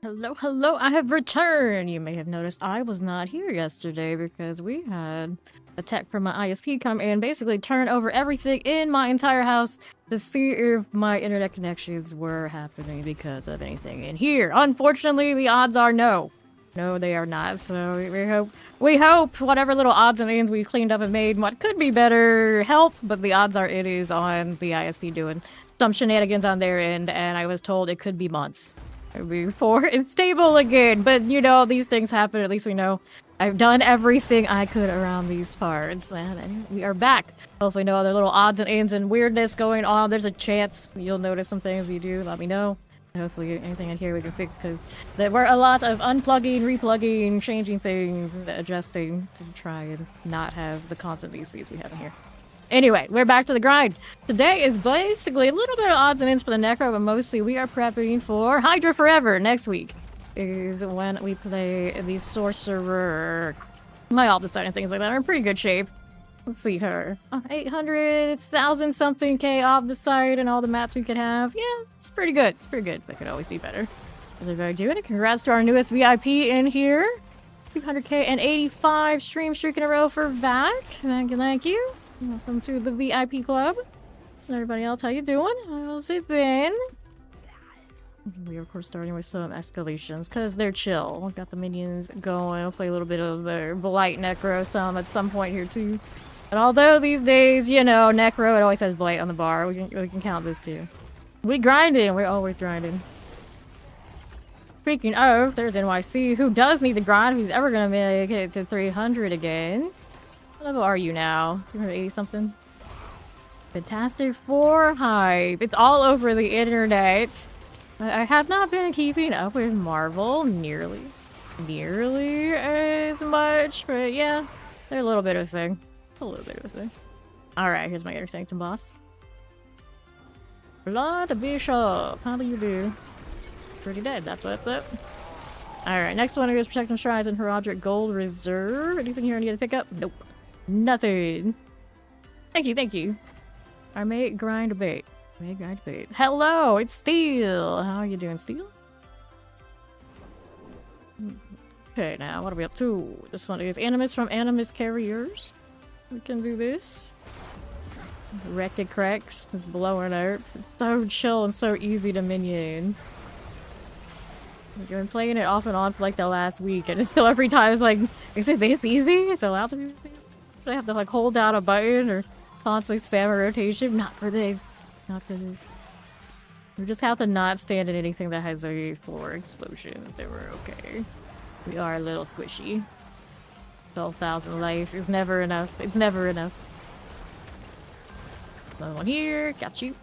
Hello, hello, I have returned! You may have noticed I was not here yesterday because we had a tech from my ISP come and basically turn over everything in my entire house to see if my internet connections were happening because of anything in here. Unfortunately, the odds are no. No, they are not, so we hope whatever little odds and ends we cleaned up and made what could be better help, but the odds are it is on the ISP doing some shenanigans on their end, and I was told it could be months before it's stable again. But you know, these things happen. At least we know I've done everything I could around these parts, and we are back. Hopefully no other little odds and ends and weirdness going on. There's a chance you'll notice some things you do. Let me know. Hopefully anything in here we can fix, because there were a lot of unplugging, replugging, changing things, adjusting to try and not have the constant VCs we have in here. Anyway, we're back to the grind. Today is basically a little bit of odds and ends for the Necro, but mostly we are prepping for HydraForever. Next week is when we play the Sorcerer. My Alpha and things like that are in pretty good shape. Let's see her. 800,000 something K off the site and all the mats we could have. Yeah, it's pretty good. It's pretty good. But it could always be better. How's everybody doing? Congrats to our newest VIP in here. 200K and 85 stream streak in a row for back. Thank you, thank you. Welcome to the VIP club. Everybody else, how you doing? How's it been? We are, of course, starting with some escalations because they're chill. We've got the minions going. I'll play a little bit of their Blight Necro at some point here too. And although these days, you know, Necro, it always has Blight on the bar. We can count this too. We grinding. We're always grinding. Speaking of, there's NYC, who does need the grind if he's ever gonna make it to 300 again. What level are you now? 280 something? Fantastic for hype. It's all over the internet. I have not been keeping up with Marvel nearly as much, but yeah, they're a little bit of a thing. A little bit of a thing. Alright, here's my Inner Sanctum boss. Blood Bishop, how do you do? Pretty dead, that's what's up. Alright, next one is Protecting Shrines and Heraldric Gold Reserve. Anything here I need to pick up? Nope. Nothing. Thank you, thank you. I may grind a bait. Hello, it's Steel. How are you doing, Steel? Okay, now what are we up to? This one is Animus from Animus Carriers. We can do this. Wrecked Cracks is blowing up. It's so chill and so easy to minion. I've been playing it off and on for like the last week, and it's still every time it's like, is it this easy? Is it allowed to be this easy? I have to like hold down a button or constantly spam a rotation? Not for this. Not for this. We just have to not stand in anything that has a floor explosion. Then we're okay. We are a little squishy. 12,000 life is never enough. It's never enough. Another one here. Got you.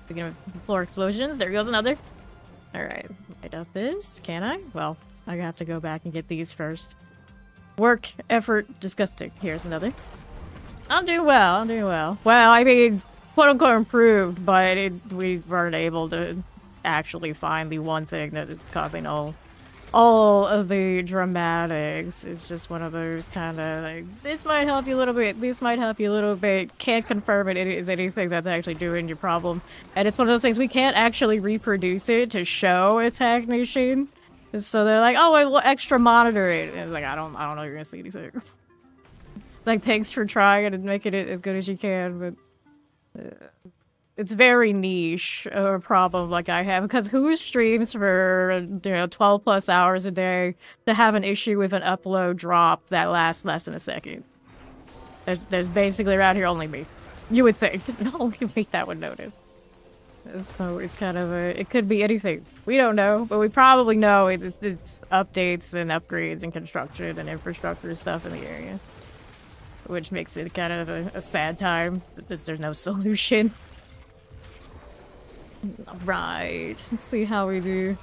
Speaking of floor explosions, there goes another. Alright. Light up this. Can I? Well, I have to go back and get these first. Work, effort, disgusting. Here's another. I'm doing well. I'm doing well. Well, I mean, quote-unquote improved, but we weren't able to actually find the one thing that is causing all of the dramatics. It's just one of those kind of like, this might help you a little bit, this might help you a little bit, can't confirm it is anything that's actually doing your problem. And it's one of those things, we can't actually reproduce it to show its technician. So they're like, oh, well, extra monitor it. And it's like, I don't know you're gonna see anything. Like, thanks for trying and making it as good as you can, but it's very niche a problem like I have, because who streams for, you know, 12 plus hours a day to have an issue with an upload drop that lasts less than a second? There's basically around here only me. You would think. Only me that would notice. So it's kind of a, it could be anything. We don't know, but we probably know it's updates and upgrades and construction and infrastructure stuff in the area. Which makes it kind of a sad time, because there's no solution. Right, let's see how we do.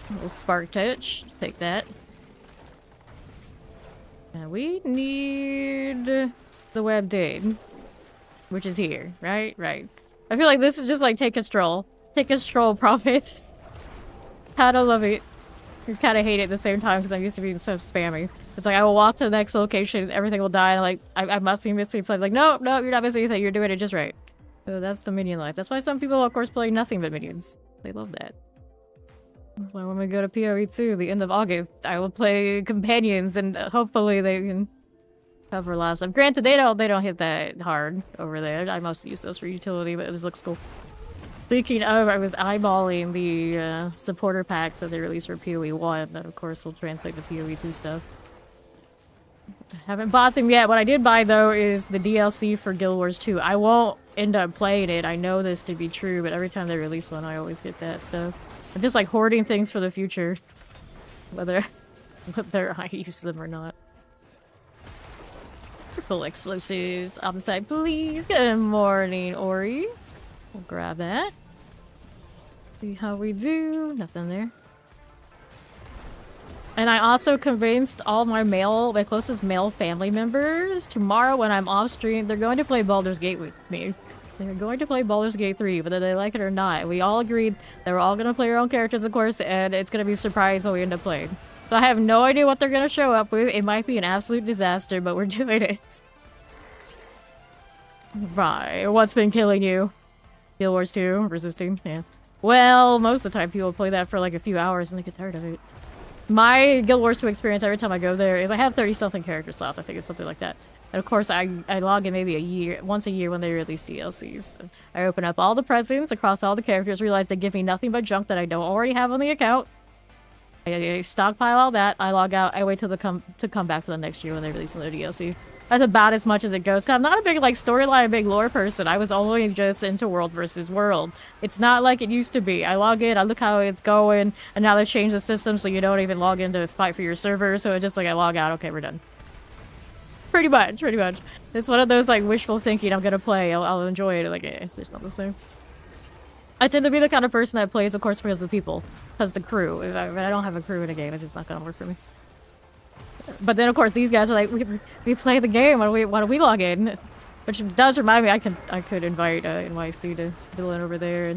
A little spark touch, take that. And we need the web date, which is here, right? Right. I feel like this is just like take a stroll. Take a stroll, profits. Kinda love it. I kinda hate it at the same time because I'm used to being so spammy. It's like I will walk to the next location, everything will die, and like I must be missing something. Like, no, you're not missing anything, you're doing it just right. So that's the minion life. That's why some people, of course, play nothing but minions. They love that. So when we go to PoE 2, the end of August, I will play companions, and hopefully they can cover last time. Granted, they don't hit that hard over there. I mostly use those for utility, but it just looks cool. Speaking of, I was eyeballing the supporter packs that they released for PoE 1, that of course will translate to PoE 2 stuff. Haven't bought them yet. What I did buy, though, is the DLC for Guild Wars 2. I won't end up playing it. I know this to be true, but every time they release one, I always get that stuff. I'm just, like, hoarding things for the future. Whether I use them or not. Triple explosives. Opposite, please. Good morning, Ori. We'll grab that. See how we do. Nothing there. And I also convinced all my closest male family members tomorrow when I'm off stream, they're going to play Baldur's Gate with me. They're going to play Baldur's Gate 3, whether they like it or not. We all agreed that we're all going to play our own characters, of course, and it's going to be a surprise what we end up playing. So I have no idea what they're going to show up with. It might be an absolute disaster, but we're doing it. Right. What's been killing you? Guild Wars 2? Resisting? Yeah. Well, most of the time people play that for like a few hours and they get tired of it. My Guild Wars 2 experience every time I go there is I have 30-something character slots. I think it's something like that. And of course, I log in maybe once a year when they release DLCs. So I open up all the presents across all the characters, realize they give me nothing but junk that I don't already have on the account. I stockpile all that, I log out, I wait till to come back for the next year when they release another DLC. That's about as much as it goes. Cause I'm not a big like storyline, big lore person. I was only just into world versus world. It's not like it used to be. I log in, I look how it's going, and now they've changed the system so you don't even log in to fight for your server. So it's just like I log out, okay, we're done. Pretty much. It's one of those like wishful thinking. I'm gonna play. I'll enjoy it. Like it's just not the same. I tend to be the kind of person that plays, of course, because of the people, because the crew. If I don't have a crew in a game, it's just not gonna work for me. But then, of course, these guys are like, we play the game. Why don't we log in? Which does remind me, I could invite NYC to Villain over there,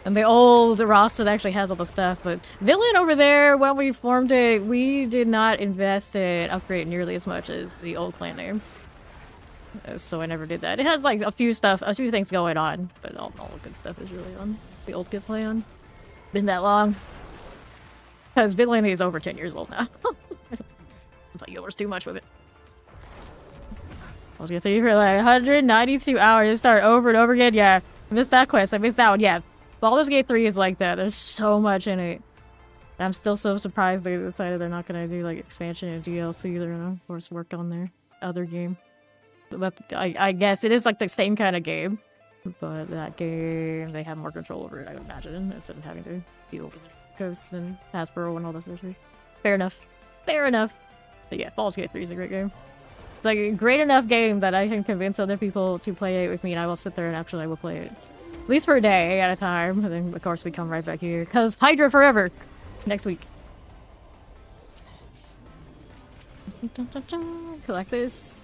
and the old roster that actually has all the stuff. But Villain over there, when we formed it, we did not invest in upgrade nearly as much as the old clan name. So I never did that. It has like a few things going on, but all the good stuff is really on the old good plan. Been that long. Because Villain is over 10 years old now. I thought yours too much with it. I was gonna think for like 192 hours to start over and over again. Yeah, I missed that quest. I missed that one. Yeah, Baldur's Gate 3 is like that. There's so much in it. And I'm still so surprised they decided they're not gonna do like expansion and DLC. They're gonna, of course, work on their other game. But I guess it is like the same kind of game. But that game, they have more control over it, I would imagine, instead of having to deal with Coast and Hasbro and all this other shit. Fair enough. Fair enough. But yeah, Baldur's Gate 3 is a great game. It's like a great enough game that I can convince other people to play it with me, and I will sit there and actually I will play it. At least for a day at a time, and then of course we come right back here. Because HydraForever! Next week. Collect this.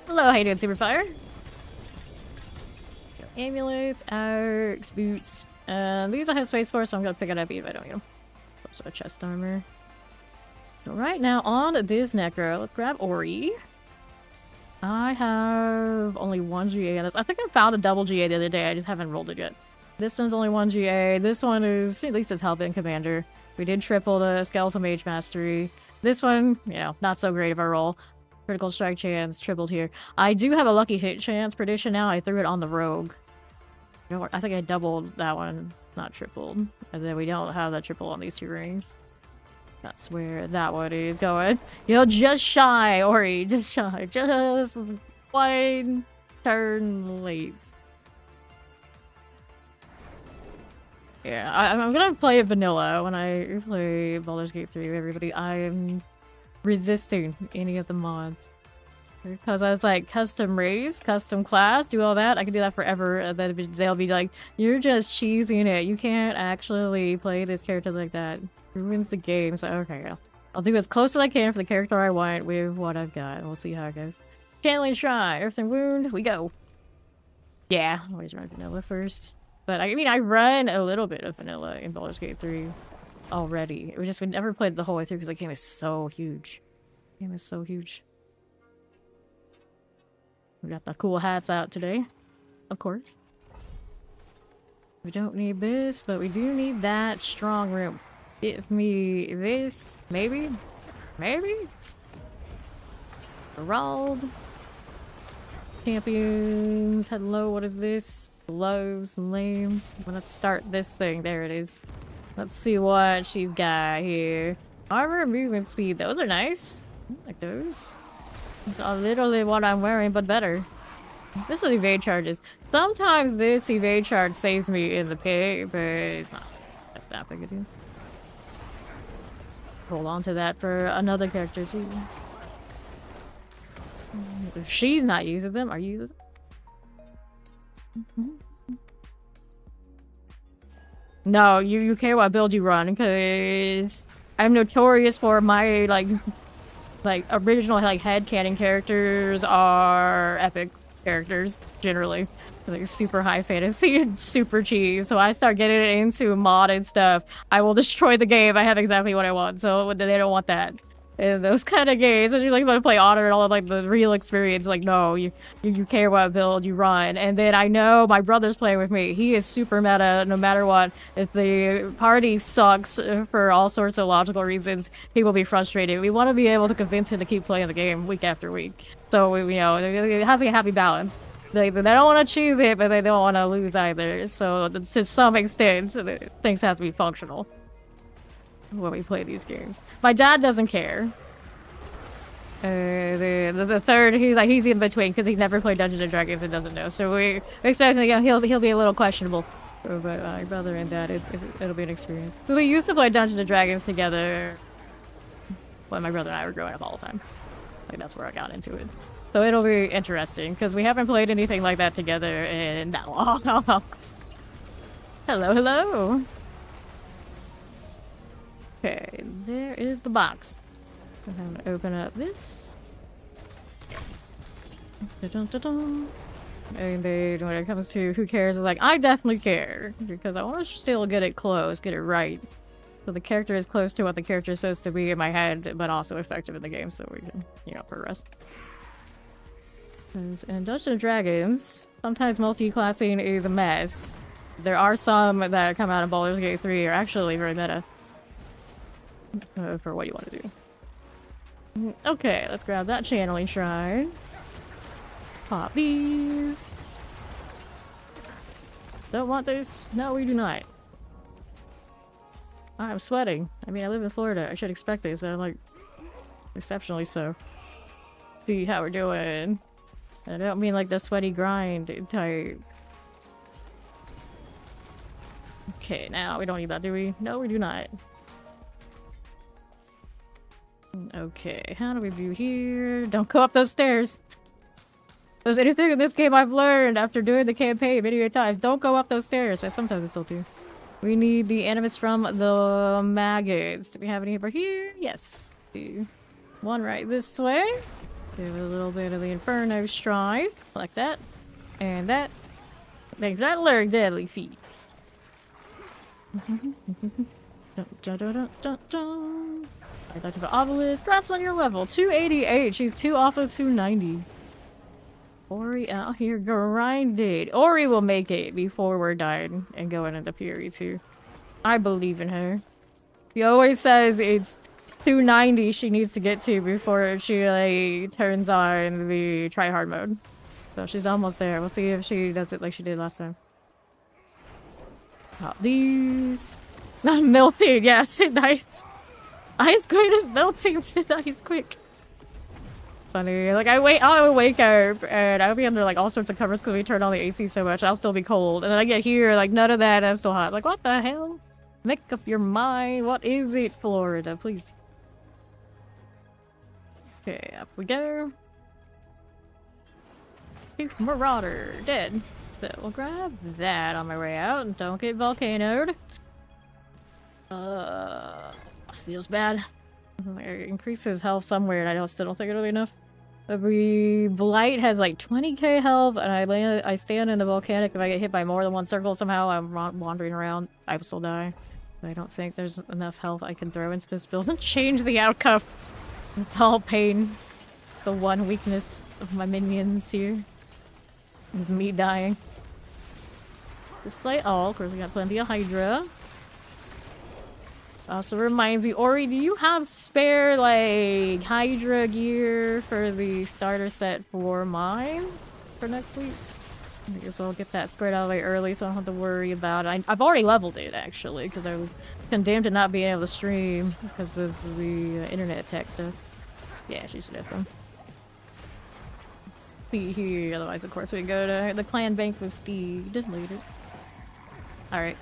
Hello, how you doing, Superfire? Amulets, arcs, boots. These I have space for, so I'm gonna pick it up even if I don't need them. Also a chest armor. So right now, on this Necro, let's grab Ori. I have only one GA on this. I think I found a double GA the other day, I just haven't rolled it yet. This one's only one GA. This one is, at least it's Hellbent Commander. We did triple the Skeletal Mage Mastery. This one, you know, not so great of a roll. Critical strike chance, tripled here. I do have a lucky hit chance prediction now. I threw it on the Rogue. You know, I think I doubled that one, not tripled. And then we don't have that triple on these two rings. That's where that one is going. You know, just shy, Ori, just shy. Just one turn late. Yeah, I'm gonna play vanilla when I play Baldur's Gate 3 with everybody. I'm resisting any of the mods. Because I was like, custom race, custom class, do all that. I can do that forever. And then they'll be like, you're just cheesing it. You can't actually play this character like that. It ruins the game. So, okay, I'll do as close as I can for the character I want with what I've got. And we'll see how it goes. Channeling Shrine, Earth and Wound, we go. Yeah, always run vanilla first. But I mean, I run a little bit of vanilla in Baldur's Gate 3 already. It was just we never played the whole way through because the game is so huge. The game is so huge. We got the cool hats out today, of course. We don't need this, but we do need that strong room. Give me this. Maybe? Maybe? Gerald. Champions. Hello, what is this? Gloves, lame. I'm gonna start this thing. There it is. Let's see what she's got here. Armor, movement speed. Those are nice. I like those. It's literally what I'm wearing, but better. This is evade charges. Sometimes this evade charge saves me in the pit, but it's not. That's not big a deal. Hold on to that for another character too. If she's not using them, are you using them? No, you care what build you run, because I'm notorious for my like original like headcanon characters are epic characters generally, like super high fantasy and super cheese. So I start getting into modded stuff, I will destroy the game. I have exactly what I want, so they don't want that. In those kind of games, when you like want to play Honor and all of like the real experience, like no, you care what build you run. And then I know my brother's playing with me. He is super meta no matter what. If the party sucks for all sorts of logical reasons, he will be frustrated. We want to be able to convince him to keep playing the game week after week. So you know, it has a happy balance. They don't want to choose it, but they don't want to lose either. So to some extent, things have to be functional when we play these games. My dad doesn't care. The third, he's in between because he's never played Dungeons and Dragons and doesn't know. So we expect he'll be a little questionable. But my brother and dad, it'll be an experience. We used to play Dungeons and Dragons together when my brother and I were growing up all the time. Like that's where I got into it. So it'll be interesting because we haven't played anything like that together in that long. Hello, hello. Okay, there is the box. I'm gonna open up this. And then when it comes to who cares, like I definitely care because I want to still get it close, get it right. So the character is close to what the character is supposed to be in my head, but also effective in the game, so we can, you know, progress. In Dungeons and Dragons, sometimes multi-classing is a mess. There are some that come out of Baldur's Gate 3 are actually very meta. For what you want to do. Okay, let's grab that channeling shrine. Pop these. Don't want this? No, we do not. I'm sweating. I mean, I live in Florida. I should expect this, but I'm like exceptionally so. See how we're doing. I don't mean like the sweaty grind type. Okay, now we don't need that, do we? No, we do not. Okay, how do we do here? Don't go up those stairs. If there's anything in this game I've learned after doing the campaign many times, don't go up those stairs, but sometimes I still do. We need the animus from the maggots. Do we have any over here? Yes. One right this way. Give it a little bit of the Inferno Strife, like that. And that. Make that learn deadly feat. I'd like to the obelisk. Congrats on your level. 288. She's 2 off of 290. Ori out here grinded. Ori will make it before we're done and going into Fury 2. I believe in her. She always says it's 290 she needs to get to before she like turns on the tryhard mode. So she's almost there. We'll see if she does it like she did last time. Pop these. Not melting. Yes, nice. Ice Queen is melting. Ice quick. Funny. Like I'll wake up and I'll be under like all sorts of covers because we turn on the AC so much. I'll still be cold, and then I get here like none of that. I'm still hot. Like what the hell? Make up your mind. What is it, Florida? Please. Okay, up we go. Marauder dead. So we'll grab that on my way out and don't get volcanoed. Feels bad. It increases health somewhere, and I still don't think it'll be enough. The Blight has like 20k health, and I stand in the volcanic. If I get hit by more than one circle somehow, I'm wandering around. I will still die. I don't think there's enough health I can throw into this build and change the outcome. It's all pain. The one weakness of my minions here is me dying. This slight all, of course we got plenty of Hydra. Also reminds me, Ori, do you have spare, like, Hydra gear for the starter set for mine for next week? I guess I'll get that squared out of the way early so I don't have to worry about it. I've already leveled it, actually, because I was condemned to not being able to stream because of the internet tech stuff. Yeah, she should have some. Let's see here. Otherwise, of course, we go to the clan bank with Steed later. Alright.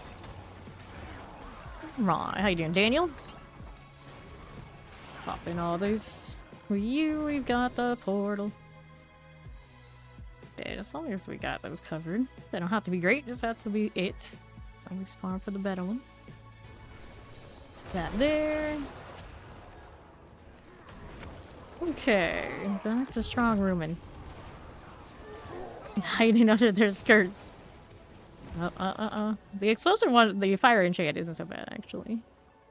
Right, how you doing, Daniel? Pop in all these for you. We've got the portal. Yeah, as long as we got those covered. They don't have to be great, just have to be it. Always farm for the better ones. That there. Okay, back to strong rooming. Hiding under their skirts. The explosive one, the fire enchant isn't so bad, actually.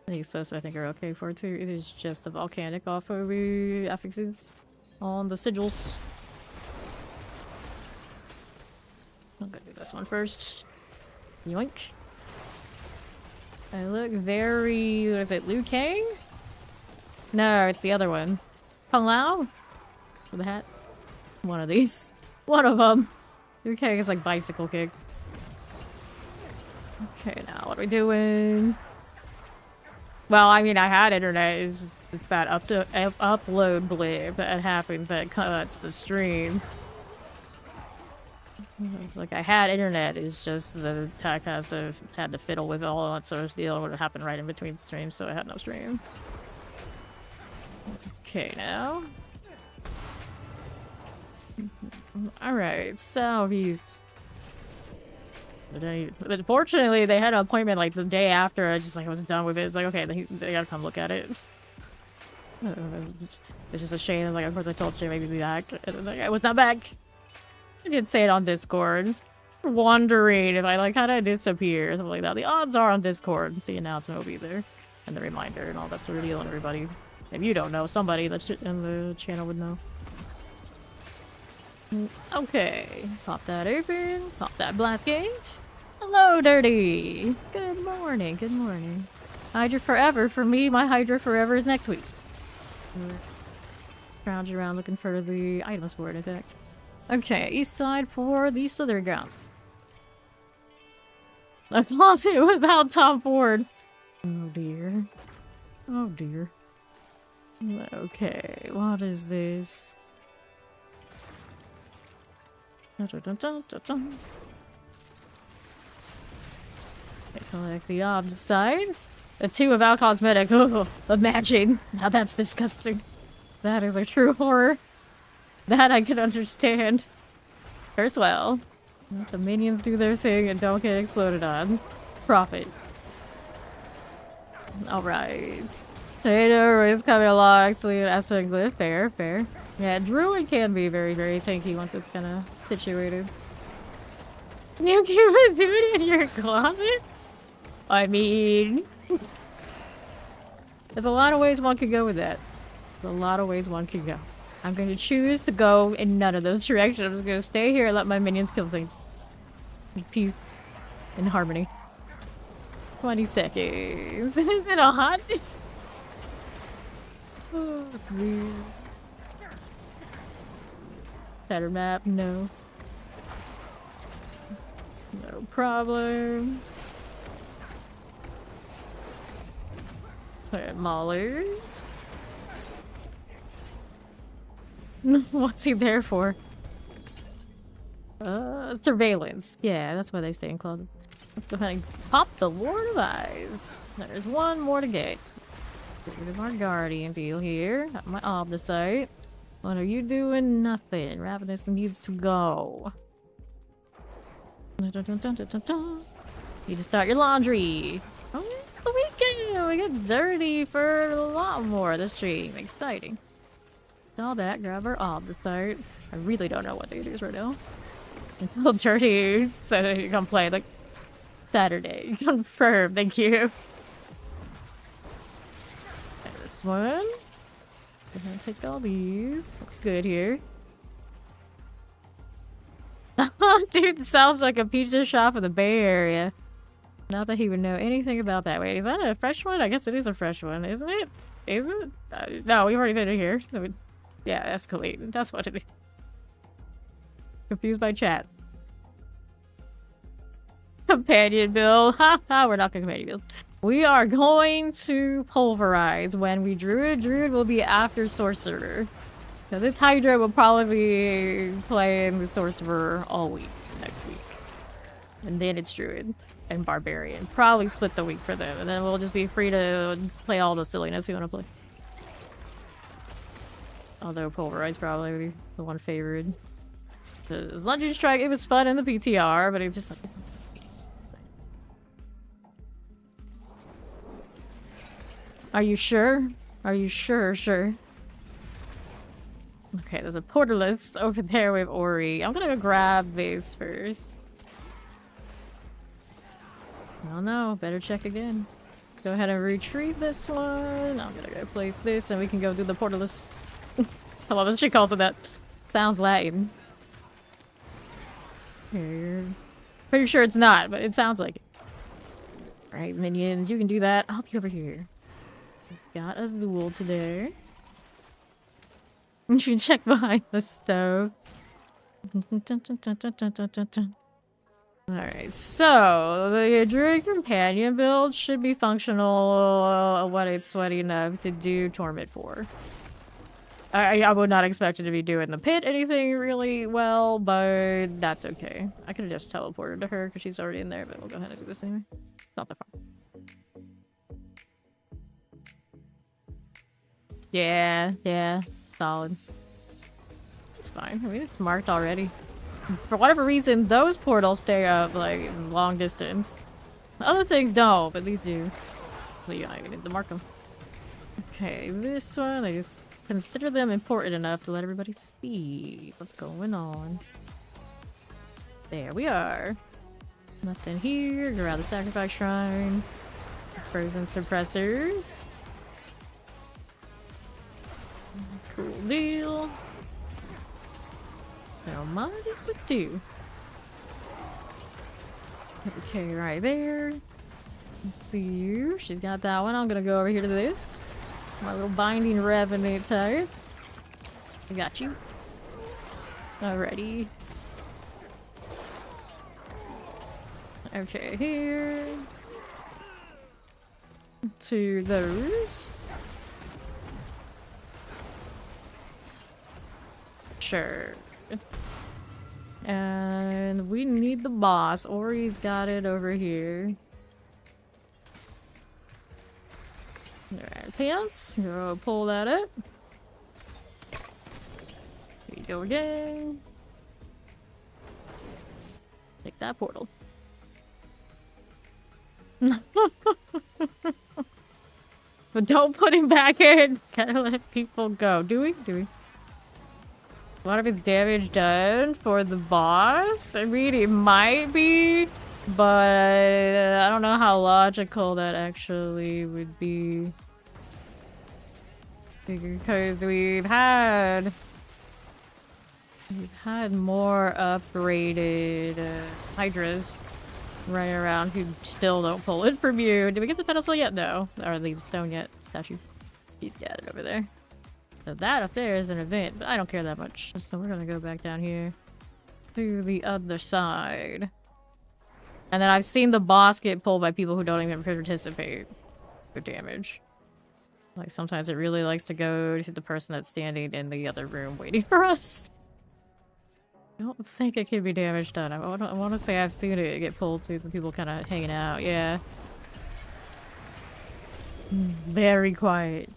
The explosive I think are okay for it too. It is just the volcanic off of the affixes on the sigils. I'm gonna do this one first. Yoink. I look very... what is it, Liu Kang? No, it's the other one. Kung Lao? With the hat? One of these. One of them. Liu Kang is like bicycle kick. Okay, now what are we doing? Well, I mean, I had internet. It's just it's that upload blip that happens that cuts the stream. It's like I had internet. It's just the tech had to fiddle with all that sort of deal. Would happen right in between streams, so I had no stream. Okay, now. All right, southeast. Fortunately, they had an appointment like the day after. I was done with it. It's like, okay, they gotta come look at it. It's just a shame. Like, of course, I told Jay maybe be back. And like, I was not back. I did say it on Discord. Wondering if I like how did I disappear, something like that. The odds are on Discord. The announcement will be there, and the reminder and all that sort of deal. And everybody, if you don't know, somebody in the channel would know. Okay, pop that open, pop that blast gate. Hello, Dirty! Good morning, good morning. HydraForever, for me, my HydraForever is next week. Round around looking for the items for it, in fact. Okay, east side for the southern grounds. Let's lawsuit about Tom Ford. Oh dear. Oh dear. Okay, what is this? Collect the sides. The two of our cosmetics. Oh, imagine. Now that's disgusting. That is a true horror. That I can understand. First, well, let the minions do their thing and don't get exploded on. Profit. Alright. Hydra is coming along. Absolute aspect glyph. Fair, fair. Yeah, Druid can be very, very tanky once it's kind of situated. You can do it in your closet? I mean... there's a lot of ways one could go with that. There's a lot of ways one could go. I'm going to choose to go in none of those directions. I'm just going to stay here and let my minions kill things. In peace. In harmony. 20 seconds. Is it a hot? Oh, please. Better map? No. No problem. Maulers. What's he there for? Surveillance. Yeah, that's why they stay in closets. Let's go ahead and pop the Lord of Eyes. There's one more to get. Get rid of our Guardian deal here. Got my Obdicite. What are you doing? Nothing. Ravenous needs to go. Dun, dun, dun, dun, dun, dun. Need to start your laundry. Oh, it's the weekend. We get dirty for a lot more this stream. Exciting. All that. Grab our Obdicite. I really don't know what day it is right now. It's all dirty. So you come play like Saturday. Confirm. Thank you. And this one. I'm gonna take all these. Looks good here. Dude, this sounds like a pizza shop in the Bay Area. Not that he would know anything about that. Wait, is that a fresh one? I guess it is a fresh one, isn't it? Is it? No, we've already been in here. So yeah, escalate. That's what it is. Confused by chat. Companion build. Ha ha, we're not going to companion build. We are going to pulverize when we druid. Druid will be after sorcerer. So this Hydra will probably be playing the sorcerer all week next week. And then it's druid and barbarian. Probably split the week for them. And then we'll just be free to play all the silliness we want to play. Although pulverize probably would be the one favored. Because Legendary Strike, it was fun in the PTR, but it's just like... Are you sure? Are you sure? Sure. Okay, there's a portalist over there with Ori. I'm gonna go grab this first. Oh no, better check again. Go ahead and retrieve this one. I'm gonna go place this and we can go do the portalist. I love it. She calls it that. Sounds Latin. Here. Pretty sure it's not, but it sounds like it. Alright, minions, you can do that. I'll be over here. Got Azul today. You should check behind the stove. Alright, so the Druid Companion build should be functional when it's sweaty enough to do Torment 4. I would not expect it to be doing the pit anything really well, but that's okay. I could have just teleported to her because she's already in there, but we'll go ahead and do this anyway. It's not that far. Yeah, solid. It's fine. I mean, it's marked already. For whatever reason, those portals stay up, like, long distance. The other things don't, but these do. So you don't even need to mark them. Okay, this one, I just consider them important enough to let everybody see what's going on. There we are. Nothing here. Grab the sacrifice shrine. Frozen suppressors. Cool deal. Don't mind if we do. Okay, right there. Let's see you. She's got that one. I'm gonna go over here to this. My little binding revenant type. I got you. Alrighty. Okay, here. To those. Sure. And we need the boss. Ori's got it over here. Alright, pants. Go pull that up. Here you go again. Take that portal. But don't put him back in. Gotta let people go. Do we? Do we? A lot of its damage done for the boss. I mean, it might be, but I don't know how logical that actually would be. Because we've had more upgraded Hydras running around who still don't pull it from you. Did we get the pedestal yet? No. Or the stone yet? Statue. She's got it over there. So that up there is an event, but I don't care that much. So we're gonna go back down here to the other side. And then I've seen the boss get pulled by people who don't even participate with damage. Like sometimes it really likes to go to the person that's standing in the other room waiting for us. I don't think it can be damage done. I want to say I've seen it get pulled to the people kind of hanging out. Yeah. Very quiet.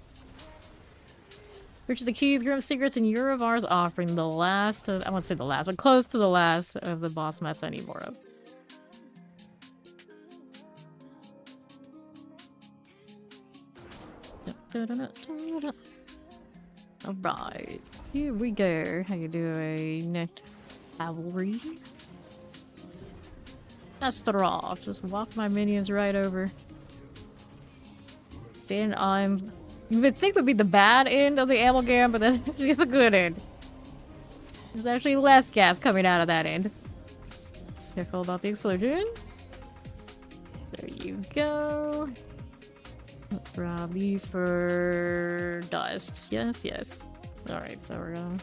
Which is the keys, Grim Secrets, and Uravar's offering the last of, I won't say the last, but close to the last of the boss mats I need more of. Alright, here we go. How you doing, Cavalry? Astaroth. Just walk my minions right over. Then I'm... You would think would be the bad end of the amalgam, but that's actually the good end. There's actually less gas coming out of that end. Careful about the explosion. There you go. Let's grab these for dust. Yes, yes. Alright, so we're gonna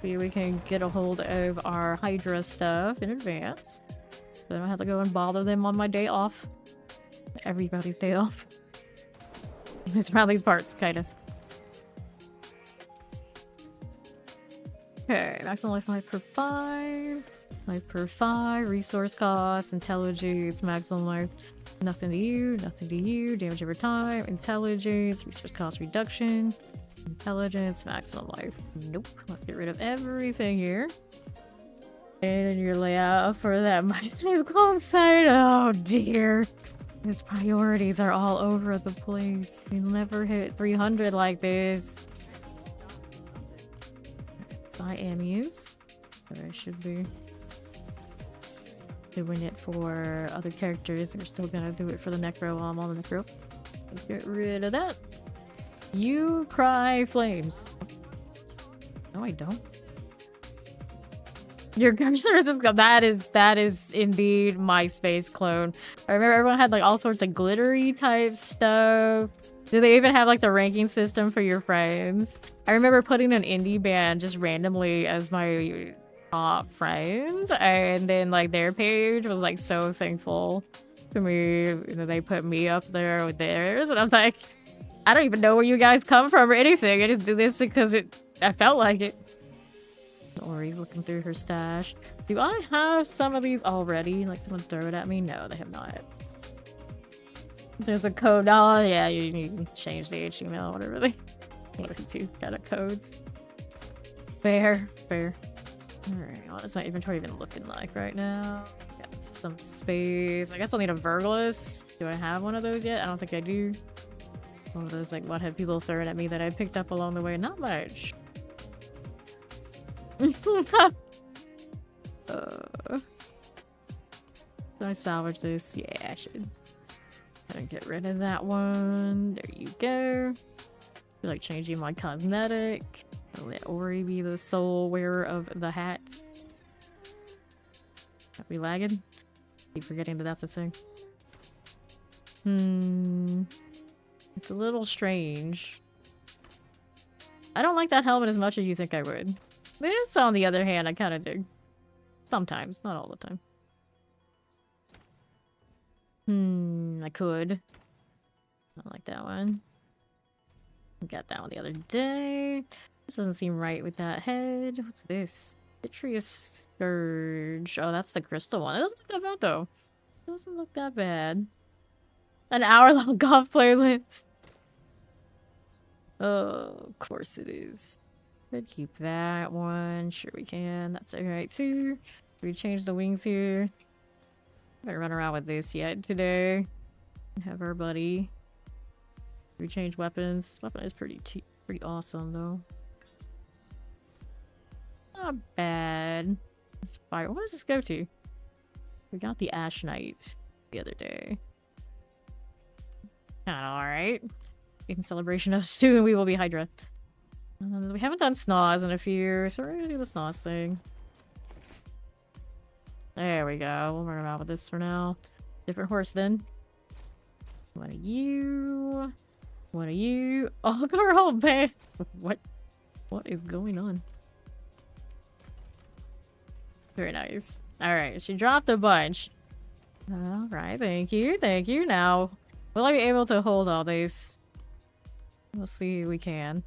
see if we can get a hold of our Hydra stuff in advance. So I don't have to go and bother them on my day off. Everybody's day off. It's around these parts, kinda. Okay, maximum life per 5. Life per 5. Resource cost. Intelligence. Maximum life. Nothing to you. Nothing to you. Damage over time. Intelligence. Resource cost reduction. Intelligence. Maximum life. Nope. Let's get rid of everything here. And your layout for that MySpace clone site. Oh dear. His priorities are all over the place. You'll never hit 300 like this. Buy ammus. I should be doing it for other characters. We're still gonna do it for the Necro while I'm on the Necro. Let's get rid of that. You cry flames. No, I don't. Your cursor is that is indeed MySpace clone. I remember everyone had like all sorts of glittery type stuff. Do they even have like the ranking system for your friends? I remember putting an indie band just randomly as my top friend, and then like their page was like so thankful to me. You know, they put me up there with theirs, and I'm like, I don't even know where you guys come from or anything. I just do this because I felt like it. Ori's looking through her stash. Do I have some of these already? Like someone throw it at me? No, they have not. There's a code. Oh yeah, you can change the HTML, whatever they two kind of codes. Fair, fair. Alright, what is my inventory even looking like right now? Got some space. I guess I'll need a Vergless. Do I have one of those yet? I don't think I do. One of those, like, what have people thrown at me that I picked up along the way? Not much. Can I salvage this? Yeah, I should. Gotta get rid of that one. There you go. I feel like changing my cosmetic. I'll let Ori be the sole wearer of the hats. Are we lagging? Keep forgetting that that's a thing. It's a little strange. I don't like that helmet as much as you think I would. This, on the other hand, I kind of dig. Sometimes, not all the time. I could. I don't like that one. I got that one the other day. This doesn't seem right with that head. What's this? Vitreous Scourge. Oh, that's the crystal one. It doesn't look that bad, though. It doesn't look that bad. An hour-long golf playlist. Oh, of course it is. Could keep that one. Sure we can. That's alright, too. We change the wings here. I haven't run around with this yet today. Have our buddy. We change weapons. Weapon is pretty awesome, though. Not bad. Let's fire. What does this go to? We got the Ash Knight the other day. Kinda alright. In celebration of soon we will be Hydra. We haven't done Snoz in a few, so we're gonna do the Snoz thing. There we go. We'll run around with this for now. Different horse then. What are you? What are you? Oh, girl, man. What is going on? Very nice. Alright, she dropped a bunch. Alright, thank you, thank you. Now, will I be able to hold all these? We'll see if we can.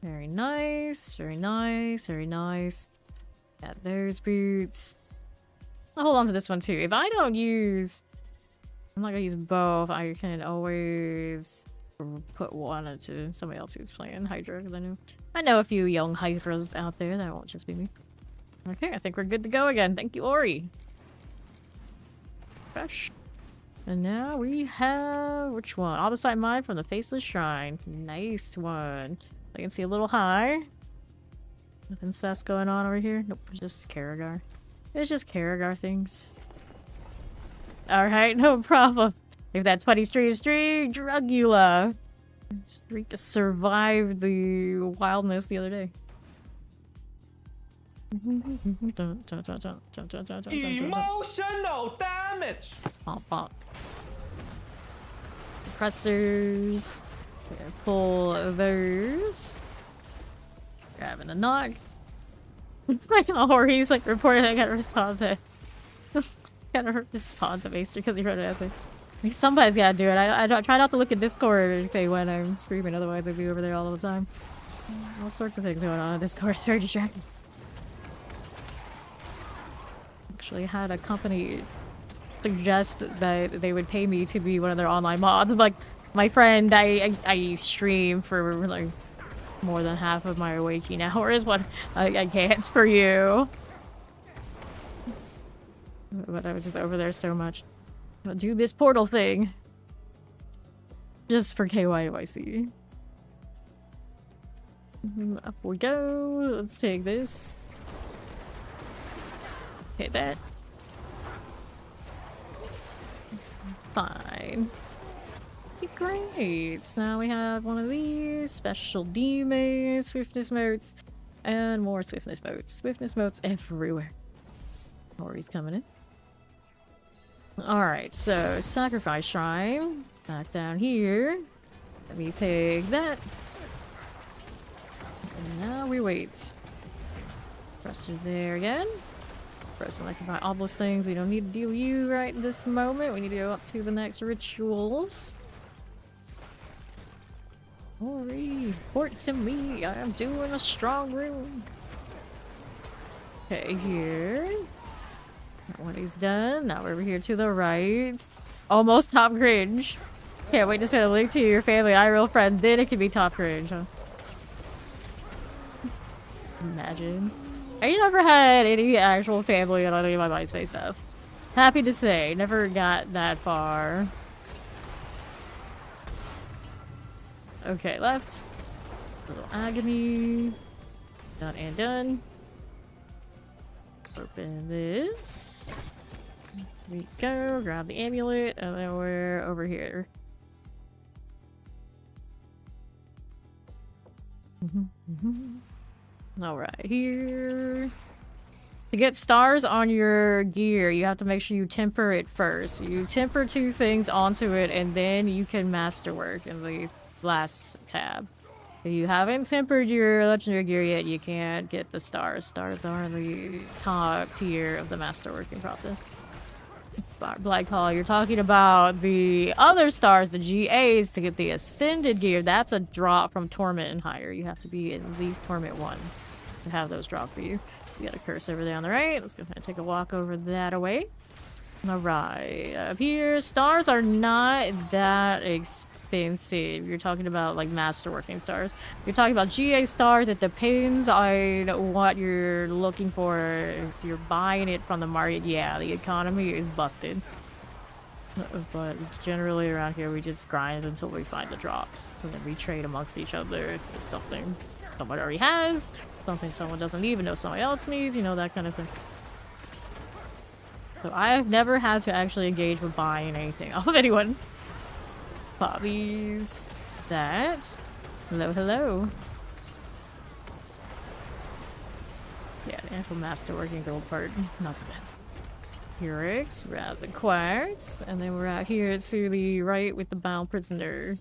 Very nice, very nice, very nice. Got those boots. I'll hold on to this one too. If I don't use... I'm not gonna use both. I can always put one into somebody else who's playing Hydra, because I know a few young Hydras out there. That won't just be me. Okay, I think we're good to go again. Thank you, Ori. Fresh. And now we have... which one? Opposite mine from the Faceless Shrine. Nice one. I can see a little high. Nothing sus going on over here. Nope, it's just Karagar. It's just Karagar things. Alright, no problem. If that 20 streak, Drugula. Streak survived the wildness the other day. Emotional damage! Bonk, bonk. Compressors. Pull those. Grabbing a knock. Like, or he's like reporting I gotta respond to Maester because he wrote it as a. Like, somebody's gotta do it. I don't try not to look at Discord or anything when I'm streaming, otherwise I'd be over there all the time. All sorts of things going on in Discord. It's very distracting. Actually had a company suggest that they would pay me to be one of their online mods. Like, my friend, I stream for like more than half of my waking hours. What I can't for you. But I was just over there so much. I'll do this portal thing. Just for KYYC. Up we go. Let's take this. Hit that. Fine. Great. So now we have one of these special demons, swiftness motes, and more swiftness motes. Swiftness motes everywhere. Ori's coming in. Alright, so sacrifice shrine. Back down here. Let me take that. And now we wait. Press it there again. Press I can buy all those things. We don't need to deal with you right this moment. We need to go up to the next rituals. Ori, report to me. I am doing a strong room. Okay, here. That one is done. Now we're over here to the right. Almost top cringe. Can't wait to send a link to your family IRL friend. Then it can be top cringe, huh? Imagine. I never had any actual family on any of my MySpace stuff. Happy to say, never got that far. Okay, left. A little agony. Done and done. Open this. Here we go. Grab the amulet, and then we're over here. Alright, here. To get stars on your gear, you have to make sure you temper it first. You temper 2 things onto it, and then you can masterwork in the last tab. If you haven't tempered your legendary gear yet, you can't get the stars. Stars are the top tier of the masterworking process. Blight Call, you're talking about the other stars, the GAs, to get the ascended gear. That's a drop from Torment and higher. You have to be at least Torment 1 to have those drop for you. You got a curse over there on the right. Let's go ahead and take a walk over that away. Alright, up here, stars are not that expensive. You're talking about like masterworking stars. You're talking about GA stars. It depends on what you're looking for. If you're buying it from the market, yeah, the economy is busted. But generally around here, we just grind until we find the drops. And then we trade amongst each other. If it's something someone already has, something someone doesn't even know somebody else needs, you know, that kind of thing. So I've never had to actually engage with buying anything off of anyone. Bobbies. That. Hello, hello. Yeah, the actual masterworking gold part, not so bad. Pyrrhix, we're at the quartz, and then we're out here to the right with the bound prisoner.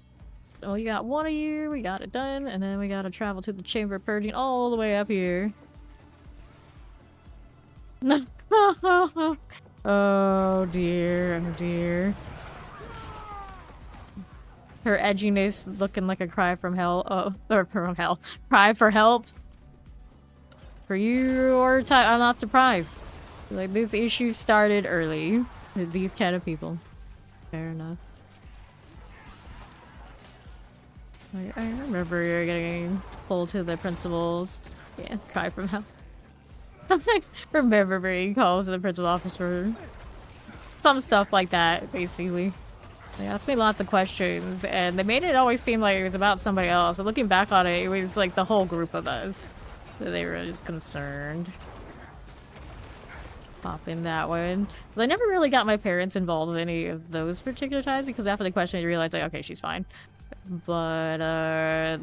So we got one of you, we got it done, and then we gotta travel to the chamber of purging all the way up here. Oh dear, oh dear. Her edginess looking like a cry from hell. Oh, or from hell. Cry for help. For you or I'm not surprised. Like, this issue started early with these kind of people. Fair enough. I remember you're getting pulled to the principal's. Yeah, cry from hell. I remember being called to the principal office for some stuff like that, basically. They asked me lots of questions, and they made it always seem like it was about somebody else, but looking back on it, it was like the whole group of us. So they were just concerned. Pop in that one. But I never really got my parents involved with any of those particular times, because after the question, you realize, like, okay, she's fine. But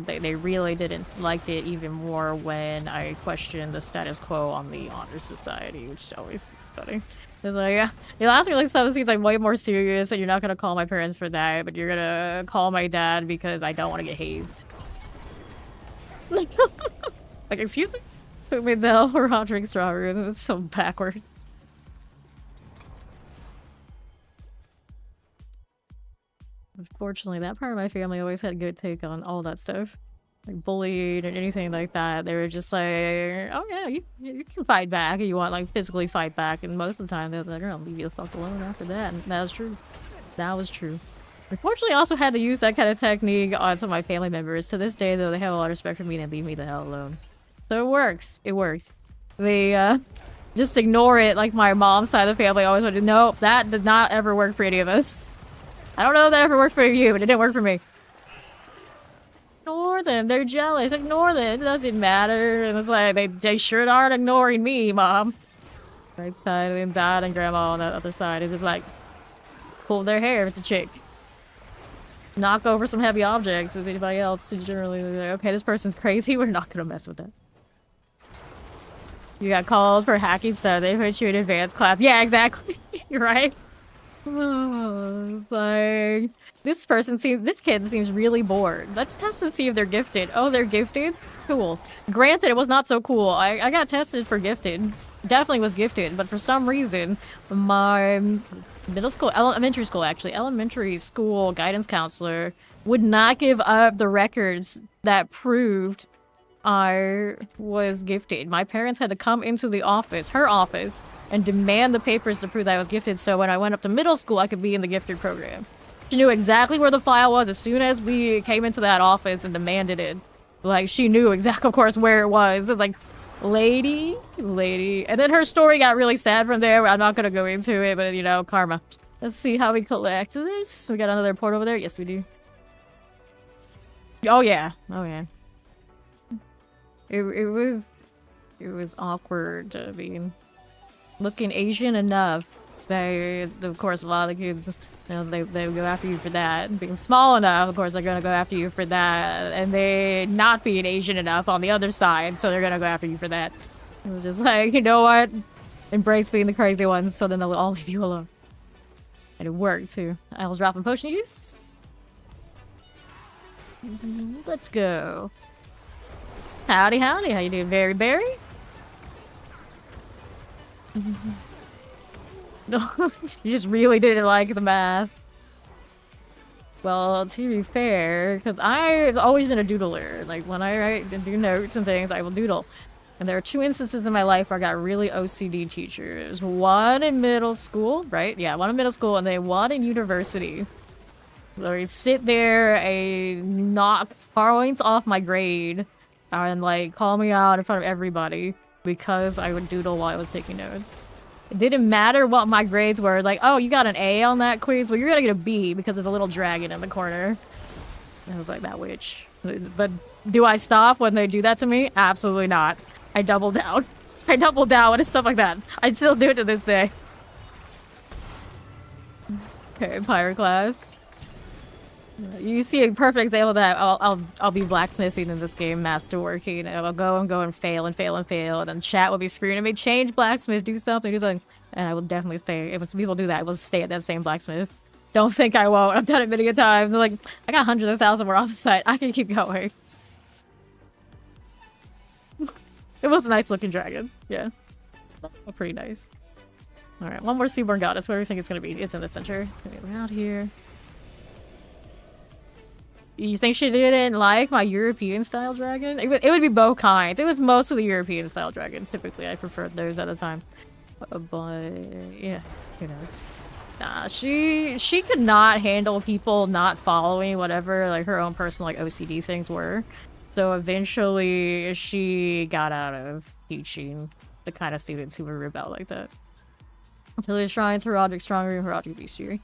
they really didn't like it even more when I questioned the status quo on the honor society, which is always funny. It's like, yeah, you'll ask me like something seems like way more serious, and you're not gonna call my parents for that, but you're gonna call my dad because I don't want to get hazed. Like, excuse me? Who made the hell for hot drink strawberry? That's so backwards. Unfortunately, that part of my family always had a good take on all that stuff. Like bullied and anything like that. They were just like, oh yeah, you can fight back if you want, like physically fight back. And most of the time, they're like, I'll leave you the fuck alone after that. And that was true. That was true. Unfortunately, I also had to use that kind of technique on some of my family members. To this day, though, they have a lot of respect for me and leave me the hell alone. So it works. It works. They, just ignore it like my mom's side of the family always wanted to. Nope, that did not ever work for any of us. I don't know if that ever worked for you, but it didn't work for me. Ignore them. They're jealous. Ignore them. It doesn't matter. And it's like, they sure aren't ignoring me, Mom. Right side, and then Dad and Grandma on the other side. It's just like, pull their hair if it's a chick. Knock over some heavy objects with anybody else. Generally, like, okay, this person's crazy. We're not gonna mess with that. You got called for hacking stuff. They put you in advanced class. Yeah, exactly. You're right. Oh, like, this kid seems really bored. Let's test and see if they're gifted. Oh, they're gifted? Cool. Granted, it was not so cool. I got tested for gifted. Definitely was gifted, but for some reason, my elementary school guidance counselor would not give up the records that proved I was gifted. My parents had to come into the office, her office, and demand the papers to prove that I was gifted, so when I went up to middle school, I could be in the gifted program. She knew exactly where the file was as soon as we came into that office and demanded it. Like, she knew exactly, of course, where it was. It was like, lady. And then her story got really sad from there. I'm not gonna go into it, but, you know, karma. Let's see how we collect this. We got another port over there? Yes, we do. Oh, yeah. Oh, yeah. It was awkward. I mean, looking Asian enough, of course, a lot of the kids, you know, they go after you for that. Being small enough, of course, they're gonna go after you for that. And they not being Asian enough on the other side, so they're gonna go after you for that. It was just like, you know what? Embrace being the crazy ones, so then they'll all leave you alone. And it worked, too. I was dropping potion use. Let's go. Howdy, howdy. How you doing, Berry? You just really didn't like the math. Well, to be fair, because I've always been a doodler. Like, when I write and do notes and things, I will doodle. And there are two instances in my life where I got really OCD teachers. One in middle school, right? Yeah, one in middle school, and then one in university. Where he'd sit there and knock points off my grade and, like, call me out in front of everybody because I would doodle while I was taking notes. It didn't matter what my grades were. Like, oh, you got an A on that quiz? Well, you're gonna get a B because there's a little dragon in the corner. And I was like, that witch. But do I stop when they do that to me? Absolutely not. I double down. I double down and stuff like that. I still do it to this day. Okay, pirate class. You see a perfect example of that. I'll be blacksmithing in this game, masterworking, and I'll go and fail, and then chat will be screaming at me, change blacksmith, do something, and I will definitely stay. If people do that, I will stay at that same blacksmith. Don't think I won't. I've done it many a time. They're like, I got hundreds of thousands more off the site. I can keep going. It was a nice looking dragon. Yeah. Pretty nice. Alright, one more Seaborn Goddess. Where do we think it's gonna be? It's in the center. It's gonna be around here. You think she didn't like my European-style dragon? It would be both kinds. It was mostly the European-style dragons. Typically, I preferred those at the time. But, yeah, who knows? Nah, she could not handle people not following whatever, like, her own personal, like, OCD things were. So eventually, she got out of teaching the kind of students who were rebel like that. Until trying to Roderick stronger and Roderick beastier.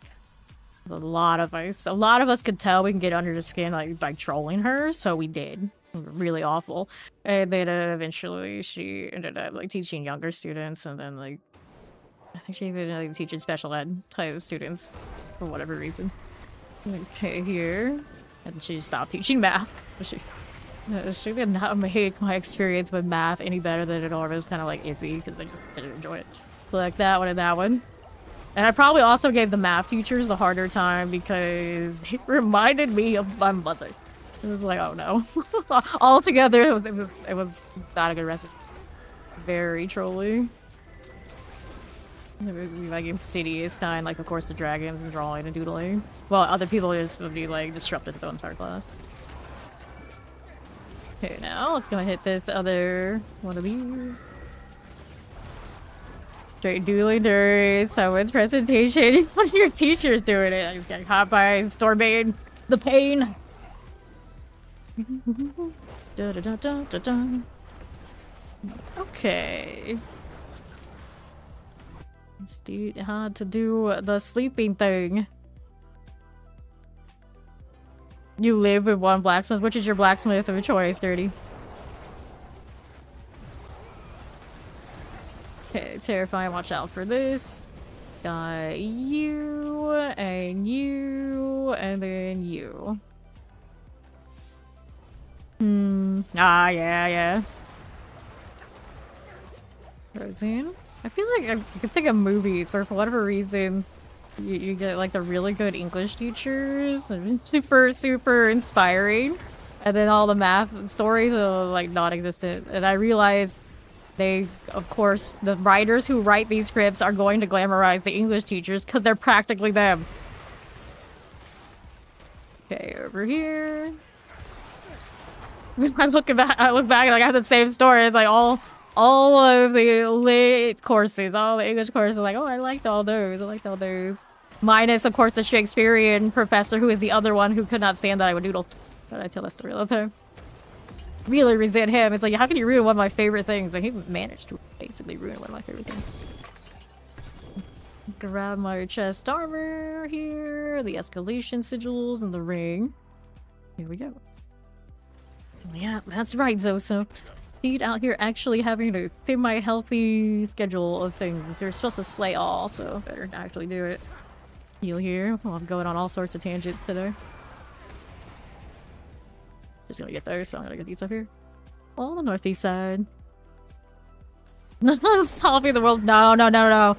A lot of us could tell we can get under the skin like by trolling her, so we did. Really awful. And then eventually she ended up like teaching younger students, and then like I think she even like teaching special ed type students for whatever reason. Okay, here. And she stopped teaching math. She did not make my experience with math any better than it already was kind of like iffy because I just didn't enjoy it. Collect that one and that one. And I probably also gave the math teachers the harder time because they reminded me of my mother. It was like, oh no. Altogether, it was not a good recipe. Very trolly. Like insidious kind, like of course the dragons and drawing and doodling. Well, other people just would be like disruptive to the entire class. Okay, now let's go and hit this other one of these. Straight doodling during someone's presentation. One of your teachers doing it. I'm getting hot by Stormbane. The pain. Da, da, da, da, da, da. Okay. This dude had to do the sleeping thing. You live with one blacksmith. Which is your blacksmith of choice, Dirty? Okay, terrifying. Watch out for this. Got you, and you, and then you. Yeah. Frozen. I feel like I can think of movies where for whatever reason you get like the really good English teachers. They're super inspiring. And then all the math stories are like non-existent. And I realized they, of course, the writers who write these scripts are going to glamorize the English teachers because they're practically them. Okay, over here. I look back like I have the same story. It's like all of the lit courses, all the English courses, like, oh, I liked all those. Minus, of course, the Shakespearean professor, who is the other one who could not stand that I would doodle. But I tell that story all the time. Really resent him. It's like, how can you ruin one of my favorite things? But he managed to basically ruin one of my favorite things. Grab my chest armor here, the escalation sigils, and the ring. Here we go. Yeah, that's right, Zoso. Feed out here actually having a semi-healthy schedule of things. You're supposed to slay all, so better actually do it. Heal here. Well, I'm going on all sorts of tangents today. Just gonna get those, so I'm gonna get these up here. On the northeast side. Solving the world. No.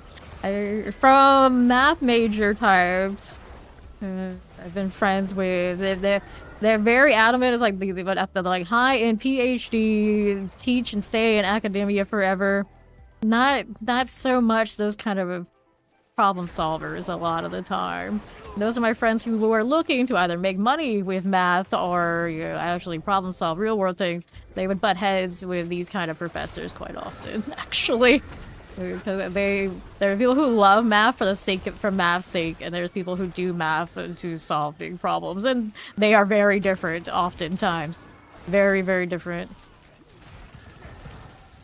From math major types, I've been friends with. They're very adamant. It's like the like high in PhD, teach and stay in academia forever. Not so much those kind of problem solvers a lot of the time. Those are my friends who are looking to either make money with math or actually problem solve real world things. They would butt heads with these kind of professors quite often, actually. Because there are people who love math for math's sake, and there's people who do math to solve big problems, and they are very different oftentimes. Very, very different.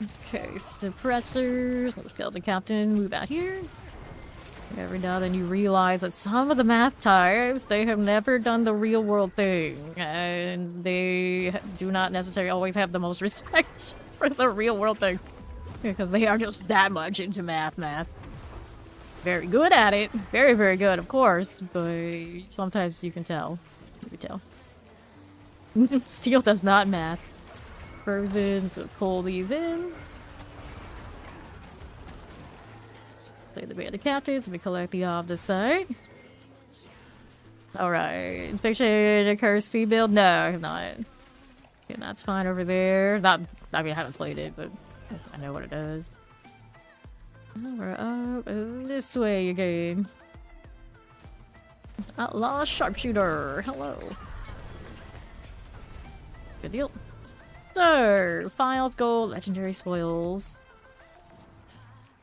Okay, suppressors. Let's skeleton captain move out here. Every now and then you realize that some of the math types, they have never done the real world thing, and they do not necessarily always have the most respect for the real world thing. Because they are just that much into math. Very good at it. Very, very good, of course. But sometimes you can tell. Steel does not math. Frozen's gonna pull these in. Play the band of captains. We collect the off the side. Alright. Fiction, a cursed speed build? No, I'm not. Okay, that's fine over there. I mean, I haven't played it, but I know what it does. We're up this way again. Outlaw sharpshooter. Hello. Good deal. So, files, gold, legendary spoils.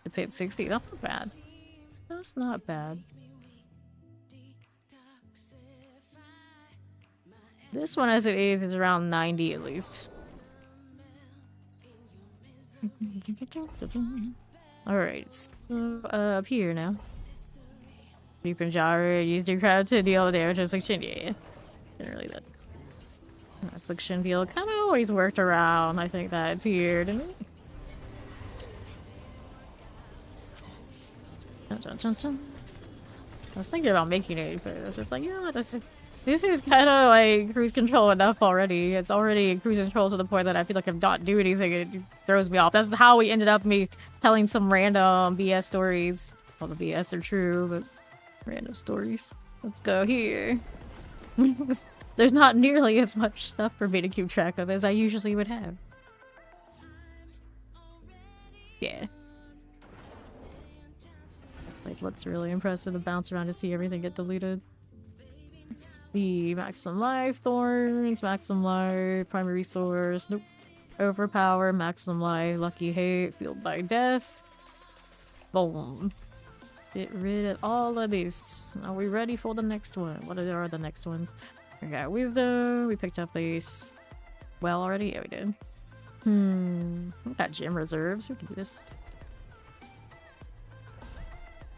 The pit 60. That's not bad. That's not bad. This one, as it is around 90 at least. Alright, so up here now. Deep and Jara used your crowd to deal with damage affliction. Yeah, generally that. Affliction field kind of always worked around. I think that's here, didn't it? I was thinking about making it, but I was just like, yeah, This is kind of like cruise control enough already. It's already cruise control to the point that I feel like I'm not doing anything. It throws me off. That's how we ended up me telling some random BS stories. Well, the BS are true, but random stories. Let's go here. There's not nearly as much stuff for me to keep track of as I usually would have. Yeah. Like, what's really impressive to bounce around to see everything get deleted. Let's see, maximum life, thorns, maximum life, primary resource, nope. Overpower, maximum life, lucky hate, fueled by death. Boom. Get rid of all of these. Are we ready for the next one? What are the next ones? We got wisdom, we picked up these. Well already? Yeah, we did. We got gem reserves, we can do this.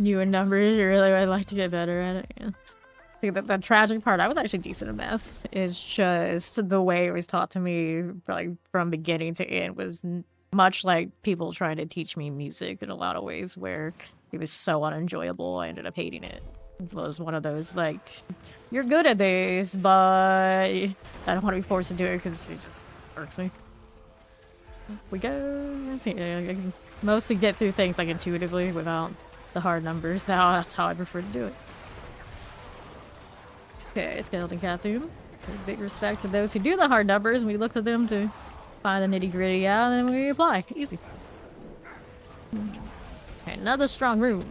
New in numbers, really would like to get better at it, yeah. I think that the tragic part, I was actually decent at math, is just the way it was taught to me, like, from beginning to end, was much like people trying to teach me music in a lot of ways, where it was so unenjoyable, I ended up hating it. It was one of those, like, you're good at this, but I don't want to be forced to do it because it just irks me. We go. I can mostly get through things like intuitively without the hard numbers. Now that's how I prefer to do it. Okay, skeleton captain. Big respect to those who do the hard numbers. We look to them to find the nitty gritty out, and then we apply. Easy. Okay, another strong room.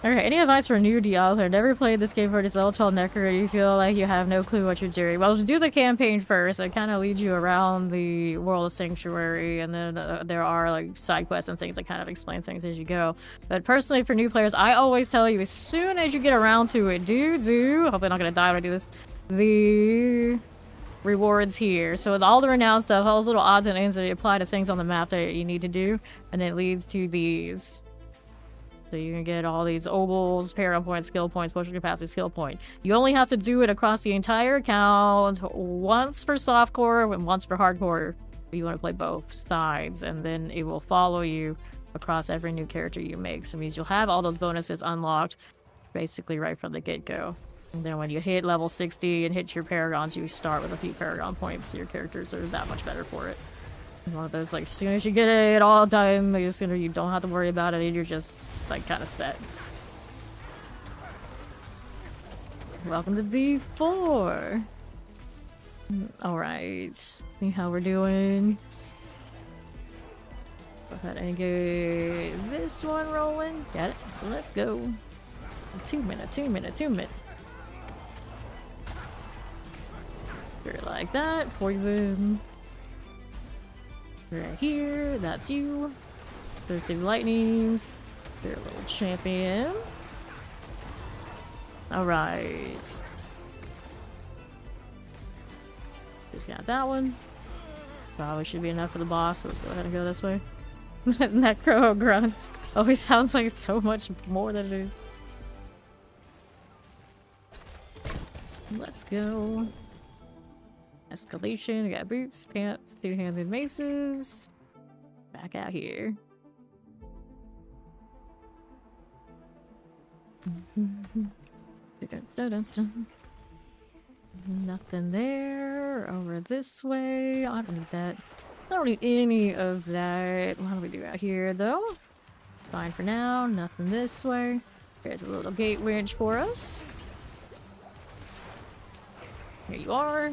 Okay, any advice for a new Diablo? I've never played this game for yourself, 12 Necro, you feel like you have no clue what you're doing. Well, to do the campaign first, it kind of leads you around the world of Sanctuary, and then there are like side quests and things that kind of explain things as you go. But personally, for new players, I always tell you, as soon as you get around to it, hopefully I'm not gonna die when I do this, the rewards here. So with all the renowned stuff, all those little odds and ends that apply to things on the map that you need to do, and it leads to these. So you can get all these obols, paragon points, skill points, potion capacity, skill point. You only have to do it across the entire account, once for softcore and once for hardcore. You want to play both sides, and then it will follow you across every new character you make. So it means you'll have all those bonuses unlocked basically right from the get-go. And then when you hit level 60 and hit your paragons, you start with a few paragon points. So your characters are that much better for it. One of those, like, as soon as you get it all done, the sooner you don't have to worry about it, and you're just, like, kind of set. Welcome to D4. Alright. See how we're doing. Go ahead and get this one rolling. Got it. Let's go. 2 minute. Like that. Poison. Right here, that's you. Those two lightnings. They're a little champion. Alright. Just got that one. Probably should be enough for the boss, so let's go ahead and go this way. Necro grunts. Always sounds like it's so much more than it is. Let's go. Escalation, we got boots, pants, two-handed maces. Back out here. Nothing there. Over this way. I don't need that. I don't need any of that. What do we do out here, though? Fine for now. Nothing this way. There's a little gate winch for us. Here you are.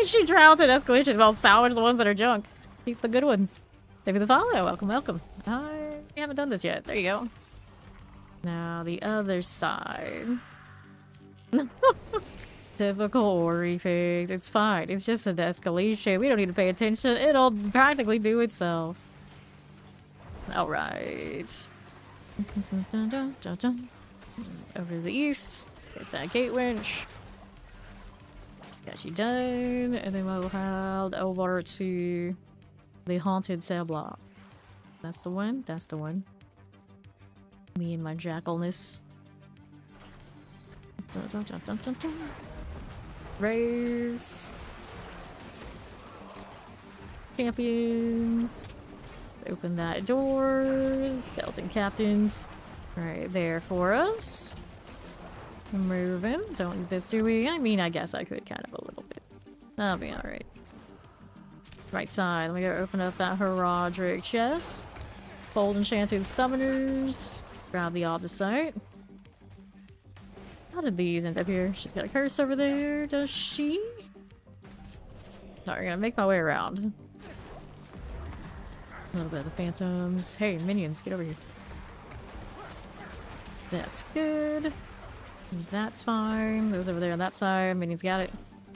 She drowned in escalation. Well, salvage the ones that are junk. Keep the good ones. Maybe the follow. Welcome, welcome. I haven't done this yet. There you go. Now the other side. Typical Ori phase. It's fine. It's just an escalation. We don't need to pay attention. It'll practically do itself. Alright. Over to the east. There's that gate winch. Got you done, and then we'll head over to the haunted cell block. That's the one? That's the one. Me and my jackalness. Raves. Champions. Open that door. Skeleton captains. Right there for us. Moving. Don't need this, do we? I mean, I guess I could kind of a little bit. That'll be alright. Right side. Let me go open up that Heraldric chest. Fold enchanted summoners. Grab the opposite. How did these end up here? She's got a curse over there, does she? Sorry, gonna make my way around. A little bit of the phantoms. Hey, minions, get over here. That's good. That's fine. Those over there on that side. Minions got it.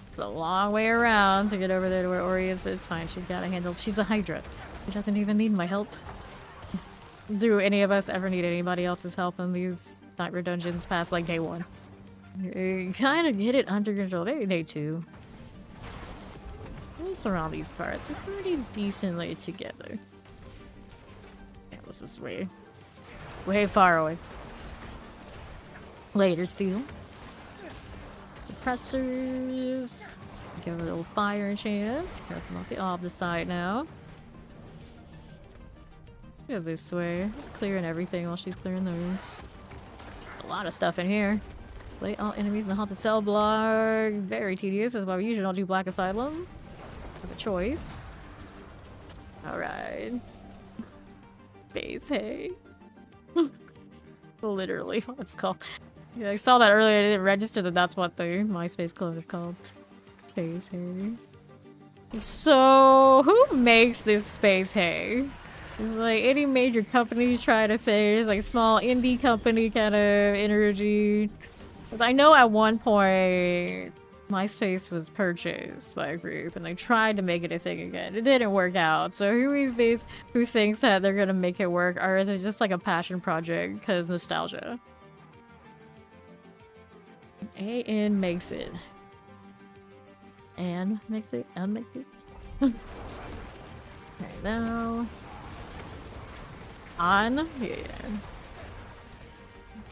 It's a long way around to get over there to where Ori is, but it's fine. She's got it handled. She's a Hydra. She doesn't even need my help. Do any of us ever need anybody else's help in these Nightmare dungeons past like day 1? You kind of get it under control. Maybe day 2. At least around these parts, we're pretty decently together. Yeah, this is way far away. Later, steel. Suppressors. Give a little fire a chance. Got them off the opposite side now. Go this way. Just clearing everything while she's clearing those. A lot of stuff in here. Lay all enemies in the haunted cell block. Very tedious. That's why we usually don't do Black Asylum. Have a choice. Alright. Base hay. Literally what it's called. Yeah, I saw that earlier. I didn't register that that's what the MySpace clone is called. Space hay. So, who makes this space hay? Like, any major company try to say it's like small indie company kind of energy. Because I know at one point, MySpace was purchased by a group and they tried to make it a thing again. It didn't work out. So who is this who thinks that they're gonna make it work? Or is it just like a passion project because nostalgia? AN makes it. And makes it. And makes it. Right now. On. Yeah.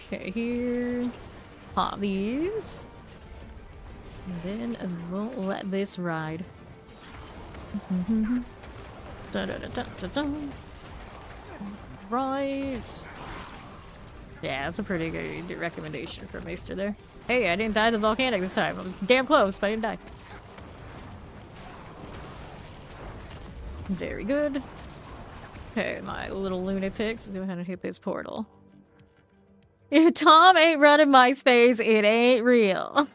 Okay, here. Pop these. And then we'll let this ride. Right. Yeah, that's a pretty good recommendation for Maester there. Hey, I didn't die to the volcanic this time. I was damn close, but I didn't die. Very good. Okay, my little lunatics. Go ahead and hit this portal. If Tom ain't running MySpace, it ain't real.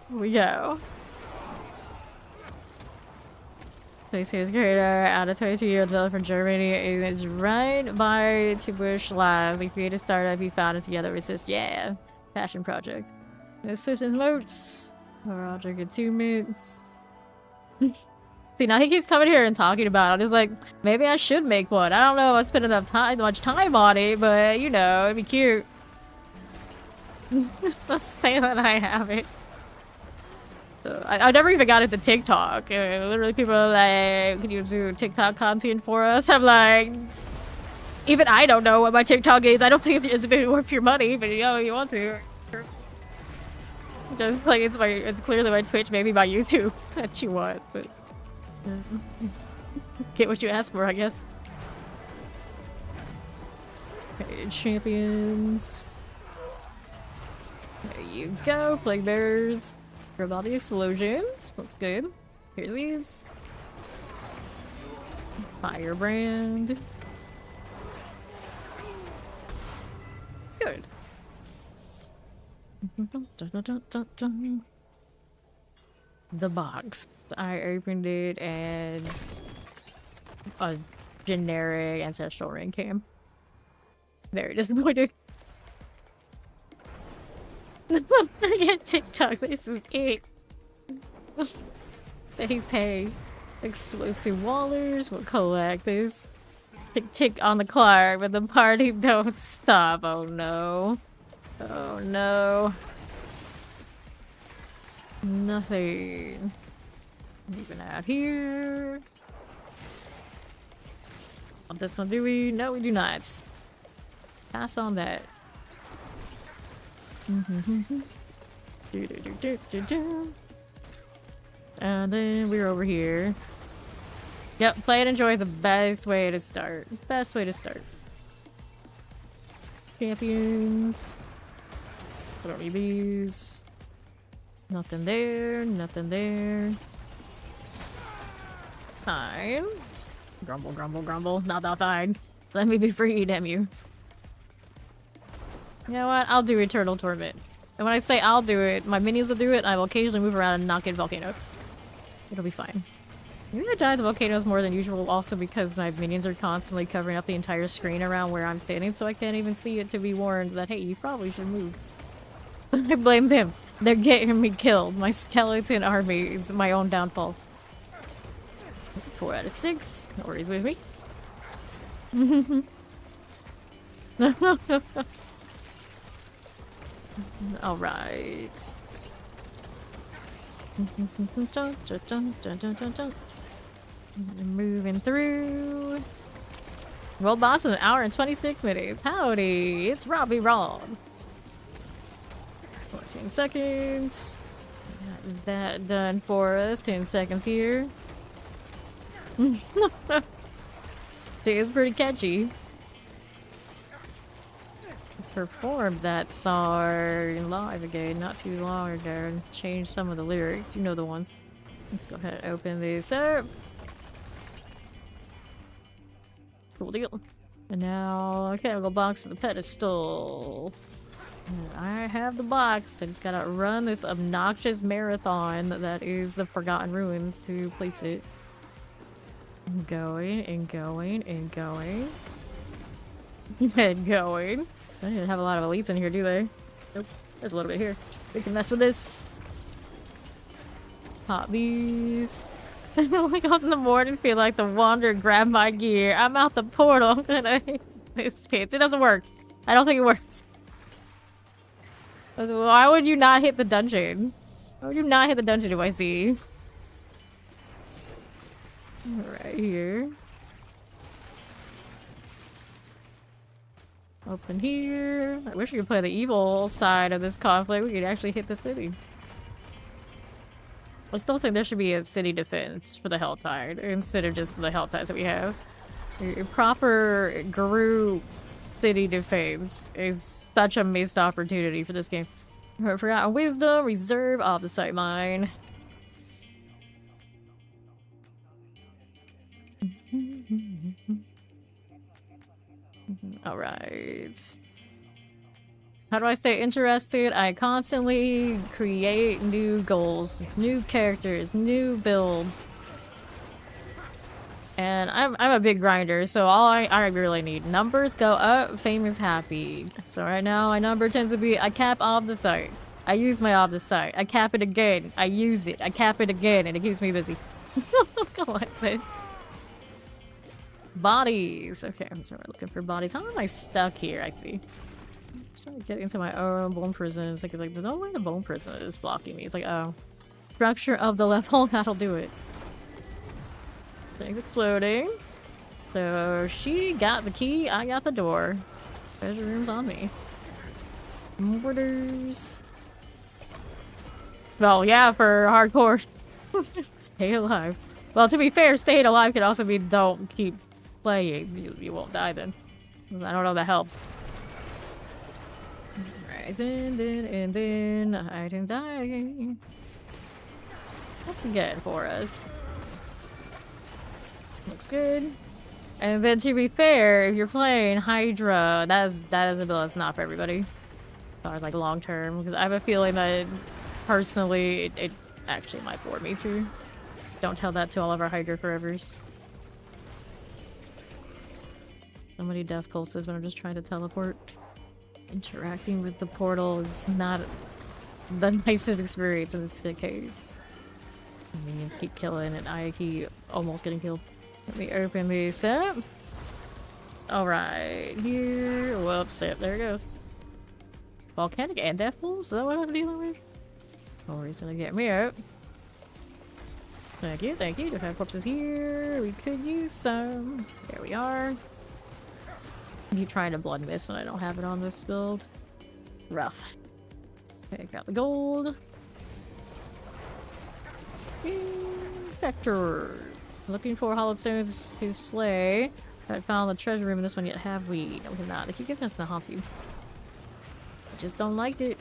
Here we go. Space Heroes creator, out of 22-year developer from Germany, is right by to Bush Labs. He created a startup, he founded together with this, yeah, passion project. There's certain votes. Project attunement. See, now he keeps coming here and talking about it. I'm just like, maybe I should make one. I don't know if I spent enough time, much time on it, but you know, it'd be cute. Let's say that I have it. So, I never even got into TikTok. Literally, people are like, "Can you do TikTok content for us?" I'm like, even I don't know what my TikTok is. I don't think it's been worth your money, but you know, you want to. Just like it's clearly my Twitch, maybe my YouTube that you want, but. Get what you ask for, I guess. Okay, champions. There you go, plague bearers. Grab all the explosions. Looks good. Here's these. Firebrand. Good. The box. I opened it and a generic ancestral ring came. Very disappointed. I get TikTok, this is it. They pay. Explosive wallers, we'll collect this. Tick tick on the clock, but the party don't stop. Oh no. Oh no. Nothing. Even out here. Want this one, do we? No, we do not. Pass on that. And then we're over here. Yep, play and enjoy is the best way to start. Best way to start. Champions. I don't need these. Nothing there, nothing there. Fine. Grumble, grumble, grumble. Not that fine. Let me be free, damn you. You know what? I'll do Eternal Torment. And when I say I'll do it, my minions will do it, I will occasionally move around and knock in volcano. It'll be fine. I'm gonna die the volcanoes more than usual also because my minions are constantly covering up the entire screen around where I'm standing, so I can't even see it to be warned that, hey, you probably should move. I blame them. They're getting me killed. My skeleton army is my own downfall. 4 out of 6. No worries with me. Alright. Moving through. World boss in 1 hour and 26 minutes. Howdy, it's Robbie Ron. 14 seconds. Got that done for us. 10 seconds here. It is pretty catchy. Performed that song live again not too long ago and changed some of the lyrics. You know the ones. Let's go ahead and open this up. Cool deal. And now, okay, I'll go box to the pedestal. And I have the box. I just gotta run this obnoxious marathon that is the Forgotten Ruins to place it. And going and going and going. And going. They didn't have a lot of elites in here, do they? Nope. There's a little bit here. We can mess with this. Pop these. I wake up in the morning, feel like the Wanderer grabbed my gear. I'm out the portal. I'm gonna hit this pits. It doesn't work. I don't think it works. Why would you not hit the dungeon? Why would you not hit the dungeon, do I see? Right here. Open here. I wish we could play the evil side of this conflict. We could actually hit the city. I still think there should be a city defense for the Helltide instead of just the Helltides that we have. A proper group city defense is such a missed opportunity for this game. Forgotten Wisdom, reserve off the sight mine. Alright. How do I stay interested? I constantly create new goals, new characters, new builds. And I'm a big grinder, so all I really need. Numbers go up, fame is happy. So right now my number tends to be, I cap off the site. I use my off the site. I cap it again. I use it. I cap it again, and it keeps me busy. Go like this. Bodies. Okay, I'm sorry, looking for bodies. How am I stuck here? I see. I'm trying to get into my own bone prison. It's like there's no way the bone prison is blocking me. It's like, oh. Structure of the level, that'll do it. Things exploding. So she got the key, I got the door. Treasure room's on me. Mortars. Well, yeah, for hardcore. Stay alive. Well, to be fair, staying alive could also mean don't keep playing. You won't die then. I don't know if that helps. Alright, then, I didn't die. What's it getting for us? Looks good. And then to be fair, if you're playing Hydra, that is a build that's not for everybody. As far as like long term, because I have a feeling that personally it actually might bore me too. Don't tell that to all of our HydraForevers. So many death pulses when I'm just trying to teleport. Interacting with the portal is not the nicest experience in this case. The minions keep killing and I keep almost getting killed. Let me open this up. Alright, here. Whoops, there it goes. Volcanic and death pulls? Is that what I'm dealing with? No reason to get me out. Thank you, thank you. Do have corpses here? We could use some. There we are. You trying to blood mist when I don't have it on this build. Rough. Okay, got the gold. Infector. Looking for hollow stones to slay. I found the treasure room in this one yet, have we? No, we have not. They keep giving us the Haunty. I just don't like it.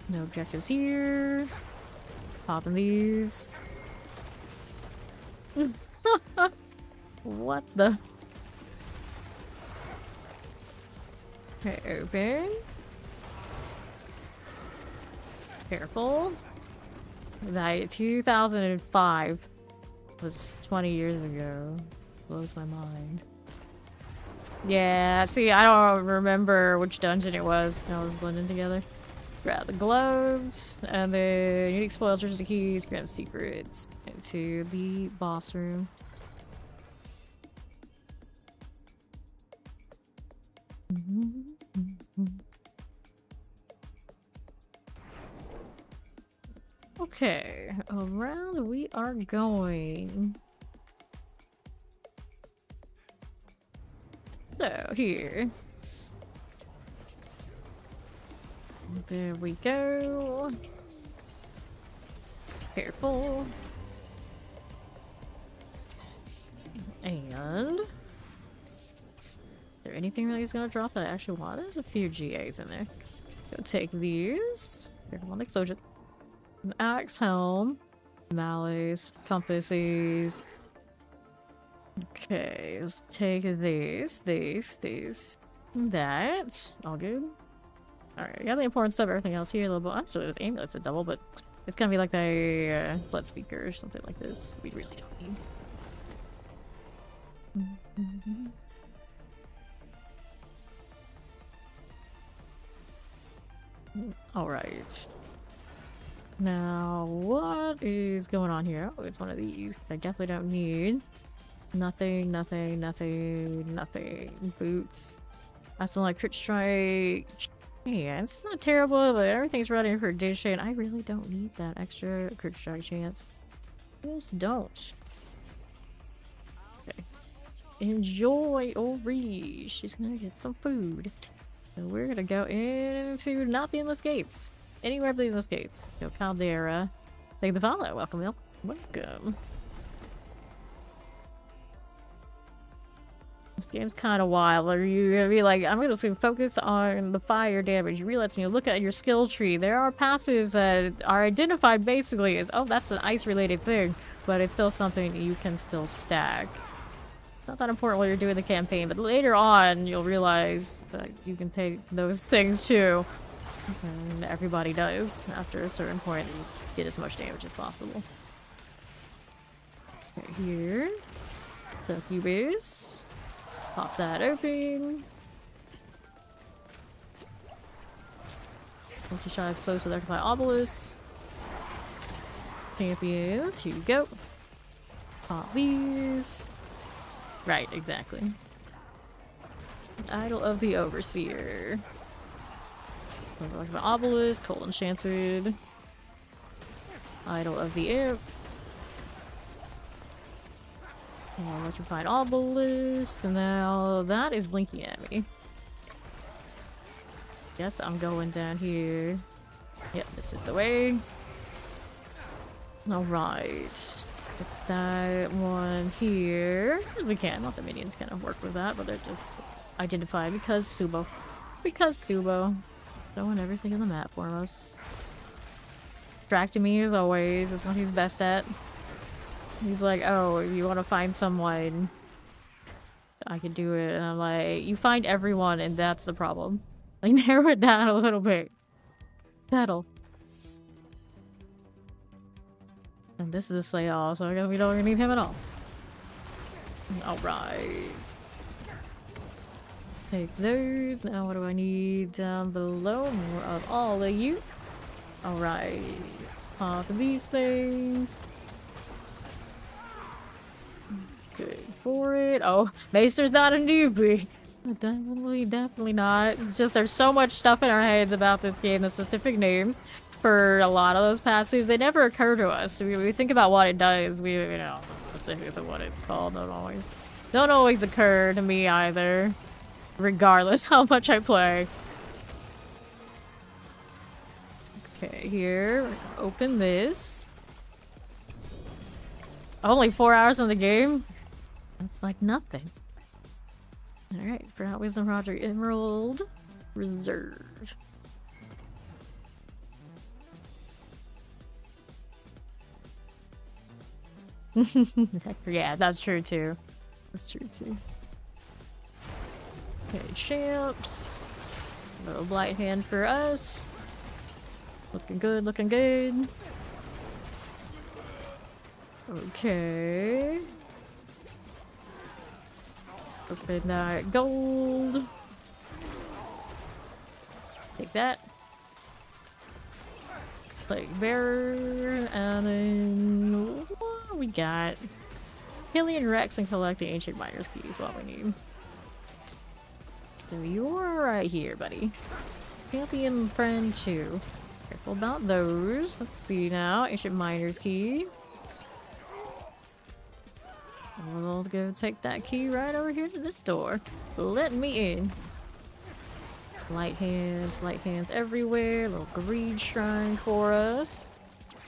No objectives here. Popping these. What the? Okay, open. Careful. That 2005 was 20 years ago. Blows my mind. Yeah, see, I don't remember which dungeon it was. It all was blending together. Grab the gloves, and then unique spoils, treasure keys, grab secrets into the boss room. Okay, around we are going. So, here. There we go. Careful. And... is there anything that he's gonna drop that I actually want? There's a few GAs in there. Go take these. Careful on explosion. An axe helm. Mallets. Compasses. Okay, let's take these. That. All good. Alright, got the important stuff, everything else here. A little bit. Actually, the amulet's a double, but it's gonna be like the blood speaker or something like this. We really don't need. Alright. Now, what is going on here? Oh, it's one of these. I definitely don't need. Nothing. Boots. I still like crit strike. Yeah, it's not terrible, but everything's running for addition. I really don't need that extra crit strike chance. Just don't. Okay. Enjoy Ori. She's gonna get some food. So we're gonna go into not the endless gates. Anywhere but the endless gates. Go Caldera. Thank the follow. Welcome, welcome. This game's kind of wild. Are you gonna be like, I'm gonna focus on the fire damage? You realize when you look at your skill tree, there are passives that are identified basically as, oh, that's an ice related thing, but it's still something you can still stack. Not that important while you're doing the campaign, but later on you'll realize that you can take those things too. And everybody does after a certain point, and just get as much damage as possible. Okay, here. Succubus. Pop that open. Multi-shot exposed to electrify obelisk. Champions, here you go. Pop these. Right, exactly. Idol of the Overseer. Electrify obelisk, cold enchanted. Idol of the Imp. Electrified obelisk. Now that is blinking at me. Guess I'm going down here. Yep, this is the way. Alright. Put that one here. We can. Not the minions kind of work with that, but they're just identified because Subo. Because Subo. Throwing everything in the map for us. Distracting me as always is what he's best at. He's like, oh, you want to find someone, I could do it. And I'm like, you find everyone and that's the problem. Like, narrow it down a little bit. Settle. And this is a slay all, so I guess we don't need him at all. Alright. Take those. Now what do I need down below? More of all of you. Alright. Pop these things. Good for it. Oh, Maester's not a newbie. Definitely not. It's just there's so much stuff in our heads about this game, the specific names for a lot of those passives, they never occur to us. We think about what it does. We, you know, the specifics of what it's called don't always occur to me either, regardless how much I play. Okay, here, we're gonna open this. Only 4 hours in the game? That's like nothing. Alright, for now, Wisdom Roger Emerald Reserve. Yeah, that's true too. That's true too. Okay, champs. Little Blight hand for us. Looking good, looking good. Okay. Open that gold. Take that. Plague Bearer, and then what do we got? Killing Rex and collecting Ancient Miner's Keys is what we need. So you're right here, buddy. Champion friend 2. Careful about those. Let's see now. Ancient Miner's Key. We'll go take that key right over here to this door. Let me in. Blight hands everywhere. Little greed shrine for us.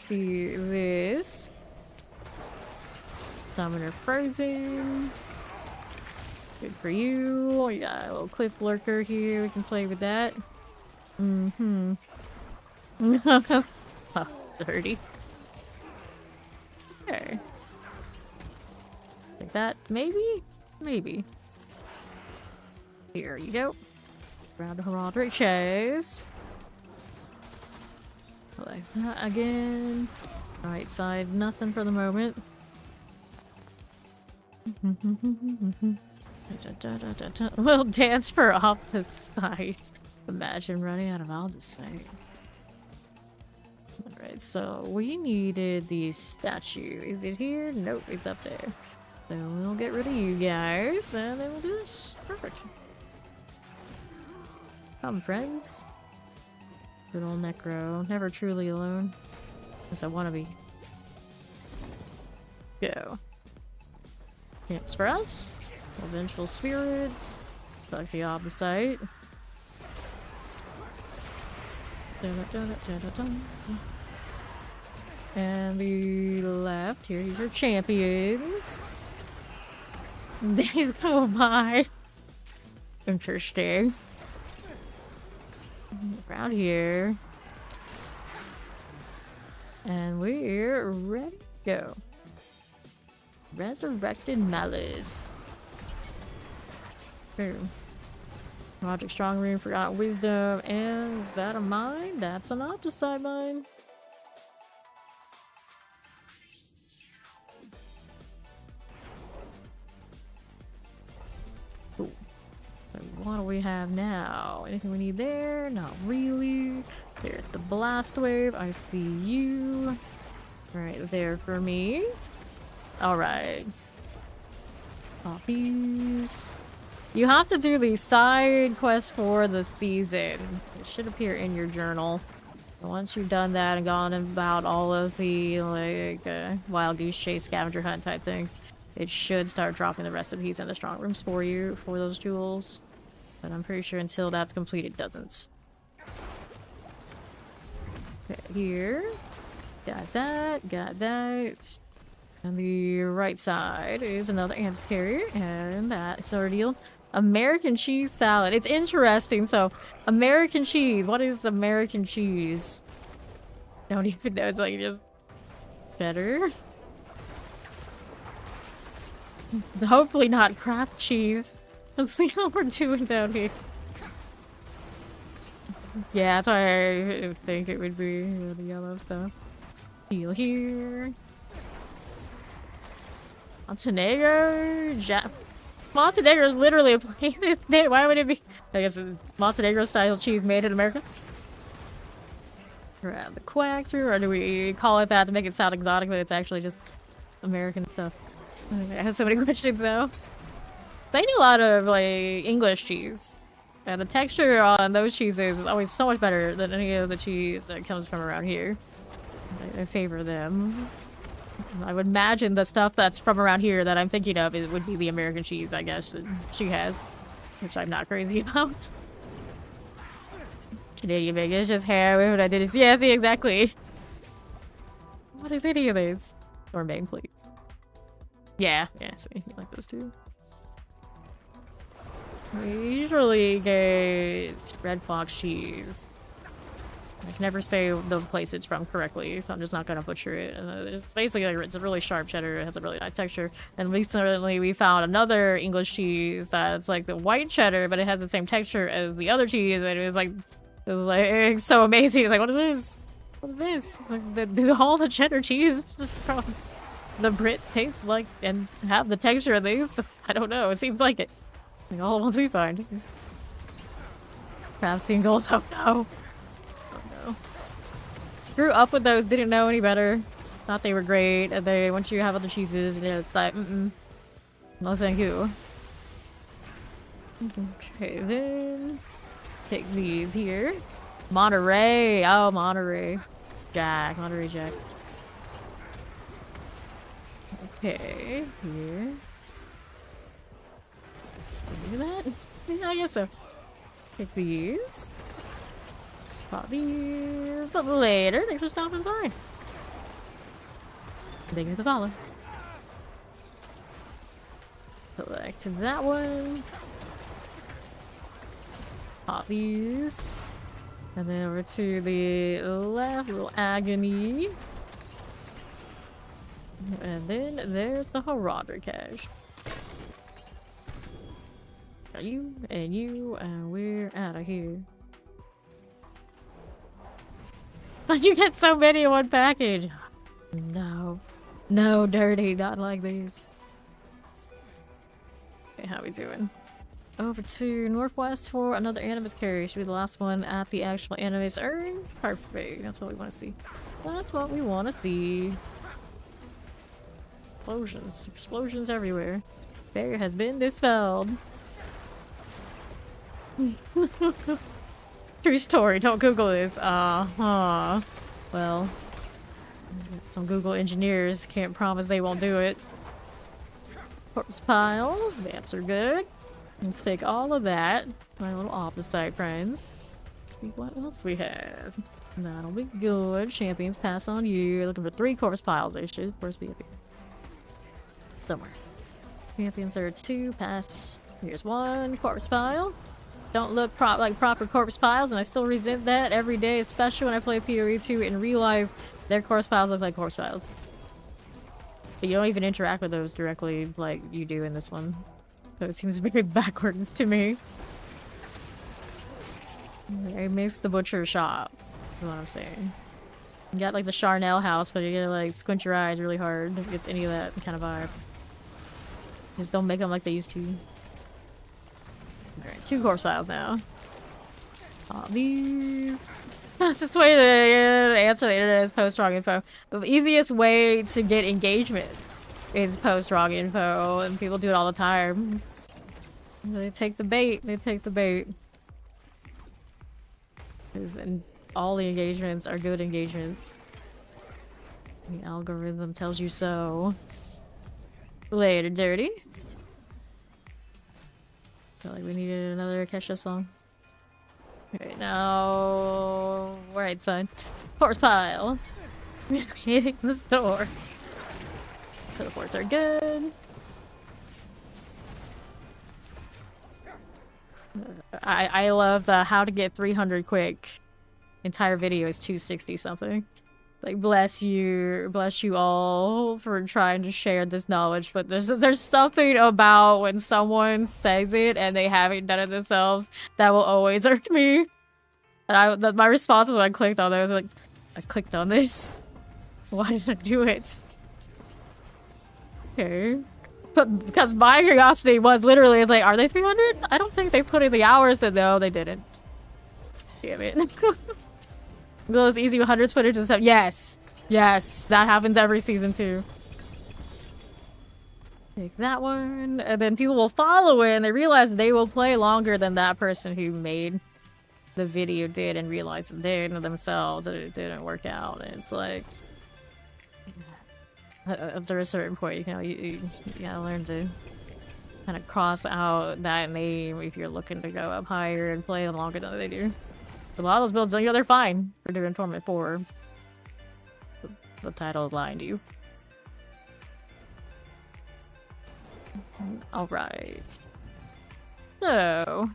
See this. Summoner Frozen. Good for you. We got a little cliff lurker here. We can play with that. Mm-hmm. Oh, dirty. Okay. Like that, maybe? Maybe. Here you go. Round of Heraldric Chase. Like that again. Right side, nothing for the moment. We'll dance for off the side. Imagine running out of Aldous. Alright, so we needed the statue. Is it here? Nope, it's up there. So we'll get rid of you guys, and then we'll do this. Perfect. Come, friends. Good old Necro. Never truly alone. Unless I want to be. Go. Camps for us. Vengeful Spirits. Fuck the opposite. And the left, here's your champions. Days go by. Interesting. Around here. And we're ready to go. Resurrected Malice. Boom. Logic Strong Room, Forgotten Wisdom, and is that a mine? That's an Opticide mine. Cool. So what do we have now? Anything we need there? Not really. There's the Blast Wave. I see you. Right there for me. Alright. Copies. You have to do the side quest for the season. It should appear in your journal. And once you've done that and gone about all of the like wild goose chase, scavenger hunt type things, it should start dropping the recipes in the strong rooms for you for those jewels. But I'm pretty sure until that's complete, it doesn't. Okay, here. Got that, got that. On the right side is another amps carrier, and that's ordeal. American cheese salad. It's interesting. So, American cheese. What is American cheese? Don't even know. It's like just better. It's hopefully not Kraft cheese. Let's see how we're doing down here. Yeah, that's why I think it would be the yellow stuff. Heal here. Montenegro? Montenegro is literally a place this name. Why would it be? I guess it's Montenegro style cheese made in America. We're at the Quacks Room, or do we call it that to make it sound exotic, but it's actually just American stuff? I have so many questions though. They do a lot of like English cheese, and the texture on those cheeses is always so much better than any of the cheese that comes from around here. I favor them. I would imagine the stuff that's from around here that I'm thinking of would be the American cheese, I guess, that she has. Which I'm not crazy about. Canadian bacon is just hair. What I did is, yeah, see, exactly. What is any of these? Or main, please. Yeah, see, you like those too. We usually get red fox cheese. I can never say the place it's from correctly, so I'm just not gonna butcher it. It's basically it's a really sharp cheddar. It has a really nice texture. And recently we found another English cheese that's like the white cheddar, but it has the same texture as the other cheese, and it was like so amazing. It's like, what is this? What is this? Like all the cheddar cheese from the Brits tastes like and have the texture of these. I don't know. It seems like it. Like all the ones we find. Craft singles. Oh no. Grew up with those, didn't know any better. Thought they were great, and they once you have other cheeses, and it's like, no thank you. Okay, then take these here. Monterey, oh Monterey Jack. Okay, here. Do that? Yeah, I guess so. Take these. Pop these up later. Thanks for stopping by. Thank you for the follow. Select that one. Pop these. And then over to the left, little agony. And then there's the Hydra cache. Got you, and we're out of here. You get so many in one package. No. No, dirty. Not like these. Okay, how we doing? Over to Northwest for another Animus carry. Should be the last one at the actual Animus urn. Perfect. That's what we want to see. That's what we want to see. Explosions. Explosions everywhere. Barrier has been dispelled. True story, don't Google this. Well, some Google engineers can't promise they won't do it. Corpse piles, vamps are good. Let's take all of that. My little opposite friends. What else we have? That'll be good. Champions pass on you. Looking for 3 corpse piles. They should, of course, be up here. Somewhere. Champions are 2, pass. Here's 1 corpse pile. Don't look like proper corpse piles, and I still resent that every day, especially when I play PoE 2 and realize their corpse piles look like corpse piles. But you don't even interact with those directly like you do in this one. So it seems very backwards to me. I miss the butcher shop, is what I'm saying. You got like the Charnel house, but you gotta like squint your eyes really hard if it gets any of that kind of vibe. Just don't make them like they used to. Alright, 2 corpse piles now. These. Fastest way to answer the internet is post wrong info. The easiest way to get engagement is post wrong info, and people do it all the time. They take the bait. They take the bait. And all the engagements are good engagements. The algorithm tells you so. Later, dirty. Felt like we needed another Kesha song. Okay, now right side. Horse pile. Hitting the store. Teleports are good. I love the how to get 300 quick. Entire video is 260 something. Like bless you all for trying to share this knowledge, but there's something about when someone says it and they haven't done it themselves that will always irk me. And my response when I clicked on it was like, I clicked on this. Why did I do it? Okay. But because my curiosity was literally like, are they 300? I don't think they put in the hours, and no, they didn't. Damn it. Those easy 100s footage and stuff. Yes. Yes. That happens every season too. Take that one. And then people will follow it and they realize they will play longer than that person who made the video did and realize they know themselves that it didn't work out. And it's like, after a certain point, you know, you gotta learn to kind of cross out that name if you're looking to go up higher and play longer than they do. A lot of those builds, you know, they're fine for doing Torment 4. The title is lying to you. Alright. So,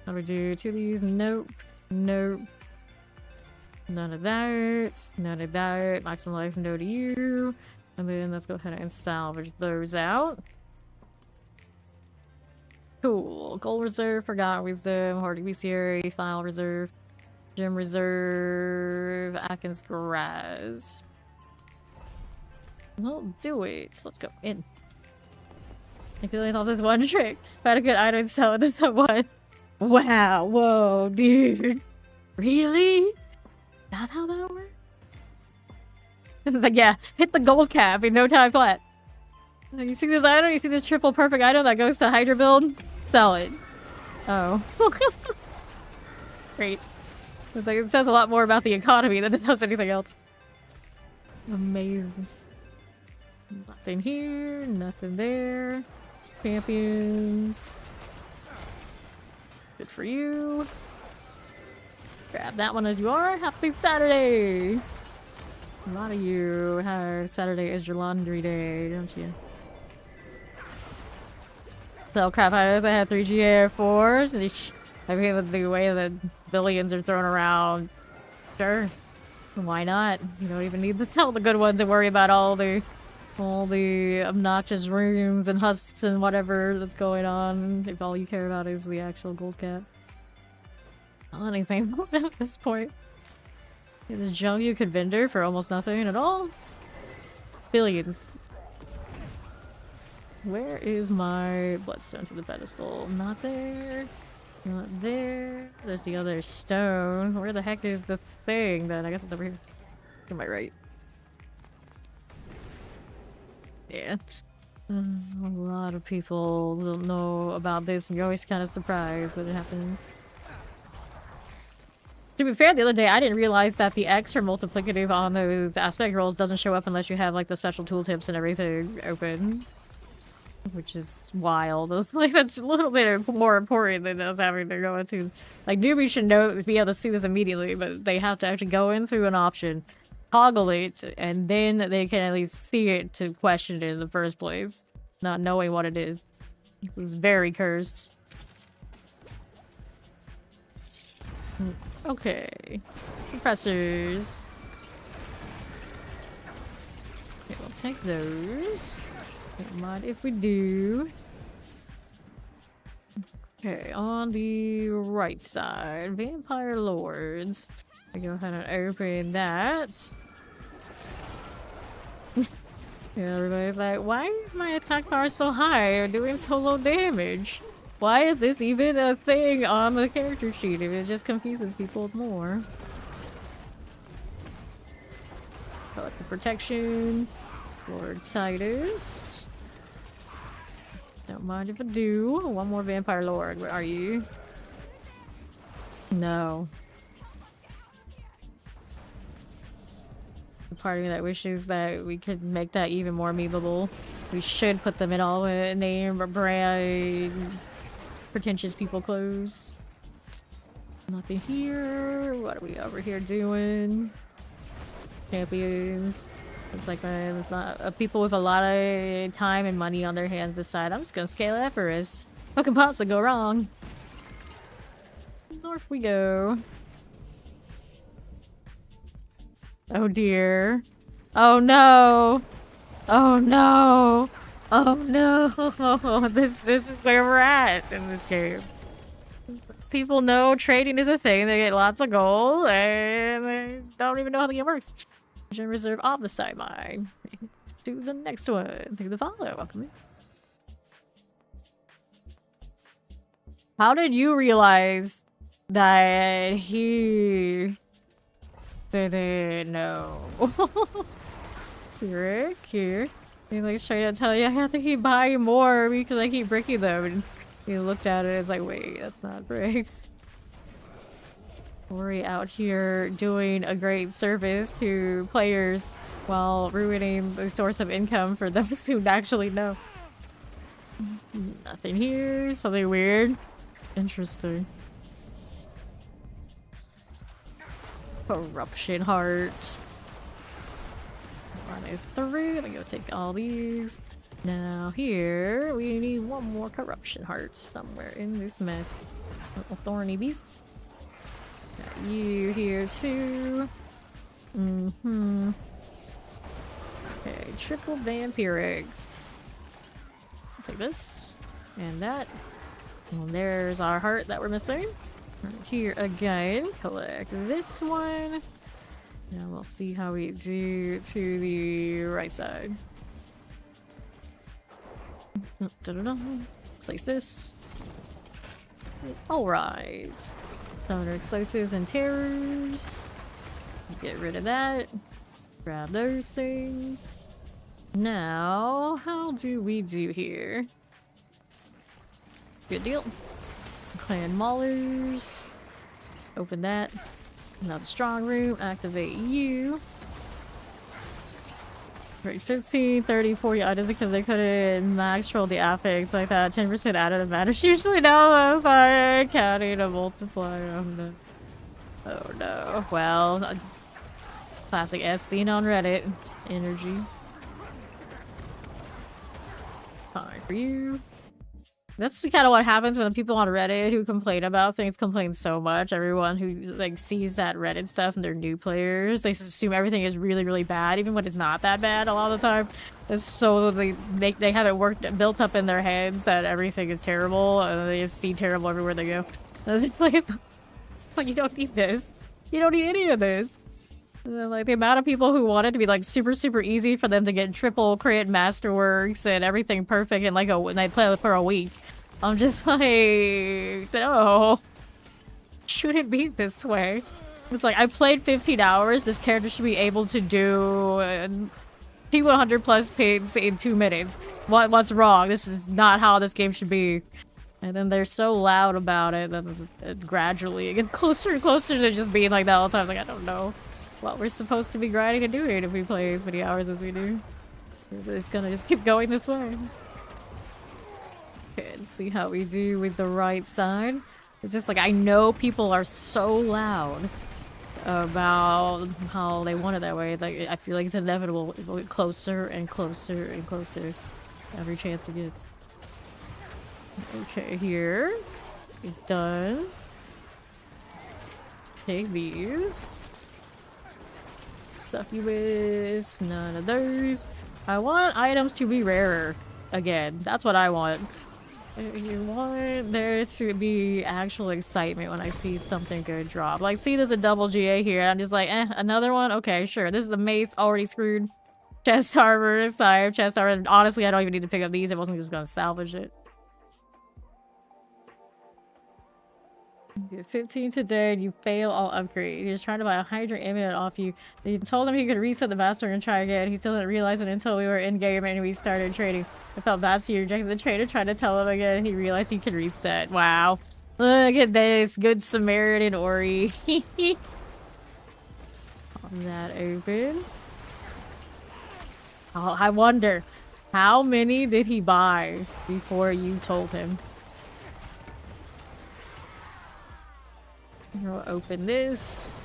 how do we do 2 of these? Nope. Nope. None of that. None of that. Maximum life, no to you. And then let's go ahead and salvage those out. Cool. Gold reserve, forgot wisdom, hardy bestiary, file reserve, gem reserve, Atkins grass. We'll do it. Let's go in. I feel like all this one trick. If I had a good item sell it to someone. Wow, whoa, dude. Really? Is that how that works? It's like, yeah, hit the gold cap in no time flat. You see this item? You see this triple perfect item that goes to Hydra build? Sell it. Oh. Great. It's like, it says a lot more about the economy than it does anything else. Amazing. Nothing here, nothing there. Champions. Good for you. Grab that one as you are. Happy Saturday! A lot of you have Saturday is your laundry day, don't you? So crap, I had 3 GA4s. I mean, with the way that billions are thrown around, sure. Why not? You don't even need to sell the good ones and worry about all the obnoxious rooms and husks and whatever that's going on. If all you care about is the actual gold cap. Not anything at this point. The junk you could vendor for almost nothing at all. Billions. Where is my bloodstone to the pedestal? Not there. Not there. There's the other stone. Where the heck is the thing then? I guess it's over here. To my right. Yeah. A lot of people don't know about this and you're always kind of surprised when it happens. To be fair, the other day I didn't realize that the X for multiplicative on those aspect rolls doesn't show up unless you have like the special tooltips and everything open. Which is wild. It's like that's a little bit more important than us having to go into like newbies should be able to see this immediately, but they have to actually go into an option, toggle it, and then they can at least see it to question it in the first place, not knowing what it is. This is very cursed. Okay. Suppressors. Okay, we'll take those. Don't mind if we do. Okay, on the right side, Vampire Lords. I go ahead and open that. Yeah, everybody's like, why is my attack power so high or doing so low damage? Why is this even a thing on the character sheet if it just confuses people more? Collective protection. Lord Titus. Don't mind if I do. One more Vampire Lord. Where are you? No. The part of me that wishes that we could make that even more memeable. We should put them in all name or brand pretentious people clothes. Nothing here. What are we over here doing? Champions. It's like it's not, people with a lot of time and money on their hands decide, I'm just gonna scale Everest. What can possibly go wrong? North we go. Oh dear. Oh no. Oh no. Oh no. This is where we're at in this game. People know trading is a thing. They get lots of gold and they don't even know how the game works. Reserve on the sideline. Let's do the next one. Through the follow. Welcome in. How did you realize that he didn't know? Rick here. He like trying to tell you I have to keep buying more because I keep breaking them. And he looked at it and was like, wait, that's not bricked. Worry out here doing a great service to players while ruining the source of income for those who actually know. Nothing here. Something weird. Interesting. Corruption heart. Run is through. Let me go take all these. Now here, we need one more corruption heart somewhere in this mess. Little thorny beast. Got you here too. Mm-hmm. Okay, triple vampire eggs. Take this and that. Well, there's our heart that we're missing. Right here again, collect this one. Now we'll see how we do to the right side. Place this. Alright. Thunder explosives and terrors. Get rid of that. Grab those things. Now, how do we do here? Good deal. Clan Maulers. Open that. Another strong room. Activate you. Right, 15, 30, 40 items because they couldn't max roll the affix like that. 10% additive matters. Usually now if I counting a multiplier. Oh no. Well, classic S seen on Reddit. Energy. Fine for you. That's kind of what happens when the people on Reddit who complain about things complain so much. Everyone who like sees that Reddit stuff and they're new players, they just assume everything is really, really bad, even when it's not that bad a lot of the time. It's so they have it built up in their heads that everything is terrible, and they just see terrible everywhere they go. And it's just like, you don't need this. You don't need any of this. And then, like, the amount of people who want it to be like super, super easy for them to get triple crit masterworks and everything perfect in like and they play for a week. I'm just like, no, shouldn't be this way. It's like, I played 15 hours. This character should be able to do P100 plus pings in 2 minutes. What's wrong? This is not how this game should be. And then they're so loud about it that gradually it gets closer and closer to just being like that all the time. Like, I don't know what we're supposed to be grinding and doing if we play as many hours as we do. It's gonna just keep going this way. Okay, let's see how we do with the right side. It's just like, I know people are so loud about how they want it that way. Like, I feel like it's inevitable. It will get closer and closer and closer every chance it gets. Okay, here is done. Take these. Stuff you with none of those. I want items to be rarer again. That's what I want. You want there to be actual excitement when I see something good drop. Like, see, there's a double GA here. I'm just like, another one? Okay, sure. This is a mace already screwed. Chest armor, side chest armor. Honestly, I don't even need to pick up these. I wasn't just gonna salvage it. You get 15 today and you fail all upgrade. He was trying to buy a Hydra amulet off you. You told him he could reset the master and try again. He still didn't realize it until we were in game and we started trading. I felt bad, so you rejected the trader, tried to tell him again. He realized he could reset. Wow. Look at this. Good Samaritan Ori. Pop that open. Oh, I wonder, how many did he buy before you told him? We'll open this.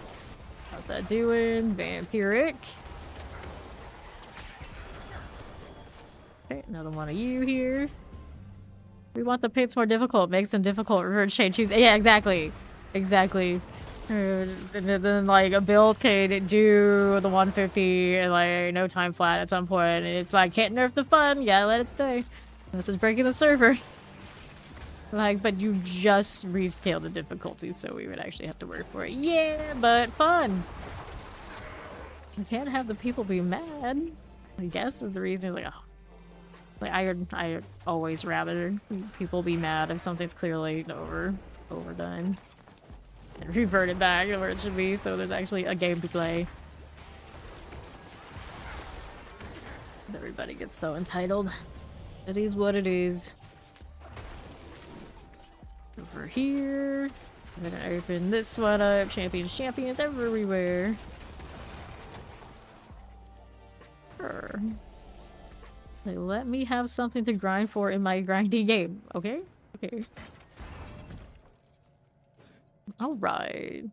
How's that doing? Vampiric. Okay, another one of you here. We want the pits more difficult. Makes them difficult. Reverse chain choose. Yeah, exactly. Exactly. And then, like, a build can do the 150 and, like, no time flat at some point. And it's like, can't nerf the fun. Yeah, let it stay. This is breaking the server. Like, but you just rescaled the difficulty, so we would actually have to work for it. Yeah, but fun! You can't have the people be mad, I guess is the reason. Like, oh. Like, I always rather people be mad if something's clearly overdone. And revert it back to where it should be, so there's actually a game to play. Everybody gets so entitled. It is what it is. Over here. I'm gonna open this one up. Champions everywhere. Sure. Like, let me have something to grind for in my grindy game, okay? Okay. Alright.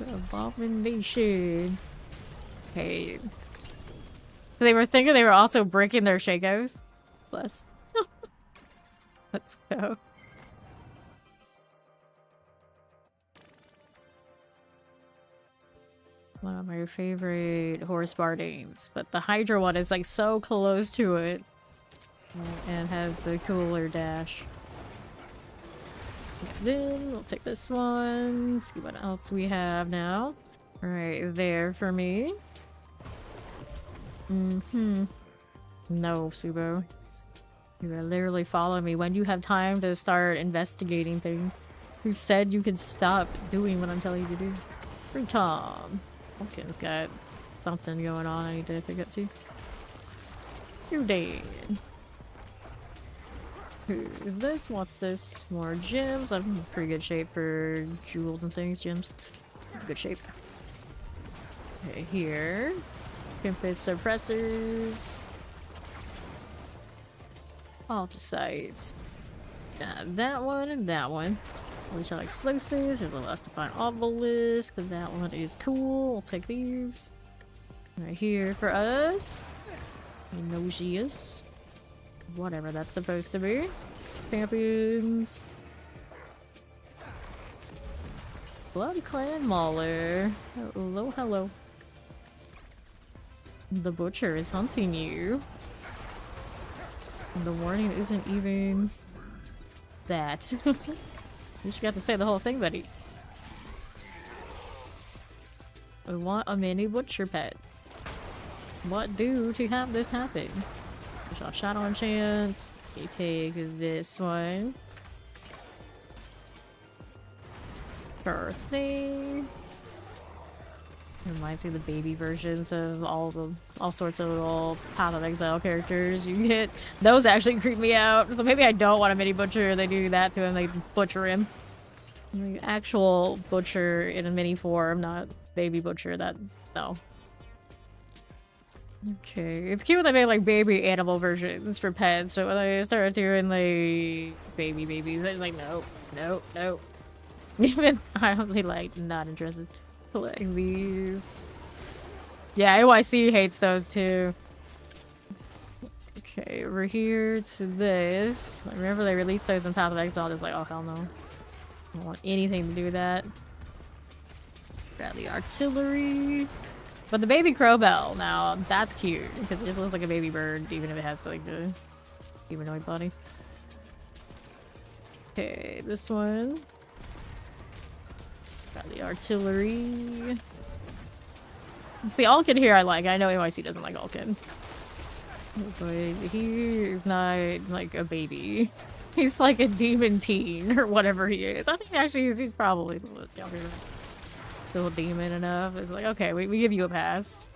Abomination. Okay. So they were thinking they were also breaking their Shakos. Bless. Let's go. One of my favorite horse bardings, but the Hydra one is like so close to it and has the cooler dash. Then we'll take this one, see what else we have now. Right there for me. No, Subo. You are literally following me when you have time to start investigating things. Who said you could stop doing what I'm telling you to do? Free Tom. Pumpkin's got something going on I need to pick up too. You're dead. Who is this? What's this? More gems. I'm in pretty good shape for jewels and things. Gems. Good shape. Okay, here. Pimpus suppressors. Off the sides. Got that one and that one. Which are exclusive. There's a left to find obelisk, because that one is cool. We'll take these. Right here for us. Enosius. Whatever that's supposed to be. Champions. Blood Clan Mauler. Hello, hello. The Butcher is hunting you. And the warning isn't even that. You should have to say the whole thing, buddy. We want a mini butcher pet. What do to have this happen? Shadow enchants. You take this one. Sure thing. Reminds me of the baby versions of all sorts of little Path of Exile characters you can get. Those actually creep me out. So maybe I don't want a mini butcher. They do that to him. They butcher him. The actual butcher in a mini form, not baby butcher. That no. Okay, it's cute when they made like baby animal versions for pets, but when I started doing like babies, I was like, no. Even I'm like not interested. Collect these. Yeah, AYC hates those too. Okay, over here to this. Remember they released those in Path of Exile, just like, oh hell no. I don't want anything to do with that. Grab the artillery. But the baby crowbell, now that's cute because it just looks like a baby bird, even if it has like the humanoid body. Okay, this one. Got the artillery. See, Alkin here I like. I know AYC doesn't like Alkin. But he is not like a baby. He's like a demon teen or whatever he is. I think actually he's probably a little younger. Still demon enough. It's like, okay, we give you a pass.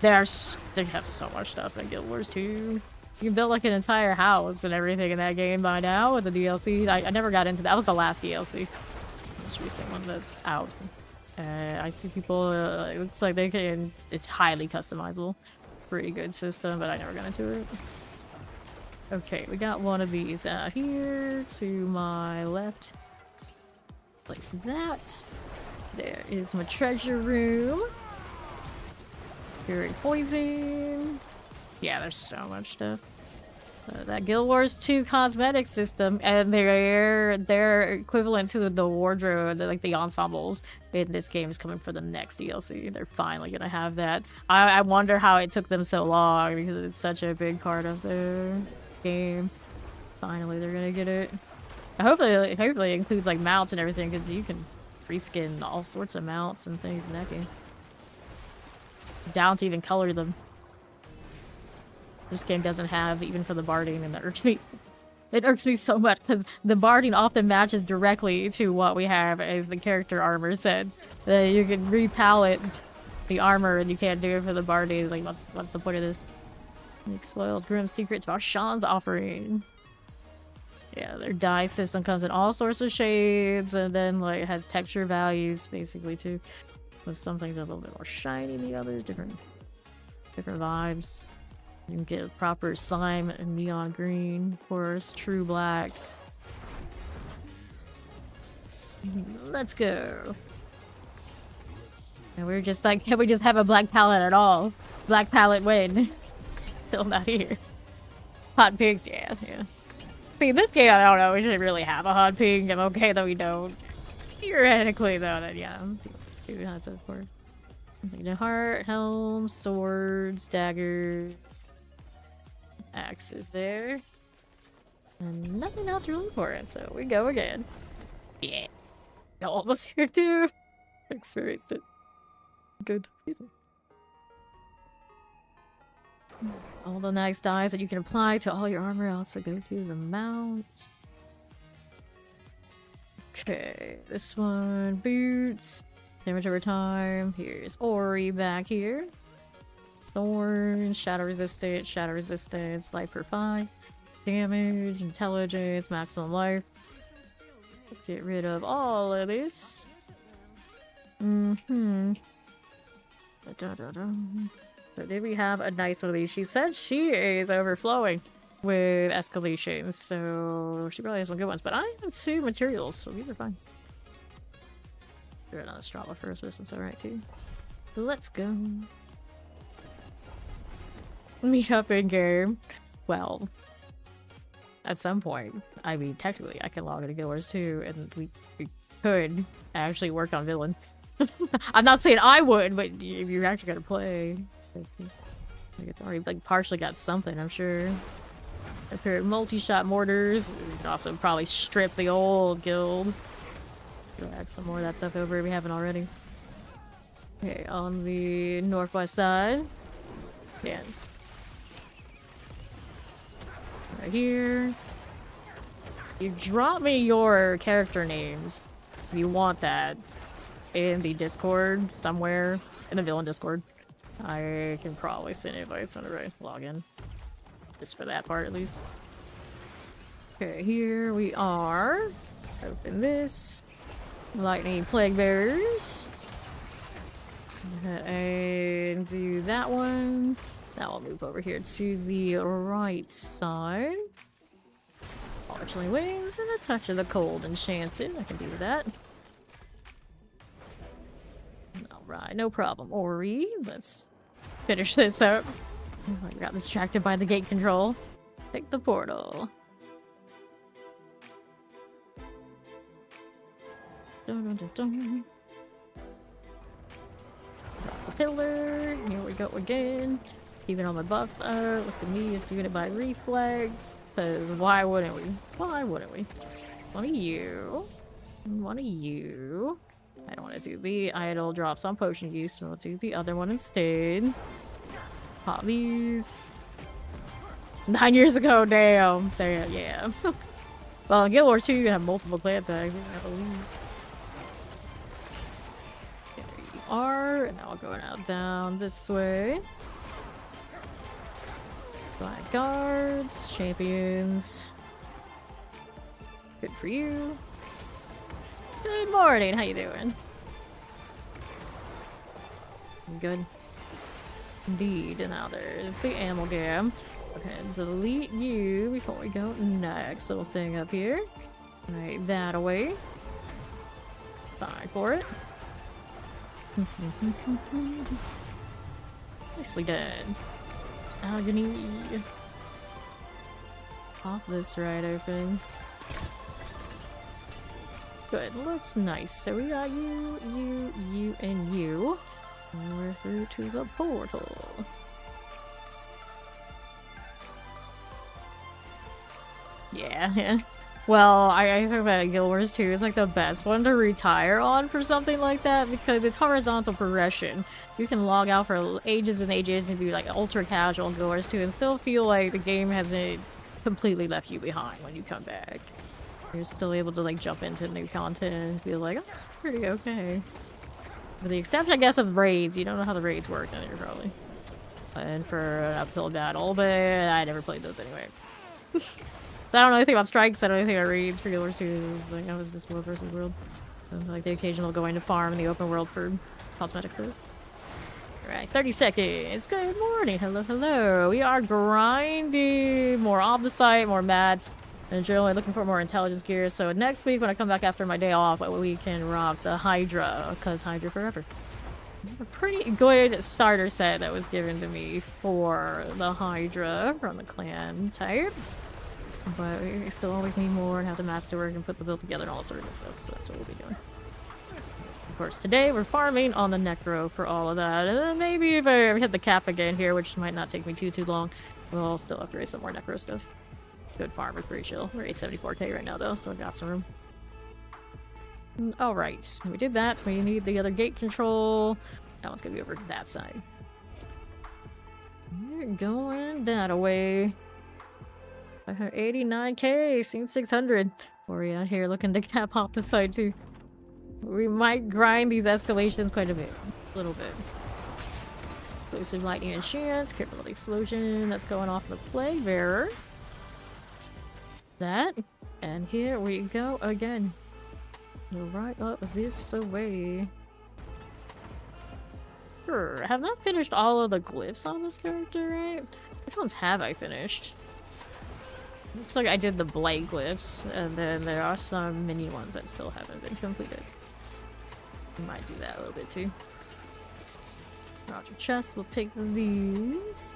They have so much stuff in Guild Wars 2. You can build like an entire house and everything in that game by now with the DLC. I never got into that. That was the last DLC. Most recent one that's out. I see people, it looks like they can, it's highly customizable. Pretty good system, but I never got into it. Okay, we got one of these out here to my left. Place that. There is my treasure room. Fury poison. Yeah, there's so much stuff. That Guild Wars 2 cosmetic system, and they're equivalent to the wardrobe, like the ensembles in this game is coming for the next DLC. They're finally gonna have that. I wonder how it took them so long because it's such a big part of the game. Finally, they're gonna get it. Hopefully it includes like mounts and everything because you can reskin all sorts of mounts and things in that game. Down to even color them. This game doesn't have even for the barding, and that irks me. It irks me so much because the barding often matches directly to what we have as the character armor sets. You can repalette the armor and you can't do it for the barding. Like, what's the point of this? Nick spoils grim secrets about Sean's offering. Yeah, their dye system comes in all sorts of shades, and then like it has texture values basically too. So some things are a little bit more shiny than the others, different vibes. You can get proper slime and neon green, of course, true blacks. Let's go. And we're just like, can we just have a black palette at all? Black palette win. Still not here. Hot pigs, yeah. See, this game, I don't know, we should really have a hot pig. I'm okay that we don't. Theoretically, though, then yeah. Let's see what it has for. The heart, helm, swords, daggers, axes there. And nothing else really important, so we go again. Yeah. Almost here too. Experienced it. Good. Excuse me. All the nice dyes that you can apply to all your armor also go to the mount. Okay, this one, boots. Damage over time. Here's Ori back here. Thorn, shadow resistance, life per 5. Damage, intelligence, maximum life. Let's get rid of all of this. So did we have a nice one of these? She said she is overflowing with escalations, so she probably has some good ones. But I have 2 materials, so these are fine. Do it on Strava first, but it's alright too. So let's go. Meet up in game. Well, at some point. I mean, technically, I can log into Guild Wars 2, and we could actually work on villain. I'm not saying I would, but if you're actually gonna play, like it's already like partially got something, I'm sure. Appeared multi-shot mortars. We could also probably strip the old guild. Drag some more of that stuff over if we haven't already. Okay, on the northwest side. Yeah. Right here. You drop me your character names if you want that in the Discord somewhere, in the villain Discord. I can probably send invites whenever I log in. Just for that part at least. Okay, here we are. Open this. Lightning Plague Bearers. And do that one. Now I'll move over here to the right side. Archling Wings and a touch of the cold enchanted. I can do that. Alright, no problem. Ori, let's finish this up. I got distracted by the gate control. Pick the portal. Dun, dun, dun, dun. Drop the pillar. Here we go again. Keeping all my buffs up. Look at me, just doing it by reflex. Because why wouldn't we? Why wouldn't we? One of you. One of you. I don't want to do the idle drops on potion use, so I'll do the other one instead. Pop these. 9 years ago, damn. There, yeah. Well, in Guild Wars 2, you can have multiple clan tags, I believe. There you are. And now I'll go now down this way. Black guards, champions. Good for you. Good morning, how you doing? Good. Indeed, and now there's the amalgam. Okay, delete you before we go next. Little thing up here. Right, that away. Fine for it. Nicely done. Agony. Pop this right open. Good, looks nice. So we got you, you, and you. And we're through to the portal. Yeah. Well, I think about Guild Wars 2 is like the best one to retire on for something like that because it's horizontal progression. You can log out for ages and ages and be like ultra casual in Guild Wars 2 and still feel like the game hasn't completely left you behind when you come back. You're still able to like jump into new content and feel like, oh, that's pretty okay. With the exception, I guess, of raids. You don't know how the raids work either, probably. And for an uphill battle, but I never played those anyway. I don't know anything about strikes, I don't know anything about raids for Guild Wars 2. Like, I was just world versus world. So, like the occasional going to farm in the open world for cosmetics. Alright, 30 seconds. Good morning. Hello, hello. We are grinding more Oblisite, more mats, and generally looking for more intelligence gear. So next week when I come back after my day off, we can rock the Hydra, because HydraForever. A pretty good starter set that was given to me for the Hydra from the clan types. But we still always need more and have to masterwork and put the build together and all that sort of stuff, so that's what we'll be doing. Of course, today we're farming on the Necro for all of that, and then maybe if I hit the cap again here, which might not take me too long, we'll still upgrade some more Necro stuff. Good farm, we're pretty chill. We're 874k right now though, so I got some room. Alright, we did that. We need the other gate control. That one's gonna be over that side. We're going that way. 89k, seems 600. We're out here looking to cap off the side too. We might grind these escalations quite a bit. A little bit. Exclusive lightning and chance. Careful of the explosion that's going off the plague bearer. That. And here we go again. Right up this way. Sure. I have not finished all of the glyphs on this character, right? Which ones have I finished? Looks like I did the Blight glyphs, and then there are some mini ones that still haven't been completed. I might do that a little bit too. Roger chest, we'll take these.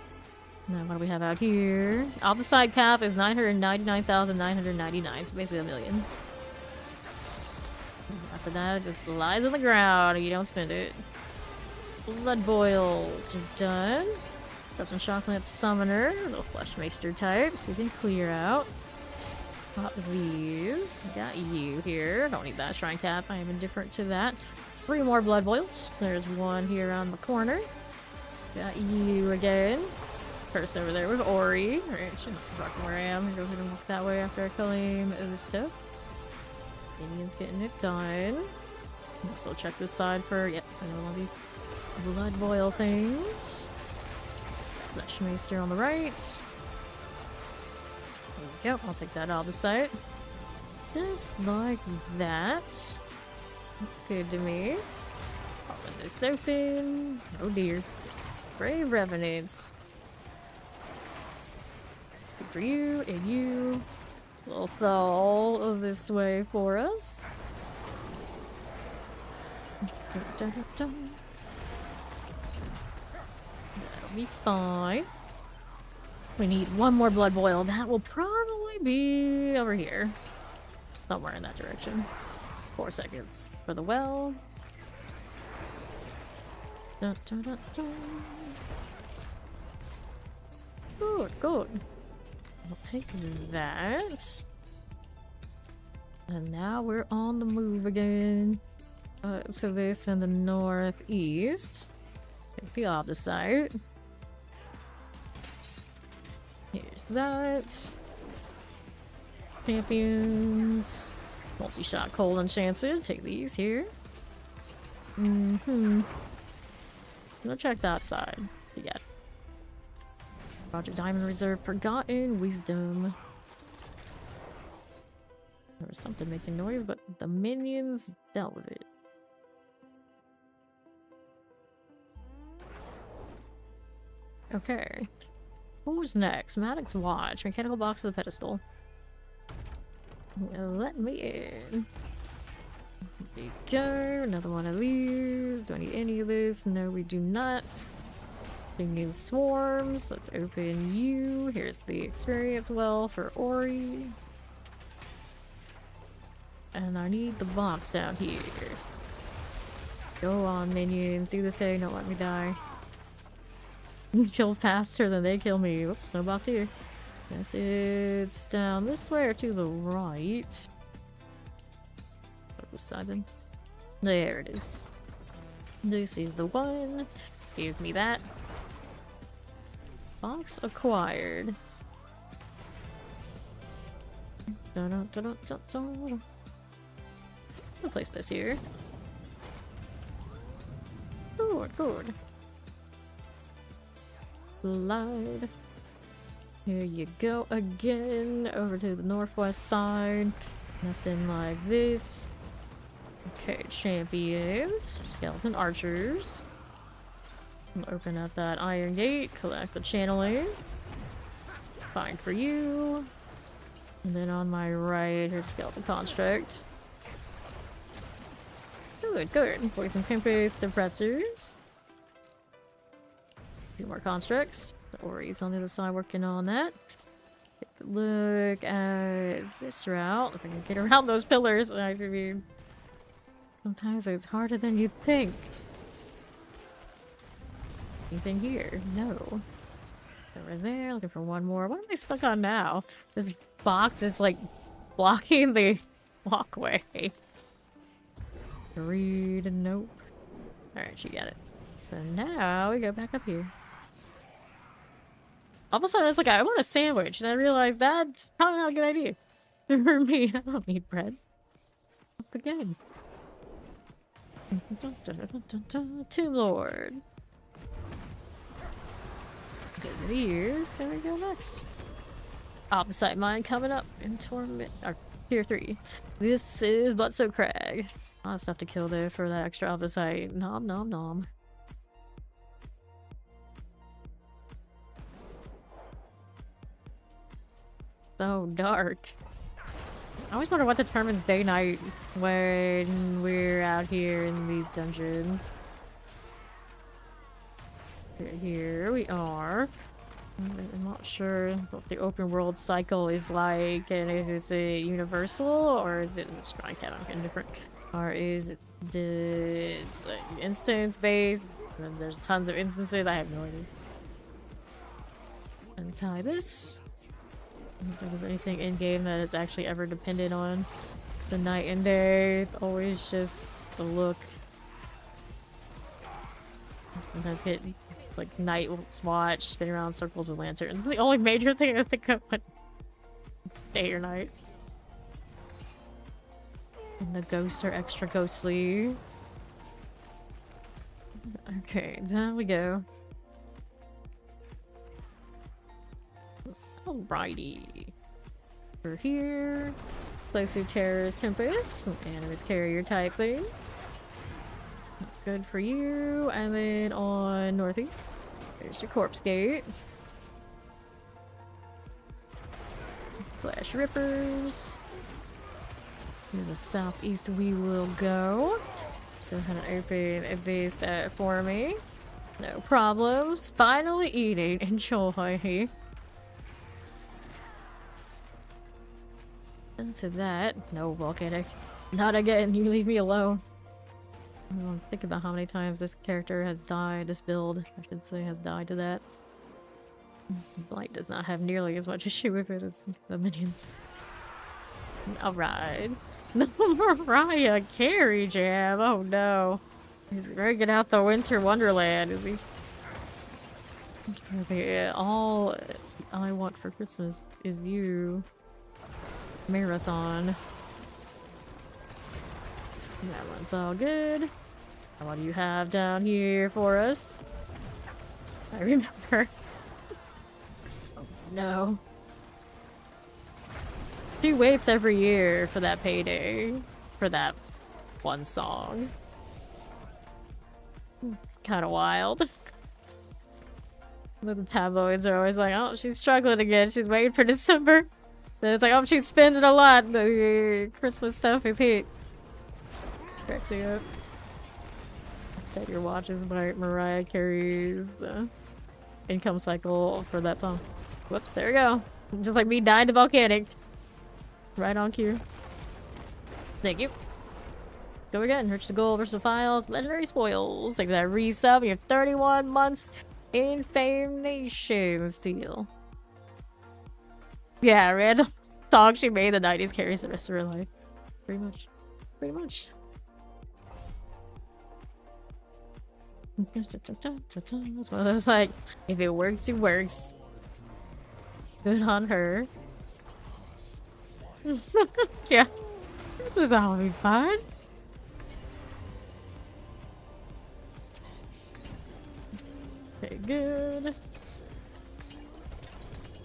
Now what do we have out here? Off the side cap is 999,999, so basically a million. After that, it just lies on the ground and you don't spend it. Blood boils are done. Got some Shockland Summoner, little Fleshmaster types we can clear out. Pop these. Got you here. Don't need that Shrine Cap. I am indifferent to that. 3 more Blood Boils. There's one here on the corner. Got you again. First over there with Ori. Alright, shouldn't have to fuck where I am. Go ahead and walk that way after I claim this stuff. Minions getting it done. Also check this side for, yep, I know all these blood boil things. Fleshmaster on the right. There we go, I'll take that out of the site. Just like that. Looks good to me. Popping this open. Oh dear. Brave Revenants. Good for you and you. We'll fall this way for us. That'll be fine. We need one more blood boil. That will probably be over here. Somewhere in that direction. 4 seconds for the well. Dun, dun, dun, dun. Good, good. I'll take that. And now we're on the move again. So this in the northeast. Take the opposite. Here's that. Champions. Multi-shot cold enchanted. Take these here. Gonna check that side. You got it. Roger Diamond Reserve Forgotten Wisdom. There was something making noise, but the minions dealt with it. Okay. Who's next? Maddox Watch. Mechanical box of the pedestal. Let me in. There you go. Another one of these. Do I need any of this? No, we do not. We need swarms. Let's open you. Here's the experience well for Ori. And I need the box down here. Go on, minions. Do the thing. Don't let me die. Kill faster than they kill me. Whoops, no box here. Guess it's down this way or to the right. This side then. There it is. This is the one. Give me that. Box acquired. I'll place this here. Good, good. Slide. Here you go again. Over to the northwest side. Nothing like this. Okay, champions. Skeleton archers. I'll open up that iron gate. Collect the channeling. Fine for you. And then on my right, here's skeleton construct. Good, good. Poison Tempest suppressors. A few more constructs. Ori's on the other side working on that. Take a look at this route. If I can get around those pillars, I mean, sometimes it's harder than you think. Anything here? No. Over there, looking for one more. What am I stuck on now? This box is like blocking the walkway. Read, nope. Alright, she got it. So now we go back up here. All of a sudden, I was like, I want a sandwich, and I realized that's probably not a good idea. For me, I don't need bread. Up again. Tomb Lord. Good ears. There we go next. Opposite mine coming up in Torment. Or Tier 3. This is Bloodsoaked Crag. A lot of stuff to kill there for that extra opposite. Nom nom nom. So dark. I always wonder what determines day night when we're out here in these dungeons. Here we are. I'm not sure what the open world cycle is like, and if it's a universal or is it strike out indifferent, or is it it's like instance based? And there's tons of instances. I have no idea. Untie this. I don't think there's anything in game that is actually ever dependent on the night and day. It's always just the look. Sometimes get like night watch, spin around circles with lanterns. The only major thing I think of when day or night. And the ghosts are extra ghostly. Okay, down we go. Alrighty. We're here. Place of Terror's Tempest. Animus carrier type things. Good for you. And then on northeast, there's your corpse gate. Flash rippers. To the southeast we will go. Go ahead and open this for me. No problems. Finally eating. Enjoy. Into that. No volcanic. Not again. You leave me alone. I don't think about how many times this character has died. This build, I should say, has died to that. Blight does not have nearly as much issue with it as the minions. Alright. The Mariah Carey jam. Oh no. He's bringing out the Winter Wonderland, is he? Yeah, all I want for Christmas is you. Marathon. That one's all good. What do you have down here for us? I remember. Oh no. She waits every year for that payday. For that one song. It's kind of wild. The tabloids are always like, oh, she's struggling again. She's waiting for December. Then it's like, oh, she's spending a lot. The Christmas stuff is hit. Cracking up. Set your watches by Mariah Carey's income cycle for that song. Whoops, there we go. Just like me dying to volcanic. Right on cue. Thank you. Go again. Search the gold versus files. Legendary spoils. Take that resub. You have 31 months in Fame Nation steal. Yeah, random song she made in the 90s carries the rest of her life. Pretty much. Pretty much. It's one of those like, if it works, it works. Good on her. Yeah. This is all be fun. Okay, good.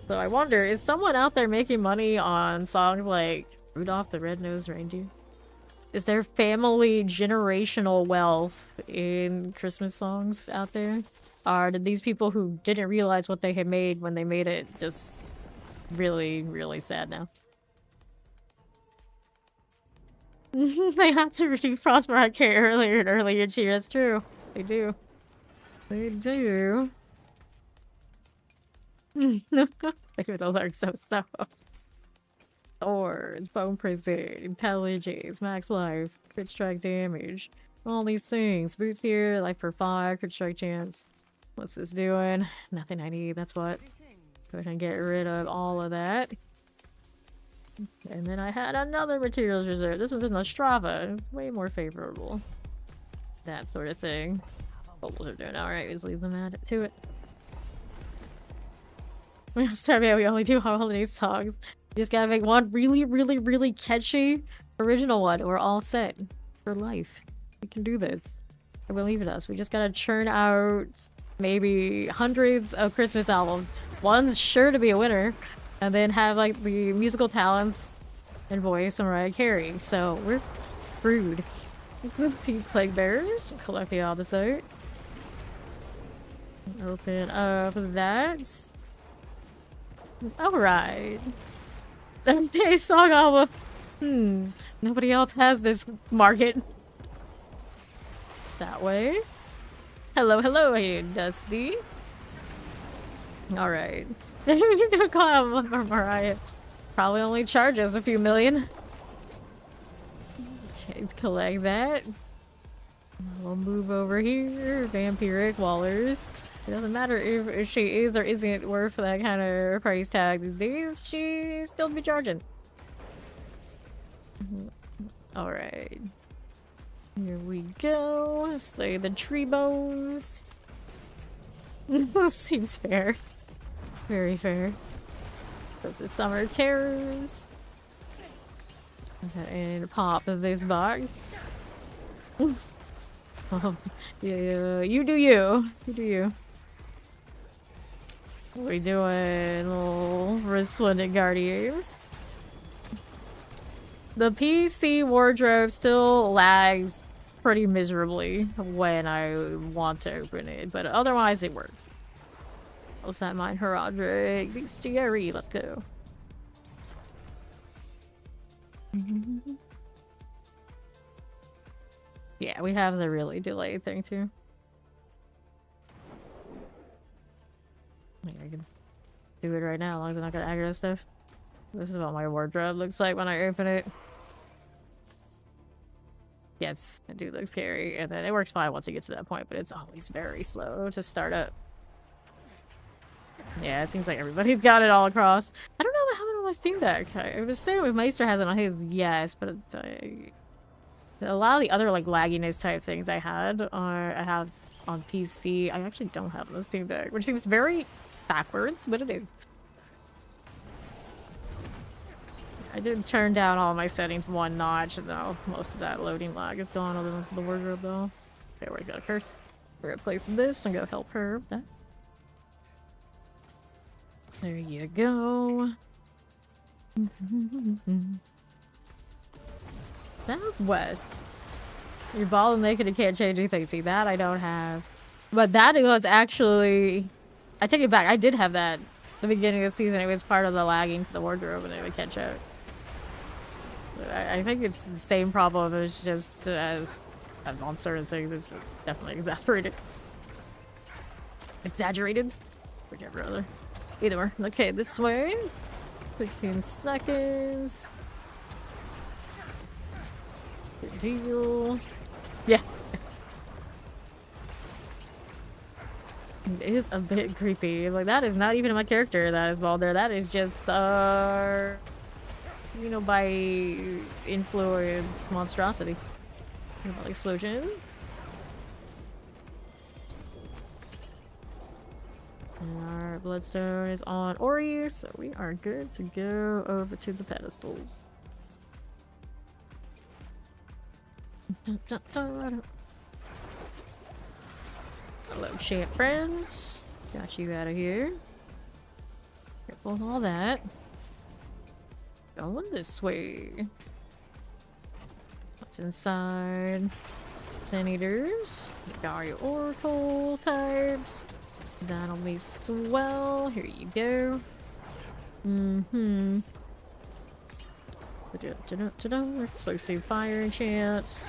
So I wonder, is someone out there making money on songs like Rudolph the Red-Nosed Reindeer? Is there family generational wealth in Christmas songs out there? Or did these people who didn't realize what they had made when they made it just really, really sad now? They have to defrost Marquet earlier and earlier each year. That's true. They do. They do. They would alert so. Swords, bone prison, intelligence, max life, crit strike damage. All these things. Boots here, life for 5, crit strike chance. What's this doing? Nothing I need, that's what. Go ahead and get rid of all of that. And then I had another materials reserve. This one's in the Strava. Way more favorable. That sort of thing. What we're doing. Alright, let's leave them at it to it. We only do holiday songs. You just gotta make one really catchy original one. We're all set for life. We can do this. I believe in us. We just gotta churn out maybe hundreds of Christmas albums. One's sure to be a winner. And then have like the musical talents and voice of Mariah Carey. So we're screwed. Let's see Plague Bearers. Collect the opposite. Open up that. Alright. Okay, song album. Nobody else has this market. That way. Hello, hey, Dusty. Alright. No call for Mariah. Probably only charges a few million. Okay, let's collect that. We'll move over here. Vampiric Wallers. It doesn't matter if she is or isn't worth that kind of price tag these days. She still be charging. Alright. Here we go. Slay the tree bones. Seems fair. Very fair. Those are summer terrors. And pop of this box. Yeah, you do you. You do you. What are we doing? Little Resplendent Guardians. The PC wardrobe still lags pretty miserably when I want to open it, but otherwise it works. What's that mine? Herodric. Bestiary. Let's go. Yeah, we have the really delayed thing too. I can do it right now, as long as I'm not gonna aggro stuff. This is what my wardrobe looks like when I open it. Yes, it do look scary, and then it works fine once it gets to that point, but it's always very slow to start up. Yeah, it seems like everybody's got it all across. I don't know how it on my Steam Deck. I was saying if Meister has it on his, yes, but a lot of the other like lagginess type things I have on PC, I actually don't have on the Steam Deck, which seems very backwards, but it is. I did turn down all my settings one notch, and now most of that loading lag is gone other than the wardrobe though. Okay, we got a curse. We're gonna place this and go help her. There you go. Southwest. You're bald and naked and can't change anything. See, that I don't have. But that was actually... I take it back. I did have that at the beginning of the season. It was part of the lagging for the wardrobe and it would catch up. I think it's the same problem. It's just as on certain things, it's definitely exasperated. Exaggerated? Whichever other. Either way. Okay, this way. 16 seconds. Good deal. Yeah. It is a bit creepy. Like, that is not even my character that is bald there. That is just, you know, by influence monstrosity. Explosion. And our bloodstone is on Ori, so we are good to go over to the pedestals. Hello, champ friends. Got you out of here. Careful with all that. Going this way. What's inside? Sin Eaters. Got your Oracle types. That'll be swell. Here you go. Explosive fire enchant.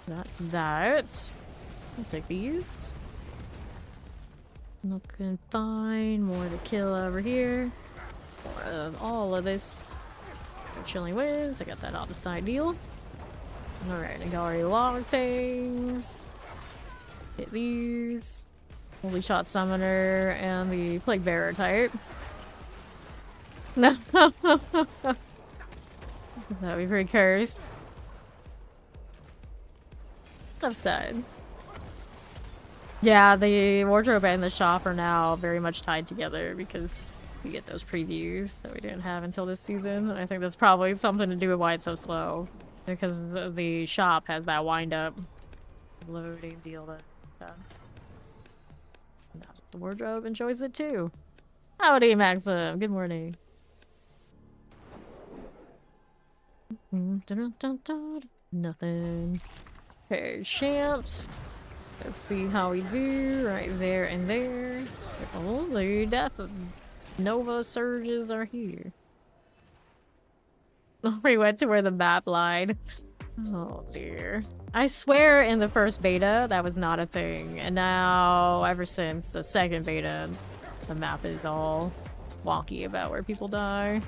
That's that. I'll take these. Looking fine. More to kill over here. More of all of this. Chilling wins. I got that on the side deal. Alright, I got already log things. Hit these. Holy Shot Summoner and the Plague Bearer type. No. That'd be pretty cursed. Left side. Yeah, the wardrobe and the shop are now very much tied together because we get those previews that we didn't have until this season. And I think that's probably something to do with why it's so slow. Because the shop has that wind-up loading deal that the wardrobe enjoys it too. Howdy, Maxim. Good morning. Nothing. Okay, champs. Let's see how we do right there and there. Oh, the death of Nova surges are here. We went to where the map lied. Oh dear. I swear in the first beta that was not a thing, and now ever since the second beta the map is all wonky about where people die.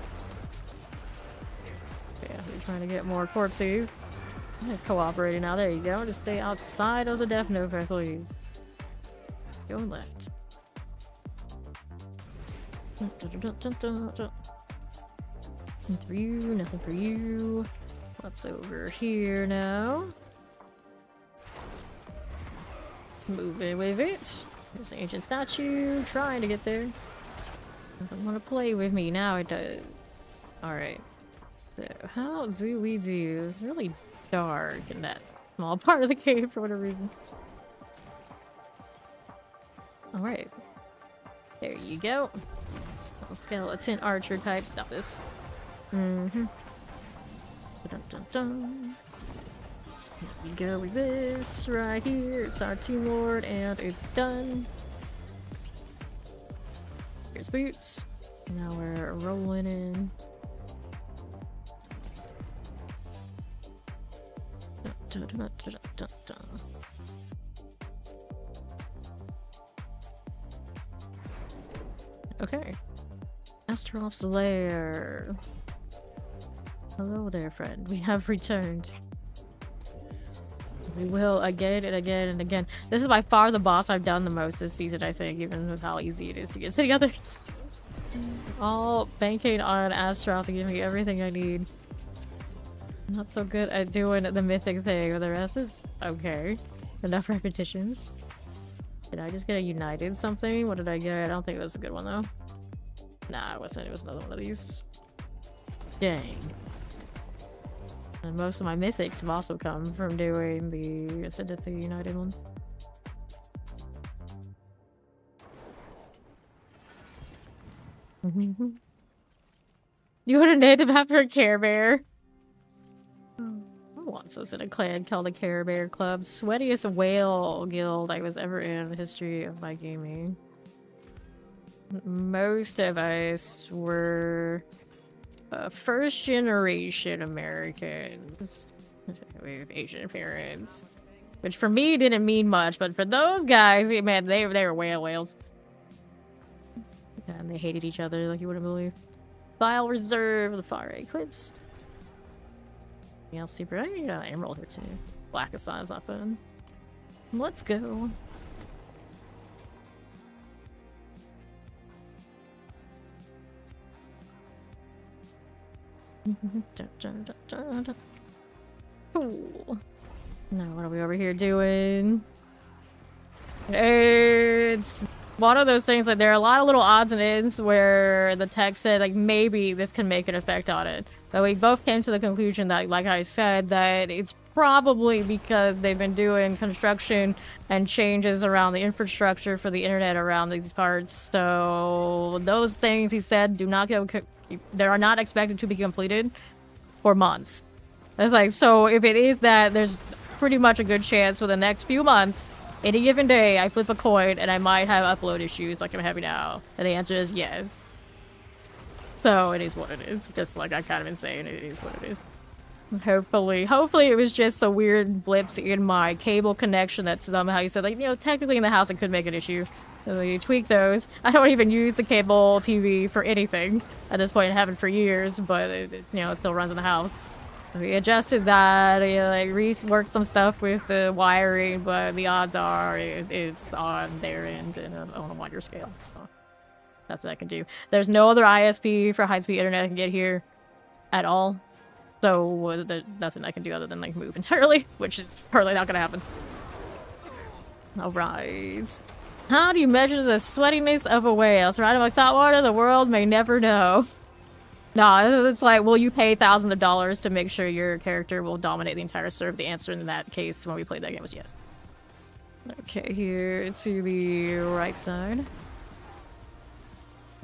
Yeah, we're trying to get more corpses. Cooperating now. There you go. Just stay outside of the death nova, please. Go left. Nothing for you, nothing for you. What's over here now? Moving with it. There's an ancient statue trying to get there. Doesn't want to play with me. Now it does. Alright. So, how do we do? It's really dark in that small part of the cave for whatever reason. Alright. There you go. Skeleton archer type. Stop this. Mm-hmm. Dun, dun, dun. Here we go with this right here. It's our Tomb Lord and it's done. Here's boots. Now we're rolling in. Dun, dun, dun, dun, dun, dun. Okay. Astaroth's lair. Hello there, friend. We have returned. We will again and again and again. This is by far the boss I've done the most this season, I think, even with how easy it is to get together. All banking on Astaroth to give me everything I need. I'm not so good at doing the mythic thing, but the rest is okay. Enough repetitions. Did I just get a united something? What did I get? I don't think it was a good one though. Nah, it wasn't. It was another one of these. Dang. And most of my mythics have also come from doing the Ascendancy United ones. You would have named him after a Care Bear. I once was in a clan called the Care Bear Club. Sweatiest whale guild I was ever in the history of my gaming. Most of us were first generation Americans with Asian parents, which for me didn't mean much, but for those guys, man, they were whales. And they hated each other like you wouldn't believe. Vile Reserve, the Far Eclipse. Anything else super? I need an emerald here too. Black Assign's not fun. Let's go. Cool. Now what are we over here doing? It's one of those things, like there are a lot of little odds and ends where the text said like maybe this can make an effect on it, but we both came to the conclusion that, like I said, that it's probably because they've been doing construction and changes around the infrastructure for the internet around these parts. So those things, he said, do not go. They are not expected to be completed for months. It's like, so if it is that, there's pretty much a good chance for the next few months, any given day, I flip a coin and I might have upload issues like I'm having now. And the answer is yes. So it is what it is. Just like I've kind of been saying, it is what it is. Hopefully it was just the weird blips in my cable connection that somehow you said, like, you know, technically in the house it could make an issue. So you tweak those. I don't even use the cable TV for anything at this point. I haven't for years, but it you know, it still runs in the house. We adjusted that, you know, like reworked some stuff with the wiring, but the odds are it's on their end and on a wider scale. So that's what I can do. There's no other ISP for high-speed internet I can get here at all. So there's nothing I can do other than like move entirely, which is probably not gonna happen. All right. How do you measure the sweatiness of a whale? Surrounded by salt water, the world may never know. No, it's like, will you pay thousands of dollars to make sure your character will dominate the entire server? The answer in that case when we played that game was yes. Okay, here to the right side.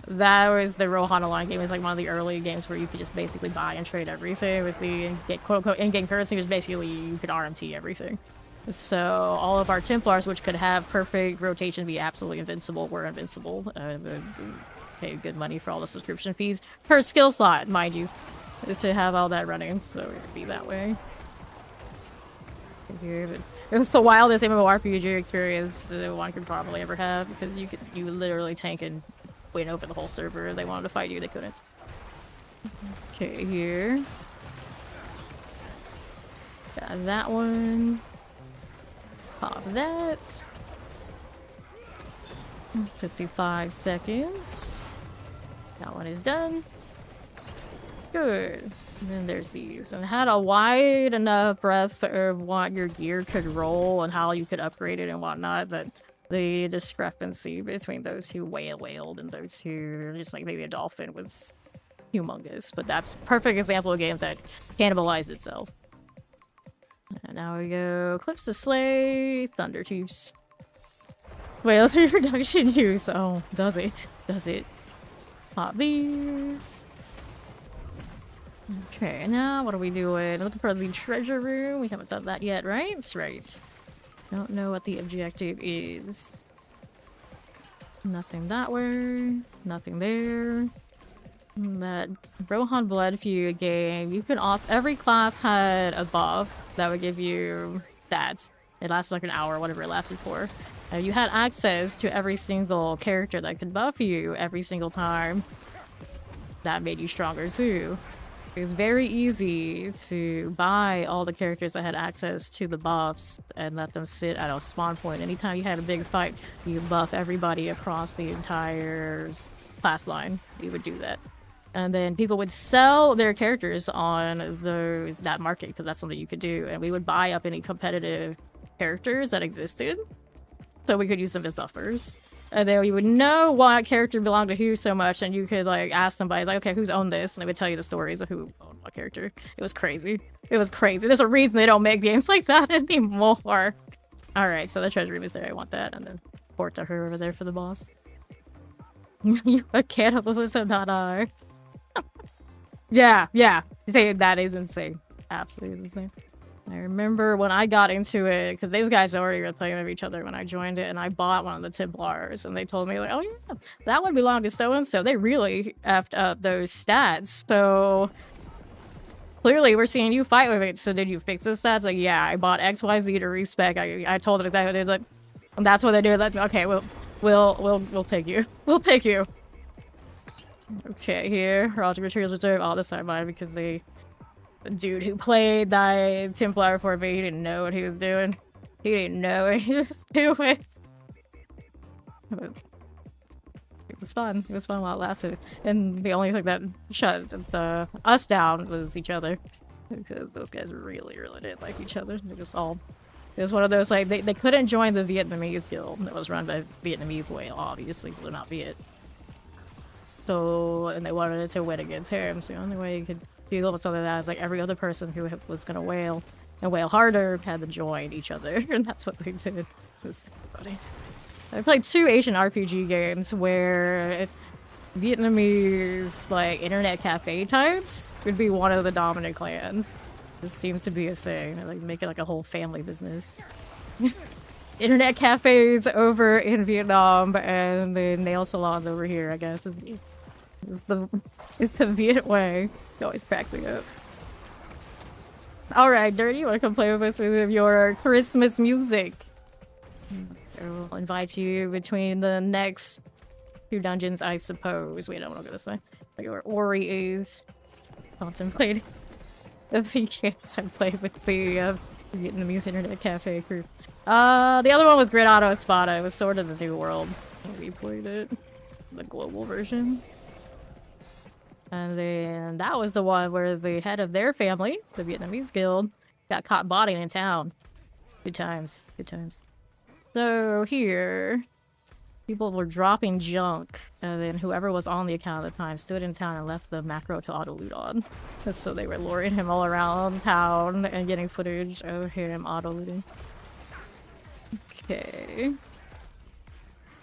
That was the Rohan Online game. It was like one of the early games where you could just basically buy and trade everything with the quote-unquote in-game currency, was basically you could RMT everything. So all of our Templars, which could have perfect rotation, be absolutely invincible, were invincible. Paid good money for all the subscription fees per skill slot, mind you, to have all that running. So it would be that way. It was the wildest MMORPG experience one could probably ever have, because you literally tank and win over the whole server. If they wanted to fight you, they couldn't. Okay, here. Got that one. Pop that. 55 seconds. That one is done. Good. And then there's these. And had a wide enough breadth of what your gear could roll and how you could upgrade it and whatnot, but the discrepancy between those who whaled and those who just like maybe a dolphin was humongous. But that's a perfect example of a game that cannibalized itself. And now we go Clips to Slay, Thunder Tubes. Whales reproduction use. Oh, does it? Does it? Pop these. Okay, now what are we doing? Looking for the treasure room. We haven't done that yet, right? That's right. Don't know what the objective is. Nothing that way. Nothing there. That Rohan Blood Feud game, you can also, every class had a buff that would give you stats. It lasted like an hour, whatever it lasted for. You had access to every single character that could buff you every single time. That made you stronger too. It was very easy to buy all the characters that had access to the buffs and let them sit at a spawn point. Anytime you had a big fight, you buff everybody across the entire class line. You would do that. And then people would sell their characters on that market, because that's something you could do. And we would buy up any competitive characters that existed, so we could use them as buffers. And then you would know what character belonged to who so much, and you could like ask somebody, like, okay, who's owned this? And they would tell you the stories of who owned what character. It was crazy. It was crazy. There's a reason they don't make games like that anymore. Alright, so the treasure room is there. I want that. And then port to her over there for the boss. You a cannibalism, so not I. Yeah. You say that is insane. Absolutely insane. I remember when I got into it, because those guys already were playing with each other when I joined it, and I bought one of the Templars, and they told me, like, oh yeah, that one belonged to so-and-so. They really effed up those stats. So clearly we're seeing you fight with it. So did you fix those stats? Like, yeah, I bought XYZ to respec. I told them exactly what it is. Like, and that's what they do. Like, okay, we'll take you. We'll take you. Okay, here, Roger Materials Reserve. All this I bought because the dude who played that Templar for me, he didn't know what he was doing. He didn't know what he was doing. But it was fun. It was fun while it lasted. And the only thing that shut us down was each other. Because those guys really, really didn't like each other. They just all... It was one of those, like, they couldn't join the Vietnamese guild that was run by Vietnamese whale, obviously, because they're not Viet. So, and they wanted to win against him, so the only way you could deal with something like that is like every other person who was gonna whale and whale harder had to join each other, and that's what they did. It was funny. I played 2 Asian RPG games where Vietnamese, like, internet cafe types would be one of the dominant clans. This seems to be a thing. They like make it like a whole family business. Internet cafes over in Vietnam and the nail salons over here, I guess. It's the Viet way. It always cracks me up. Alright, Dirty, you wanna come play with us with your Christmas music? We'll invite you between the next 2 dungeons, I suppose. Wait, I don't wanna go this way. Like where Ori is contemplating if he can't play with the Vietnamese internet cafe crew. The other one was Grid Auto Espada. It was sort of the New World when we played it. The global version. And then that was the one where the head of their family, the Vietnamese guild, got caught botting in town. Good times. Good times. So here, people were dropping junk, and then whoever was on the account at the time stood in town and left the macro to auto-loot on. So they were luring him all around town and getting footage of him auto-looting. Okay.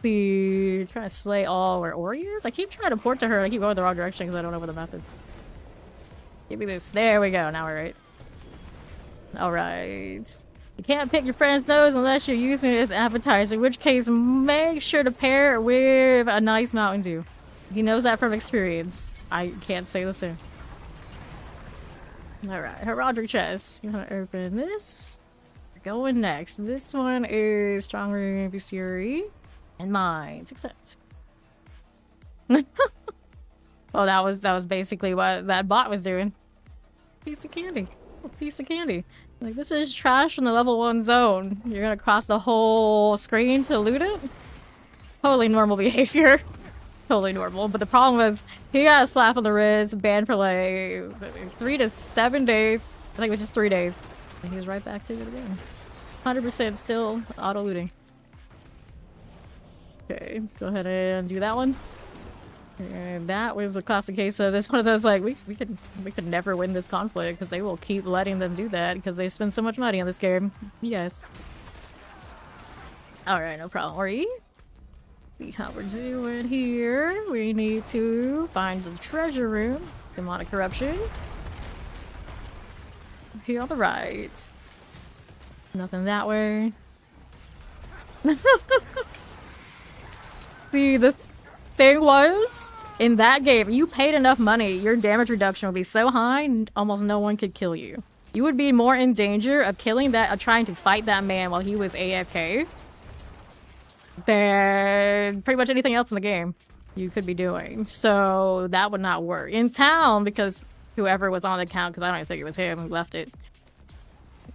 We trying to slay all where Ori is? I keep trying to port to her. I keep going the wrong direction because I don't know where the map is. Give me this. There we go. Now we're right. Alright. You can't pick your friend's nose unless you're using it as appetizer, in which case make sure to pair it with a nice Mountain Dew. He knows that from experience. I can't say the same. Alright, Heraldric chest. You wanna open this? We're going next. This one is Strong Room Fury. And mine. Success. Well, that was basically what that bot was doing. Piece of candy. A piece of candy. Like, this is trash from the level 1 zone. You're gonna cross the whole screen to loot it? Totally normal behavior. Totally normal. But the problem was, he got a slap on the wrist, banned for like 3 to 7 days. I think it was just 3 days. And he was right back to it again. 100% still auto-looting. Okay, let's go ahead and do that one. And that was a classic case of this one of those like we could never win this conflict because they will keep letting them do that because they spend so much money on this game. Yes. Alright, no problem. Ori. See how we're doing here. We need to find the treasure room. Demonic corruption. Here on the right. Nothing that way. See, the thing was, in that game, you paid enough money, your damage reduction would be so high, almost no one could kill you. You would be more in danger of killing that, of trying to fight that man while he was AFK, than pretty much anything else in the game you could be doing. So that would not work. In town, because whoever was on the account, because I don't even think it was him who left it,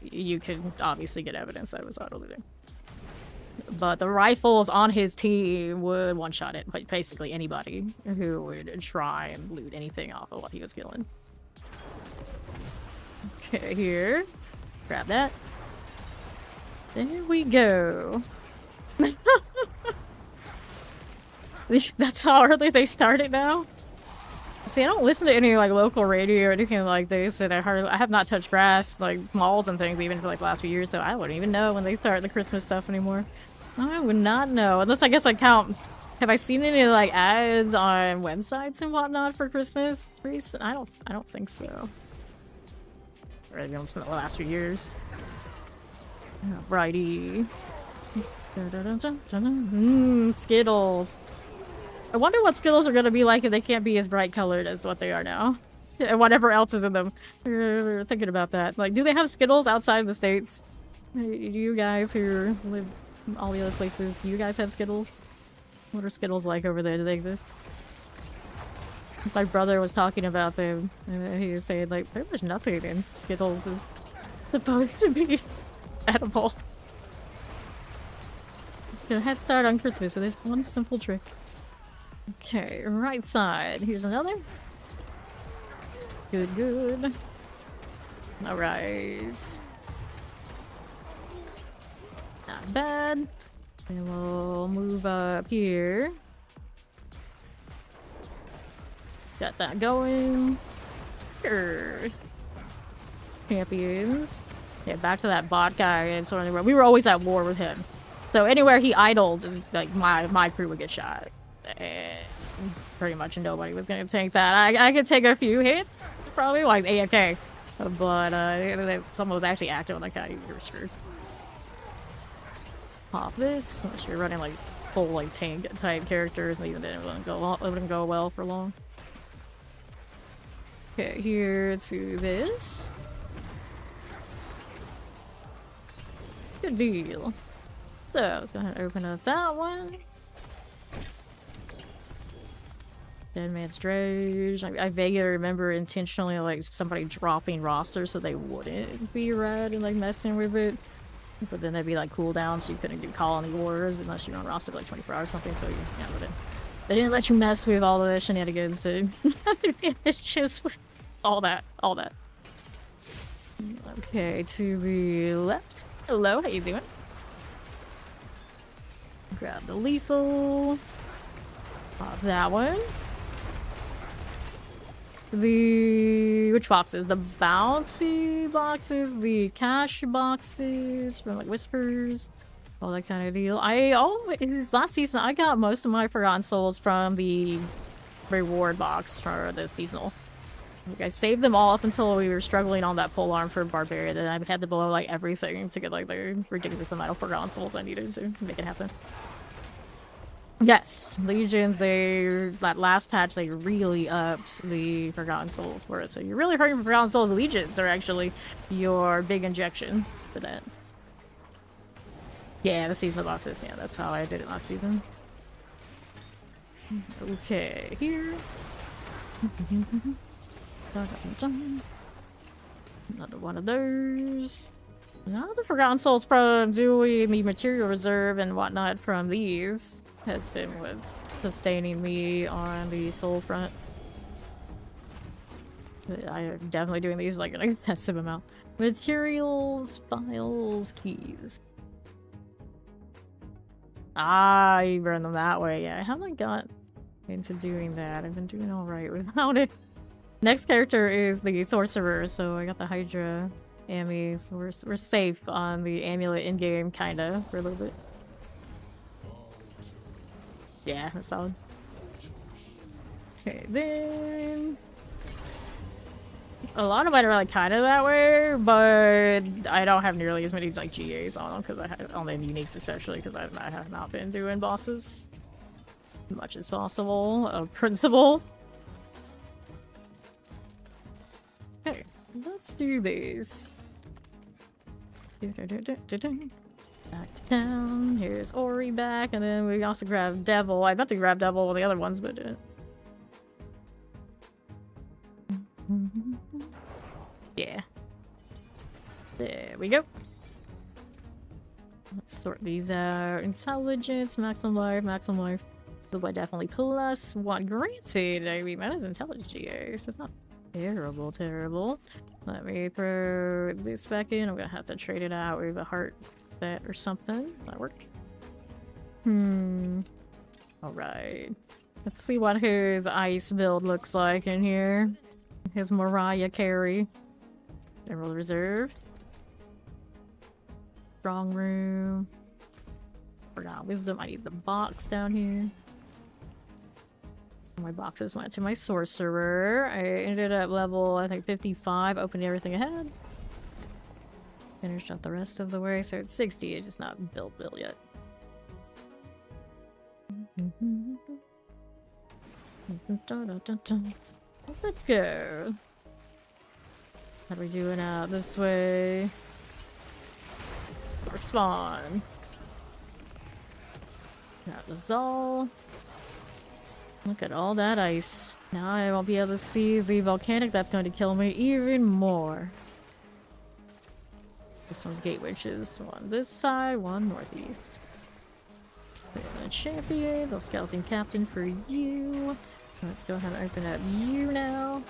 you could obviously get evidence that it was auto-looting. But the rifles on his team would one-shot it, like basically anybody who would try and loot anything off of what he was killing. Okay, here. Grab that. There we go. That's how early they started now? See, I don't listen to any like local radio or anything like this, and I have not touched grass, like malls and things, even for like the last few years, so I wouldn't even know when they start the Christmas stuff anymore. I would not know, unless I guess I count. Have I seen any like ads on websites and whatnot for Christmas recent? I don't think so. Or maybe almost in the last few years. Righty. Skittles. I wonder what Skittles are gonna be like if they can't be as bright colored as what they are now. And whatever else is in them. We're thinking about that. Like, do they have Skittles outside of the States? You guys who live in all the other places, do you guys have Skittles? What are Skittles like over there? Do they exist? My brother was talking about them, and he was saying, like, pretty much nothing in Skittles is supposed to be edible. Get a head start on Christmas with this one simple trick. Okay, right side. Here's another. Good, good. Alright. Not bad. And we'll move up here. Got that going. Sure. Champions. Yeah, back to that bot guy. And so we were always at war with him. So anywhere he idled, like my crew would get shot. And pretty much nobody was gonna take that. I could take a few hits, probably, like AFK. But if someone was actually active on that guy, you're screwed. Pop this, unless you're running like full like tank type characters, and even then it wouldn't go well for long. Okay, here to this. Good deal. So, let's go ahead and open up that one. Dead Man's Dredge. I vaguely remember intentionally, like, somebody dropping rosters so they wouldn't be red and, like, messing with it. But then there'd be, like, cooldown, so you couldn't do Colony Wars unless you're on roster for, like, 24 hours or something, so, yeah, but they didn't let you mess with all the shenanigans, so it's just all that. Okay, to the left. Hello, how you doing? Grab the lethal. Pop that one. Which boxes? The bouncy boxes, the cash boxes from like Whispers, all that kind of deal. Last season I got most of my Forgotten Souls from the reward box for the seasonal. Like, I saved them all up until we were struggling on that pole arm for Barbarian, and I had to blow like everything to get like the ridiculous amount of Forgotten Souls I needed to make it happen. Yes, Legions, that last patch, they really upped the Forgotten Souls for it. So you're really hurting for Forgotten Souls. Legions are actually your big injection for that. Yeah, the seasonal boxes. Yeah, that's how I did it last season. Okay, here. Another one of those. Now the Forgotten Souls from doing the material reserve and whatnot from these has been what's sustaining me on the soul front. I am definitely doing these like an excessive amount. Materials, files, keys. Ah, you burn them that way. Yeah, I haven't got into doing that. I've been doing alright without it. Next character is the sorcerer, so I got the Hydra Ammies. So we're safe on the amulet in-game, kinda, for a little bit. Yeah, that's solid. Okay, then... A lot of mine are like kinda that way, but I don't have nearly as many like GAs on them, because I have on the uniques especially, because I have not been doing bosses as much as possible of principle. Okay, let's do these. Back to town. Here's Ori back, and then we also grab Devil. I meant to grab Devil with the other ones, but didn't. Yeah. There we go. Let's sort these out. Intelligence, maximum life, maximum life. So I definitely plus one granted. I mean, that is intelligence GA, so it's not terrible. Let me throw this back in. I'm gonna have to trade it out with a heart set or something. That work? Alright. Let's see what his ice build looks like in here. His Mariah carry. General reserve. Strong room. Forgot wisdom. I need the box down here. My boxes went to my sorcerer. I ended up level, I think, 55, opened everything ahead. Finished up the rest of the way, so it's 60, it's just not built yet. Let's go. How are we doing out this way? Spawn. Got the Zal. Look at all that ice. Now I won't be able to see the volcanic that's going to kill me even more. This one's Gate Witches. One this side, one northeast. A champion, the skeleton captain for you. Let's go ahead and open up you now.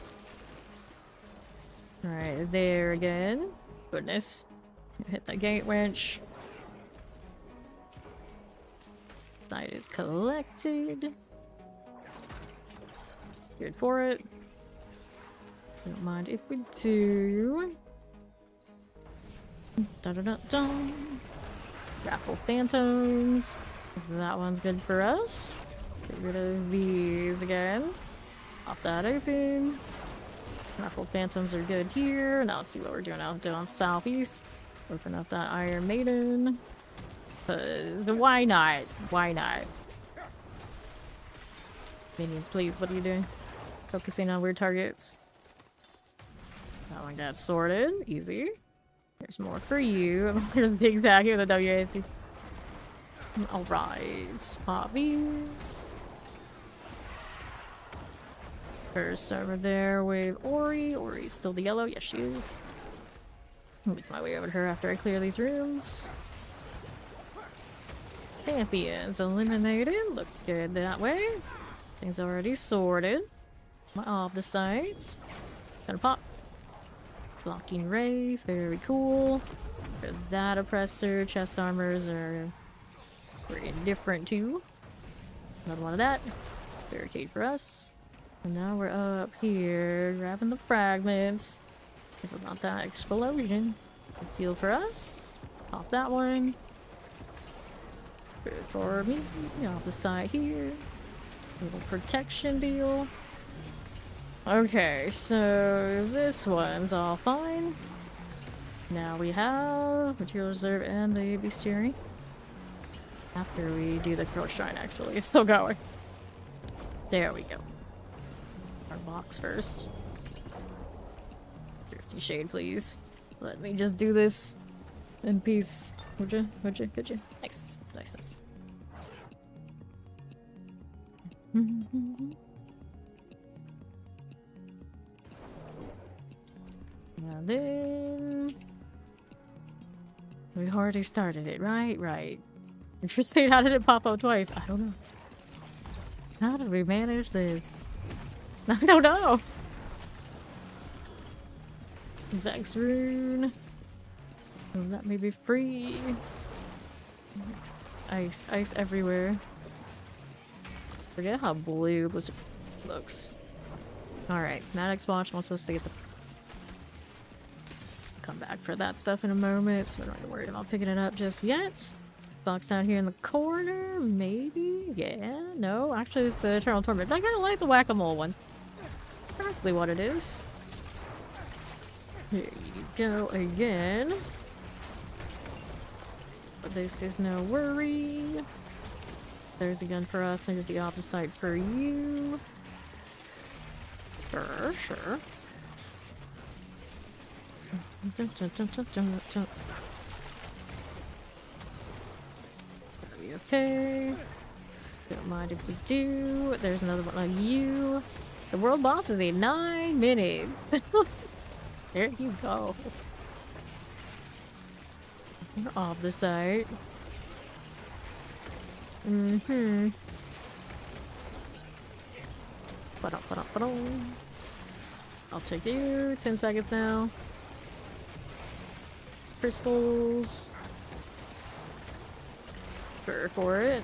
Alright, there again. Goodness. Hit the gate winch. Side is collected. Good for it. Don't mind if we do. Dun. Grapple Phantoms. That one's good for us. Get rid of these again. Pop that open. Grapple Phantoms are good here. Now let's see what we're doing out down southeast. Open up that Iron Maiden. Why not? Why not? Minions, please. What are you doing? Focusing on weird targets. That one got sorted. Easy. There's more for you. There's a big bag here with the WAC. Alright, pop these. First over there with Ori. Ori's still the yellow. Yes, she is. I'll make my way over to her after I clear these rooms. Champions eliminated. Looks good that way. Things already sorted. My off the sites. Gonna pop. Blocking Wraith. Very cool. For that oppressor. Chest armors are pretty different too. Another one of that. Barricade for us. And now we're up here grabbing the fragments. Think about that explosion. Steal for us. Pop that one. Good for me. Off the side here. Little protection deal. Okay, so this one's all fine. Now we have material reserve and the bestiary. After we do the Crow Shrine, actually. It's still going. There we go. Our box first. 50 shade, please. Let me just do this in peace. Would you? Would you? Could you? Nice. Nice, nice. And then... we already started it, right? Right. Interesting, how did it pop up twice? I don't know. How did we manage this? I don't know. Vex rune. Let me be free. Ice, ice everywhere. Forget how blue Blizzard looks. Alright, Maddox Watch wants us to get the... come back for that stuff in a moment, so we're not worried about picking it up just yet. Box down here in the corner, maybe? Yeah, no, actually it's the Eternal Torment. I kinda like the whack-a-mole one. Exactly what it is. Here you go again. But this is no worry. There's a gun for us, there's the opposite for you. Sure, sure. Okay. Don't mind if we do. There's another one on you. The world boss is in 9 minutes. There you go. You're off the site. Mm-hmm. I'll take you. 10 seconds now. Crystals. For it.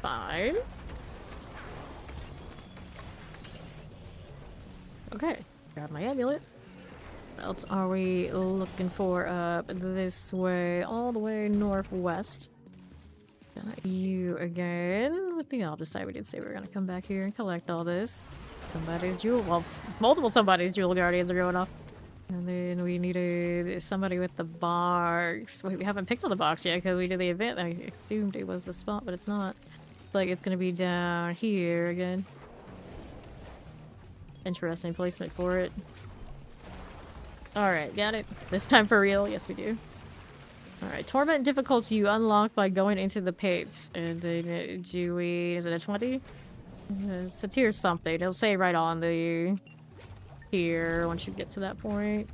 Fine. Okay, grab my amulet. What else are we looking for up this way? All the way northwest. Got you again. With the opposite, we did say we were gonna come back here and collect all this. Somebody's jewel. Well, multiple somebody's jewel guardians are going off. And then we needed somebody with the box. Wait, we haven't picked on the box yet because we did the event. I assumed it was the spot, but it's not. It's like it's gonna be down here again. Interesting placement for it. Alright, got it. This time for real? Yes, we do. Alright, Torment difficulty you unlock by going into the pits. And then do we... is it a 20? It's a tier something. It'll say right on the... here once you get to that point.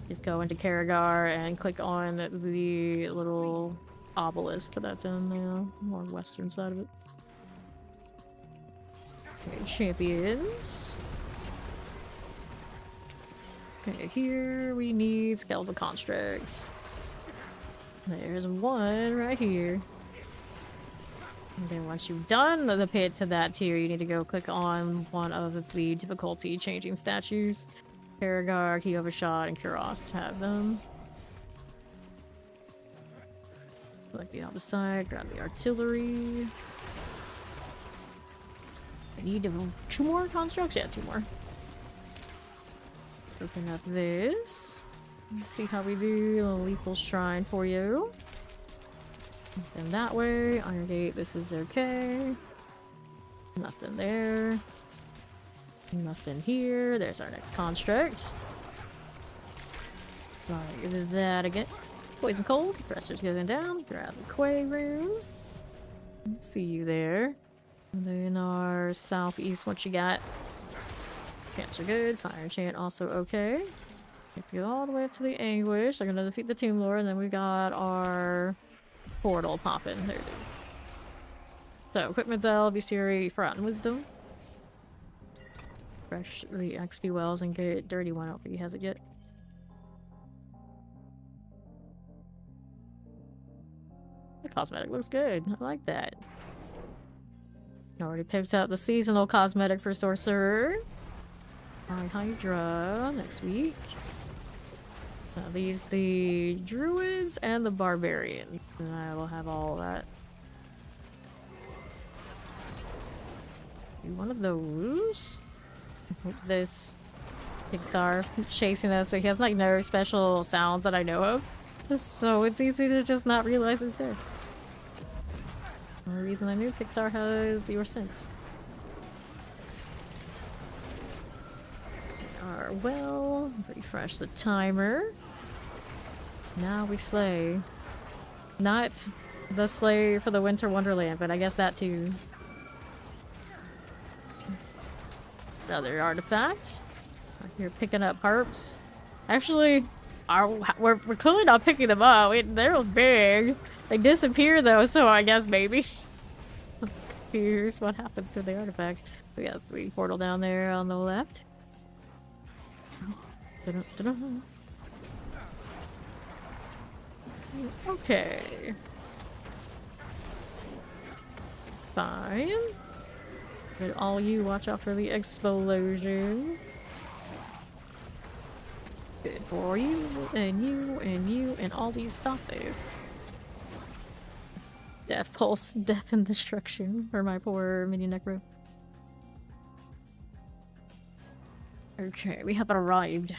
Just go into Karagar and click on the little obelisk that's in the more western side of it. Okay, champions. Okay, here we need skeletal constructs. There's one right here. And then once you've done the pit to that tier, you need to go click on one of the difficulty changing statues. Karagar, Key Overshot, and Kuros to have them. Select the opposite, grab the artillery. I need 2 more constructs? Yeah, 2 more. Open up this. Let's see how we do. A lethal shrine for you. And that way, Iron Gate, this is okay. Nothing there. Nothing here. There's our next construct. Alright, give it that again. Poison cold. Pressure's going down. Grab the Quay room. See you there. And then our southeast, what you got? Chants are good. Fire enchant also okay. If you all the way up to the Anguish, they're gonna defeat the Tomb Lord, and then we got our portal popping. There it is. So, Equipment Zell, Bestiary, Forgotten Wisdom. Fresh the XP Wells and get Dirty One out, but he hasn't yet. The cosmetic looks good. I like that. Already picked out the seasonal cosmetic for Sorcerer. Alright, Hydra next week. That leaves the Druids and the Barbarian. And I will have all that. Do one of those. Hope this Pixar chasing us, but he has like no special sounds that I know of. So it's easy to just not realize it's there. The only reason I knew Pixar has your sense. Well, refresh the timer. Now we slay. Not the slay for the Winter Wonderland, but I guess that too. Other artifacts. You're picking up harps. Actually, we're clearly not picking them up. They're big. They disappear though, so I guess maybe. Here's what happens to the artifacts. We got 3 portal down there on the left. Okay. Fine. But all you watch out for the explosions. Good for you, and you, and you, and all you stop this. Death pulse, death and destruction for my poor mini Necro. Okay, we have arrived.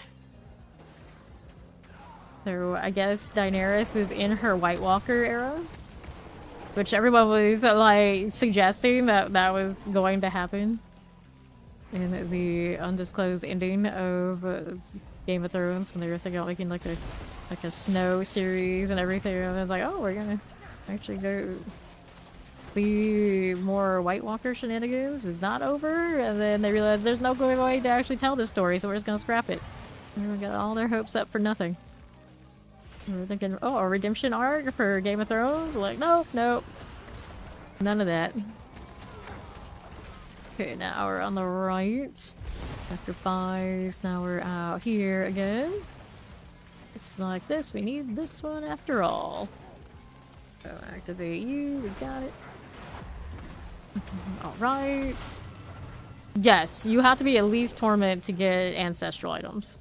So I guess Daenerys is in her White Walker era, which everyone was like suggesting that that was going to happen in the undisclosed ending of Game of Thrones when they were thinking about making like a snow series and everything. And I was like, oh, we're gonna actually go. The more White Walker shenanigans is not over, and then they realized there's no good way to actually tell this story, so we're just gonna scrap it. Everyone got all their hopes up for nothing. We were thinking, oh, a redemption arc for Game of Thrones? Like, nope, nope. None of that. Okay, now we're on the right. Sacrifice. Now we're out here again. It's like this. We need this one after all. So activate you. We got it. Alright. Yes, you have to be at least Torment to get Ancestral items.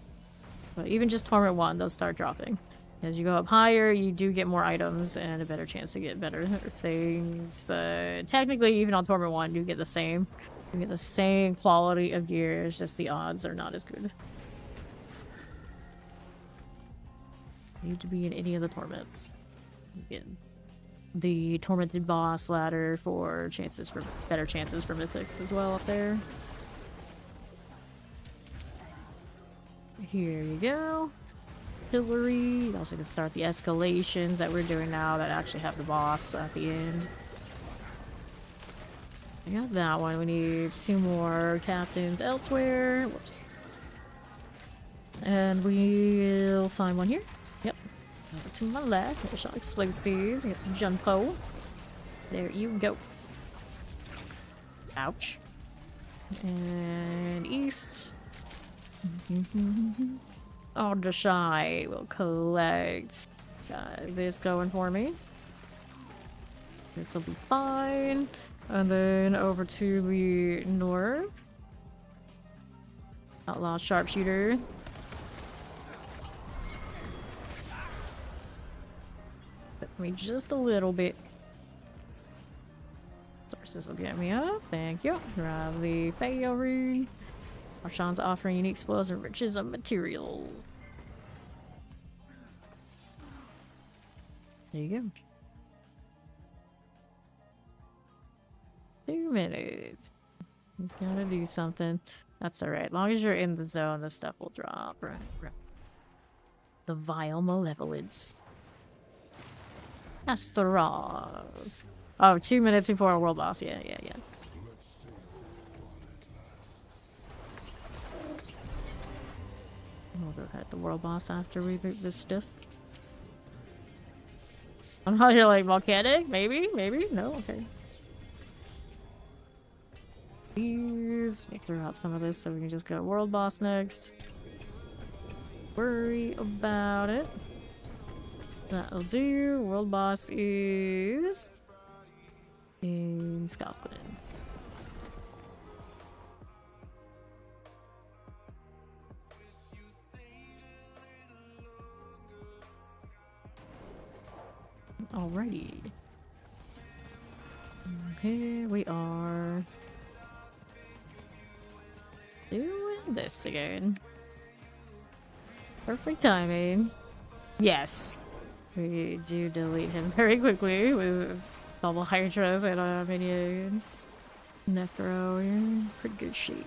But even just Torment 1, they'll start dropping. As you go up higher, you do get more items and a better chance to get better things. But technically, even on Torment 1, you get the same. You get the same quality of gear, it's just the odds are not as good. You need to be in any of the Torments. You get the Tormented Boss ladder for better chances for mythics as well up there. Here you go. Artillery. You also can start the escalations that we're doing now that actually have the boss at the end. I got that one. We need 2 more captains elsewhere. Whoops. And we'll find one here. Yep. Over to my left. There's some explosives. Get the Junpo. There you go. Ouch. And east. On the side, we'll collect. Got this going for me. This will be fine. And then over to the north. Outlaw sharpshooter. Put me just a little bit. Sources will get me up. Thank you. Grab the Fayo rune. Marshawn's offering unique spoils and riches of materials. There you go. 2 minutes. He's gonna do something. That's alright. As long as you're in the zone, the stuff will drop. Right. The vile malevolence. That's the wrong. Oh, 2 minutes before a world boss. Yeah. We'll go at the world boss after we move this stuff. I'm not here like volcanic? Maybe? No? Okay. Please clear out some of this so we can just go world boss next. Worry about it. That'll do. World boss is in Scotland. Alrighty. Here we are. Doing this again. Perfect timing. Yes. We do delete him very quickly with double Hydras and a minion. Necro, you're in pretty good shape.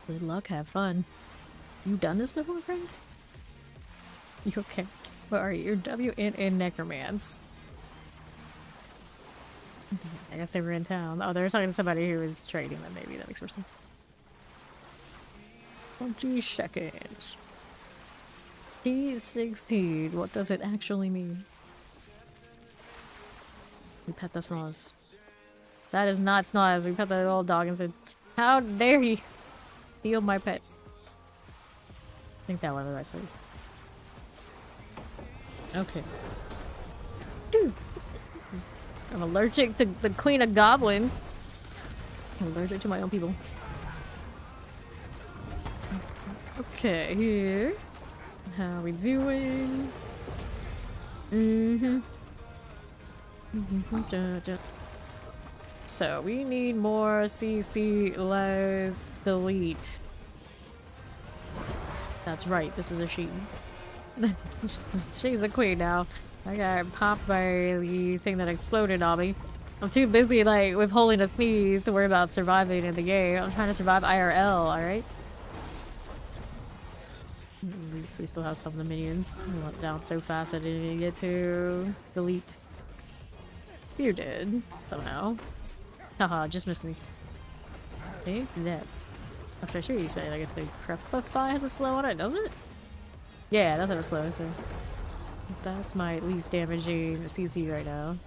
Good luck, have fun. You done this before, friend? You okay? What are you? You're WN in Necromancer. I guess they were in town. Oh, they were talking to somebody who was trading them, maybe. That makes more sense. 20 seconds. P300. What does it actually mean? We pet the Snoz. That is not Snoz. We pet the little dog and said, how dare you steal my pets? I think that one was the right place. Okay. Dude. I'm allergic to the Queen of Goblins. I'm allergic to my own people. Okay, here. How we doing? So, we need more CC, less delete. That's right, this is a she. She's the queen now. I got popped by the thing that exploded on me. I'm too busy, like, withholding a sneeze to worry about surviving in the game. I'm trying to survive IRL, alright? At least we still have some of the minions. I went down so fast I didn't even get to delete. You did, somehow. Haha, just missed me. Okay, that. After I shoot you, I guess the Crepify has a slow on it, doesn't it? Yeah, that's a slow, so. That's my least damaging CC right now.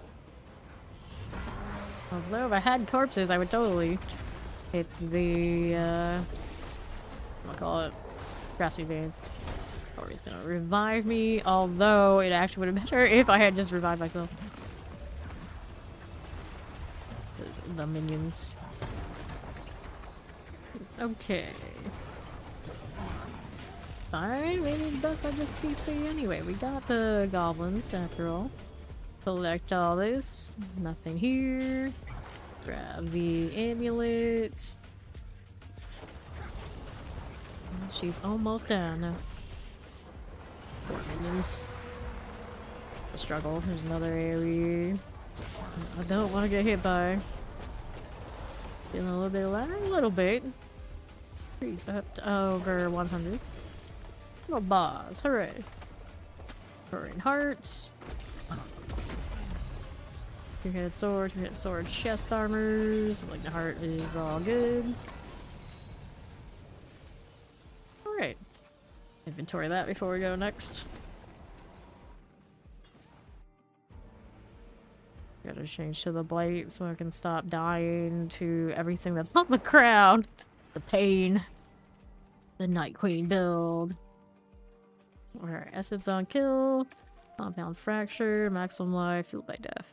Although if I had corpses, I would totally hit the, I'll call it grassy veins. Or he's gonna revive me, although it actually would have been better if I had just revived myself. The minions. Okay. Fine, maybe best I just CC anyway. We got the goblins after all. Collect all this. Nothing here. Grab the amulets. She's almost down now. Poor minions. A struggle. There's another AoE. I don't want to get hit by. Feeling a little bit lag, a little bit. Up to over 100. Oh, boss, hooray. Burning hearts. Two-headed sword, chest armors. Like the heart is all good. Alright. Inventory that before we go next. Gotta change to the Blight so I can stop dying to everything that's on the ground. The pain. The Night Queen build. Or Essence on kill. Compound fracture. Maximum life. Fueled by death.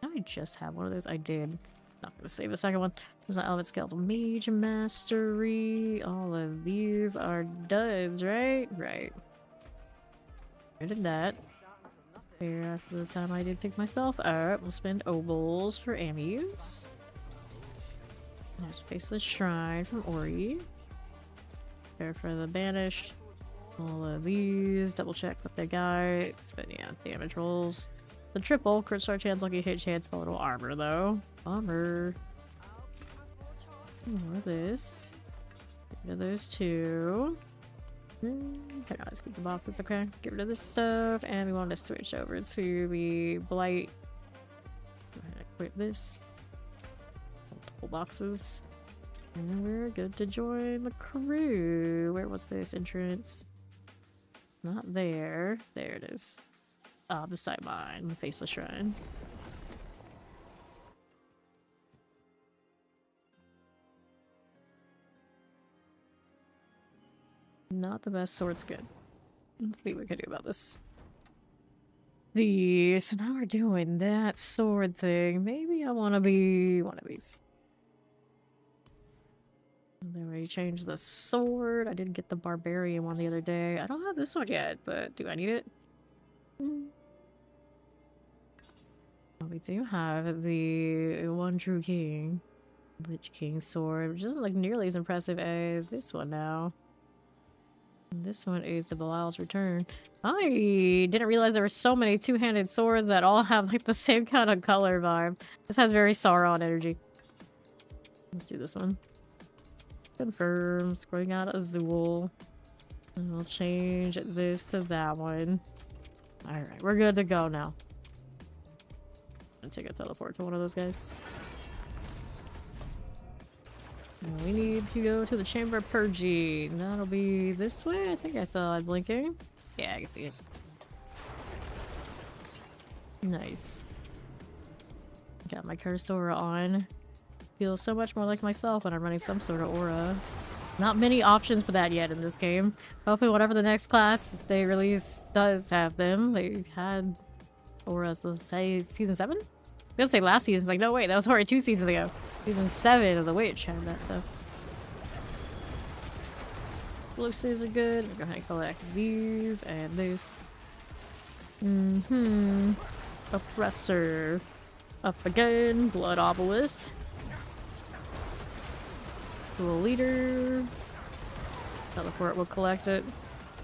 Did I just have one of those? I did. Not gonna save the second one. There's an Element Skeletal Mage Mastery. All of these are duds, right? Right. I did that. Here after the time I did pick myself up. We'll spend obols for ammies. There's Faceless Shrine from Ori. There for the banished. All of these, double check what they got. But yeah, damage rolls. The triple, crit star chance, lucky hit chance, total armor though. Armor. More of this. Get rid of those two. Okay, let's keep the boxes, okay. Get rid of this stuff, and we want to switch over to the Blight. Go ahead and equip this. Multiple boxes. And we're good to join the crew. Where was this entrance? Not there. There it is. Beside mine, the Faceless Shrine. Not the best sword skin. Let's see what we can do about this. So now we're doing that sword thing. Maybe I want to be one of these. And then we changed the sword. I did get the barbarian one the other day. I don't have this one yet, but do I need it? We do have the One True King. Lich King sword, which doesn't look nearly as impressive as this one now. This one is the Belial's Return. I didn't realize there were so many two-handed swords that all have like the same kind of color vibe. This has very Sauron energy. Let's do this one. Confirm. Scrolling out Azul. And we'll change this to that one. Alright, we're good to go now. I'm gonna take a teleport to one of those guys. And we need to go to the Chamber of Purging. That'll be this way? I think I saw it blinking. Yeah, I can see it. Nice. Got my cursed aura on. Feels so much more like myself when I'm running some sort of aura. Not many options for that yet in this game. Hopefully whatever the next class they release does have them. They had auras, let's say season 7? I was gonna say last season. It's like, no wait, that was already 2 seasons ago. Season 7 of The Witch had that stuff. Explosives are good. We're gonna collect these and this. Oppressor. Up again. Blood Obelisk. Cool leader. Teleport will collect it.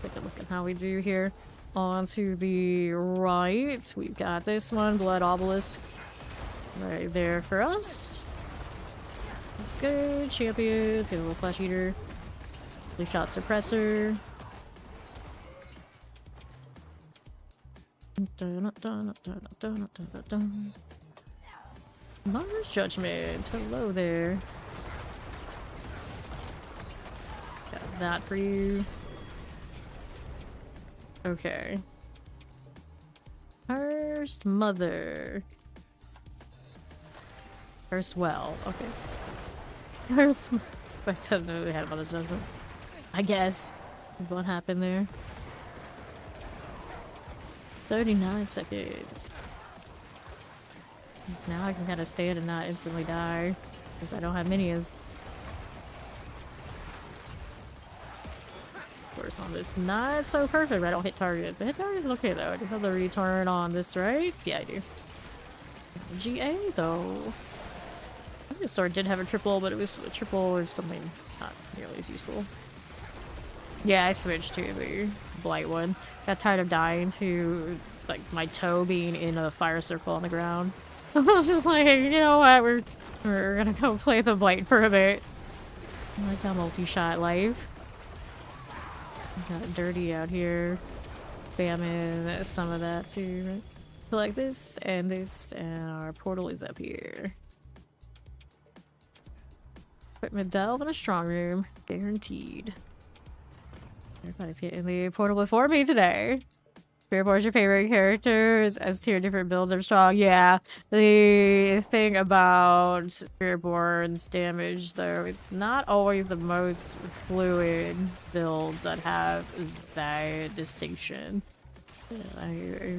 Take a look at how we do here. On to the right, we've got this one, Blood Obelisk. Right there for us. Let's go. Champions. Get a little Flesh Eater. Blue Shot Suppressor. Mother's Judgment. Hello there. Got that for you. Okay. First Mother. First Well. Okay. First. I said no, they had a Mother's Judgment. I guess. What happened there? 39 seconds. Now I can kind of stand and not instantly die. Because I don't have minions. Of course, on this, not so perfect. I don't hit target. But hit target is okay though. I do have the return on this, right? Yeah, I do. GA though. I think this sword did have a triple, but it was a triple or something not nearly as useful. Yeah, I switched to the Blight one. Got tired of dying to like my toe being in a fire circle on the ground. I was just like, hey, you know what? We're gonna go play the Blight for a bit. I like that multi-shot life. Got dirty out here. Spamming some of that too. Right? So like this, and our portal is up here. Equipment delve in a strong room. Guaranteed. Everybody's getting the portal before me today. Spiritborn's your favorite character. S tier different builds are strong. Yeah. The thing about Spiritborn's damage though, it's not always the most fluid builds that have that distinction. I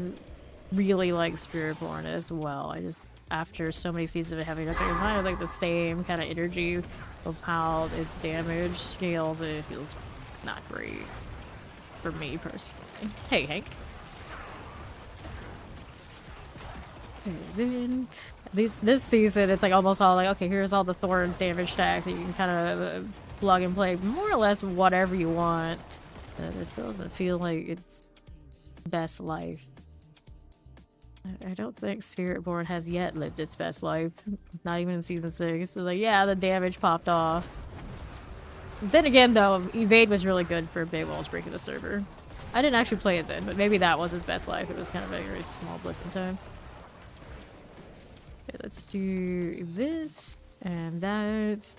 really like Spiritborn as well. I just, after so many seasons of having nothing, it's kind of like the same kind of energy of how its damage scales, and it feels not great for me personally. Hey, Hank. Okay, then this season, it's like almost all like, okay, here's all the Thorns damage stacks that you can kind of plug and play more or less whatever you want. It still doesn't feel like it's best life. I don't think Spiritborn has yet lived its best life. Not even in Season 6. So, like, yeah, the damage popped off. Then again, though, Evade was really good for big walls breaking the server. I didn't actually play it then, but maybe that was its best life. It was kind of a very small blip in time. Okay, let's do this and that.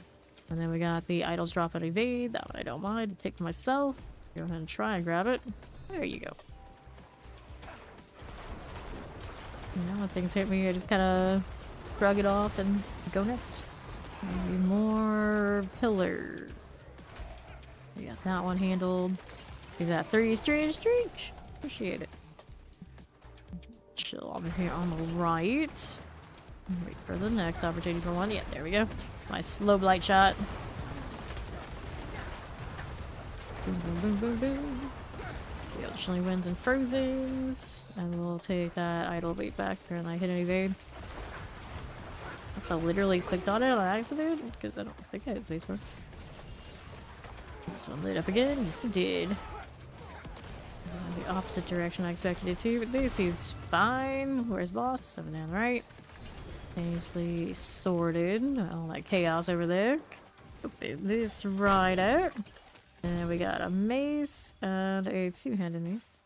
And then we got the idols drop on Evade. That one I don't mind. Take to myself. Go ahead and try and grab it. There you go. You know, when things hit me, I just kind of shrug it off and go next. Maybe more pillars. We got that one handled. We got 3 strange streak. Appreciate it. Chill over here on the right. Wait for the next opportunity for one. Yeah, there we go. My slow blight shot. Boom, boom, boom, boom, boom. We got Chillin wins and Frozens. And we'll take that idle weight back. And I hit an evade. I literally clicked on it on accident because I don't think I hit spacebar. This one lit up again. Yes, it did. The opposite direction I expected it to, but this is fine. Where's boss? 7 down the right. Nicely sorted. All that chaos over there. Open this right out. And we got a mace and a 2-handed mace.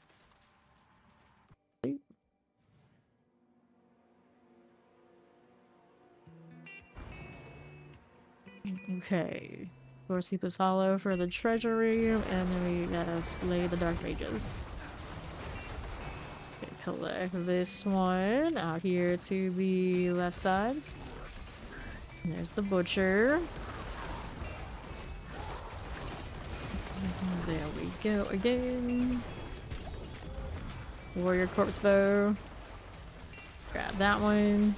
Okay. Doorkeeper's Hollow for the treasury, and then we gotta slay the Dark Mages. Okay, collect this one out here to the left side. And there's the butcher. There we go again. Warrior corpse bow. Grab that one.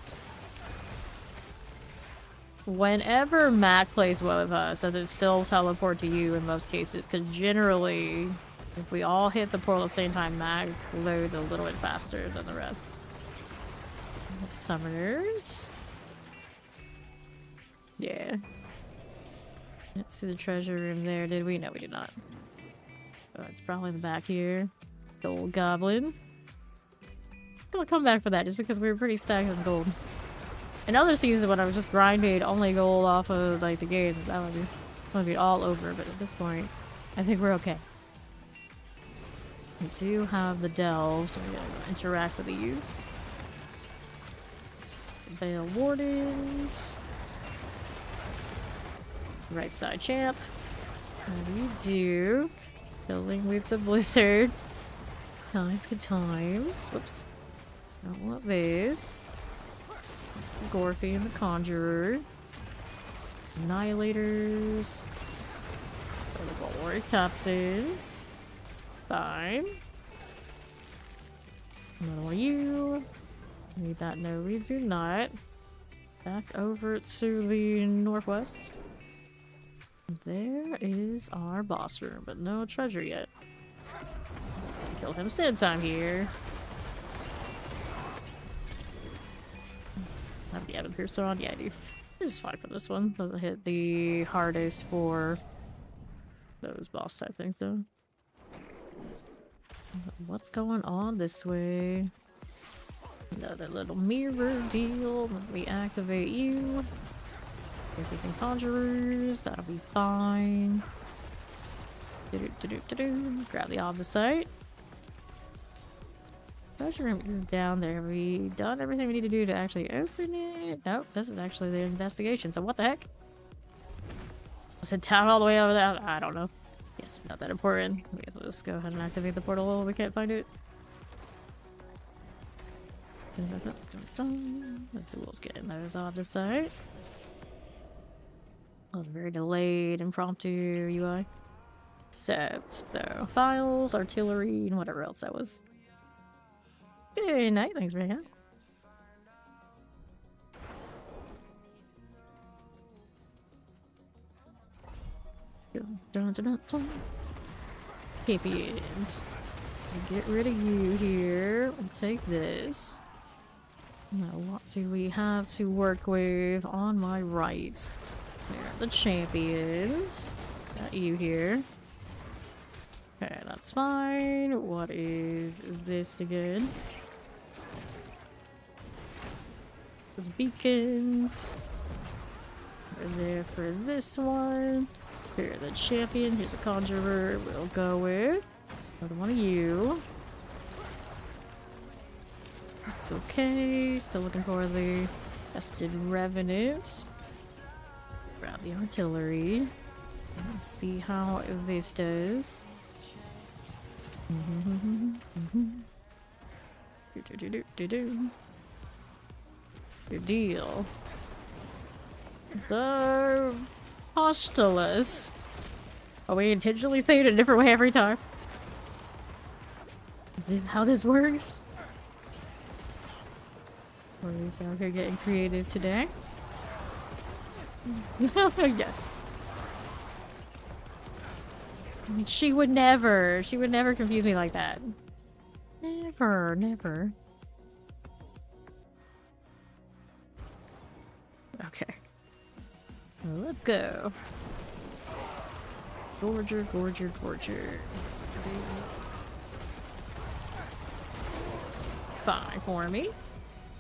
Whenever Mac plays well with us, does it still teleport to you in most cases? Because generally, if we all hit the portal at the same time, Mac loads a little bit faster than the rest. Summoners. Yeah. Let's see the treasure room there, did we? No, we did not. Oh, it's probably in the back here. Gold goblin. I'm gonna come back for that just because we were pretty stacked with gold. In other seasons when I was just grinding only gold off of like the game, that would be all over, but at this point, I think we're okay. We do have the delve, so we're gonna go interact with these. Veil Wardens. Right side champ. How do you do? Filling with the blizzard. Times good times. Whoops. Don't want this. That's the Gorphy and the Conjurer. Annihilators. The Warrior Captain. Fine. Another one of you. Need that? No, we do not. Back over to the northwest. There is our boss room, but no treasure yet. Kill him since I'm here. Have the Adam Piercer on? Yeah, I do. This is fine for this one. Doesn't hit the hardest for those boss type things, though. What's going on this way? Another little mirror deal. Let me activate you. Everything conjurers, that'll be fine. Grab the opposite. Treasure room is down there. Have we done everything we need to do to actually open it? Nope, this is actually the investigation, so what the heck? Was it down all the way over there? I don't know. Yes, it's not that important. I guess we'll just go ahead and activate the portal while we can't find it. Let's see what's getting those off the side. That was very delayed, impromptu UI. So files, artillery, and whatever else that was. Good night, thanks for hanging out. Champions. Get rid of you here and take this. Now, what do we have to work with on my right? There are the champions. Got you here. Okay, that's fine. What is this again? Those beacons. They're there for this one. Here, the champion. Here's a conjurer. We'll go with another one of you. That's okay. Still looking for the tested revenants. Grab the artillery. Let's see how this does. Good deal. The Postulus. Oh, we intentionally say it a different way every time. Is this how this works? Or is out here getting creative today? Yes. She would never confuse me like that. Never, never. Okay. Well, let's go. Gorger, gorger, gorger. Fine for me.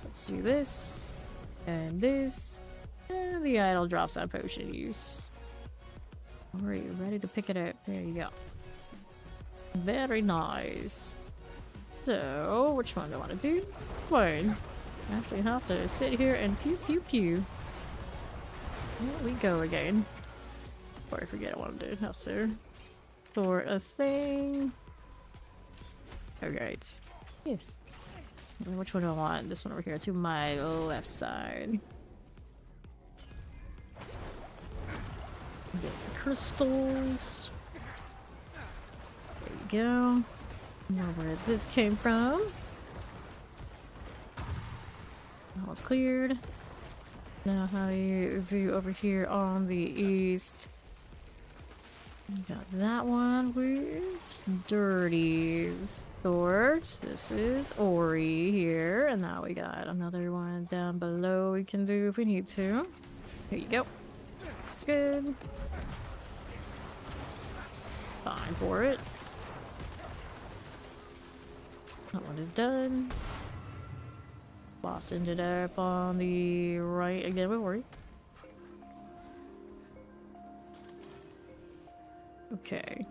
Let's do this. And this. And the idol drops on potion use. Alright, ready to pick it up. There you go. Very nice. So, which one do I want to do? Fine. Actually have to sit here and pew pew pew. Here we go again. Before I forget what I'm doing. How's there? For a thing. Alright. Yes. Which one do I want? This one over here to my left side. Get the crystals. There you go. Know where this came from. All is cleared. Now how do you do over here on the east? We got that one with dirty swords. This is Ori here, and now we got another one down below we can do if we need to. Here you go. Looks good. Fine for it. That one is done. Boss ended up on the right again with Ori. Okay.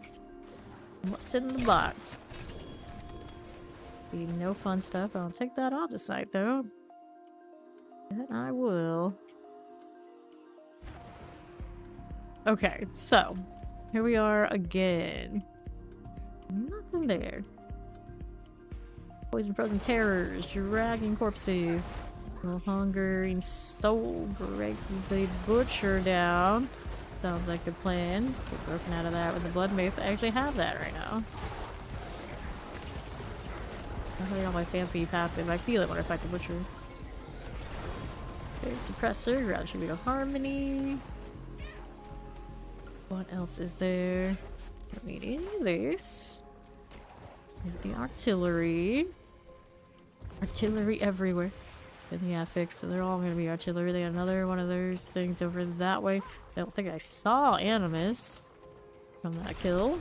What's in the box? Be no fun stuff. I'll take that off the site though. That I will. Okay, so here we are again. Nothing there. Poison frozen terrors, dragging corpses. No hungering soul, break the butcher down. Sounds like a plan. Get broken out of that with the blood mace. I actually have that right now. I'm putting on my fancy passive. I feel it when I fight the butcher. Okay, suppressor, ground should be a harmony. What else is there? Don't need any of this. The artillery. Artillery everywhere. And the affix, so they're all gonna be artillery. They got another one of those things over that way. I don't think I saw Animus from that kill.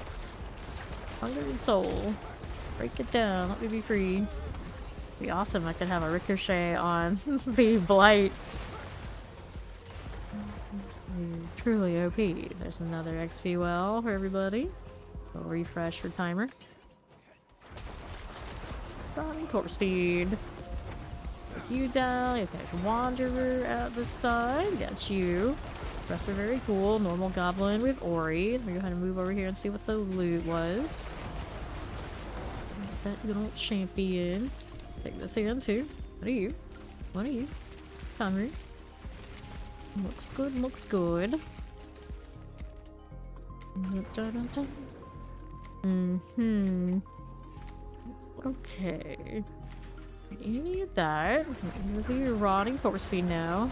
Hunger and soul. Break it down. Let me be free. It'd be awesome. I could have a ricochet on the Blight. Truly OP. There's another XP well for everybody. A refresh for timer. Running corpse speed. Put you down. You got Wanderer at the side. Got you. Rest are very cool. Normal goblin with Ori. Let me go ahead and move over here and see what the loot was. That little champion. Take this in too. What are you? What are you? Hungry. Looks good, looks good. Okay. Any of that. Look at your rotting corpse feed now.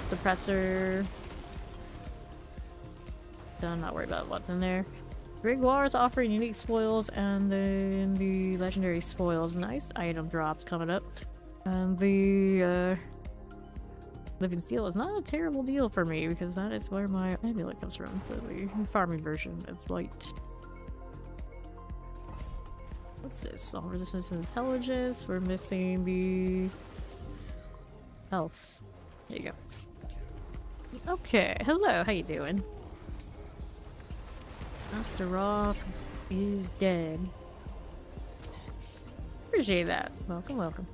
Suppressor. Done, not worried about what's in there. Grimoire is offering unique spoils and then the legendary spoils. Nice item drops coming up. And the Living steel is not a terrible deal for me because that is where my amulet comes from. The farming version of Blight. What's this? All resistance and intelligence. We're missing the health. There you go. Okay, hello, how you doing? Astaroth is dead. Appreciate that. Welcome, welcome.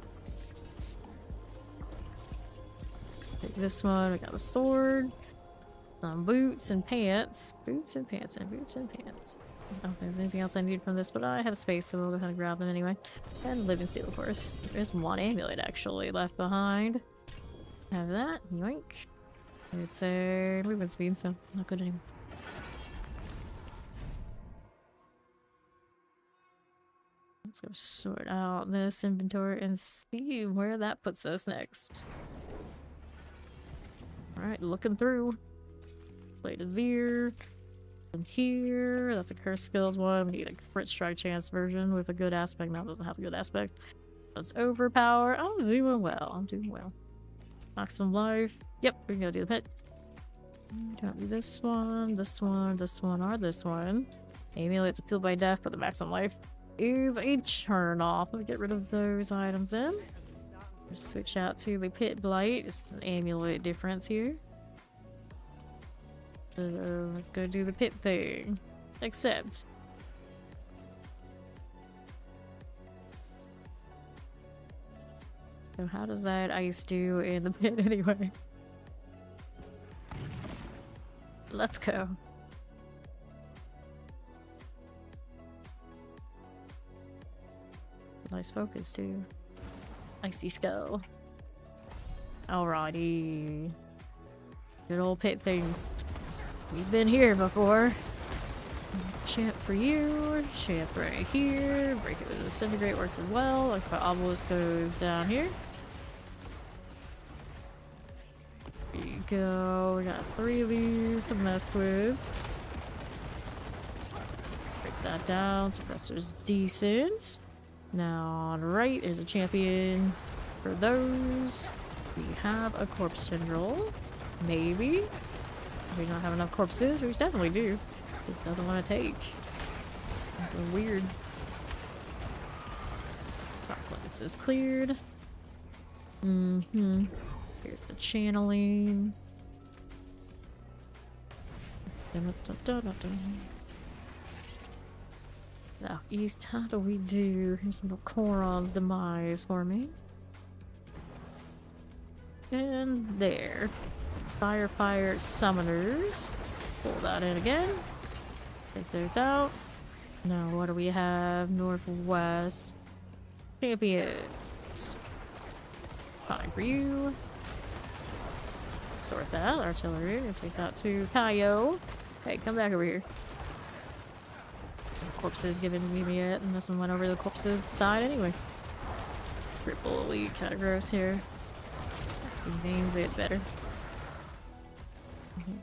Take this one. We got a sword, some boots and pants. Boots and pants and boots and pants. I don't think there's anything else I need from this, but I have space, so we'll go ahead and grab them anyway. And living steel, of course. There's one amulet actually left behind. Have that. Yoink. It's a movement speed, so not good anymore. Let's go sort out this inventory and see where that puts us next. Alright, looking through. Blade is here. And here. That's a curse skills one. We need a crit strike chance version with a good aspect. Now it doesn't have a good aspect. Let's overpower. I'm doing well. I'm doing well. Maximum life. Yep, we can go do the pit. Don't do this one, this one, this one, or this one. Amulets appeal by death, but the maximum life is a turn off. Let me get rid of those items in. Just switch out to the pit blight. Just an amulet difference here. So let's go do the pit thing. Accept. So how does that ice do in the pit anyway? Let's go. Nice focus too. Icy skull. Alrighty. Good old pit things. We've been here before. Champ for you. Champ right here. Break it with disintegrate works as well. Like the obelisk goes down here. There you go. We got 3 of these to mess with. Break that down. Suppressor's decent. Now on right is a champion for those. We have a corpse general. Maybe. We don't have enough corpses, which definitely do. It doesn't want to take. It's weird. Darklands is cleared. Here's the channeling. Now, east, how do we do? Here's little Koron's demise for me. And there. Fire summoners. Pull that in again. Take those out. Now, what do we have? Northwest. Champions. Fine for you. Sort that. Artillery. Let's take that to Kaio. Hey, come back over here. Corpses giving me it, and this one went over the corpses side anyway. Triple elite, kind of gross here. Let's names it better.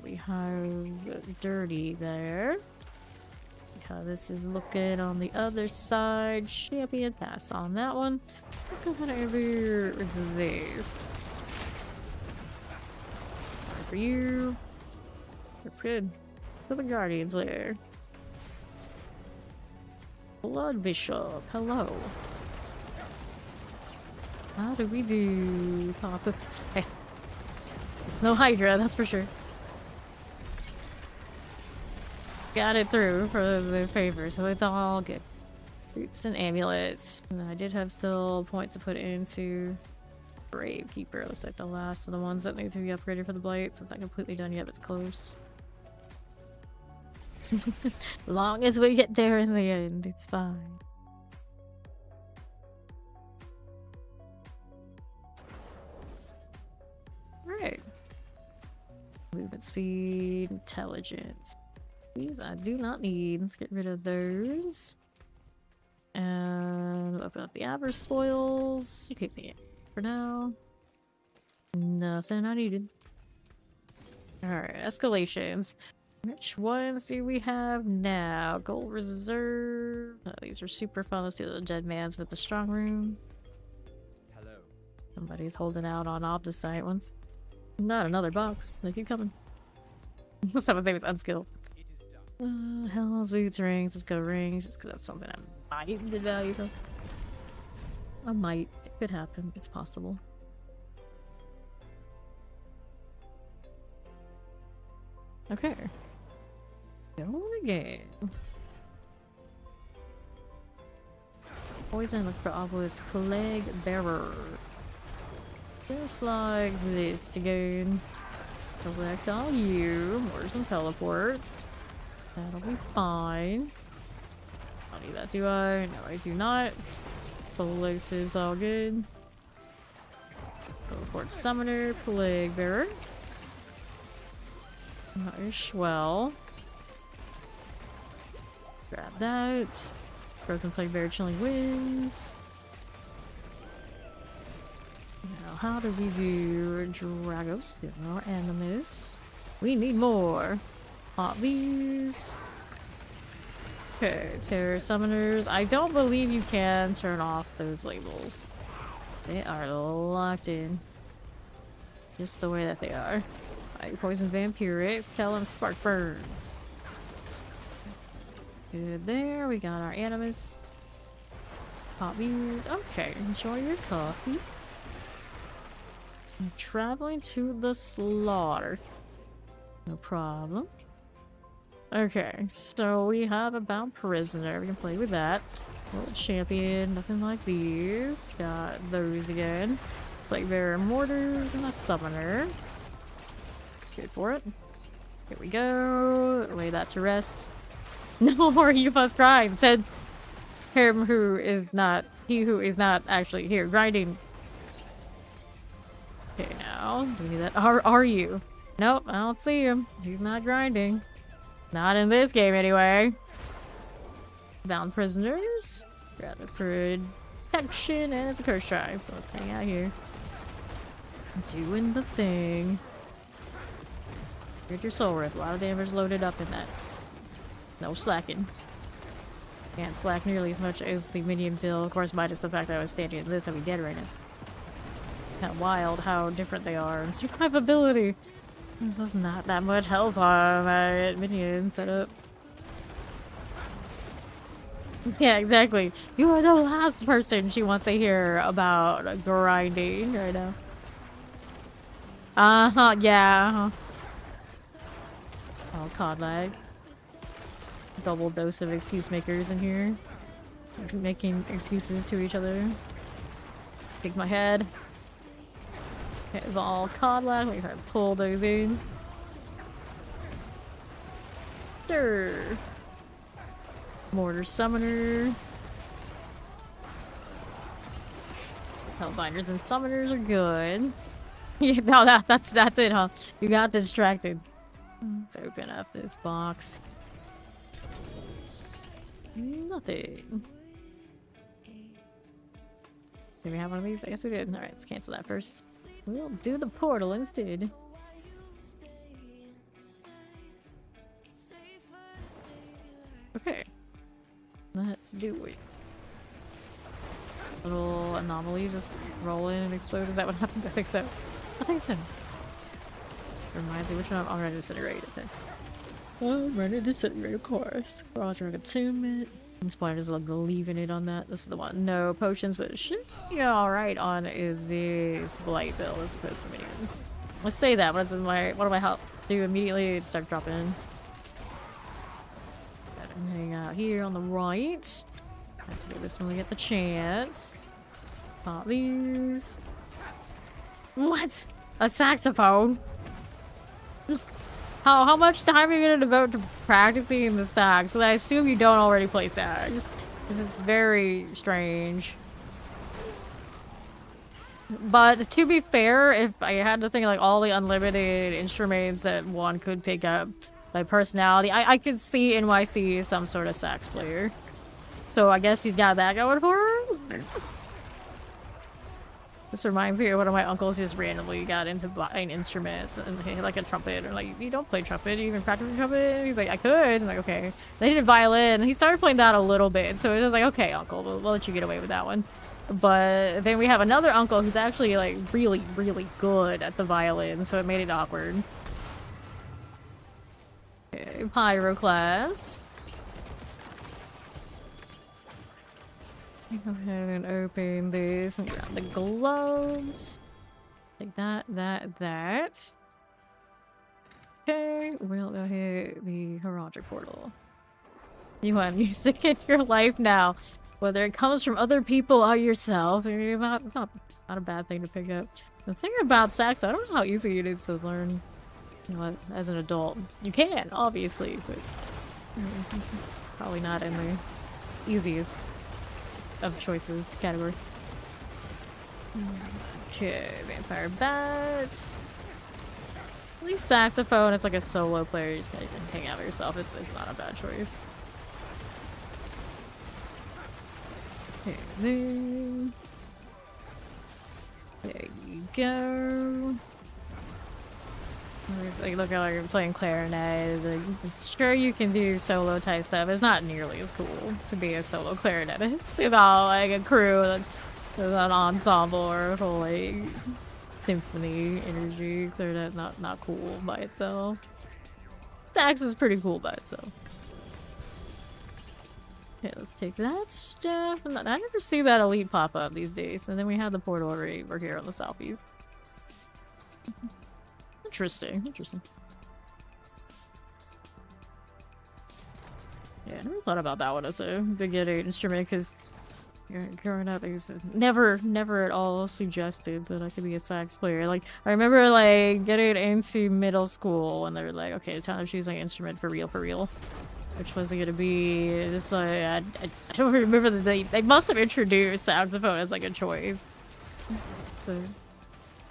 We have dirty there. How this is looking on the other side. Champion pass on that one. Let's go ahead and do this. For you. That's good. For the Guardian's Lair. Blood Bishop, hello. How do we do? Papa? Hey. It's no Hydra, that's for sure. Got it through for the favor, so it's all good. Boots and amulets. And I did have still points to put into Gravekeeper. Looks like the last of the ones that need to be upgraded for the Blight. So it's not completely done yet, but it's close. Long as we get there in the end, it's fine. Alright. Movement speed, intelligence. These I do not need. Let's get rid of those. And open up the average spoils. You keep me for now. Nothing I needed. Alright, escalations. Which ones do we have now? Gold reserve. Oh, these are super fun. Let's do the dead man's with the strong room. Hello. Somebody's holding out on opposite ones. Not another box. They keep coming. Someone's name is unskilled. Hell's boots, rings. Let's go rings, just because that's something I might value though. I might. It could happen. It's possible. Okay. Go on again. Poison, look for obelisk, plague bearer. Just like this again. Collect all you. Orders and teleports. That'll be fine. I don't need that, do I? No, I do not. Explosives, all good. Teleport summoner, plague bearer. Not your swell. Grab that. Frozen plague bearer, chilling wins. Now, how do we do Dragos? No animus. We need more. Pop these. Okay, terror summoners. I don't believe you can turn off those labels. They are locked in. Just the way that they are. Alright, poison vampirics. Tell them spark burn. Good there. We got our animus. Pop these. Okay, enjoy your coffee. I'm traveling to the slaughter. No problem. Okay, so we have a bound prisoner. We can play with that. World champion, nothing like these. Got those again. Plague bearer mortars and a summoner. Good for it. Here we go. Lay that to rest. No more you must grind, said him who is not, he who is not actually here grinding. Okay, now, do we need that? Are you? Nope, I don't see him. He's not grinding. Not in this game, anyway. Bound prisoners. Grab the protection, and it's a curse strike, so let's hang out here. Doing the thing. Here's your soul rip. A lot of damage loaded up in that. No slacking. Can't slack nearly as much as the minion build. Of course, minus the fact that I was standing in this and we get right now. Kind of wild how different they are in survivability. There's just not that much health on my minion setup. Yeah, exactly. You are the last person she wants to hear about grinding right now. Yeah. Oh, COD lag. Double dose of excuse makers in here. Making excuses to each other. Shake my head. Okay, it's all COD lag. Let me try to pull those in. Sure. Mortar summoner. Hellbinders and summoners are good. Yeah, no, that's it, huh? You got distracted. Let's open up this box. Nothing. Did we have one of these? I guess we did. Alright, let's cancel that first. We'll do the portal instead. Okay. Let's do it. Little anomalies just roll in and explode. Is that what happened? I think so. I think so. Reminds me which one I'm already disintegrated. I'm ready to disintegrate, of course. Roger attunement. Inspired is like leaving it on that. This is the one. No potions, but it should be alright on this Blight build as opposed to minions. Let's say that. What do I help do immediately? Start dropping in. Gotta hang out here on the right. Have to do this when we get the chance. Pop these. What? A saxophone? How much time are you gonna devote to practicing the sax? So I assume you don't already play sax. Because it's very strange. But to be fair, if I had to think like all the unlimited instruments that one could pick up by personality, I could see NYC some sort of sax player. So I guess he's got that going for him? This reminds me of one of my uncles who just randomly got into buying instruments and like a trumpet, or like, you don't play trumpet, you even practice trumpet? He's like, I could. I'm like, okay. Then he did violin, and he started playing that a little bit, so it was like, okay, uncle, we'll let you get away with that one. But then we have another uncle who's actually like really, really good at the violin, so it made it awkward. Okay, pyro class. Go ahead and open this and grab the gloves. Like that. Okay, we'll go hit the Hydra portal. You want music in your life now. Whether it comes from other people or yourself, it's not a bad thing to pick up. The thing about sax, I don't know how easy it is to learn, you know, as an adult. You can, obviously, but probably not in the easiest of choices category. Okay, vampire bats. At least saxophone, it's like a solo player, you just gotta hang out with yourself. It's not a bad choice. There you go. Like, look how you're playing clarinet. Like, sure, you can do solo type stuff. It's not nearly as cool to be a solo clarinetist without like a crew, like, with an ensemble or a whole like symphony energy. Clarinet's not cool by itself. Sax is pretty cool by itself. Okay, let's take that stuff. I never see that elite pop up these days. And then we have the portal right over here on the southeast. Interesting. Yeah, I never thought about that one as a beginning instrument because growing up, it was never at all suggested that I could be a sax player. Like, I remember like getting into middle school and they were like, okay, it's time to choose an instrument for real. Which was it gonna be? It's like I don't remember that they must have introduced saxophone as like a choice. So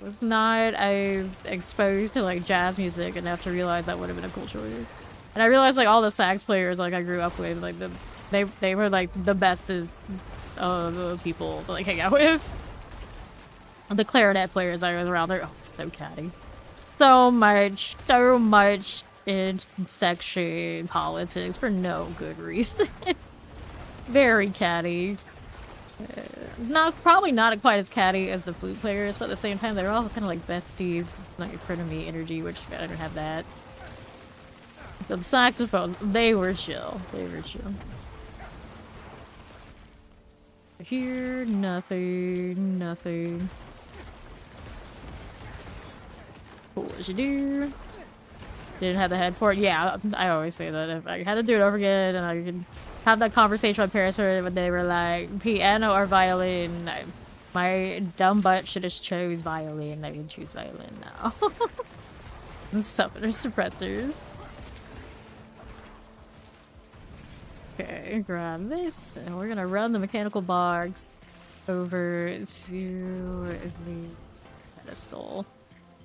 was not exposed to like jazz music enough to realize that would have been a cool choice. And I realized like all the sax players like I grew up with, like they were like the bestest people to like hang out with. The clarinet players I was around there, oh, so catty. So much in section politics for no good reason. Very catty. Probably not quite as catty as the flute players, but at the same time they're all kind of like besties, like frenemy energy, which I don't have that. The saxophone, they were chill. Here, nothing. What would you do? Didn't have the head port. Yeah, I always say that if I had to do it over again and I could have that conversation with my parents when they were like, piano or violin, my dumb butt should have chose violin. I can choose violin now. And summoner suppressors. Okay, grab this, and we're gonna run the mechanical box over to the pedestal.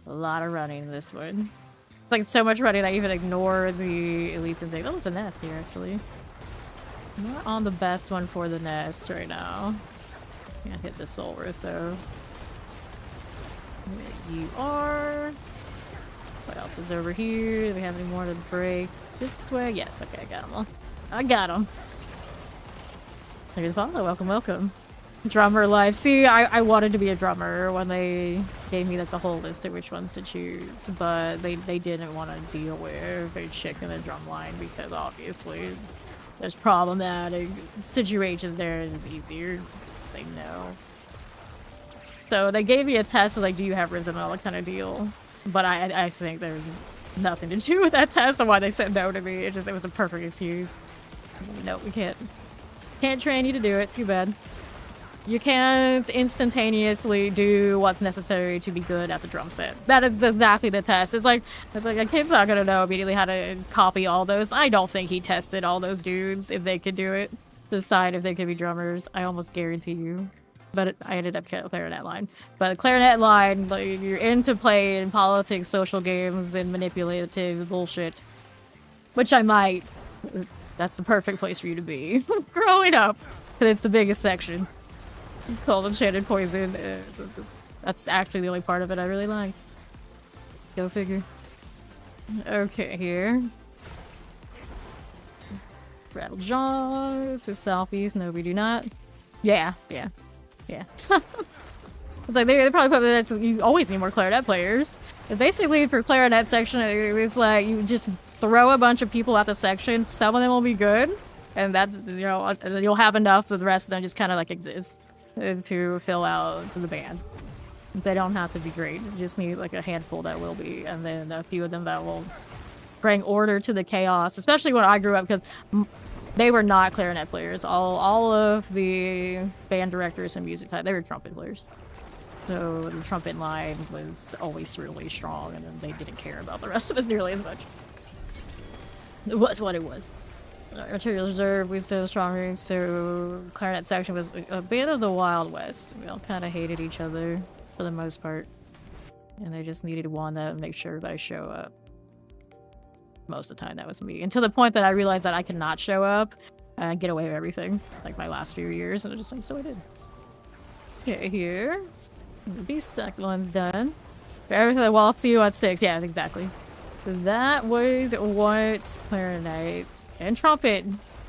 A lot of running this one. Like so much running I even ignore the elites and things. Oh, it's a nest here actually. I'm not on the best one for the nest right now. Can't hit the soul worth though. There you are. What else is over here? Do we have any more to break? This way? Yes, okay, I got them all. I got them. Thank you for the follow. Welcome. Drummer life. See, I wanted to be a drummer when they gave me like the whole list of which ones to choose, but they didn't want to deal with a chick in a drum line because obviously there's problematic situations there. It's easier. They know. So they gave me a test of like, do you have rhythm and all that kind of deal. But I think there's nothing to do with that test and why they said no to me. It was a perfect excuse. No, we can't train you to do it. Too bad. You can't instantaneously do what's necessary to be good at the drum set. That is exactly the test. It's like a kid's not gonna know immediately how to copy all those. I don't think he tested all those dudes if they could do it. Decide if they could be drummers. I almost guarantee you. But I ended up clarinet line. But the clarinet line, like, you're into playing politics, social games, and manipulative bullshit. Which I might. That's the perfect place for you to be. Growing up. Because it's the biggest section. Called Enchanted Poison. That's actually the only part of it I really liked. Go figure. Okay, here. Rattlejaw to southeast. No, we do not. Yeah. Yeah. Like they probably put that you always need more clarinet players. But basically, for clarinet section, it was like you just throw a bunch of people at the section. Some of them will be good, and that's, you know, you'll have enough so the rest of them just kind of like exist to fill out to the band. They don't have to be great. You just need like a handful that will be, and then a few of them that will bring order to the chaos. Especially when I grew up, because they were not clarinet players. All of the band directors and music type, they were trumpet players. So the trumpet line was always really strong, and then they didn't care about the rest of us nearly as much. It was what it was. Arterial reserve was still stronger, so clarinet section was a bit of the Wild West. We all kind of hated each other for the most part, and they just needed one that would make sure everybody show up. Most of the time, that was me. And to the point that I realized that I could not show up and get away with everything, like my last few years, and I just like, so I did. Okay, here. The beast stack one's done. Everything, well, I'll see you at 6. Yeah, exactly. So that was what clarinet and trumpet,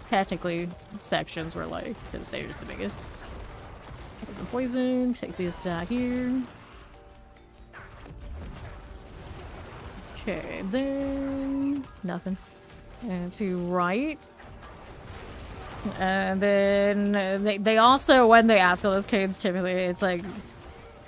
technically, sections were like, because they're just the biggest. Take the poison, take this out here. Okay, then nothing. And to right. And then they also, when they ask all those kids, typically it's like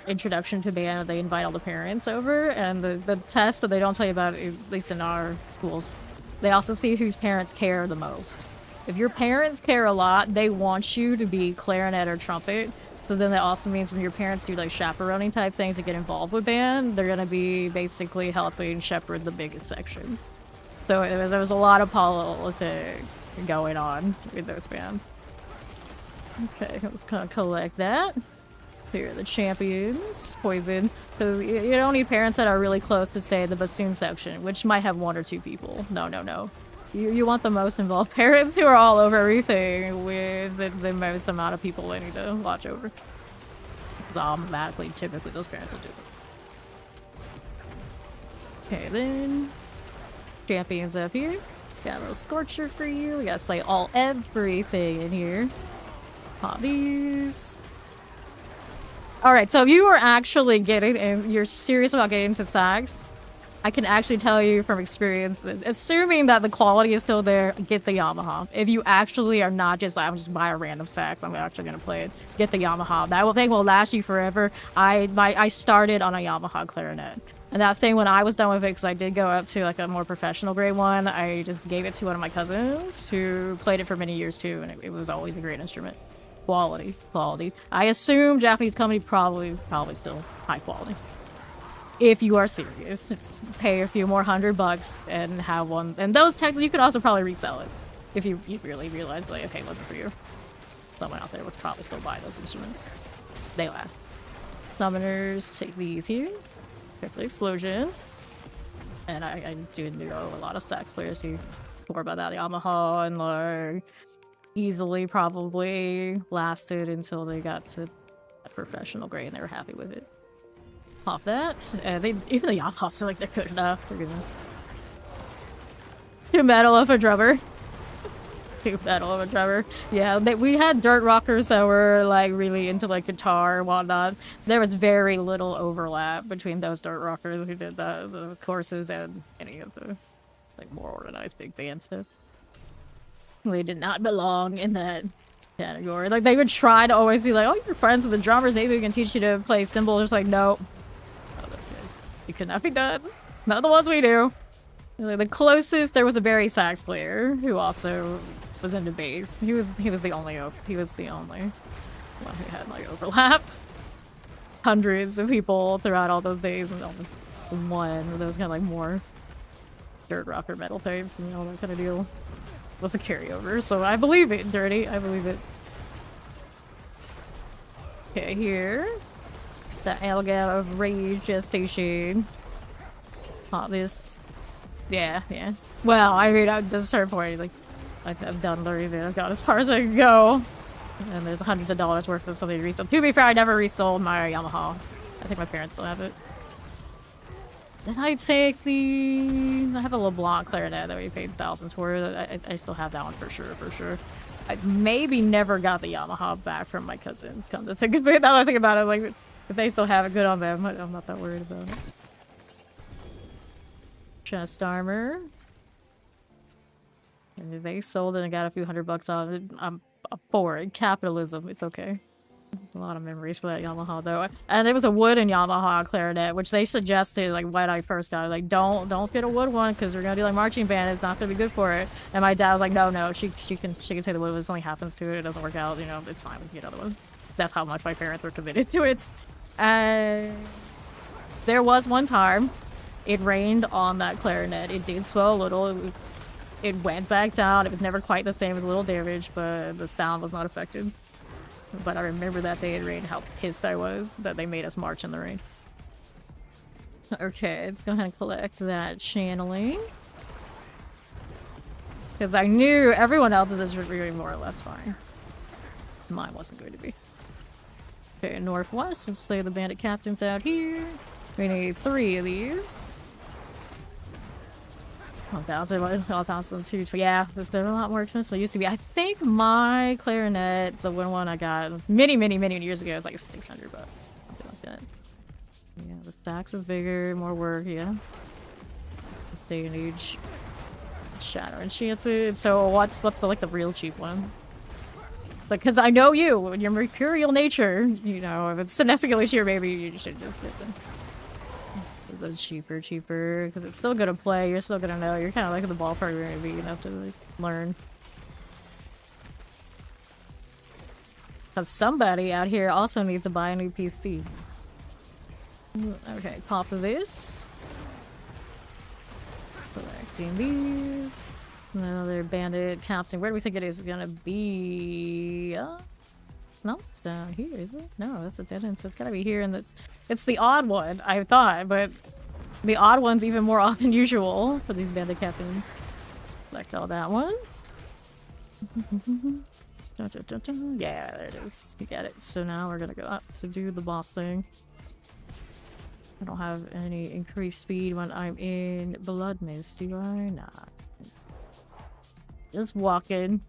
introduction to band, they invite all the parents over, and the test that they don't tell you about, at least in our schools, they also see whose parents care the most. If your parents care a lot, they want you to be clarinet or trumpet. So then that also means when your parents do like chaperoning type things to get involved with band, they're gonna be basically helping shepherd the biggest sections. So there was a lot of politics going on with those bands. Okay, let's kind of collect that. Here are the champions. Poison. So you don't need parents that are really close to, say, the bassoon section, which might have 1 or 2 people. No, no, no. You want the most involved parents who are all over everything with the most amount of people they need to watch over. Because automatically, typically, those parents will do it. Okay, then. Champions up here. Got a little scorcher for you. We gotta slay everything in here. Pop these. Alright, so if you are actually getting, and you're serious about getting into sax, I can actually tell you from experience, assuming that the quality is still there, get the Yamaha. If you actually are not just like, I'm just buy a random sax, I'm actually gonna play it, get the Yamaha. That thing will last you forever. I started on a Yamaha clarinet. And that thing, when I was done with it, because I did go up to like a more professional grade one, I just gave it to one of my cousins who played it for many years too, and it was always a great instrument. Quality. I assume Japanese company probably still high quality. If you are serious, just pay a few more $100 and have one. And those technically, you could also probably resell it if you really realize, like, okay, it wasn't for you. Someone out there would probably still buy those instruments. They last. Summoners, take these here. Carefully explosion. And I do know a lot of sax players who swore about that Yamaha and like easily probably lasted until they got to a professional grade and they were happy with it. Pop that. Even the Yamahas are like, they're good enough. They're gonna do metal of a drummer. Do metal of a drummer. Yeah, we had dirt rockers that were like really into like guitar and whatnot. There was very little overlap between those dirt rockers who did those courses and any of the like more organized big band stuff. They did not belong in that category. Like, they would try to always be like, oh, you're friends with the drummers, maybe we can teach you to play cymbals. Just like, no. Oh, those guys. It could not be done. Not the ones we do. Like, the closest, there was a Barry sax player who also was into bass. He was the only one who had, like, overlap. Hundreds of people throughout all those days, and only one of those kind of, like, more dirt rocker metal types and all that kind of deal was a carryover, so I believe it, Dirty. I believe it. Okay, here. The Alga of Rage gestation. Pop this. Yeah. Well, I mean, I'm just starting point. Like, I've done everything. I've got as far as I can go. And there's hundreds of dollars worth of something to resell. To be fair, I never resold my Yamaha. I think my parents still have it. Did I take the... I have a LeBlanc clarinet that we paid thousands for. I still have that one for sure. I maybe never got the Yamaha back from my cousins. Come to think of it, now that I think about it, like, if they still have it, good on them. I'm not that worried about it. Chest armor. And if they sold it and got a few $100 off it, I'm for it. Capitalism, it's okay. There's a lot of memories for that Yamaha though. And it was a wooden Yamaha clarinet, which they suggested like when I first got it. Like, don't get a wood one because we're gonna do like marching band. It's not gonna be good for it. And my dad was like, no, she can take the wood. If something happens to it, it doesn't work out. You know, it's fine. We can get another one. That's how much my parents were committed to it. And there was one time it rained on that clarinet. It did swell a little. It went back down. It was never quite the same. It was a little damaged, but the sound was not affected. But I remember that day it rained, how pissed I was that they made us march in the rain. Okay, let's go ahead and collect that channeling. Because I knew everyone else's was really more or less fine. Mine wasn't going to be. Okay, northwest. Let's slay the bandit captains out here. We need 3 of these. 1,000, 1,002. Yeah, they're a lot more expensive than they used to be. I think my clarinet, the one I got many years ago, is like $600. Something like that. Yeah, the stacks is bigger, more work, yeah. This day and age. Shadow Enchanted. So what's like the real cheap one? Like, because I know you, your mercurial nature, you know, if it's significantly cheaper, maybe you should just get them. The cheaper, because it's still gonna play. You're still gonna know. You're kind of like in the ballpark. You're gonna be enough to like learn. Because somebody out here also needs to buy a new PC. Okay, pop this. Collecting these. Another bandit captain. Where do we think it is gonna be? No, it's down here, is it? No, that's a dead end, so it's gotta be here, and it's the odd one, I thought, but the odd one's even more odd than usual for these bandit captains. Select all that one. Yeah, there it is. You get it. So now we're gonna go up to do the boss thing. I don't have any increased speed when I'm in Blood Mist, do I? Nah. Just walking.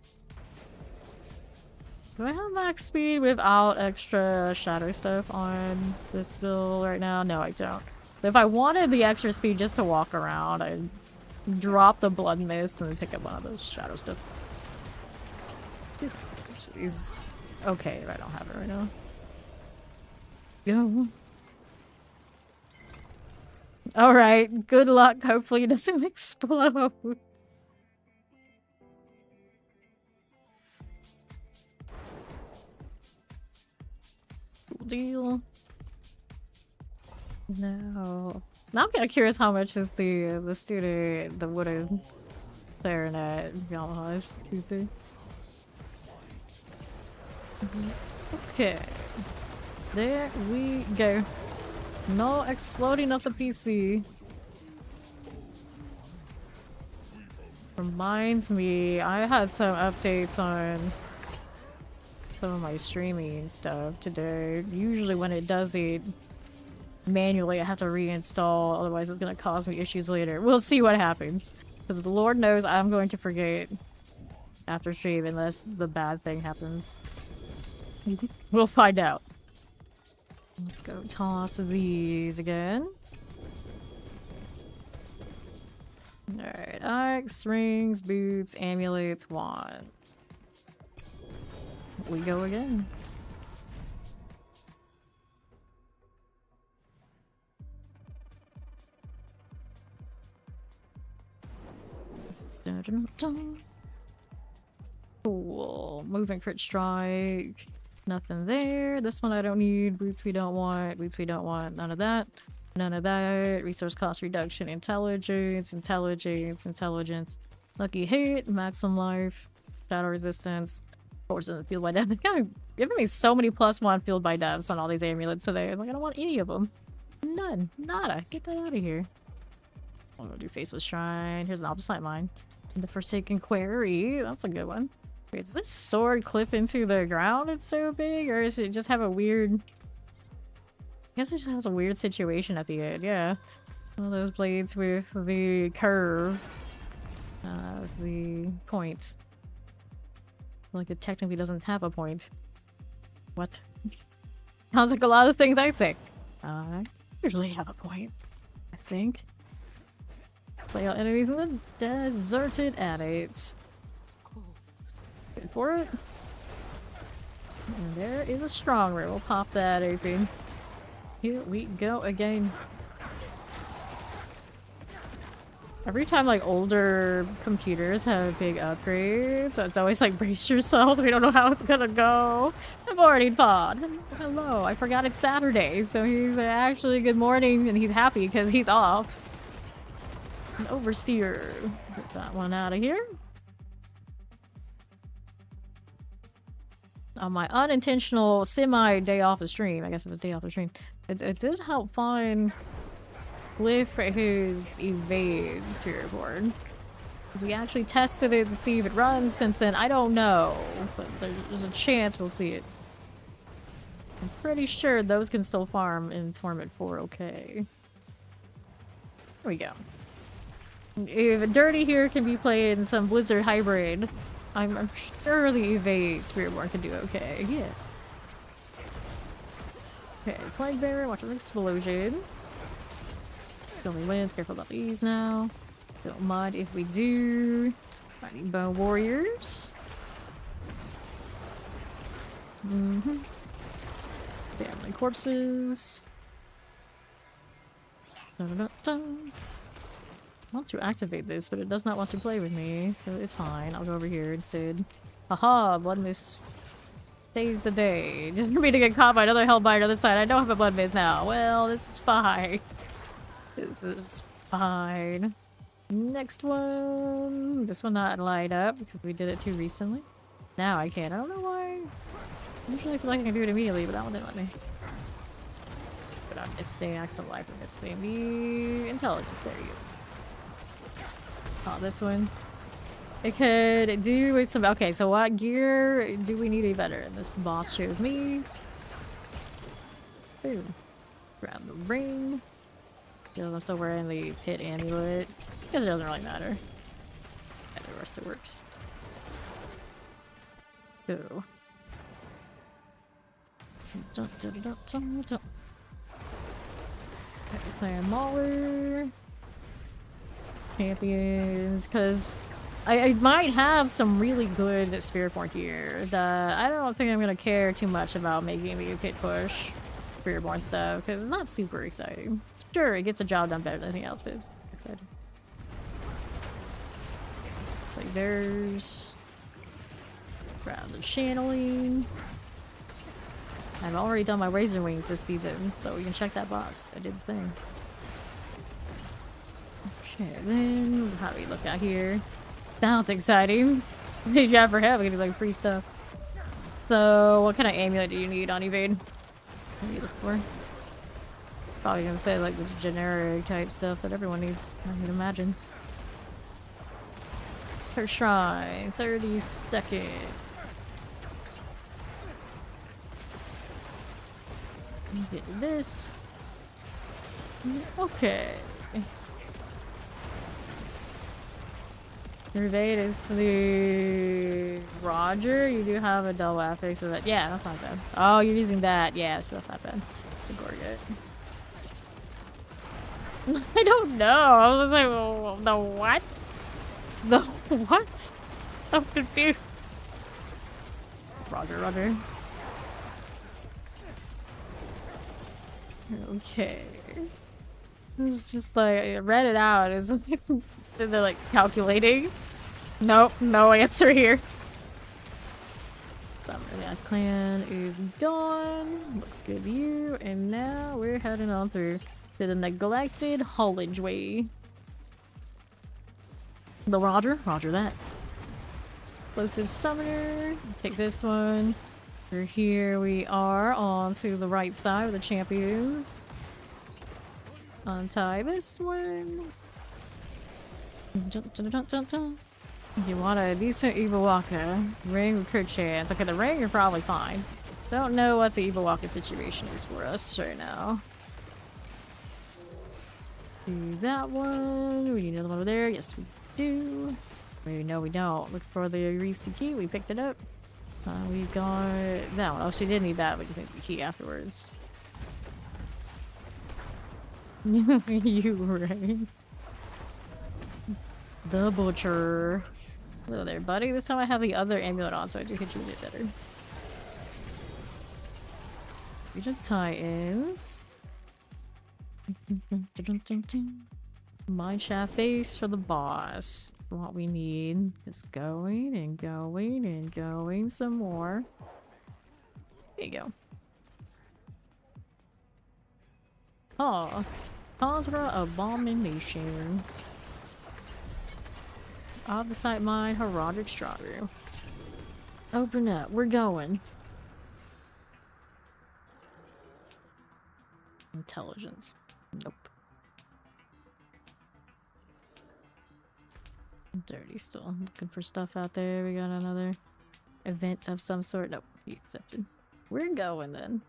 Do I have max speed without extra shadow stuff on this build right now? No, I don't. But if I wanted the extra speed just to walk around, I'd drop the Blood Mist and pick up one of those shadow stuff. These... Okay, I don't have it right now. Go. Alright, good luck. Hopefully it doesn't explode. Deal. No. Now I'm kind of curious how much is the student, the wooden clarinet Yamaha's PC. Okay. There we go. No exploding of the PC. Reminds me, I had some updates on some of my streaming stuff today. Usually when it does it manually, I have to reinstall, otherwise it's gonna cause me issues later. We'll see what happens. Because the Lord knows I'm going to forget after stream unless the bad thing happens. We'll find out. Let's go toss these again. Alright, axe, rings, boots, amulets, wand. We go again. Dun, dun, dun. Cool. Moving crit strike. Nothing there. This one I don't need. Boots we don't want. Boots we don't want. None of that. None of that. Resource cost reduction. Intelligence. Intelligence. Intelligence. Lucky hit. Maximum life. Shadow resistance. Force doesn't feel by death. They're kind of giving me so many +1 field by deaths on all these amulets today. I'm like, I don't want any of them. None. Nada. Get that out of here. I'm gonna do Faceless Shrine. Here's an Opposite Mine. And the Forsaken Quarry. That's a good one. Wait, does this sword clip into the ground? It's so big? Or does it just have a weird... I guess it just has a weird situation at the end. Yeah. One of those blades with the curve. The points. Like it technically doesn't have a point. What? Sounds like a lot of things I say. I usually have a point, I think. Play out enemies in the deserted anecdotes. Good for it. And there is a strong room. We'll pop that open. Here we go again. Every time like older computers have big upgrades, so it's always like brace yourselves, we don't know how it's gonna go. Good morning, Pod. Hello, I forgot it's Saturday, so he's actually good morning and he's happy because he's off. An overseer. Get that one out of here. On my unintentional semi-day off of stream, I guess it was day off of stream, it did help find Cliff his evades here board. We actually tested it to see if it runs since then. I don't know, but there's a chance we'll see it. I'm pretty sure those can still farm in Torment 4 okay. Here we go. If Dirty here can be played in some Blizzard hybrid, I'm sure the evade Spiritborn can do okay. Yes. Okay, Plague Bearer, watch an explosion. Only wins, careful about these now. Don't mind if we do. Fighting Bone Warriors. Family corpses. Dun. I want to activate this, but it does not want to play with me, so it's fine. I'll go over here instead. Haha, Blood Mist saves the day. Just for me to get caught by another Hellbite on the other side. I don't have a Blood Mist now. Well, this is fine. This is fine. Next one. This one not light up because we did it too recently. Now I can't. I don't know why. Usually I feel like I can do it immediately, but that one didn't let me. But I'm missing Axel Life and missing the intelligence. There you go. Oh, this one. It could do with some. Okay, so what gear do we need a better? And this boss chose me. Boom. Grab the ring. I'm still wearing the pit amulet. Because it doesn't really matter. Yeah, the rest of it works. Go. Playing Mauler. Champions, because I might have some really good Spiritborn here that I don't think I'm gonna care too much about making the pit push Spiritborn stuff because it's not super exciting. Sure, it gets a job done better than anything else, but it's exciting. Like there's grab the channeling. I've already done my Razor Wings this season, so you can check that box. I did the thing. Okay, then how do we look out here? Sounds exciting. Yeah, for him, we can do like free stuff. So, what kind of amulet do you need on evade? What do you look for? Probably gonna say like the generic type stuff that everyone needs, I can imagine. Per shrine, 30 seconds. Get this. Okay. Evade is the Roger. You do have a double affix so that. Yeah, that's not bad. Oh, you're using that. Yeah, so that's not bad. The Gorget. I don't know. I was like, well, the what? The what? I'm confused. Roger. Okay. It's just like, I read it out. It's like, they're like calculating. Nope, no answer here. Last clan is gone. Looks good to you. And now we're heading on through to the neglected haulage way. The Roger that. Explosive summoner. Take this one. We're here. We are on to the right side of the champions. Untie this one. You want a decent Evil Walker. Ring with crit chance. Okay, the ring you're probably fine. Don't know what the Evil Walker situation is for us right now. Do that one. We need another one over there. Yes, we do. Wait, no, we don't. Look for the Reese key. We picked it up. We got that one. Oh, she did need that, but just need the key afterwards. You right. The butcher. Hello there, buddy. This time I have the other amulet on, so I do hit you a bit better. Region tie-ins. Mineshaft base for the boss. What we need is going and going and going some more. There you go. Oh, Hydra abomination. Opposite mine, Herodic Strawberry. Open up, we're going. Intelligence. Nope. Dirty still. Looking for stuff out there. We got another event of some sort. Nope, he accepted. We're going then.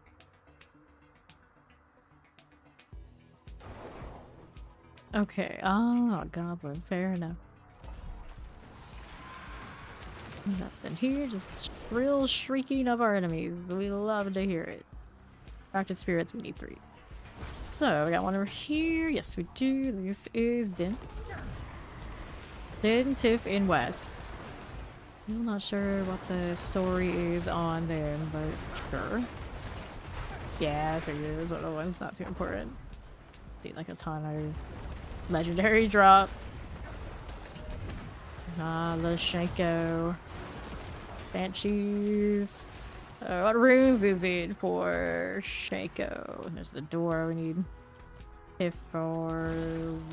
Okay. Oh, goblin. Fair enough. Nothing here. Just shrill shrieking of our enemies. We love to hear it. Practice spirits. We need 3. So we got one over here. Yes, we do. This is Din. Din, Tiff, in West. I'm not sure what the story is on them, but sure. Yeah, I figured it was one of the ones not too important. See, like a ton of legendary drop. Lashenko. Banshees. What rooms is it for Shaco? There's the door we need. Tiff or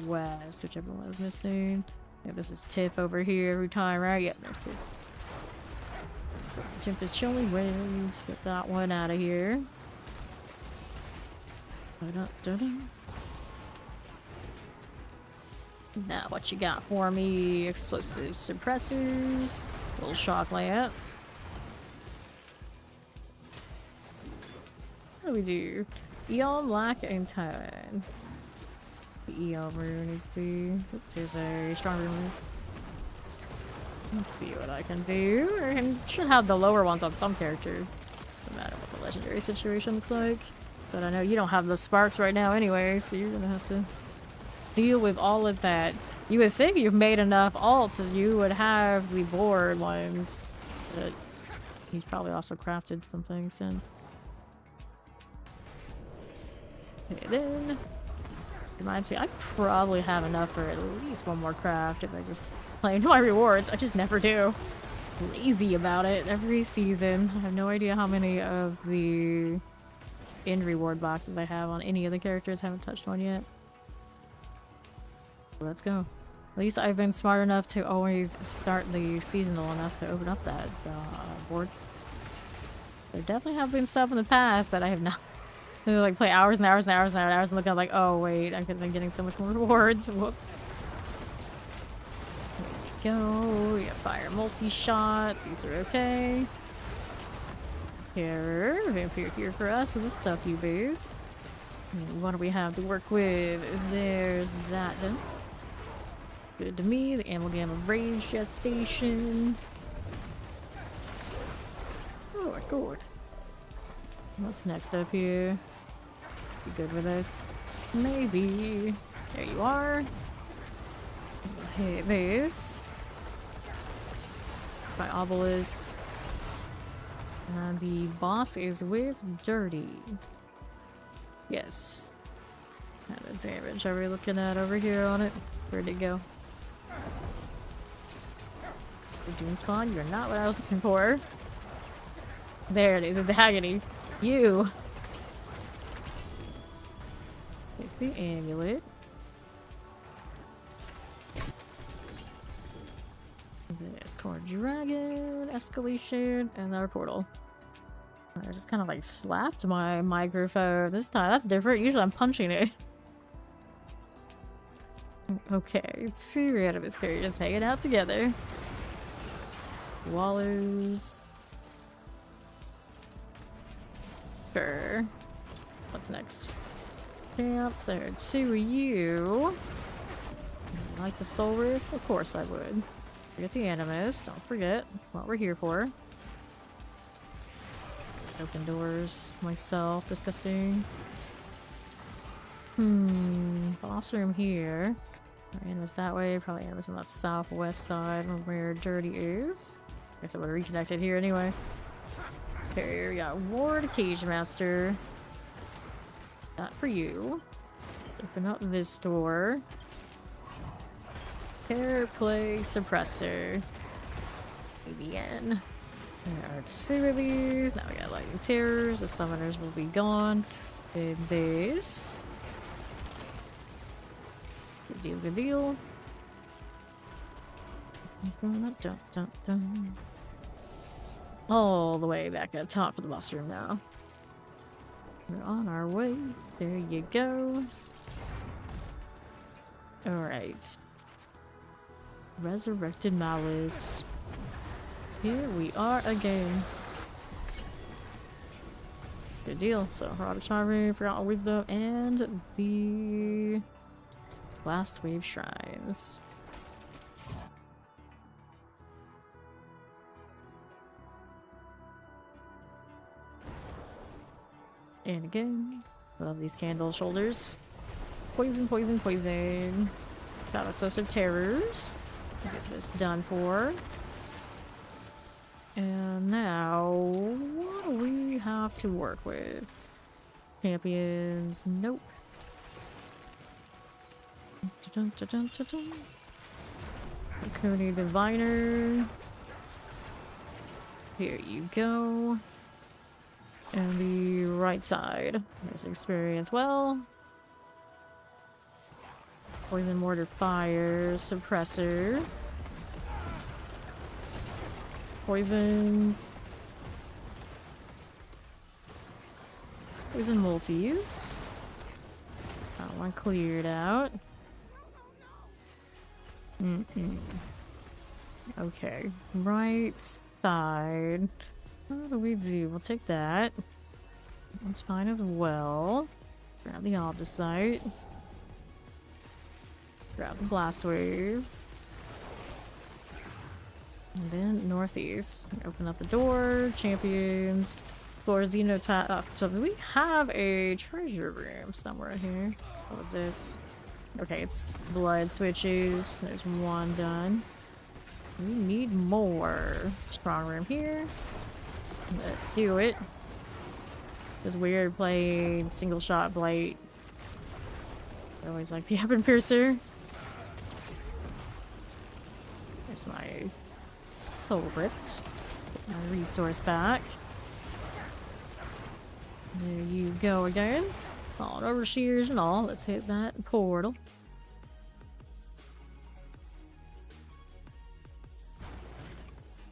West, whichever one is missing. Yeah, this is Tiff over here every time, right? Yep, there's Tiff. Tiff is Chillin wins. Get that one out of here. Now, what you got for me? Explosive suppressors. Little shock lance. What do we do? Eon, Black, and Tide. The Eon rune is the... Oop, there's a strong rune. Let's see what I can do. I should have the lower ones on some character. No matter what the legendary situation looks like. But I know you don't have the sparks right now anyway, so you're gonna have to deal with all of that. You would think you've made enough alts and you would have the board ones. But he's probably also crafted something since. Okay, then reminds me, I probably have enough for at least one more craft if I just claim my rewards. I just never do. Lazy about it every season. I have no idea how many of the end reward boxes I have on any of the characters. Haven't touched one yet. Let's go. At least I've been smart enough to always start the seasonal enough to open up that board. There definitely have been stuff in the past that I have not. Like play hours and hours and hours and hours and look at like, oh wait, I could have been getting so much more rewards. Whoops. There we go. We got fire multi-shots. These are okay. Here, vampire here for us with a succubus. What do we have to work with? There's that done. Good to me. The Amalgam of Rage Gestation. Oh my god. What's next up here? Be good with this. Maybe. There you are. Hit this. By Obelisk. And the boss is with Dirty. Yes. How much damage are we looking at over here on it? Where'd it go? Doom spawn? You're not what I was looking for. There it is, the agony. You! Take the amulet. There's Core Dragon, Escalation, and our portal. I just kind of like slapped my microphone this time. That's different. Usually I'm punching it. Okay, 2 randomist characters hanging out together. Wallows. Sure. What's next? Camps. There are 2 of you. Like the Soul Rift? Of course I would. Forget the Animus. Don't forget. That's what we're here for. Open doors myself. Disgusting. Boss room here. And was that way. Probably it was on that southwest side where Dirty is. Guess I would have reconnected here anyway. Okay, we got Ward Cage Master. Not for you. Open up this door. Hair Play Suppressor. Begin. There are 2 of these. Now we got Lightning Terrors. The summoners will be gone. Did this. Good deal, good deal. All the way back at the top of the boss room now. We're on our way. There you go. Alright. Resurrected Malice. Here we are again. Good deal. So, Herald of Charming, Forgotten Wisdom, and the Last Wave Shrines. And again, love these candle shoulders. Poison, poison, poison. Got excessive terrors. Get this done for. And now, what do we have to work with? Champions, nope. Coney Diviner. Here you go. And the right side. There's experience well. Poison Mortar Fire, Suppressor. Poisons. Poison multis. That one cleared out. Okay, right side. What do we do? We'll take that. That's fine as well. Grab the Aldecite. Grab the Blast Wave. And then northeast. Open up the door. Champions. Explore Xenotap. So we have a treasure room somewhere here. What was this? Okay, it's blood switches. There's one done. We need more. Strong room here. Let's do it. It's weird playing single shot Blight. I always like the Weapon Piercer. There's my soul ripped. Put my resource back. There you go again. All over shears and all. Let's hit that portal.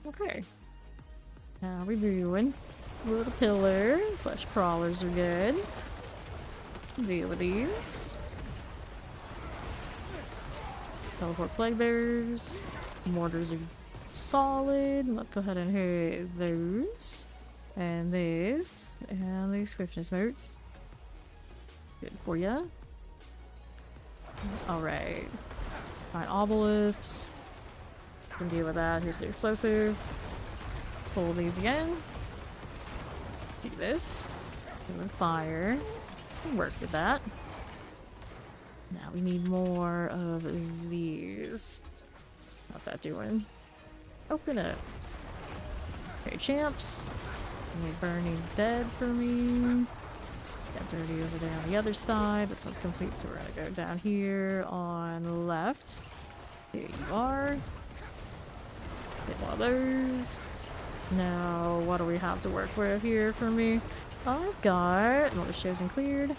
Okay. How we doing? Little pillar. Flesh crawlers are good. Deal with these. Teleport plague bears. Mortars are solid. Let's go ahead and hit those. And this. And the swiftness motes. Good for ya. Alright. Fine obelisks. Can deal with that. Here's the explosive. Pull these again. Do this. Do fire. Work with that. Now we need more of these. How's that doing? Open it. Okay, champs. Any burning dead for me. Got dirty over there on the other side. This one's complete, so we're gonna go down here on the left. There you are. Get one of those. Now, what do we have to work with here for me? I've got more chosen cleared.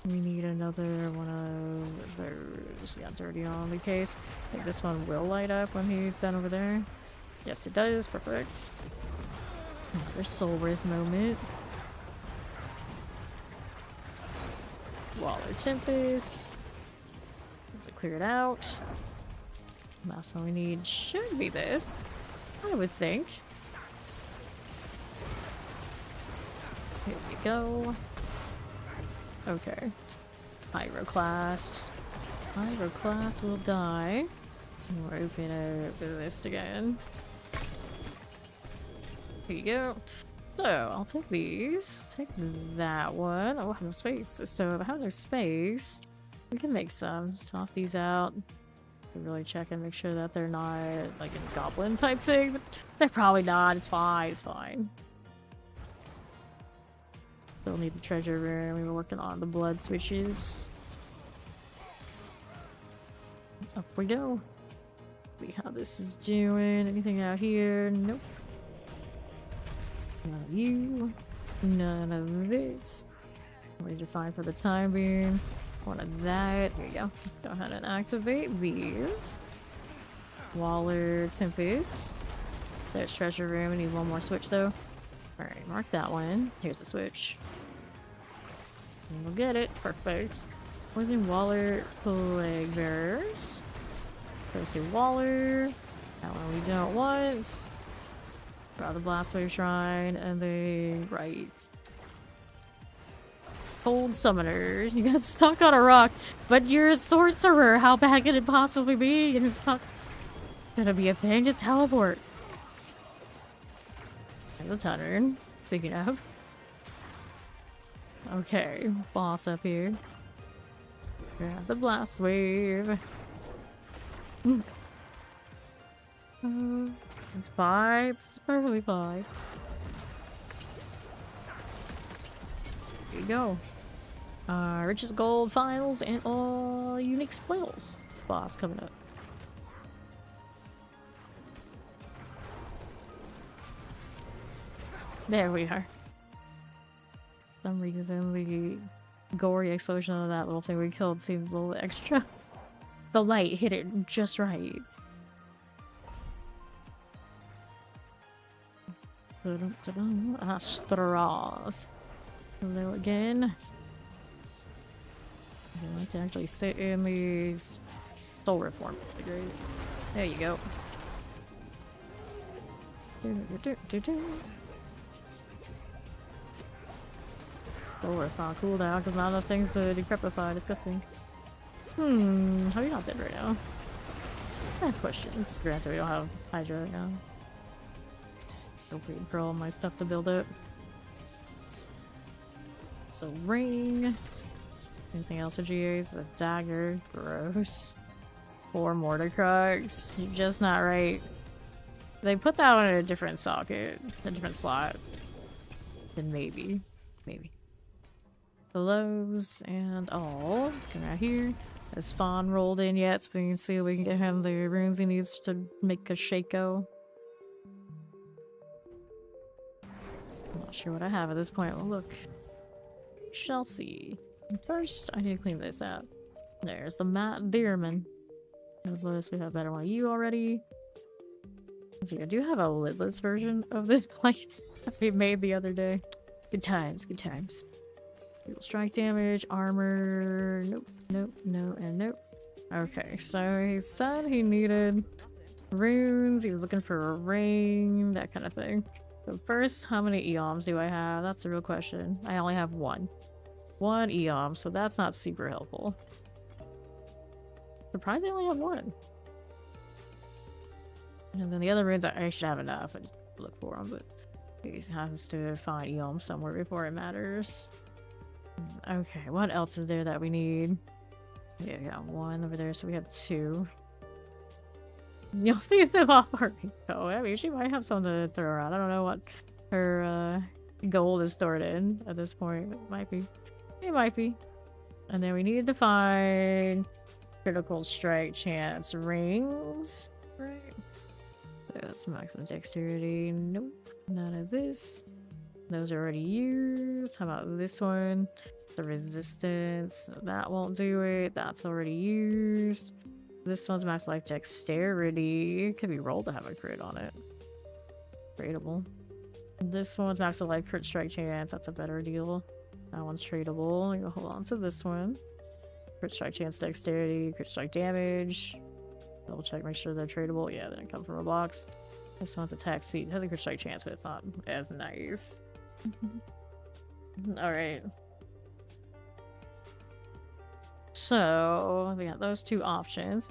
We need another one of those. We got dirty on the case. I think this one will light up when he's done over there. Yes, it does. Perfect. Another soul wraith moment. Waller Tempest. Clear it out. Last one we need should be this, I would think. Here we go. Okay. Hydroclast. Hydroclast will die. We'll open up this again. Here you go. So, I'll take these. Take that one. Oh, I have no space. So, if I have no space, we can make some. Just toss these out. Really check and make sure that they're not like a goblin type thing. But they're probably not. It's fine. It's fine. Still need the treasure room. We were working on the blood switches. Up we go. See how this is doing. Anything out here? Nope. None of you. None of this. What did you find for the time being? One of that. Here you go. Let's go ahead and activate these. Waller Tempest. There's treasure room. We need one more switch though. Alright, mark that one. Here's the switch. And we'll get it. Perfect. Poison Waller Plague Bearers. Let's see, Waller. That one we don't want. Draw the Blastwave Shrine, and they right. Cold Summoners. You got stuck on a rock, but you're a sorcerer. How bad can it possibly be? And it's not gonna be a thing to teleport. And the Tunner. Picking up. Okay, boss up here. Grab the Blastwave. This is fine. This is perfectly fine. There you go. Richest gold files and all unique spoils. Boss coming up. There we are. For some reason, the gory explosion of that little thing we killed seemed a little extra. The light hit it just right. Astroth. Hello again. I want to actually sit in these soul reform. Great. There you go. Soul reform cooldown because not enough things to decrepify. Disgusting. How are you not dead right now? I have questions. Granted, we don't have Hydra right now. Still waiting for all my stuff to build up. So, ring. Anything else for GAs? A dagger. Gross. 4 Mordecrux. You're just not right. They put that one in a different socket. A different slot. Then maybe. Maybe. Gloves and all. Let's come out here. Has Fawn rolled in yet, so we can see if we can get him the runes he needs to make a Shaco. I'm not sure what I have at this point. Well, look. We shall see. First, I need to clean this out. There's the Matt Dearman. Lidless, we have better one. You already. Let's see, I do have a lidless version of this Blight we made the other day. Good times, good times. Strike damage, armor, nope, nope, no, and nope. Okay, so he said he needed runes, he was looking for a ring, that kind of thing. So first, how many Eoms do I have? That's a real question. I only have one. One Eom, so that's not super helpful. Surprised I only have one. And then the other runes, I should have enough. I just look for them, but he has to find Eom somewhere before it matters. Okay, what else is there that we need? Yeah, we got one over there, so we have 2. You'll leave them off our Rico. I mean, she might have something to throw around. I don't know what her gold is stored in at this point. It might be. It might be. And then we need to find critical strike chance rings. Right. That's maximum dexterity. Nope. None of this. Those are already used. How about this one? The resistance. That won't do it. That's already used. This one's max life dexterity. It could be rolled to have a crit on it. Tradable. This one's max life crit strike chance. That's a better deal. That one's tradable. I'm gonna hold on to this one. Crit strike chance dexterity. Crit strike damage. Double check, make sure they're tradable. Yeah, they didn't come from a box. This one's attack speed. It has a crit strike chance, but it's not as nice. Alright. So, we got those 2 options.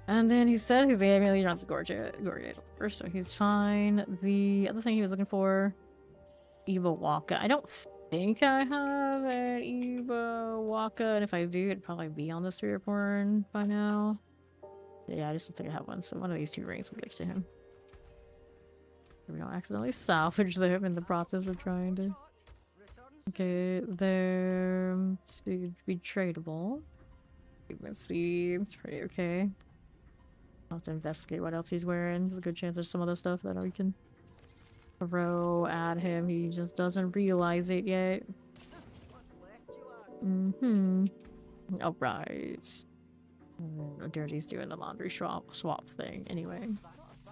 And then he said his amulet runs Gorgator, so he's fine. The other thing he was looking for, Eva Waka. I don't think I have an Eva Waka, and if I do, it'd probably be on the spirit porn by now. Yeah, I just don't think I have one, so one of these 2 rings will give to him. We don't accidentally salvage them in the process of trying to. Okay, they're to be tradable. Movement speed's pretty okay. I'll have to investigate what else he's wearing. There's a good chance there's some other stuff that we can throw at him. He just doesn't realize it yet. Alright. Dirty's doing the laundry swap thing anyway.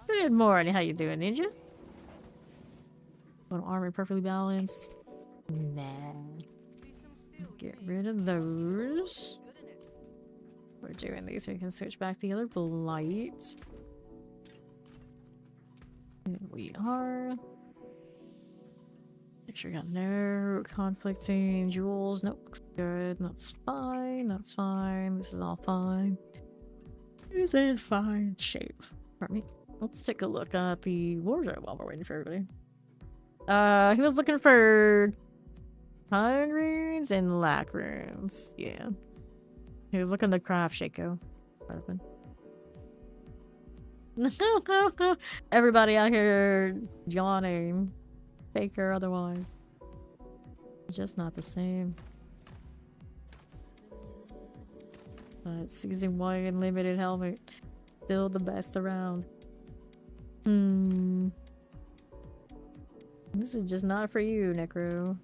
Good morning, how you doing, Ninja? One armor perfectly balanced. Nah. Get rid of those. We're doing these so we can switch back to the other Blight. Here we are. Make sure we got no conflicting jewels. Nope, looks good. That's fine. That's fine. This is all fine. It's in fine shape. Pardon me. Let's take a look at the wardrobe while we're waiting for everybody. He was looking for Pine runes and lac runes. Yeah. He was looking to craft Shaco. Everybody out here yawning. Fake or otherwise. Just not the same. But season 1 limited helmet. Still the best around. This is just not for you, Necro.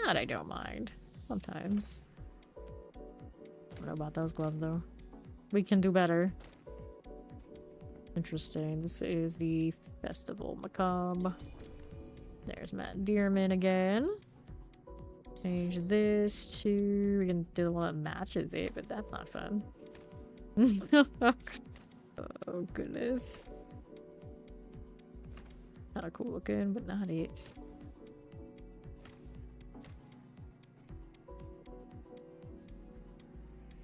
That I don't mind. Sometimes. I don't know about those gloves though. We can do better. Interesting. This is the Festival Macabre. There's Matt Dearman again. Change this to... We can do the one that matches it, but that's not fun. Oh goodness. Kinda cool looking, but not it.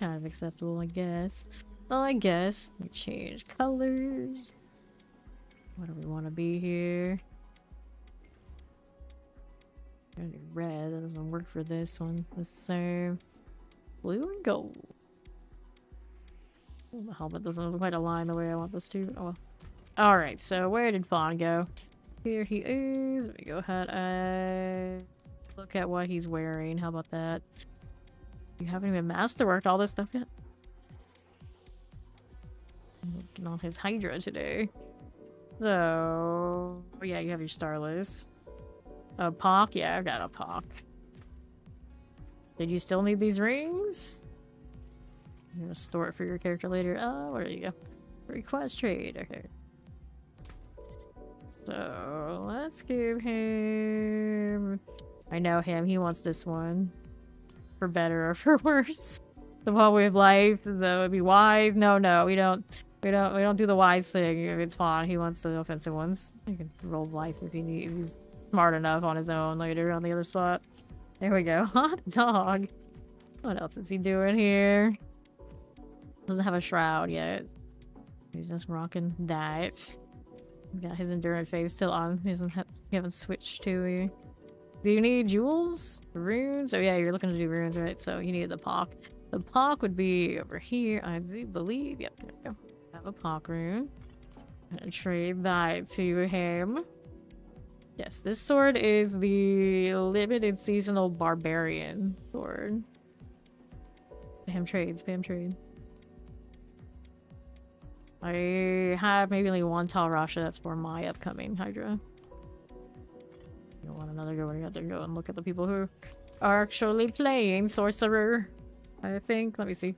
Kind of acceptable, I guess. Well, I guess. Let me change colors. What do we want to be here? Gonna do red. That doesn't work for this one. The same. Blue and gold. Oh, the helmet doesn't quite align the way I want this to. Oh well. Alright, so where did Fawn go? Here he is. Let me go ahead and look at what he's wearing. How about that? You haven't even masterworked all this stuff yet. I'm looking on his Hydra today. So, yeah, you have your Starless. A Pock? Yeah, I've got a Pock. Did you still need these rings? I'm gonna store it for your character later. Oh, where do you go? Request trade. Okay. So, let's give him... I know him. He wants this one. For better or for worse. The one with life, that would be wise. No, we don't do the wise thing. It's fine. He wants the offensive ones. You can roll life if he needs. He's smart enough on his own later on the other spot. There we go. Hot dog. What else is he doing here? Doesn't have a shroud yet. He's just rocking that. Got his endurance phase still on. He haven't switched to it. Do you need jewels? Runes? Oh yeah, you're looking to do runes, right? So you need the Pock. The Pock would be over here, I do believe. Yep, there we go. Have a Pock rune. And trade that to him. Yes, this sword is the limited seasonal barbarian sword. Pay him trades, pay him trade. I have maybe only one Tal Rasha that's for my upcoming Hydra. You want another go? You have to go and look at the people who are actually playing Sorcerer. I think. Let me see.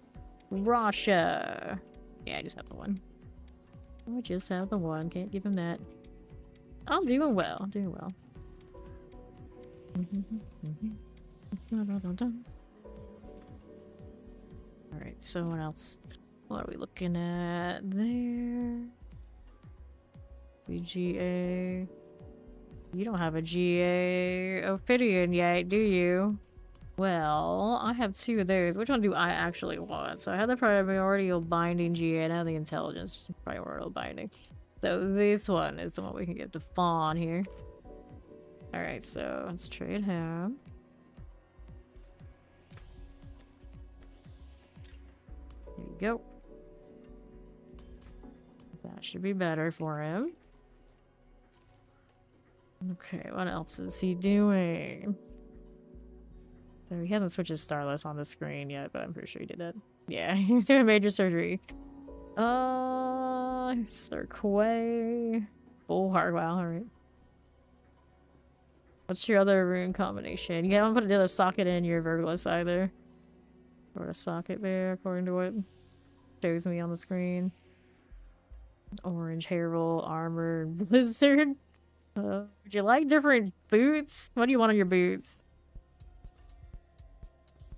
Rasha. Yeah, I just have the one. I just have the one. Can't give him that. I'm doing well. I'm doing well. Alright, so what else? What are we looking at there? VGA. You don't have a GA Ophidian yet, do you? Well, I have 2 of those. Which one do I actually want? So I have the primordial binding GA and I have the intelligence primordial binding. So this one is the one we can give to Fawn here. Alright, so let's trade him. There you go. That should be better for him. Okay, what else is he doing? So he hasn't switched his starless on the screen yet, but I'm pretty sure he did that. Yeah, he's doing major surgery. Sir Quay. Full hard. Wow, alright. What's your other rune combination? You haven't put another socket in your vertical either. Or a socket there, according to what shows me on the screen. Orange herald, armor, blizzard. Would you like different boots? What do you want on your boots?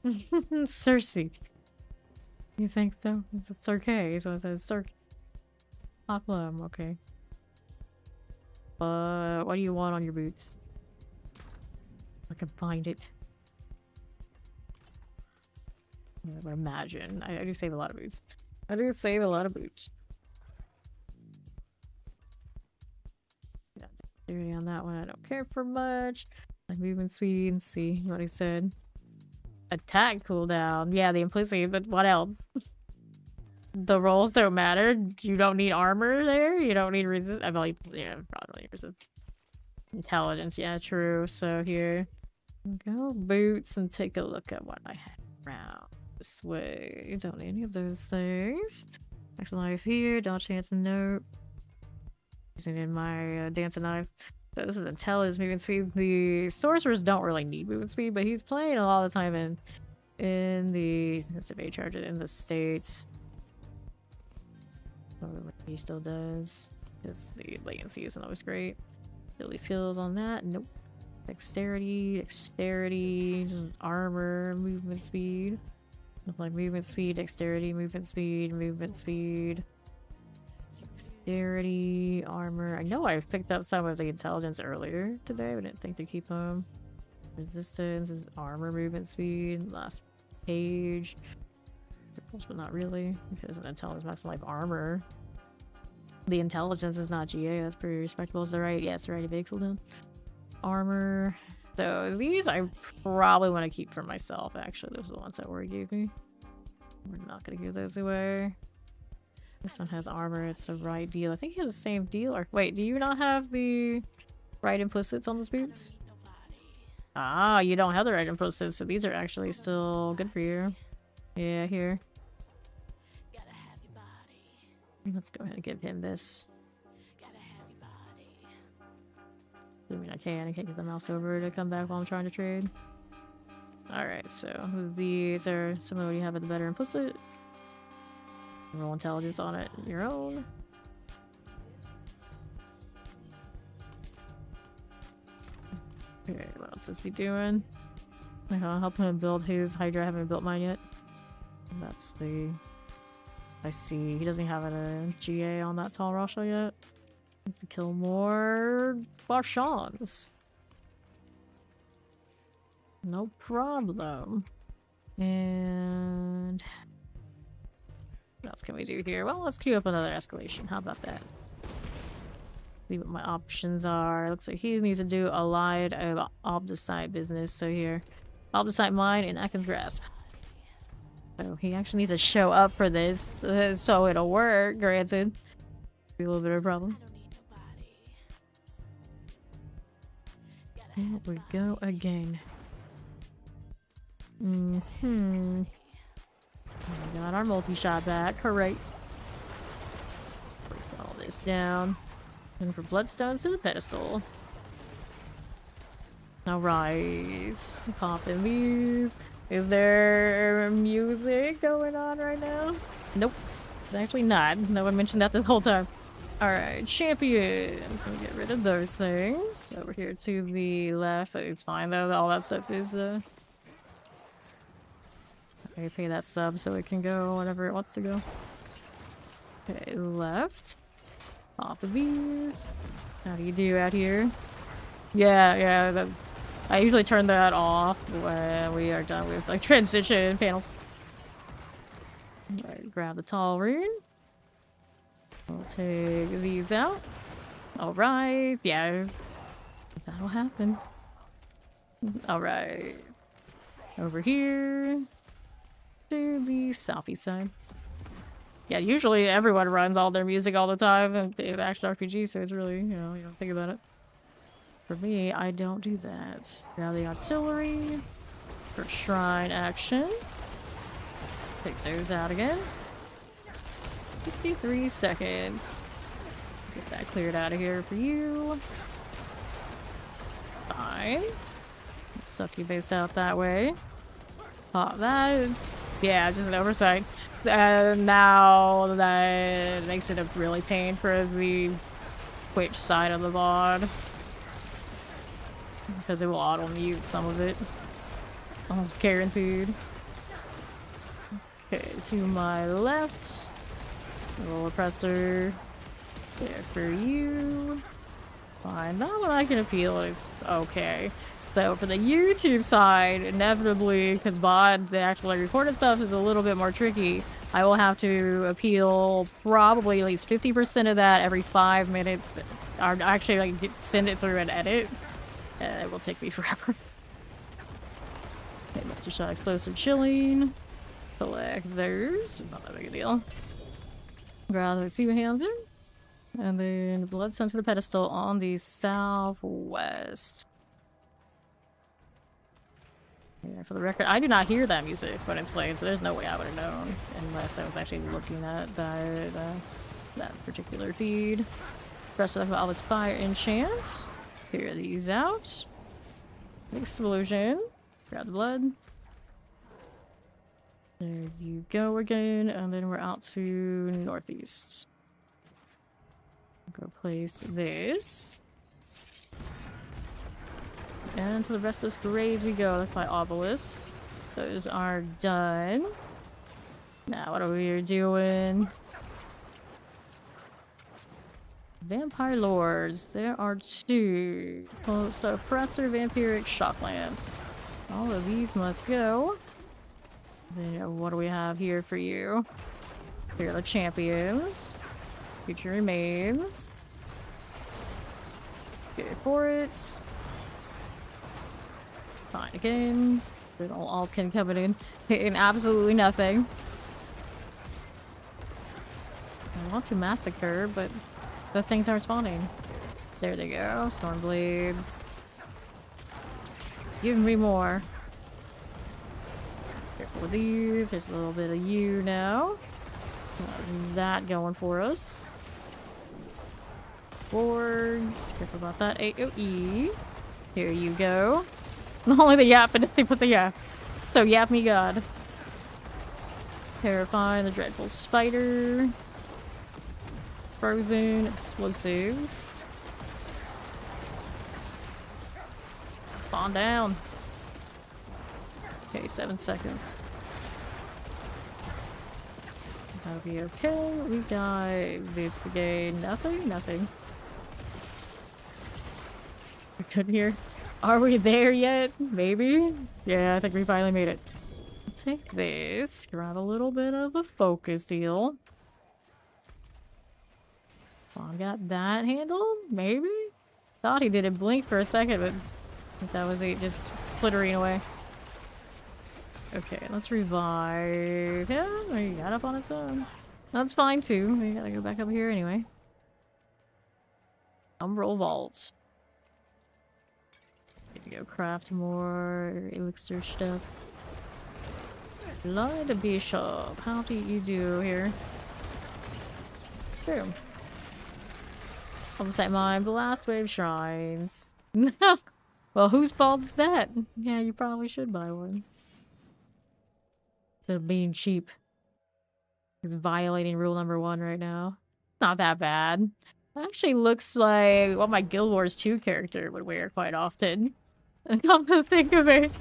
Cersei. You think so? It's okay, so it says Cirque. Aqualum, okay. What do you want on your boots? I can find it. I would imagine. I do save a lot of boots. I do save a lot of boots. Yeah, on that one, I don't care for much. Like movement speed, see what he said. Attack cooldown. Yeah, the implicit, but what else? The rolls don't matter. You don't need armor there. You don't need resist. I probably, yeah, probably resist. Intelligence, yeah, true. So here, go boots and take a look at what I had around this way. Don't need any of those things. Action life here. Dodge chance and note. Using in my dancing knives. So this is intelligence, movement speed. The sorcerers don't really need movement speed, but he's playing a lot of the time in the evade charge in the states. He still does. Because the latency isn't always great. Ability skills on that. Nope. Dexterity, just armor, movement speed. It's like movement speed, dexterity, movement speed, dexterity, armor. I know I picked up some of the intelligence earlier today, but didn't think to keep them. Resistance is armor, movement speed. Last page. But not really, because an intelligence max life armor. The intelligence is not GA, that's pretty respectable. Is that right? Yeah, it's the right evade cooldown. Armor. So these I probably want to keep for myself, actually. Those are the ones that Ori gave me. We're not going to give those away. This one has armor, it's the right deal. I think he has the same deal. Or wait, do you not have the right implicits on those boots? Ah, you don't have the right implicits, so these are actually still good for you. Yeah, here. Let's go ahead and give him this. I mean, I can't get the mouse over to come back while I'm trying to trade. Alright, so these are some of what you have at the better implicit. Roll intelligence on it, your own. Okay, what else is he doing? I'll help him build his Hydra. I haven't built mine yet. And that's the... I see. He doesn't have a GA on that tall Rasha yet. Needs to kill more Barshans. No problem. And... what else can we do here? Well, let's queue up another escalation. How about that? See what my options are. Looks like he needs to do a Allied Obdicite business. So here. Obdicite Mine and Akin's Grasp. So he actually needs to show up for this, so it'll work, granted. Be a little bit of a problem. Here we go again. We got our multi-shot back, hooray. Break all this down. And for Bloodstones to the pedestal. Alright. Popping these. Is there music going on right now? Nope. It's actually not. No one mentioned that this whole time. Alright, champions. Gonna get rid of those things. Over here to the left. It's fine though. All that stuff is okay, pay that sub so it can go whenever it wants to go. Okay, left. Off of these. How do you do out here? Yeah, I usually turn that off when we are done with like transition panels. Alright, grab the tall rune. We'll take these out. Alright, yeah. That'll happen. Alright. Over here. To the southeast side. Yeah, usually everyone runs all their music all the time in action RPG, so it's really, you don't think about it. For me, I don't do that. Now the artillery for shrine action. Take those out again. 53 seconds. Get that cleared out of here for you. Fine. Suck you base out that way. Oh, that is... yeah, just an oversight. Now that makes it a really pain for the Twitch side of the VOD. Because it will auto-mute some of it. Almost guaranteed. Okay, to my left. Roll oppressor. There for you. Fine, that one I can appeal is okay. So for the YouTube side, inevitably, because VOD, the actual recorded stuff is a little bit more tricky, I will have to appeal probably at least 50% of that every 5 minutes. Or actually, like, send it through and edit. It will take me forever. Okay, let's just shot explosive chilling. Collect those. Not that big a deal. Grab the 2-hander. And then blood sent to the pedestal on the southwest. Yeah, for the record, I do not hear that music when it's playing, so there's no way I would have known unless I was actually looking at that particular feed. Rest of all this fire enchants. Clear these out. Explosion. Grab the blood. There you go again, and then we're out to northeast. Go place this. And to the restless grays we go. That's my obelisk. Those are done. Now what are we doing? Vampire Lords. There are 2. So Oppressor, Vampiric, Shocklance. All of these must go. Then what do we have here for you? Here are the champions. Future remains. Go for it. Fine again. Good old Altkin coming in. Hitting absolutely nothing. I want to massacre, but the things aren't spawning. There they go. Stormblades. Give me more. Careful with these. Here's a little bit of you now. That going for us. Boards. Careful about that. AoE. Here you go. Only the yap, but they put the yap. So yap me god. Terrifying, the dreadful spider. Frozen explosives. Spawn down. Okay, 7 seconds. That'll be okay. We got basically nothing. We couldn't hear. Are we there yet? Maybe? Yeah, I think we finally made it. Let's take this. Grab a little bit of a focus heal. I got that handled? Maybe? Thought he didn't blink for a second, but I think that was it just flittering away. Okay, let's revive him. He got up on his own. That's fine too. We gotta go back up here anyway. Umbral vaults. Need to go craft more elixir stuff. Blood Bishop. How do you do here? Boom. Almost at my blast wave shrines. Well, whose fault is that? Yeah, you probably should buy one. Instead of being cheap. He's violating rule number 1 right now. Not that bad. It actually looks like what my Guild Wars 2 character would wear quite often. Come to think of it.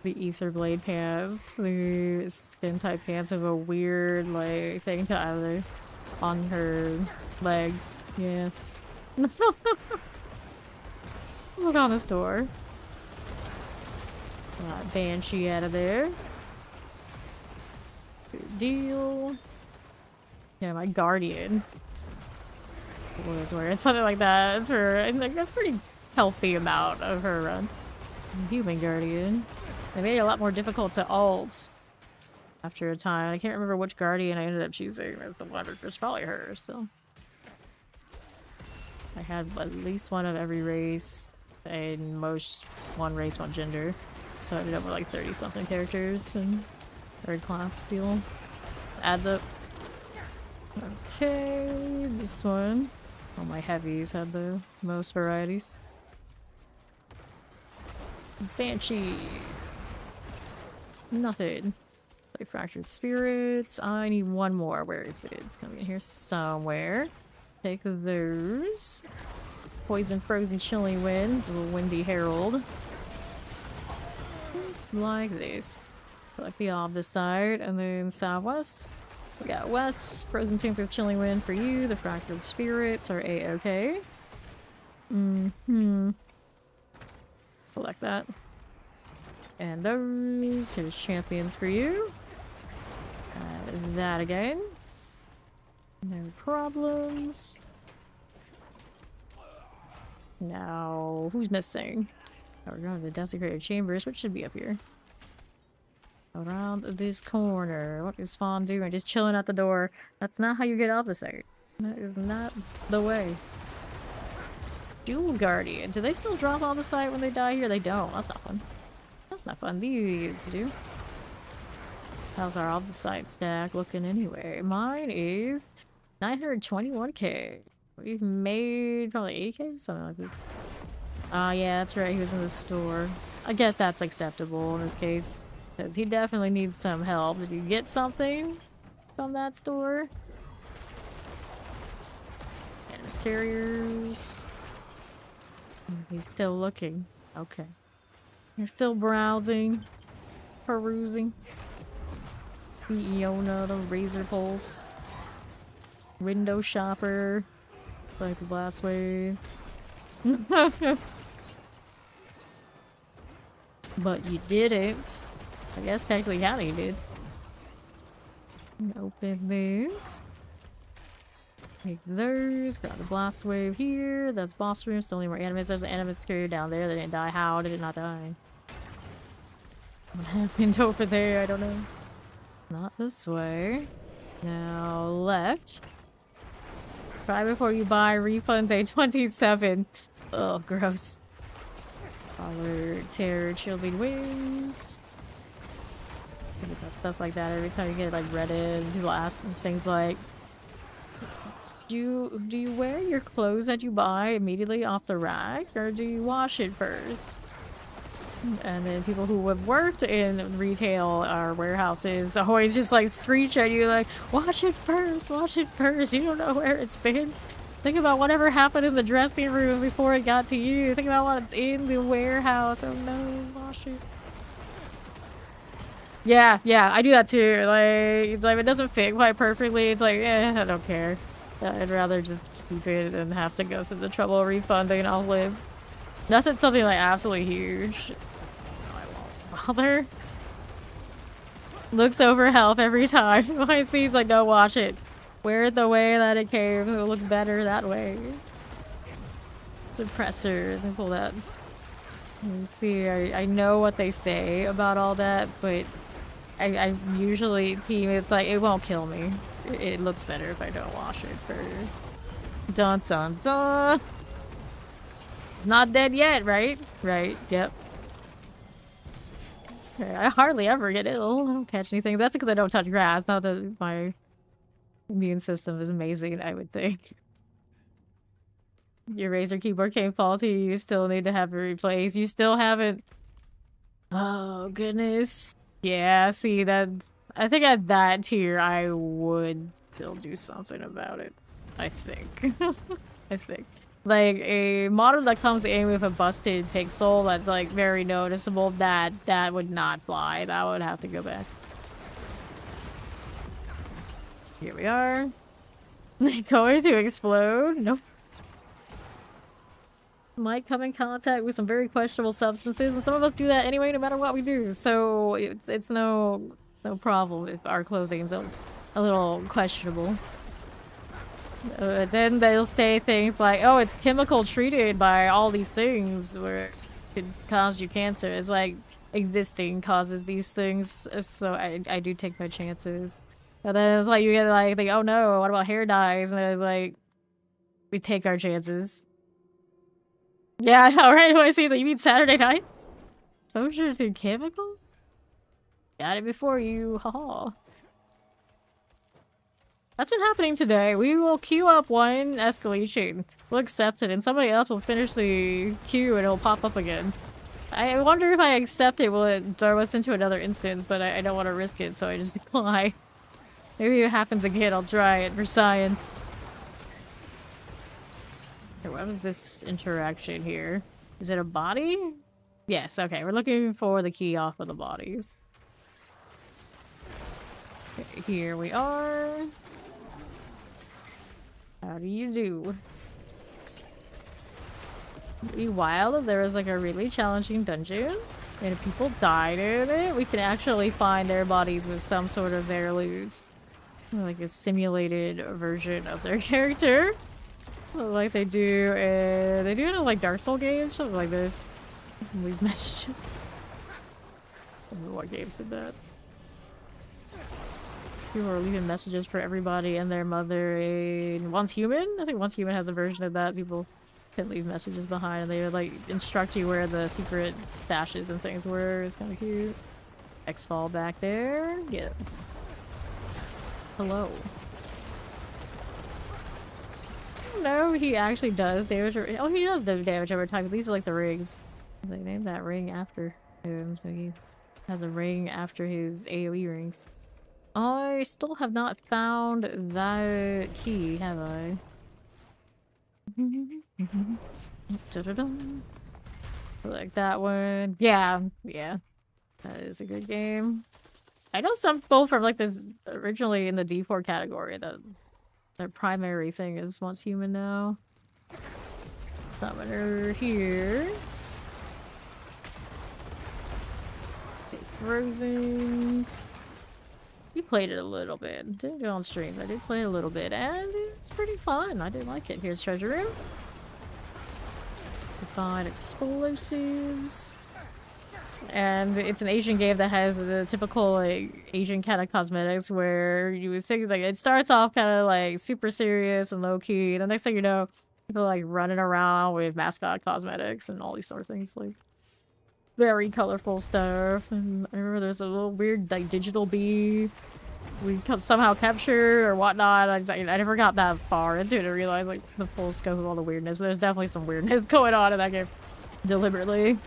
The Ether Blade pants. The skin type pants have a weird, like, thing to either on her legs. Yeah. Look on the store. Got Banshee out of there. Good deal. Yeah, my Guardian. was wearing something like that for, and like, that's pretty healthy amount of her run. Human Guardian. They made it a lot more difficult to ult after a time. I can't remember which Guardian I ended up choosing as the one, but it's probably her still. I had at least one of every race, and most one race, one gender. So I ended up with like 30-something characters and third class deal. Adds up. Okay, this one. All my heavies had the most varieties. Banshee. Nothing. Like Fractured Spirits. I need one more. Where is it? It's coming in here somewhere. Take those. Poison, Frozen, Chilling Winds. Windy Herald. Just like this. Like the opposite side. And then southwest. We got west. Frozen Tomb for Chilling Wind for you. The Fractured Spirits are A-okay. Collect that. And those. Here's champions for you. That again. No problems. Now, who's missing? Oh, we're going to the Desecrated Chambers, which should be up here. Around this corner. What is Fawn doing? Just chilling at the door. That's not how you get off the site. That is not the way. Dual Guardian. Do they still drop on the site when they die here? They don't. That's not fun. That's not fun. These do. How's our off the site stack looking anyway? Mine is 921k. We've made probably 8k? Something like this. Yeah, that's right. He was in the store. I guess that's acceptable in this case. Because he definitely needs some help. Did you get something from that store? And his carriers. He's still looking. Okay. He's still browsing. Perusing. The Iona, the Razor Pulse. Window Shopper. Like the last wave. But you didn't. I guess technically Hallie did. Open this. Take those. Got the blast wave here. That's boss room. Still need more animus. There's an animus carrier down there. They didn't die. How did it not die? What happened over there? I don't know. Not this way. Now left. Try before you buy. Refund day 27. Ugh, gross. Collar, terror, shielding wings. Think about stuff like that every time you get like Reddit. People ask things like, do you wear your clothes that you buy immediately off the rack, or do you wash it first? And then people who have worked in retail or warehouses always just like screech at you like, wash it first, wash it first. You don't know where it's been. Think about whatever happened in the dressing room before it got to you. Think about what's in the warehouse. Oh no, wash it. Yeah, I do that too. Like, it's like, if it doesn't fit quite perfectly, it's like, I don't care. I'd rather just keep it and have to go through the trouble of refunding and I'll live. Unless it's something like absolutely huge. I won't bother. Looks over health every time. When I see, like, no, watch it. Wear it the way that it came. It'll look better that way. Suppressors, and pull that. You see, I know what they say about all that, but I usually team, it's like, it won't kill me. It looks better if I don't wash it first. Dun dun dun! Not dead yet, right? Right, yep. Okay, I hardly ever get ill. I don't catch anything. That's because I don't touch grass. Not that my immune system is amazing, I would think. Your Razer keyboard came faulty. You still need to have it replaced. You still haven't. Oh, goodness. Yeah, see, that. I think at that tier, I would still do something about it. I think. I think. Like, a model that comes in with a busted pixel that's, like, very noticeable, that would not fly. That would have to go back. Here we are. Going to explode? Nope. Might come in contact with some very questionable substances, and some of us do that anyway, no matter what we do. So it's no problem if our clothing's a little questionable. Then they'll say things like, "Oh, it's chemical treated by all these things where it could cause you cancer." It's like existing causes these things, so I do take my chances. And then it's like you get like, think, "Oh no, what about hair dyes?" And it's like we take our chances. Yeah, I know, right? When I see that, you mean Saturday nights? Exposure to chemicals? Got it before you, haha. That's been happening today. We will queue up one escalation. We'll accept it, and somebody else will finish the queue and it'll pop up again. I wonder if I accept it, will it throw us into another instance, but I don't want to risk it, so I just decline. Maybe if it happens again, I'll try it for science. Okay, what is this interaction here? Is it a body? Yes, okay, we're looking for the key off of the bodies. Okay, here we are. How do you do? It'd be wild if there was like a really challenging dungeon and if people died in it, we can actually find their bodies with some sort of interludes. Like a simulated version of their character. Like they do in like Dark Souls games, something like this. Leave messages. I don't know what games did that. People are leaving messages for everybody and their mother in Once Human? I think Once Human has a version of that. People can leave messages behind and they would like instruct you where the secret stashes and things were. It's kind of cute. X-Fall back there. Yeah. Hello. No, he actually does damage. Oh, he does do damage over time. These are like the rings. They named that ring after him, so he has a ring after his AoE rings. I still have not found that key, have I? Like that one. Yeah, yeah. That is a good game. I know some people from like this originally in the D4 category that their primary thing is Once Human now. Summoner here. Okay, Frozen's. We played it a little bit. Didn't do it on stream, but I did play it a little bit, and it's pretty fun. I did like it. Here's Treasure Room. We find explosives. And it's an Asian game that has the typical like Asian kind of cosmetics where you would think like it starts off kind of like super serious and low key. The next thing you know, people like running around with mascot cosmetics and all these sort of things, like very colorful stuff. And I remember there's a little weird like digital bee we somehow capture or whatnot. I never got that far into it to realize like the full scope of all the weirdness, but there's definitely some weirdness going on in that game deliberately.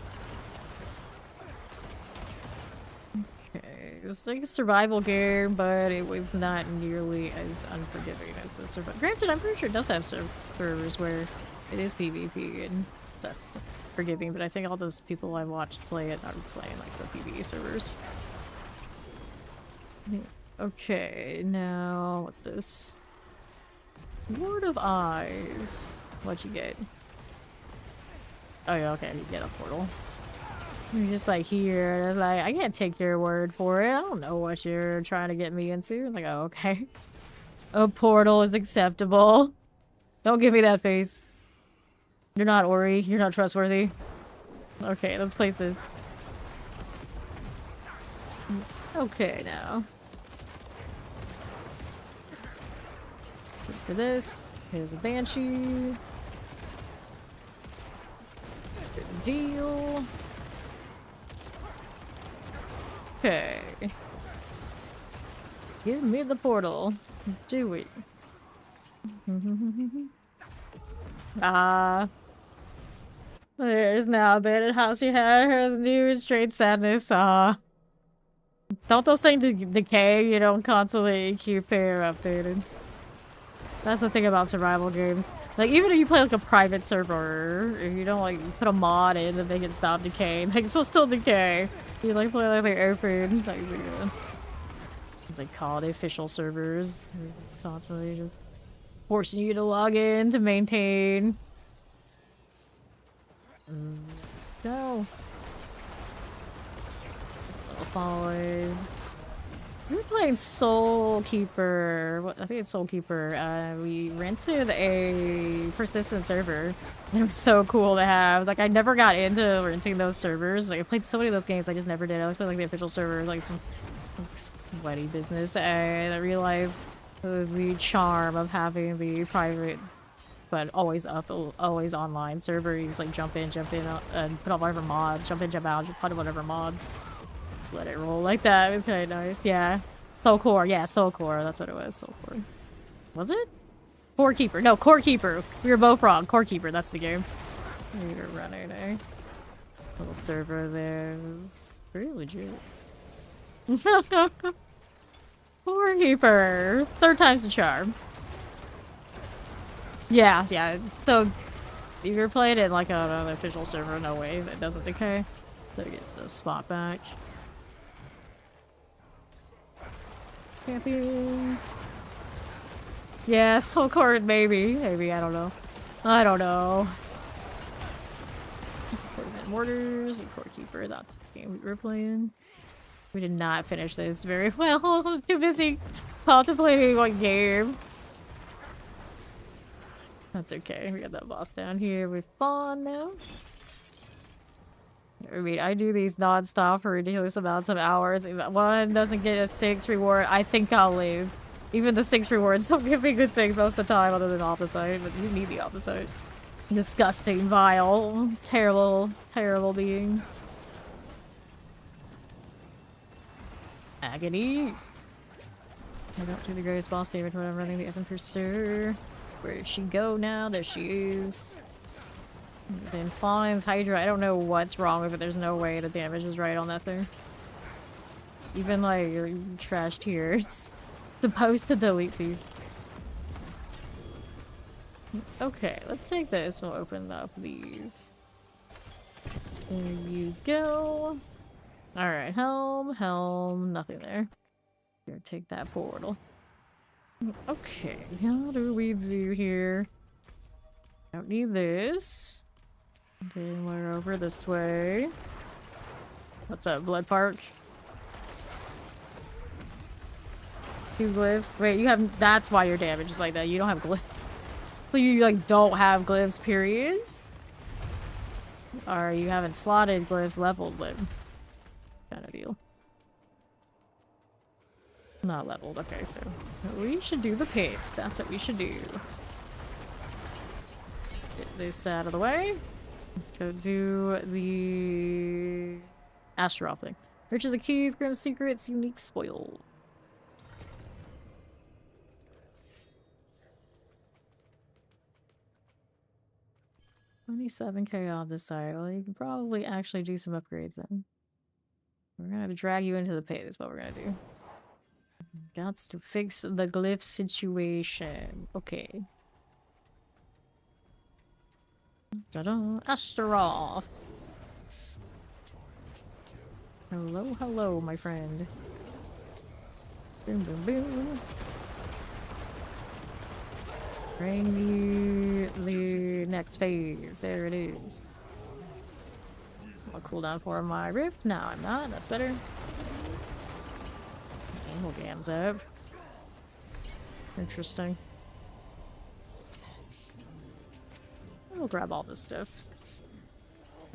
It was like a survival game, but it was not nearly as unforgiving as the survival. Granted, I'm pretty sure it does have servers where it is PvP and that's forgiving, but I think all those people I watched play it are playing like the PvE servers. Okay, now what's this? Ward of Eyes. What'd you get? Oh yeah, okay, you get a portal. You're just like here, and like I can't take your word for it. I don't know what you're trying to get me into. I'm like, oh, okay. A portal is acceptable. Don't give me that face. You're not Ori. You're not trustworthy. Okay, let's place this. Okay, now. For this, here's a Banshee. Good deal. Okay. Give me the portal. Do it. There's now abandoned house you had. Her new straight sadness. Don't those things decay? You don't constantly keep her updated. That's the thing about survival games. Like, even if you play like a private server, if you don't like put a mod in to make it stop decaying, things will still decay. You like play like the airplane, like they call it official servers. It's constantly just forcing you to log in to maintain. No. Level 5. We were playing Soul Keeper. What, I think it's Soul Keeper. We rented a persistent server. And it was so cool to have. Like, I never got into renting those servers. Like, I played so many of those games, I just never did. I always played like the official server, like some sweaty business. And I realized the charm of having the private, but always up, always online server. You just like jump in, and put on whatever mods, jump in, jump out, just put whatever mods. Let it roll like that. It was kind of nice. Yeah. Soul Core. Yeah, Soul Core. That's what it was. Soul Core. Was it? Core Keeper. No, Core Keeper. We were both wrong. Core Keeper. That's the game. We were running a little server there. It's pretty legit. Core Keeper. Third time's the charm. Yeah, yeah. So, if you're playing it like on an official server, no way. That doesn't decay. So it gets the spot back. Champions. Yeah, Soul Core, maybe. Maybe, I don't know. I don't know. Mortars, Core Keeper, that's the game we were playing. We did not finish this very well. Too busy contemplating one game. That's okay. We got that boss down here. We're fine now. I mean, I do these non-stop for ridiculous amounts of hours. If one doesn't get a 6 reward, I think I'll leave. Even the 6 rewards don't give me good things most of the time other than opposite, but you need the opposite. Disgusting, vile, terrible, terrible being. Agony. I don't do the greatest boss damage when I'm running the effing pursuer. Where did she go now? There she is. Then finds Hydra. I don't know what's wrong with it. There's no way the damage is right on that thing. Even like trash tiers. Supposed to delete these. Okay, let's take this. We'll open up these. There you go. Alright, helm, nothing there. Here, take that portal. Okay, how do we do here? Don't need this. Then we're over this way. What's up, Blood Park? 2 glyphs. Wait, you have. That's why your damage is like that. You don't have glyphs. So you like don't have glyphs, period? Or you haven't slotted glyphs, leveled them. Kind of deal. Not leveled. Okay, so we should do the pigs. That's what we should do. Get this out of the way. Let's go do the Astaroth thing. Riches of keys, grim secrets, unique spoil. $27K on this side. Well, you can probably actually do some upgrades then. We're gonna have to drag you into the pit, is what we're gonna do. Gots to fix the glyph situation. Okay. Ta-da! Astaroth! Hello, hello, my friend. Boom, boom, boom. Bring me the next phase. There it is. I'll cool down for my rift. No, I'm not. That's better. We'll gams up. Interesting. We'll grab all this stuff.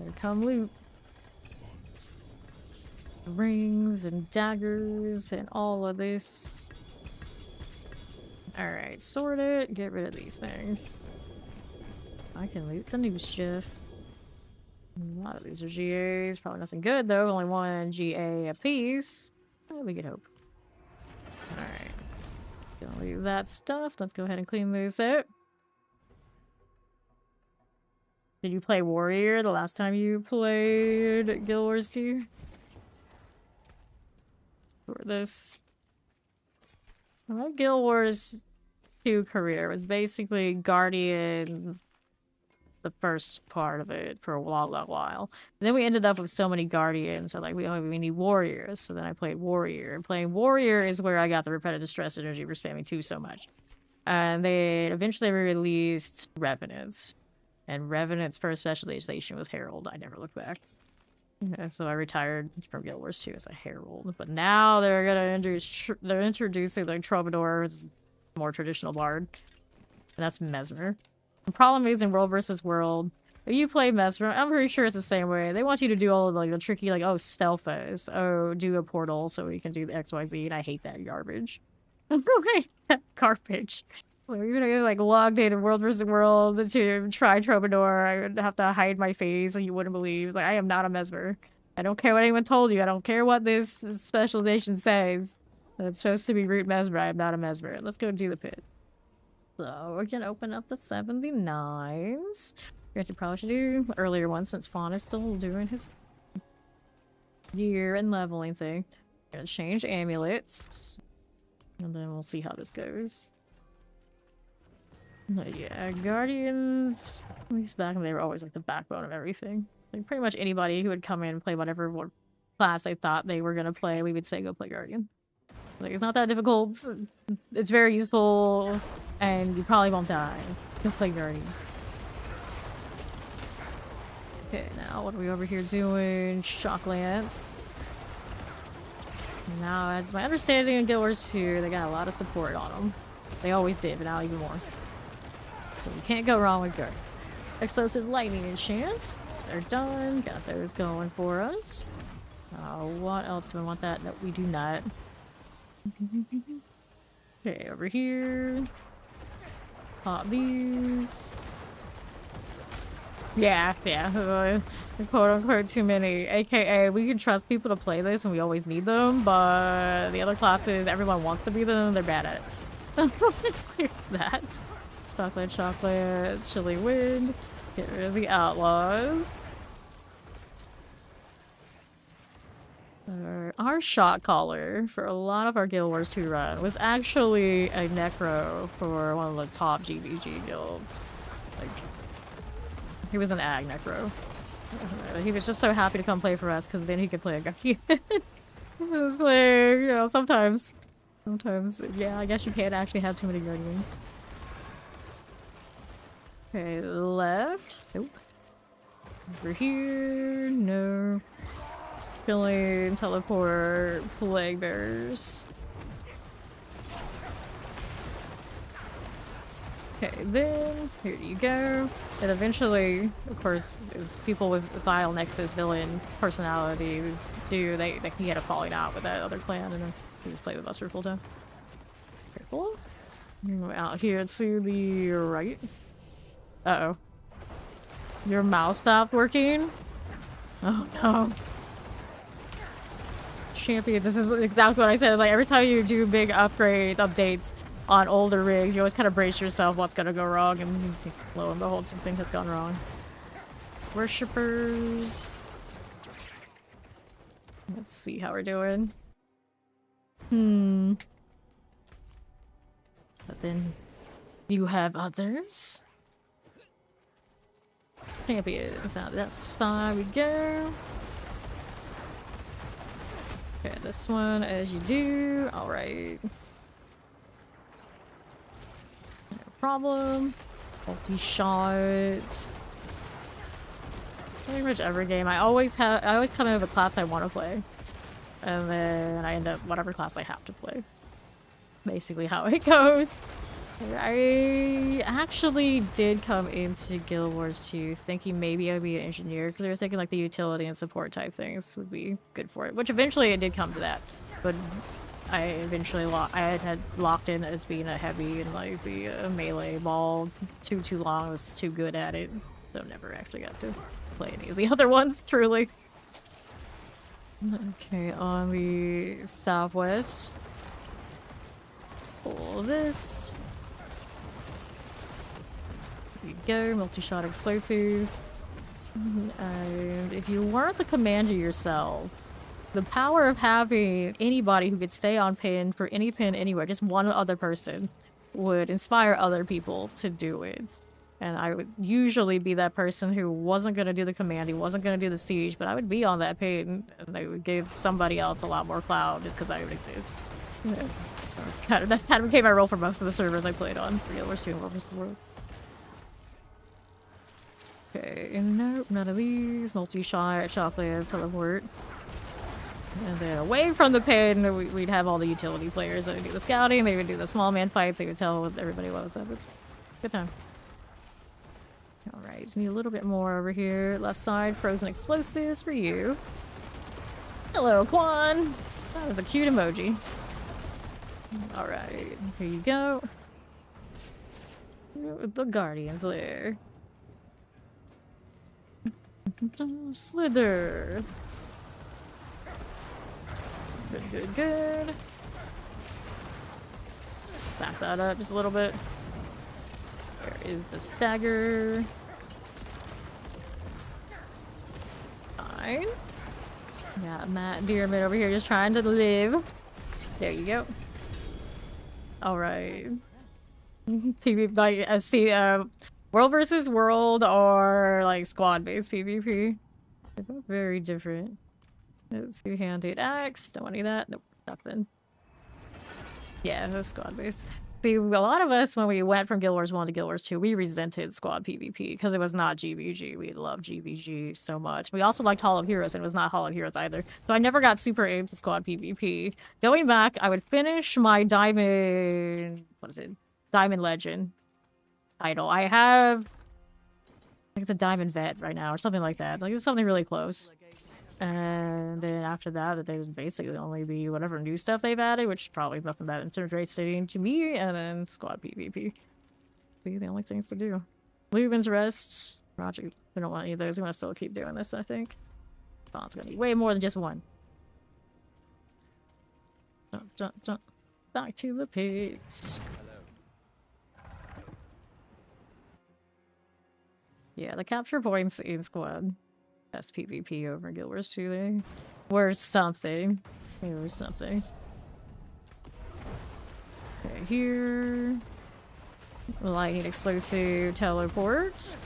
Here come loot. Rings and daggers and all of this. Alright, sort it. Get rid of these things. I can loot the new stuff. A lot of these are GAs. Probably nothing good though. Only one GA a piece. Well, we could hope. Alright. Gonna leave that stuff. Let's go ahead and clean this out. Did you play Warrior the last time you played Guild Wars 2? Or this? My Guild Wars 2 career was basically Guardian, the first part of it, for a long while. And then we ended up with so many Guardians, so like we need Warriors. So then I played Warrior. And playing Warrior is where I got the repetitive stress energy for spamming 2 so much. And they eventually released Revenants. And Revenant's first specialization was Herald. I never looked back. Yeah, so I retired from Guild Wars 2 as a herald, but now they're gonna introduce they're introducing like Troubadour as more traditional bard, and that's Mesmer. The problem is in World versus World, if you play Mesmer, I'm pretty sure it's the same way. They want you to do all of like the tricky like, oh, stealth us, oh, do a portal so we can do the XYZ, and I hate that garbage. I hate that garbage. Like, even if I like logged in World vs. World to try Troubadour, I would have to hide my face and you wouldn't believe. Like, I am not a Mesmer. I don't care what anyone told you. I don't care what this specialization says. It's supposed to be root Mesmer. I am not a Mesmer. Let's go do the pit. So, we can open up the 79s. Granted, probably should do earlier one since Fawn is still doing his gear and leveling thing. Gonna change amulets. And then we'll see how this goes. Yeah, Guardians, at least back when they were always like the backbone of everything. Like pretty much anybody who would come in and play whatever class they thought they were gonna play, we would say go play Guardian. Like it's not that difficult, it's very useful, and you probably won't die. Go play Guardian. Okay, now what are we over here doing? Shock Lance. Now, as my understanding in Guild Wars 2, they got a lot of support on them. They always did, but now even more. So you can't go wrong with Guard. Explosive Lightning Enchants. They're done. Got those going for us. What else do we want that? No, we do not. Okay, over here. Pop these. Yeah. Quote-unquote too many. AKA, we can trust people to play this and we always need them, but the other classes, everyone wants to be them, they're bad at it. Clear that. Chocolate, chilly wind. Get rid of the outlaws. Our shot caller for a lot of our Guild Wars 2 run was actually a Necro for one of the top GVG guilds. Like, he was an ag Necro. He was just so happy to come play for us because then he could play a Guardian. It was like, you know, sometimes, yeah, I guess you can't actually have too many Guardians. Okay, left. Nope. Over here, no. Chillin, teleport, plague bearers. Okay, then here you go. And eventually, of course, as people with Vile Nexus villain personalities do, they can get a falling out with that other clan, and then they just play with us for full time. Careful. Out here to the right. Uh-oh. Your mouse stopped working? Oh no. Champions, this is exactly what I said. Like, every time you do big upgrades, updates on older rigs, you always kind of brace yourself what's gonna go wrong, and lo and behold, something has gone wrong. Worshippers. Let's see how we're doing. But then you have others. Champions. Now that's time we go. Okay, this one as you do. Alright. No problem. Multi-shots. Pretty much every game. I always come in with a class I want to play. And then I end up whatever class I have to play. Basically how it goes. I actually did come into Guild Wars 2 thinking maybe I'd be an engineer, because they were thinking like the utility and support type things would be good for it, which eventually it did come to that. But I eventually had locked in as being a heavy and like the melee ball too long. I was too good at it, so never actually got to play any of the other ones, truly. Okay, on the southwest. Pull this. There you go, multi-shot explosives. And if you weren't the commander yourself, the power of having anybody who could stay on pin for any pin anywhere, just one other person, would inspire other people to do it. And I would usually be that person who wasn't going to do the command, wasn't going to do the siege, but I would be on that pin, and I would give somebody else a lot more clout just because I would exist. Yeah. That's kind of became my role for most of the servers I played on. Guild Wars 2 and World vs. World. Okay, nope, none of these. Multi-shot, chocolate, teleport. And then away from the pin, we'd have all the utility players that would do the scouting, they would do the small man fights, they would tell what everybody was. That was a good time. Alright, just need a little bit more over here. Left side, frozen explosives for you. Hello, Quan! That was a cute emoji. Alright, here you go. The Guardian's Lair. Slither. Good, good, good. Back that up just a little bit. There is the stagger. Fine. Got Matt Dearman over here just trying to live. There you go. Alright. PvP, like, see, world versus world or, like, squad-based PvP. They're both very different. Let's see, hand-aid axe. Don't want any of that. Nope, nothing. Yeah, that's squad-based. See, a lot of us, when we went from Guild Wars 1 to Guild Wars 2, we resented squad PvP because it was not GVG. We loved GVG so much. We also liked Hall of Heroes, and it was not Hall of Heroes either. So I never got super into squad PvP. Going back, I would finish my Diamond... What is it? Diamond Legend title. I have... I think it's a Diamond Vet right now, or something like that. Like, it's something really close. And then after that, they would basically only be whatever new stuff they've added, which is probably nothing that interesting to me, and then squad PvP. Be the only things to do. Lubin's Rest. Roger, we don't want any of those. We want to still keep doing this, I think. Oh, it's gonna be way more than just one. Jump, jump, jump. Back to the pits. Yeah, the capture points in squad. Best PvP over Guild Wars 2, they were something. They were something. Okay, here. Lightning explosive teleports.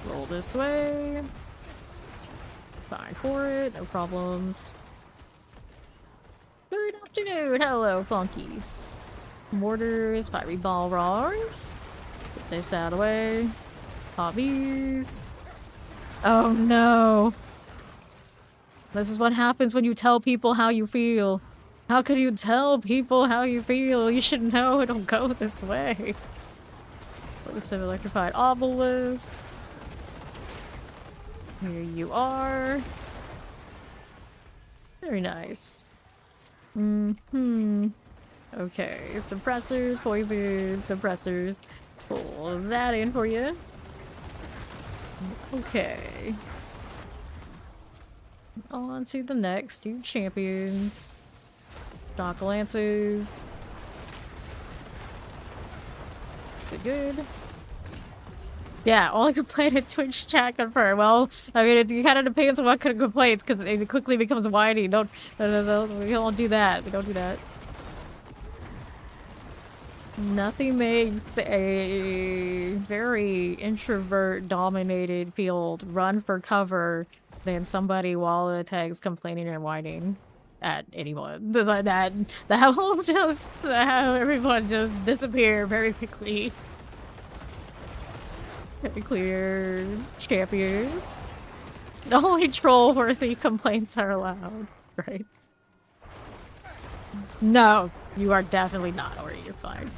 Roll this way. Fine for it, no problems. Good afternoon, hello, Funky. Mortars, fiery ball rods. Get this out of the way. Pop these. Oh no. This is what happens when you tell people how you feel. How could you tell people how you feel? You should know it'll go this way. Elusive electrified obelisk. Here you are. Very nice. Okay, suppressors, poison, suppressors. Pull that in for you. Okay. On to the next two champions. Dock Lances. Good. Yeah, only complaint in Twitch chat confirmed. Well, I mean, it kind of depends on what kind of complaints, because it quickly becomes whiny. No, we don't do that. We don't do that. Nothing makes a very introvert-dominated field run for cover than somebody while the tag's complaining and whining at anyone. That will just have everyone just disappear very quickly. Very clear champions. Only troll-worthy complaints are allowed, right? No, you are definitely not, or you're fine.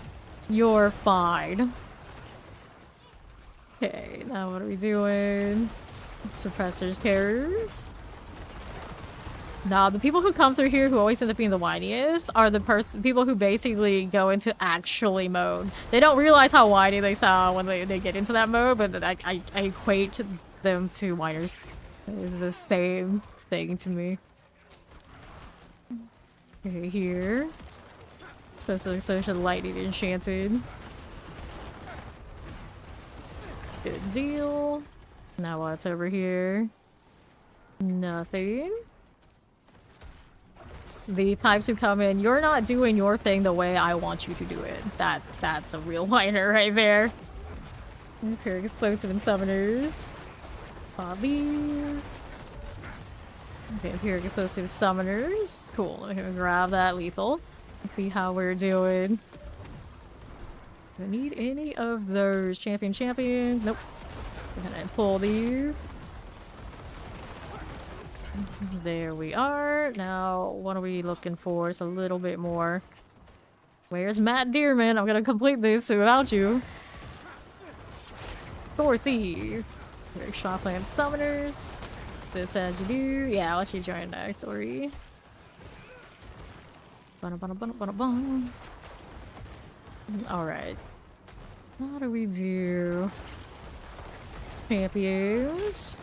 You're fine. Okay, now what are we doing? Suppressors, terrors. Now, the people who come through here who always end up being the whiniest are the people who basically go into actually mode. They don't realize how whiny they sound when they get into that mode, but I equate them to whiners. It's the same thing to me. Okay, here. Social lightning enchanted. Good deal. Now what's over here? Nothing. The types who come in, you're not doing your thing the way I want you to do it. That's a real whiner right there. Okay, explosive and summoners. Bobbies. Okay, Empiric Explosive Summoners. Cool, I'm gonna grab that lethal. Let's see how we're doing. Do I need any of those? Champion. Nope. Go ahead and pull these. There we are. Now, what are we looking for? It's a little bit more. Where's Matt Dearman? I'm gonna complete this without you. Dorothy. Shopland Summoners. This as you do. Yeah, I'll let you join next, Ori. Alright. What do we do? Champions.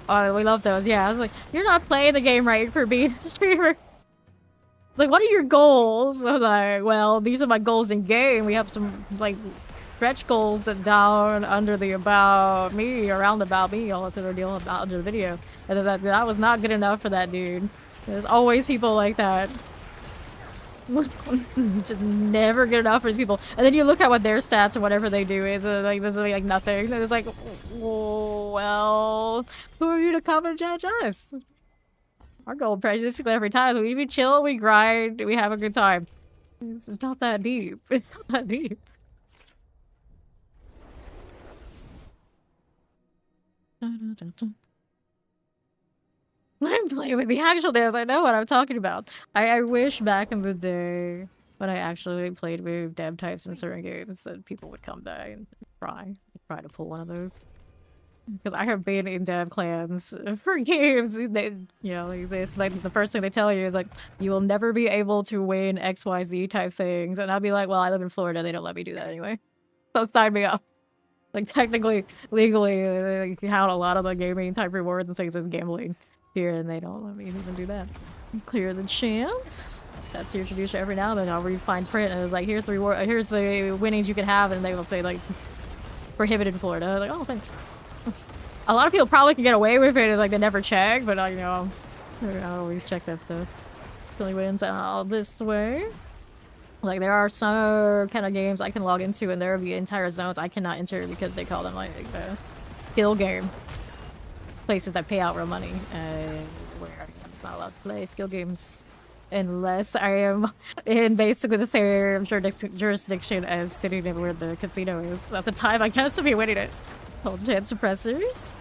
Oh, we love those. Yeah, I was like, you're not playing the game right for being a streamer. Like, what are your goals? I was like, well, these are my goals in game. We have some, like, stretch goals down under the about me, around about me, all that sort of deal about under the video. And that was not good enough for that dude. There's always people like that. Just never good enough for these people. And then you look at what their stats or whatever they do is, like, there's like nothing. And it's like, oh, well, who are you to come and judge us? Our goal basically every time is we chill, we grind, we have a good time. It's not that deep. It's not that deep. I'm playing with the actual dance. I know what I'm talking about. I wish back in the day when I actually played with dev types in certain games that people would come by and try to pull one of those. Because I have been in dev clans for games. They, you know, it's like the first thing they tell you is like, you will never be able to win XYZ type things. And I'll be like, well, I live in Florida. They don't let me do that anyway. So sign me up. Like, technically, legally, they count a lot of the gaming type rewards and things as gambling here, and they don't let me even do that. Clear the chance. That's your tradition every now and then. I'll refine print, and it's like, here's the reward, here's the winnings you can have, and they will say, like, prohibited in Florida. Like, oh, thanks. A lot of people probably can get away with it, like, they never check, but, you know, I always check that stuff. Really wins out this way. Like, there are some kind of games I can log into, and there will be entire zones I cannot enter because they call them, like, the skill game. Places that pay out real money, where I'm not allowed to play skill games unless I am in basically the same jurisdiction as sitting in where the casino is. At the time, I guess, to be winning it. Hold chance suppressors.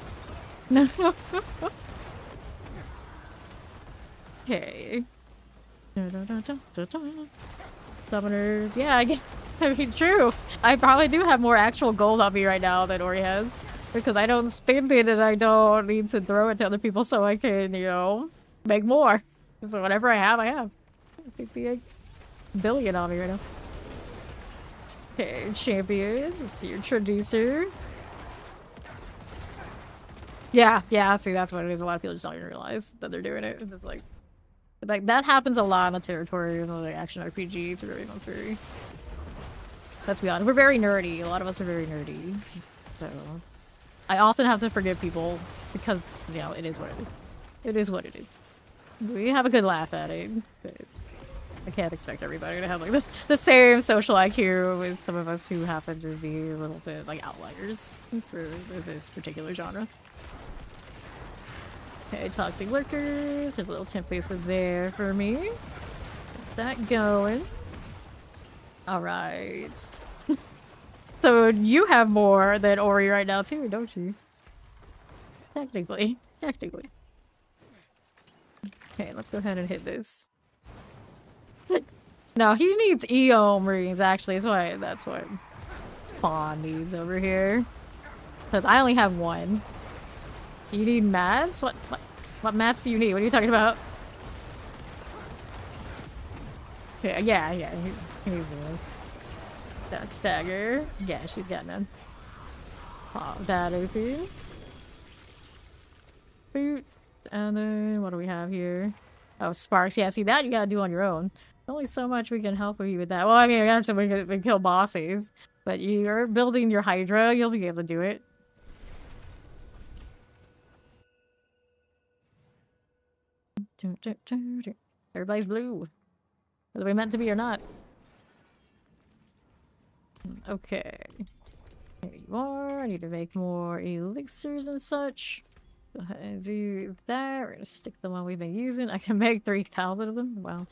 No. Okay. Summoners. Yeah, I mean, true. I probably do have more actual gold on me right now than Ori has. Because I don't spend it and I don't need to throw it to other people so I can, you know, make more. So whatever I have. 68 billion on me right now. Okay, champions. Let's see your traducer. Yeah, see, that's what it is. A lot of people just don't even realize that they're doing it. It's just like that happens a lot in the territory of like action RPGs or everyone's very... Let's be honest, we're very nerdy. A lot of us are very nerdy. So... I often have to forgive people because, you know, it is what it is. It is what it is. We have a good laugh at it. But I can't expect everybody to have like the same social IQ with some of us who happen to be a little bit like outliers for this particular genre. Okay, toxic workers. There's a little template there for me. Get that going. All right. So you have more than Ori right now too, don't you? Technically. Okay, let's go ahead and hit this. No, he needs EO Marines actually. That's what Fawn needs over here. Because I only have one. You need mats? What mats do you need? What are you talking about? Yeah, he needs those. That stagger. Yeah, she's got none. Pop that open. Boots. And then what do we have here? Oh, sparks. Yeah, see that you gotta do on your own. There's only so much we can help you with that. Well, I mean, we can kill bosses. But you're building your Hydra, you'll be able to do it. Everybody's blue. Whether we meant to be or not. Okay. There you are. I need to make more elixirs and such. Go ahead and do that. We're gonna stick the one we've been using. I can make 3,000 of them. Wow.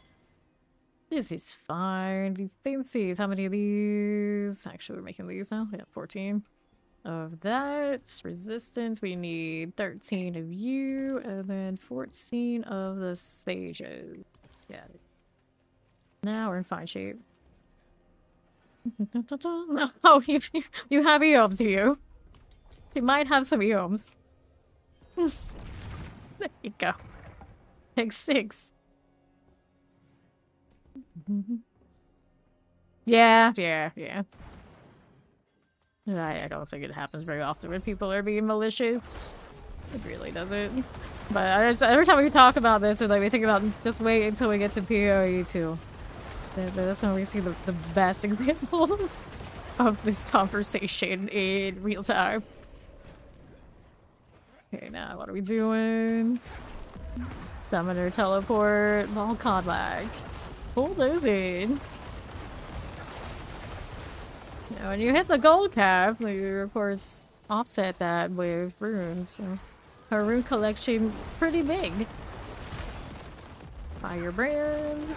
This is fine. Do fancies. How many of these? Actually, we're making these now. We have 14 of that. Resistance. We need 13 of you, and then 14 of the sages. Yeah. Now we're in fine shape. Oh, you have eoms, you. You might have some eoms. There you go. Take 6. Yeah. I don't think it happens very often when people are being malicious. It really doesn't. But every time we talk about this, or like we think about just wait until we get to PoE 2. That's when we see the best example of this conversation in real time. Okay, now what are we doing? Summoner, teleport, Volcon lag. Pull those in. Now, when you hit the gold cap, you of course offset that with runes. So our rune collection pretty big. Firebrand.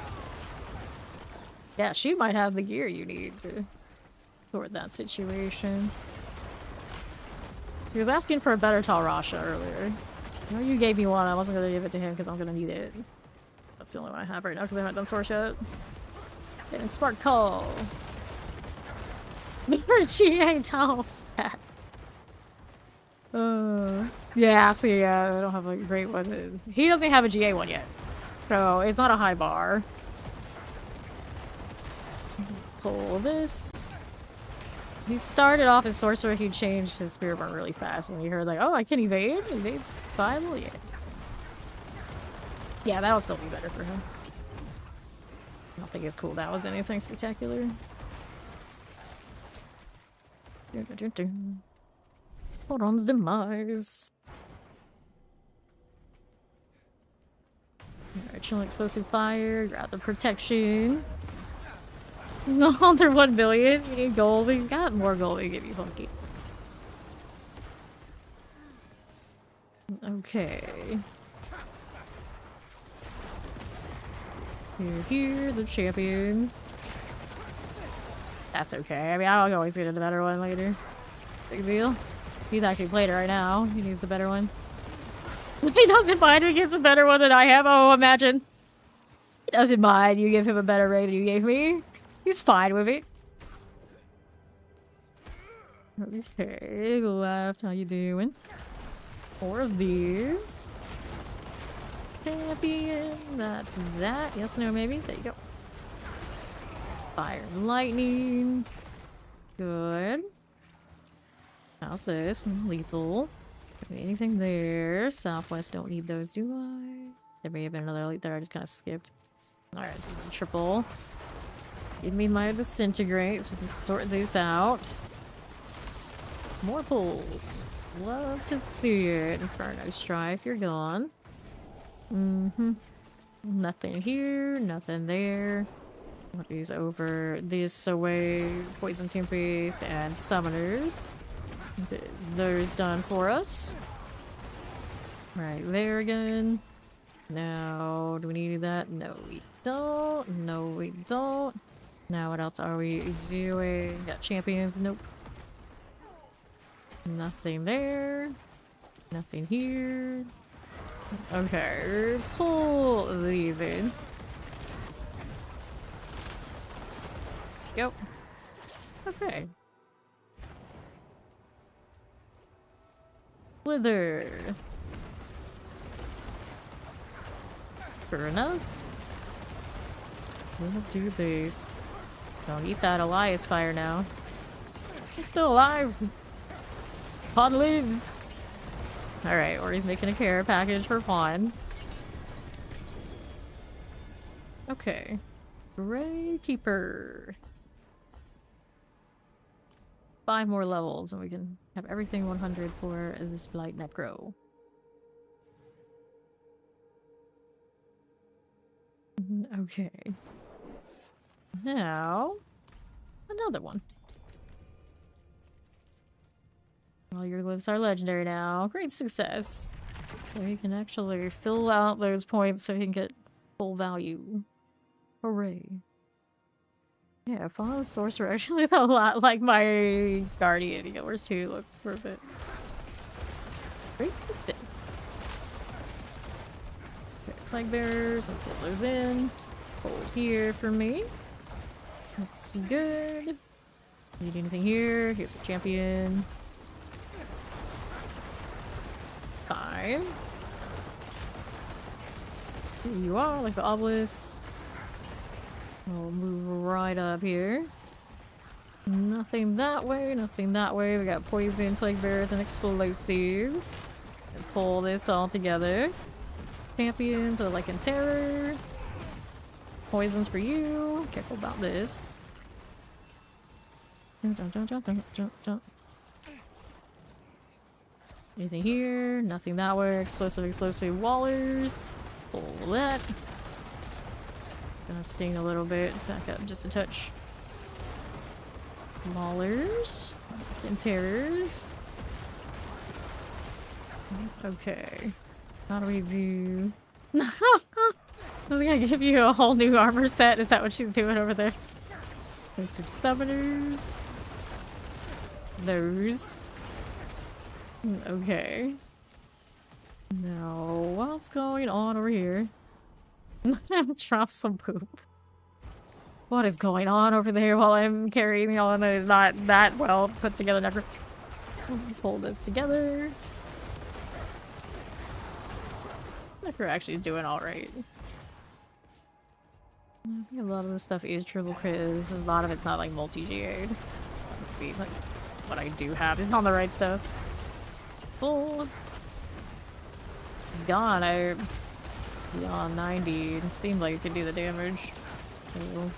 Yeah, she might have the gear you need to sort that situation. He was asking for a better Talrasha earlier. No, you gave me one. I wasn't gonna give it to him because I'm gonna need it. That's the only one I have right now because I haven't done source yet. And Spark Call. She ain't tall stat. Yeah, see, I don't have a great one. He doesn't have a GA one yet. So it's not a high bar. Pull this. He started off as sorcerer, he changed his spirit burn really fast when he heard like, oh, I can evade? Evade's 5 million. Yeah, that'll still be better for him. I don't think his cooldown was anything spectacular. Hold demise. Alright, Chillin explosive fire, grab the protection. No, under 1 billion. You need gold. We got more gold to give you, funky. Okay. Here, the champions. That's okay. I mean, I'll always get a better one later. Big deal. He's actually played it right now. He needs the better one. He doesn't mind if he gets a better one than I have. Oh, imagine. He doesn't mind. You give him a better rate than you gave me. He's fine with it. Okay, left. How you doing? 4 of these. Champion. That's that. Yes, no, maybe. There you go. Fire and lightning. Good. How's this? Lethal. Anything there? Southwest don't need those, do I? There may have been another elite there. I just kind of skipped. Alright, this is a triple. Give me my disintegrate so we can sort these out. More pulls. Love to see it. Inferno Strife, you're gone. Nothing here, nothing there. Put these over this away. Poison Tempests and Summoners. Those done for us. Right there again. Now, do we need that? No, we don't. No, we don't. Now, what else are we doing? Got champions? Nope. Nothing there. Nothing here. Okay, pull these in. Yep. Okay. Slither. Sure enough. We'll do this. Don't eat that Elias fire now. He's still alive. Pawn lives. Alright, or he's making a care package for Pawn. Okay. Gray Keeper. 5 more levels and we can have everything 100 for this Blight Necro. Okay. Now, another one. All your glyphs are legendary now. Great success. So he can actually fill out those points so he can get full value. Hooray. Yeah, Fallen Sorcerer actually looks a lot like my Guardian healers too. Look for a bit. Great success. Plague bearers, I'll put those in. Hold here for me. Looks good. Need anything here? Here's the champion. Fine. Here you are, like the obelisk. We'll move right up here. Nothing that way, nothing that way. We got poison, plague bearers, and explosives. And pull this all together. Champions are like in terror. Poisons for you. Careful about this. Anything here? Nothing that way. Explosive wallers. Pull that. Gonna sting a little bit. Back up just a touch. Maulers. And terrors. Okay. How do we do? I was gonna give you a whole new armor set. Is that what she's doing over there? There's some summoners. Those. Okay. Now, what's going on over here? Drop some poop. What is going on over there while I'm carrying on a not that well put together Necro? Pull this together. Necro actually is doing alright. I think a lot of this stuff is triple crit. A lot of it's not like multi-GA'd. Must be like what I do have is on the right stuff. Full. It's gone. Beyond 90. It seemed like it could do the damage. So,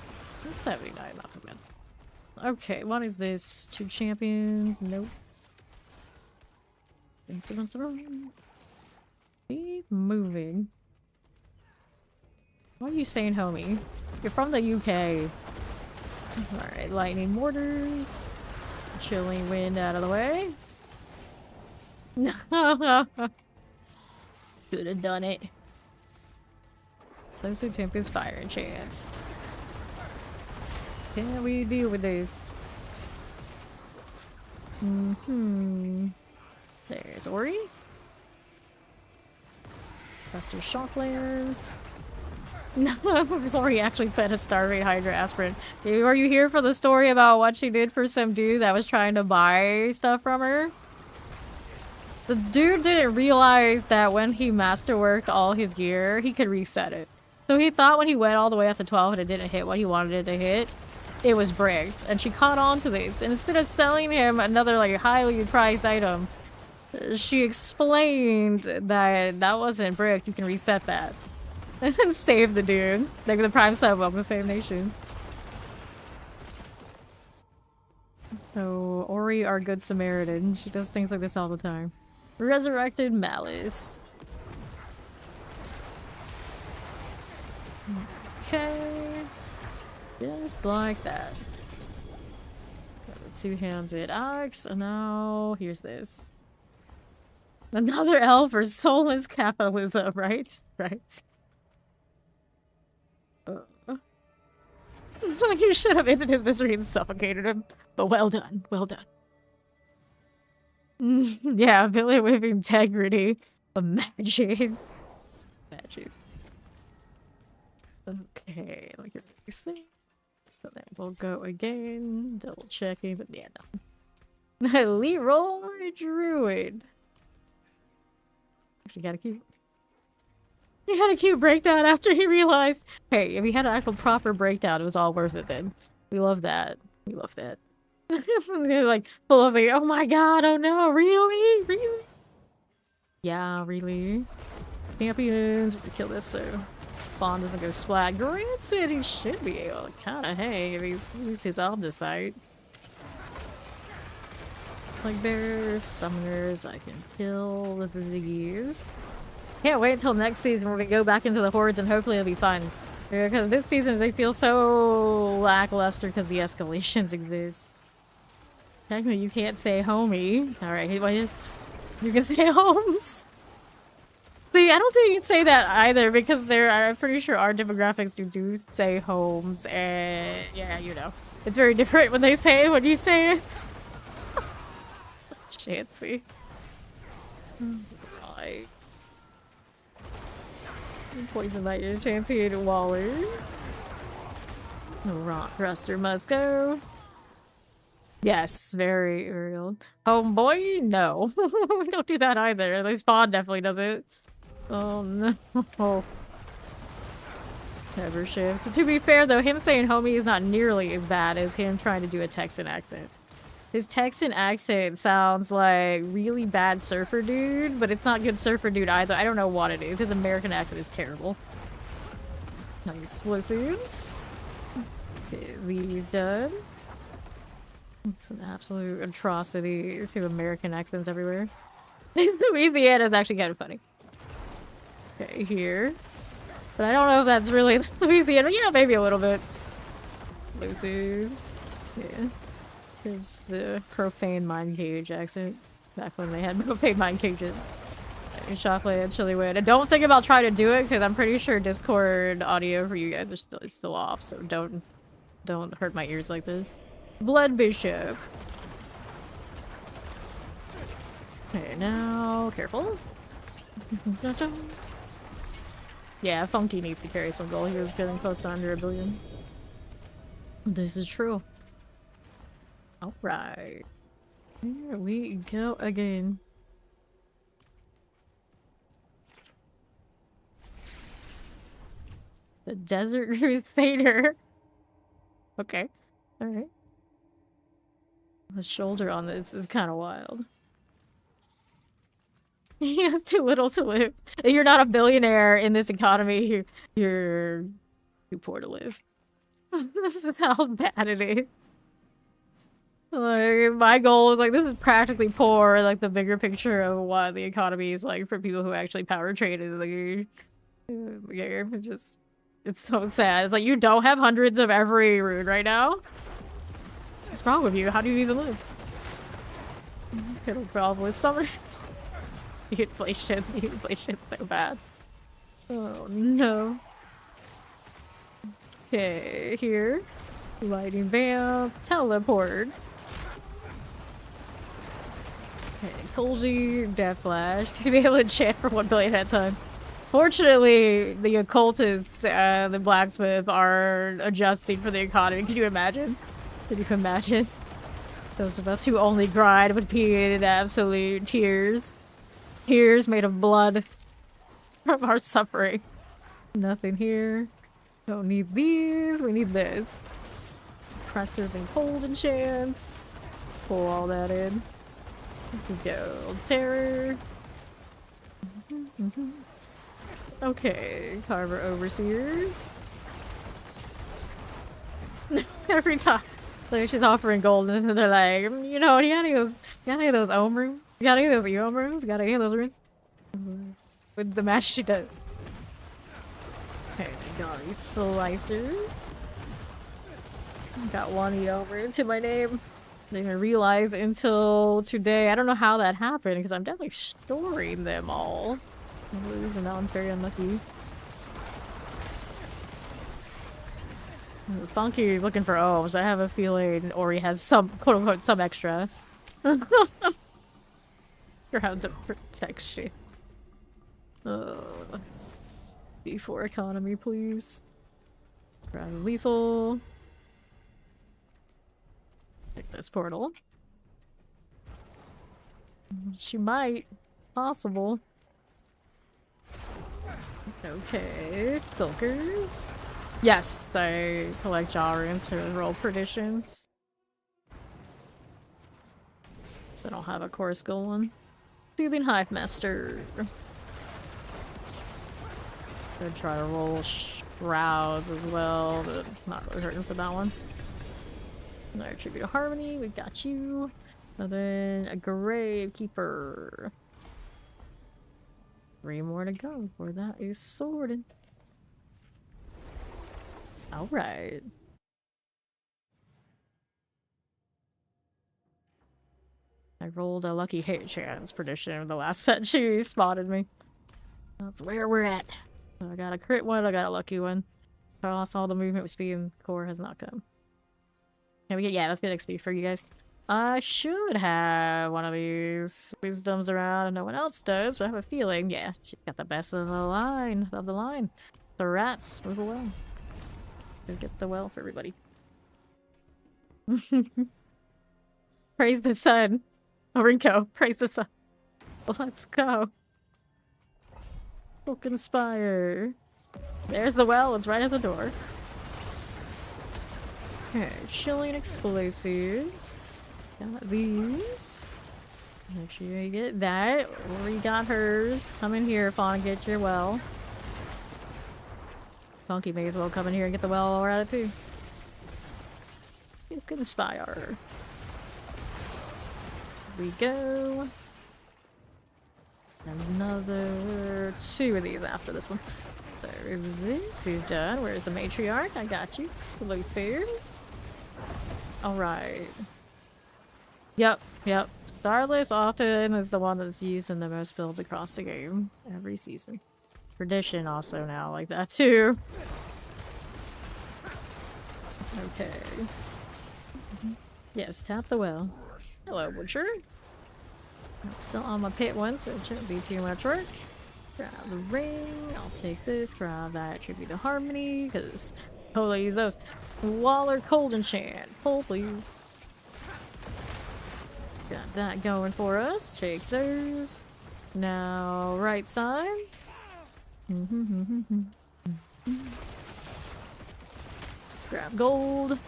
79, not so bad. Okay, what is this? 2 champions? Nope. Keep moving. What are you saying, homie? You're from the UK. Alright, lightning mortars. Chilling wind out of the way. Could have done it. Explosive tempest fire and chance. Can we deal with this? There's Ori. Buster Shocklands. No, Ori actually fed a starving Hydra aspirant. Are you here for the story about what she did for some dude that was trying to buy stuff from her? The dude didn't realize that when he masterworked all his gear, he could reset it. So he thought when he went all the way up to 12 and it didn't hit what he wanted it to hit, it was bricked. And she caught on to this. And instead of selling him another like highly priced item, she explained that that wasn't bricked, you can reset that. And then save the dude. Like the prime sub of the Fame Nation. So, Ori, our good Samaritan, she does things like this all the time. Resurrected Malice. Okay. Just like that. Got the 2-handed axe, and now here's this. Another L for soulless capitalism, right? Right. You should have ended his misery and suffocated him. But well done, well done. Yeah, Billy with integrity. Imagine. Imagine. Okay, look at these things. So then we'll go again. Double checking, but yeah, no. Leroy Druid. Actually got a cute. He had a cute breakdown after he realized, hey, if he had an actual proper breakdown, it was all worth it then. We love that. We love that. They're like full of like, oh my god, oh no, really? Really? Yeah, really? Champions, we kill this so Bond doesn't go splat. Granted, he should be able to kinda hang if he's used his Omnisite. Like bears, summoners, I can kill with these. Can't wait until next season when we go back into the hordes and hopefully it'll be fun. Because this season they feel so lackluster because the escalations exist. Technically you can't say homie. Alright, you can say homes. See, I don't think you'd say that either because I'm pretty sure our demographics do say homes, and yeah, you know, it's very different when they say it when you say it. Chancy. Right. Poison light your Chancy and Waller. Rock thruster must go. Yes, very real. Homeboy, no. We don't do that either. At least Spawn definitely does it. Oh no. Never shift. To be fair though, him saying homie is not nearly as bad as him trying to do a Texan accent. His Texan accent sounds like really bad surfer dude, but it's not good surfer dude either. I don't know what it is. His American accent is terrible. Nice explosives. Okay, these done. It's an absolute atrocity to see American accents everywhere. Louisiana is actually kind of funny. Okay, here. But I don't know if that's really Louisiana. Yeah, maybe a little bit. Lucy. Yeah. His profane mind cage accent. Back when they had profane mind cages. Chocolate and chili win. And don't think about trying to do it because I'm pretty sure Discord audio for you guys is still off. So don't hurt my ears like this. Blood Bishop. Okay, now careful. Yeah, Funky needs to carry some gold. He was getting close to under 1 billion. This is true. Alright. Here we go again. The Desert Crusader. Okay. Alright. The shoulder on this is kind of wild. He has too little to live. If you're not a billionaire in this economy, you're too poor to live. This is how bad it is. Like, my goal is like, this is practically poor, like the bigger picture of what the economy is like for people who actually power traded. Like, it's just, it's so sad. It's like, you don't have hundreds of every rune right now? What's wrong with you? How do you even live? It'll probably summer. The inflation so bad. Oh no. Okay, here. Lighting vamp, teleports. Okay, Kolji, Death Flash. To be able to chant for 1 billion at a time. Fortunately, the occultists and the blacksmith are adjusting for the economy. Can you imagine? Can you imagine? Those of us who only grind would be in absolute tears. Tears made of blood from our suffering. Nothing here. Don't need these. We need this. Pressers and cold enchants. Pull all that in. Go. Terror. Okay. Carver Overseers. Every time. Like she's offering gold and they're like, you know, you got any of those ohm rooms? You got any of those eom rooms? Got any of those rooms? With the match she does. Okay, got these slicers. Got one eom room to my name. Didn't realize until today. I don't know how that happened because I'm definitely storing them all. And now I'm very unlucky. Funky is looking for ohms, but I have a feeling Ori has some, quote-unquote, some extra. Grounds of protection. D4 economy, please. Ground lethal. Take this portal. She might. Possible. Okay, Skulkers. Yes, I collect jaw runes for roll perditions. So I don't have a core skill one. Soothing Hive Master. Gonna try to roll shrouds as well, but not really hurting for that one. Another tribute to Harmony, we got you. And then a Gravekeeper. 3 more to go before that is sorted. Alright. I rolled a lucky hit chance prediction in the last set. She spotted me. That's where we're at. I got a crit one, I got a lucky one. I lost all the movement with speed and core has not come. Can we get, yeah, let's get XP for you guys. I should have one of these wisdoms around and no one else does, but I have a feeling, yeah, she got the best of the line. The rats with the well. Go get the well for everybody. Praise the sun. Orinko, praise the sun. Let's go. We'll conspire. There's the well, it's right at the door. Okay, Chillin explosives. Got these. Make sure you get that. We got hers. Come in here, Fawn, get your well. Funky may as well come in here and get the well while we're at it too. You can spire. Here we go. Another 2 of these after this one. So this is done. Where's the matriarch? I got you. Explosives. Alright. Yep. Starless often is the one that's used in the most builds across the game. Every season. Tradition also now like that too. Okay. Yes, tap the well. Hello, Butcher. I'm still on my pit one, so it shouldn't be too much work. Grab the ring. I'll take this. Grab that Tribute to Harmony, because totally use those. Waller Cold Enchant. Pull, please. Got that going for us. Take those. Now, right side. Grab gold.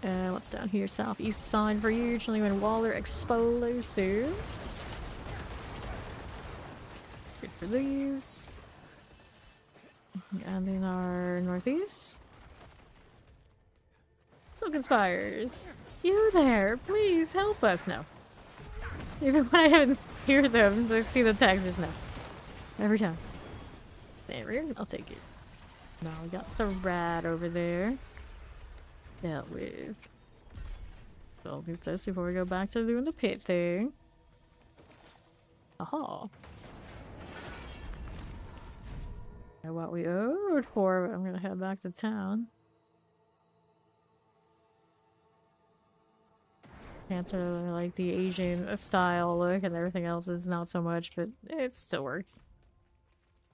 And what's down here? Southeast side for you. Chilling in Waller Explosives. Good for these. And then our northeast. Who conspires? You there, please help us. No. Even when I haven't hear them, I see the tag just now. Every time. There, I'll take it. Now we got some rat over there. Dealt with. So I'll do this before we go back to doing the pit thing. Aha. Know what we owed for, but I'm gonna head back to town. Pants are like the Asian style look, and everything else is not so much, but it still works.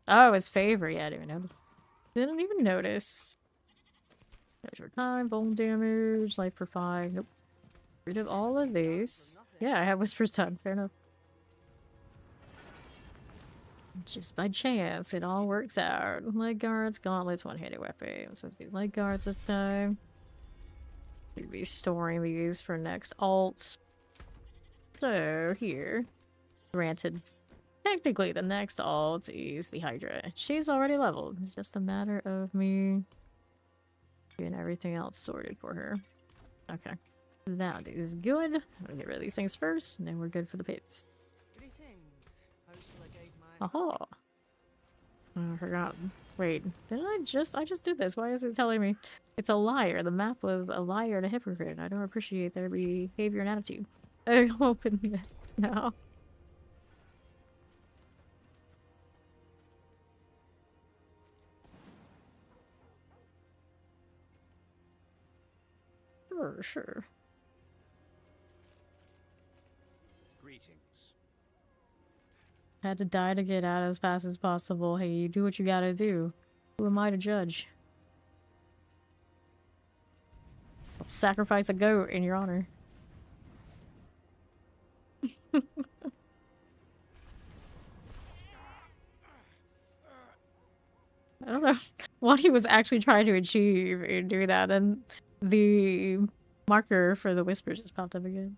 Oh, his favor. Yeah, I didn't even notice. Didn't even notice. Measure time, bone damage, life for 5. Nope. Rid of all of these. Yeah, I have Whisper's Tongue. Fair enough. Just by chance, it all works out. Leg guards, gauntlets, one-handed weapons. So do leg guards this time. We'll be storing these for next alt. So here, granted, technically the next alt is the Hydra. She's already leveled. It's just a matter of me getting everything else sorted for her. Okay, that is good. I'm gonna get rid of these things first, and then we're good for the pits. Aha! I forgot. Wait, didn't I just did this? Why is it telling me? It's a liar. The map was a liar and a hypocrite. I don't appreciate their behavior and attitude. I'm opening it now. Sure. Greetings. Had to die to get out as fast as possible. Hey, you do what you gotta do. Who am I to judge? I'll sacrifice a goat in your honor. I don't know what he was actually trying to achieve in doing that, and the marker for the whispers just popped up again.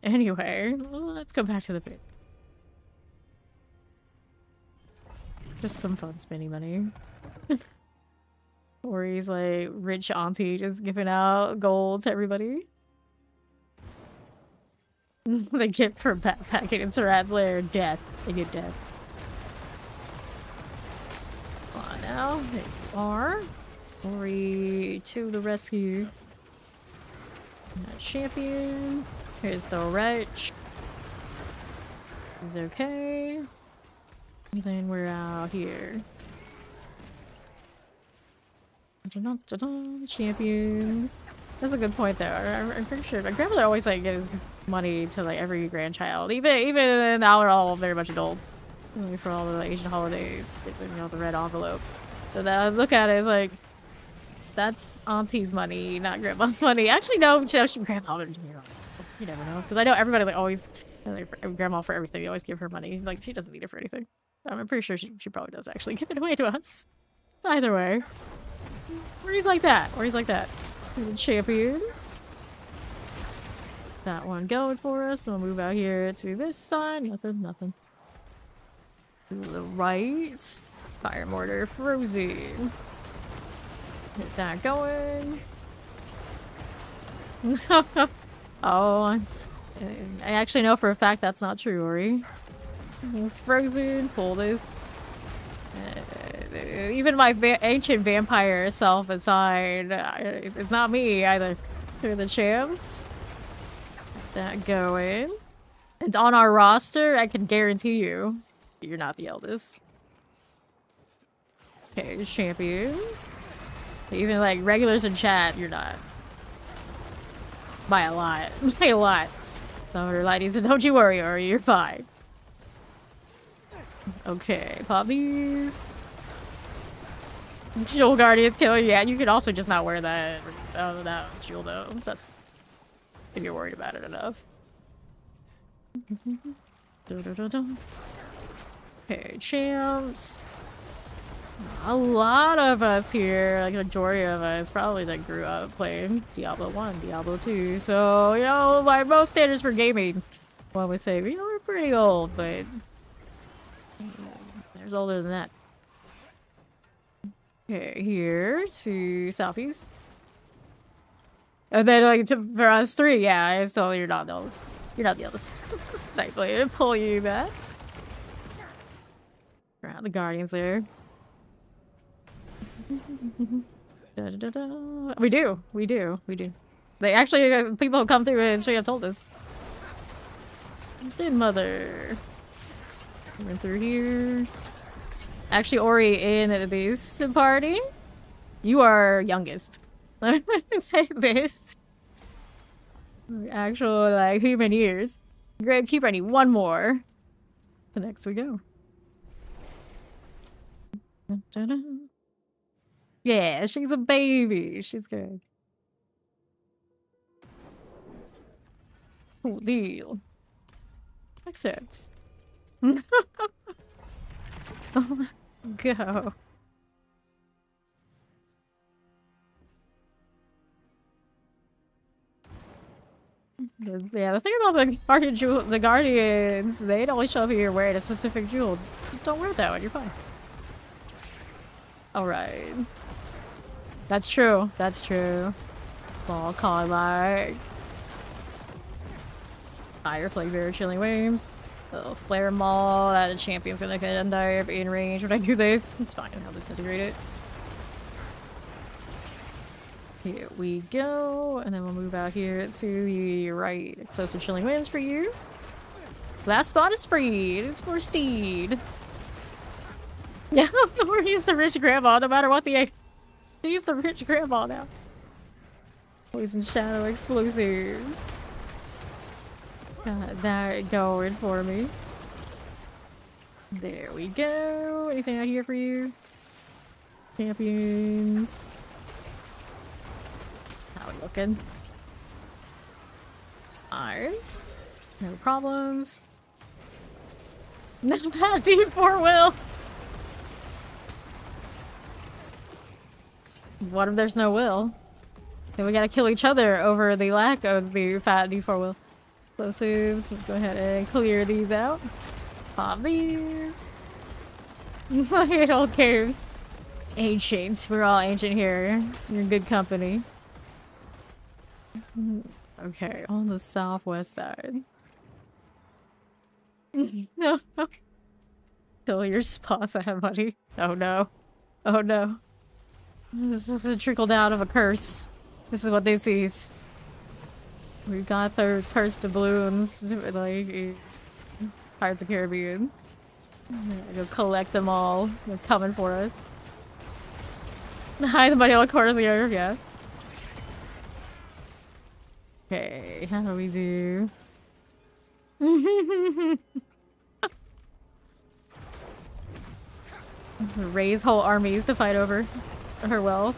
Anyway, well, let's go back to the pit. Just some fun spending money. Or he's like rich auntie just giving out gold to everybody. The gift for backpacking in Sarad's lair, death. They get death. Come on now, there you are. Ori to the rescue. Champion. Here's the wretch. He's okay. And then we're out here. Champions. That's a good point, though. I'm pretty sure my grandmother always like gives money to like every grandchild, even now we're all very much adults. Only for all the like, Asian holidays, you know, the red envelopes. So that I look at it like that's auntie's money, not grandma's money. Actually, no, grandma. You never know, because I know everybody like always like, grandma for everything. They always give her money. Like she doesn't need it for anything. I'm pretty sure she probably does actually give it away to us. Either way. Where's like that? Where's like that? The champions. That one going for us. So we'll move out here to this side. Nothing. To the right. Fire mortar frozen. Get that going. Oh, I actually know for a fact that's not true, Ori. Frozen. Pull this. Even my ancient vampire self aside, it's not me either. They're the champs. Get that going. And on our roster, I can guarantee you, you're not the eldest. Okay, champions. Even like regulars in chat, you're not. By a lot. By a lot. Some of your ladies, and don't you worry, Ori, you're fine. Okay, pop these. Jewel Guardian kill, yeah, you can also just not wear that. Oh, that jewel though. That's if you're worried about it enough. Okay, champs. A lot of us here, like a majority of us, probably that grew up playing Diablo 1, Diablo 2. So, you know, by most standards for gaming, one would say, you know, we're pretty old, but there's older than that. Okay, here to southeast. And then, like, for us three, yeah, so you're not the eldest. You're not the eldest. Thankfully, pull you back. Around the guardians there. We do. They actually, people come through and straight up told us. Dead mother. Coming through here. Actually, Ori, in this party, you are youngest. Let me say this. Actual, like, human years. Great, keep ready. One more. The next we go. Yeah, she's a baby. She's good. Cool deal. Makes sense. Go. Yeah, the thing about the Guardians, they don't show up here wearing a specific jewel. Just don't wear that one, you're fine. Alright. That's true. That's true. Ball call like fire flavor, chilling waves. Little flare maul that the champion's gonna get under in range when I do this. It's fine, I'll disintegrate it. Here we go, and then we'll move out here to the right. Excessive chilling winds for you. Last spot is free. It is for Steed. Yeah, we're used to rich grandma, no matter what the. She's the rich grandma now. Poison shadow explosives. Got that going for me. There we go. Anything out here for you? Champions. How we looking? Iron. No problems. Not bad, D4 will. What if there's no will? Then we gotta kill each other over the lack of the fat D4 will. Explosives. Let's go ahead and clear these out. Pop these. My old caves. Ancient. We're all ancient here. You're in good company. Okay, on the southwest side. No. Kill your spots ahead, buddy. Oh no. Oh no. This is a trickle down of a curse. This is what this is. We got those cursed doubloons, like Pirates of the Caribbean. Go collect them all. They're coming for us. Hide the money on the corner of the earth, yeah. Okay, how do we do? Raise whole armies to fight over her wealth.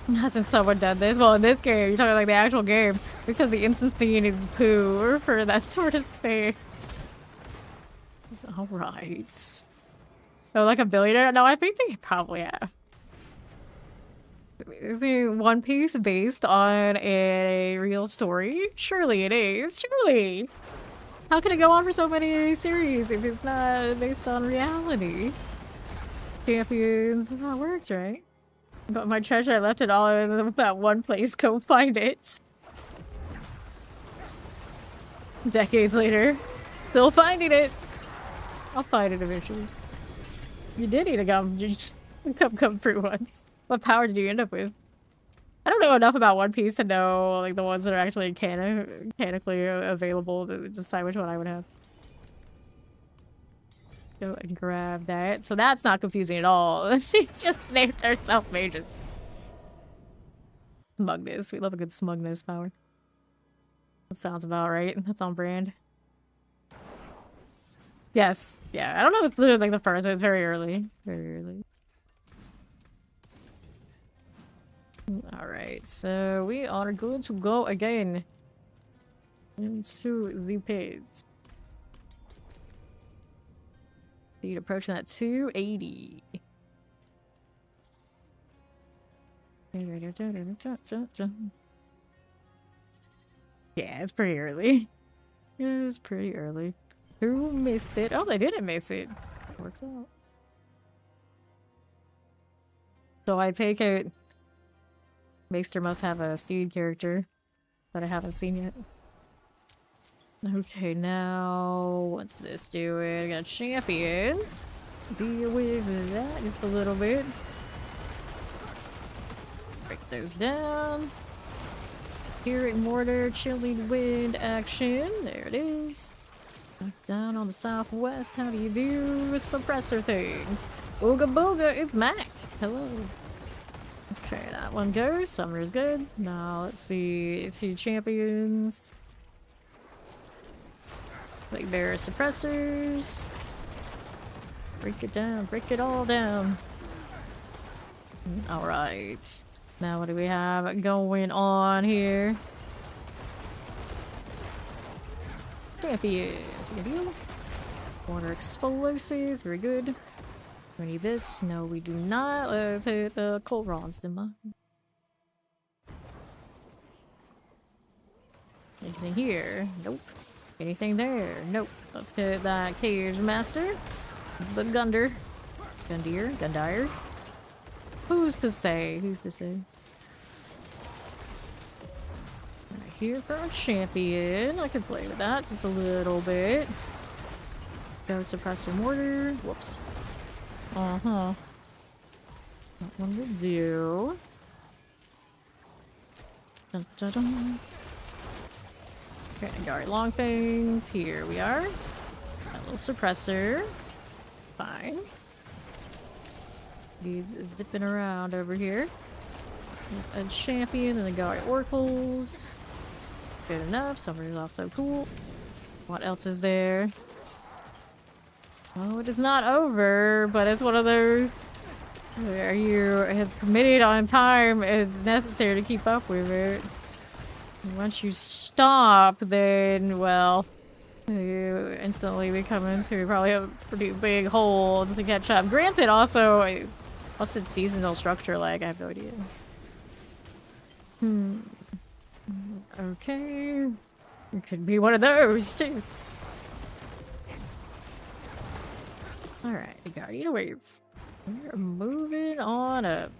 Hasn't someone done this? Well, in this game, you're talking like the actual game, because the instant scene is poo for that sort of thing. Alright. Oh, like a billionaire? No, I think they probably have. Is the One Piece based on a real story? Surely it is. Surely! How can it go on for so many series if it's not based on reality? Champions, that's how it works, right? But my treasure, I left it all in that one place. Go find it. Decades later. Still finding it. I'll find it eventually. You did need to come through once. What power did you end up with? I don't know enough about One Piece to know like the ones that are actually canonically available to decide which one I would have. Go and grab that. So that's not confusing at all. She just named herself Mages. Smugness. We love a good smugness power. That sounds about right. That's on brand. Yes. Yeah. I don't know if it's like the first, but it's very early. Very early. Alright, so we are good to go again into the pits. Speed approaching that 280. Yeah, it's pretty early. It's pretty early. Who missed it? Oh, they didn't miss it. Works out. So I take it Maester must have a steed character that I haven't seen yet. Okay, now what's this doing? I got a champion. Deal with that just a little bit. Break those down. Hearing mortar, chilling wind action. There it is. Down on the southwest. How do you do suppressor things? Ooga booga, it's Mac. Hello. Okay, that one goes. Summer's good. Now let's see. 2 champions. Like their suppressors. Break it down. Break it all down. Alright. Now what do we have going on here? Champions. We do. Water explosives. Very good. We need this. No, we do not. Let's hit the cold raw stimma. Anything here? Nope. Anything there? Nope. Let's hit that cage master. The Gunder. Gundyr. Who's to say? Who's to say? Right here for a champion. I can play with that just a little bit. Go suppressor mortar. Whoops. Uh-huh. That one will do. Dun, dun, dun. Okay, guard long things. Here we are. That little suppressor. Fine. Be zipping around over here. There's a champion and the guard oracles. Good enough. Summer's also cool. What else is there? Oh, it is not over, but it's one of those where you as committed on time as necessary to keep up with it. And once you stop, then, well, you instantly become into probably a pretty big hole to catch up. Granted, also, what's its seasonal structure like? I have no idea. Okay. It could be one of those, too. Alright, the Guardian awaits. We're moving on up.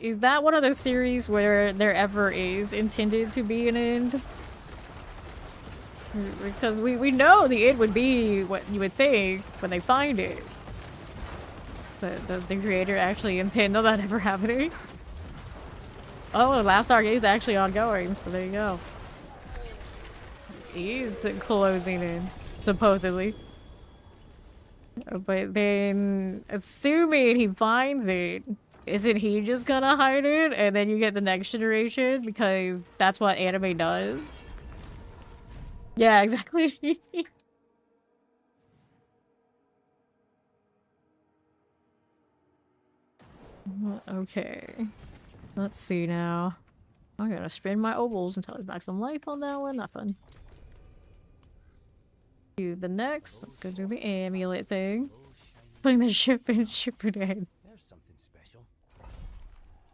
Is that one of those series where there ever is intended to be an end? Because we know the end would be what you would think when they find it. But does the creator actually intend on that ever happening? Oh, the last arc is actually ongoing, so there you go. He's closing in. supposedly. But then, assuming he finds it, isn't he just gonna hide it and then you get the next generation? Because that's what anime does. Yeah, exactly. Okay. Let's see now. I'm gonna spin my ovals until he's back some life on that one. Not fun. Do the next. Let's go do the amulet thing. Putting the ship in, ship it in. There's something special.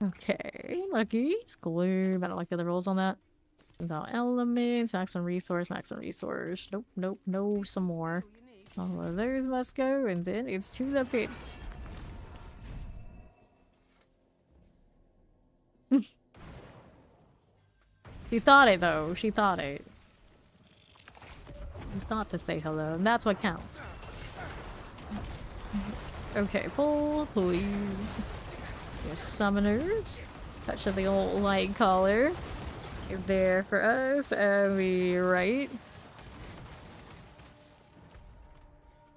Okay, lucky. It's glue. I don't like the other rolls on that. Turns out elements, max on resource, max on resource. Nope, nope, no, some more. All of those must go, and then it's to the pit. She thought it though. She thought it. She thought to say hello, and that's what counts. Okay, pull, please. Your summoners. Touch of the old light collar. There for us, and the right.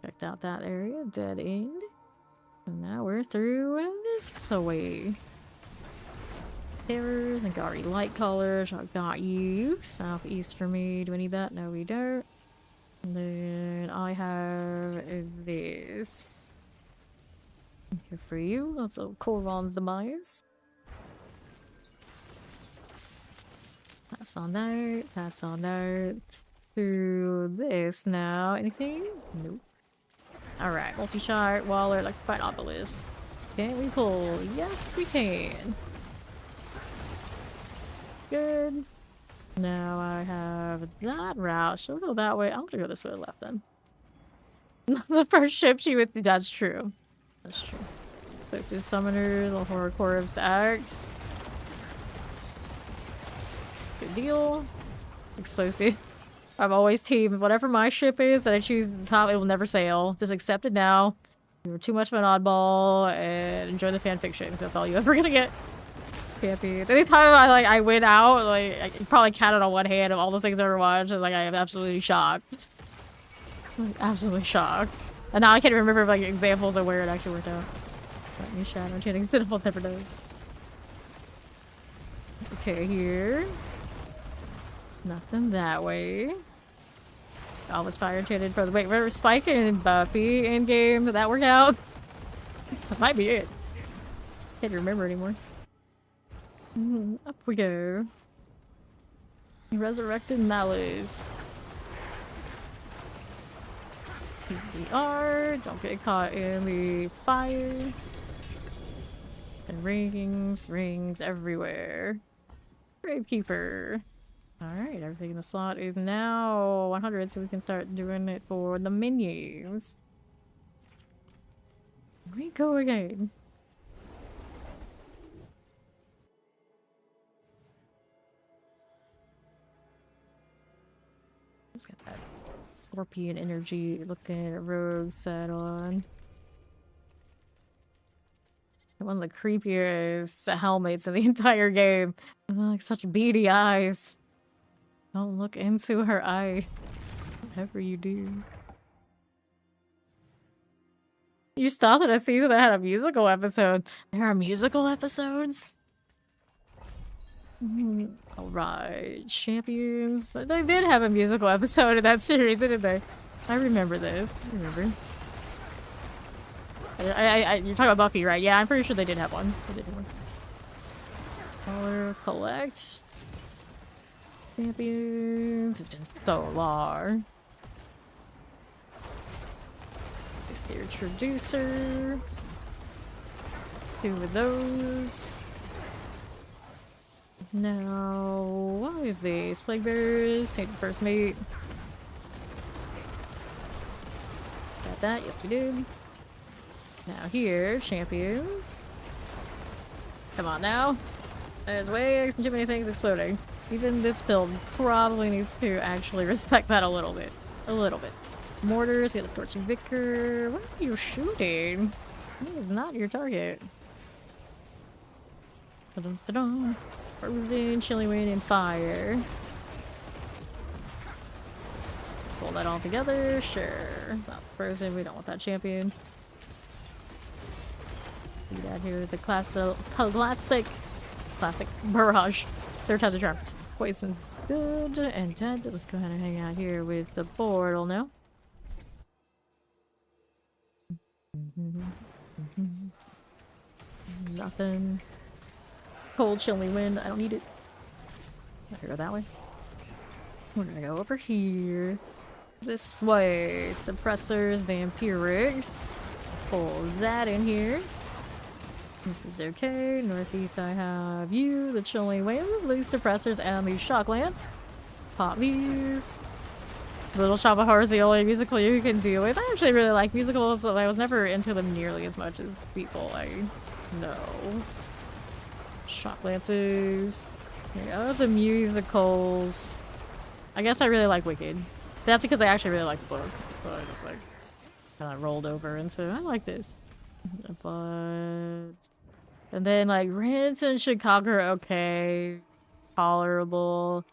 Checked out that area, dead end. And now we're through this way. Terrors and Gari light colors. I've got you. Southeast for me. Do we need that? No, we don't. And then I have this. Here for you. That's a Korvan's demise. Pass on that. Pass on that. Through this now. Anything? Nope. Alright, multi-shot, Waller, like fight obelisk. Can we pull? Yes, we can. Good. Now I have that route. She'll go that way. I'm gonna go this way left then. The first ship she with the that's true. That's true. Explosive summoner, the horror corpse axe. Good deal. Explosive. I've always teamed whatever my ship is that I choose at the top, it will never sail. Just accept it now. You're too much of an oddball and enjoy the fanfiction. That's all you ever gonna get. Anytime I win out, like I can probably count it on one hand of all the things I ever watched, and like I am absolutely shocked. Like, absolutely shocked. And now I can't remember like examples of where it actually worked out. Let me shadow chanting Cinnabull never does. Okay, here. Nothing that way. I was fire enchanted for the wait, remember Spike and Buffy in game? Did that work out? That might be it. Can't remember anymore. Up we go. Resurrected Malice. Here we are. Don't get caught in the fire. And rings everywhere. Gravekeeper. Alright, everything in the slot is now 100, so we can start doing it for the menus. Here we go again. Just got that scorpion energy looking at rogue set on. One of the creepiest helmets in the entire game. Like such beady eyes. Don't look into her eye. Whatever you do. You stopped at a season that had a musical episode. There are musical episodes? Alright, champions. They did have a musical episode in that series, didn't they? I remember this. I remember. You're talking about Buffy, right? Yeah, I'm pretty sure they did have one. They did have one. Color collect. Champions. It's been so long. This here traducer. 2 of those. Now, what is this? Plague bearers. Take the first mate. Got that? Yes, we did. Now here, champions. Come on now. There's way too many things exploding. Even this build probably needs to actually respect that a little bit. A little bit. Mortars, get a Scorching Vicar. What are you shooting? That is not your target. Da-dum-da-dum. Frozen, Chilling Wind, and Fire. pull that all together. Sure. Not frozen. We don't want that champion. See that here. The classic barrage. Third time the charm. Poison's good and dead. Let's go ahead and hang out here with the portal now. Nothing. Cold, chilling wind. I don't need it. I can go that way. We're gonna go over here. This way. Suppressors, vampirics. Pull that in here. This is okay. Northeast I have you, the chilling winds, these suppressors, and the shock lance. Pop these. Little Shop of Horror is the only musical you can deal with. I actually really like musicals, but I was never into them nearly as much as people I know. Shock lances. There you go. The musicals. I guess I really like Wicked. That's because I actually really like the book. So I just like kind of rolled over into I like this. But and then like Rent and Chicago are okay. Tolerable.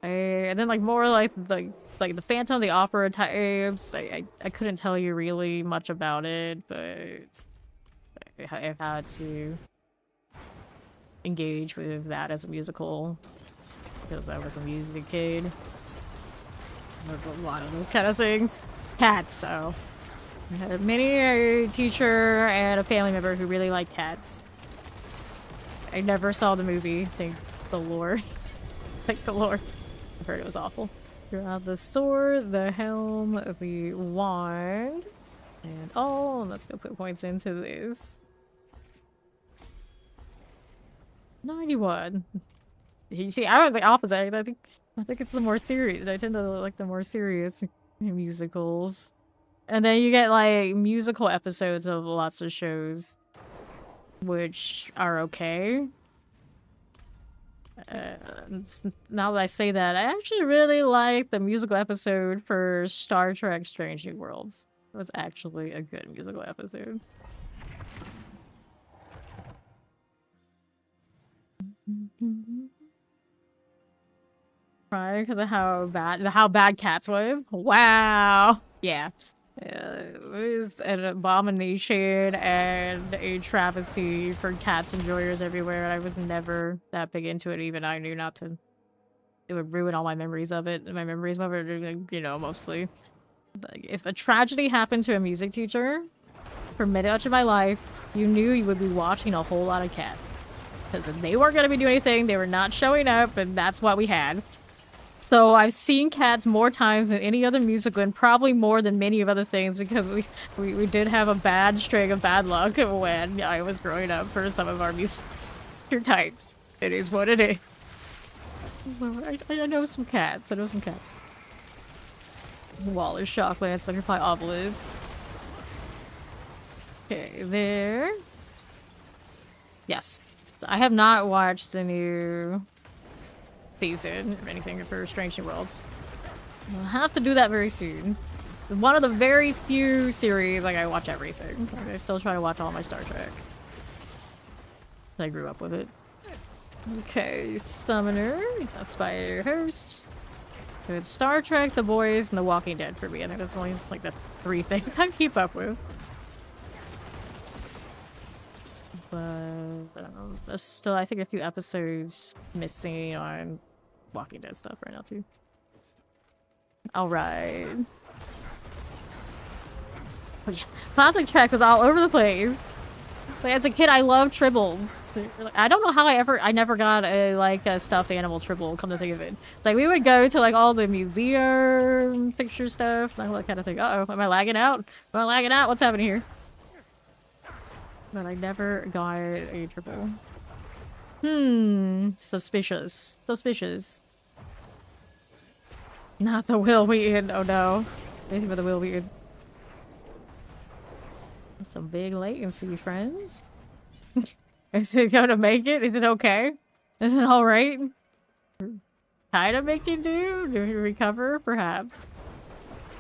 And then like more like the Phantom of the Opera types. I couldn't tell you really much about it, but I've had to engage with that as a musical because I was a music kid. There's a lot of those kind of things. Cats, so I had a teacher and a family member who really liked cats. I never saw the movie, thank the Lord. Thank the Lord. I heard it was awful. Grab the sword, the helm, the wand, and all. Let's go put points into this. 91. You see, I went the opposite. I think it's the more serious. I tend to like the more serious musicals. And then you get like musical episodes of lots of shows, which are okay. Now that I say that, I actually really like the musical episode for Star Trek Strange New Worlds. It was actually a good musical episode. Right, because of how bad Cats was. Wow. Yeah. It was an abomination and a travesty for Cats enjoyers everywhere. I was never that big into it. Even I knew not to. It would ruin all my memories of it. My memories of it, you know, mostly. Like, if a tragedy happened to a music teacher, for much of my life, you knew you would be watching a whole lot of Cats. Because they weren't going to be doing anything, they were not showing up, and that's what we had. So I've seen Cats more times than any other musical, and probably more than many of other things, because we did have a bad string of bad luck when I was growing up for some of our music types. It is what it is. I know some Cats. I know some Cats. Waller, Shocklands, Thunderfly, Obelisk. Okay, there. Yes. I have not watched the new season or anything for Strange New Worlds. I'll have to do that very soon. One of the very few series like I watch everything. I still try to watch all my Star Trek. I grew up with it. Okay, Summoner, Spider Host. So it's Star Trek, The Boys, and The Walking Dead for me. I think that's only like the 3 things I keep up with. But I don't know, there's still I think a few episodes missing on Walking Dead stuff right now too. Alright. Oh, yeah. Classic Trek was all over the place. Like, as a kid, I loved tribbles. I don't know how I never got a stuffed animal tribble, come to think of it. It's like we would go to like all the museum picture stuff, and I would kind of think, uh-oh, am I lagging out? Am I lagging out? What's happening here? But I never got a triple. Suspicious. Suspicious. Not the Will Wheaton. Oh no. Anything but the Will Wheaton. Some big latency, friends. Is it gonna make it? Is it okay? Is it alright? Kinda making do? Do we recover? Perhaps.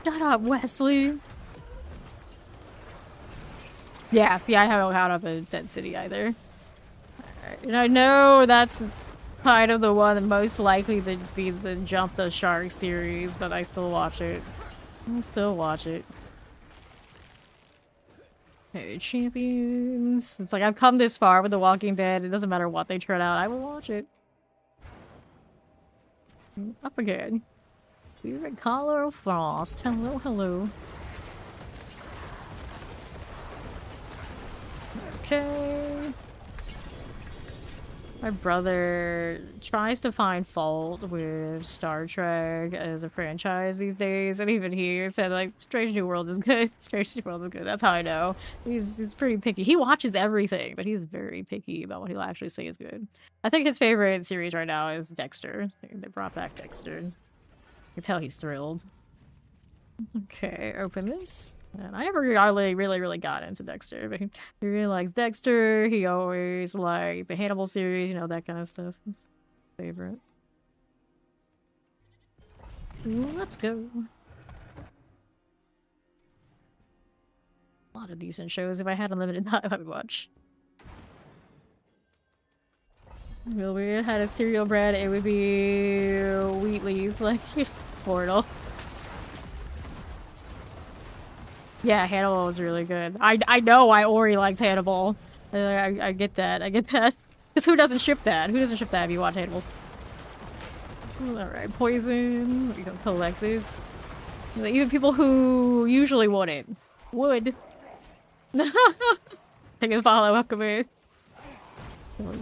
Shut up, Wesley. Yeah, see, I haven't had up a Dead City either. Alright, and I know that's kind of the one that most likely to be the Jump the Shark series, but I still watch it. I'll still watch it. Okay, champions. It's like I've come this far with The Walking Dead. It doesn't matter what they turn out, I will watch it. Up again. We're at Color Frost. Hello, hello. Okay. My brother tries to find fault with Star Trek as a franchise these days, and even he said, like, Strange New World is good. Strange New World is good. That's how I know. He's pretty picky. He watches everything, but he's very picky about what he'll actually say is good. I think his favorite series right now is Dexter. They brought back Dexter. You can tell he's thrilled. Okay, open this. And I never really got into Dexter, but he really likes Dexter. He always liked the Hannibal series, you know, that kind of stuff. His favorite. Let's go. A lot of decent shows. If I had unlimited time, I would watch. If we had a cereal brand, it would be wheat leaf, like Portal. Yeah, Hannibal was really good. I know why Ori likes Hannibal. I get that. I get that. Because who doesn't ship that? Who doesn't ship that if you watch Hannibal? Alright, poison. We can collect this. Even people who usually wouldn't. Would. Take a follow up commit.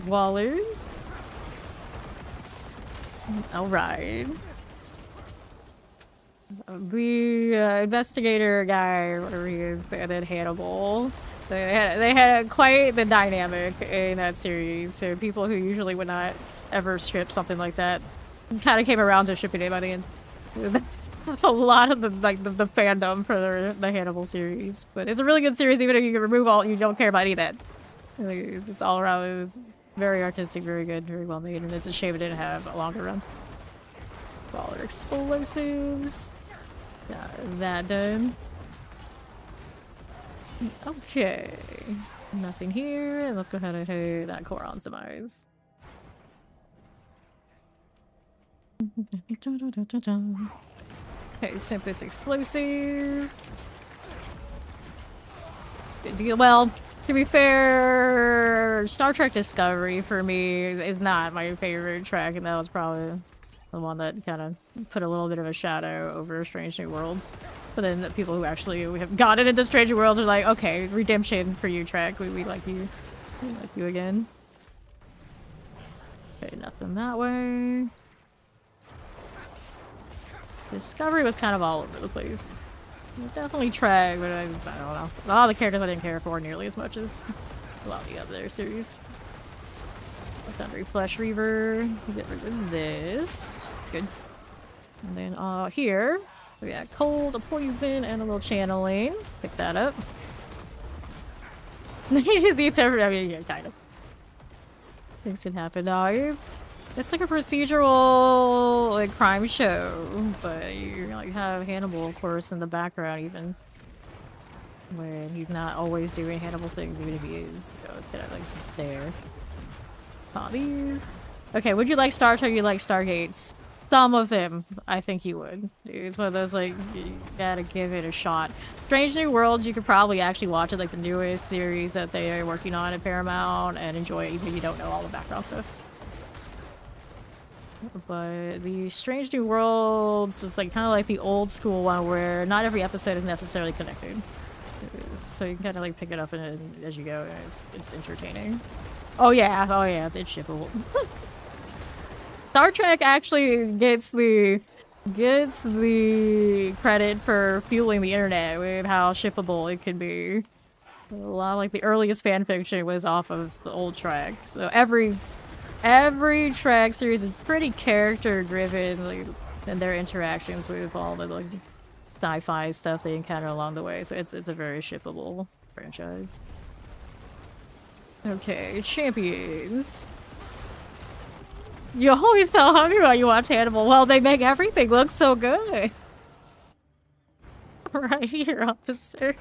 Wallers. Alright. The investigator guy, whatever he is, and then Hannibal. They had quite the dynamic in that series. So people who usually would not ever strip something like that kind of came around to shipping it by the end. That's a lot of the fandom for the Hannibal series. But it's a really good series, even if you can remove all, you don't care about any of that. It's just all around very artistic, very good, very well made, and it's a shame it didn't have a longer run. Baller explosives. Got that done. Okay. Nothing here. And let's go ahead and hit that Koron's demise. Okay, simplest explosive. Good deal. Well, to be fair, Star Trek Discovery for me is not my favorite track, and that was probably the one that kind of put a little bit of a shadow over Strange New Worlds. But then the people who actually have gotten into Strange New Worlds are like, okay, redemption for you, track. We like you. We like you again. Okay, nothing that way. Discovery was kind of all over the place. It was definitely track, but I don't know. A lot of the characters I didn't care for nearly as much as a lot of the other series. Thundery Flesh Reaver. Get rid of this. Good. And then here we got cold, a poison, and a little channeling. Pick that up. I mean, yeah, kind of. Things can happen. No, it's like a procedural like crime show, but you like have Hannibal, of course, in the background even when he's not always doing Hannibal things, even if he is. So it's kind of like just there. Hobbies. Okay, would you like Star Trek? You like Stargates? Some of them, I think you would. It's one of those, like, you gotta give it a shot. Strange New Worlds, you could probably actually watch it, like the newest series that they are working on at Paramount, and enjoy it even if you don't know all the background stuff. But the Strange New Worlds is like kind of like the old school one where not every episode is necessarily connected. So you can kind of like pick it up as you go, and it's entertaining. Oh yeah, it's shippable. Star Trek actually gets the credit for fueling the internet with how shippable it can be. A lot of, like, the earliest fanfiction was off of the old Trek. So every Trek series is pretty character driven, like, in their interactions with all the like sci-fi stuff they encounter along the way. So it's a very shippable franchise. Okay, champions. You always felt hungry while you watch Hannibal. Well, they make everything look so good. Right here, officer.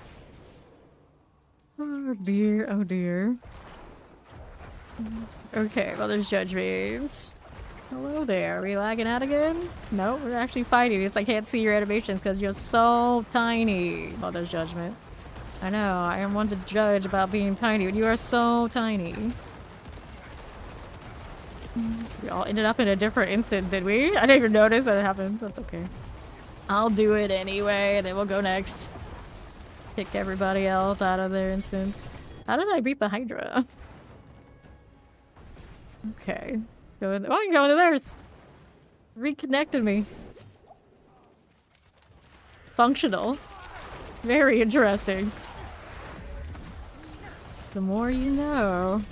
Oh dear, oh dear. Okay, well, there's judgments. Hello there. Are we lagging out again? No, we're actually fighting. It's I can't see your animations because you're so tiny. Oh, there's judgment. I know. I am one to judge about being tiny, but you are so tiny. We all ended up in a different instance, did we? I didn't even notice that it happened. That's okay. I'll do it anyway, then we'll go next. Kick everybody else out of their instance. How did I beat the Hydra? Okay. Go in. Oh, I can go into theirs. Reconnected me. Functional. Very interesting. The more you know.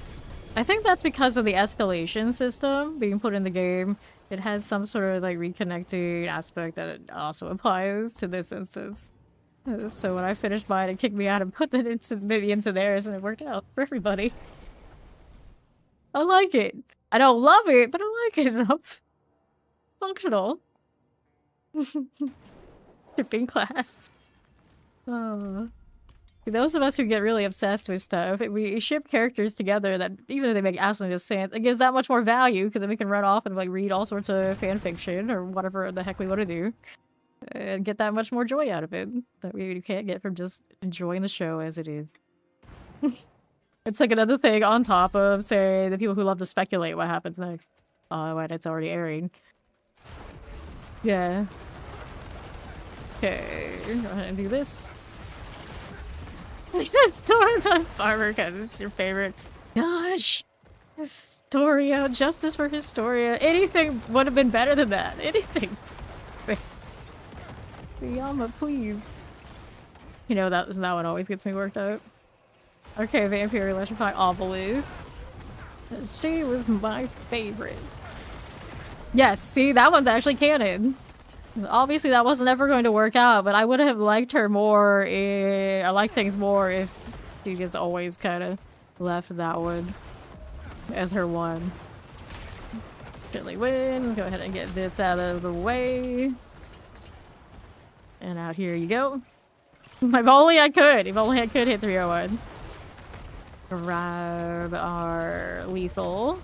I think that's because of the escalation system being put in the game. It has some sort of like reconnecting aspect that it also applies to this instance. So when I finished mine, it kicked me out and put it into maybe into theirs, and it worked out for everybody. I like it. I don't love it, but I like it enough. Functional. Shipping class. Those of us who get really obsessed with stuff, we ship characters together that, even if they make absolutely no sense, it gives that much more value because then we can run off and like read all sorts of fan fiction or whatever the heck we want to do. And get that much more joy out of it that we can't get from just enjoying the show as it is. It's like another thing on top of, say, the people who love to speculate what happens next. Oh, when it's already airing. Yeah. Okay, go ahead and do this. Storytime Farmer, because it's your favorite. Gosh! Historia, justice for Historia. Anything would have been better than that. Anything. Yama, please. You know, that one always gets me worked up. Okay, Vampire Electrify Obelisk. She was my favorite. Yes, see, that one's actually canon. Obviously, that wasn't ever going to work out, but I would have liked her more. I like things more if she just always kind of left that one as her one. Gently win. Go ahead and get this out of the way. And out here you go. If only I could. If only I could hit 301. Grab our lethal.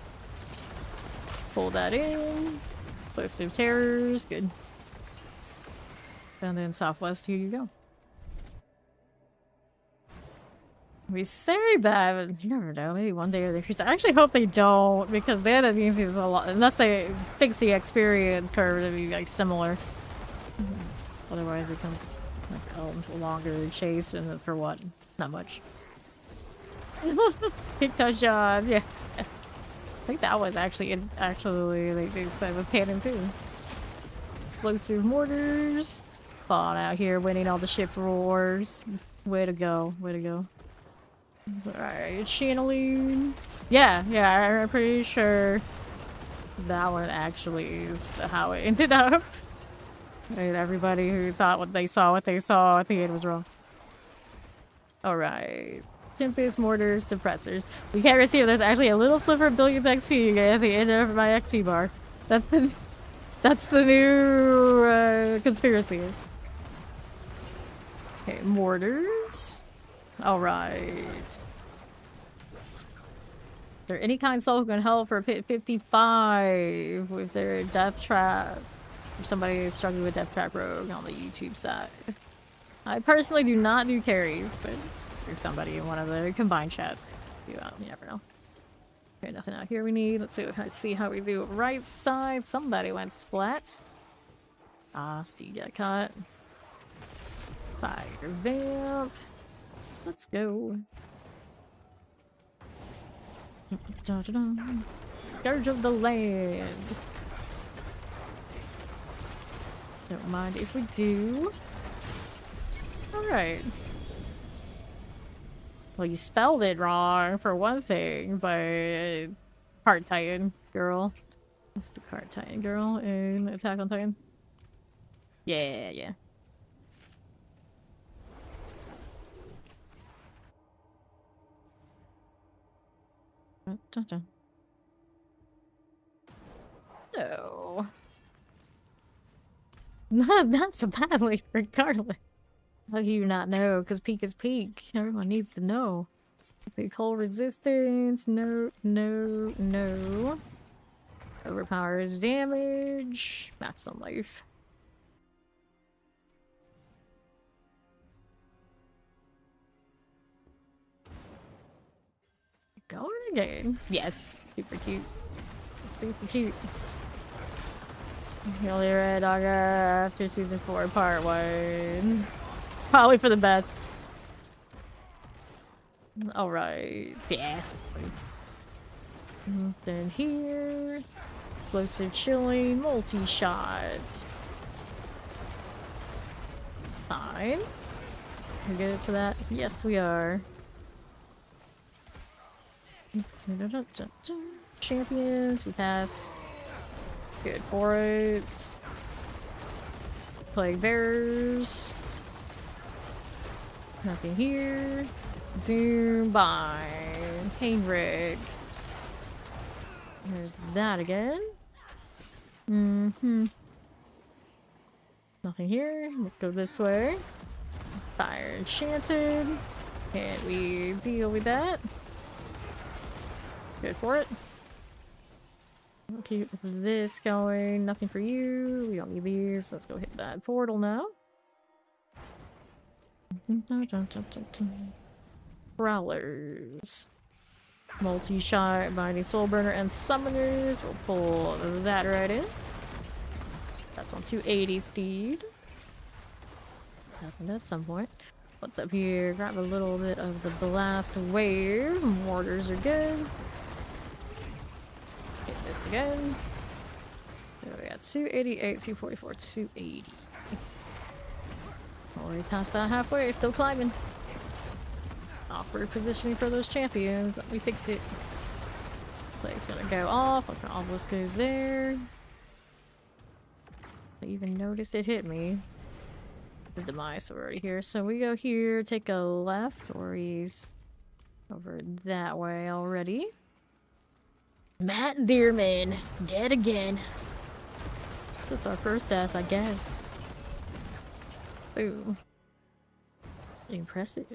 Pull that in. Explosive terrors. Good. And then southwest, here you go. We say that, but you never know. Maybe one day or the future. I actually hope they don't, because then it means it's a lot. Unless they fix the experience curve to be like similar. Otherwise, it becomes like a longer chase, and for what? Not much. Big touchdown, yeah. I think that was actually they said was canon too. Explosive mortars. Falling out here, winning all the ship wars. Way to go, way to go. Alright, channeling. Yeah, I'm pretty sure that one actually is how it ended up. And everybody who thought what they saw at the end was wrong. Alright. Tempest, mortars, suppressors. We can't receive. There's actually a little sliver of billions XP at the end of my XP bar. That's the new conspiracy. Okay, mortars. Alright. Is there any kind soul who can help for pit 55 with their death trap? Or somebody struggling with death trap rogue on the YouTube side. I personally do not do carries, but there's somebody in one of the combined chats. You never know. Okay, nothing out here we need. Let's see how we do. Right side. Somebody went splats. Ah, Steve got caught. Fire vamp. Let's go. Scourge of the land. Don't mind if we do. Alright. Well, you spelled it wrong for one thing, but Card Titan girl. What's the Card Titan girl in Attack on Titan? Yeah. No. Not so badly, regardless. How do you not know? Because peak is peak. Everyone needs to know. The cold resistance. No. Overpowers damage. Max on life. Going again. Yes. Super cute. Super cute. The only red dog after season 4, part 1. Probably for the best. Alright. Yeah. Then here. Explosive Chillin, multi-shots. Fine. We're good for that? Yes, we are. Champions, we pass. Good for it. Plague bearers. Nothing here. Zoom by Heinrich. There's that again. Nothing here. Let's go this way. Fire enchanted. Can we deal with that? Good for it. We'll keep this going. Nothing for you. We don't need these. Let's go hit that portal now. Prowlers. Multi-shot, Binding Soulburner, and Summoners. We'll pull that right in. That's on 280 speed. Happened at some point. What's up here? Grab a little bit of the Blast Wave. Mortars are good. Hit this again. There we got 288, 244, 280. Already past that halfway, still climbing. Awkward positioning for those champions. Let me fix it. Play's gonna go off. Like the obelisk goes there. I even noticed it hit me. His demise already here. So we go here, take a left, or he's over that way already. Matt Dearman, dead again. That's our first death, I guess. Ooh. Impressive.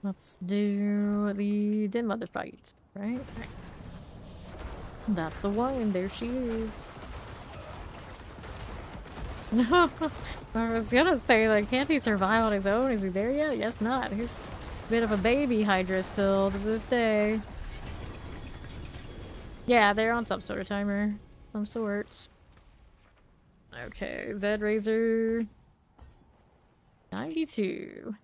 Let's do the Den Mother fight, right? Right. That's the one. There she is. I was gonna say, like, can't he survive on his own? Is he there yet? Yes, not. He's a bit of a baby Hydra still to this day. Yeah, they're on some sort of timer. Some sorts. Okay, Zed Razor. 92.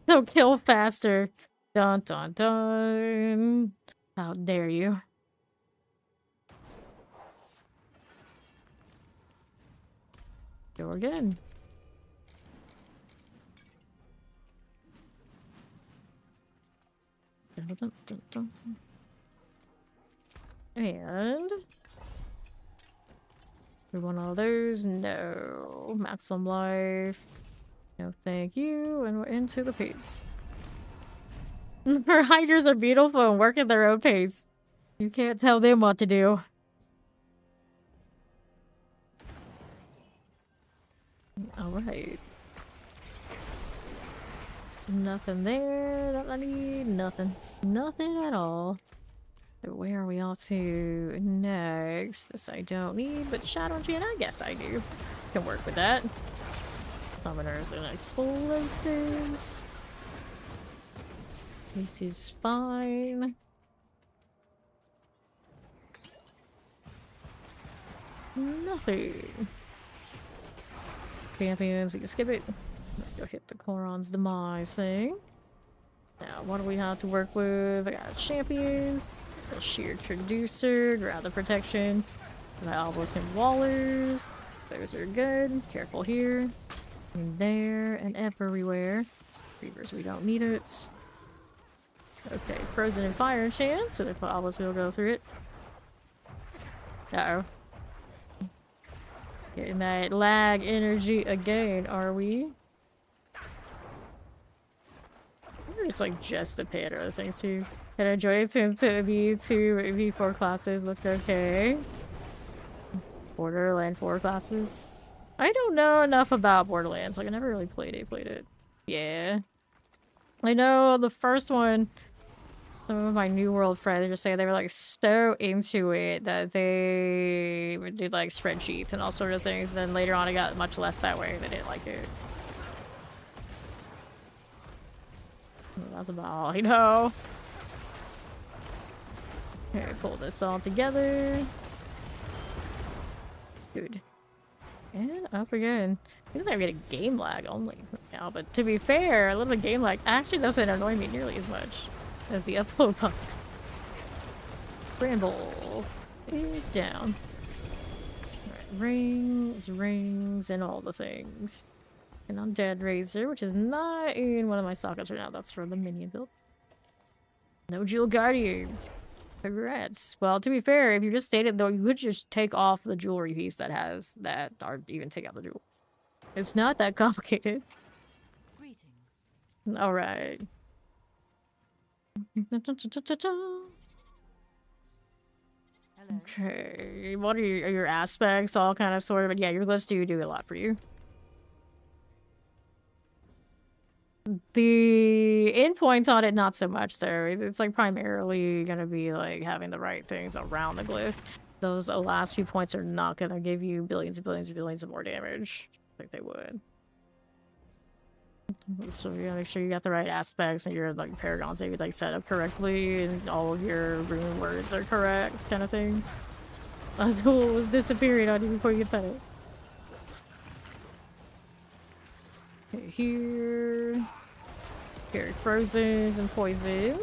So kill faster. Dun dun dun. How dare you? Go again. Dun, dun, dun, dun. And we want all those? No. Maximum life. No, thank you. And we're into the pace. Her hydras are beautiful and work at their own pace. You can't tell them what to do. Alright. Nothing there that I need. Nothing. Nothing at all. So where are we all to next? This I don't need, but Shadow Enchant, I guess I do. Can work with that. Summoners and explosives. This is fine. Nothing. Champions, we can skip it. Let's go hit the Koron's Demise thing. Now, what do we have to work with? I got champions. The Sheer Traducer, grab the protection. My Obelisk and Wallers. Those are good. Careful here. And there and everywhere. Reavers, we don't need it. Okay, Frozen and Fire Enchant, so the Obelisk will go through it. Uh-oh. Getting that lag energy again, are we? It's like just the pit or other things too. And I enjoy it to V2, V4 classes looked okay. Borderland 4 classes. I don't know enough about Borderlands. Like I never really played it. Yeah. I know the first one Some of my New World friends just say they were like so into it that they would do like spreadsheets and all sort of things. Then later on, it got much less that way. They didn't like it. That's about all I know. Okay, pull this all together. Good. And up again. I think I'm getting game lag only now, but to be fair, a little bit of game lag actually doesn't annoy me nearly as much as the upload box. Bramble is down. Alright, rings, and all the things. And Undead Razor, which is not in one of my sockets right now. That's for the minion build. No Jewel Guardians. Congrats. Well, to be fair, if you just stated though, you could just take off the jewelry piece that has that, or even take out the jewel. It's not that complicated. Greetings. All right. Hello. Okay. What are your aspects? All kind of sort of, but yeah, your glyphs do a lot for you. The endpoints on it, not so much though. It's like primarily gonna be like having the right things around the glyph. Those last few points are not gonna give you billions and billions and billions of more damage like they would. So you gotta make sure you got the right aspects and your like paragons maybe like set up correctly and all of your rune words are correct, kind of things. Azul was disappearing on you before you get that. Okay, here. Here, frozens and poisons.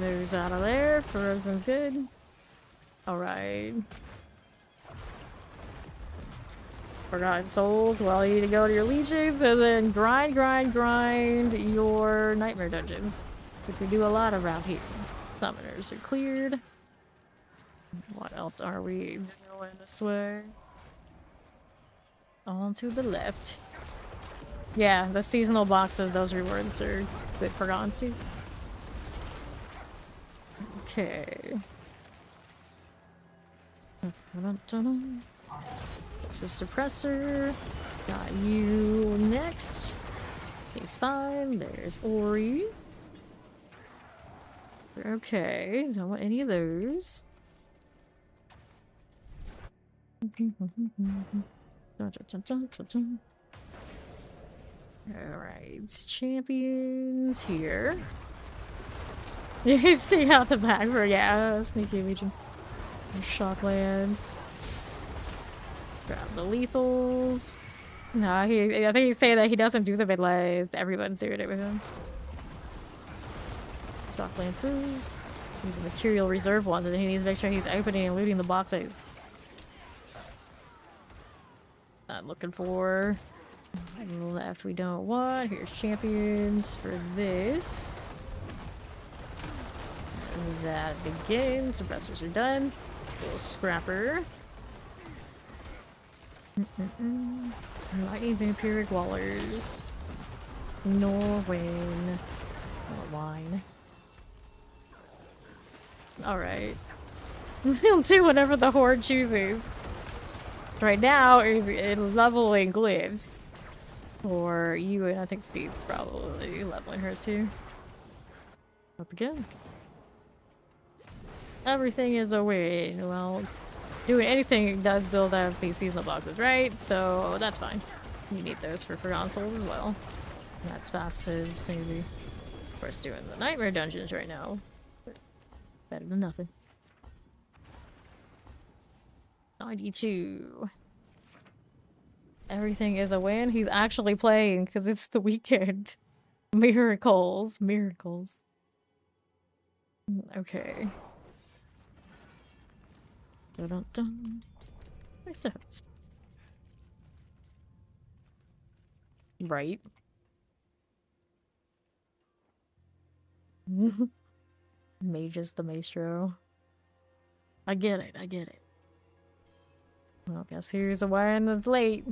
Those out of there. Frozen's good. Alright. Forgotten souls. Well, you need to go to your legions and then grind your nightmare dungeons. Which we do a lot around here. Summoners are cleared. What else are we doing this way? On to the left. Yeah, the seasonal boxes, those rewards are good for Gons too. Okay. So suppressor. Got you next. He's 5. There's Ori. Okay, don't want any of those. Alright, champions here. You can see out the back for, yeah, sneaky legion. Shocklands. Grab the lethals. No, I think he's saying that he doesn't do the midlays. Everyone's doing it with him. Shocklances. These are material reserve ones, and he needs to make sure he's opening and looting the boxes. Not looking for. Left we don't want. Here's champions for this. And that begins. Suppressors are done. Little scrapper. Lightning vampiric wallers. Norwin. Wine. Alright. He'll do whatever the horde chooses. Right now, it's leveling glyphs. For you, and I think Steve's probably leveling hers too. Up again. Everything is a win. Well, doing anything does build up these seasonal boxes, right? So that's fine. You need those for Forgotten Souls as well. And that's fast as maybe. Of course, doing the Nightmare Dungeons right now. But better than nothing. 92. Everything is a win. He's actually playing because it's the weekend. Miracles. Miracles. Okay. Dun-dun-dun. Makes sense. Right. Mages the Maestro. I get it. I get it. Well, guess here's a one that's late.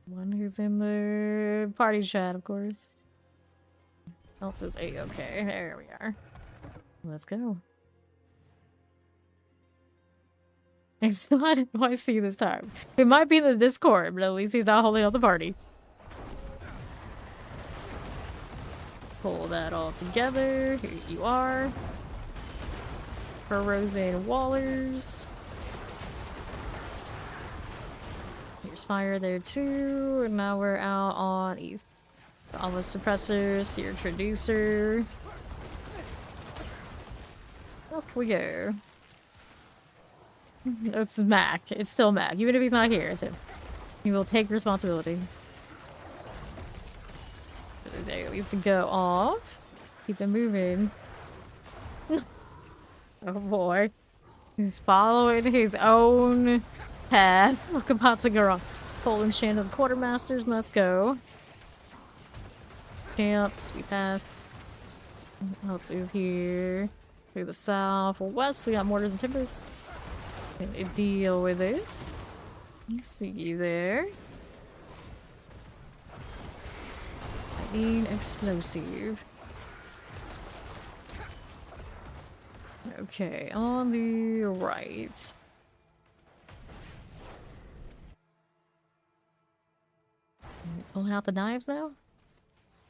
One who's in the party chat, of course. Else is A-okay. There we are. Let's go. It's not NYC this time. It might be in the Discord, but at least he's not holding up the party. Pull that all together. Here you are. Corrosion Wallers. Here's fire there too. And now we're out on east. All the suppressors, your traducer. Up we go. It's Mac. It's still Mac. Even if he's not here, it's him. He will take responsibility. At least to go off. Keep it moving. Oh boy. He's following his own path. What could possibly go wrong? Full enchanted quartermasters must go. Camps, we pass. What else is here? To the south or west, we got mortars and timbers. Gonna deal with this. I see you there. Lightning explosive. Okay, on the right. Pulling out the knives now?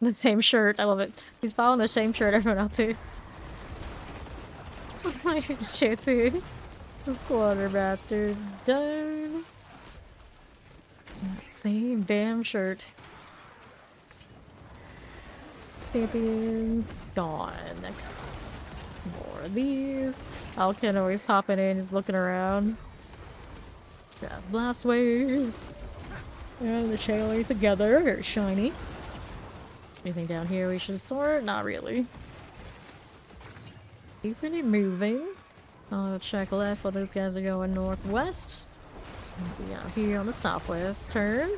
The same shirt, I love it. He's following the same shirt everyone else is. My shitty. Quartermaster's done. Same damn shirt. Champions gone. Next. More of these. Alkin always popping in, looking around. Got Blast Wave. And the Shaylee together. Very shiny. Anything down here we should sort? Not really. Keeping it moving. I'll check left while those guys are going northwest. Be out here on the southwest turn.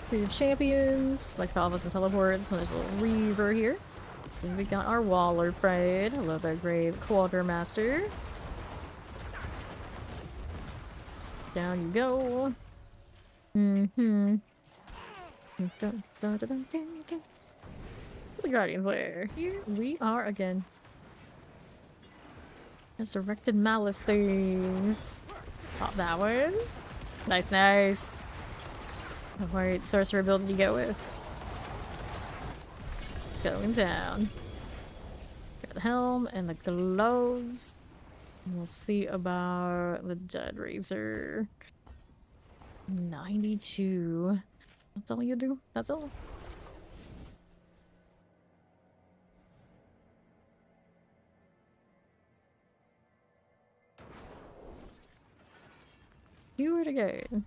Three champions, like Falvas and teleports. So there's a little Reaver here. And we got our Waller Pride. I love that great Quartermaster. Down you go. Mm-hmm. Dun, dun, dun, dun, dun, dun. The Guardian Flare. Here we are again. Resurrected Malice things. Pop that one. Nice, nice. Alright, sorcerer build you go with. Going down. Got the helm and the gloves. And we'll see about the Dead Razor. 92. That's all you do? That's all? Do it again.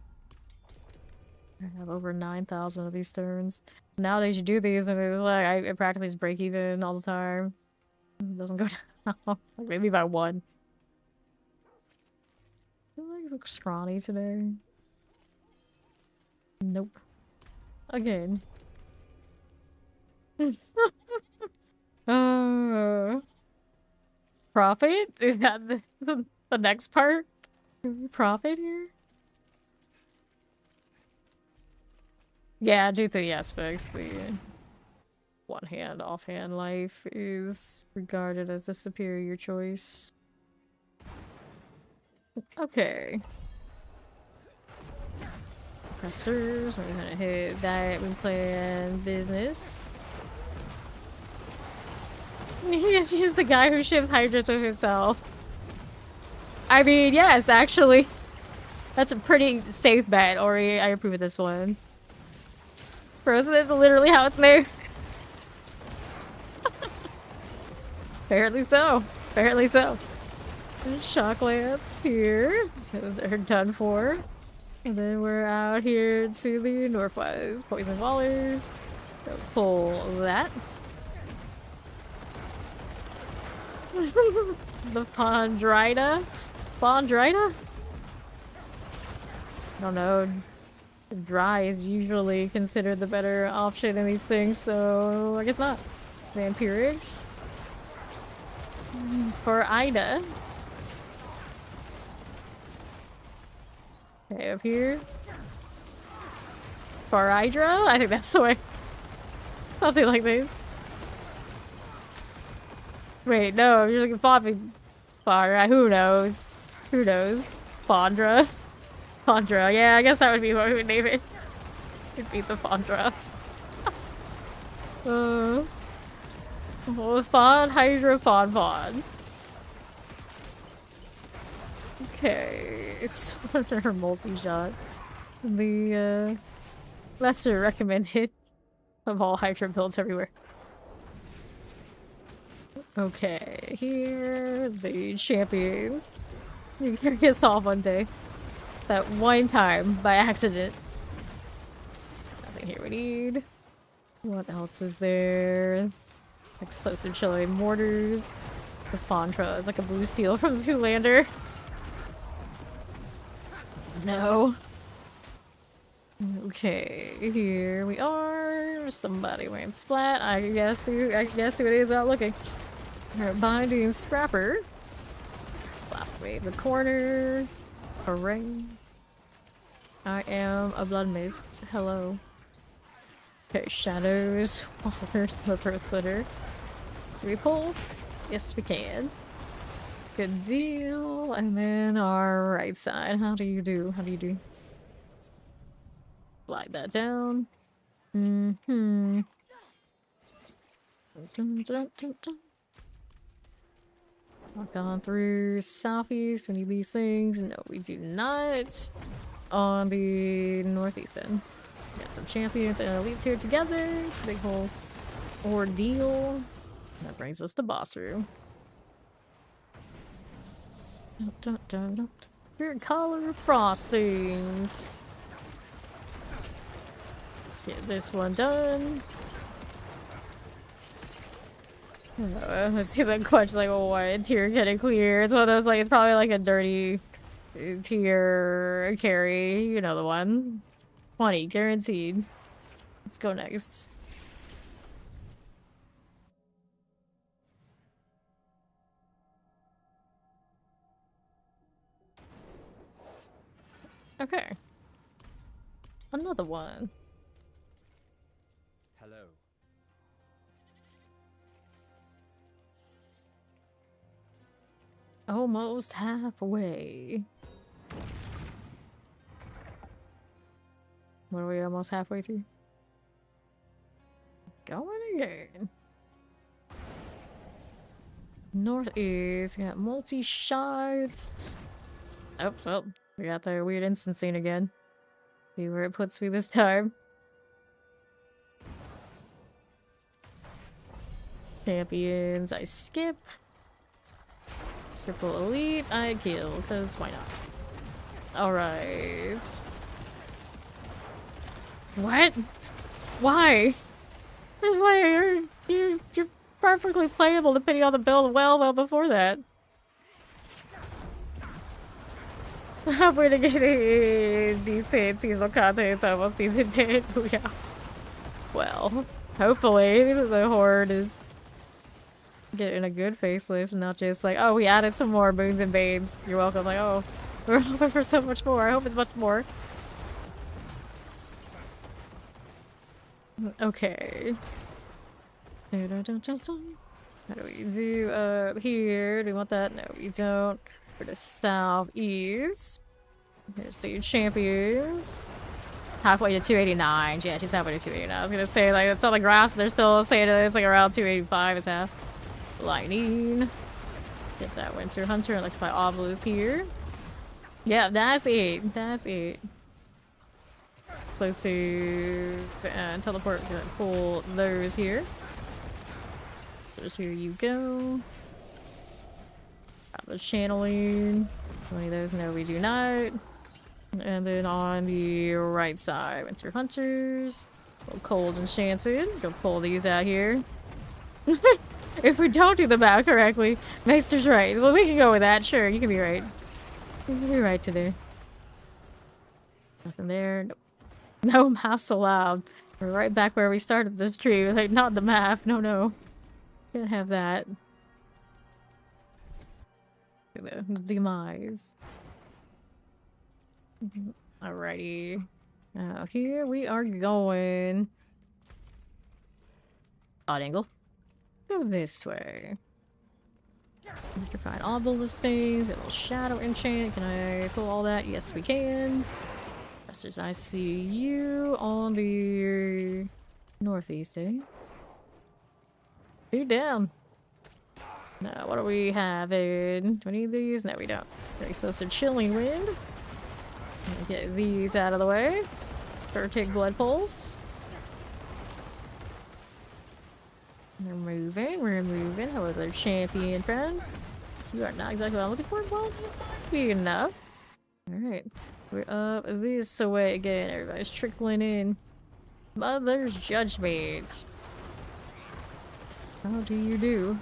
I have over 9,000 of these turns. Nowadays you do these and it's like I practically just break even all the time. It doesn't go down. Like maybe by one. I feel like I look scrawny today. Nope. Again. Profit? Is that the next part? Profit here? Yeah, due to the aspects, the one-hand, off-hand life is regarded as the superior choice. Okay. Pressers, we're gonna hit that, we plan business. You just use the guy who ships Hydra to himself. I mean, yes, actually. That's a pretty safe bet, Ori. I approve of this one. Frozen is literally how it's named. Apparently so. Apparently so. There's Shock Lance here. Those are done for. And then we're out here to the northwest. Poison Wallers. So pull that. The Pondrita? Pondrita? I don't know. Dry is usually considered the better option in these things, so I guess not. Vampirics. For Ida. Okay, up here. For Hydra? I think that's the way. Something like this. Wait, no, you're looking for Far. Who knows? Who knows? Fondra. Fondra, yeah, I guess that would be what we would name it. It'd be the Fondra. Oh, Fawn, Hydra, Fawn. Okay, so her multi-shot. The lesser recommended of all Hydra builds everywhere. Okay, here the champions. You can get solved one day. That one time by accident. Nothing here we need. What else is there? Explosive Chillin mortars. The Fontra is like a blue steel from Zoolander. No. Okay, here we are. Somebody wearing splat. I guess who it is without looking. Binding Scrapper. Last wave the corner. Hooray. I am a blood mist. Hello. Okay, shadows. Walkers, the throat slitter. Can we pull? Yes, we can. Good deal. And then our right side. How do you do? Slide that down. Mm-hmm. Dun, dun, dun, dun. Walk on through southeast. We need these things. No, we do not. On the northeast end. We got some champions and elites here together. It's a big whole ordeal. That brings us to boss room. Dun, dun, dun. Your color frost things. Get this one done. Let's see that clutch like, oh, what? Tier getting clear. It's one of those, like, it's probably like a dirty tier carry. You know the one. 20, guaranteed. Let's go next. Okay. Another one. Hello. Almost halfway. What are we almost halfway through? Going again. Northeast, got multi-shots. Oh, well, we got the weird instancing again. See where it puts me this time. Champions, I skip. Triple elite, I kill, because why not? Alright. What? Why? It's like you're perfectly playable depending on the build well before that. I'm gonna get decent seasonal content almost season 10. Yeah. Well, hopefully the horde is getting a good facelift, not just like, oh, we added some more boons and banes. You're welcome. Like, oh, we're looking for so much more. I hope it's much more. Okay. How do we do up here? Do we want that? No, we don't. For the southeast. Here's the champions. Halfway to 289. Yeah, she's halfway to 289. I was gonna say, like, it's on the graphs. They're still saying it's like around 285 is half. Lightning. Get that Winter Hunter. Electrify Obelisk here. Yeah, that's it. That's it. Close to teleport. Gonna pull those here. Just here you go. Got the channeling. How many of those? No, we do not. And then on the right side, Winter Hunters. A little cold enchanted. Go pull these out here. If we don't do the math correctly, Meister's right. Well, we can go with that. Sure, you can be right. You can be right today. Nothing there. Nope. No maths allowed. We're right back where we started this tree. Like, not the math. No, no. Can't have that. The demise. Alrighty. Here we are going. Odd angle. Go this way. We can find all those things. A little shadow enchant. Can I pull all that? Yes, we can. Masters, I see you on the northeast, eh? Dude down. Now, what do we have in? Do we need these? No, we don't. Okay, so some Chillin wind. Get these out of the way. Or take blood pulse. We're moving. Hello there, champion friends. You are not exactly what I'm looking for. Well, you might be enough. Alright. We're up this way again. Everybody's trickling in. Mother's judgment. How do you do?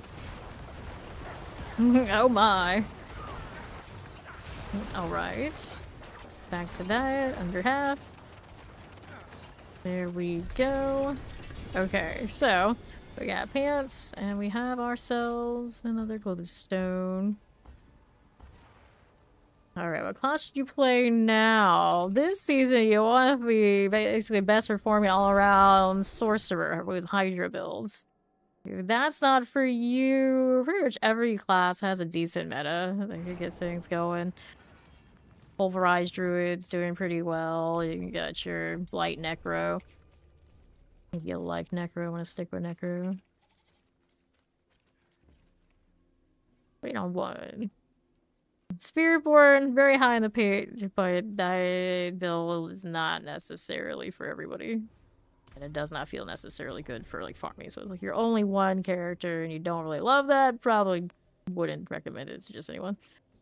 Oh my. Alright. Back to that. Under half. There we go. Okay, so we got pants and we have ourselves another glowstone. Alright, what class should you play now? This season you want to be basically best performing all around sorcerer with Hydra builds. If that's not for you, pretty much every class has a decent meta. They can get things going. Pulverized druid's doing pretty well. You can get your Blight Necro. If you like Necro, I want to stick with Necro. Wait on one. Spiritborn, very high in the page, but that build is not necessarily for everybody. And it does not feel necessarily good for like farming. So if you're only one character and you don't really love that, probably wouldn't recommend it to just anyone.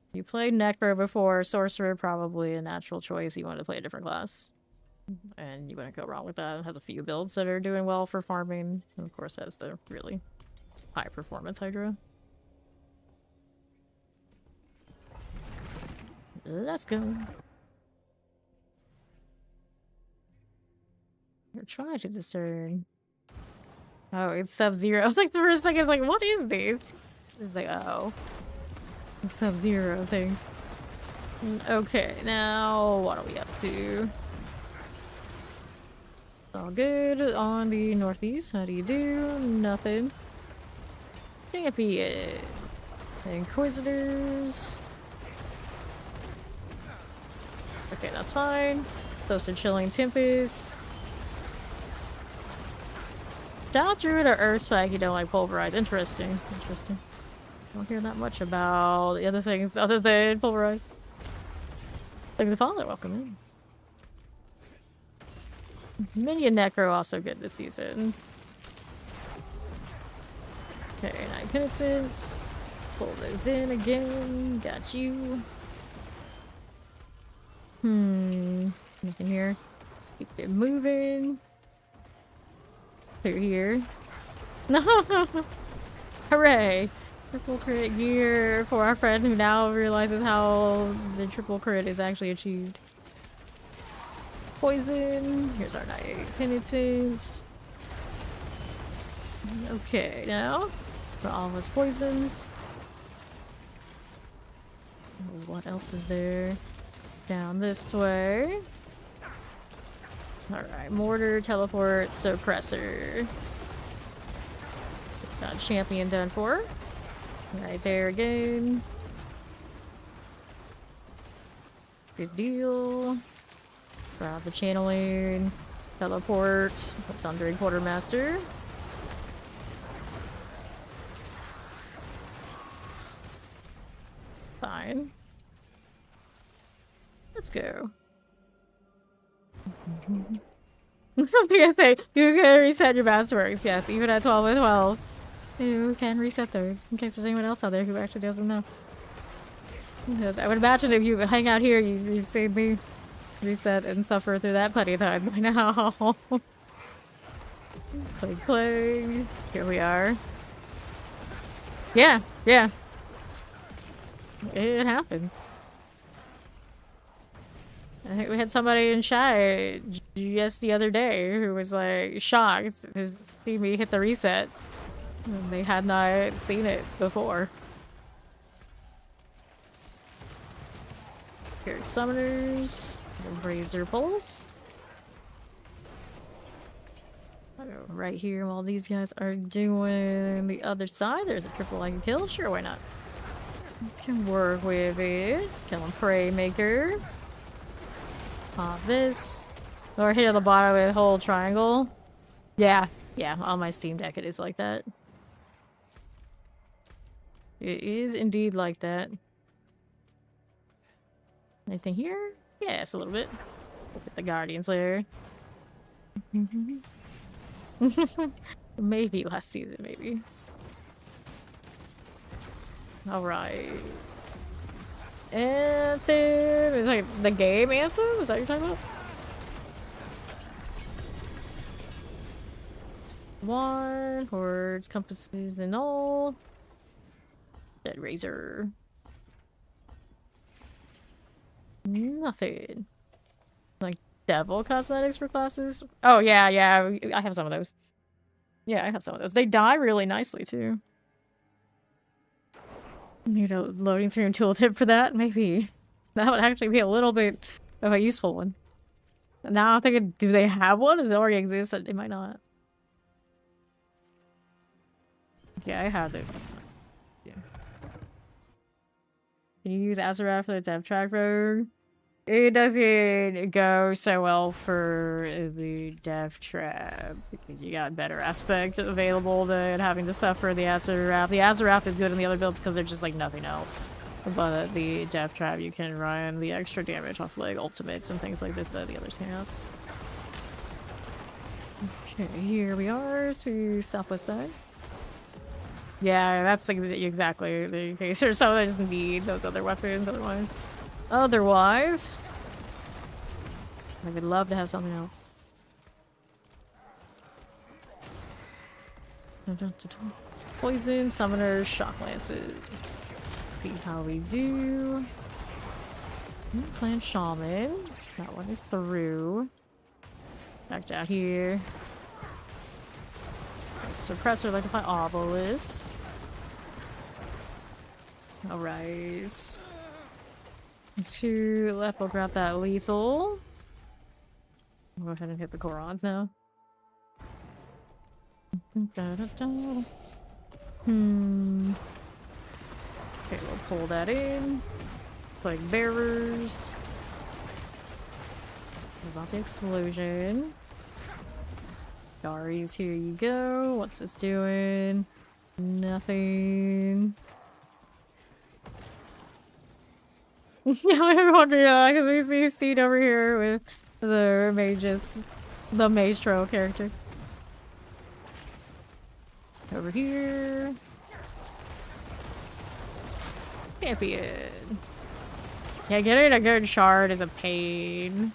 If you played Necro before, Sorcerer, probably a natural choice. You want to play a different class. And you wouldn't go wrong with that. It has a few builds that are doing well for farming. And of course has the really high performance Hydra. Let's go. You're trying to discern. Oh, it's Sub-Zero. I was like, the first second, I was like, what is this? It's like, oh. Sub-Zero things. Okay, now what are we up to? All good on the northeast. How do you do? Nothing. Champion. Inquisitors. Okay, that's fine. Close to Chilling Tempest. Doubt Druid or Earthspike, you don't like Pulverize. Interesting. Interesting. Don't hear that much about the other things other than Pulverize. Like the Father, welcome in. Minion Necro also good this season. Okay, 9 penitents. Pull those in again. Got you. Nothing here. Keep it moving. Clear here. No! Hooray! Triple crit gear for our friend who now realizes how the triple crit is actually achieved. Poison. Here's our 9 penitents. Okay, now for all of us poisons. What else is there? Down this way. Alright, mortar, teleport, suppressor. Got champion done for. Right there again. Good deal. Grab the channeling. Teleport. Thundering Quartermaster. Fine. Let's go. I was gonna say, you can reset your masterworks. Yes, even at 12 with 12. You can reset those, in case there's anyone else out there who actually doesn't know. I would imagine if you hang out here, you've seen me reset and suffer through that plenty of times by now. Play. Here we are. Yeah, yeah. It happens. I think we had somebody in chat just the other day who was like shocked to see me hit the reset. And they had not seen it before. Here, summoners. Razor Pulse. Right here while these guys are doing the other side. There's a triple I can kill. Sure, why not? Can work with it. Kill and Prey Maker. Pop this. Or hit at the bottom with a whole triangle. Yeah, yeah, on my Steam Deck it is like that. It is indeed like that. Anything here? Yes, a little bit. Look at the Guardians there. Maybe last season, maybe. Alright. Anthem! Is like the game Anthem? Is that what you're talking about? One, hordes, compasses, and all. Dead Razor. Nothing. Like devil cosmetics for classes? Oh, yeah, I have some of those. Yeah, I have some of those. They die really nicely, too. Need a loading screen tooltip for that? Maybe. That would actually be a little bit of a useful one. Now I'm thinking, do they have one? Does it already exist? It might not. Yeah, I have those. That's fine. Yeah. Can you use HydraForever for the dev track road? It doesn't go so well for the dev trap because you got better aspect available than having to suffer the HydraForever. The HydraForever is good in the other builds because they're just like nothing else. But the dev trap, you can run the extra damage off like ultimates and things like this that the others can't. Okay, here we are to southwest side. Yeah, that's like exactly the case. Or so I just need those other weapons otherwise. Otherwise, I would love to have something else. Poison, summoners, shock lances. See how we do. Plant shaman. That one is through. Back down here. Suppressor like my obelisk. Alright. To left, we'll grab that lethal. I'll go ahead and hit the Korans now. Okay, we'll pull that in. Plague bearers. What about the explosion? Garis, here you go. What's this doing? Nothing. Yeah, I'm wondering, because we see Steed over here with the mages, the mage troll character. Over here. Champion. Yeah, getting a good shard is a pain.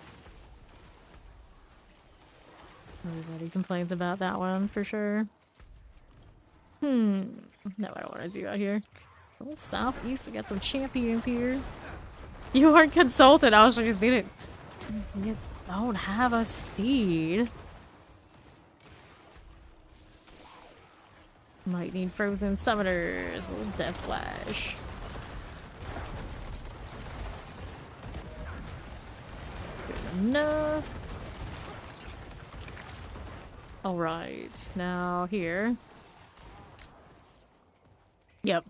Everybody complains about that one for sure. No, I don't want to do out here. Oh, southeast, we got some champions here. You weren't consulted. I was just didn't. You don't have a steed. Might need frozen summoners. A little death flash. Good enough. Alright, now here. Yep.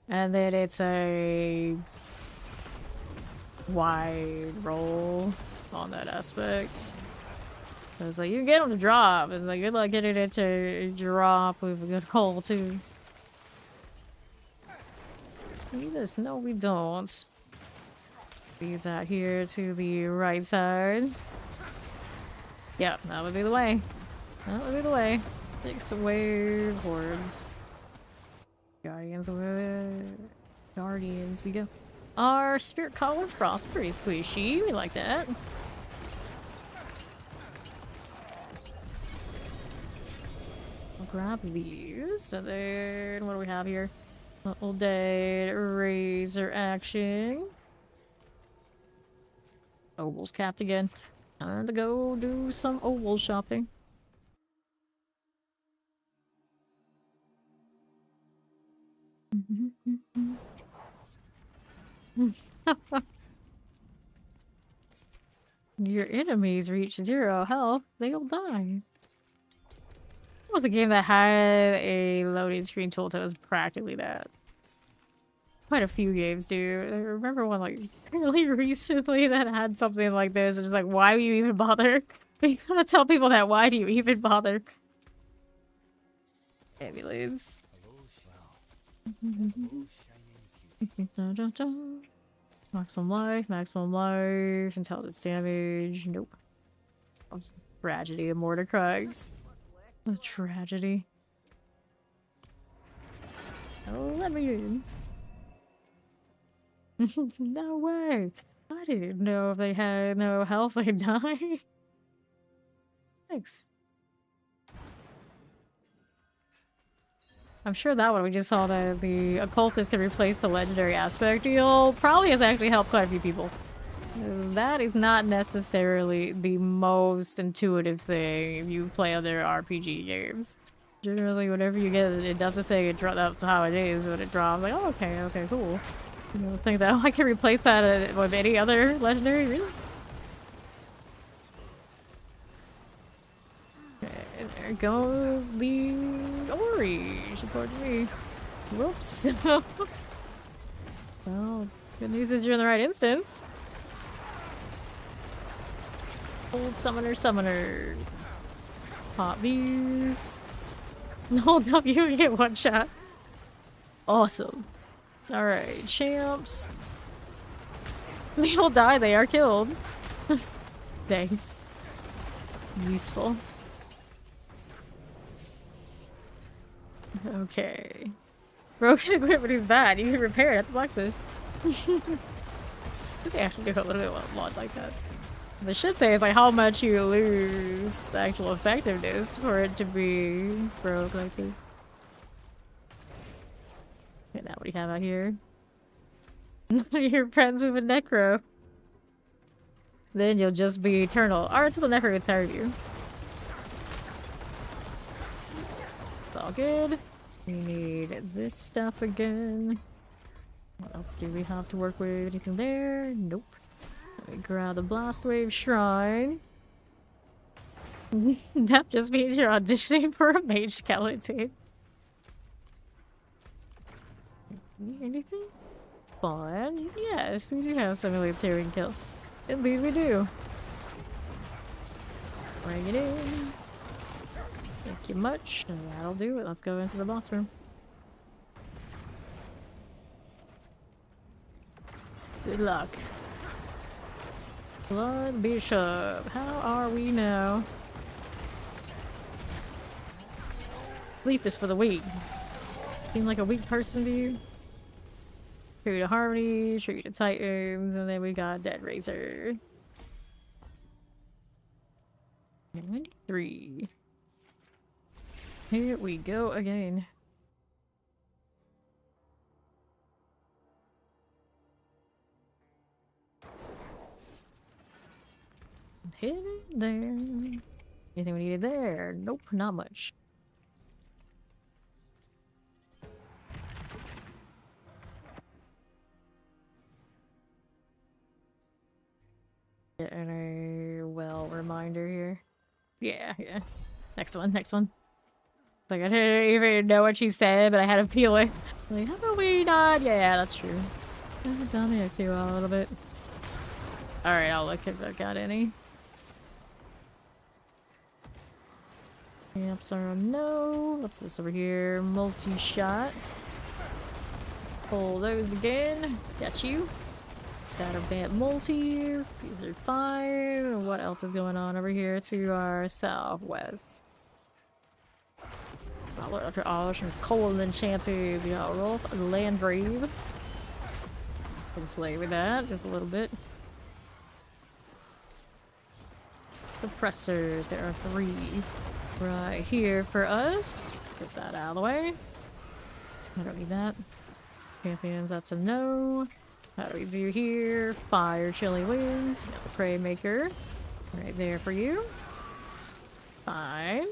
And then it's a wide roll on that aspect. So it's like, you can get them to drop. It's like, good luck getting it to drop with a good roll, too. Need this? No, we don't. These out here to the right side. Yep, that would be the way. That would be the way. Takes away hordes. Guardians we go. Our spirit collar frost pretty squishy. We like that. I'll grab these. And then what do we have here? Little dead razor action. Oval's capped again. Time to go do some oval shopping. Your enemies reach 0 health, they'll die. It was a game that had a loading screen tool that was practically that. Quite a few games do. I remember one like really recently that had something like this, and it's like, why do you even bother? You gotta tell people that. Why do you even bother? Ambulance. Maximum life, intelligence damage. Nope. Tragedy of mortar crugs. A tragedy. Oh, let me in. No way. I didn't know if they had no health, they died. Thanks. I'm sure that one we just saw that the occultist can replace the legendary aspect deal probably has actually helped quite a few people. That is not necessarily the most intuitive thing if you play other RPG games. Generally, whenever you get it, it does a thing, that's how it is when it drops. Like, oh, okay, cool. You don't think that I can replace that with any other legendary, really? Okay, there goes the Ori. Support me. Whoops. Well, good news is you're in the right instance. Old summoner. Pop these. Hold up, you can get one shot. Awesome. Alright, champs. They all die, they are killed. Thanks. Useful. Okay. Broken equipment is bad. You can repair it at the blacksmith. They actually do a little bit of a lot like that. They should say is like how much you lose the actual effectiveness for it to be broke like this. Okay, now what do you have out here? You're friends with a Necro. Then you'll just be eternal. Or until the Necro can serve you. It's all good. We need this stuff again. What else do we have to work with? Anything there? Nope. Let me grab the Blast Wave Shrine. That just means you're auditioning for a mage skeleton. Anything? Fun? Yes, we do have some military kill. Indeed we do. Bring it in. Thank you much. And that'll do it. Let's go into the boss room. Good luck. Blood Bishop. How are we now? Sleep is for the weak. Seem like a weak person to you? Tribute to Harmony, Tribute to Titans, and then we got Dead Razor. 93. Here we go again. Hit it there. Anything we needed there? Nope, not much. And a reminder here. Yeah. Next one. Like I didn't even know what she said, but I had a feeling. Like, how about we not? Yeah, that's true. I haven't done the XU a little bit. Alright, I'll look if I've got any. Yep, sorry, no. What's this over here? Multi-shots. Pull those again. Got you. Got our bad multis. These are fine. What else is going on over here to our southwest? I'll look after all some cold enchanters. You got Rolf and Landgrave. Can play with that just a little bit. Suppressors. There are 3 right here for us. Get that out of the way. I don't need that. Champions, that's a no. How do we do here? Fire, Chilly Winds. Got the Prey Maker. Right there for you. Fine.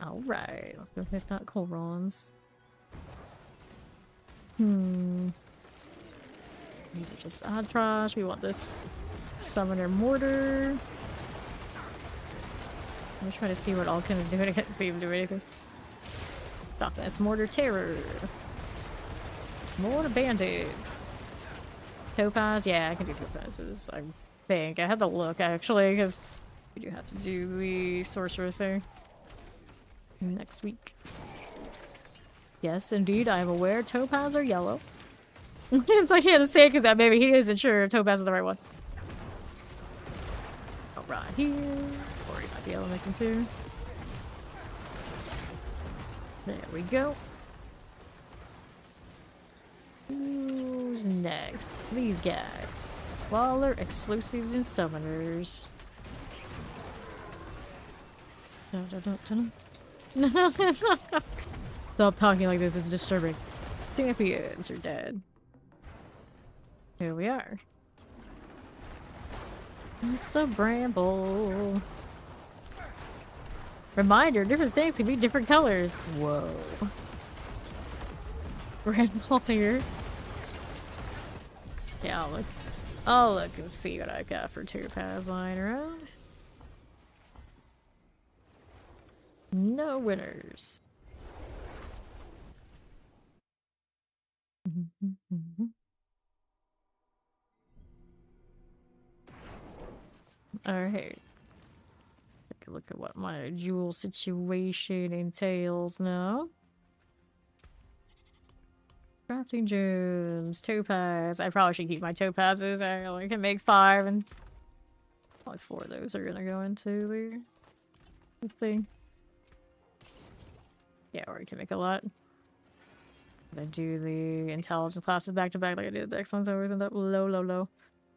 Alright, let's go hit that Colrons. These are just odd trash. We want this Summoner Mortar. Let me try to see what Alkin is doing. I can't see him do anything. Stop that. It's Mortar Terror. More bandits. Topaz? Yeah, I can do topazes, I think. I had to look, actually, because we do have to do the sorcerer thing next week. Yes, indeed, I am aware topaz are yellow. So I can't say it because maybe he isn't sure if topaz is the right one. Oh, right here. Or he might be able to make them too. There we go. Who's next? These guys. Waller, explosives, and summoners. Stop talking like this, is disturbing. Champions are dead. Here we are. It's a bramble. Reminder, different things can be different colors. Whoa. Bramble here. Yeah, I'll look and see what I got for topaz lying around. No winners. Alright. Take a look at what my jewel situation entails now. Crafting gems, topaz. I probably should keep my topazes. I only can make 5 and probably 4 of those are gonna go into the thing. Yeah, or I can make a lot. I do the intelligence classes back to back like I did the next ones. I always end up low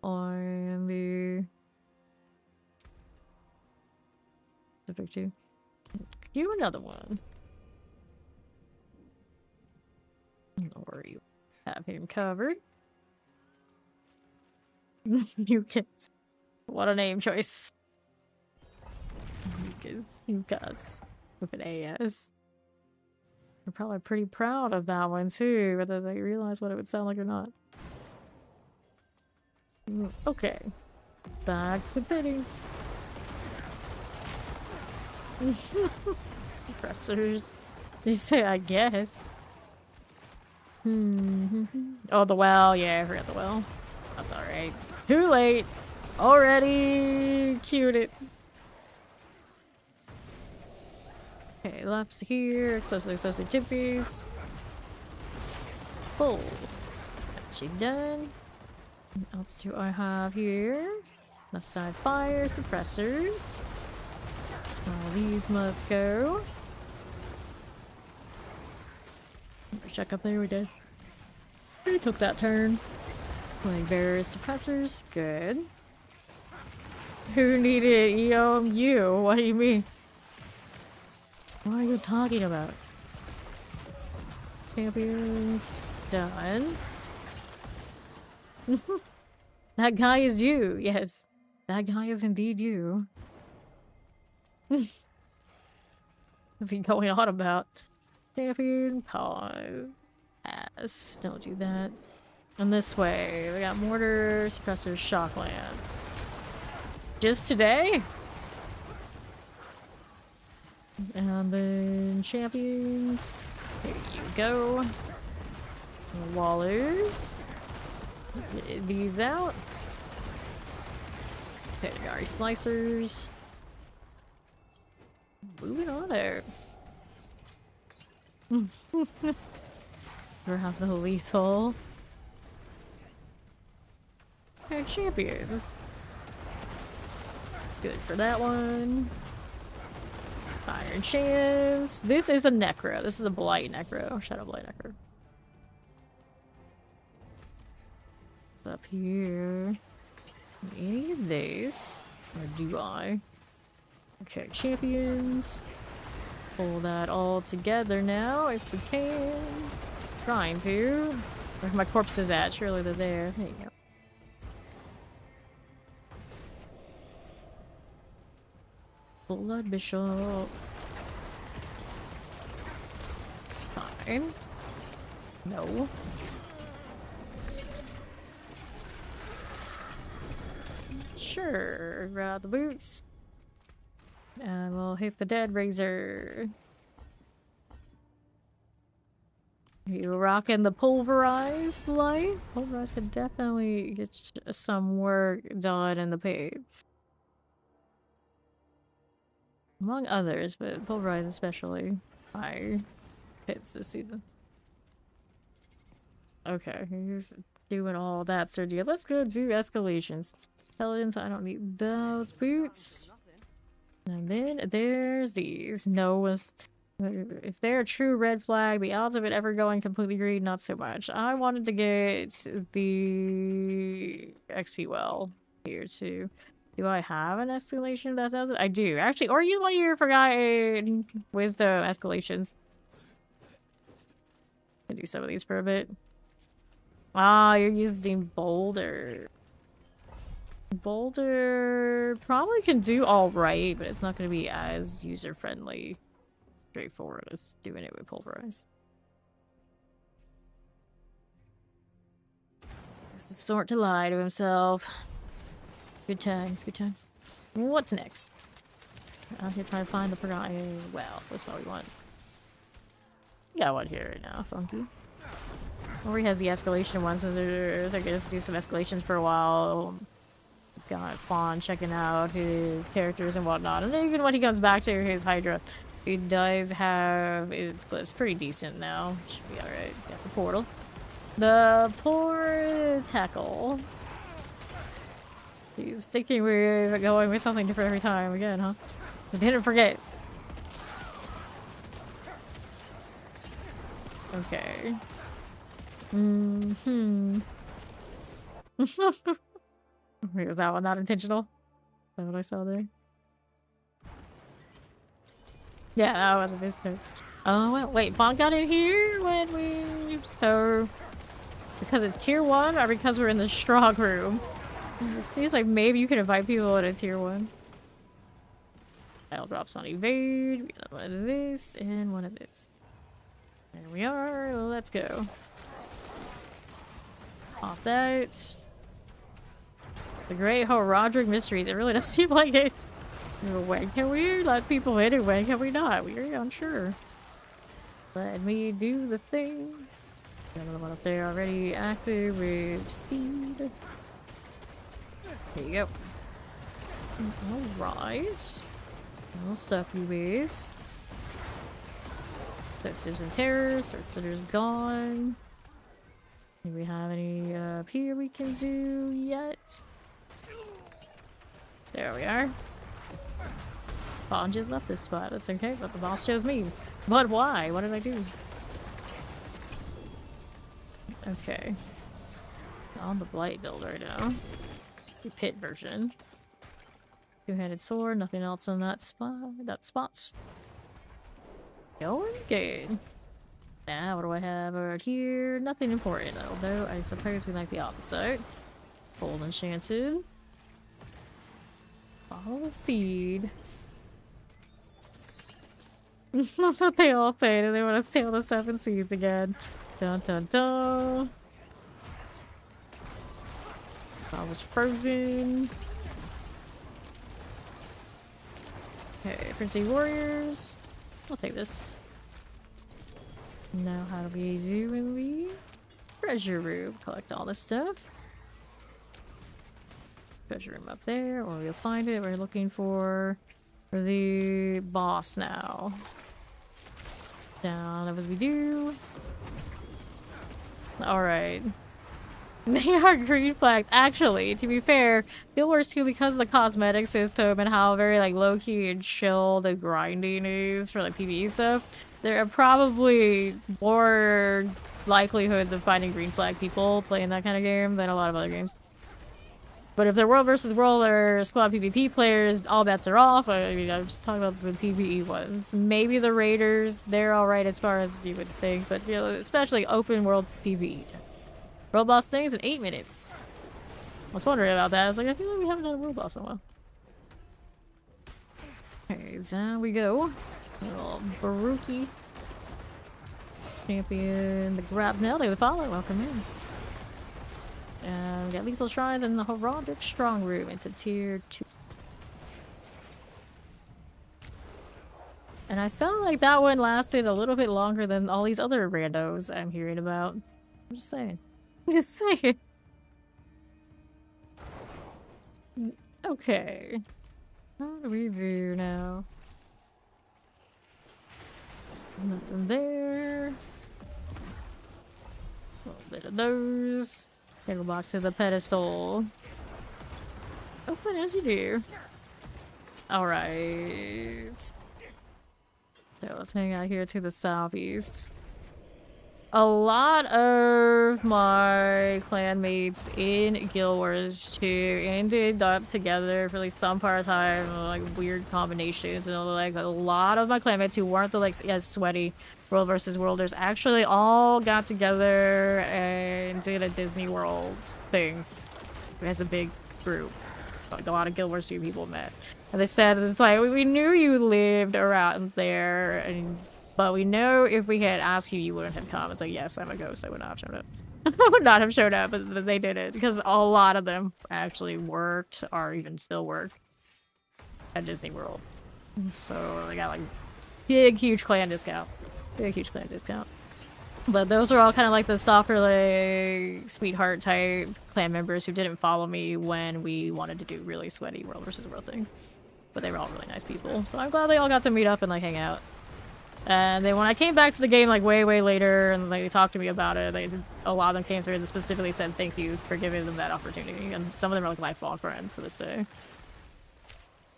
on the specific two. Do another one. Or you have him covered. Mucus. What a name choice. Mucus. With an AS. They're probably pretty proud of that one too, whether they realize what it would sound like or not. Okay. Back to bidding. Compressors. Did you say I guess? Oh, the well. Yeah, I forgot the well. That's alright. Too late. Already queued it. Okay, left here. Explosive chippies. Full. Got you done. What else do I have here? Left side fire. Suppressors. All these must go. Check up there, we did. We took that turn. Playing bearers, suppressors, good. Who needed you? What do you mean? What are you talking about? Champions, done. That guy is you, yes. That guy is indeed you. What's he going on about? Champion, pause. Pass. Don't do that. And this way, we got mortar, suppressors, shock lance. Just today? And then champions. There you go. Wallers. Get these out. Pedigree slicers. Moving on out. Or have the lethal. Okay, champions. Good for that one. Iron chance. This is a Necro. This is a Blight Necro. Shadow Blight Necro. Up here. Any of these? Or do I? Okay, champions. Pull that all together now, if we can. Trying to. Where my corpse is at? Surely they're there. There you go. Blood Bishop. Fine. No. Sure. Grab the boots. And we'll hit the Dead Razor. You rocking the pulverized light? Pulverized could definitely get some work done in the pits. Among others, but pulverized especially. High hits this season. Okay, he's doing all that surgery. Let's go do escalations. Intelligence, I don't need those boots. And then there's these. If they're a true red flag, the odds of it ever going completely green, not so much. I wanted to get the XP well here too. Do I have an escalation that does it? I do. Actually, or use one of your forgotten wisdom escalations. Can do some of these for a bit. Ah, you're using Boulder. Boulder probably can do alright, but it's not going to be as user-friendly, straightforward as doing it with Pulverize. Sort to lie to himself. Good times, good times. What's next? Out here trying to find the forgotten. Well, that's what we want. We got one here right now, Funky. Or he has the escalation one, so they're gonna do some escalations for a while. Got Fawn checking out his characters and whatnot. And then even when he comes back to his Hydra, he does have its clips pretty decent now. Should be alright. Got the portal. The poor tackle. He's sticking with going with something different every time again, huh? I didn't forget. Okay. Wait, was that one not intentional? Is that what I saw there? Yeah, that was a mistake. Oh, well, wait, Bond got in here when we... So... Because it's tier 1 or because we're in the strong room? It seems like maybe you can invite people in a tier 1. I'll drops on evade. We got one of this and one of this. There we are. Let's go. Off that. The Great Roderick Mysteries. It really does seem like it's... When can we let people in and when can we not? We're unsure. Let me do the thing. Got another one up there already active with speed. There you go. Alright. No stuff you waste. Sisters and Terrors. Third Sitter's gone. Do we have any up here we can do yet? There we are. Bond just left this spot. That's okay, but the boss chose me. But why? What did I do? Okay. On the Blight build right now. The pit version. Two-handed sword, nothing else on that spot. Spots. Going good. Now, what do I have over here? Nothing important, although I suppose we like the opposite. Gold enchanted. Follow the seed. That's what they all say. They want to steal the 7 seeds again. Dun dun dun. I was frozen. Okay, Frenzy Warriors. I'll take this. Now how do we do in the treasure room? Collect all this stuff. Treasure room up there, or we'll find it. We're looking for the boss now. Down as we do. Alright. They are green flags. Actually, to be fair, feel worse too because of the cosmetic system and how very like low-key and chill the grinding is for like PvE stuff. There are probably more likelihoods of finding green flag people playing that kind of game than a lot of other games. But if they're world versus world or squad PvP players, all bets are off. I mean, I'm just talking about the PvE ones. Maybe the raiders, they're alright as far as you would think, but you know, especially open world PvE. World boss things in 8 minutes. I was wondering about that. I was like, I feel like we haven't done a world boss in a while. Okay, so we go. A little Baruki. Champion the grab. Now they would follow. Welcome in. We got lethal shrines and the heraldic strong room into tier 2. And I felt like that one lasted a little bit longer than all these other randos I'm hearing about. I'm just saying. Just saying. Okay. How do we do now? Nothing there. Well, bit of those. Candle box to the pedestal. Open as you do. Alright. So let's hang out here to the southeast. A lot of my clanmates in Guild Wars 2 ended up together for like some part of time, like weird combinations, and like a lot of my clanmates who weren't the like as sweaty World versus Worlders actually all got together and did a Disney World thing as a big group. Like a lot of Guild Wars 2 people met. And they said, it's like, we knew you lived around there, but we know if we had asked you, you wouldn't have come. It's like, yes, I'm a ghost. I would not have shown up. I would not have showed up, but they did it. Because a lot of them actually worked, or even still work, at Disney World. So they got, like, big, huge clan discount. Big, huge clan discount. But those are all kind of like the softer, like, sweetheart type clan members who didn't follow me when we wanted to do really sweaty World versus World things. But they were all really nice people. So I'm glad they all got to meet up and, like, hang out. And then when I came back to the game, like, way later, and they talked to me about it, a lot of them came through and specifically said thank you for giving them that opportunity. And some of them are, like, lifelong friends to this day.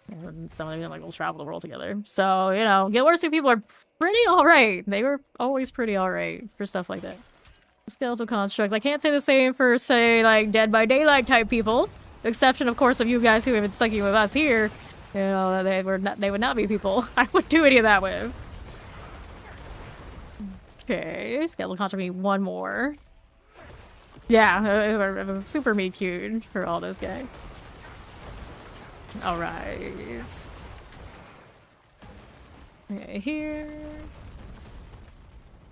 And some of them, like, will travel the world together. So, you know, Guild Wars 2 people are pretty alright. They were always pretty alright for stuff like that. Skeletal constructs. I can't say the same for, say, like, Dead by Daylight type people. The exception, of course, of you guys who have been sticking with us here. You know, they would not be people I would do any of that with. Okay, skeletal construct, we need one more. Yeah, it was super meat cute for all those guys. Alright. Okay, here.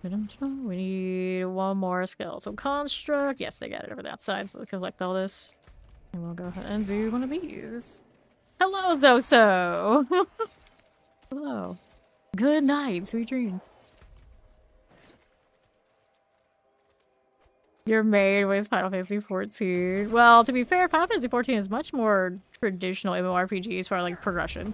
We need one more skeletal construct. Yes, they got it over that side, so we'll collect all this. And we'll go ahead and do one of these. Hello, Zoso! Hello. Good night, sweet dreams. Your main was Final Fantasy 14. Well, to be fair, Final Fantasy 14 is much more traditional MMORPG as far as like progression.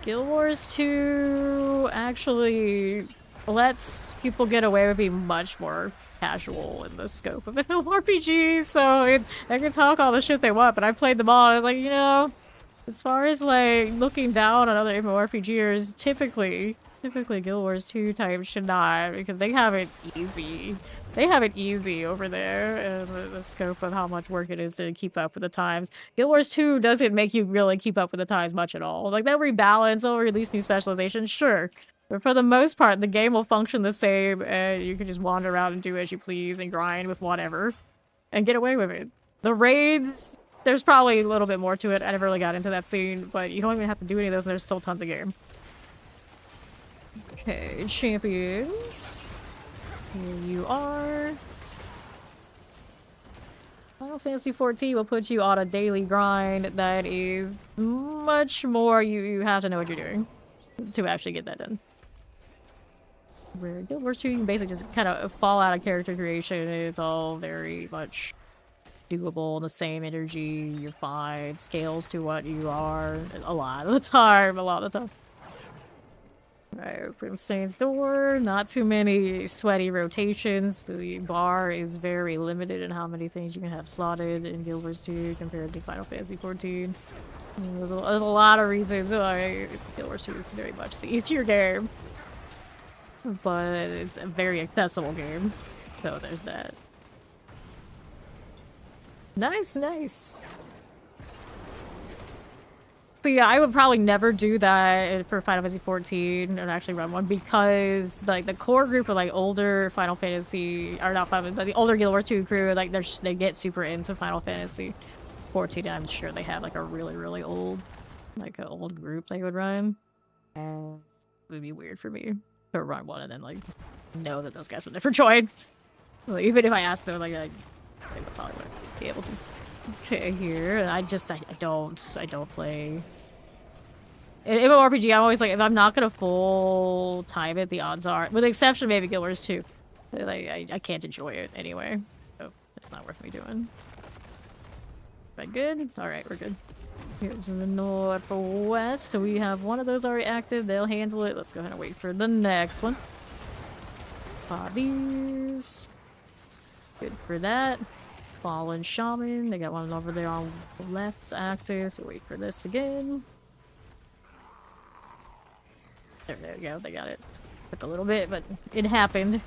Guild Wars 2 actually lets people get away with being much more casual in the scope of MMORPG, so they can talk all the shit they want, but I played them all, and I was like, you know, as far as like looking down on other MMORPGers, typically Guild Wars 2 types should not, because they have it easy. They have it easy over there, and the scope of how much work it is to keep up with the times. Guild Wars 2 doesn't make you really keep up with the times much at all. Like, they'll rebalance, they'll release new specializations, sure. But for the most part, the game will function the same, and you can just wander around and do as you please and grind with whatever. And get away with it. The raids, there's probably a little bit more to it. I never really got into that scene, but you don't even have to do any of those, and there's still tons of game. Okay, champions. Here you are. Final Fantasy 14 will put you on a daily grind that is much more you have to know what you're doing to actually get that done. Where Guild Wars 2, you can basically just kind of fall out of character creation. It's all very much doable, the same energy, you're fine, scales to what you are a lot of the time. Alright, open Saint's door. Not too many sweaty rotations. The bar is very limited in how many things you can have slotted in Guild Wars 2 compared to Final Fantasy 14. There's a lot of reasons why Guild Wars 2 is very much the easier game. But it's a very accessible game. So there's that. Nice, nice. So yeah, I would probably never do that for Final Fantasy 14 and actually run one because like the core group of like older Final Fantasy, or not Final, but the older Guild Wars 2 crew, like they get super into Final Fantasy 14. I'm sure they have like a really old, like an old group they would run, and it would be weird for me to run one and then like know that those guys would never join. Well, even if I asked them, like they would probably wouldn't be able to. Okay, here. I don't play. In MMORPG, I'm always like, if I'm not gonna full time it, the odds are, with the exception of maybe Guild Wars 2, like, I can't enjoy it anyway, so it's not worth me doing. Am I good? Alright, we're good. Here's the north for west, so we have one of those already active, they'll handle it. Let's go ahead and wait for the next one. These. Good for that. Fallen Shaman. They got one over there on the left axis. We'll wait for this again. There we go. They got it. Took a little bit, but it happened.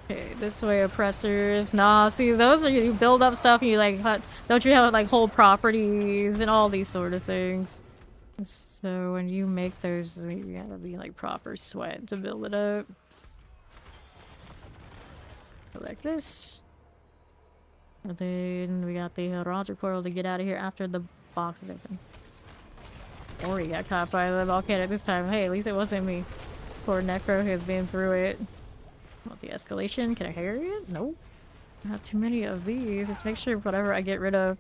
Okay, this way, oppressors. Nah, see, those are you build up stuff and you like, don't you have like whole properties and all these sort of things? So when you make those, you gotta be like proper sweat to build it up. Like this. And then we got the Roger portal to get out of here after the box is open. Or we got caught by the volcano this time. Hey, at least it wasn't me. Poor Necro has been through it. Want the escalation? Can I carry it? Nope. I have too many of these. Just make sure whatever I get rid of.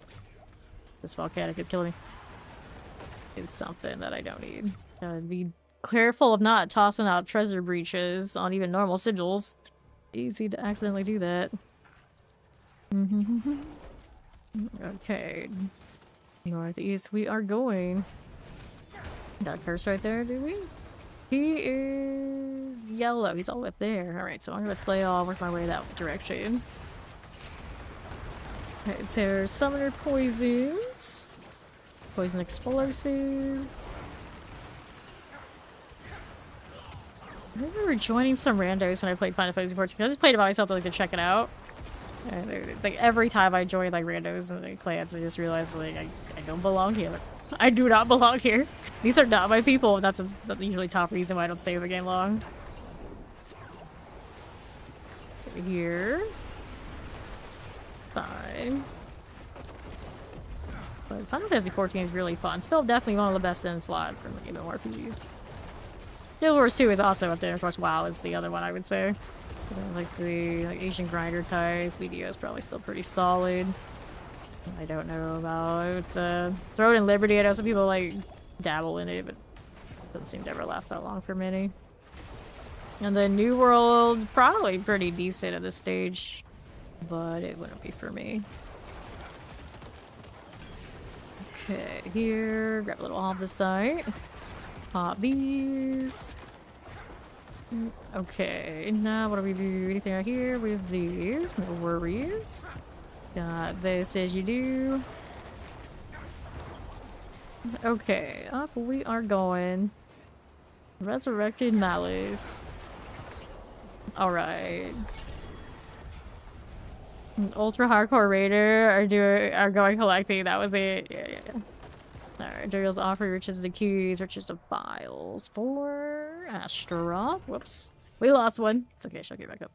This volcanic is killing me. Is something that I don't need. Gotta be careful of not tossing out treasure breaches on even normal sigils. Easy to accidentally do that. Okay. Northeast we are going. Got a curse right there, do we? He is yellow. He's all up there. Alright, so I'm gonna slay all, work my way that direction. Okay, so summoner poisons. Poison explosive. I remember joining some randos when I played Final Fantasy 14. I just played it by myself to like to check it out. And it's like every time I join like randos and like clans, I just realize like I don't belong here. I do not belong here. These are not my people. That's usually top reason why I don't stay with the game long. Over here. Fine. But Final Fantasy 14 is really fun. Still definitely one of the best in slot for like MMORPGs. Guild Wars 2 is also up there. Of course, WoW is the other one I would say. Like the Asian grinder ties. BDO is probably still pretty solid. I don't know about Throne and Liberty. I know some people like dabble in it, but it doesn't seem to ever last that long for many. And the New World, probably pretty decent at this stage, but it wouldn't be for me. Okay, here, grab a little off the side. Pop these. Okay, now what do we do? Anything out here with these? No worries. Got this as you do. Okay, up we are going. Resurrected Malice. Alright. Ultra hardcore raider are going collecting. That was it. Yeah. Alright, Duriel's offer riches the keys, riches the files for Astra. Whoops. We lost one. It's okay, she'll get back up.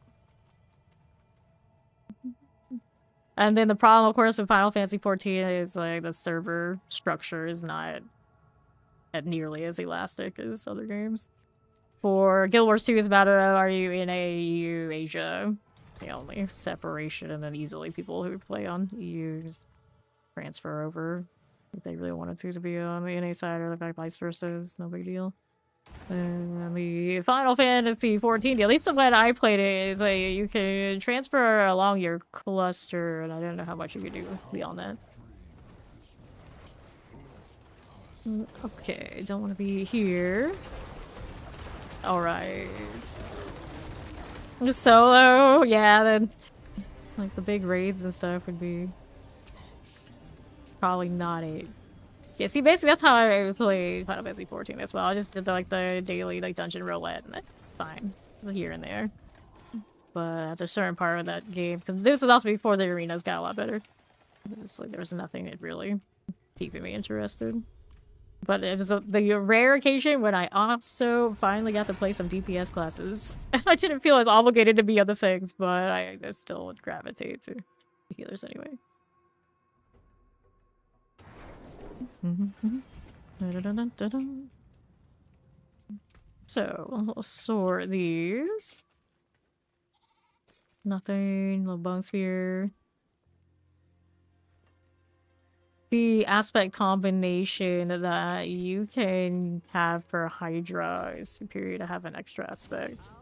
And then the problem, of course, with Final Fantasy 14 is like the server structure is not nearly as elastic as other games. For Guild Wars 2, it's about are you in EU, Asia? The only separation, and then easily people who play on EU just transfer over if they really wanted to be on the NA side or the vice versa. It's no big deal. And the Final Fantasy 14 deal, at least the way I played it, is like you can transfer along your cluster, and I don't know how much you can do beyond that. Okay, don't want to be here. Alright. Solo, yeah, then like the big raids and stuff would be probably not it. Yeah, see, basically that's how I played Final Fantasy 14 as well. I just did like the daily like dungeon roulette, and that's fine here and there. But at a certain part of that game, because this was also before the arenas got a lot better. Just like there was nothing that really keeping me interested. But it was the rare occasion when I also finally got to play some DPS classes. I didn't feel as obligated to be other things, but I still would gravitate to healers anyway. So, we'll sort these. Nothing, little bone sphere. The aspect combination that you can have for Hydra is superior to have an extra aspect.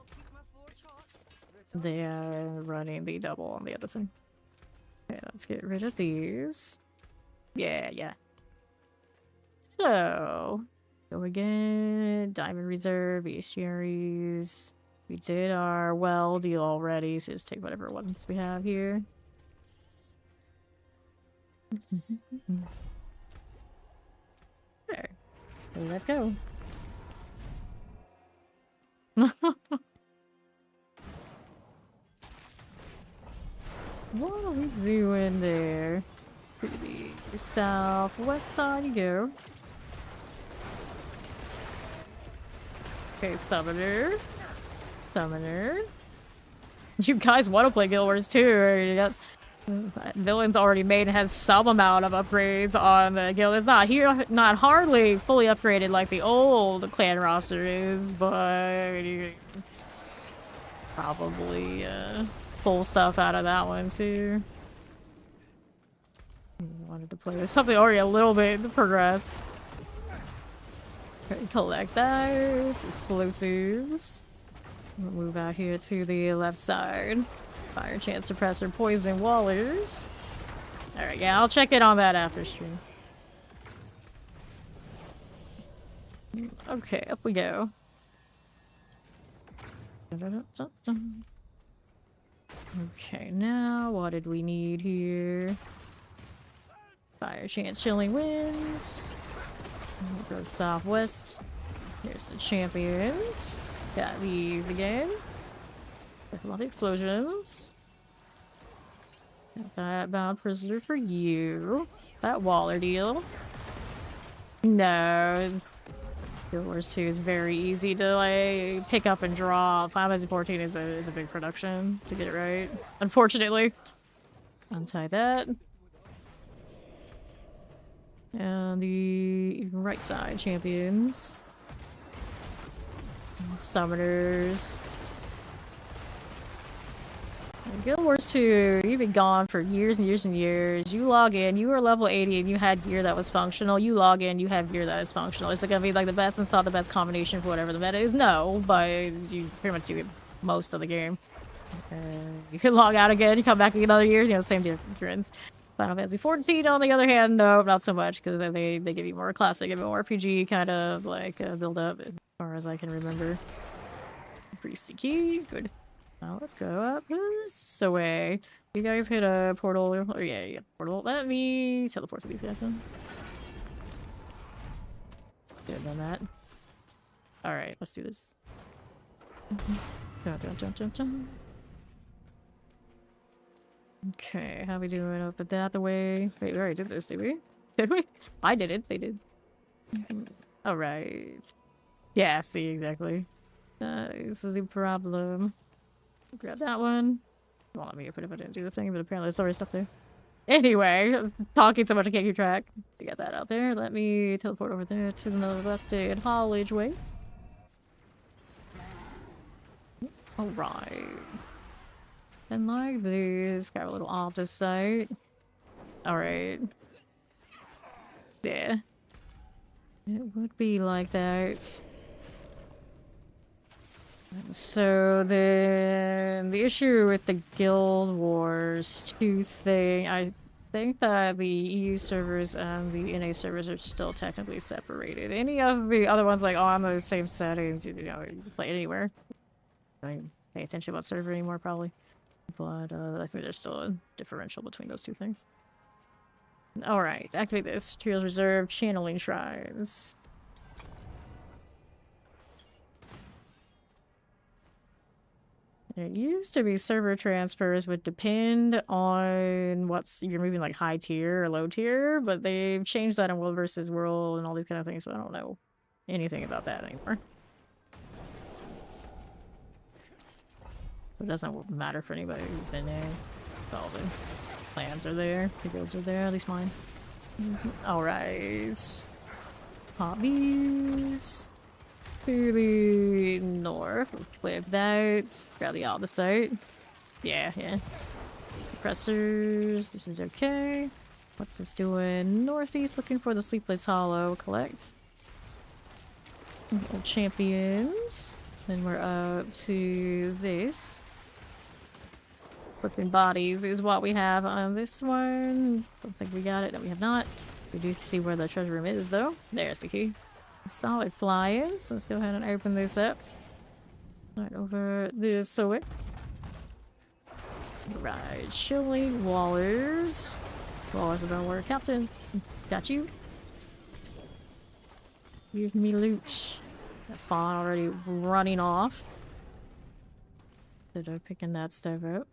They are running the double on the other thing. Okay, let's get rid of these. Yeah. So, go again. Diamond Reserve, Bestiaries. We did our well deal already, so just take whatever ones we have here. There. Let's go. What are we doing there? To the southwest side you go. Okay, summoner. Summoner. You guys want to play Guild Wars too, right? You got villain's already made and has some amount of upgrades on the guild. It's not here, not hardly fully upgraded like the old clan roster is, but you probably pull stuff out of that one too. Wanted to play with something already a little bit progressed. Okay, collect that. Explosives. We'll move out here to the left side. Fire chance suppressor, poison wallers. Alright, yeah, I'll check in on that after stream. Okay, up we go. Okay, now what did we need here? Fire chance chilling winds. We'll go southwest. Here's the champions. Got these again. A lot of explosions. Got that bound prisoner for you. That Waller deal. No, Guild Wars 2 is very easy to like pick up and drop. Final Fantasy 14 is a big production to get it right. Unfortunately. Untie that. And the right side champions. Summoners. Guild Wars 2, you've been gone for years and years and years. You log in, you were level 80 and you had gear that was functional. You log in, you have gear that is functional. Is it gonna be like the best install, the best combination for whatever the meta is? No, but you pretty much do it most of the game. You can log out again, you come back in another year, you know, same difference. Final Fantasy 14, on the other hand, no, not so much, because they give you more classic, give you more RPG kind of like build up, as far as I can remember. Pretty sticky, good. Now let's go up this way. You guys hit a portal. Oh yeah, you got a portal. Let me teleport to these guys then. Good on that. Alright, let's do this. Dun, dun, dun, dun, dun. Okay, how we doing up at that the way? Wait, we already did this, did we? Did we? I did it, they did. Alright. Yeah, see, exactly. This is the problem. Grab that one. Well, let me open if I didn't do the thing, but apparently there's already stuff there. Anyway, I was talking so much I can't keep track. I got that out there. Let me teleport over there to the left-hand haulage way. Alright. And like this, got a little off the site. Alright. Yeah. It would be like that. So the issue with the Guild Wars 2 thing, I think that the EU servers and the NA servers are still technically separated. Any of the other ones like on those same settings, you know, you can play anywhere. I don't pay attention about server anymore probably. But I think there's still a differential between those two things. Alright, activate this. Materials reserve, channeling shrines. There used to be server transfers would depend on what's you're moving like high tier or low tier, but they've changed that in World versus World and all these kind of things, so I don't know anything about that anymore. It doesn't matter for anybody who's in there. All the plans are there, the guilds are there, at least mine. Alright. Pop these. To the north, click that, grab the opposite. Yeah. Compressors, this is okay. What's this doing? Northeast, looking for the Sleepless Hollow, collect. Old champions. Then we're up to this. Flipping bodies is what we have on this one. Don't think we got it, no we have not. We do see where the treasure room is though. There's the key. Solid fly-ins. Let's go ahead and open this up. Right over this way. Right, Chillin, Wallers. Wallers are gonna work. Captain, got you. Here's me loot. That fawn already running off. So they're picking that stuff up.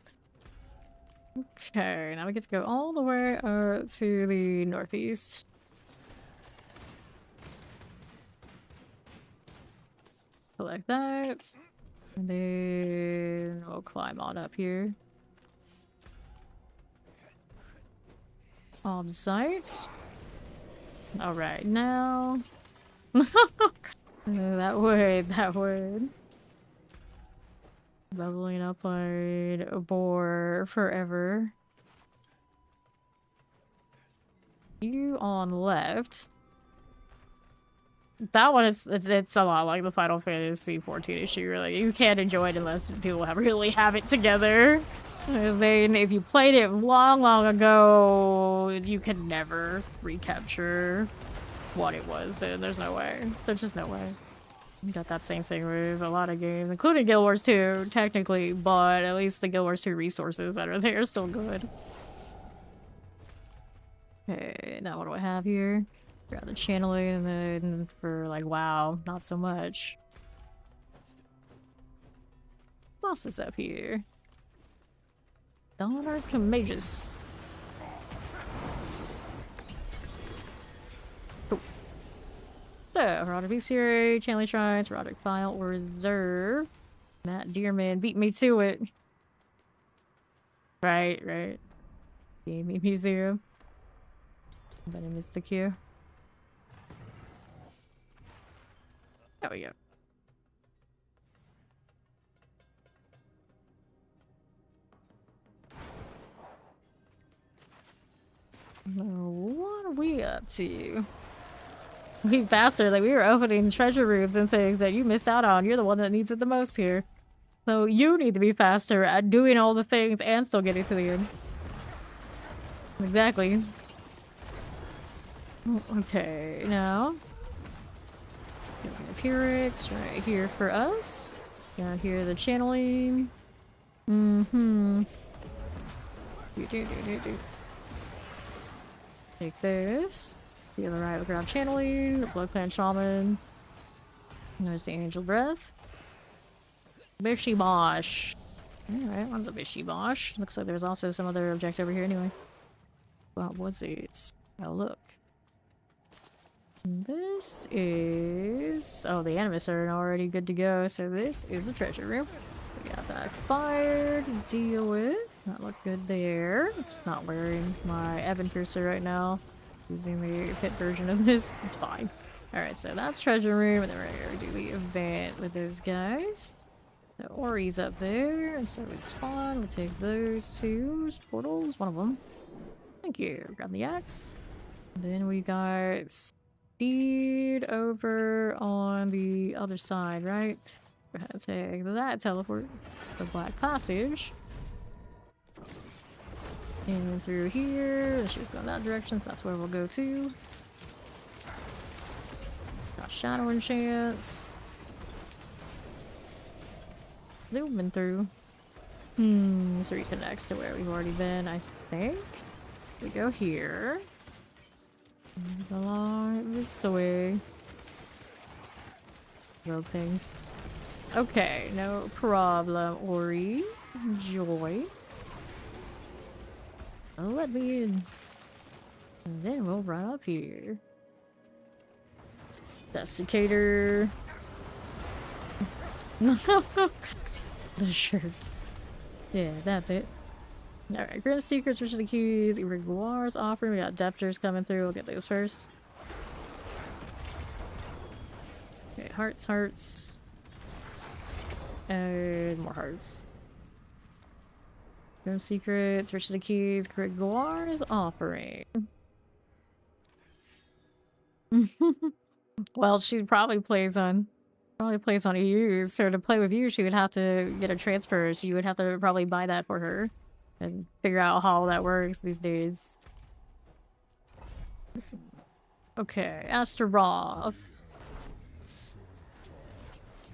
Okay, now we get to go all the way to the northeast. Select that. And then we'll climb on up here. On site. Alright, now. that would. Leveling up on boar forever. You on left. That one is it's a lot like the Final Fantasy 14 issue. Like you can't enjoy it unless people really have it together. I mean, if you played it long ago, you can never recapture what it was. Then there's no way. There's just no way. You got that same thing with a lot of games, including Guild Wars 2, technically, but at least the Guild Wars 2 resources that are there are still good. Okay, now what do I have here? Grab the channeling, and then for like, wow, not so much. Boss is up here. Donner Courageous. Cool. So, Roderick Bestiary, Channeling Shrines, Roderick File, Reserve. Matt Dearman beat me to it. Right. Gaming Museum. But I missed the queue. There we go. What are we up to? We bastard, like we were opening treasure rooms and things that you missed out on. You're the one that needs it the most here. So you need to be faster at doing all the things and still getting to the end. Exactly. Okay, now. Pyrrhic right here for us. Down here the channeling. Take this. The other right, we'll grab channeling, the Blood Clan Shaman. There's the Angel Breath. Bishy Bosh. Alright, on the Bishy Bosh. Looks like there's also some other objective over here anyway. Well, what's it? Oh, look. This is... Oh, the Animus are already good to go, so this is the treasure room. We got that fire to deal with. That looked good there. Not wearing my Evan cursor right now. Using the pit version of this. It's fine. Alright, so that's treasure room, and then we're gonna do the event with those guys. The Ori's up there, and so it's fun. We'll take those two portals, one of them. Thank you. Grab the axe. And then we got speed over on the other side, right? We're gonna take that teleport, the Black Passage. And through here, let's just go in that direction, so that's where we'll go to. Got Shadow Enchants. Zooming through. So reconnects to where we've already been, I think. We go here. And along this way. Rogue things. Okay, no problem, Ori. Enjoy. Let me in. And then we'll run up here. Desiccator. The shirts. Yeah, that's it. Alright, Grim Secrets, which are the keys. Irregular's offering. We got Depters coming through. We'll get those first. Okay, hearts. And more hearts. Grim Secrets, which are the keys. Irregular's offering. Well, she probably plays on EU, so to play with you, she would have to get a transfer, so you would have to probably buy that for her. And figure out how that works these days. Okay, Astaroth.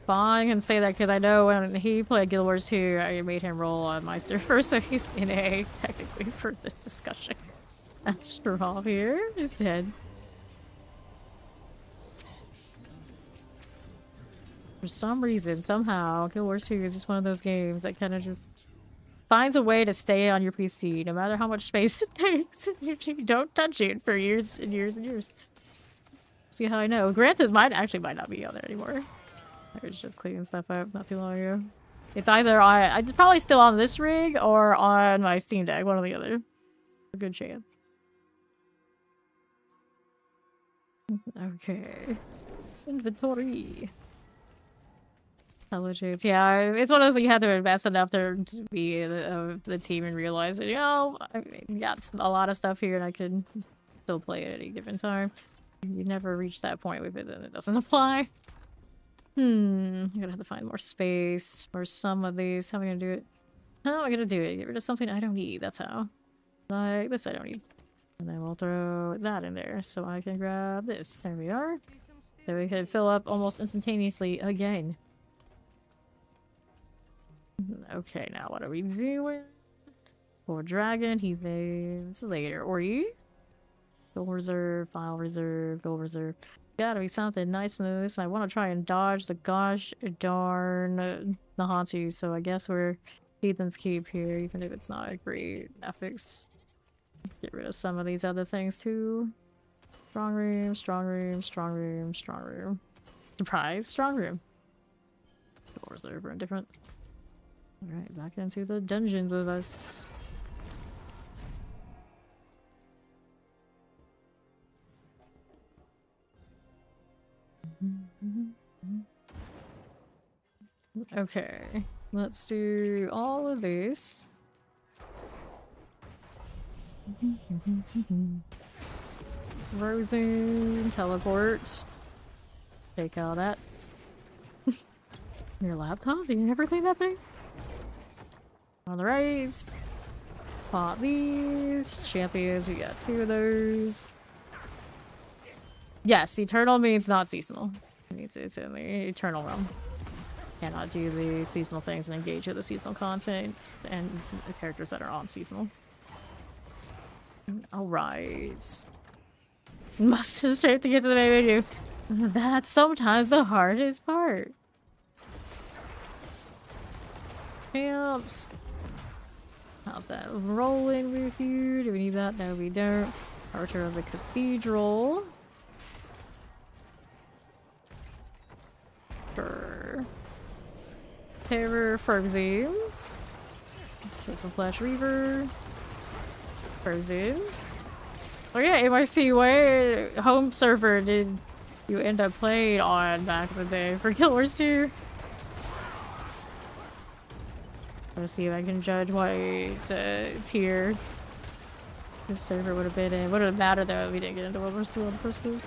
fine and say that because I know when he played Guild Wars 2, I made him roll on my server, so he's in A technically for this discussion. Straw here is dead. For some reason, somehow, Guild Wars 2 is just one of those games that kind of just finds a way to stay on your PC, no matter how much space it takes. You don't touch it for years and years and years. See how I know? Granted, mine actually might not be on there anymore. I was just cleaning stuff up not too long ago. It's either it's probably still on this rig or on my Steam Deck, one or the other. A good chance. Okay. Inventory. Intelligence. Yeah, it's one of those you have to invest enough to be the team and realize that, you know, I got a lot of stuff here and I can still play it at any given time. You never reach that point with it, then it doesn't apply. I'm gonna have to find more space for some of these. How am I gonna do it? How am I gonna do it? Get rid of something I don't need, that's how. Like this I don't need. And then we'll throw that in there so I can grab this. There we are. So we can fill up almost instantaneously again. Okay, now what are we doing? For dragon, he thinks later. Or you? Gold reserve, file reserve, gold reserve. Gotta be something nice in this. I want to try and dodge the gosh darn Nahantu, so I guess we're Heathen's Keep here, even if it's not a great affix. Let's get rid of some of these other things too. Strong room, strong room, strong room, strong room. Surprise, strong room. Doors there are different. Alright, back into the dungeons with us. Okay, let's do all of this. Frozen, teleports. Take out that. Your laptop? Do you ever think that big? On the right. Pop these. Champions, we got 2 of those. Yes, eternal means not seasonal. It means it's in the eternal realm. Cannot do the seasonal things and engage with the seasonal content and the characters that are on seasonal. Alright. Must have straight to get to the main menu. That's sometimes the hardest part. Camps. How's that rolling with you? Do we need that? No, we don't. Archer of the Cathedral. Sure. Terror Frozies. Triple Flash Reaver. Frozen. Oh yeah, MIC, what home server did you end up playing on back in the day for Guild Wars 2? Let's see if I can judge what tier this server would have been in. Would have mattered though if we didn't get into World War II in the first place.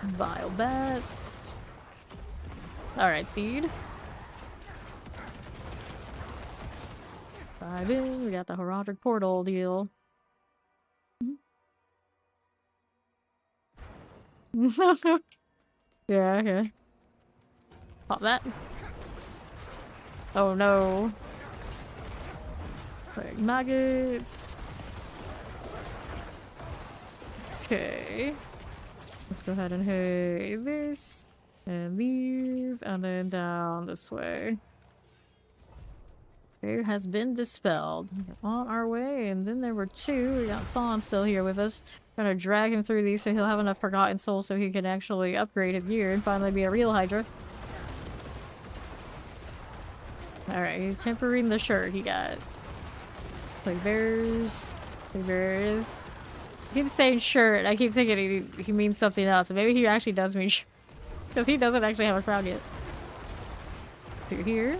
Vile Bats. Alright, Seed. Dive in. We got the Heraldric Portal deal. Yeah, okay. Pop that. Oh no. Quick maggots. Okay. Let's go ahead and hit this. And these. And then down this way. Fear has been dispelled. We're on our way. And then there were 2. We got Fawn still here with us. Gonna drag him through these so he'll have enough Forgotten Soul so he can actually upgrade his gear and finally be a real Hydra. Alright, he's tempering the shirt he got. Play bears. Play bears. He keeps saying shirt. I keep thinking he means something else. Maybe he actually does mean shirt. Because he doesn't actually have a crown yet. Through here.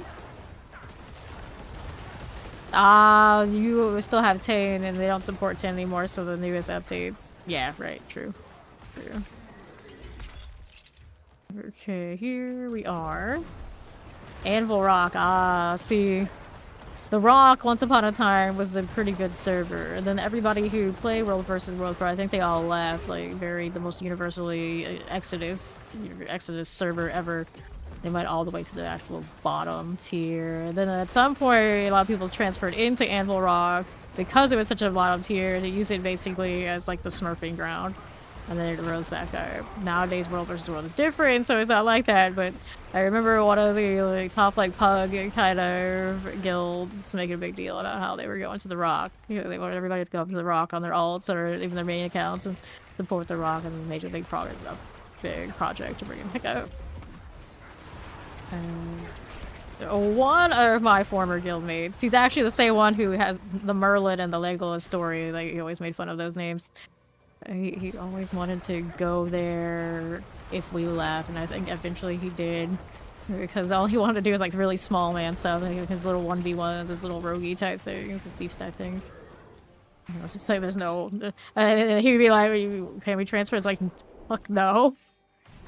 You still have 10 and they don't support 10 anymore, so the newest updates. Yeah, right, true. True. Okay, here we are. Anvil Rock, see. The Rock, once upon a time, was a pretty good server. And then everybody who played World vs. World Pro, I think they all left. Like, the most universally Exodus server ever. They went all the way to the actual bottom tier. And then at some point, a lot of people transferred into Anvil Rock. Because it was such a bottom tier, they used it basically as, like, the smurfing ground. And then it rose back up. Nowadays, World vs. World is different, so it's not like that. But I remember one of the like, top like pug kind of guilds making a big deal about how they were going to the Rock. You know, they wanted everybody to go up to the Rock on their alts or even their main accounts and support the Rock and make a big project to bring it back up. One of my former guildmates, he's actually the same one who has the Merlin and the Legolas story. Like he always made fun of those names. He always wanted to go there if we left, and I think eventually he did. Because all he wanted to do was like really small man stuff, like his little 1v1, his little roguey type things, his thief type things. I was just like, there's no... And he'd be like, can we transfer? It's like, fuck no.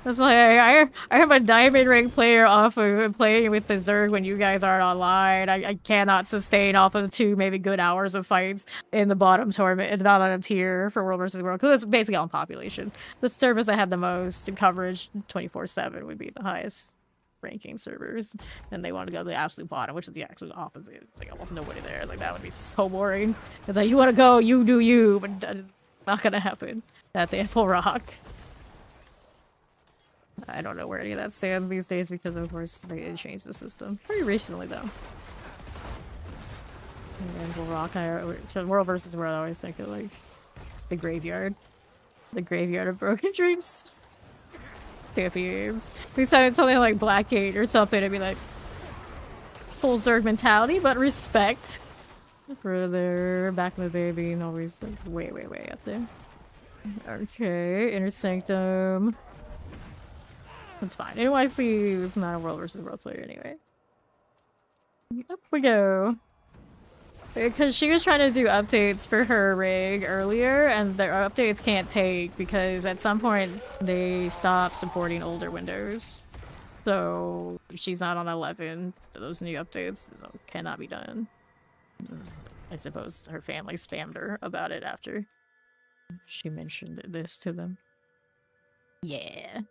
I was like, I have a diamond rank player off of playing with the Zerg when you guys aren't online. I cannot sustain off of 2 maybe good hours of fights in the bottom tournament, and not on a tier for World vs. World, because it's basically on population. The servers that have the most coverage 24/7 would be the highest ranking servers, and they want to go to the absolute bottom, which is the absolute opposite. Like almost nobody there. Like that would be so boring. It's like, you want to go, you do you, but not gonna happen. That's Anvil Rock. I don't know where any of that stands these days because, of course, they changed the system. Pretty recently, though. Anvil Rock, World vs. World, I always think of, like, the graveyard. The graveyard of broken dreams. Champions. We said something like Blackgate or something, it'd be like, full Zerg mentality, but respect for their back in the day being always, like, way, way, way up there. Okay, Inner Sanctum. That's fine. NYC is not a World vs. World player anyway. Up we go. Because she was trying to do updates for her rig earlier, and their updates can't take because at some point they stopped supporting older Windows. So she's not on 11, so those new updates cannot be done. I suppose her family spammed her about it after she mentioned this to them. Yeah.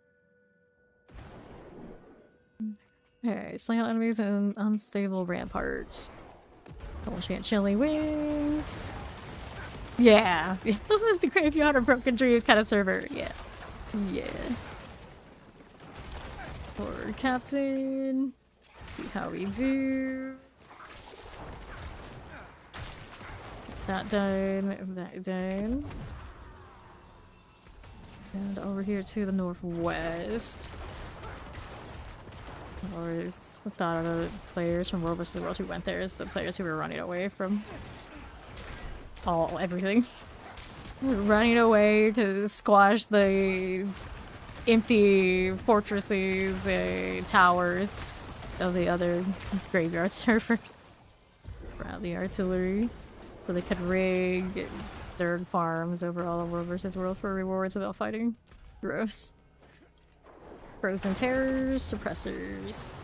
Okay, sling out enemies and unstable ramparts. Double chant chili wings. Yeah. The graveyard of broken dreams kind of server. Yeah. Yeah. For captain. See how we do. That done. That done. And over here to the northwest. Always thought of the players from World vs. World who went there as the players who were running away from everything. Running away to squash the empty fortresses, towers of the other graveyard servers. Around the artillery. So they could rig Zerg farms over all of World vs. World for rewards without fighting. Gross. Frozen Terrors, Suppressors.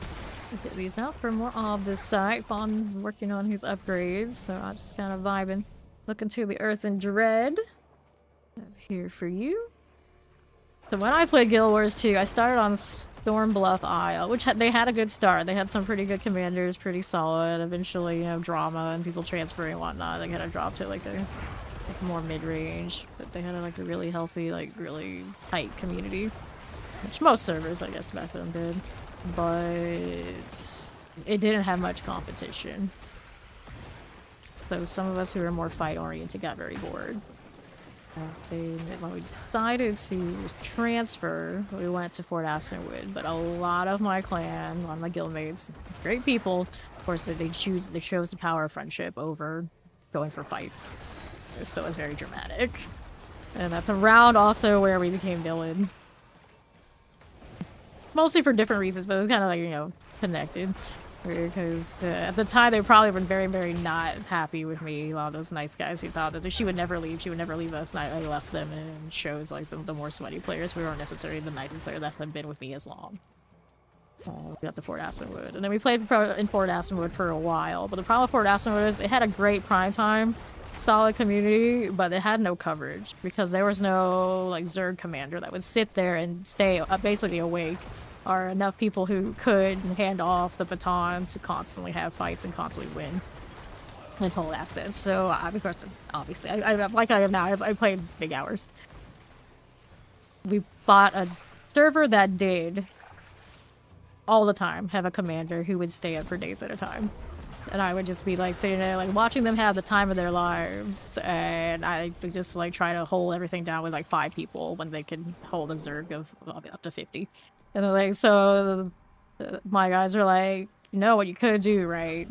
We'll get these out for more of this site. Bond's working on his upgrades, so I'm just kind of vibing. Looking to the Earth and Dread. I'm here for you. So when I played Guild Wars 2, I started on Stormbluff Isle, which they had a good start. They had some pretty good commanders, pretty solid. Eventually, you know, drama and people transferring and whatnot. They kind of dropped to like more mid-range, but they had like a really healthy, like really tight community. Which most servers, I guess, back then did. But it didn't have much competition. So some of us who were more fight-oriented got very bored. When we decided to transfer, we went to Fort Aspenwood. But a lot of my clan, a lot of my guildmates, great people, of course, they chose the power of friendship over going for fights. So it's very dramatic. And that's around also where we became villain. Mostly for different reasons, but it was kind of like, you know, connected. Because at the time, they probably were very, very not happy with me. A lot of those nice guys who thought that she would never leave us, and I left them, and it shows like the more sweaty players who weren't necessarily the nicest player that had been with me as long. We got the Fort Aspenwood, and then we played in Fort Aspenwood for a while. But the problem with Fort Aspenwood is it had a great prime time, solid community, but it had no coverage because there was no like Zerg commander that would sit there and stay basically awake, or enough people who could hand off the baton to constantly have fights and constantly win and hold assets. So of course, obviously, I like I am now. I played big hours. We bought a server that did all the time have a commander who would stay up for days at a time, and I would just be like sitting there like watching them have the time of their lives, and I would just like try to hold everything down with like 5 people when they could hold a Zerg of up to 50. And they're like, so my guys are like, you know what you could do, right?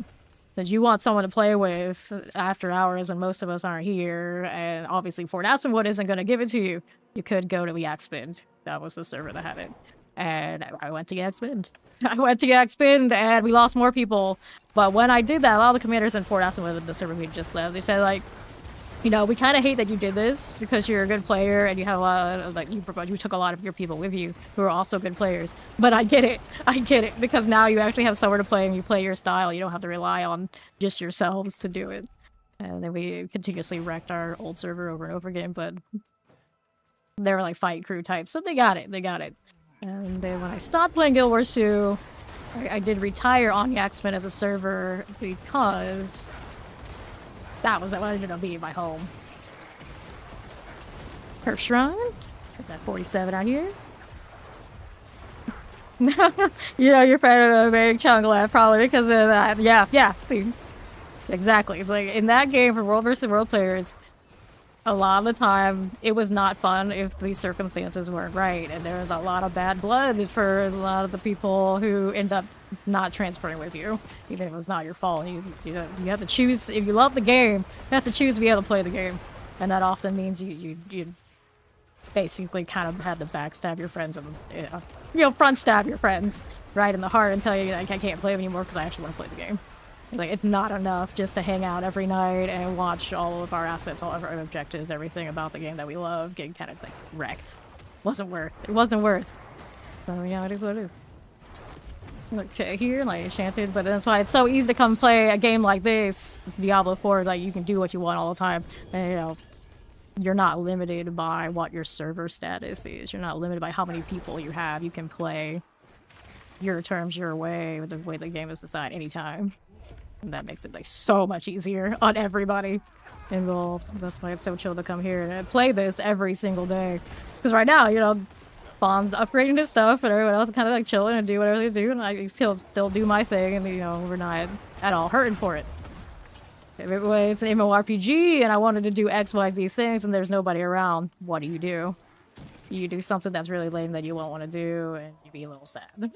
That you want someone to play with after hours when most of us aren't here, and obviously Fort Aspenwood isn't going to give it to you. You could go to Yakspin. That was the server that had it. And I went to Yakspin. I went to Yakspin, and we lost more people. But when I did that, a lot of the commanders in Fort Aspenwood, the server we just left, they said, like, you know, we kind of hate that you did this because you're a good player and you have a lot of, like, you took a lot of your people with you who are also good players. But I get it, because now you actually have somewhere to play and you play your style. You don't have to rely on just yourselves to do it. And then we continuously wrecked our old server over and over again, but they were like fight crew types, so they got it. And then when I stopped playing Guild Wars 2, I did retire on Yakspin as a server because that was what ended up being my home. Her shrine? Got that 47 out here. You know, you're part of a very chunk left, probably because of that. Yeah, see. Exactly. It's like in that game for World vs. World players, a lot of the time it was not fun if the circumstances weren't right, and there was a lot of bad blood for a lot of the people who end up not transferring with you, even if it was not your fault. You have to choose. If you love the game, you have to choose to be able to play the game, and that often means you basically kind of had to backstab your friends and front stab your friends right in the heart and tell you like I can't play anymore because I actually want to play the game. Like, it's not enough just to hang out every night and watch all of our assets, all of our objectives, everything about the game that we love getting kind of like wrecked. It wasn't worth. So yeah, it is what it is. Okay, here, like Enchanted, but that's why it's so easy to come play a game like this, Diablo 4, like you can do what you want all the time. And, you know, you're not limited by what your server status is. You're not limited by how many people you have. You can play your terms your way with the way the game is designed anytime. And that makes it like so much easier on everybody involved. That's why it's so chill to come here and play this every single day. Because right now, you know, Bond's upgrading his stuff and everyone else kind of like chilling and do whatever they do, and I still do my thing, and you know, we're not at all hurting for it. If it was an MMORPG and I wanted to do XYZ things and there's nobody around, what do? You do something that's really lame that you won't want to do, and you'd be a little sad.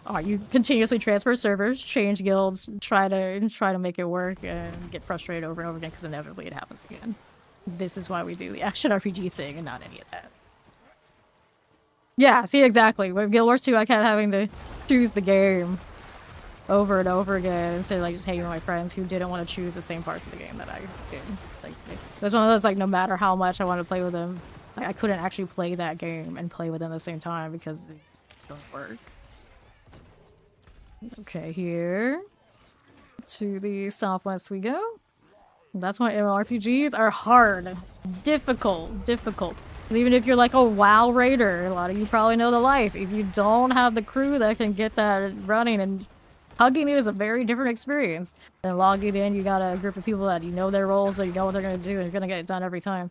Or you continuously transfer servers, change guilds, try to make it work, and get frustrated over and over again because inevitably it happens again. This is why we do the action RPG thing and not any of that. Yeah, see, exactly. With Guild Wars 2, I kept having to choose the game over and over again instead of like just hanging with my friends who didn't want to choose the same parts of the game that I did. Like, it was one of those, like, no matter how much I wanted to play with them, I couldn't actually play that game and play with them at the same time because it doesn't work. Okay, here to the southwest we go. That's why MMORPGs are hard, difficult. And even if you're like a WoW raider, a lot of you probably know the life. If you don't have the crew that can get that running, and hugging it is a very different experience than logging in. You got a group of people that you know their roles, so you know what they're gonna do, and you're gonna get it done every time.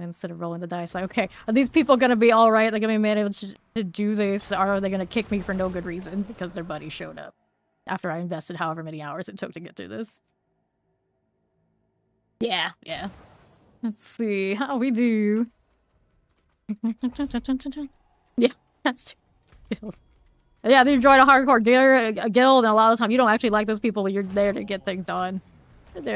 Instead of rolling the dice, like, okay, are these people gonna be all right? They're gonna be managed to do this, or are they gonna kick me for no good reason because their buddy showed up after I invested however many hours it took to get through this? Yeah. Let's see how we do. Yeah, that's too. Yeah, they join a hardcore guild, and a lot of the time you don't actually like those people, but you're there to get things done. Which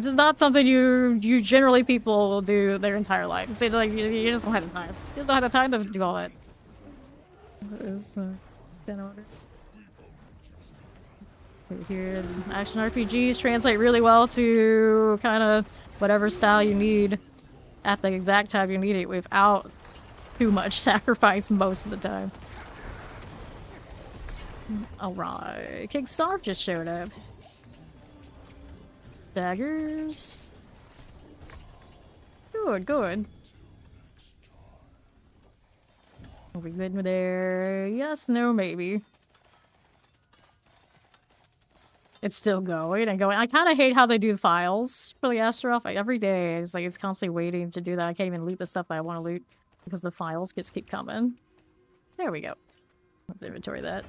is not something you generally people will do their entire lives. So, like, you just don't have the time. You just don't have the time to do all that. Is in order. Here, action RPGs translate really well to kind of whatever style you need at the exact time you need it without too much sacrifice most of the time. Alright, King Starve just showed up. Daggers. Good, good. Are we good there? Yes, no, maybe. It's still going and going. I kind of hate how they do the files for the Astaroth. Like, every day, it's like it's constantly waiting to do that. I can't even loot the stuff that I want to loot because the files just keep coming. There we go. Let's inventory that.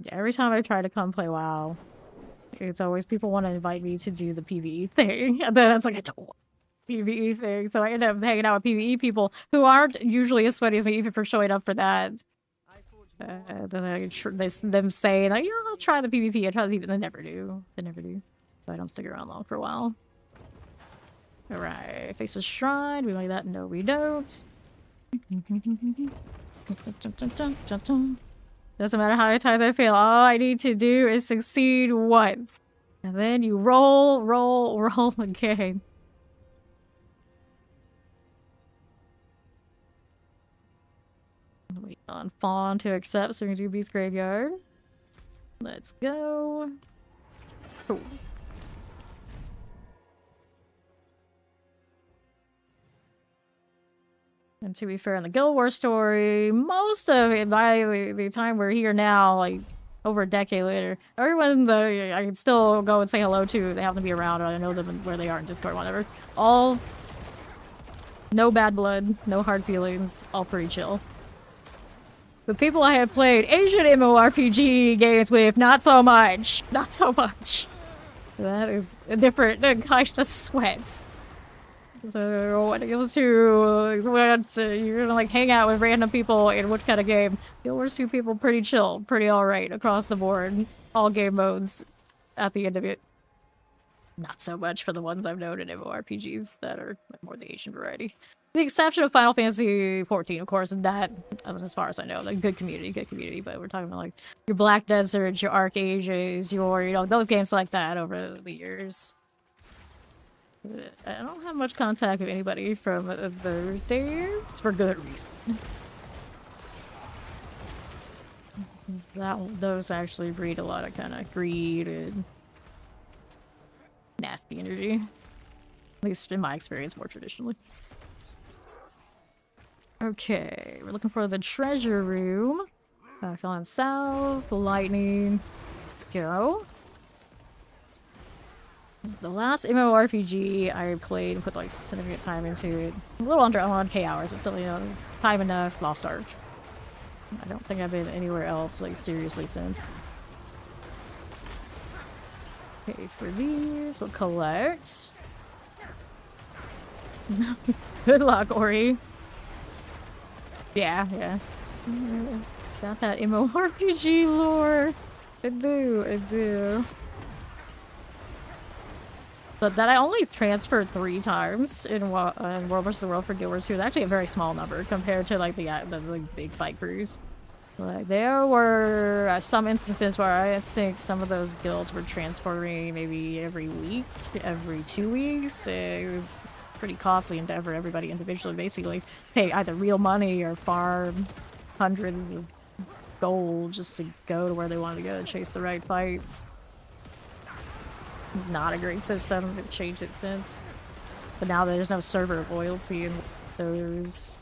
Yeah, every time I try to come play WoW, it's always people want to invite me to do the PvE thing, and then it's like, I don't want PvE thing, so I end up hanging out with PvE people who aren't usually as sweaty as me, even for showing up for that. Them saying, like, yeah, I'll try the PvP, I'll try the PvP, they never do. They never do. So I don't stick around long for a while. Alright, face the shrine, we like that? No, we don't. Doesn't matter how many times I fail, all I need to do is succeed once. And then you roll, roll, roll again. Wait on Fawn to accept, so we can do Beast Graveyard. Let's go. Cool. And to be fair, in the Guild Wars story, most of it, by the time we're here now, like, over a decade later, everyone that I can still go and say hello to, they happen to be around, or I know them where they are in Discord, whatever. All... no bad blood, no hard feelings, all pretty chill. The people I have played Asian MMORPG games with, not so much. Not so much. That is a different kind of sweat. So when it comes to you're gonna like hang out with random people in what kind of game? Guild Wars 2 people pretty chill, pretty alright across the board. All game modes at the end of it. Not so much for the ones I've known in MMORPGs that are more the Asian variety. The exception of Final Fantasy 14, of course, and that, as far as I know, like good community, but we're talking about like your Black Deserts, your Arc Ages, your, you know, those games like that over the years. I don't have much contact with anybody from those days, for good reason. Those actually breed a lot of kind of greed and nasty energy. At least in my experience, more traditionally. Okay, we're looking for the treasure room. Back on south, lightning. Go. The last MMORPG I played and put like significant time into it. A little under 1K hours, but still, you know, time enough, Lost Ark. I don't think I've been anywhere else, like, seriously since. Okay, for these, we'll collect. Good luck, Ori. Yeah. Got that MMORPG lore. I do. But that I only transferred 3 times in World vs. the World for Guild Wars 2 is actually a very small number compared to like the like, big fight crews. Like there were some instances where I think some of those guilds were transferring maybe every week, every 2 weeks. It was a pretty costly endeavor. Everybody individually basically pay either real money or farm hundreds of gold just to go to where they wanted to go to chase the right fights. Not a great system. They've changed it since. But now there's no server loyalty in those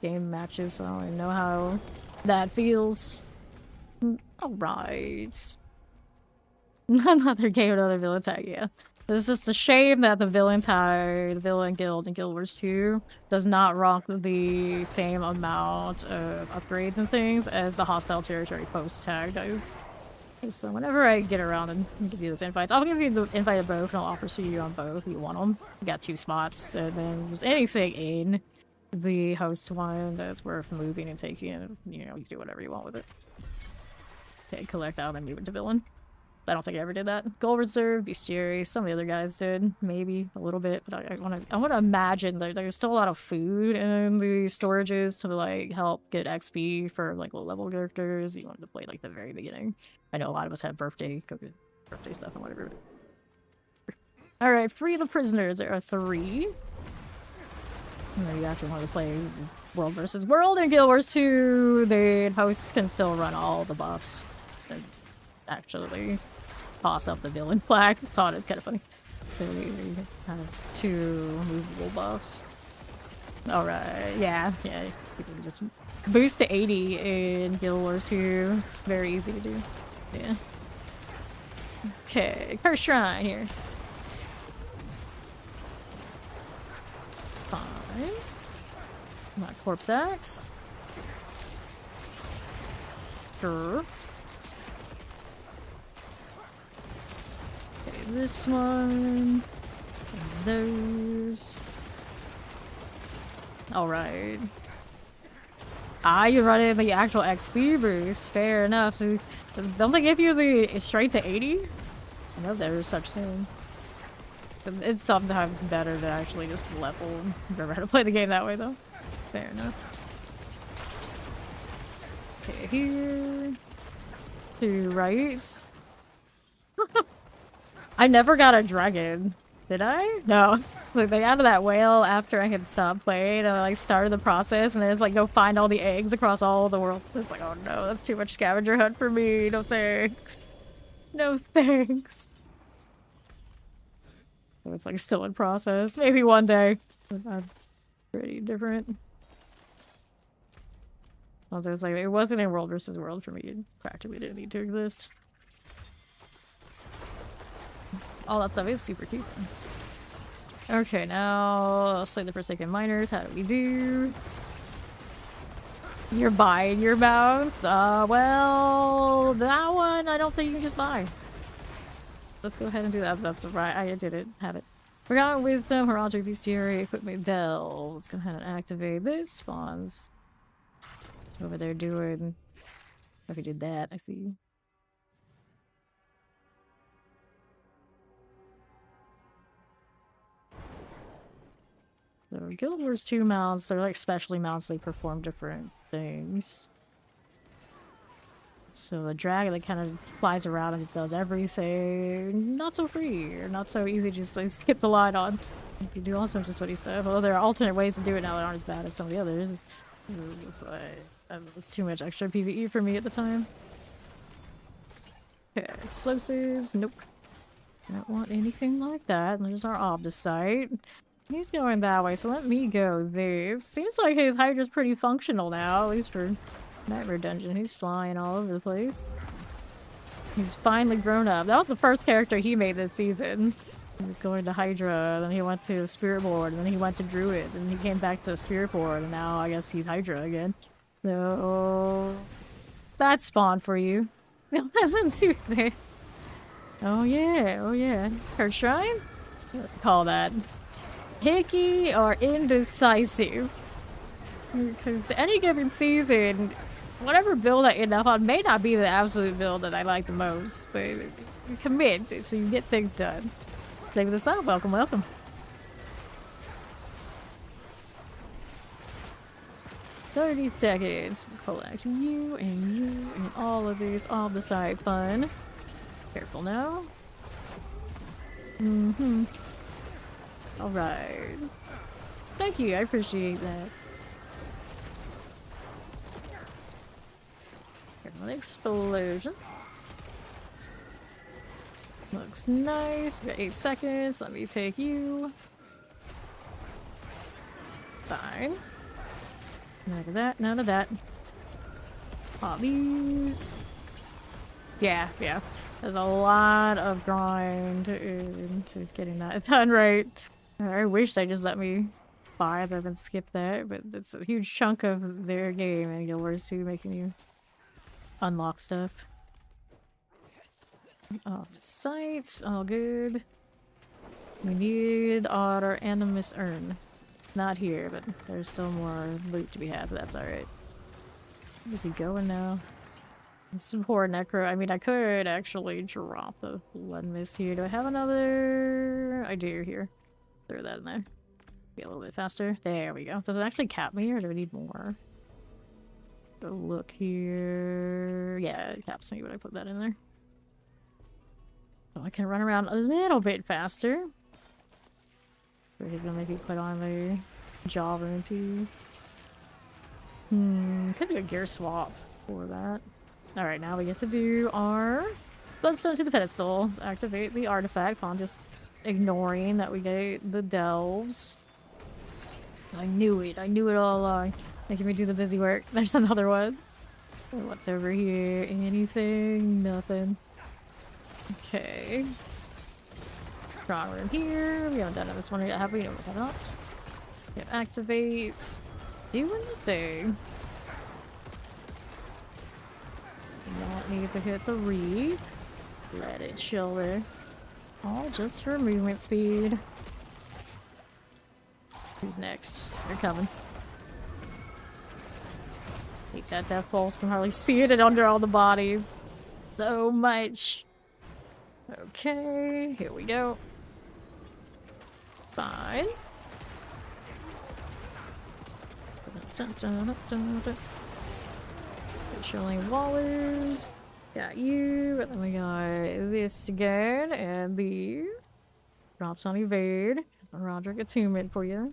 game matches, so I don't even know how that feels. Alright. Another game, another villain tag, yeah. It's just a shame that the villain tag, the villain guild in Guild Wars 2 does not rock the same amount of upgrades and things as the hostile territory post tag does. So whenever I get around and give you those invites, I'll give you the invite of both and I'll offer to you on both if you want them. You got 2 spots, and then there's anything in the host one that's worth moving and taking, and you know, you do whatever you want with it. Okay, collect out and then move it to villain. I don't think I ever did that. Gold Reserve, Bestiary, some of the other guys did, maybe a little bit, but I want to imagine that there's still a lot of food in the storages to like help get XP for like low level characters. You want to play like the very beginning. I know a lot of us have birthday stuff and whatever. All right, free the prisoners. There are 3. You know, you actually want to play World versus World and Guild Wars 2, the hosts can still run all the buffs. And actually toss up the villain flag. I saw it, it's kind of funny. So you have 2 movable buffs. Alright, yeah. You can just boost to 80 in Guild Wars 2. It's very easy to do. Yeah. Okay, Curse Shrine here. Fine. My Corpse Axe. Sure. Okay, this one. And those. Alright. You're running the actual XP boost. Fair enough. So, don't they give you the straight to 80? I know there's such thing. It's sometimes better to actually just level. I've never had to play the game that way, though. Fair enough. Okay, here. 2 rights. I never got a dragon. Did I? No. Like, they added that whale after I had stopped playing, and I, like, started the process, and then it's like, go find all the eggs across all the world. It's like, oh no, that's too much scavenger hunt for me. No thanks. No thanks. So it's, like, still in process. Maybe one day. I'm pretty different. Well, there's, like, it wasn't in World versus World for me. It practically didn't need to exist. All that stuff is super cute. Okay, now slay the Forsaken Miners. How do we do? You're buying your mounts? Well, that one I don't think you can just buy. Let's go ahead and do that. That's right. I didn't have it. Forgotten Wisdom, Heraldric Bestiary, Equipment Delve. Let's go ahead and activate this. Spawns. Over there doing. If we did that, I see. So Guild Wars 2 mounts, they're like specialty mounts, they perform different things. So the dragon that kind of flies around and just does everything. Not so free, or not so easy to just like skip the line on. You can do all sorts of sweaty stuff. Although there are alternate ways to do it now that aren't as bad as some of the others. It's too much extra PvE for me at the time. Okay, explosives, nope. I don't want anything like that. There's our Obdicite. He's going that way, so let me go this. Seems like his Hydra's pretty functional now, at least for Nightmare Dungeon. He's flying all over the place. He's finally grown up. That was the first character he made this season. He was going to Hydra, then he went to Spirit Board, and then he went to Druid, and he came back to Spirit Board, and now I guess he's Hydra again. So that's spawn for you. Let's see what they... Oh yeah. Her shrine? Let's call that. Picky or indecisive. Because any given season, whatever build I end up on may not be the absolute build that I like the most, but you commit so you get things done. Save this up. Welcome, welcome. "30 seconds. Collect you and all of these on the side fun. Careful now. Alright. Thank you, I appreciate that. An explosion. Looks nice. We got 8 seconds. Let me take you. Fine. None of that, none of that. All these. Yeah. There's a lot of grind into getting that done right. I wish they just let me buy rather than skip that, but it's a huge chunk of their game and Guild Wars 2 making you unlock stuff. Off the site, all good. We need our Animus Urn. Not here, but there's still more loot to be had, so that's alright. Where's he going now? Some poor Necro. I mean, I could actually drop the Blood Mist here. Do I have another? I do here. Throw that in there. Be a little bit faster. There we go. Does it actually cap me or do we need more? Go look here. Yeah, it caps me, but I put that in there. So I can run around a little bit faster. So he's gonna make me put on the Jaw rune too. Could do a gear swap for that. Alright, now we get to do our Bloodstone to the pedestal. Activate the artifact upon just ignoring that we get the delves. I knew it all along. Making me do the busy work. There's another one. What's over here? Anything? Nothing. Okay. Strong room here. We haven't done this one yet, have we? No, we have not. It activates. Do anything. Not need to hit the reef. Let it chill there. All just for movement speed. Who's next? They're coming. Hate that death pulse. Can hardly see it under all the bodies. So much. Okay, here we go. Fine. Chilling Wallers. Got you. And then we got this again. And these. Drops on evade. Roderick attunement for you.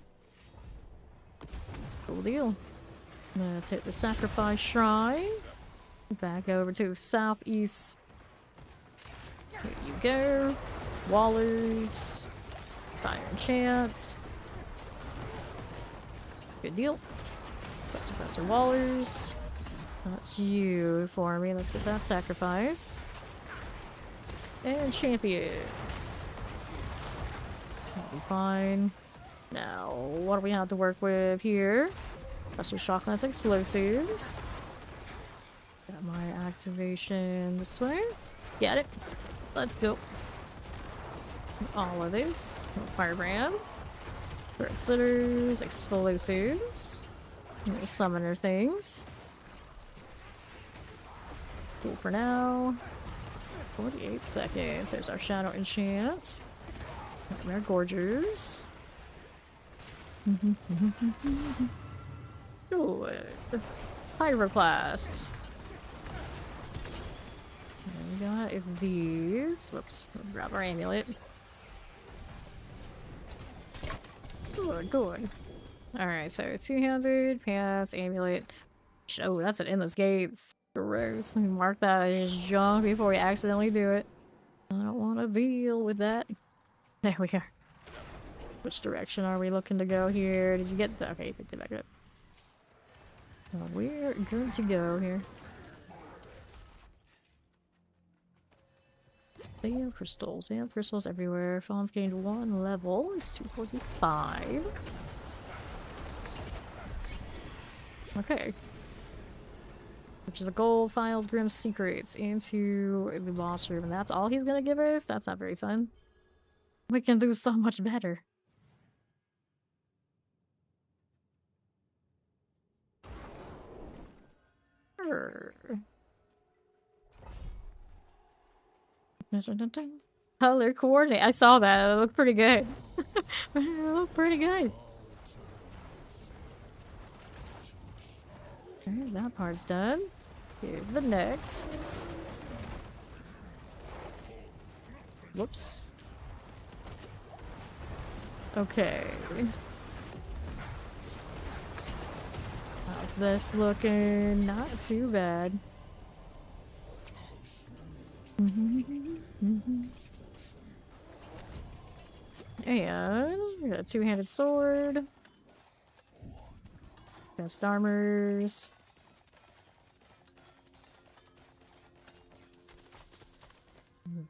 Cool deal. I'm gonna take the sacrifice shrine. Back over to the southeast. Here you go. Wallers. Fire enchants. Good deal. Suppressor Wallers. That's you for me. Let's get that sacrifice. And champion. That'll be fine. Now, what do we have to work with here? Pressure shock lance explosives. Got my activation this way. Get it. Let's go. All of these. Firebrand. Threat sitters, explosives. Little summoner things. Cool for now. 48 seconds. There's our shadow enchant. Rare gorgers. Good. Hydroplasts. And we got these. Whoops. Let's grab our amulet. Good, good. Alright, so two-handed, pants, amulet. Oh, that's an endless gates. Gross. Mark that as junk before we accidentally do it. I don't want to deal with that. There we are. Which direction are we looking to go here? Did you get the... Okay, you picked it back up. Well, we're good to go here. Vamp crystals. Vamp crystals everywhere. Fawn's gained 1 level. It's 245. Okay. Which is the gold files, grim secrets into the boss room. And that's all he's gonna give us? That's not very fun. We can do so much better. Color coordinate. I saw that. It looked pretty good. It looked pretty good. Okay, that part's done. Here's the next. Whoops. Okay. How's this looking? Not too bad. And we got a two-handed sword. Best armors.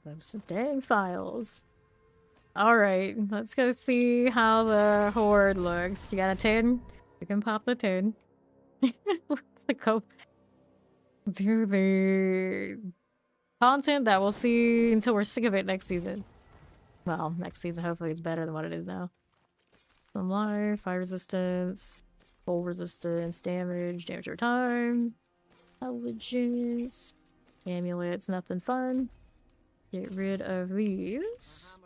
Those dang files. Alright, let's go see how the horde looks. You got a 10? You can pop the 10. Let's go do the content that we'll see until we're sick of it next season. Well, next season hopefully it's better than what it is now. Some life, fire resistance, full resistance, damage over time, intelligence, amulets, nothing fun. Get rid of these.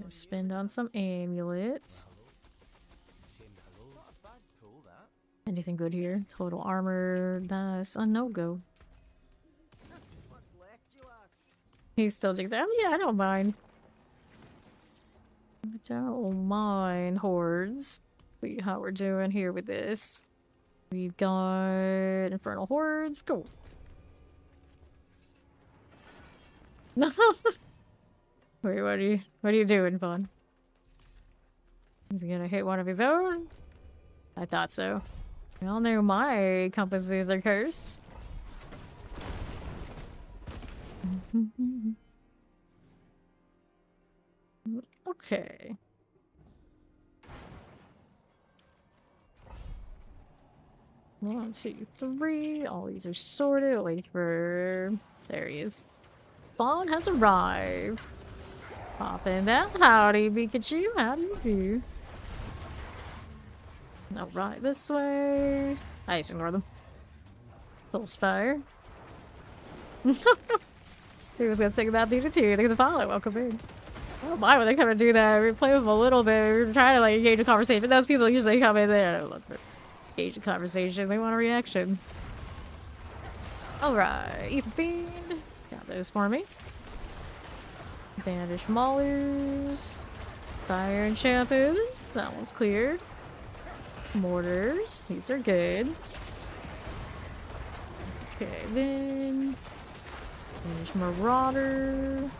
Spend on some amulets. Anything good here? Total armor, that's a no-go. He's still jigs. Oh yeah, I don't mind. I don't mind hordes. See how we're doing here with this. We've got Infernal Hordes. Go. No. Wait, what are you doing, Vaughn? Is he gonna hit one of his own? I thought so. We all know my compasses are cursed. Okay. 1, 2, 3. All these are sorted. Wait for... There he is. Vaughn has arrived. Pop in that. Howdy, Pikachu. How do you do? All right, this way. I just ignore them. Soul Spire. He was gonna take that beat too. They're gonna follow. Welcome in. I don't mind when they come and do that. We play with them a little bit. We're trying to like engage a conversation. But those people usually come in there. I don't look for engage a conversation. They want a reaction. Alright, Ether Fiend. Got those for me. Bandage Maulers. Fire Enchanted. That one's cleared. Mortars. These are good. Okay, then... Bandage Marauder.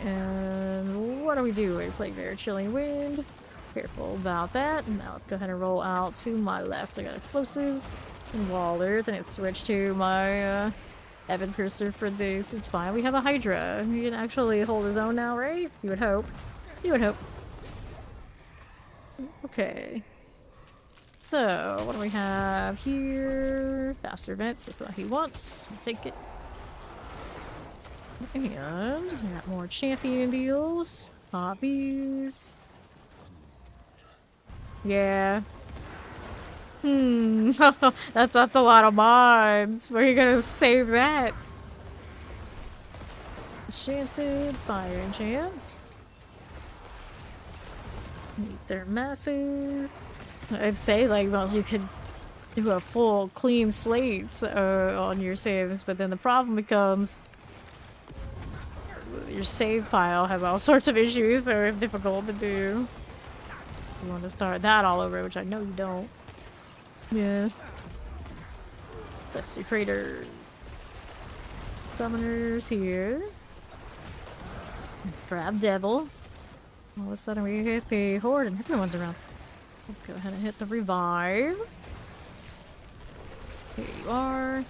And what do we do? We play very Chilling Wind. Careful about that. Now let's go ahead and roll out to my left. I got explosives and wallers, and it's switched to my Evan Piercer for this. It's fine. We have a Hydra. He can actually hold his own now, right? You would hope. You would hope. Okay. So, what do we have here? Faster events. That's what he wants. We'll take it. And we got more champion deals. Hobbies. Yeah. That's a lot of mods. Where are you gonna save that? Enchanted, Fire Enchants. They're massive. I'd say like, well, you could do a full clean slate on your saves, but then the problem becomes your save file has all sorts of issues, so it's difficult to do. You want to start that all over, which I know you don't. Yeah. Let's see, Freighter. Summoners here. Let's grab Devil. All of a sudden we hit the Horde and everyone's around. Let's go ahead and hit the Revive. Here you are.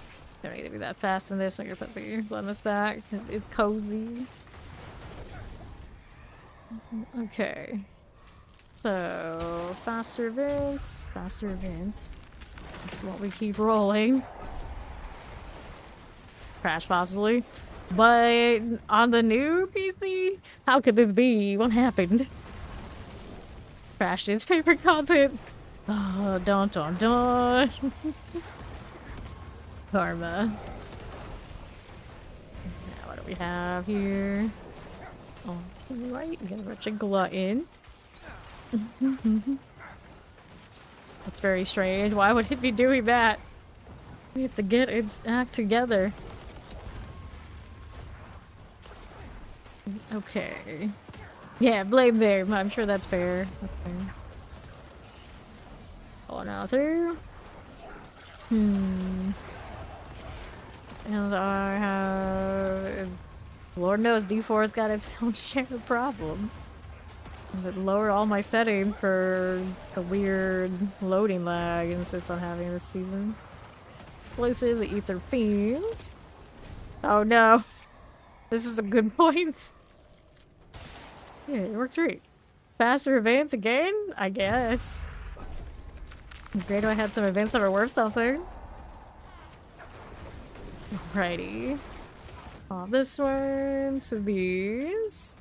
Don't need to be that fast in this. I'm gonna put the Glennis back. It's cozy. Okay. So, faster events. Faster events. That's what we keep rolling. Crash possibly. But on the new PC? How could this be? What happened? Crashed his favorite content. Oh, dun dun dun. Karma. Now, what do we have here? Oh, right. We got a wretched glutton. That's very strange. Why would it be doing that? It needs to get its act together. Okay. Yeah, blame there. I'm sure that's fair. Okay. Going out through. And I have... Lord knows D4's got its own share of problems. But lower all my settings for the weird loading lag insists on having this season. Explosive, the Ether Fiends. Oh no. This is a good point. Yeah, it works great. Faster events again? I guess. Great if I had some events that were worth something. Alrighty. This one, so these.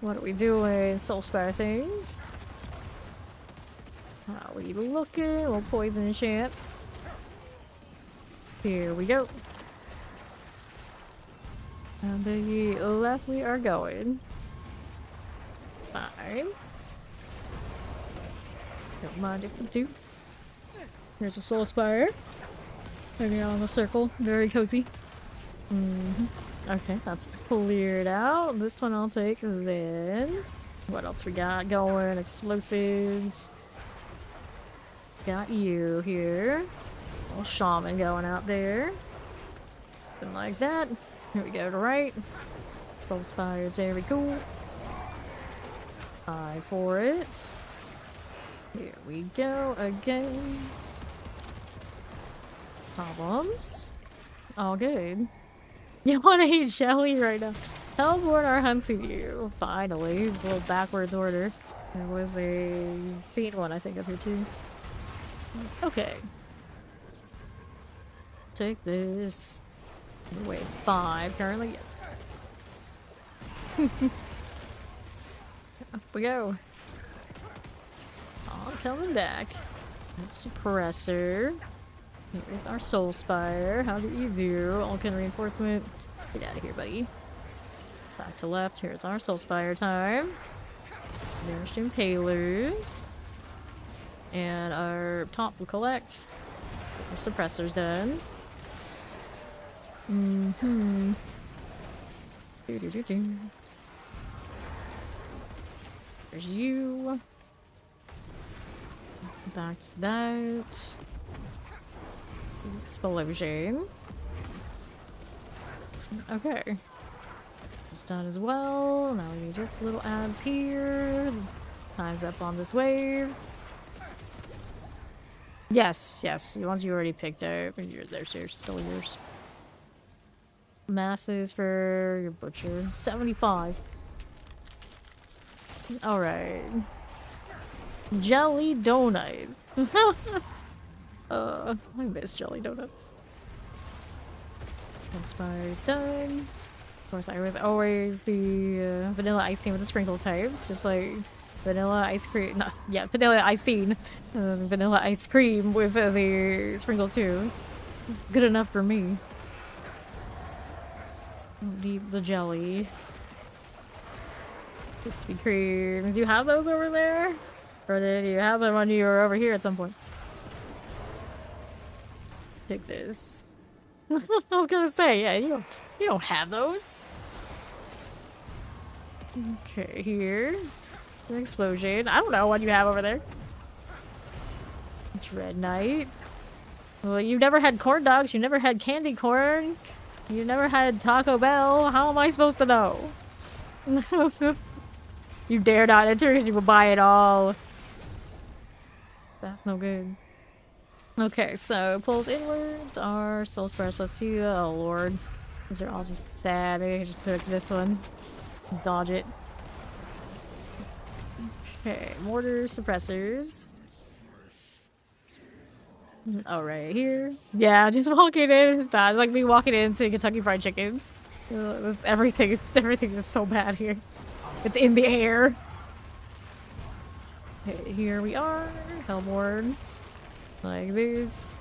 What are we doing? Soul Spire things. How we looking? We'll poison chance. Here we go. And the left we are going. Fine. Don't mind if we do. Here's a Soul Spire. Hanging out on the circle. Very cozy. Okay, that's cleared out. This one I'll take then. What else we got going? Explosives. Got you here. Little shaman going out there. Something like that. Here we go to right. Full spires, very cool. Eye for it. Here we go again. Problems. All good. You want to eat jelly right now? Teleport our hunting you. Finally. It's a little backwards order. There was a fiend one, I think, up here too. Okay. Take this. Wait, 5 currently? Yes. Up we go. All coming back. Suppressor. Here's our Soul Spire. How do you do? Alkin reinforcement. Get out of here, buddy. Back to left. Here's our Soul Spire time. There's Impalers. And our top will collect. Our suppressor's done. Mm-hmm. Do-do-do-do. There's you. Back to that. Explosion. Okay. It's done as well. Now we need just little adds here. Time's up on this wave. Yes, yes. The ones you already picked out. They're still yours. Masses for your butcher. 75. Alright. Jelly donuts. I miss jelly donuts. Inspire's done. Of course, I was always the vanilla icing with the sprinkles types. Just like vanilla ice cream. No, yeah, vanilla icing. Vanilla ice cream with the sprinkles too. It's good enough for me. Don't need the jelly. Krispy Kremes. You have those over there? Or did you have them when you were over here at some point? Take this. I was gonna say, yeah, you don't have those. Okay, here. An explosion. I don't know what you have over there. Dread Knight. Well, you've never had corn dogs, you never had candy corn, you never had Taco Bell. How am I supposed to know? You dare not enter because you will buy it all. That's no good. Okay, so pulls inwards are Soul Spires +2. Oh lord. These are all just sad. Maybe I can just pick this one. Dodge it. Okay, mortar suppressors. Alright, here. Yeah, just walking in is bad. Like me walking into Kentucky Fried Chicken. Everything is so bad here. It's in the air. Okay, here we are. Hellborn. Like this.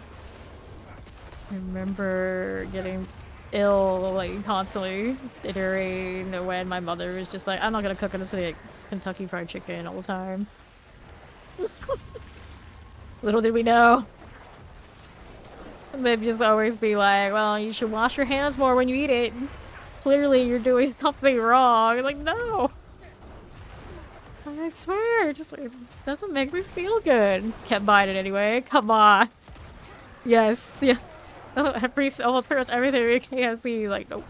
I remember getting ill like constantly during when my mother was just like, I'm not gonna cook in a city like Kentucky Fried Chicken all the time. Little did we know. They'd just always be like, well, you should wash your hands more when you eat it. Clearly you're doing something wrong. Like, no. I swear, just like, it doesn't make me feel good. Kept buying it anyway. Come on. Yes, yeah. Pretty much everything at KFC, like, nope.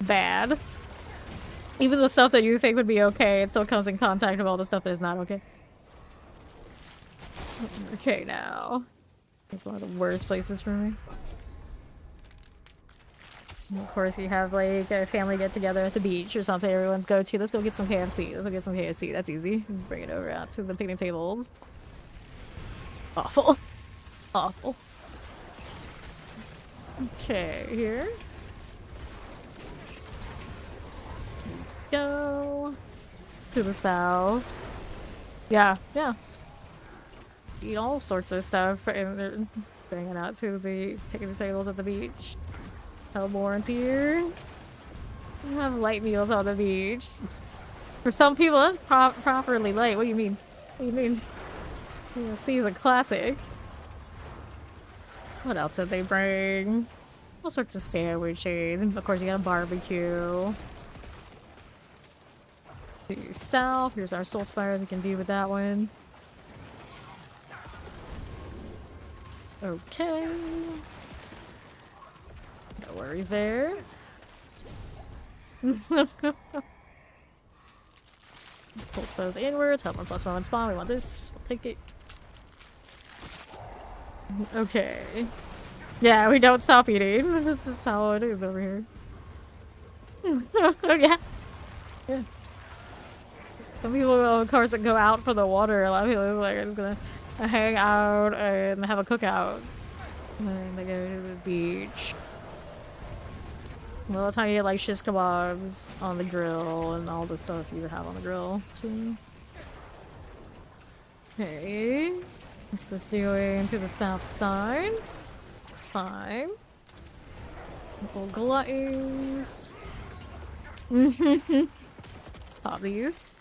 Bad. Even the stuff that you think would be okay, it still comes in contact with all the stuff that is not okay. Okay, now. It's one of the worst places for me. And of course, you have like a family get together at the beach or something. Everyone's go to. Let's go get some KFC. Let's go get some KFC. That's easy. Bring it over out to the picnic tables. Awful. Awful. Okay, here. Go to the south. Yeah, yeah. Eat all sorts of stuff and they're bringing out to the picnic tables at the beach. Hellborn's here. We have light meals on the beach. For some people, that's properly light. What do you mean? What do you mean? You'll see the classic. What else did they bring? All sorts of sandwiches. Of course, you got a barbecue. To south, here's our soul spire. We can deal with that one. Okay. No worries there. Full spells inwards, help 1+1 spawn. We want this. We'll take it. Okay. Yeah, we don't stop eating. This is how it is over here. Yeah. Yeah. Some people, of course, go out for the water. A lot of people are like, I'm gonna hang out and have a cookout. And then they go to the beach. Well, that's how you get like shish kebabs on the grill and all the stuff you would have on the grill too. Okay. Let's just go into the south side. Fine. Couple gluttons. Pop these.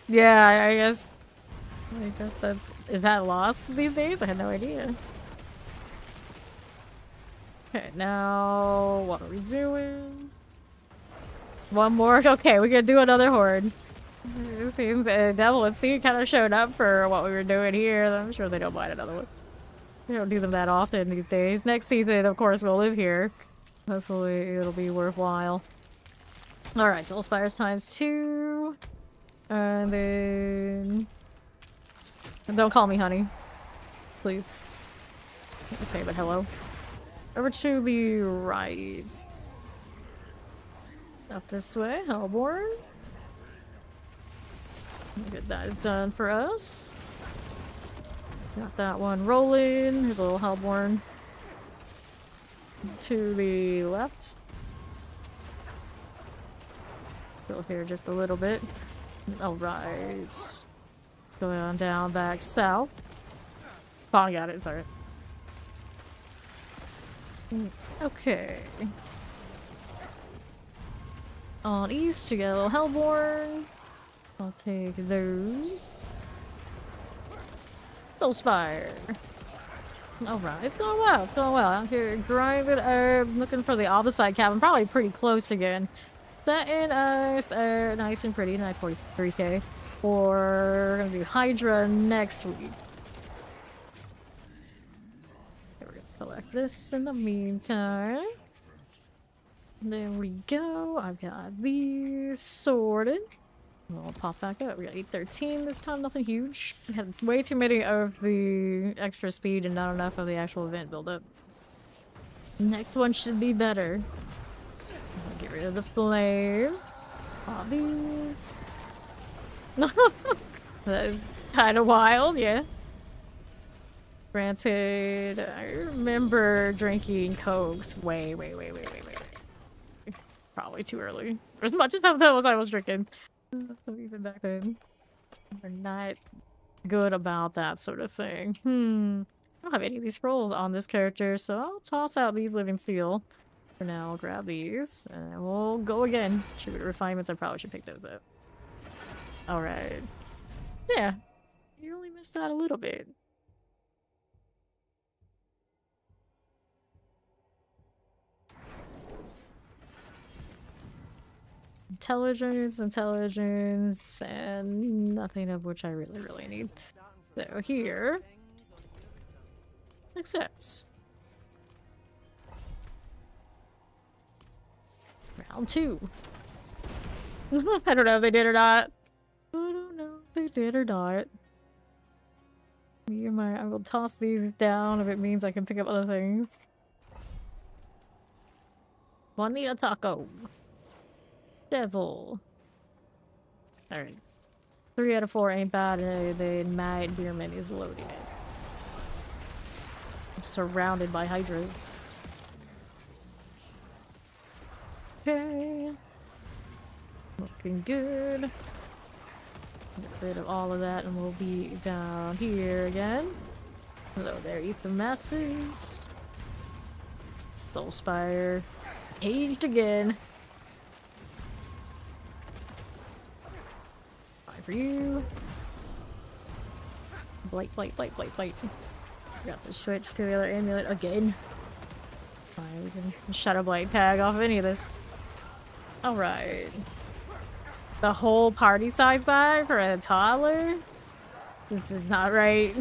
Yeah, I guess that's... Is that lost these days? I had no idea. Okay, now... What are we doing? One more? Okay, we can do another horde. It seems Devil and Sea kind of showed up for what we were doing here. I'm sure they don't mind another one. We don't do them that often these days. Next season, of course, we'll live here. Hopefully it'll be worthwhile. Alright, Soul Spires ×2. And then... Don't call me honey. Please. Okay, but hello. Over to the right. Up this way, Hellborn. Get that done for us. Got that one rolling. Here's a little Hellborn. To the left. Go here just a little bit. Alright. Going on down back south. Oh, got it, sorry. Okay. On east to get a little Hellborn. I'll take those. Soul Spire. Alright, it's going well, it's going well. Out here grinding, looking for the opposite cabin. Probably pretty close again. Setting us nice and pretty, 943k. We're gonna do Hydra next week. Okay, we're gonna collect this in the meantime. There we go. I've got these sorted. We'll pop back up. We got 813 this time, nothing huge. We had way too many of the extra speed and not enough of the actual event buildup. Next one should be better. I'll get rid of the flame. Pop these. That is kind of wild, yeah. Granted, I remember drinking Cokes way. Probably too early. For as much as I was drinking. So even back then, we're not good about that sort of thing. I don't have any of these scrolls on this character, so I'll toss out these Living Steel. For now, I'll grab these, and we'll go again. Tribute refinements, I probably should pick those up. Alright. Yeah. You only missed out a little bit. Intelligence, and nothing of which I really need. So here... Accepts. Round 2. I don't know if they did or not. I don't know if they did or not. I will toss these down if it means I can pick up other things. Bonita Taco. Devil. Alright. 3 out of 4 ain't bad. The Mad Deerman is loading it. I'm surrounded by Hydras. Okay. Looking good. Get rid of all of that and we'll be down here again. Hello there, eat the masses. Soul Spire. Aged again. Fine for you. Blight. Got to switch to the other amulet again. Fine, we can Shadow Blight tag off of any of this. Alright. The whole party size bag for a toddler? This is not right.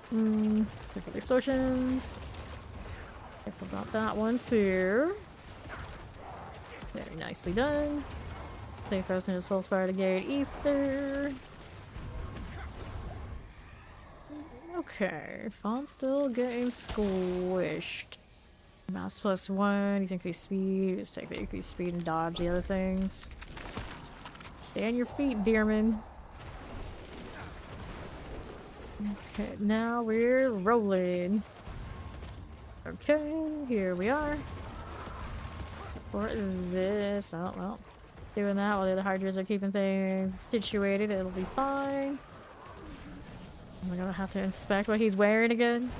Careful explosions. Careful about that one too. Very nicely done. Stay frozen to soul spire to gate ether. Okay, Fawn's still getting squished. Mass +1, you can increase speed, just take the increased speed and dodge the other things. Stay on your feet, Dearman. Okay, now we're rolling. Okay, here we are. For this, oh well. Doing that while the other Hydras are keeping things situated, it'll be fine. I'm gonna have to inspect what he's wearing again.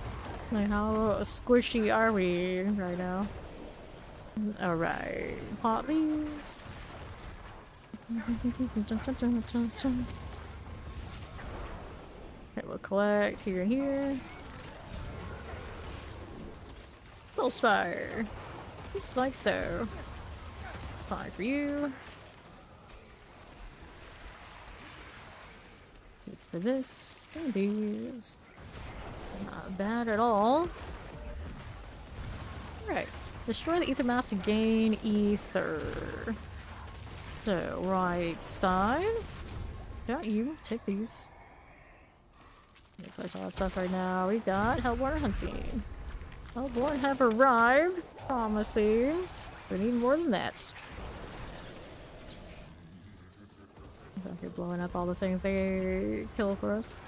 Like, how squishy are we right now? Alright, pop these. Okay, we'll collect here and here. Soul Spire. Just like so. Fine for you. Good for this. And these. Not bad at all. Alright. Destroy the ether mass to gain ether. So, right side. Got you. Take these. Collect all that stuff right now. We got Hellborn Hunting. Hellborn have arrived. Promising. We need more than that. They're blowing up all the things they kill for us.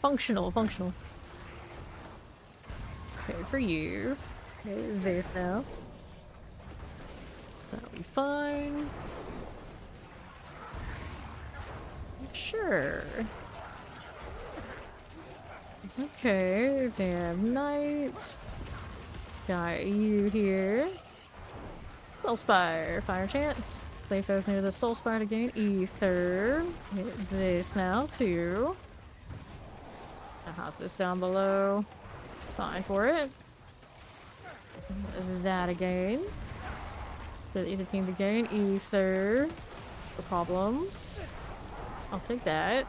Functional. Okay, for you. Okay, this now. That'll be fine. Sure. It's okay. Damn knights. Got you here. Soul Spire. Fire chant. Play foes near the Soul Spire to gain ether. Hit this now too. How's this down below? Fine for it. That again. The ether team to gain ether. No problems. I'll take that.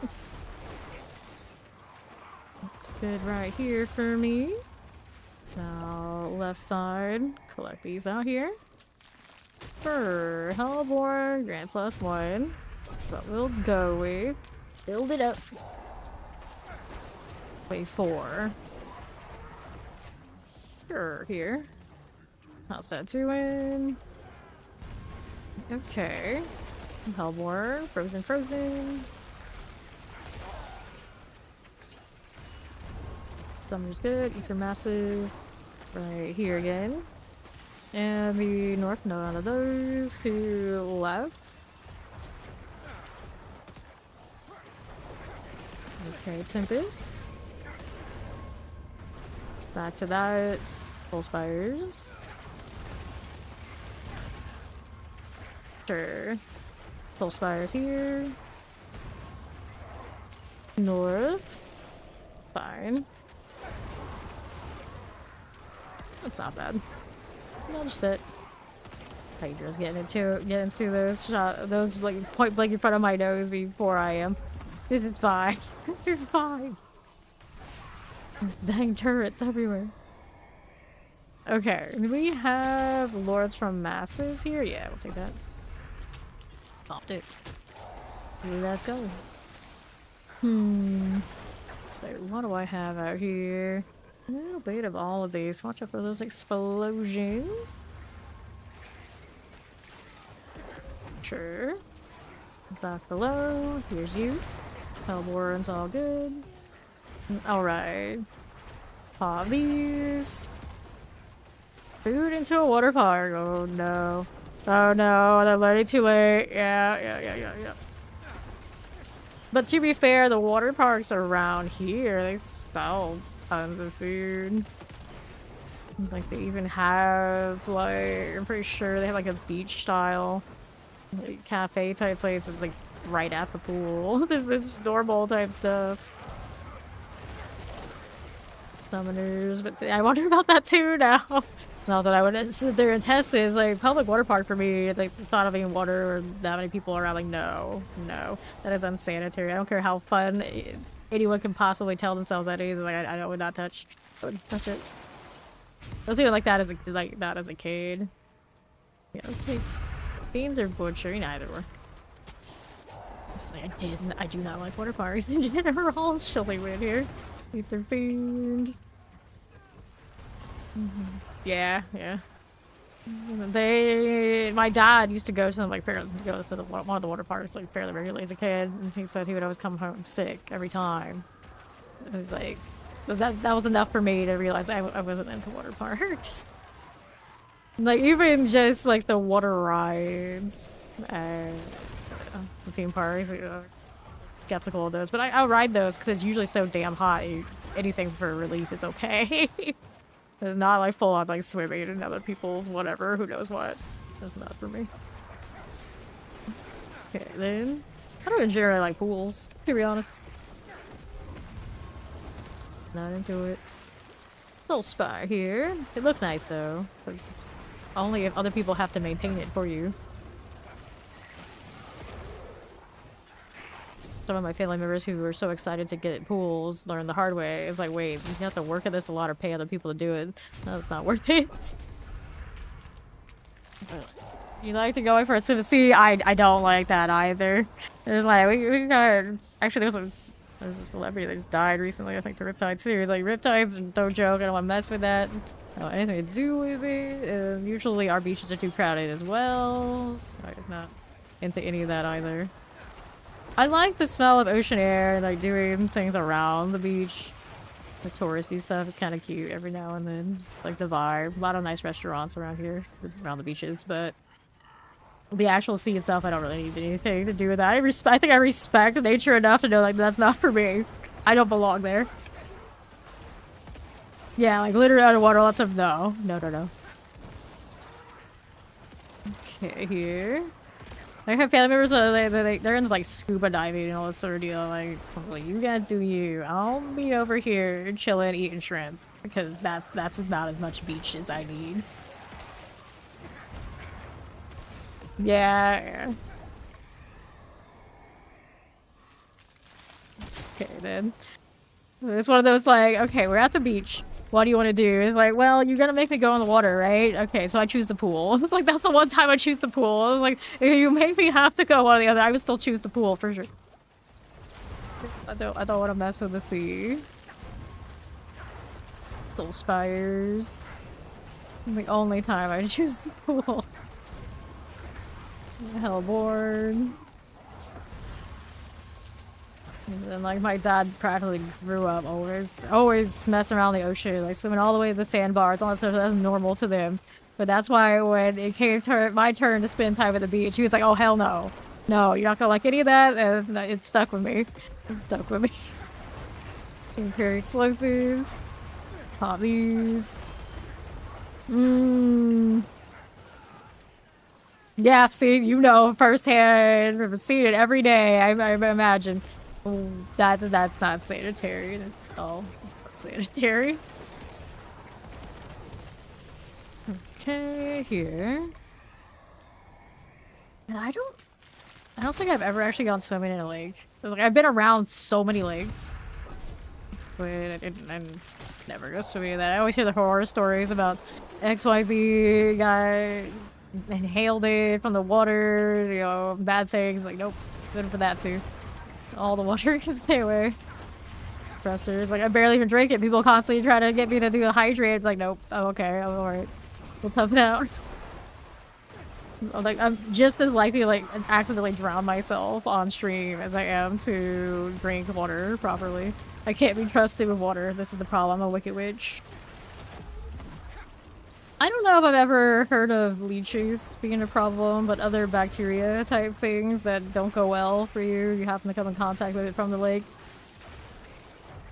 Looks good right here for me. Now, left side. Collect these out here. For Hellborn, grant +1. But we'll go with. Build it up. Wait, 4. Sure, here. How's that doing? Okay. Hellborn, frozen. Summer's good. Ether masses. Right here again. And the north, none of those. To left. Okay, Tempest. Back to that. Soul Spires. Sure. Soul Spires here. North. Fine. That's not bad. Another sit. Hydra's getting into those like point blank in front of my nose before I am. This is fine. This is fine. There's dang turrets everywhere. Okay, do we have Lords from Masses here? Yeah, we'll take that. Popped it. Let's go. Wait, what do I have out here? A little bit of all of these. Watch out for those explosions. Sure. Back below. Here's you. Hellborn's all good. Alright. Pop these. Food into a water park. Oh no. Oh no, I'm already too late. Yeah. But to be fair, the water parks around here, they sell tons of food. Like they even have like, I'm pretty sure they have like a beach style like cafe type place that's like right at the pool. There's this normal type stuff. summoners, but I wonder about that too now. Not that I would sit there and test it. It's like public water park for me. Like the thought of being water or that many people around, like no, that is unsanitary. I don't care how fun anyone can possibly tell themselves that is. Like I would not touch. I wouldn't touch it. I was even like that as a kid. Yeah, let's take beans or butcher. Neither were. I do not like water parks in general. Chilling in here. Ether fiend. Yeah. My dad used to go to them like one of the water parks like fairly regularly as a kid, and he said he would always come home sick every time. It was like that was enough for me to realize I wasn't into water parks. Like even just like the water rides and the theme parks. Skeptical of those, but I'll ride those because it's usually so damn hot. Anything for relief is okay. It's not like full on like swimming in other people's whatever, who knows what. That's not for me. Okay, then I don't even generally like pools, to be honest. Not into it. Little spot here. It looked nice though. But only if other people have to maintain it for you. Some of my family members who were so excited to get pools learned the hard way. It's like, wait, you have to work at this a lot or pay other people to do it. No, it's not worth it. You like to go in for a swim? See, I don't like that either. It's like, we got... Actually, there's a celebrity that just died recently, I think, to Riptides too. Like, Riptides, don't joke, I don't want to mess with that. I don't want anything to do with it. Usually our beaches are too crowded as well, so I'm not into any of that either. I like the smell of ocean air, like doing things around the beach. The touristy stuff is kind of cute every now and then. It's like the vibe. A lot of nice restaurants around here, around the beaches, but the actual sea itself, I don't really need anything to do with that. I think I respect nature enough to know like that's not for me. I don't belong there. Yeah, like literally underwater, lots of no. Okay, here. I have family members, they're into like scuba diving and all this sort of deal. Like, you guys do you. I'll be over here chilling, eating shrimp because that's about as much beach as I need. Yeah. Okay, then. It's one of those like, okay, we're at the beach. What do you want to do? It's like, well, you're gonna make me go in the water, right? Okay, so I choose the pool. Like, that's the one time I choose the pool. Like, if you make me have to go one or the other, I would still choose the pool for sure. I don't want to mess with the sea. Little spires. The only time I choose the pool. Hellborn. And then, like, my dad practically grew up always messing around the ocean, like swimming all the way to the sandbars, all that stuff. That's normal to them. But that's why when it came to my turn to spend time at the beach, he was like, oh, hell no. No, you're not gonna like any of that. And it stuck with me. It stuck with me. Carry explosives. Pop these. Yeah, see, you know firsthand. I've seen it every day, I imagine. That's not sanitary. That's all sanitary. Okay, here. And I don't think I've ever actually gone swimming in a lake. Like, I've been around so many lakes, but I never go swimming in that. I always hear the horror stories about XYZ guy inhaled it from the water, you know, bad things. Like, nope, good for that too. All the water can stay away. Compressors, like I barely even drink it. People constantly try to get me to do a hydrate. Like, nope, I'm okay, I'm alright. We'll tough it out. Like, I'm just as likely to like accidentally drown myself on stream as I am to drink water properly. I can't be trusted with water. This is the problem. I'm a wicked witch. I don't know if I've ever heard of leeches being a problem, but other bacteria type things that don't go well for you. You happen to come in contact with it from the lake.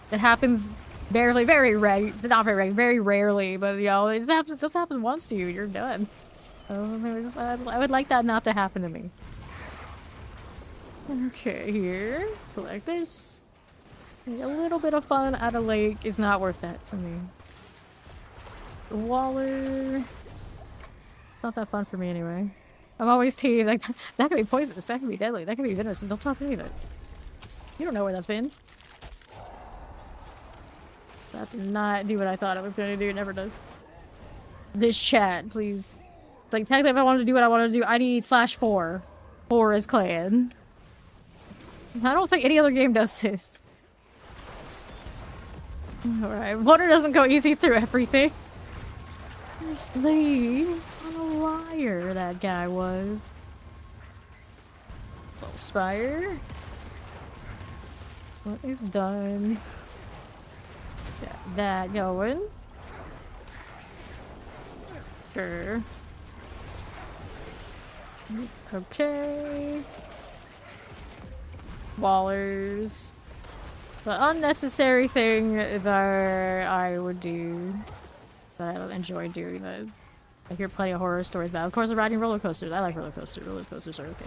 It happens very rarely, but you know, it just happens once to you, you're done. So I would like that not to happen to me. Okay, here. Collect this. A little bit of fun at a lake is not worth that to me. The Waller... Not that fun for me anyway. I'm always teased, like, that could be poisonous, that could be deadly, that could be venomous, don't talk to me about it. You don't know where that's been. That did not do what I thought it was going to do, it never does. This chat, please. It's like, technically if I wanted to do what I wanted to do, I need /4 for his clan. I don't think any other game does this. Alright, water doesn't go easy through everything. Seriously, what a liar that guy was. Little Spire. What is done? Got that going. Sure. Okay. Wallers. The unnecessary thing that I would do, that I don't enjoy doing, that I hear plenty of horror stories about. Of course, I'm riding roller coasters. I like roller coasters. Roller coasters are okay.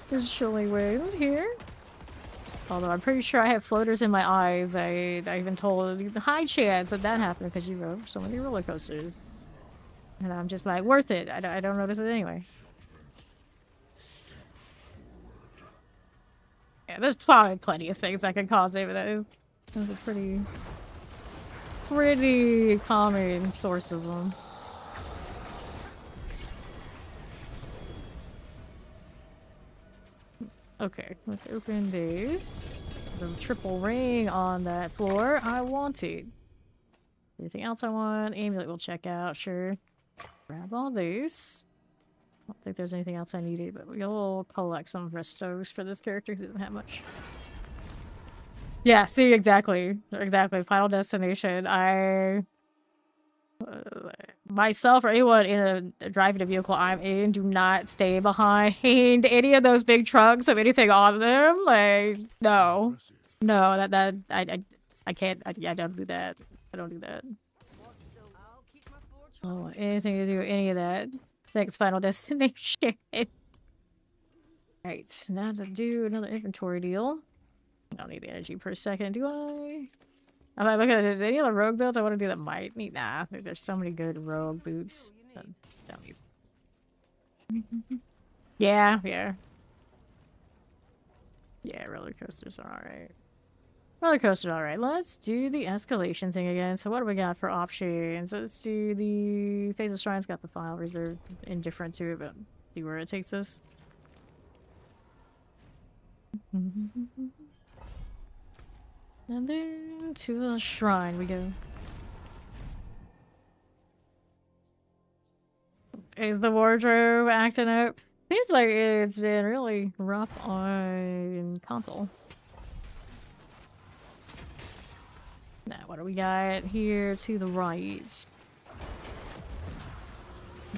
There's Chillin wind here. Although I'm pretty sure I have floaters in my eyes. I've been told the high chance that that happened because you rode so many roller coasters. And I'm just like, worth it. I don't notice it anyway. Yeah, there's probably plenty of things that can cause it, but that is a pretty common source of them. Okay, let's open these. There's a triple ring on that floor. I want it. Anything else I want? Amulet we'll check out, sure. Grab all these. I don't think there's anything else I needed, but we'll collect some restos for this character because he doesn't have much. Yeah, see, exactly. Exactly. Final Destination. Myself or anyone in a driving a vehicle I'm in do not stay behind any of those big trucks of anything on them. Like, no. No, I can't. I don't do that. I don't do that. I don't want anything to do with any of that. Thanks, Final Destination. Right, now to do another inventory deal. I don't need the energy per second, do I? If I look at it, any other rogue builds I want to do that might need. Nah, there's so many good rogue boots. Don't need. Yeah. Yeah, roller coasters are alright. Roller coaster, alright. Let's do the escalation thing again. So what do we got for options? Let's do the Phase of Shrine's got the file reserved indifferent to it, but see where it takes us. And then to the shrine we go. Is the wardrobe acting up? Seems like it's been really rough on console. Now, what do we got here to the right?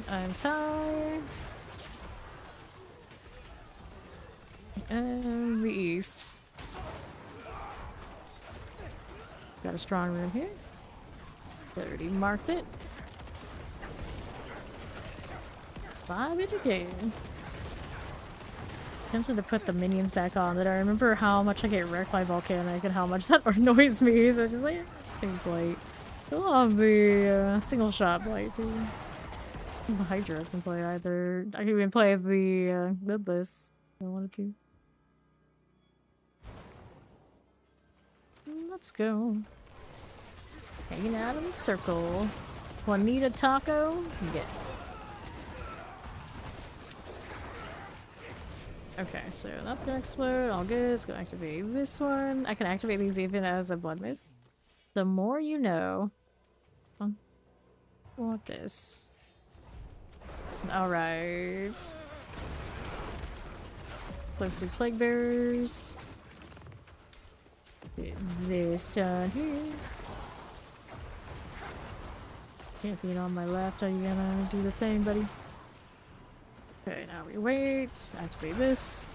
Untie. And the east. Got a strong room here. Already marked it. 5 it again. Tempted to put the minions back on, but I remember how much I get wrecked by volcanic and how much that annoys me. So I just like, Blight. I love the single shot Blight too. The Hydra can play either. I can even play the Lidless if I wanted to. Let's go. Hanging out in the circle. Juanita Taco? Yes. Okay, so that's gonna explode. All good. Let's go activate this one. I can activate these even as a blood mist. The more you know. I want this. Alright. Closely plague bearers. Get this done here. Champion on my left, are you gonna do the thing, buddy? Okay, now we wait. Activate this.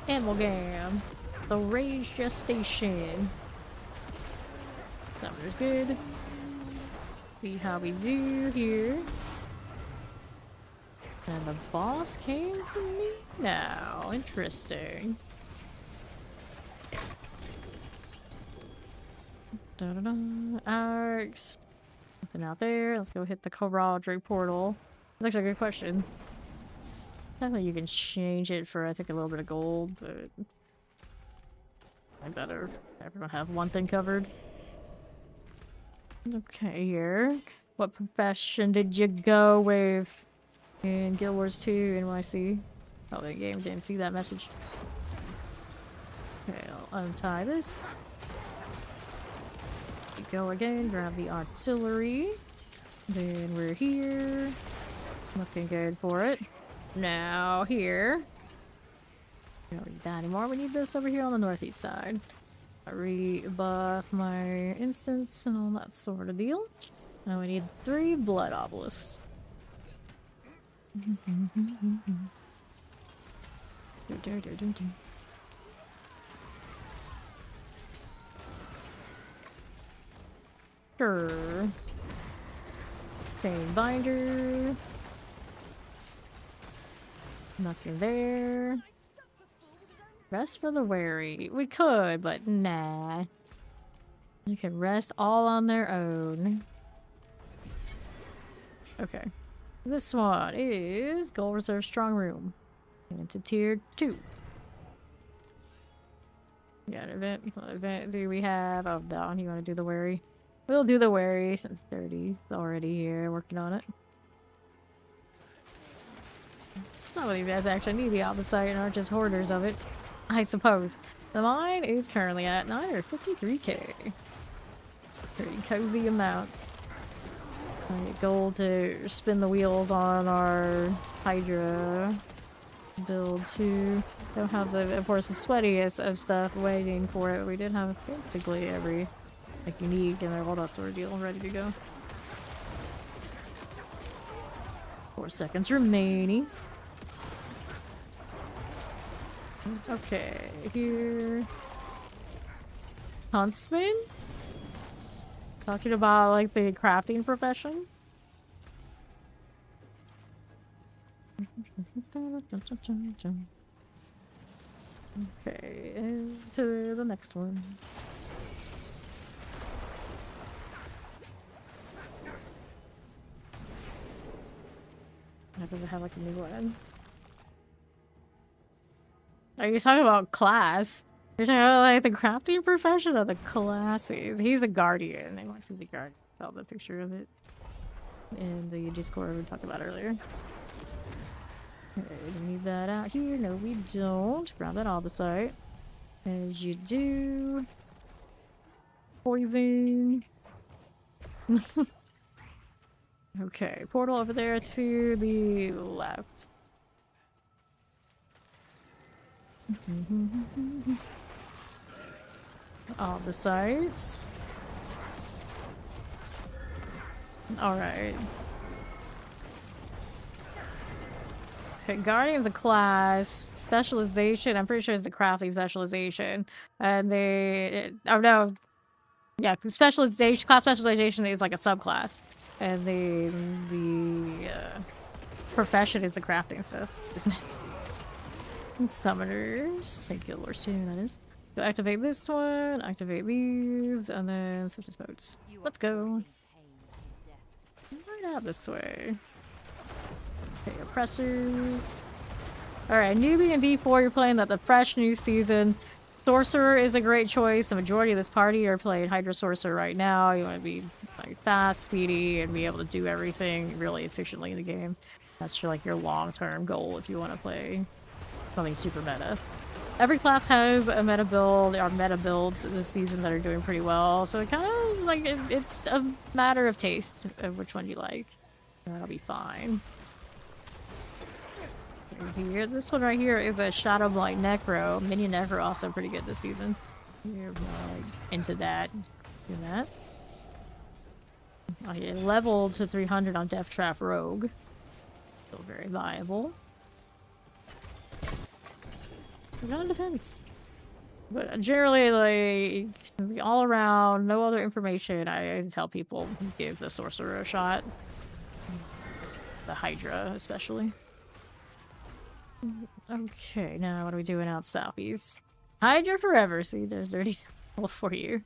Amalgam. The Rage Gestation. That one is good. See how we do here. And the boss came to me now. Interesting. Axe. Nothing out there. Let's go hit the Camaraderie portal. That's actually a good question. Definitely you can change it for, I think, a little bit of gold, but I better everyone have one thing covered. Okay, here. What profession did you go with in Guild Wars 2 NYC? Oh, the game didn't see that message. Okay, I'll untie this. Go again, grab the artillery. Then we're here. Looking good for it. Now here. We don't need that anymore. We need this over here on the northeast side. I rebuff my instance and all that sort of deal. Now we need 3 blood obelisks. Sure. Chain binder. Nothing there. Rest for the wary. We could, but nah. They can rest all on their own. Okay. This one is Gold Reserve Strong Room. Into tier 2. Yeah, what event do we have? Oh, Don, you want to do the wary? We'll do the wary since 30's already here working on it. Some of you guys actually need the opposite and aren't just hoarders of it, I suppose. The mine is currently at 953k. Pretty cozy amounts. I get gold to spin the wheels on our Hydra build too. Don't have the, of course, the sweatiest of stuff waiting for it. We did have basically every unique and all that sort of deal ready to go. 4 seconds remaining. Okay, here. Huntsman? Talking about like the crafting profession? Okay, into the next one. Does it have like a new one? Are you talking about class? You're talking about like the crafting profession or the classes? He's a guardian. I want to see the guardian. I saw the picture of it in the Discord we talked about earlier. Okay, we need that out here. No, we don't. Grab that all the site. As you do. Poison. Okay, portal over there to the left. All the sites. Alright. Okay, Guardian's a class. Specialization, I'm pretty sure it's the crafting specialization. And they... oh no. Yeah, specialization, class specialization is like a subclass. And the profession is the crafting stuff, isn't it? And summoners, like Guild Wars 2, that is. Go activate this one, activate these, and then switch to modes. Let's go. Right out this way. Okay, oppressors. Alright, newbie and D4, you're playing the fresh new season. Sorcerer is a great choice. The majority of this party are playing Hydra Sorcerer right now. You want to be like fast, speedy, and be able to do everything really efficiently in the game. That's your, like your long-term goal if you want to play something super meta. Every class has a meta build or meta builds this season that are doing pretty well. So it kind of like it's a matter of taste of which one you like. That'll be fine. Here, this one right here is a Shadow Blight Necro. Minion Necro also pretty good this season. You're like into that. Do that. Oh, yeah, leveled to 300 on Death Trap Rogue. Still very viable. It kind of depends. But generally, like, all around, no other information, I tell people give the Sorcerer a shot. The Hydra, especially. Okay, now what are we doing out southeast? HydraForever. See, there's dirty sample for you.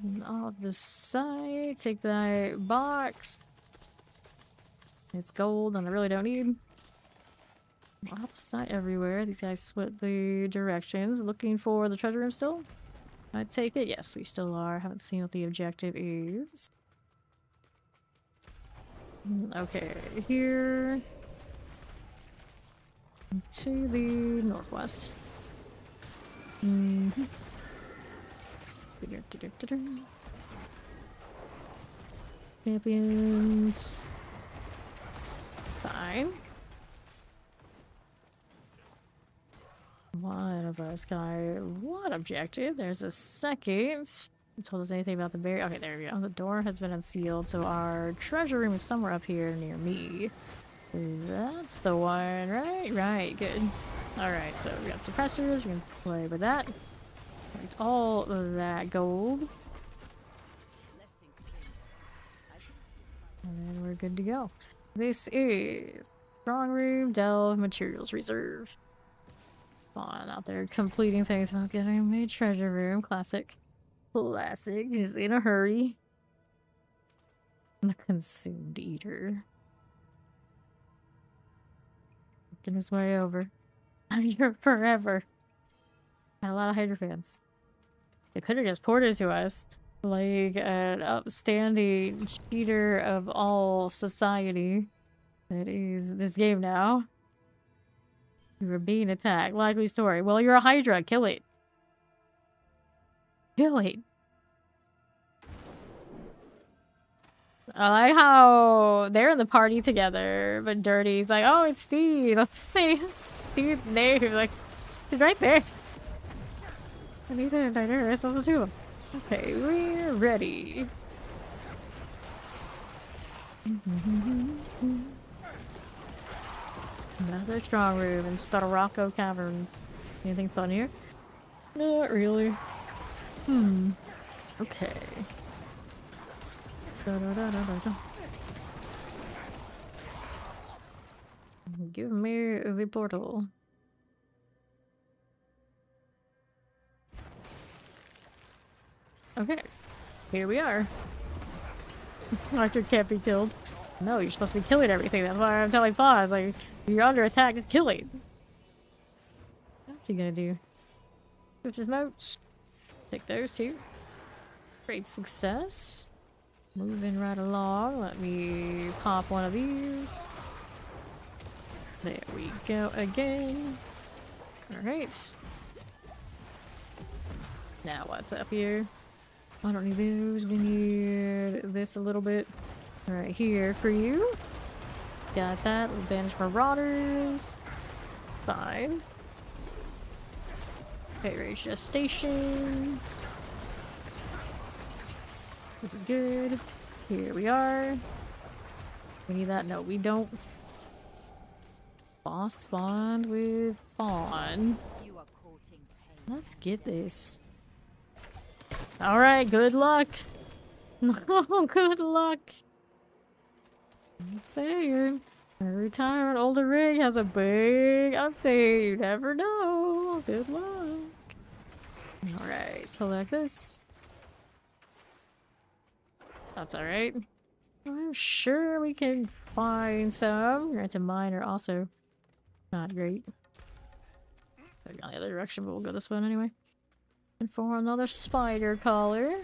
And off the side, take that box. It's gold and I really don't need. Off the side everywhere. These guys split the directions. Looking for the treasure room still? I take it. Yes, we still are. Haven't seen what the objective is. Okay, here. To the northwest. Champions. Fine. One of us got one objective. There's a second. You told us anything about the barrier? Okay, there we go. The door has been unsealed, so our treasure room is somewhere up here near me. That's the one, right? Right, good. Alright, so we got suppressors. We can play with that. Collect all of that gold. And then we're good to go. This is strong room, delve, materials reserve. On out there completing things about getting a treasure room. Classic. Classic. He's in a hurry. The consumed eater. Working his way over. HydraForever. Had a lot of Hydra fans. They could have just ported to us. Like an upstanding cheater of all society. That is this game now. You were being attacked. Likely story. Well, you're a Hydra. Kill it. Kill it. I like how they're in the party together, but Dirty's like, oh, it's Steve. Let's see. Steve's name. Like, he's right there. I need to diverse level 2. Okay, we're ready. Another strong room in Starocco Caverns. Anything fun here? Not really. Okay. Give me the portal. Okay. Here we are. Archer can't be killed. No, you're supposed to be killing everything. That's why I'm telling Paz, like, you're under attack, just kill it. What's he gonna do? Switch his moats. Take those two. Great success. Moving right along. Let me pop one of these. There we go again. Alright. Now what's up here? I don't need those. We need this a little bit. Right here for you. Got that. Little bandage marauders. Fine. Okay, raise gestation. This is good. Here we are. We need that. No, we don't. Boss spawned with Fawn. Let's get this. Alright, good luck. No, good luck. I'm saying. Every time an older rig has a big update, you never know. Good luck. Alright, collect this. That's alright. I'm sure we can find some. Granted, mine are also not great. They're going the other direction, but we'll go this one anyway. And for another spider collar.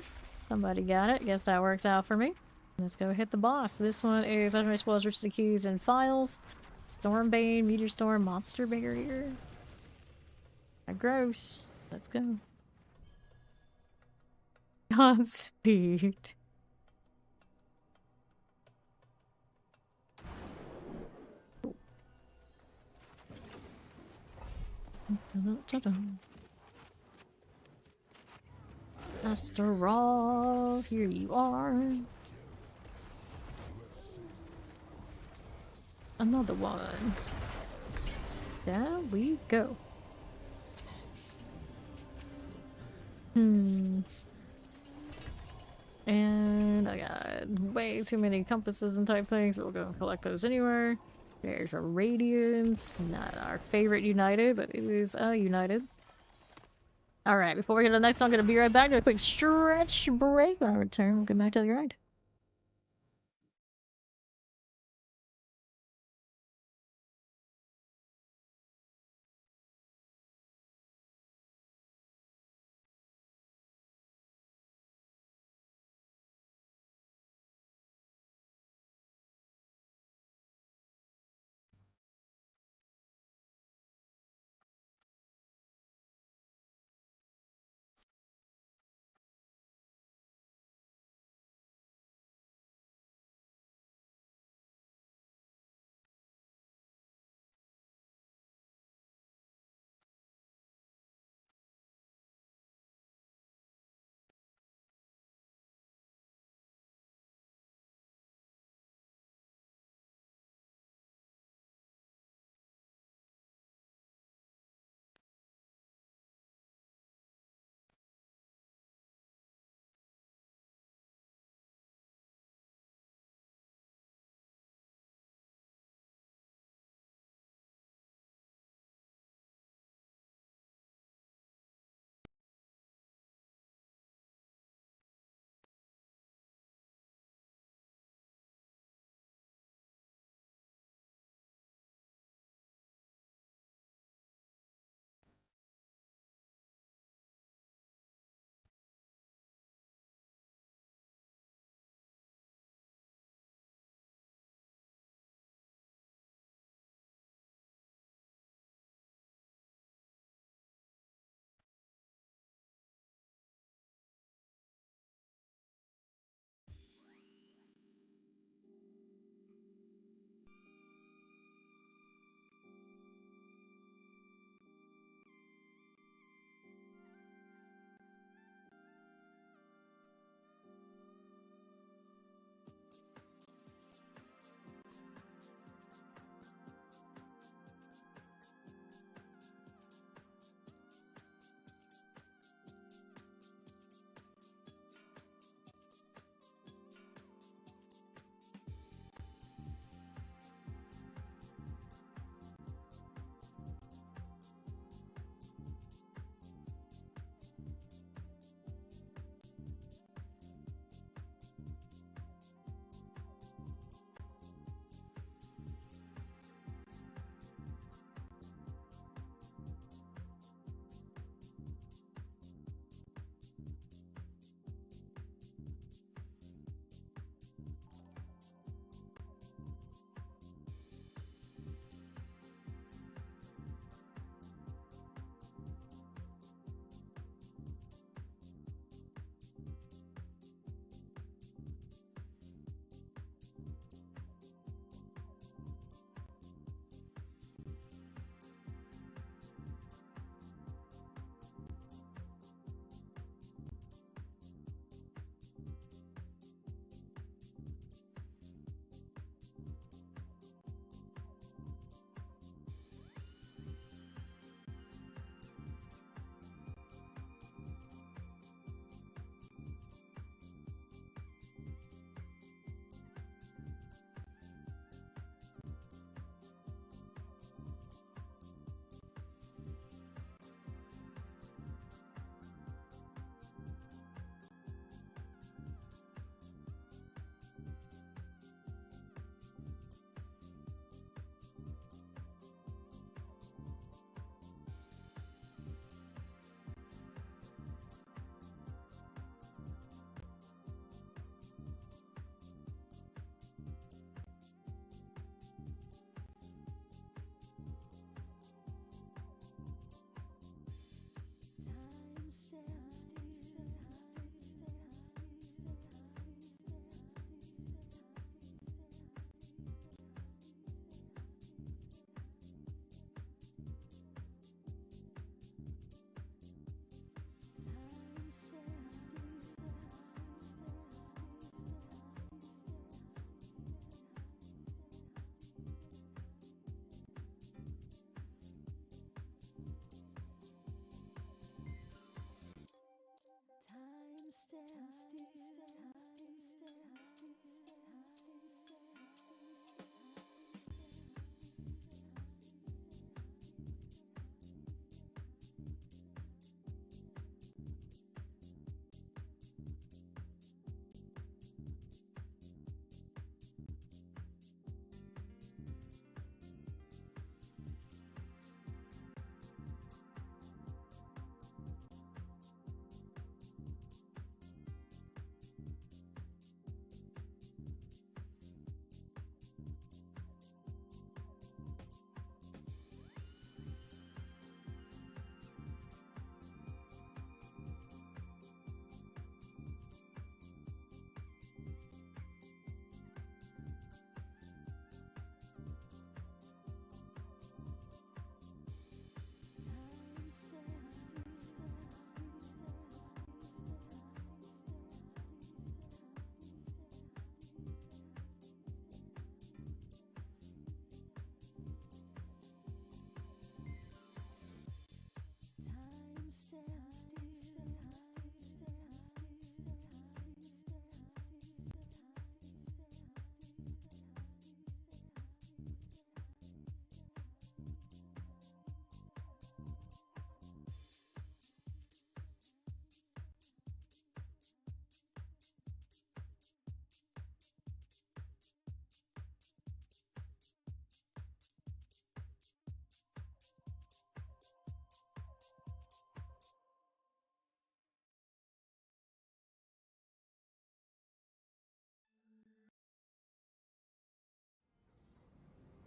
Somebody got it. Guess that works out for me. Let's go hit the boss. This one is Legendary Spoils, Riches to Keys, and Files. Stormbane, Meteor Storm, Monster Barrier. Gross. Let's go. Godspeed. Astaroth, here you are. Another one. There we go. And I got way too many compasses and type things. We'll go and collect those anywhere. There's a Radiance. Not our favorite United, but it is a United. Alright, before we get to the next one, I'm gonna be right back. Do a quick stretch break. When I return, we'll get back to the grind.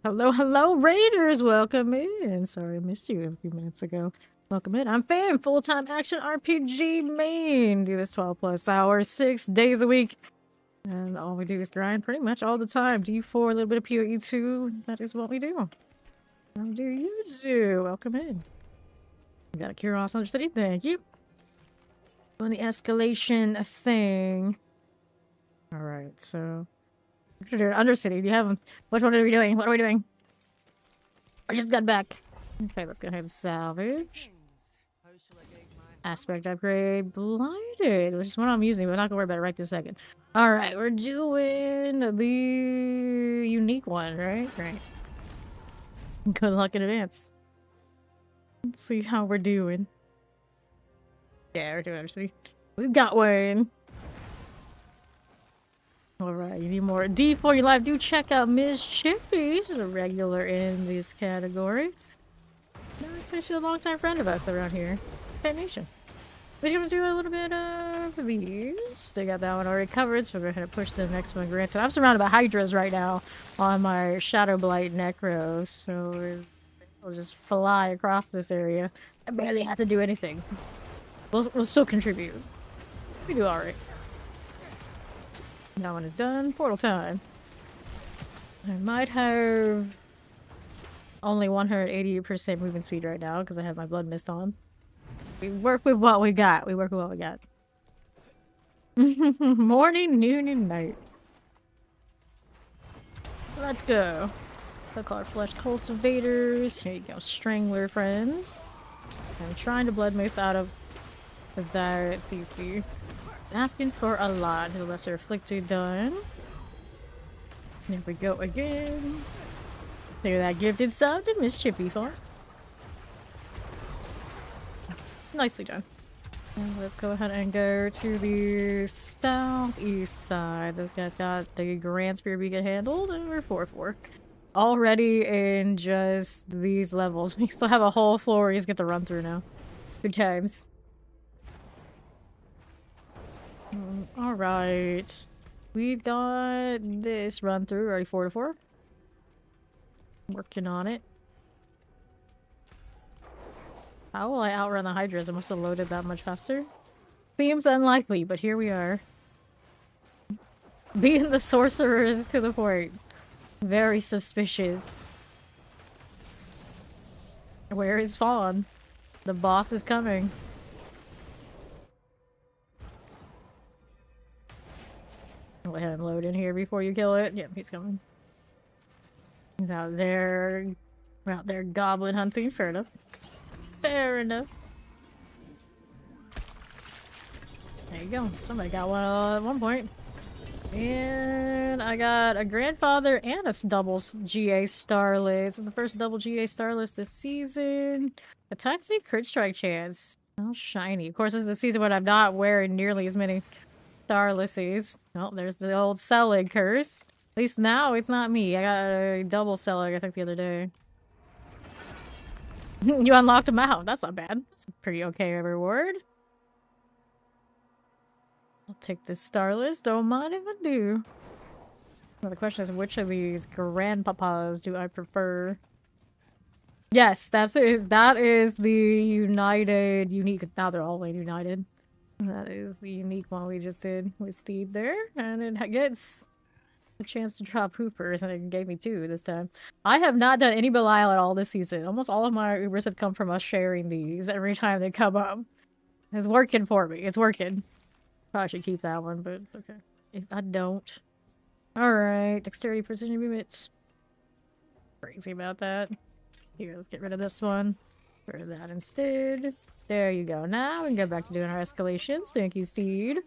Hello, hello, Raiders! Welcome in. Sorry, I missed you a few minutes ago. Welcome in. I'm Fan, full-time action RPG main. Do this 12 plus hours, 6 days a week. And all we do is grind pretty much all the time. D4, a little bit of PoE 2. That is what we do. How do you do? Welcome in. We got a Curious Undercity. Thank you. Doing the escalation thing. Alright, so... we're doing Undercity. Do you have them? Which one are we doing? What are we doing? I just got back. Okay, let's go ahead and salvage. Aspect upgrade. Blighted, which is what I'm using, but I'm not gonna worry about it right this second. Alright, we're doing the unique one, right? Right. Good luck in advance. Let's see how we're doing. Yeah, we're doing Undercity. We've got one. Alright, you need more D4 your life. Do check out Ms. Chippy. She's a regular in this category. No, I'd say she's a longtime friend of us around here. Pet Nation. We're gonna do a little bit of these. They got that one already covered, so we're gonna push to the next one. Granted, I'm surrounded by Hydras right now on my Shadow Blight Necro, so we'll just fly across this area. I barely have to do anything. We'll still contribute. We do alright. That one is done. Portal time. I might have only 180% movement speed right now because I have my blood mist on. We work with what we got. We work with what we got. Morning, noon, and night. Let's go. Look, our flesh cultivators. Here you go, strangler friends. I'm trying to blood mist out of that CC. Asking for a lot. The lesser afflicted done. There we go again. Look at that gifted sub to Miss Chippy for. Nicely done. And let's go ahead and go to the southeast side. Those guys got the Grand Spear Beacon handled, and we're 4-4. Already in just these levels. We still have a whole floor we just get to run through now. Good times. Alright. We've got this run through, already 4-4. Working on it. How will I outrun the Hydras? I must have loaded that much faster. Seems unlikely, but here we are. Being the sorcerers to the point. Very suspicious. Where is Fawn? The boss is coming. Go ahead and load in here before you kill it. Yep, he's coming. He's out there. We're out there goblin hunting. Fair enough. Fair enough. There you go. Somebody got one at one point. And I got a grandfather and a double GA Starlist. And the first double GA Starlist this season. Attack speed crit strike chance. Oh, shiny. Of course, this is the season when I'm not wearing nearly as many Starlissies. Oh, there's the old Selig curse. At least now it's not me. I got a double Selig, I think, the other day. You unlocked him out. That's not bad. That's a pretty okay reward. I'll take this Starless. Don't mind if I do. Well, the question is, which of these grandpapas do I prefer? Yes, that is the united, unique. Now they're all united. That is the unique one we just did with Steed there. And it gets a chance to drop Hoopers, and it gave me 2 this time. I have not done any Belial at all this season. Almost all of my Ubers have come from us sharing these every time they come up. It's working for me. It's working. Probably should keep that one, but it's okay. If I don't. Alright, dexterity, precision movements. Crazy about that. Here, let's get rid of this one. Get rid of that instead. There you go. Now we can go back to doing our escalations. Thank you, Steed.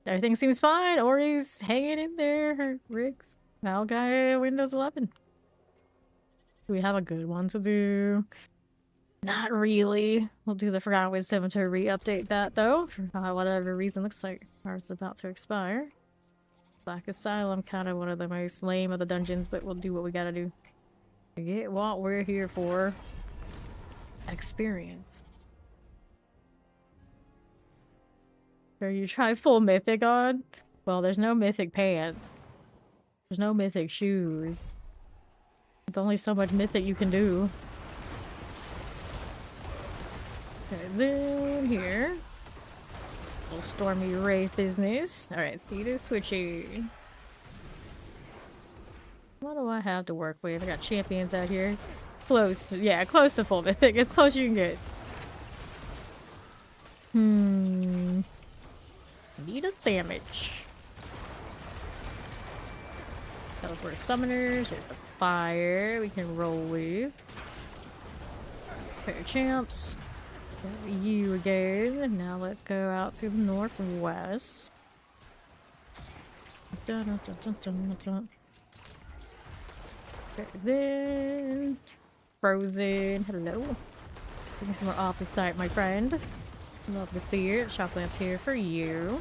Everything seems fine. Ori's hanging in there. Riggs. Now guy Windows 11. Do we have a good one to do? Not really. We'll do the Forgotten Wisdom to re-update that though. For whatever reason, looks like ours is about to expire. Black Asylum, kind of one of the most lame of the dungeons, but we'll do what we gotta do. We get what we're here for. Experience. Are you try full mythic on? Well, there's no mythic pants. There's no mythic shoes. There's only so much mythic you can do. Okay, then here. Little Stormy Wraith business. Alright, see this switchy. What do I have to work with? I got champions out here. Close to, yeah, close to full mythic. As close as you can get. Need a sandwich. Teleport summoners. There's the fire we can roll with. Pair of champs. Got you again. Now let's go out to the northwest. Dun, dun, dun, dun, dun. Okay, then Frozen. Hello. Getting some more off the site, my friend. Love to see it. Shock lamps here for you.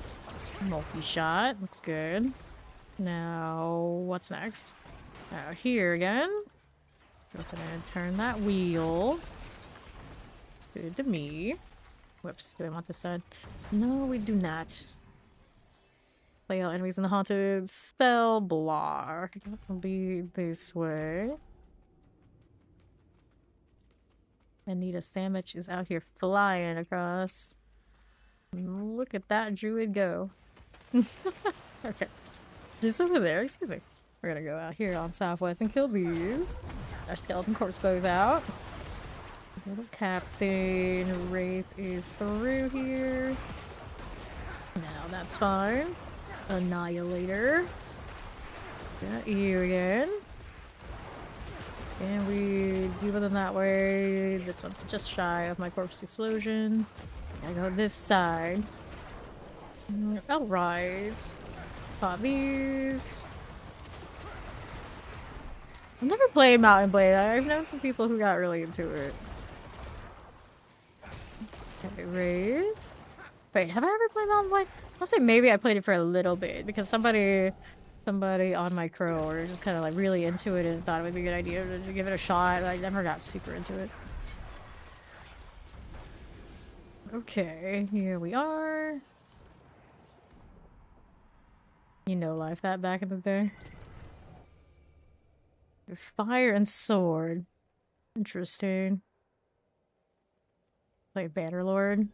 Multi-shot. Looks good. Now, what's next? Here again. We're gonna turn that wheel. Good to me. Whoops, do I want this side? No, we do not. Play all enemies in the haunted cell block. It'll be this way. Anita Sandwich is out here flying across. Look at that druid go. Okay. Just over there, excuse me. We're gonna go out here on Southwest and kill these. Our skeleton corpse bows out. Little Captain Wraith is through here. Now that's fine. Annihilator. Got you again. And we do them that way. This one's just shy of my corpse explosion. Gotta go this side. Alright. Pop these. I've never played Mountain Blade. I've known some people who got really into it. Okay, Wraith. Wait, have I ever played Mountain Blade? I'll say maybe I played it for a little bit because somebody on my crew were just kind of like really into it and thought it would be a good idea to give it a shot. I never got super into it. Okay, here we are. You know life that back in the day. Fire and sword. Interesting. Like Bannerlord.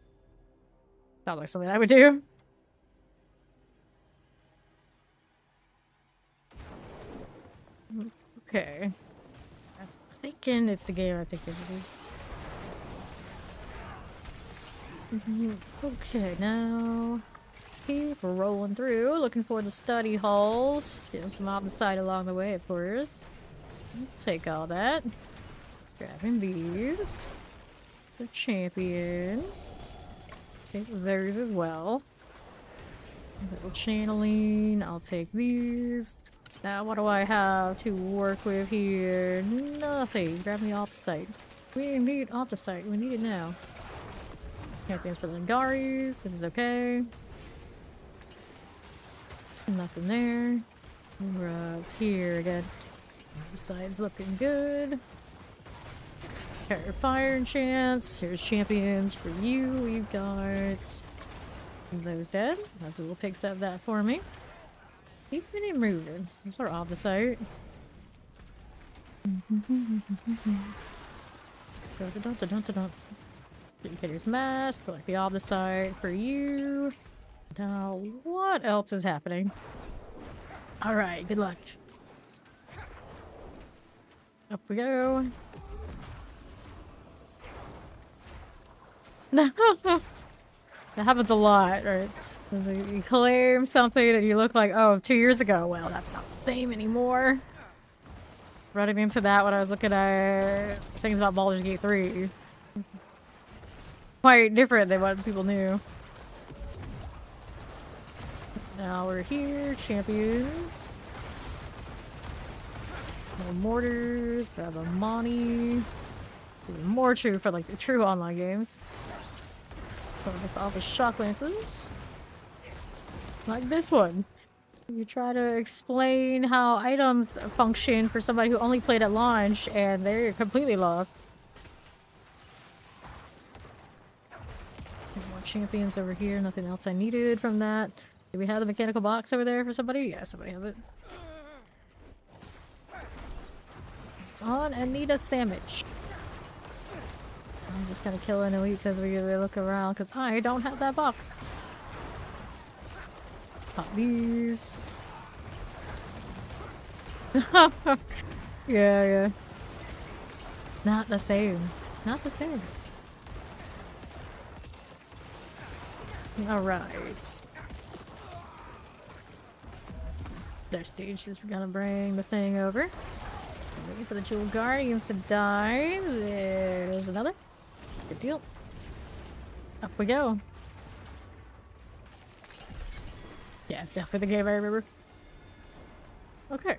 Sounds like something I would do. Okay. I'm thinking it's the game I think it is. Okay, now keep rolling through, looking for the study halls. Getting some off the side along the way, of course. Take all that. Grabbing these. The champion. Take those as well. Little channeling. I'll take these. Now, what do I have to work with here? Nothing. Grab me off the site. We need off the site. We need it now. Champions for the Ngaris. This is okay. Nothing there. We're up here again. The side's looking good. Fire and chance. Here's champions for you. We've got those dead. Azul picks up that for me. Keeping it moving. These are off the site. Hitter's mask. Collect the off the site for you. Now, what else is happening? Alright, good luck. Up we go. That happens a lot, right? You claim something and you look like, oh, 2 years ago. Well, that's not the same anymore. Running into that when I was looking at things about Baldur's Gate 3. Quite different than what people knew. Now we're here, champions. More mortars, grab a Monty. Even more true for like the true online games. With all the shock lances. Like this one. You try to explain how items function for somebody who only played at launch and they're completely lost. More champions over here, nothing else I needed from that. Do we have the mechanical box over there for somebody? Yeah, somebody has it. It's on and need a sandwich. I'm just kind of killing elites as we look around because I don't have that box. Pop these. Yeah. Not the same. Not the same. Alright. Their stage is gonna bring the thing over. Waiting for the Jewel Guardians to die. There's another. Good deal. Up we go. Yeah, it's definitely the game I remember. Okay.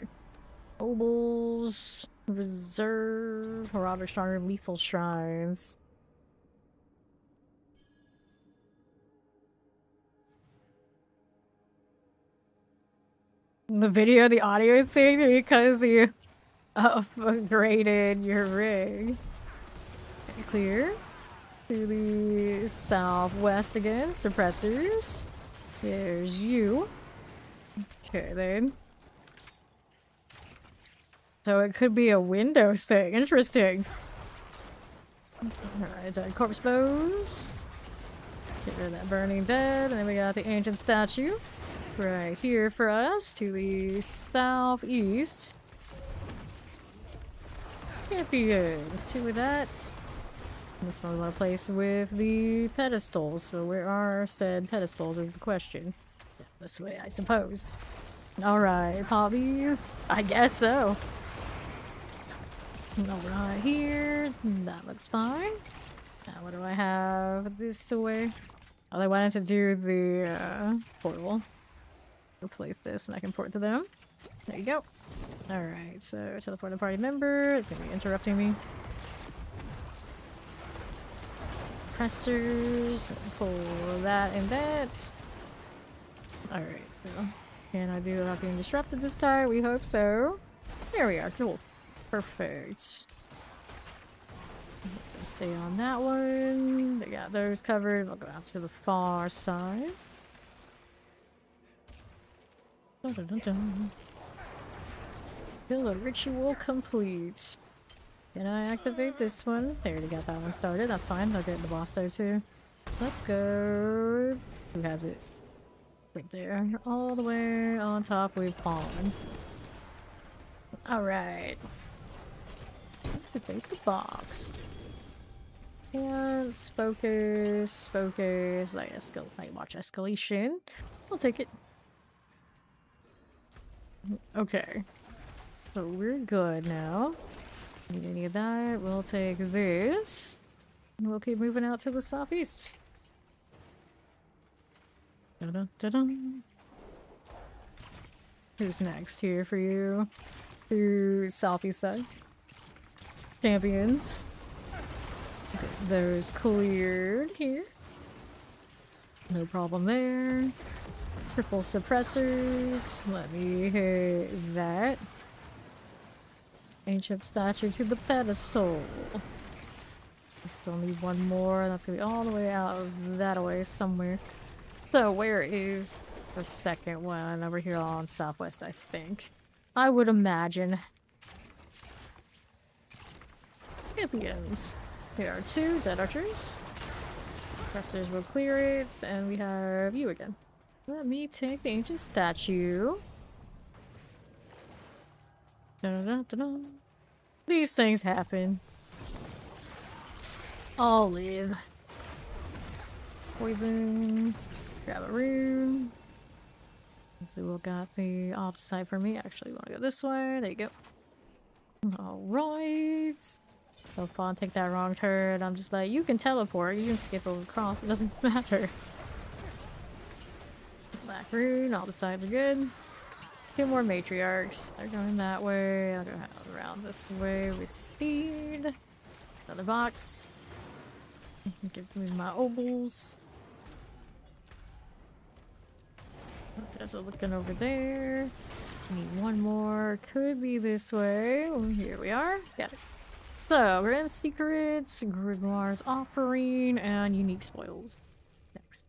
Obols. Reserve. Marauder Stronger. Lethal Shrines. The video, the audio is saying because you upgraded your rig. Okay, clear. To the southwest again. Suppressors. There's you. Okay, then. So it could be a Windows thing. Interesting. Alright, so corpse bows. Get rid of that burning dead. And then we got the ancient statue. Right here for us. To the southeast. Champions. Two of that. This one we want to place with the pedestals. So where are said pedestals is the question. This way, I suppose. Alright, Poppy. I guess so. Alright, here. That looks fine. Now, what do I have this way? Oh, they wanted to do the portal. Replace this and I can port to them. There you go. Alright, so teleport a party member. It's gonna be interrupting me. Pressers. Pull that and that. Alright, so can I do without being disrupted this time? We hope so. There we are. Cool. Perfect. Stay on that one. They got those covered. We'll go out to the far side. Dun, dun, dun, dun. Feel the ritual complete. Can I activate this one? They already got that one started. That's fine. They'll get the boss there too. Let's go. Who has it? Right there. All the way on top we've fallen. Alright. Activate the box. And focus. Like watch escalation. I'll take it. Okay. So we're good now. Need any of that? We'll take this. And we'll keep moving out to the southeast. Dun-dun, dun-dun. Who's next here for you? To southeast side. Champions. Okay, those cleared here. No problem there. Triple suppressors. Let me hit that. Ancient statue to the pedestal. We still need one more. That's gonna be all the way out of that way somewhere. So where is the second one? Over here on southwest, I think. I would imagine. Champions. Here are two dead archers. Suppressors will clear it, and we have you again. Let me take the ancient statue. Dun-dun-dun-dun. These things happen. I'll live. Poison. Grab a rune. Zool got the opposite for me. Actually, want to go this way. There you go. Alright. So Fawn take that wrong turn. I'm just like, you can teleport. You can skip over across. It doesn't matter. Black rune. All the sides are good. Two more matriarchs. They're going that way. I'll go around this way with speed. Another box. Give me my obols. Those guys are looking over there. Need one more. Could be this way. Oh, here we are. Got it. So, Grim Secrets, Grimoire's Offering, and Unique Spoils. Next.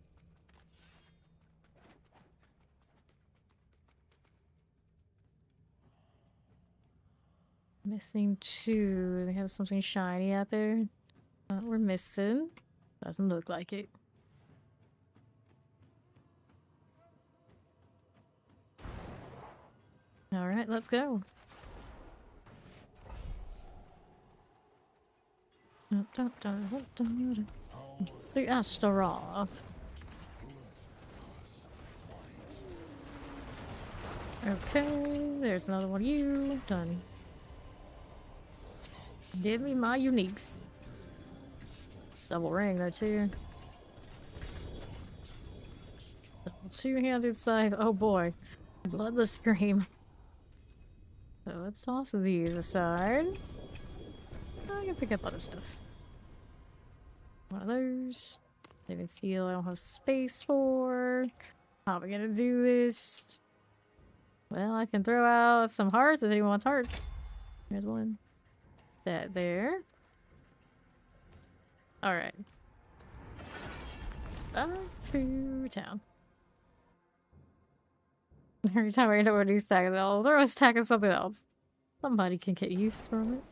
Missing 2. They have something shiny out there. We're missing. Doesn't look like it. Alright, let's go. It's the Astaroth. Okay, there's another one of you. Done. Give me my uniques. Double ring there too. Two-handed scythe. Oh boy. Bloodless scream. So let's toss these aside. I can pick up other stuff. One of those. Living steel I don't have space for. How am I gonna do this? Well, I can throw out some hearts if anyone wants hearts. There's one. That there. Alright. Back to town. Every time I end up with a new stack, they'll throw a stack of something else. Somebody can get use from it.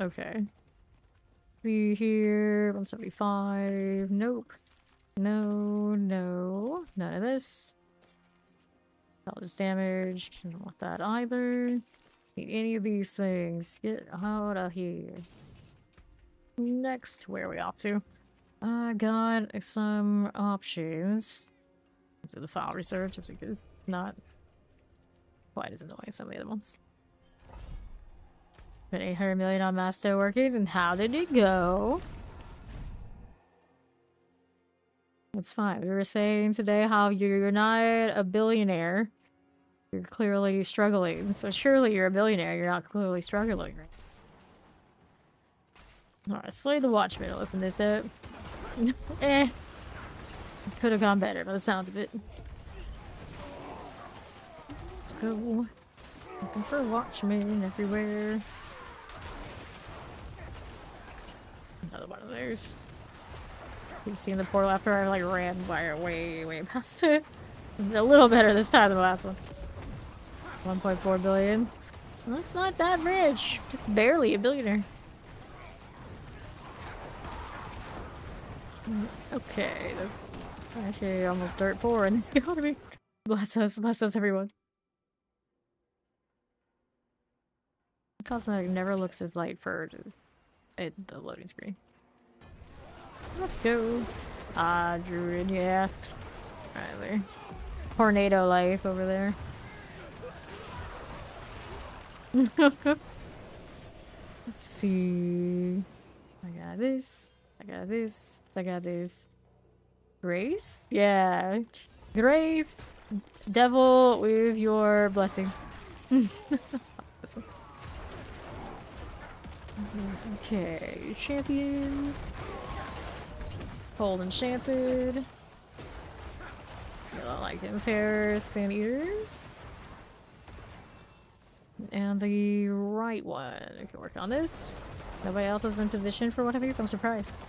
Okay. See here, 175. Nope. No, no. None of this. Knowledge damage. Don't want that either. Need any of these things. Get out of here. Next, where are we off to? I got some options. To the file reserve just because it's not quite as annoying as some of the other ones. But 800 million on Masto working, and how did it go? That's fine. We were saying today how you're not a billionaire. You're clearly struggling. So surely you're a billionaire. You're not clearly struggling. Alright, Slay the Watchman. I'll open this up. Eh. Could have gone better by the sounds of it. Let's go. Looking for Watchmen everywhere. Another one of those. You've seen the portal after I like ran way past it. It's a little better this time than the last one. 1.4 billion. Well, that's not that rich. Just barely a billionaire. Okay, that's actually almost dirt poor in this economy. Bless us everyone. Cosmetic never looks as light for at the loading screen. Let's go. Druid, yeah. Right there. Tornado life over there. Let's see. I got this. I got this. I got this. Grace? Yeah. Grace. Devil with your blessing. This one. Okay. Champions. Cold Enchanted. I like him. Terror, Sand Eaters. And the right one. I can work on this. Nobody else is in position for one of these? I'm surprised.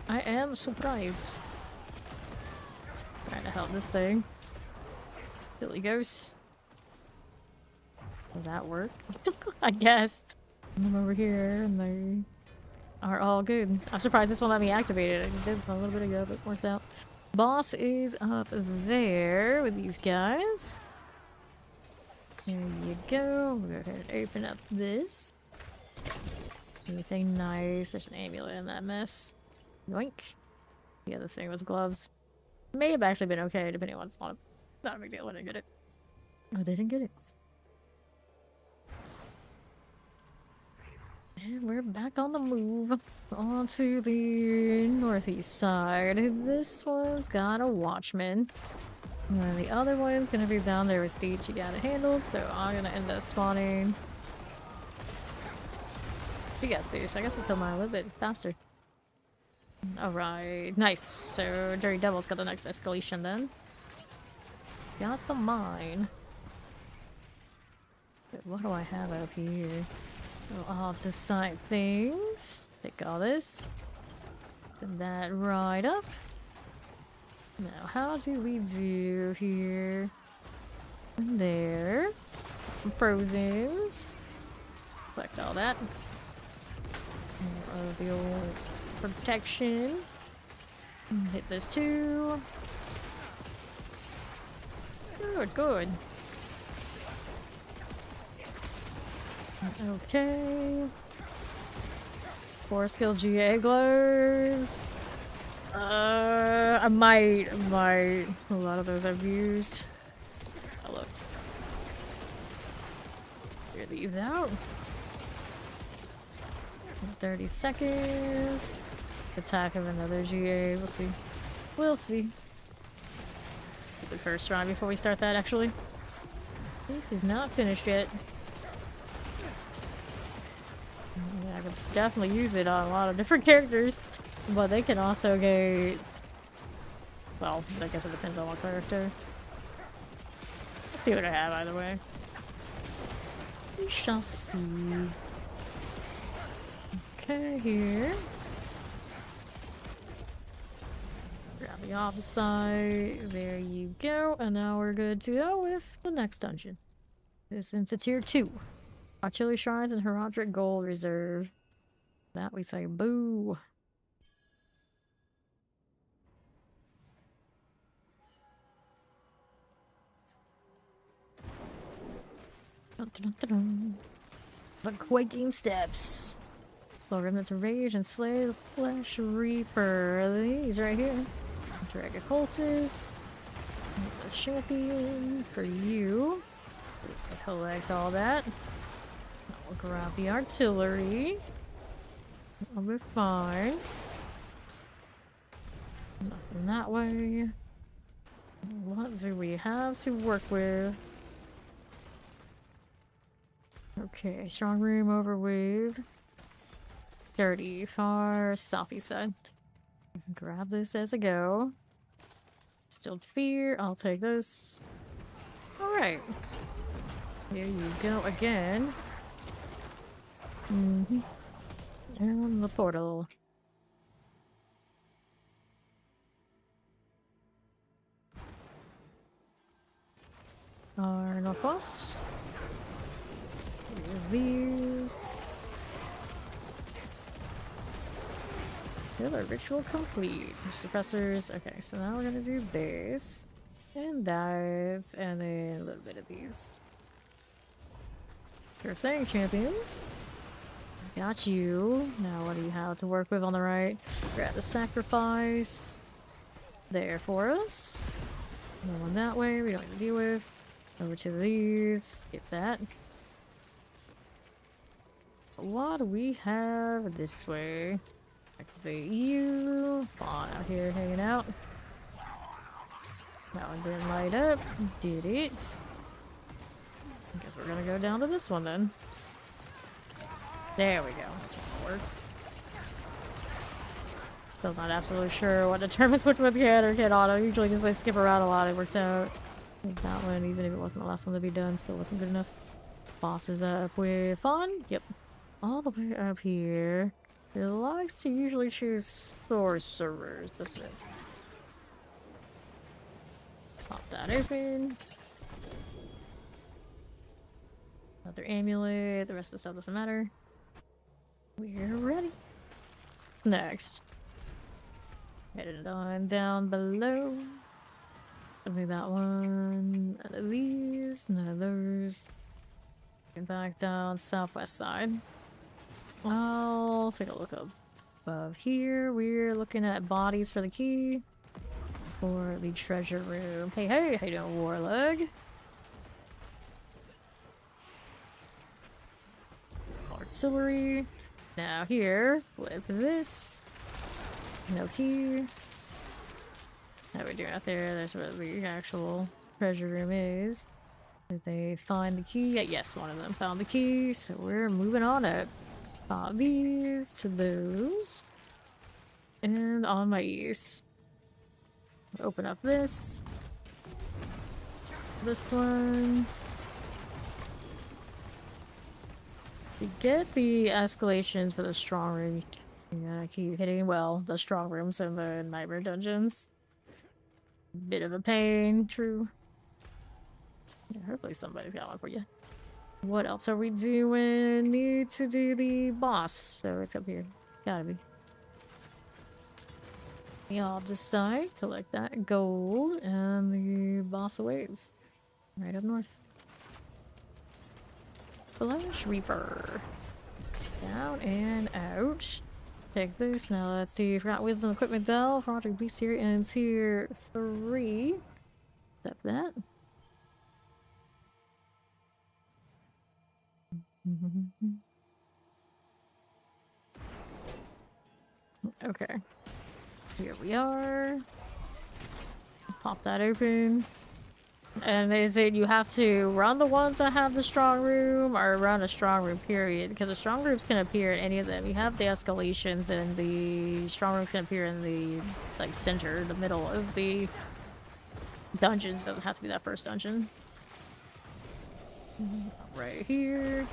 I am surprised. Trying to help this thing. Billy Ghost. Will that work? I guess. I'm over here and they are all good. I'm surprised this won't let me activate it. I just did some a little bit ago, but it worked out. Boss is up there with these guys. There you go. We'll go ahead and open up this. Anything nice? There's an amulet in that mess. Yoink. The other thing was gloves. May have actually been okay, depending on what's on it. Not a big deal. I didn't get it. Oh, they didn't get it. And we're back on the move. On to the northeast side. This one's got a watchman. And then the other one's gonna be down there with Siege. You got it handled, so I'm gonna end up spawning. We got Siege, so I guess we'll kill mine a little bit faster. Alright, nice. So Dirty Devil's got the next escalation then. Got the mine. But what do I have up here? I'll have to sign things. Pick all this. Put that right up. Now, how do we do here? There. Some frozens. Collect all that. More of the old protection. Hit this too. Good, good. Okay. 4 skill GA glows. I might. A lot of those I've used. Oh, look. Clear these out. 30 seconds. Attack of another GA. We'll see. We'll see. The first round before we start that, actually. This is not finished yet. Yeah, I could definitely use it on a lot of different characters. But they can also get... Well, I guess it depends on what character. Let's see what I have either way. We shall see. Okay, here. Grab the opposite side. There you go. And now we're good to go with the next dungeon. This is into tier 2. Artillery Shrines and Heraldric Gold Reserve. That we say boo. Dun, dun, dun, dun. The Quaking Steps. Blow remnants of rage and slay the flesh reaper. These right here. Dragon Cultist. There's a champion for you. Just to collect all that. I'll grab the artillery. I'll be fine. Nothing that way. What do we have to work with? Okay, strong room over wave. Dirty, far southeast side. Grab this as I go. Stilled fear, I'll take this. Alright. Here you go again. And the portal. Our northwest. These. Killer ritual complete. Suppressors. Okay, so now we're gonna do this. And that. And then a little bit of these. Sure thing, champions. Got you. Now what do you have to work with on the right? Grab the sacrifice. There for us. No one that way, we don't need to deal with. Over to these. Get that. What do we have this way? Activate you. Fawn out here hanging out. That one didn't light up. Did it? I guess we're gonna go down to this one then. There we go. Work. Still not absolutely sure what determines which one's can or cannot. I usually just like skip around a lot. It works out. I think that one, even if it wasn't the last one to be done, still wasn't good enough. Bosses up with Fawn. Yep. All the way up here. It likes to usually choose sorcerers, doesn't it? Pop that open. Another amulet. The rest of the stuff doesn't matter. We're ready. Next. Headed on down below. Give me that one. None of these. None of those. Get back down southwest side. I'll take a look up above here. We're looking at bodies for the key. For the treasure room. Hey, hey, how you doing, Warlug? Artillery. Now here, with this. No key. How are we doing out there? There's where the actual treasure room is. Did they find the key? Yes, one of them found the key, so we're moving on up. These to those. And on my east. Open up this. This one. You get the escalations for the strong room. You gotta keep hitting, well, the strong rooms and the nightmare dungeons. Bit of a pain, true. Yeah, hopefully somebody's got one for you. What else are we doing? Need to do the boss, so it's up here. Gotta be. Y'all decide, collect that gold, and the boss awaits. Right up north. Flash Reaper. Down and out. Take this. Now let's see. Forgot Wisdom Equipment Dell. Project Beast here in tier 3. Accept that. Okay. Here we are. Pop that open. And is it you have to run the ones that have the strong room or run a strong room period? Because the strong rooms can appear in any of them. You have the escalations and the strong rooms can appear in the like center, the middle of the dungeons. Doesn't have to be that first dungeon. Right here.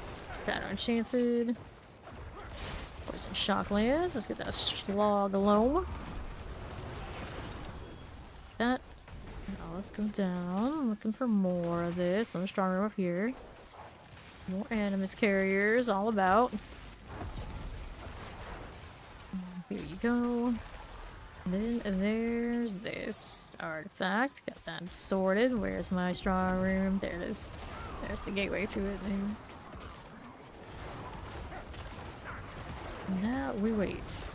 Shadow Enchanted. Poison Shocklands. Let's get that slog alone. That. Now let's go down. I'm looking for more of this. I'm strong room up here. More animus carriers all about. Here you go. And then there's this artifact. Got that sorted. Where's my strong room? There it is. There's the gateway to it. Now we wait.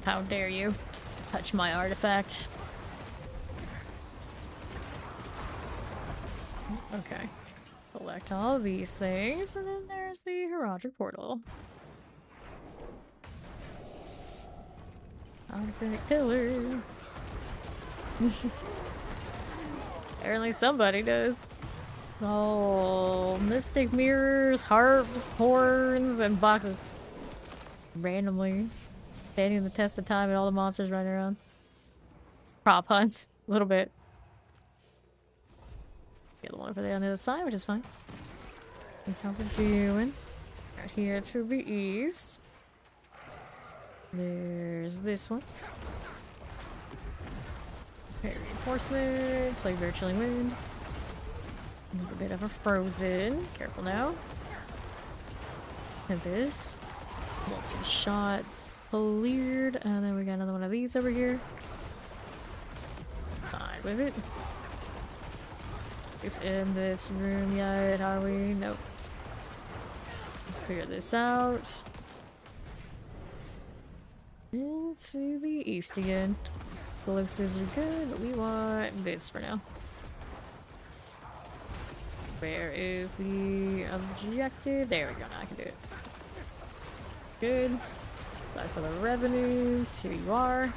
How dare you touch my artifact? Okay. Collect all these things, and then there's the Herodic Portal. Artifact killer. Apparently somebody does. Oh, mystic mirrors, harps, horns, and boxes. Randomly. Standing the test of time and all the monsters running around. Prop hunts. A little bit. Get the one over there on the other side, which is fine. That's how we're doing. Right here to the east. There's this one. Okay, reinforcement. Play Chillin Wind. A little bit of a frozen. Careful now. And this. Multiple shots. Cleared. And then we got another one of these over here. Fine with it. Is in this room yet, are we? Nope. Figure this out. Into the east again. Explosives are good, but we want this for now. Where is the objective? There we go, now I can do it. Good. Back for the revenues. Here you are.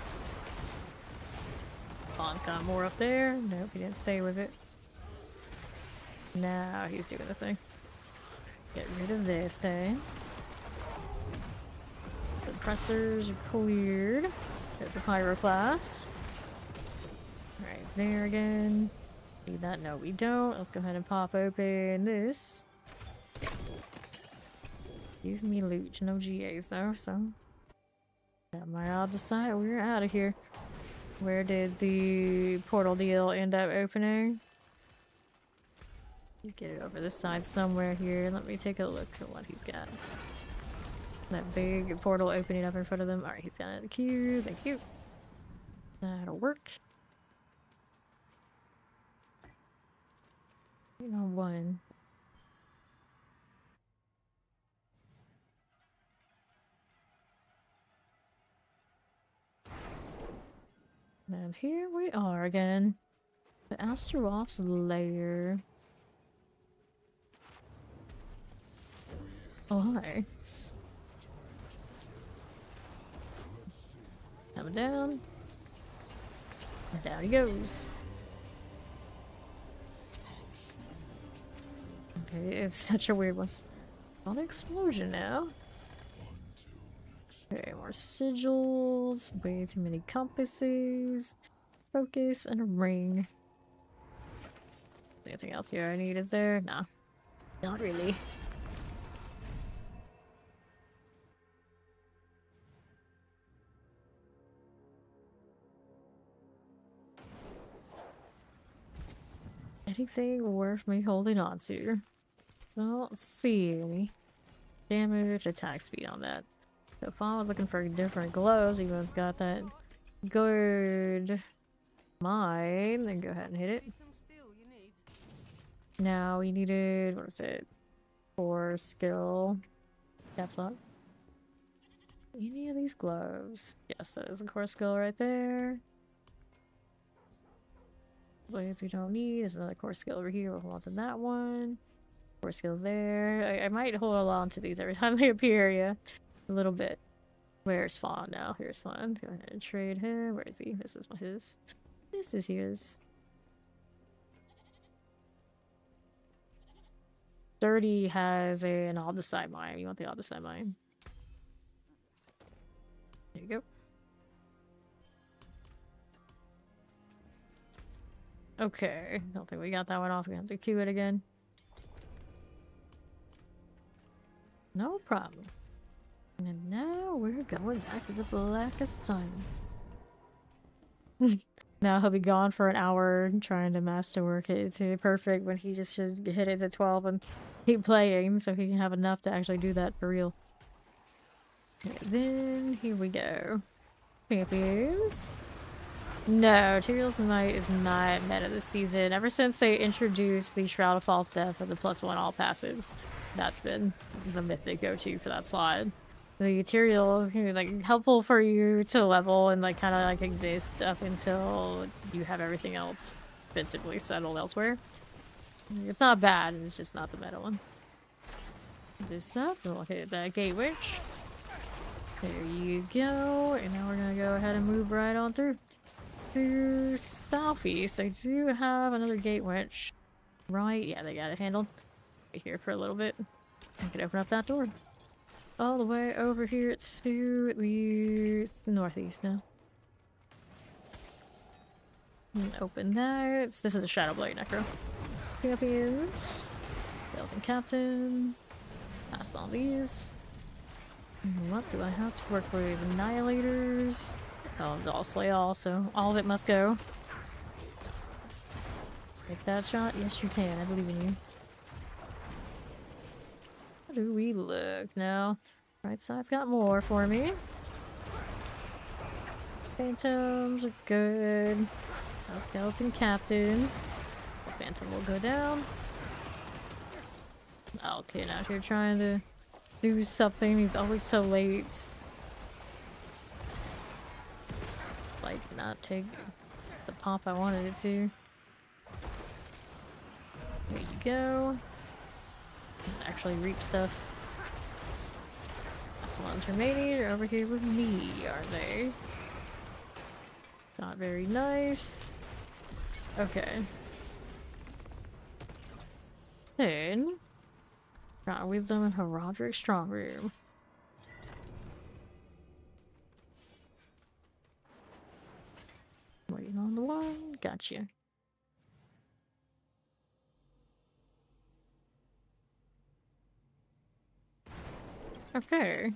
Bond's got more up there. Nope, he didn't stay with it. Now he's doing the thing. Get rid of this thing. Compressors are cleared. There's the pyro class. Right there again. Need that? No, we don't. Let's go ahead and pop open this. Give me loot. No GAs though, so. Got my other side. We're out of here. Where did the portal deal end up opening? Get it over this side somewhere here. Let me take a look at what he's got. That big portal opening up in front of them. Alright, he's got the queue. Thank you. That'll work. One. And here we are again. The Astaroth's lair. Oh, hi. Coming down. And down he goes. Okay, it's such a weird one. On explosion now. Okay, more sigils. Way too many compasses. Focus and a ring. Anything else here I need is there? Nah. Not really. Anything worth me holding on to? Don't see any damage, attack speed on that. So if I was looking for different gloves, even though it's got that good mine, then go ahead and hit it. Now we needed, what is it? 4 skill. Caps lock. Any of these gloves? Yes, that is a core skill right there. Blades we don't need. There's another core skill over here. We'll hold on to that one. Core skills there. I might hold on to these every time they appear, yeah. A little bit. Where's Fawn now? Here's Fawn. Go ahead and trade him. Where is he? This is his. This is his. 30 has an all-decide mine. You want the all-decide mine? There you go. Okay. Don't think we got that one off. We have to queue it again. No problem. And now we're going back to the blackest sun. Now he'll be gone for an hour trying to masterwork it to perfect when he just should hit it at 12 and keep playing so he can have enough to actually do that for real. Okay, then here we go. Champions. No, Tyrael's Might is not meta this season. Ever since they introduced the Shroud of False Death and the +1 all passives, that's been the mythic go-to for that slot. The Tyrael is like helpful for you to level and like kind of like exist up until you have everything else physically settled elsewhere. It's not bad, it's just not the meta one. This up, we'll hit that Gate Witch. There you go, and now we're gonna go ahead and move right on through. To southeast, I do have another Gate Witch. Right, yeah, they got it handled. Wait here for a little bit. I can open up that door. All the way over here to the northeast now. And open that. This is a Shadow Blight Necro. Champions. Sales and Captain. Pass on these. What do I have to work with? Annihilators. Oh, it's all slay all, so all of it must go. Take that shot? Yes, you can. I believe in you. How do we look now? Right side's got more for me. Phantoms are good. Now Skeleton Captain. The Phantom will go down. Alkid out here trying to do something. He's always so late. Like, not take the pop I wanted it to. There you go. Actually reap stuff. Last ones remaining are over here with me, are they? Not very nice. Okay. Then, got Wisdom and Heraldric Strong Room. Waiting on the one. Gotcha. Okay.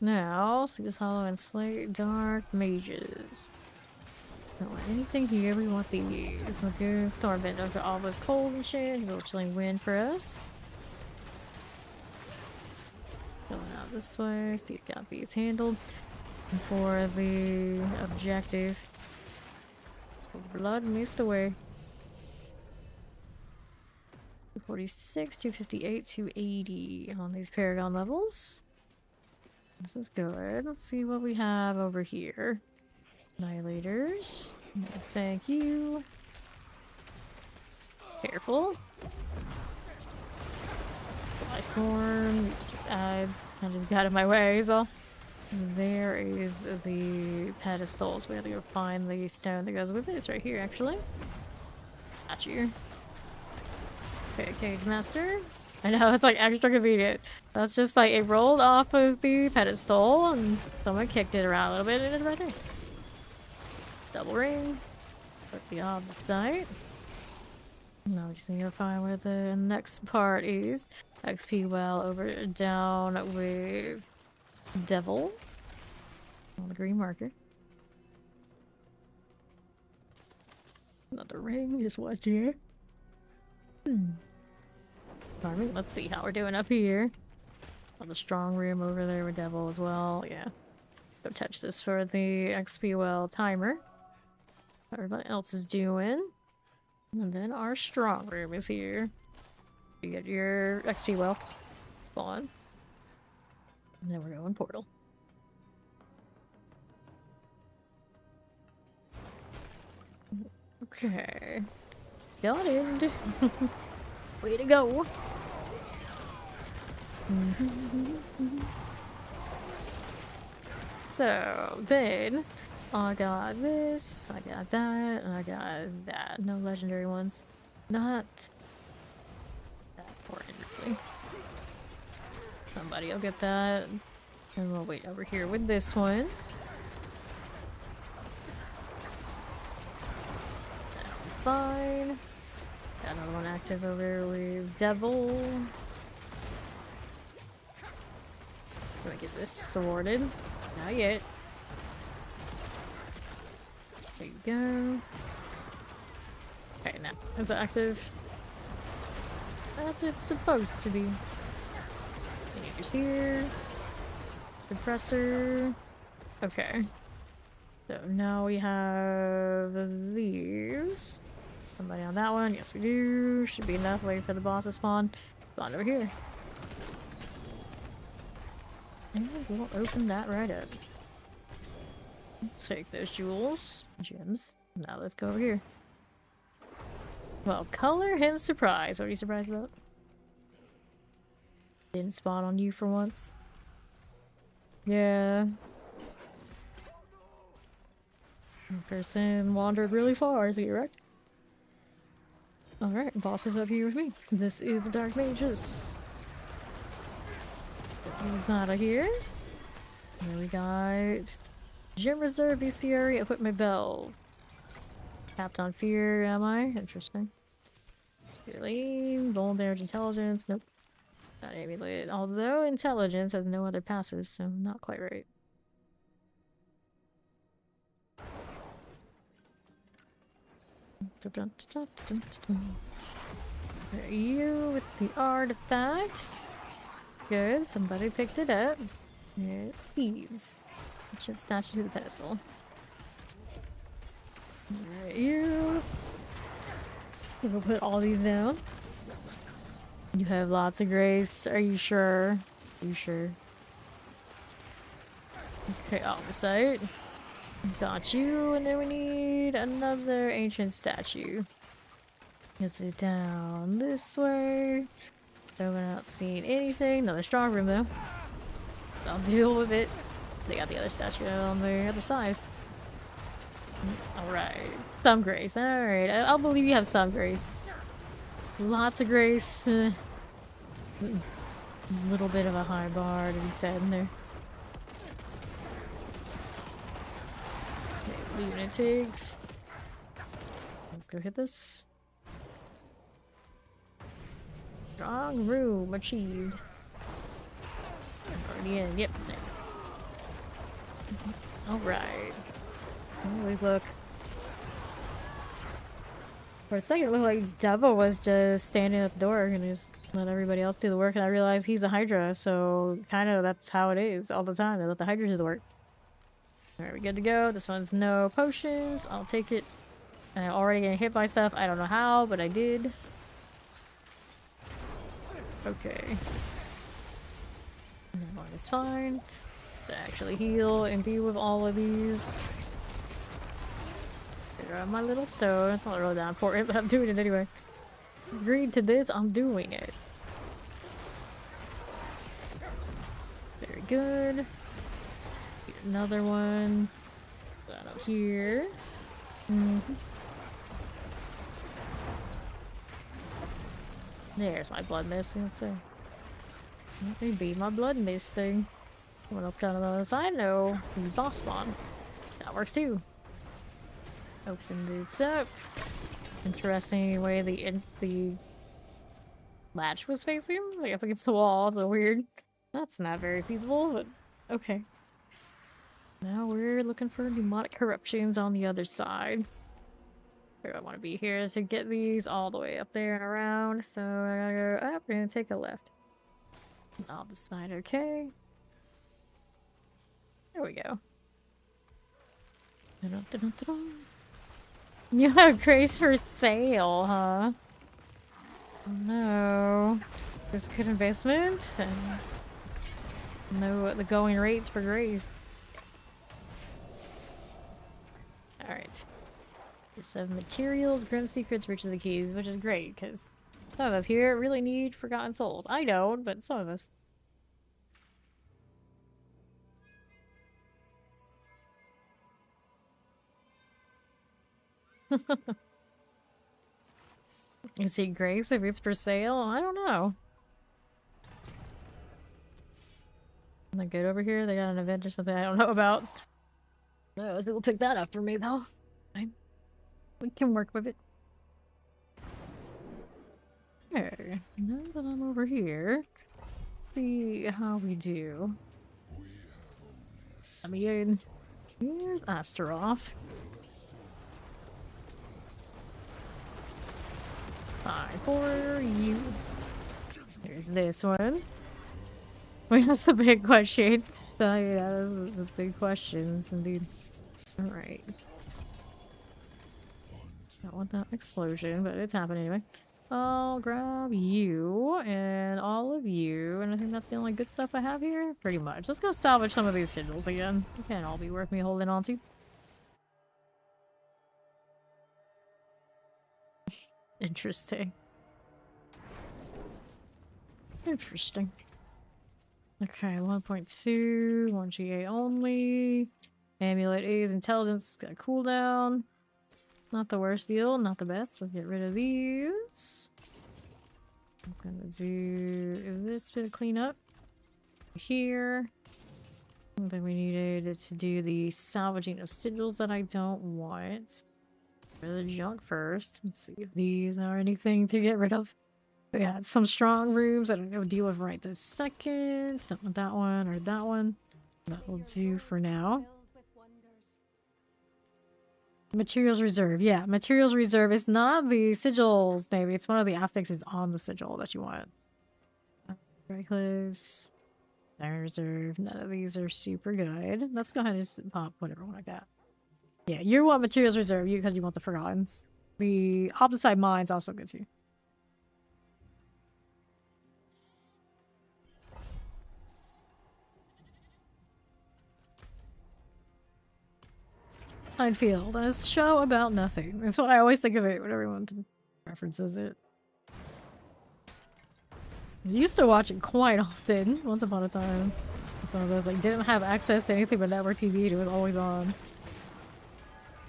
Now, Sleepless Hollow and Slay Dark Mages. Don't want anything here. We want these. We're good. Stormwind over all those cold and shit. A little chilling wind for us. Going out this way. Steve's got these handled. And for the objective. Blood mist away. 246, 258, 280 on these Paragon levels. This is good. Let's see what we have over here. Annihilators. No, thank you. Careful. Fly Swarm. These are just adds. Kind of got in my way, so. There is the pedestals. We have to go find the stone that goes with it. It's right here, actually. Got you. Okay, Cage Master. I know, it's like extra convenient. That's just like it rolled off of the pedestal and someone kicked it around a little bit and it's right there. Double ring. Put the off the site. Now we just need to find where the next part is. XP well over down with Devil on the green marker. Another ring, just watch here. Alright, let's see how we're doing up here. On the strong room over there with Devil as well. Yeah. Go touch this for the XP well timer. Everybody else is doing. And then our strong room is here. You get your XP well on. And then we're going portal. Okay. Got it. Way to go. So then I got this, I got that, and I got that. No legendary ones. Not that important, really. Somebody will get that. And we'll wait over here with this one. That'll be fine. Got another one active over there with Devil. Gonna get this sorted. Not yet. There you go. Okay, now it's active. As it's supposed to be. Teenagers here. Compressor. Okay. So now we have these. Somebody on that one. Yes, we do. Should be enough. Waiting for the boss to spawn. Spawn over here. And we'll open that right up. Take those jewels. Gems. Now let's go over here. Well, color him surprised. What are you surprised about? Didn't spawn on you for once. Yeah. One person wandered really far, is he right? Alright, boss is up here with me. This is the Dark Mages. He's out of here. Here we got Gym Reserve VCRE Equipment Valve. Tapped on Fear, am I? Interesting. Really? Bold Damage Intelligence? Nope. Not amulet. Although Intelligence has no other passives, so not quite right. There you with the artifact. Good, somebody picked it up. It speeds. Just statue to the pedestal. Alright, you. We'll put all these down. You have lots of grace. Are you sure? Are you sure? Okay, opposite. Got you, and then we need another ancient statue. Is it down this way? So we're not seeing anything. Another strong room though. I'll deal with it. They got the other statue on the other side. Alright. Some grace. Alright. I'll believe you have some grace. Lots of grace. A little bit of a high bar to be said in there. Okay, lunatics. Let's go hit this. Strong room achieved. Already in. Yep. Alright. Holy look. For a second, it looked like Devil was just standing at the door and just let everybody else do the work, and I realized he's a Hydra, so kind of that's how it is all the time. They let the Hydra do the work. Alright, we good to go. This one's no potions. I'll take it. I'm already getting hit by stuff. I don't know how, but I did. Okay. That one is fine. To actually heal and be with all of these. Grab my little stone. It's not really that important, but I'm doing it anyway. Agreed to this, I'm doing it. Very good. Get another one. That up here. There's my blood mist, let's see. Let me be my blood mist thing. Someone else got on the other side? No. The boss spawn. That works too. Open this up. Interesting way the latch was facing. Like up against the wall. So weird. That's not very feasible, but okay. Now we're looking for demonic corruptions on the other side. We don't want to be here to get these all the way up there and around. So I gotta go up and take a left. I'll decide, okay. There we go. Dun-dun-dun-dun-dun. You have Grace for sale, huh? Oh no. There's good investments and know what the going rates for Grace. Alright. There's some materials, grim secrets, riches and keys, which is great because some of us here really need Forgotten Souls. I don't, but some of us. You see Grace if it's for sale? I don't know. Like good over here, they got an event or something I don't know about. No, so we'll pick that up for me though. Fine. We can work with it. Okay, now that I'm over here, see how we do. I mean, here's Astaroth. Fine for you. There's this one. We have a big question. So yeah, those are the big questions indeed. Alright. Don't want that explosion, but it's happening anyway. I'll grab you and all of you, and I think that's the only good stuff I have here. Pretty much. Let's go salvage some of these sigils again. They can't all be worth me holding on to. Interesting. Interesting. Okay, 1.2, 1 GA only. Amulet A's intelligence got a cooldown. Not the worst deal, not the best. Let's get rid of these. I'm just gonna do this bit of cleanup here. And then we needed to do the salvaging of sigils that I don't want. Get rid of the junk first. Let's see if these are anything to get rid of. We had some strong rooms that I'm gonna deal with right this second. Don't want that one or that one. That will do for now. Materials reserve. Yeah, materials reserve is not the sigils, maybe. It's one of the affixes on the sigil that you want. Very close. Iron reserve. None of these are super good. Let's go ahead and just pop whatever one like that. Yeah, you want materials reserve because you want the Forgottens. The opposite mine's also good too. Field, a show about nothing. That's what I always think of it when everyone references it. I used to watch it quite often, once upon a time. It's one of those, like, didn't have access to anything but network TV, it was always on.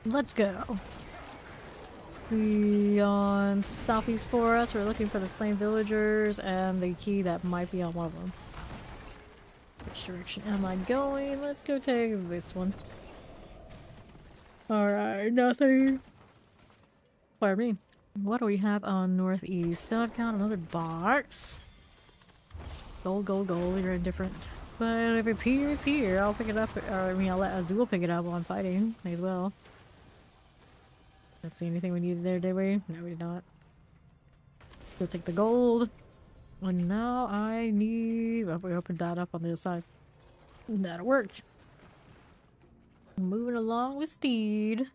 Let's go. On southeast for us, we're looking for the slain villagers and the key that might be on one of them. Which direction am I going? Let's go take this one. Alright, nothing. Pardon me. What do we have on northeast? So I've got another box. Gold, gold, gold. You're indifferent. But if it's here, it's here. I'll pick it up. Or, I mean, I'll let Azul pick it up while I'm fighting. May as well. Let's see anything we needed there, did we? No, we did not. Go take the gold. And now I need... Oh, we opened that up on the other side. That'll work. Moving along with Steed.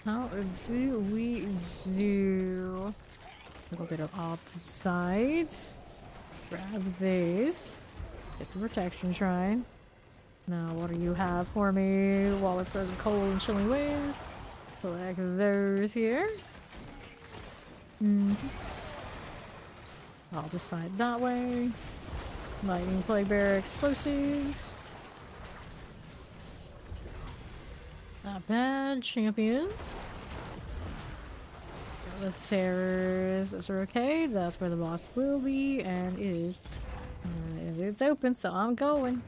How do we do? A little bit of opposite sides. Grab this. Get the protection shrine. Now, what do you have for me? While it throws cold and chilling winds. Select those here. I'll decide that way. Lightning Plague Bearer explosives. Not bad. Champions. The terrors. Those are okay. That's where the boss will be and is. It's open, so I'm going.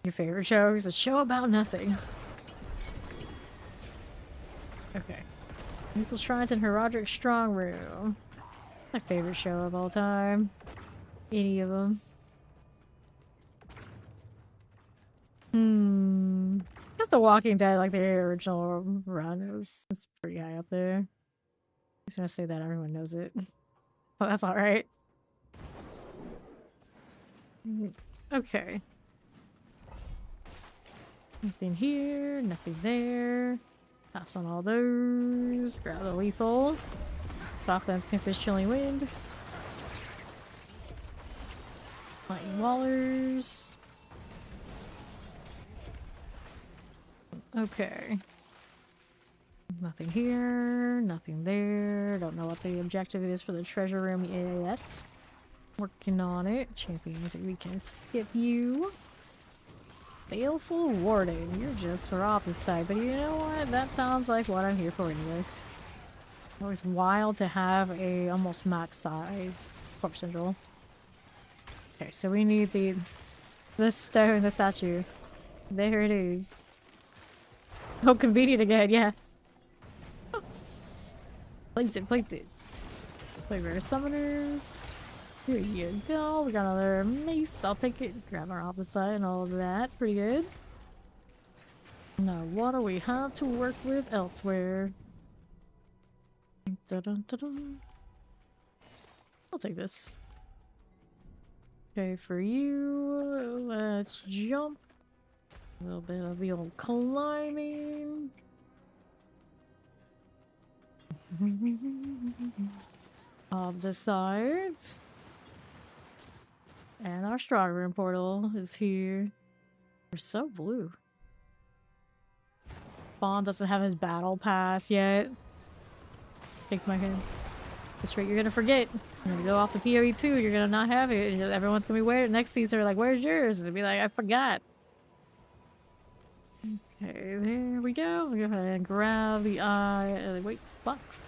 Your favorite show is a show about nothing. Okay. Lethal Shrines and Herodic Strong Room. My favorite show of all time. Any of them. Because The Walking Dead, like the original run, it's pretty high up there. I'm just gonna say that everyone knows it. Well, that's alright. Okay. Nothing here, nothing there. Pass on all those. Grab the lethal. Stop that Tempest Chilling Wind. Lightning Wallers. Okay. Nothing here, nothing there. Don't know what the objective is for the treasure room yet. Working on it. Champions, we can skip you. Baleful Warden, you're just for opposite, but you know what? That sounds like what I'm here for anyway. Always wild to have a almost max size corpse syndrome. Okay, so we need the stone, the statue. There it is. Oh, convenient again, yeah. Place it, place it. Flavor summoners. Here you go. We got another mace. I'll take it. Grab our opposite and all of that. Pretty good. Now, what do we have to work with elsewhere? Dun, dun, dun. I'll take this. Okay, for you, let's jump. A little bit of the old climbing. Of the sides. And our strong room portal is here. We're so blue. Bond doesn't have his battle pass yet. Shake my head. That's right, you're gonna forget. You're gonna go off the PoE 2, you're gonna not have it. And everyone's gonna be wearing it next season. Like, where's yours? And they'll be like, I forgot. Okay, there we go. We'll go ahead and grab the eye. Wait, box.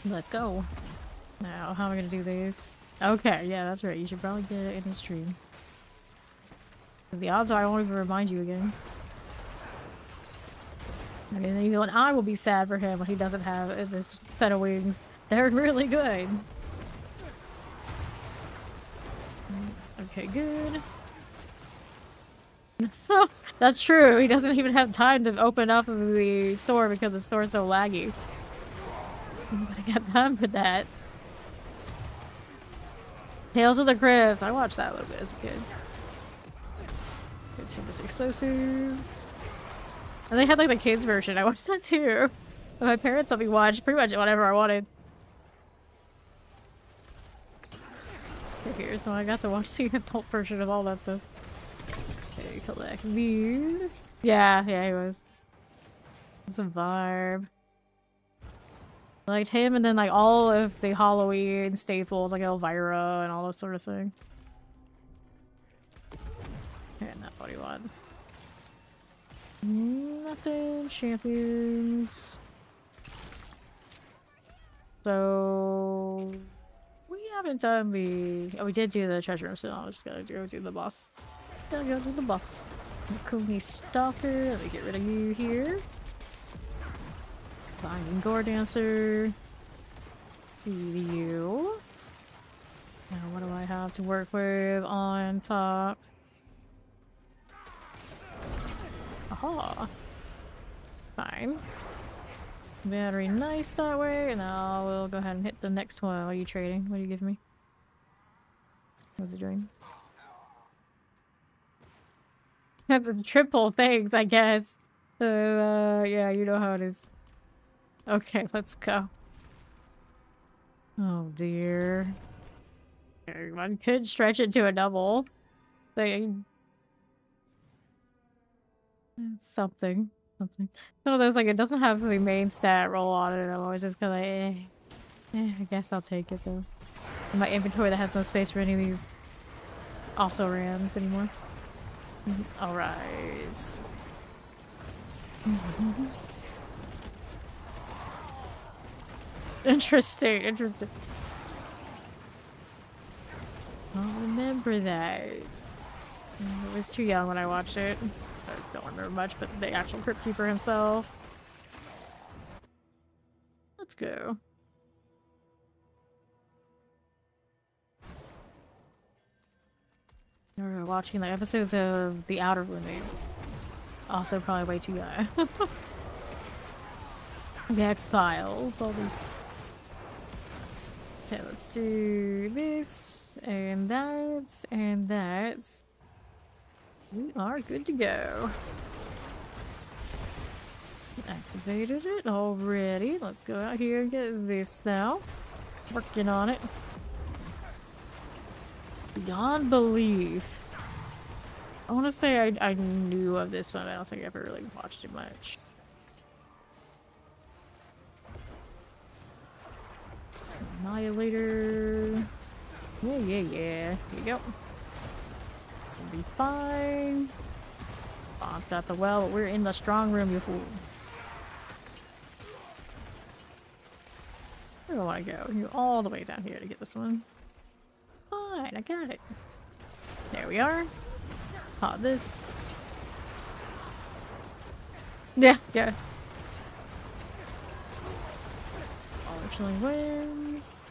Let's go. Now, how am I gonna do this? Okay, yeah, that's right. You should probably get it in the stream. Because the odds are I won't even remind you again. I mean, even I will be sad for him when he doesn't have this set of wings. They're really good. Okay, good. That's true. He doesn't even have time to open up the store because the store's so laggy. But I got time for that. Tales of the Crypt. I watched that a little bit as a kid. Good Super Explosive. And they had like the kids version. I watched that too. My parents let me watch pretty much whatever I wanted. Here, so I got to watch the adult version of all that stuff. Okay, collect these. Yeah, he was. It's a vibe. I liked him and then like all of the Halloween staples like Elvira and all that sort of thing. Okay, not what you want. Nothing. Champions. So we haven't done the. Oh, we did do the treasure room, so I'm just gonna go do the boss. Gotta go do the boss. Kumi Stalker. Let me get rid of you here. Binding Gore Dancer. You. Now, what do I have to work with on top? Aha. Fine. Very nice that way, and now we'll go ahead and hit the next one. What are you trading? What do you give me? What's it doing? That's a triple thanks, I guess. Yeah, you know how it is. Okay, let's go. Oh dear. One could stretch it to a double thing. Something. No, there's like, it doesn't have the main stat roll on it. I'm always just kinda I guess I'll take it though. In my inventory that has no space for any of these also rans anymore. Alright. Interesting. I'll remember that. I was too young when I watched it. I don't remember much, but the actual Crypt Keeper himself. Let's go. We're watching the episodes of The Outer Limits. Also probably way too high. The X-Files, all these. Okay, let's do this, and that, and that. We are good to go. Activated it already. Let's go out here and get this now. Working on it. Beyond belief. I want to say I knew of this one, but I don't think I ever really watched it much. Annihilator. Yeah. Here you go. This will be fine. Bond's got the well, but we're in the strong room, you fool. Where do I go? You're all the way down here to get this one. Fine, I got it. There we are. Pop this. Yeah. Actually wins.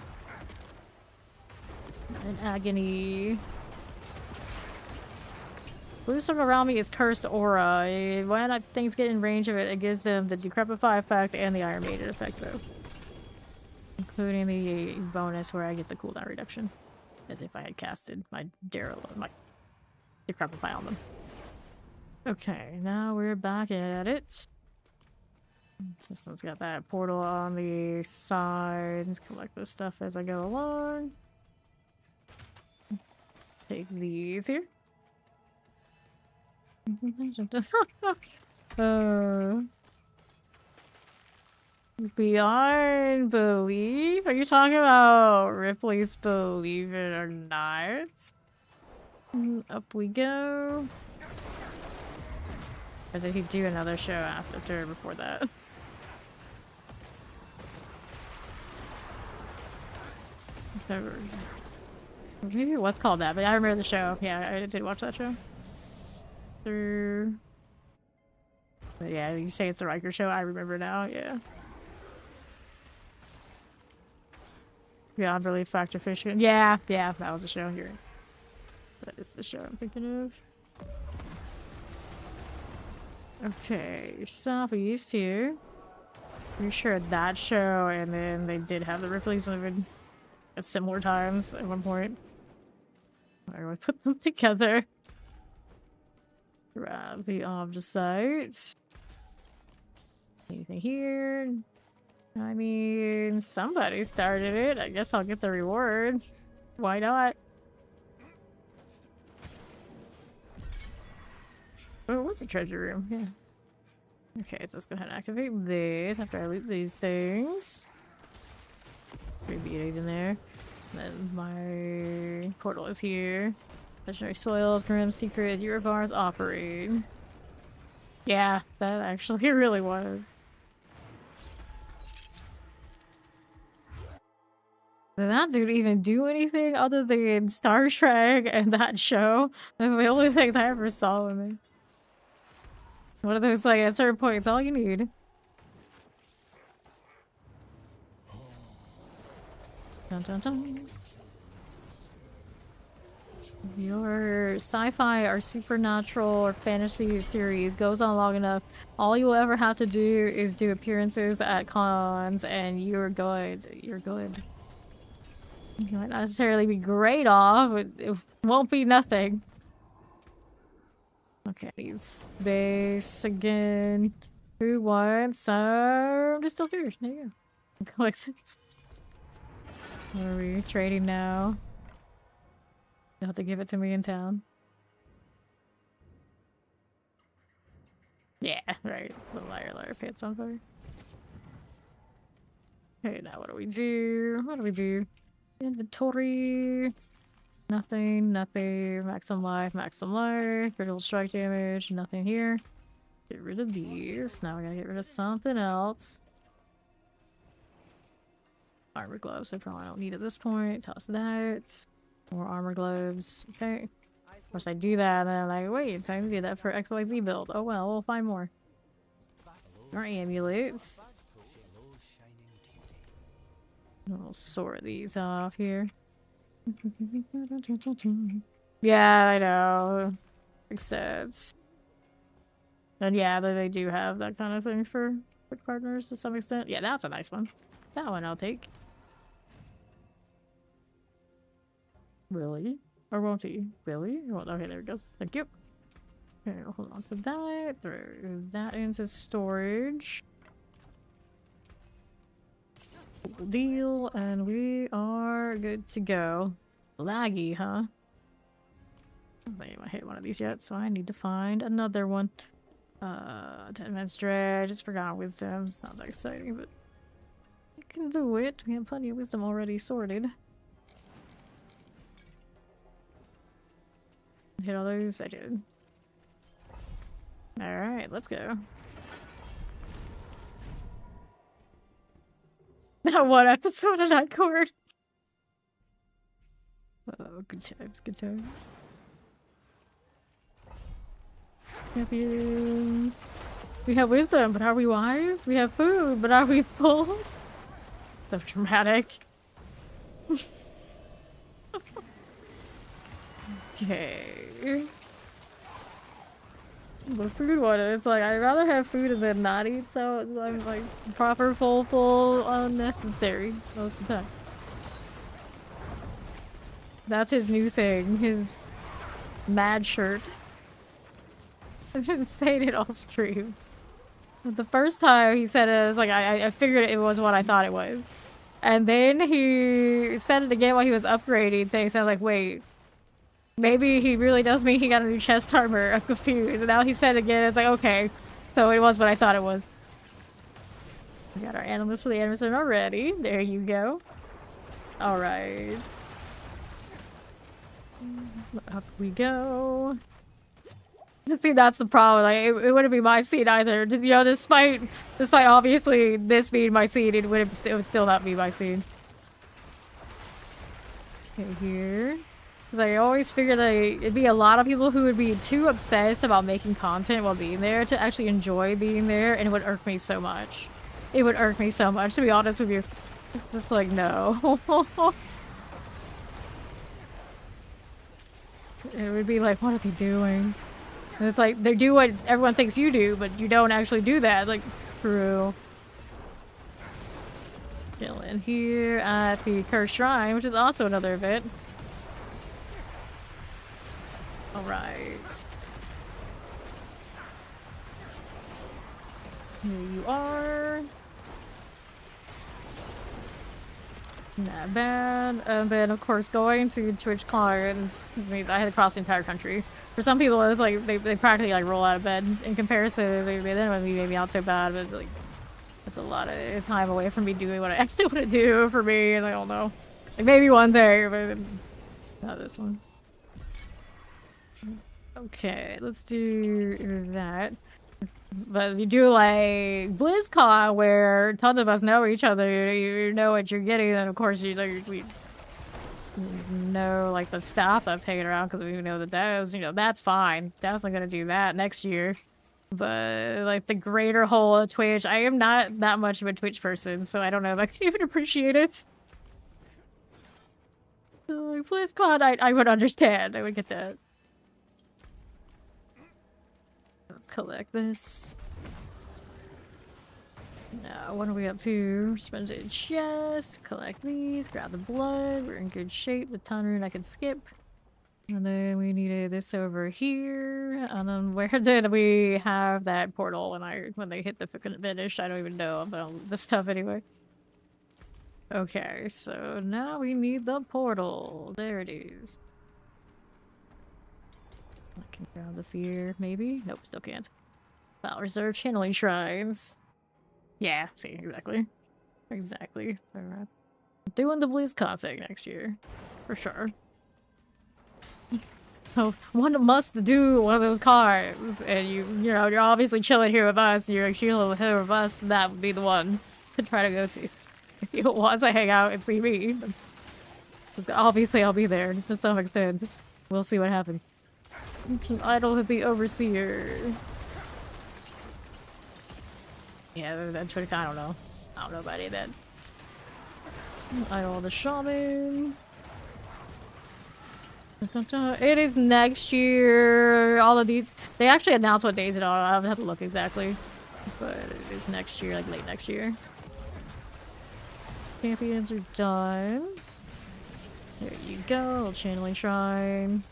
In agony. Blue circle around me is cursed aura. When things get in range of it, it gives them the Decrepify effect and the Iron Maiden effect, though. Including the bonus where I get the cooldown reduction. As if I had casted my my Decrepify on them. Okay, now we're back at it. This one's got that portal on the side. Just collect this stuff as I go along. Take these here. Beyond belief? Are you talking about Ripley's Believe It or Not? Up we go. Or did he do another show after or before that? Maybe it was called that, but I remember the show. Yeah, I did watch that show. But yeah, you say it's the Riker show, I remember now, yeah. Yeah, Belief Factor Fishing. Yeah, that was the show here. That is the show I'm thinking of. Okay, Sophie's here. Pretty sure that show, and then they did have the Ripley's living at similar times at one point. Why do I put them together? Grab the Obdicite. Anything here? I mean, somebody started it. I guess I'll get the reward. Why not? Oh, what's the treasure room? Yeah. Okay, so let's go ahead and activate this after I loot these things. Maybe it in there. And then my portal is here. Legendary soils, Grim Secret, Eurobars operate. Yeah, that actually really was. Did that dude even do anything other than Star Trek and that show? That's the only thing I ever saw in it. One of those, like, at certain points, all you need. Dun dun dun. Your sci-fi or supernatural or fantasy series goes on long enough, all you will ever have to do is do appearances at cons, and you're good. You're good. You might not necessarily be great off, but it won't be nothing. Okay, need space again. Who wants some distillers? There you go. Collect this. What are we trading now? You'll have to give it to me in town. Yeah, right. The liar pants on fire. Okay, now what do we do? What do we do? Inventory. Nothing. Maximum life. Critical strike damage. Nothing here. Get rid of these. Now we gotta get rid of something else. Armor gloves. I probably don't need at this point. Toss that. More armor gloves. Okay. Of course I do that and then I'm like, wait, time to do that for XYZ build. Oh well, we'll find more. More amulets. We'll sort these off here. Yeah, I know. Except And yeah, they do have that kind of thing for quick partners to some extent. Yeah, that's a nice one. That one I'll take. Really? Or won't he? Really? Well, okay, there it goes. Thank you. Okay, hold on to that. Throw that into storage. Deal, and we are good to go. Laggy, huh? I don't think I hit one of these yet, so I need to find another one. 10 minutes dredge. Just forgot wisdom. Sounds exciting, but I can do it. We have plenty of wisdom already sorted. Hit all those? I did. Alright, let's go. Now one episode of Night Court. Oh, good times, good times. Champions. We have wisdom, but are we wise? We have food, but are we full? So dramatic. Okay. The food one, it's like, I'd rather have food than not eat, so I'm like, proper, full, unnecessary most of the time. That's his new thing, his mad shirt. I didn't say it all stream. But the first time he said it, I was like, I figured it was what I thought it was. And then he said it again while he was upgrading things, and I was like, wait. Maybe he really does mean he got a new chest armor. I'm confused. And now he said it again. It's like, okay. So it was what I thought it was. We got our animals for the animation already. There you go. Alright. Up we go. See, that's the problem. Like, it wouldn't be my seed either. You know, despite obviously this being my seed, it would still not be my seed. Okay, here. I always figure that it'd be a lot of people who would be too obsessed about making content while being there to actually enjoy being there, and it would irk me so much. It would irk me so much, to be honest with you. Just like, no. It would be like, what are they doing? And it's like, they do what everyone thinks you do, but you don't actually do that. Like, true. Chillin here at the Cursed Shrine, which is also another event. Alright. Here you are. Not bad. And then, of course, going to Twitch cards. I mean, I had to cross the entire country. For some people, it's like, they practically, like, roll out of bed. In comparison, then it would be maybe not so bad, but, like, it's a lot of time away from me doing what I actually want to do for me, and I don't know. Like, maybe one day, but not this one. Okay, let's do that. But you do like BlizzCon, where tons of us know each other. You know what you're getting, and of course we know like the staff that's hanging around because we know that those, you know, that's fine. Definitely gonna do that next year. But like the greater whole of Twitch, I am not that much of a Twitch person, so I don't know if I can even appreciate it. So, like BlizzCon, I would understand. I would get that. Let's collect this. Now, what are we up to? Spending chest, collect these, grab the blood. We're in good shape. The ton rune I can skip. And then we needed this over here. And then where did we have that portal when they hit the finish? I don't even know about this stuff anyway. Okay, so now we need the portal. There it is. I can grab the fear, maybe? Nope, still can't. Well, reserve channeling shrines. Yeah, see, exactly. Exactly. So, doing the BlizzCon thing next year. For sure. So, one must do one of those cards. And you know, you're obviously chilling here with us. You're chilling here with us. That would be the one to try to go to. If you want to hang out and see me. Obviously, I'll be there to some extent. We'll see what happens. Idol of the Overseer. Yeah, that's what I don't know. I don't know about any of that. Idol of the Shaman. It is next year. All of these, they actually announced what days it are. I have to look exactly, but it is next year, like late next year. Champions are done. There you go, little channeling shrine.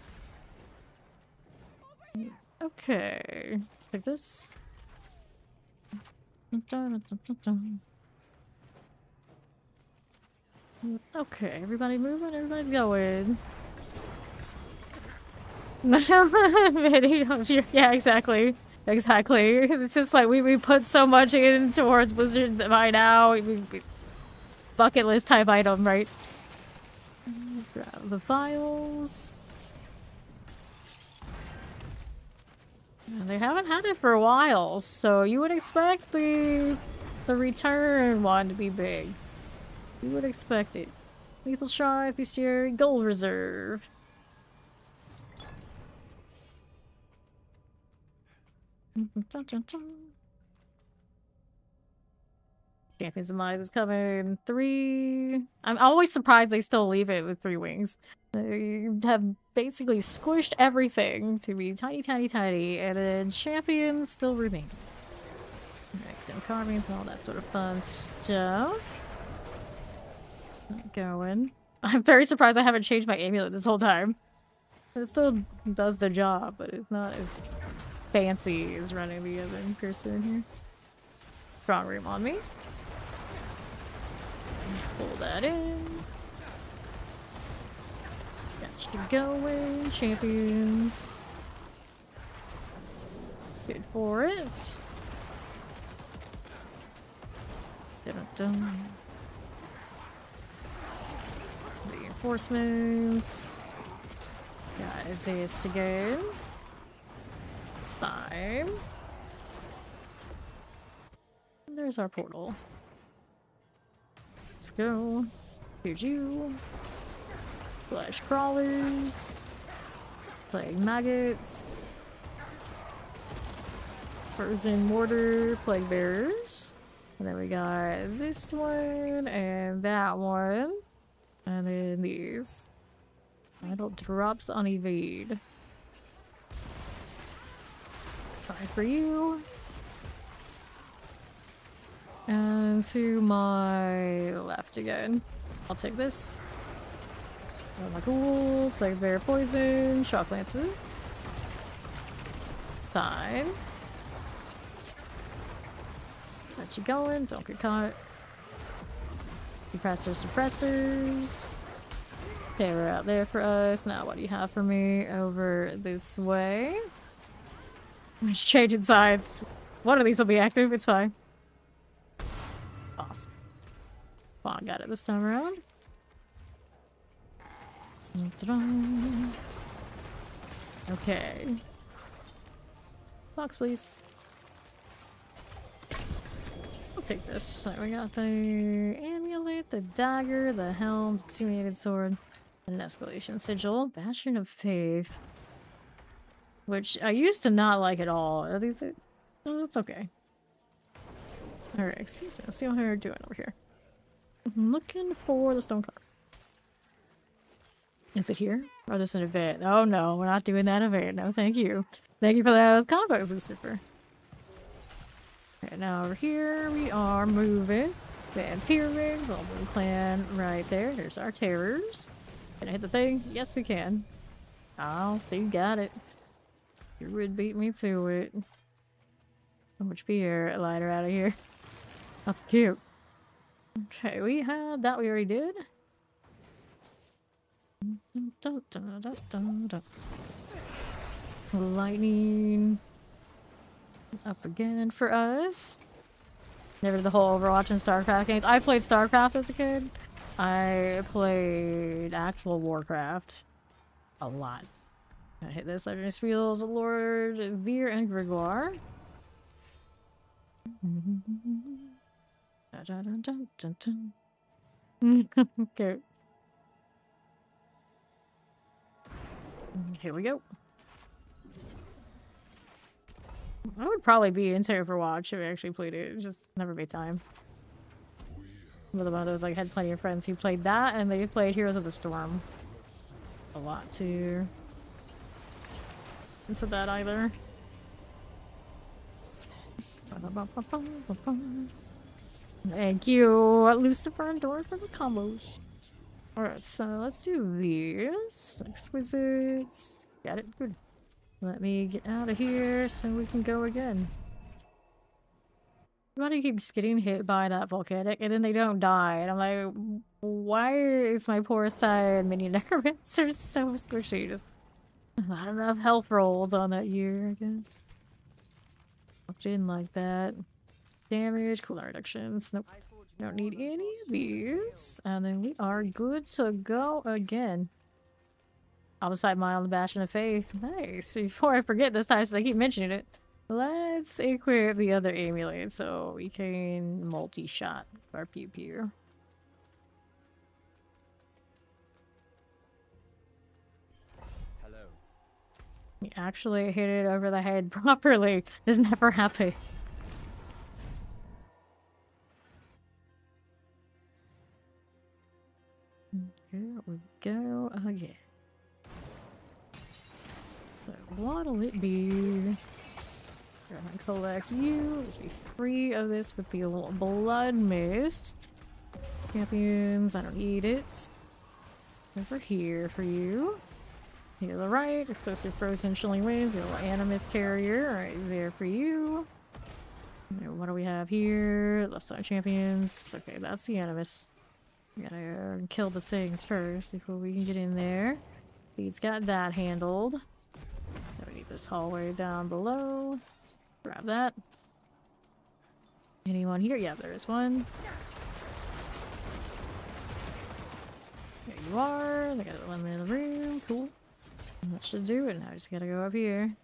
Okay, like this. Okay, everybody moving, everybody's going. Yeah, exactly. Exactly. It's just like we put so much in towards Blizzard by now. Bucket list type item, right? Let's grab the files. And they haven't had it for a while, so you would expect the return one to be big. You would expect it. Lethal Strive, Bestiary, Gold Reserve. Champions of Might is coming. 3. I'm always surprised they still leave it with 3 wings. They have basically squished everything to be tiny, tiny, tiny, and then champions still remain. Stone carvings and all that sort of fun stuff. Going. I'm very surprised I haven't changed my amulet this whole time. It still does the job, but it's not as fancy as running the other person here. Strong room on me. Pull that in. Got you going, champions. Good for it. Dun-dun. Reinforcements. Got this again. 5. There's our portal. Let's go. Here's you. Flesh crawlers. Plague maggots. Frozen mortar. Plague bearers. And then we got this one and that one. And then these. Idle drops on evade. 5 for you. And to my left again. I'll take this. Oh my cool. Plague bear poison. Shock lances. 5. Got you going. Don't get caught. Suppressors. Okay, we're out there for us. Now what do you have for me over this way? It's changing sides. One of these will be active. It's fine. Awesome. Well, I got it this time around. Okay. Box, please. I'll take this. So we got the amulet, the dagger, the helm, the two-handed sword, and an escalation sigil. Bastion of Faith. Which I used to not like at all. Are these it? Oh, it's okay. Alright, excuse me. Let's see what we're doing over here. I'm looking for the stone card. Is it here? Or is this an event? Oh no, we're not doing that event. No, thank you. Thank you for that combo exclusive. Alright, now over here we are moving. Vampiric, Golden Clan right there. There's our terrors. Can I hit the thing? Yes, we can. Oh, so you got it. You would beat me to it. So much fear. Lighter out of here. That's cute. Okay, we had that we already did. Lightning. Up again for us. Never did the whole Overwatch and StarCraft games. I played StarCraft as a kid. I played actual Warcraft. A lot. I hit this. Legendary Spiels, Lord, Veer, and Gregoire. Okay. Here we go. I would probably be into Overwatch if I actually played it. Just never made time. One of those, like, had plenty of friends who played that, and they played Heroes of the Storm. A lot to into that either. Thank you, Lucifer and Dora, for the combos. Alright, so let's do these. Exquisites. Got it. Good. Let me get out of here so we can go again. Everybody keeps getting hit by that volcanic and then they don't die. And I'm like, why is my poor side mini Necromancer so squishy? Just not enough health rolls on that year, I guess. Walked in like that. Damage, cooldown reductions. Nope. Don't need any of these. And then we are good to go again. Opposite Mile and Bastion of Faith. Nice. Before I forget this time, since I keep mentioning it, let's equip the other amulet so we can multi-shot our pew pew. Hello. You actually hit it over the head properly. This never happened. Here we go again. So what'll it be? We're gonna collect you. Let's be free of this with the little blood mist. Champions, I don't need it. Over here for you. Here to the right, explosive frozen chilling winds, the little animus carrier right there for you. And what do we have here? Left side champions. Okay, that's the animus. We gotta kill the things first before we can get in there. He's got that handled. Now we need this hallway down below. Grab that. Anyone here? Yeah, there is one. There you are. They got one in the room. Cool. That should do it. Now I just gotta go up here.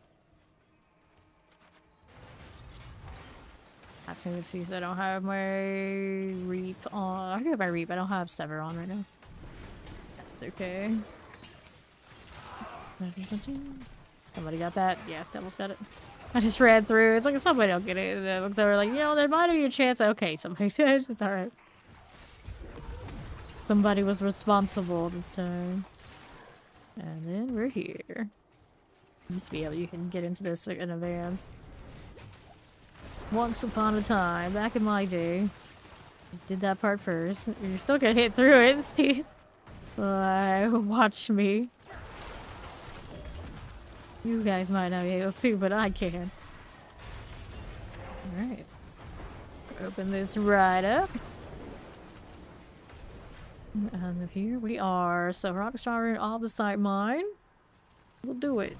That's an excuse. I don't have my Reap on. I have my Reap. I don't have Sever on right now. That's okay. Somebody got that? Yeah, Devil's got it. I just ran through. It's like if somebody don't get it. They were like, you know, there might be a chance. Okay, somebody did. It's alright. Somebody was responsible this time. And then we're here. Used to be able, you can get into this in advance. Once upon a time, back in my day, just did that part first. You still get hit through it, see? Watch me. You guys might not be able to, but I can. Alright. Open this right up. And here we are. So Rockstar in all the site mine. We'll do it.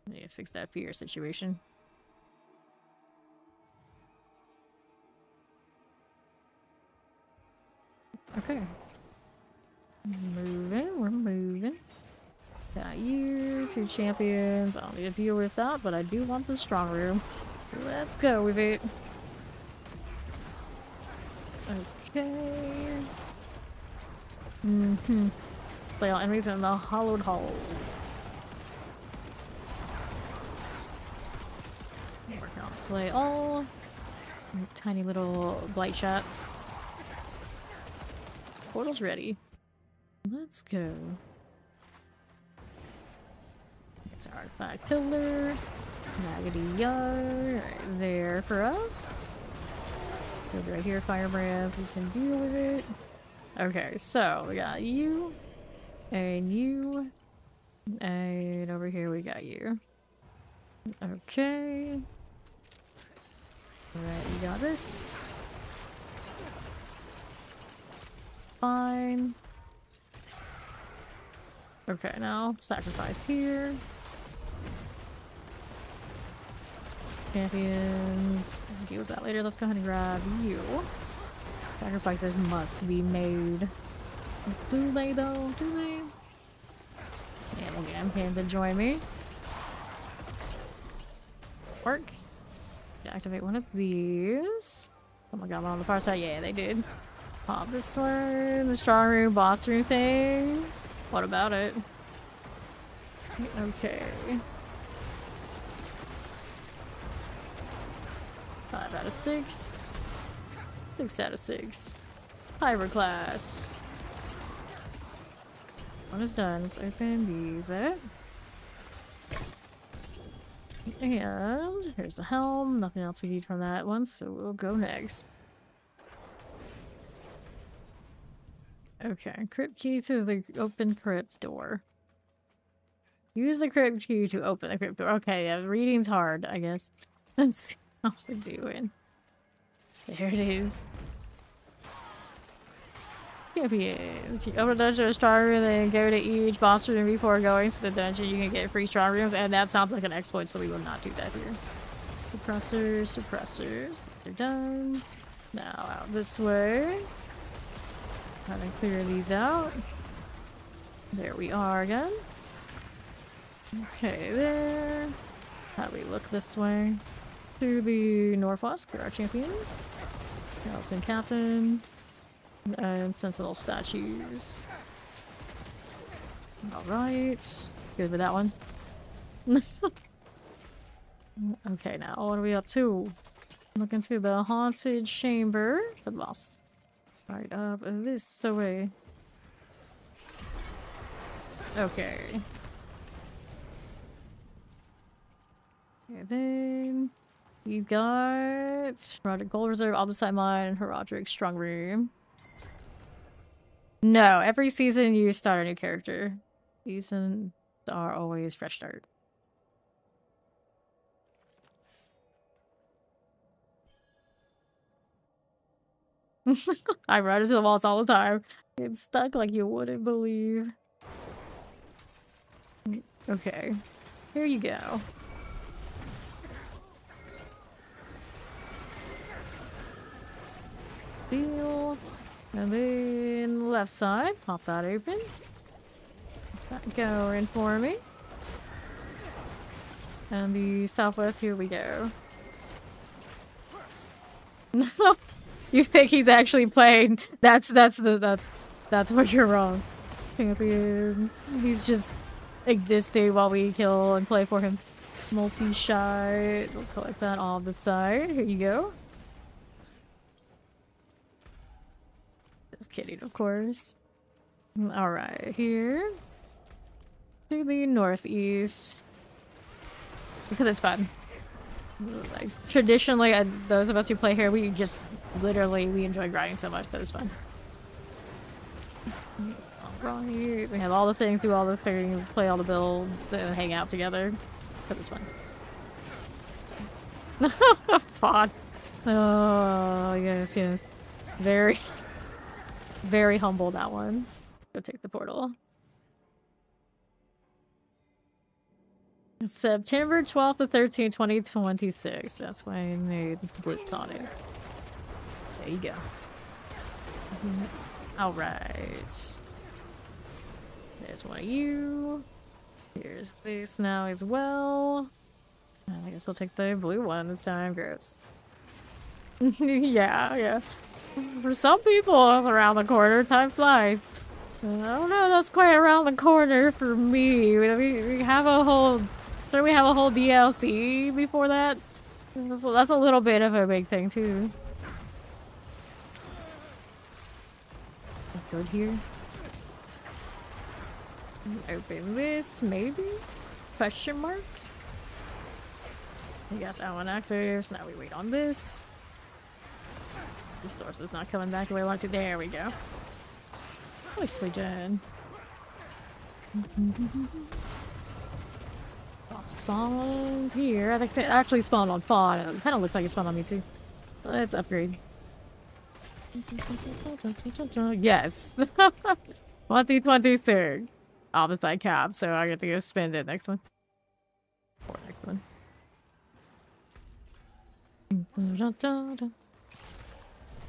I need to fix that fear situation. Okay. Moving, we're moving. Got you, 2 champions. I don't need to deal with that, but I do want the strong room. Let's go with it. Okay. Play all enemies in the hollowed hole. Working on slay all. Tiny little blight shots. Portal's ready. Let's go. There's our artifact pillar. Maggoty yard right there for us. Over right here, firebrands. We can deal with it. Okay, so we got you. And you. And over here we got you. Okay. Alright, you got this. Fine. Okay, now sacrifice here. Champions. Deal with that later. Let's go ahead and grab you. Sacrifices must be made. Do they though? Do they? Yeah, we'll get him to join me. Work. Activate one of these. Oh my god, I'm on the far side. Yeah, they did. Pop this one. The strong room, boss room thing. What about it? Okay. 5 out of 6. 6 out of 6. Hydra class. One is done. Let's open these up. And here's the helm. Nothing else we need from that one, so we'll go next. Okay, crypt key to the open crypt door. Use the crypt key to open the crypt door. Okay, yeah, reading's hard, I guess. Let's see how we're doing. There it is. Champions. You open a dungeon or strong room, then go to each boss room before going to the dungeon. You can get free strong rooms, and that sounds like an exploit, so we will not do that here. Suppressors, suppressors. These are done. Now out this way. Gotta clear these out. There we are again. Okay, there. How do we look this way? To the northwest, here are our champions. Skeleton Captain. And Sentinel statues. Alright. Good with that one. Okay, now what are we up to? Look into the haunted chamber for the boss. Right up this way. Okay. And then you got Roderick Gold Reserve, Opposite Mine, and Roderick Strong Room. No, every season you start a new character. Seasons are always fresh start. I run into the walls all the time. It's stuck like you wouldn't believe. Okay, here you go. Feel. And then left side, pop that open. That going for me. And the southwest, here we go. You think he's actually playing? That's where you're wrong. Champions. He's just existing while we kill and play for him. Multi-shot. We'll collect that on the side. Here you go. Just kidding, of course. Alright, here. To the northeast. Because it's fun. Like, traditionally, those of us who play here, we just literally, we enjoy grinding so much, but it's fun. Alright, we have all the things, do all the things, play all the builds, and hang out together. But it's fun. Fun. Oh, yes, yes. Very... Very humble, that one. Go take the portal. It's September 12th to 13th, 2026. That's when the BlizzCon is. There you go. Alright. There's one of you. Here's this now as well. I guess we'll take the blue one this time. Gross. Yeah. For some people around the corner, time flies. I don't know, that's quite around the corner for me. We have a whole... Don't we have a whole DLC before that? So that's a little bit of a big thing, too. Good here. Open this, maybe? Question mark? We got that one active, so now we wait on this. The source is not coming back the way I want it to. There we go. Nicely done. Oh, spawned here. I think it actually spawned on Fawn. It kind of looks like it spawned on me too. Let's upgrade. Yes. 2026. Opposite cap, so I get to go spend it next one. Or next one.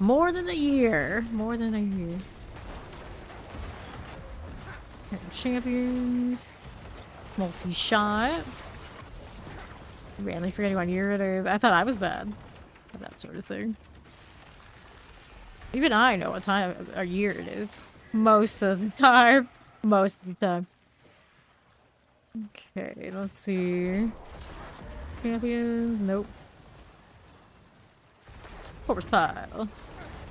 More than a year. More than a year. Champions. Multi-shots. Randomly forgetting what year it is. I thought I was bad at that sort of thing. Even I know what time or year it is. Most of the time. Most of the time. Okay, let's see. Champions. Nope. Corpse pile.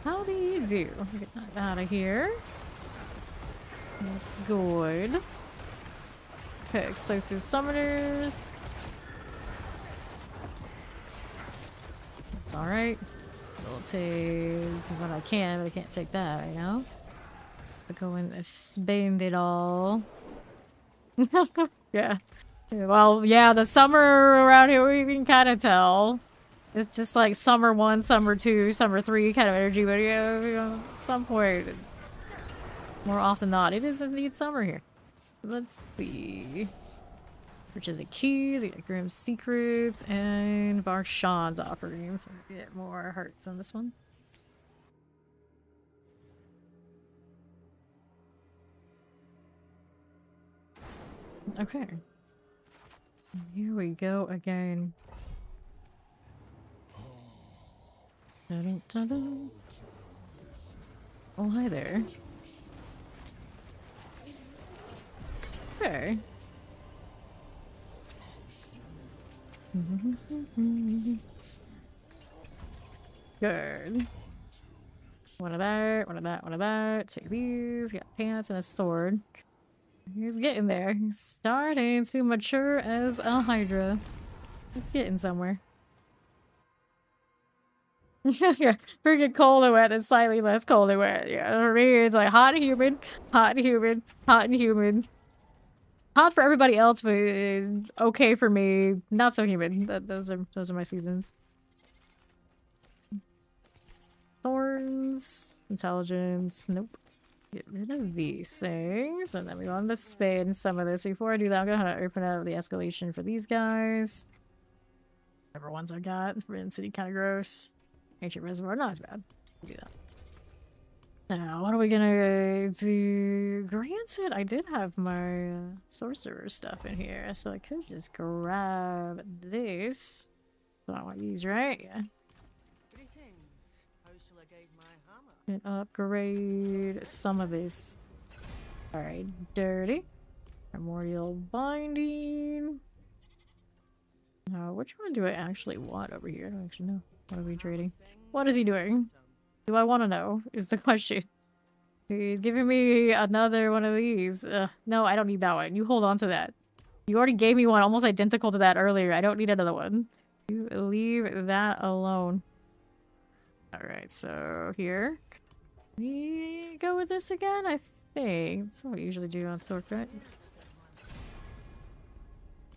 How do you do? Get that out of here. That's good. Okay, explosive summoners. It's alright. We'll take what I can, but I can't take that right now. I'll go in and spend it all. Yeah. Well, yeah, the summer around here, we can kind of tell. It's just like summer 1, summer 2, summer 3 kind of energy, but yeah, you know, at some point, more often than not, it is indeed summer here. Let's see. Purchase of keys, we got Grimm's Secrets, and Barshan's offerings. We get more hearts on this one. Okay. Here we go again. Dun, dun, dun. Oh, hi there. Okay. Good. One of that, one of that, one of that. Take these. Got pants and a sword. He's getting there. He's starting to mature as a Hydra. He's getting somewhere. Yeah, freaking cold and wet and slightly less cold and wet. Yeah, for me, it's like hot and humid, hot and humid, hot and humid. Hot for everybody else, but okay for me. Not so humid. Those are my seasons. Thorns, intelligence. Nope. Get rid of these things, and then we want to spin some of this. Before I do that, I'm gonna open up the escalation for these guys. Whatever ones I got. Rin City kind of gross. Ancient Reservoir, not as bad. We'll do that. Now, what are we gonna do? Granted, I did have my sorcerer stuff in here, so I could just grab this. That's what I want to use, right? Yeah. And upgrade some of this. Alright, dirty. Primordial binding. Now, which one do I actually want over here? I don't actually know. What are we trading? What is he doing? Do I want to know? Is the question. He's giving me another one of these. No, I don't need that one. You hold on to that. You already gave me one almost identical to that earlier. I don't need another one. You leave that alone. Alright, so here. We go with this again, I think. That's what we usually do on Sword, right?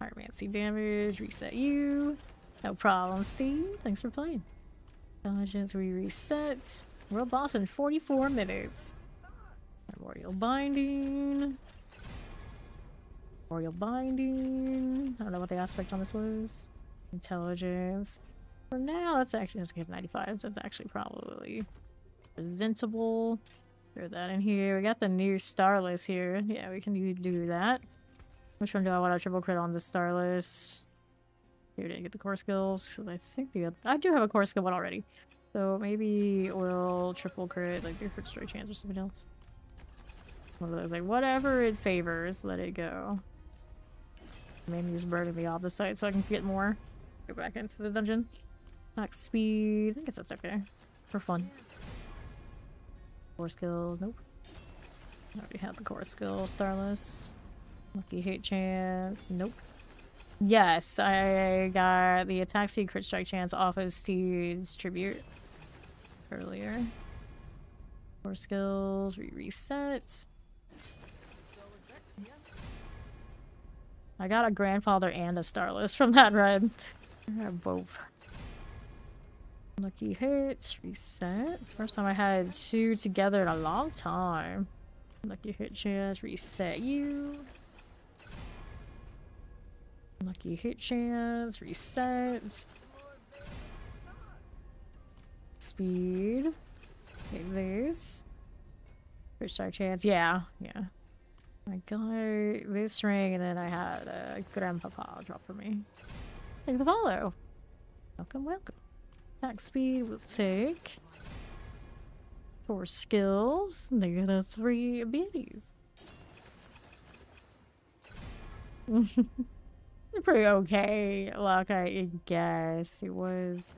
Pyromancy damage, reset you. No problem, Steve. Thanks for playing. Intelligence, we reset. World boss in 44 minutes. Primordial binding. Primordial binding. I don't know what the aspect on this was. Intelligence. For now, that's actually just 95. That's actually probably presentable. Throw that in here. We got the new Starless here. Yeah, we can do that. Which one do I want to triple crit on the Starless? Here to get the core skills. Because I think I do have a core skill one already. So maybe we'll triple crit, like do crit strike chance or something else. One of those, like whatever it favors, let it go. Maybe just burning me off the site so I can get more. Go back into the dungeon. Max speed. I guess that's okay. For fun. Core skills. Nope. I already have the core skill. Starless. Lucky hit chance. Nope. Yes, I got the attack speed crit strike chance off of Steve's tribute earlier. Core skills. Reset. I got a grandfather and a Starless from that run. I have both. Lucky hits, reset. It's the first time I had two together in a long time. Lucky hit chance, reset you. Lucky hit chance, reset. Speed. Okay, this. Crit strike chance, yeah. I got this ring and then I had a grandpapa drop for me. Thanks for the follow. Welcome. Attack speed we'll take. 4 skills. Negative 3 abilities. Pretty okay. Luck, I guess. It was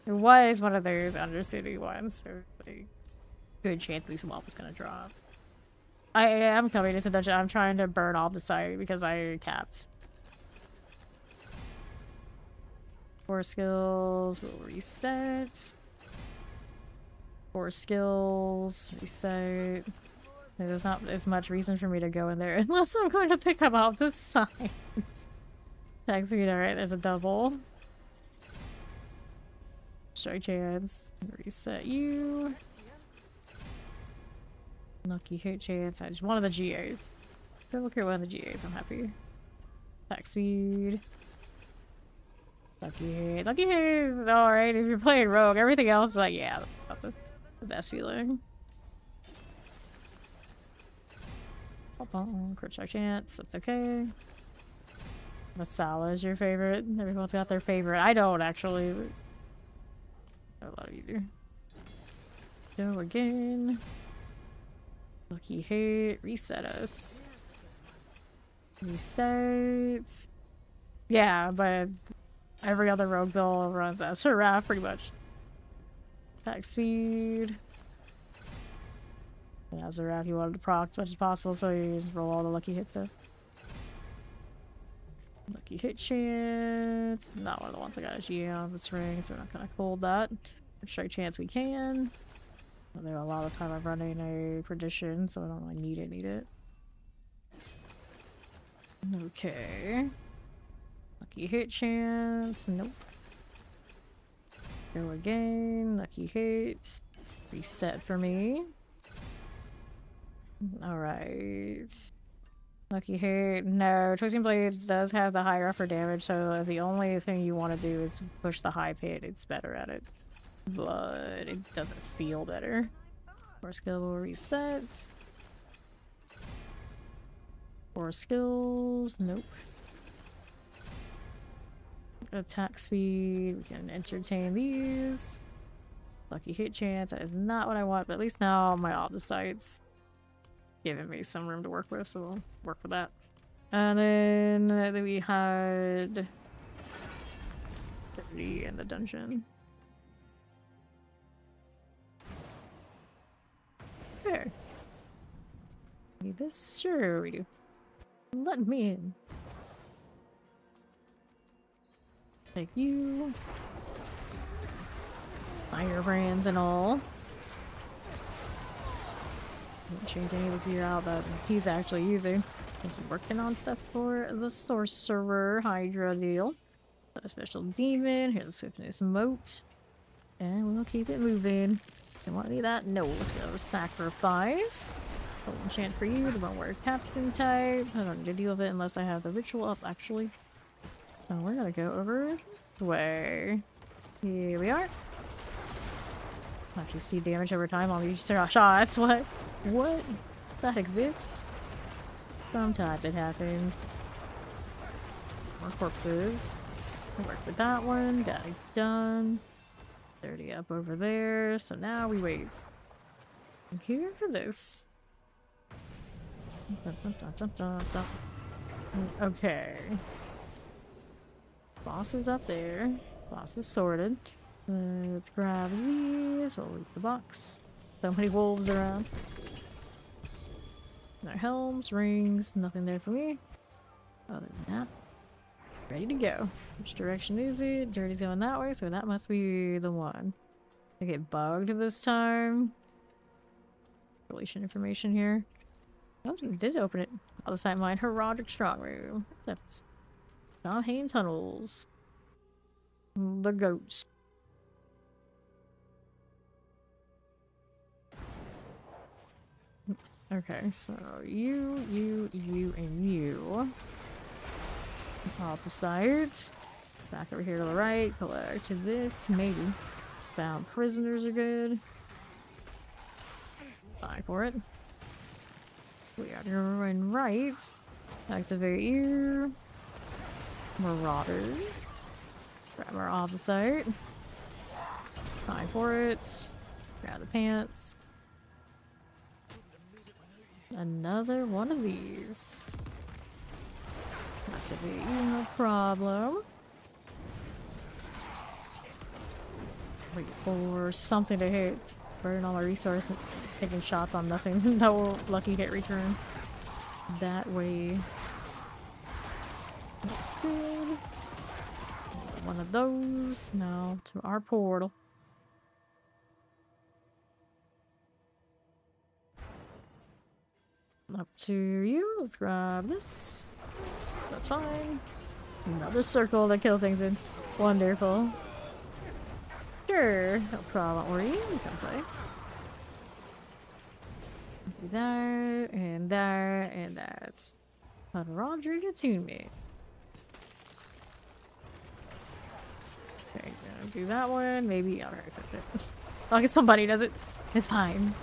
one of those Undercity ones, so like, good chance at least one was gonna drop. I am coming into dungeon. I'm trying to burn off the site because I capped. 4 skills will reset. 4 skills, reset. There's not as much reason for me to go in there unless I'm going to pick up all the signs. Tag speed, alright, there's a double. Strike chance. Reset you. Lucky hit chance. I just one of the GAs. Don't look at one of the GAs, I'm happy. Attack speed. Lucky hit. Lucky hit! Alright, if you're playing rogue, everything else, like, yeah, that's the best feeling. Crit strike chance, that's okay. Masala is your favorite. Everyone's got their favorite. I don't actually. A lot of you do. Go again. Lucky hit. Reset us. Reset. Yeah, but every other rogue build runs as HydraForever pretty much. Attack speed. And as a HydraForever, you wanted to proc as much as possible, so you just roll all the lucky hit stuff. Lucky hit chance. Not one of the ones I got a GA on this ring, so we're not gonna hold that. Strike chance we can. Well, there are a lot of time I'm running a perdition, so I don't really need it. Okay. Lucky hit chance. Nope. Go again. Lucky hits. Reset for me. Alright. Lucky hit. No, Twisting Blades does have the higher upper damage, so the only thing you want to do is push the high pit. It's better at it. But it doesn't feel better. 4 skill will reset. 4 skills. Nope. Attack speed. We can entertain these. Lucky hit chance. That is not what I want, but at least now my opposite's giving me some room to work with, so we'll work with that. And then we had 30 in the dungeon. There. Need this? Sure we do. Let me in. Take you. Firebrands and all. Didn't change any of the gear out that he's actually using. He's working on stuff for the sorcerer Hydra deal. Got a special demon. Here's the swiftness moat. And we'll keep it moving. Don't want any of that? No, let's go sacrifice. I'll enchant for you, the one where captain type. I don't need to deal with it unless I have the ritual up, actually. So we're gonna go over this way. Here we are. Actually see damage over time on these shots. What? What? That exists? Sometimes it happens. More corpses. I'll work with that one. Got it done. 30 up over there. So now we wait. I'm here for this. Okay. Boss is up there. Boss is sorted. Let's grab these. We'll leave the box. So many wolves around. No helms, rings, nothing there for me. Other than that, ready to go. Which direction is it? Dirty's going that way, so that must be the one. I get bugged this time. Relation information here. Oh, you did open it. Other side mine. Herodic strong room. That's Donhain tunnels. The goats. Okay, so you, and you. Opposites. Back over here to the right. Collect this. Maybe. Found prisoners are good. Fine for it. We are going right. Activate you. Marauders. Grab our opposite. Fine for it. Grab the pants. Another one of these. Activate you, no problem. Wait for something to hit. Burn all my resources. taking shots on nothing. No lucky hit return. That way. That's good. One of those now to our portal. Up to you. Let's grab this. That's fine. Another circle to kill things in. Wonderful. Sure. No problem. Where you can play. Do that, and that, and that's Roderick attunement. Okay, gonna do that one. Maybe. Alright, as long as somebody does it, it's fine.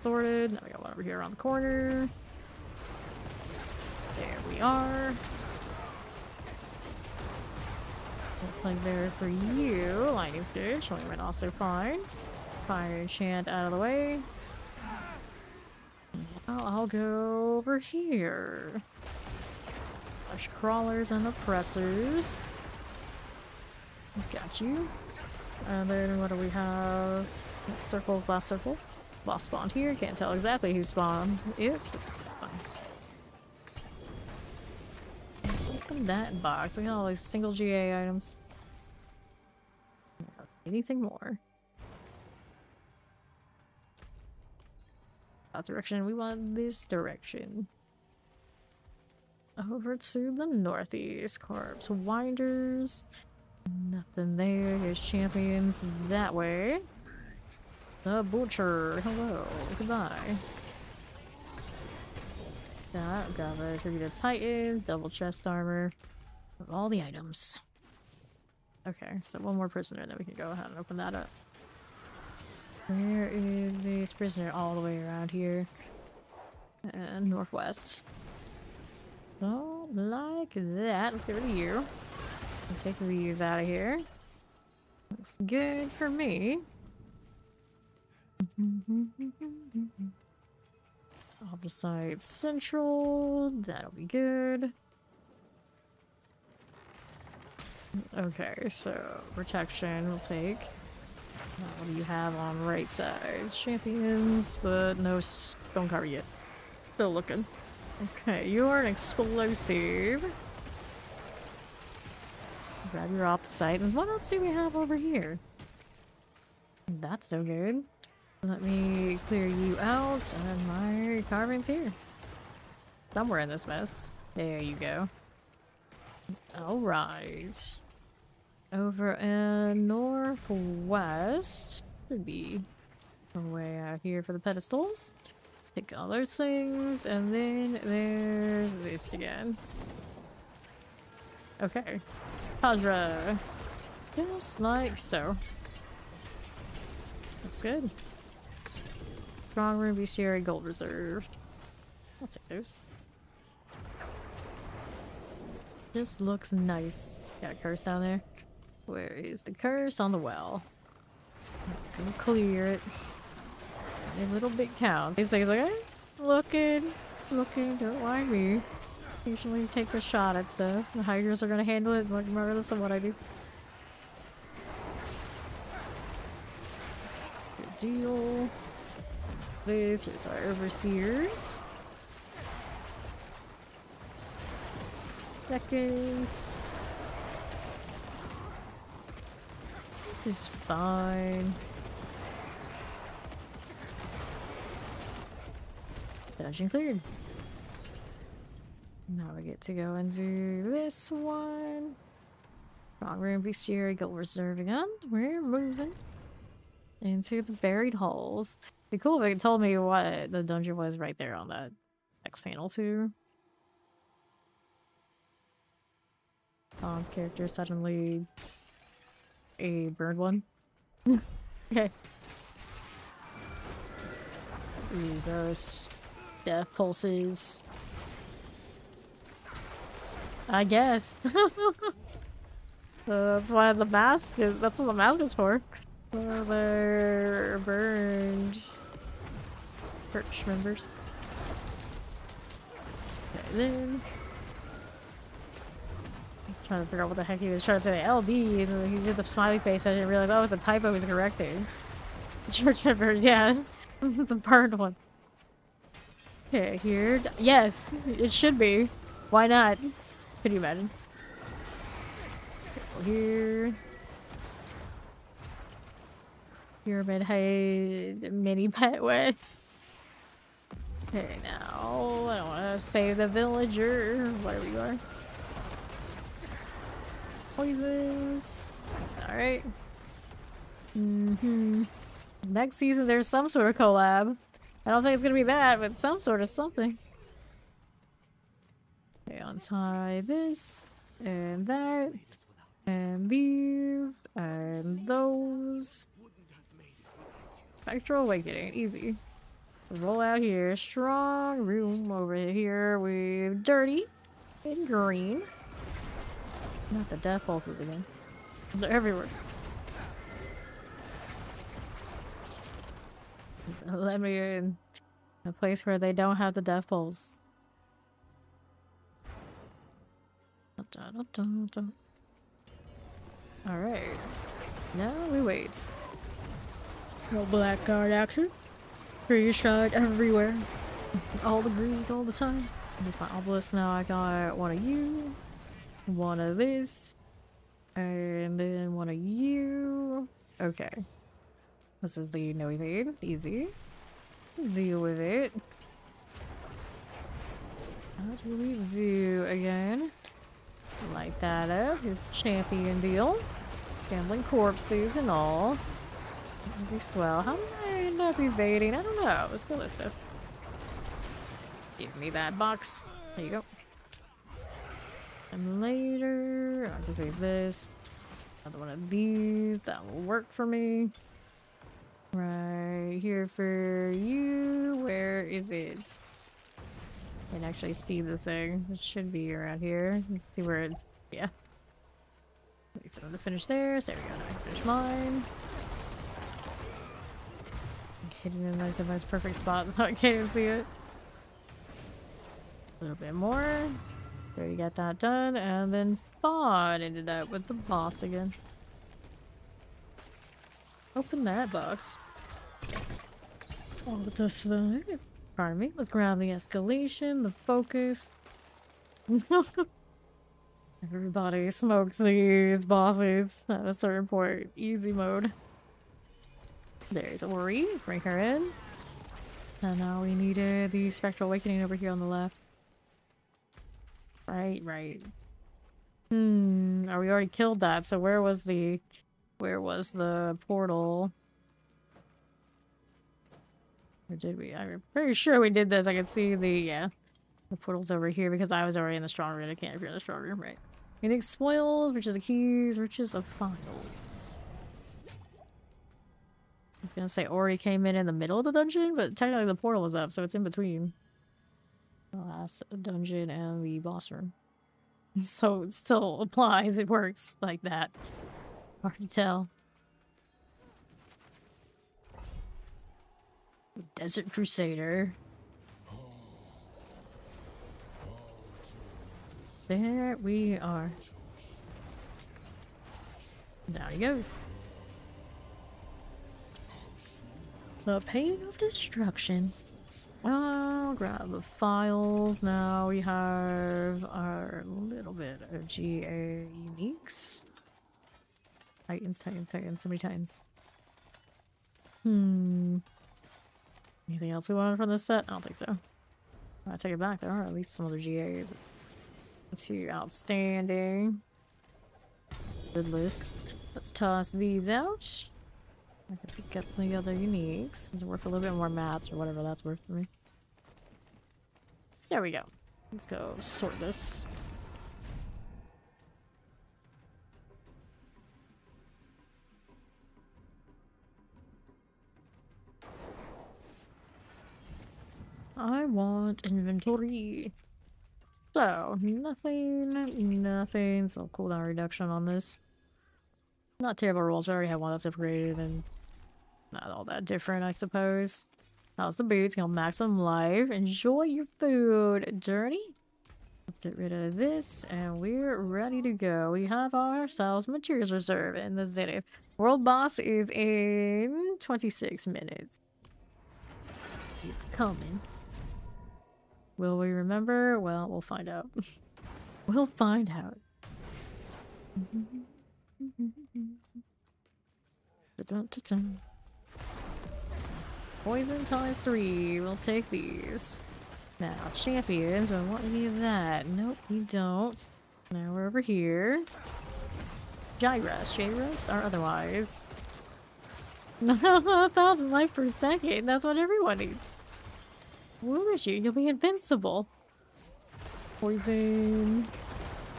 Sorted. Now we got one over here around the corner. There we are. Looks like there for you. Lightning Stitch. Only went also fine. Fire enchant out of the way. Now I'll go over here. Flesh crawlers and oppressors. Got you. And then what do we have? Circles, last circle. Boss spawned here. Can't tell exactly who spawned it. Open that box. Look at all these single GA items. Anything more? That direction. We want this direction. Over to the northeast. Corpse winders. Nothing there. There's champions that way. The butcher. Hello. Goodbye. That got the attributed titans. Double chest armor. All the items. Okay, so one more prisoner, then we can go ahead and open that up. Where is this prisoner? All the way around here. And northwest. So, like that. Let's get rid of you. Take these out of here. Looks good for me. I'll decide central. That'll be good. Okay, so protection we'll take. What do you have on right side? Champions, but no stone cover yet. Still looking. Okay, you're an explosive. Grab your opposite. And what else do we have over here? That's no good. Let me clear you out, and my carving's here. Somewhere in this mess. There you go. Alright. Over in northwest. Should be a way out here for the pedestals. Take all those things, and then there's this again. Okay. Hydra. Just like so. Looks good. Strong room, bestiary, gold reserve. I'll take those. Just looks nice. Got a curse down there. Where is the curse? On the well. Let's go clear it. A little bit counts. These things like, looking, don't mind me. Usually take a shot at stuff. The Hydras are gonna handle it regardless of what I do. Good deal. Here's our overseers. Seconds. This is fine. Dungeon cleared. Now we get to go and do this one. Strong room, bestiary, gold reserve again. We're moving into the buried halls. It'd be cool if it told me what the dungeon was right there on that next panel too. Don's character suddenly a bird one. Okay. Ooh, gross. Death pulses. I guess. That's why the mask is. That's what the mask is for. They're burned. Church members. Okay, then. I'm trying to figure out what the heck he was trying to say. LD, and he did the smiley face. I didn't realize that was the typo he was correcting. Church members, yes. The burned ones. Okay, here. Yes, it should be. Why not? Can you imagine? Here. Pyramid height, mini pet way. Okay, now I don't want to save the villager, whatever you are. Poisons. Alright. Next season there's some sort of collab. I don't think it's gonna be that, but some sort of something. Okay, untie this, and that, and these, and those. Spectral Awakening, easy. Roll out here, strong room over here with dirty and green. Not the death pulses again. They're everywhere. Let me in a place where they don't have the death pulse. Alright. Now we wait. No black guard action. Free shot everywhere. All the green all the time. With my obelisk now I got one of you. One of this. And then one of you. Okay. This is the no evade. Easy. Deal with it. How do we do again? Light that up. It's champion deal. Gambling corpses and all. That'd be swell. How did I end up evading? I don't know. Let's go this stuff. Give me that box. There you go. And later, I'll just leave this. Another one of these. That will work for me. Right here for you. Where is it? I can actually see the thing. It should be around here. Let's see where it. Yeah. Wait for them to finish theirs. There we go. Now I can finish mine. Hidden in like the most perfect spot so I can't even see it. A little bit more. Already got that done, and then Fawn ended up with the boss again. Open that box. All the dust there. Pardon me. Let's grab the escalation, the focus. Everybody smokes these bosses at a certain point. Easy mode. There's Ori. Bring her in. And now we needed the Spectral Awakening over here on the left. Right. Oh, we already killed that, so where was the portal? Or did we? I'm pretty sure we did this. I can see the portal's over here because I was already in the strong room. I can't appear in the strong room, right? Anything spoils, riches of keys, riches of files. I was gonna say Ori came in the middle of the dungeon, but technically the portal was up, so it's in between the last dungeon and the boss room. So it still applies. It works like that. Hard to tell. Desert Crusader. There we are. Down he goes. The Pain of Destruction. I'll grab the files. Now we have our little bit of GA uniques. Titans. So many Titans. Anything else we wanted from this set? I don't think so. I take it back. There are at least some other GAs. Two outstanding. Good list. Let's toss these out. I can pick up the other uniques. It's worth a little bit more mats or whatever that's worth for me. There we go. Let's go sort this. I want inventory. So, nothing. So, cooldown reduction on this. Not terrible rolls. I already have one that's upgraded and not all that different, I suppose. How's the boots? Maximum life. Enjoy your food. Dirty. Let's get rid of this, and we're ready to go. We have ourselves materials reserve in the Zenith. World boss is in 26 minutes. He's coming. Will we remember? Well, we'll find out. We'll find out. Poison times 3. We'll take these. Now, champions, I want any of that. Nope, you don't. Now we're over here. Gyras, or otherwise. 1,000 life per second. That's what everyone needs. Where is you? You'll be invincible. Poison.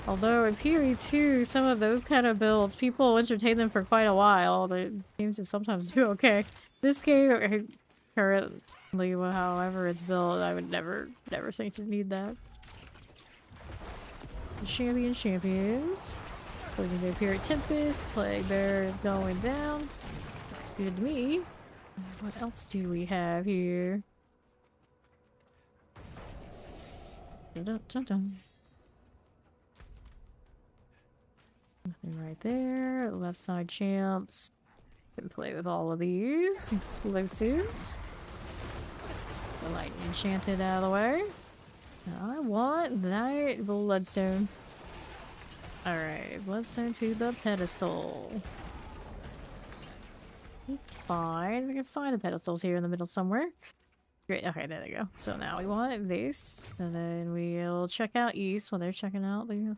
Although in PoE2, some of those kind of builds, people entertain them for quite a while. They seem to sometimes do okay. This game, currently, however it's built, I would never think to need that. Champions. Poison Vampire Tempest. Plague Bear is going down. Looks good to me. What else do we have here? Nothing right there. Left side champs. Can play with all of these explosives. The lightning enchanted out of the way. I want that bloodstone. Alright, bloodstone to the pedestal. Fine, we can find the pedestals here in the middle somewhere. Great, okay, there they go. So now we want this, and then we'll check out east while they're checking out the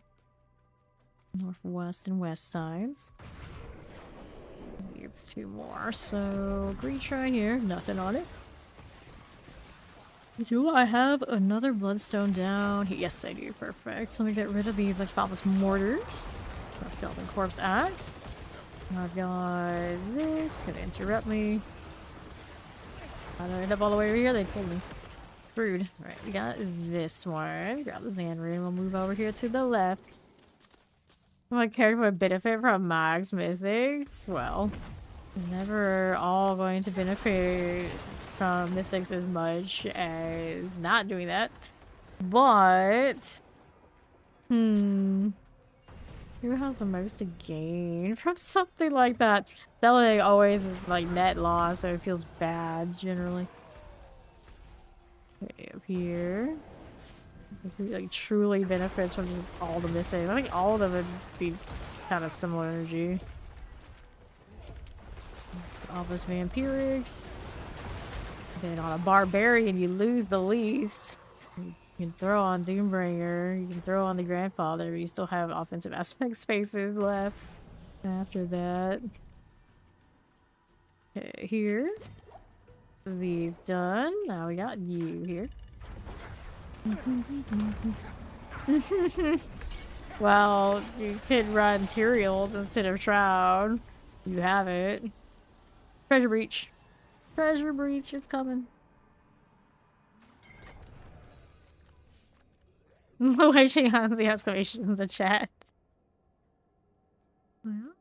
northwest and west sides. Needs 2 more, so reach right here, nothing on it. Do I have another bloodstone down? Yes, I do. Perfect. So let me get rid of these like Falvus mortars. Skeleton corpse axe. I've got this. Gonna interrupt me. I don't end up all the way over here. They pulled me. Rude. Right, we got this one. Grab the Zan rune. We'll move over here to the left. My character would benefit from Max Mythics. Well, never all going to benefit from Mythics as much as not doing that. But who has the most to gain from something like that? Selling always is like net loss, so it feels bad generally. Okay, up here. Like truly benefits from just all the Mythics. I think all of them would be kind of similar energy. All this Vampirics. Then on a Barbarian, you lose the least. You can throw on Doombringer, you can throw on the Grandfather, but you still have offensive aspect spaces left after that. Okay, here. These done. Now we got you here. Well, you could run Tyraels instead of Shroud. You have it. Treasure Breach. Treasure Breach is coming. Waiting on the exclamation in the chat. Wow.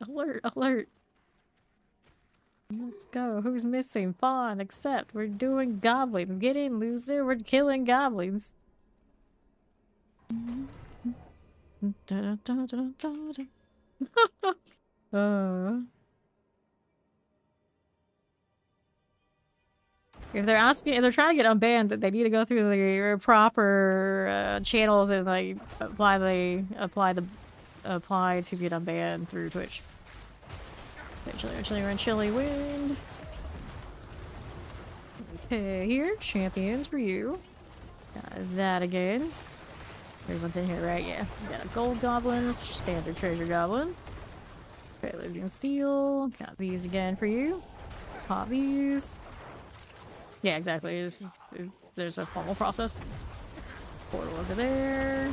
Alert, alert. Let's go. Who's missing? Fawn, accept. We're doing goblins. Get in, loser. We're killing goblins. If they're trying to get unbanned, they need to go through the proper channels and like apply to get unbanned through Twitch. Chilly wind. Okay, here, champions for you. Got that again. Everyone's in here, right? Yeah. We got a gold goblin, standard treasure goblin. Okay, Lydian steel. Got these again for you. Pop these. Yeah, exactly. There's a formal process. Portal over there.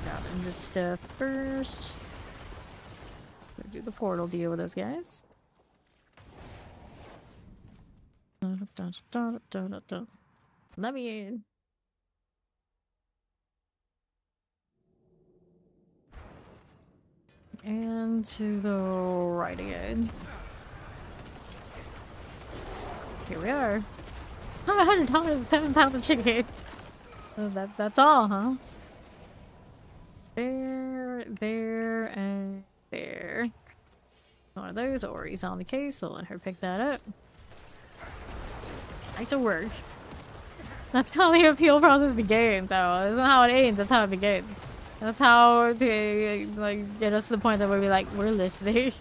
Grabbing this stuff first. Gonna do the portal deal with those guys. Let me in. And to the right again. Here we are. $100, 7 pounds of chicken. That's all, huh? There, and there. One of those Ori's on the case, so let her pick that up. Back to work. That's how the appeal process begins. That's not how it ends, that's how it begins. That's how to, like, get us to the point that we'll be like, we're listening.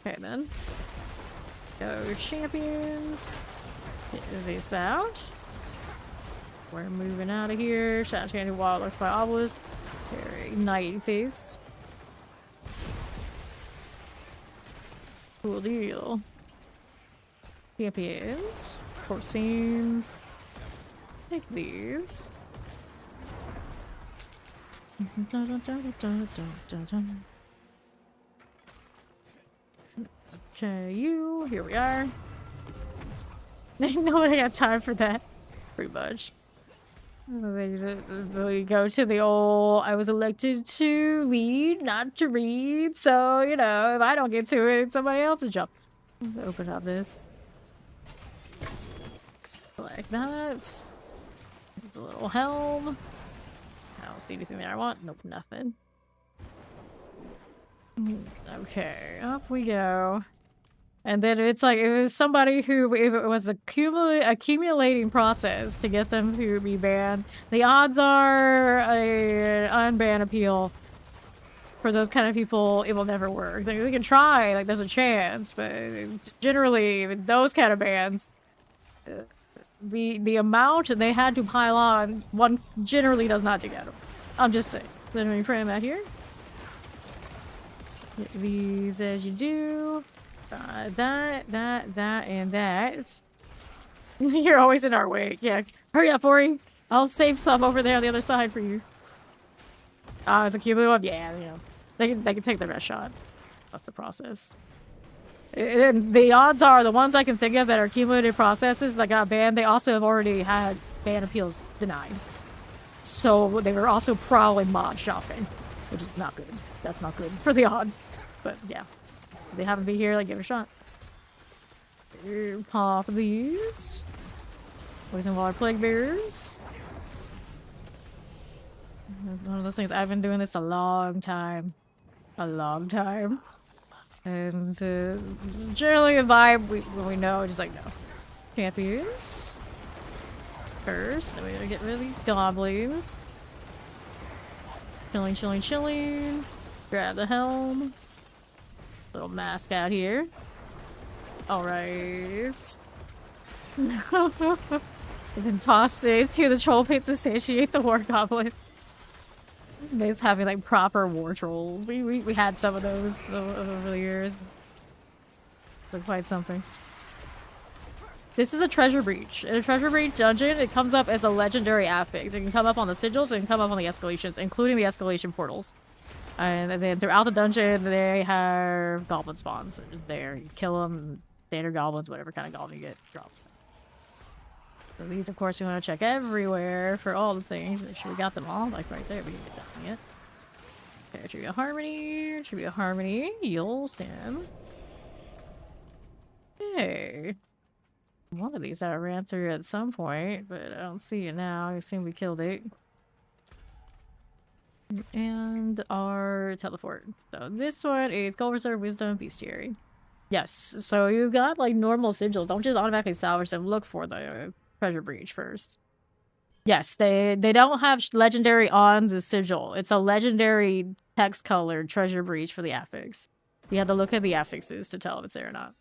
Okay, then. Go champions. Get this out. We're moving out of here. Shout out to Wildlife by Obelisk. Very night face. Cool deal. Champions. Porcines. Take these. Okay, you. Here we are. Nobody got time for that. Pretty much. We go to the old, I was elected to lead, not to read. So, you know, if I don't get to it, somebody else will jump. Open up this. Like that. There's a little helm. I don't see anything there I want. Nope, nothing. Okay, up we go. And then it's like, it was somebody who, if it was accumulating process to get them to be banned, the odds are an unban appeal for those kind of people, it will never work. They can try, like there's a chance, but generally, if it's those kind of bans, the amount they had to pile on, one generally does not get them. I'm just saying. Let me frame that here. Get these as you do. That, and that. You're always in our way. Yeah, hurry up, Ori. I'll save some over there on the other side for you. Ah, it's a cumulative one? Yeah, you know. They can take the rest shot. That's the process. And the odds are, the ones I can think of that are cumulative processes that got banned, they also have already had ban appeals denied. So they were also probably mod shopping, which is not good. That's not good for the odds. But yeah. They happen to be here, like, give it a shot. Pop these. Poison water plague bearers. One of those things, I've been doing this a long time. A long time. And generally a vibe we know, just like, no. Champions. First, then we gotta get rid of these goblins. Chilling. Grab the helm. Little mask out here. Alright. And then toss it to the troll pit to satiate the war goblin. They's having like proper war trolls. We had some of those over the years. They're quite something. This is a treasure breach. In a treasure breach dungeon, it comes up as a legendary affix. It can come up on the sigils, it can come up on the escalations, including the escalation portals. And then throughout the dungeon, they have goblin spawns. They're just there. You kill them, standard goblins, whatever kind of goblin you get, drops them. So these, of course, we want to check everywhere for all the things. Make sure we got them all. Like right there, we didn't get that one yet. Okay, Tribute Harmony. Tribute Harmony. You'll sim. Okay. One of these I ran through at some point, but I don't see it now. I assume we killed it. And our teleport. So this one is Gold Reserve, Wisdom, Bestiary. Yes, so you've got like normal sigils. Don't just automatically salvage them. Look for the treasure breach first. Yes, they don't have legendary on the sigil. It's a legendary text colored treasure breach for the affix. You have to look at the affixes to tell if it's there or not.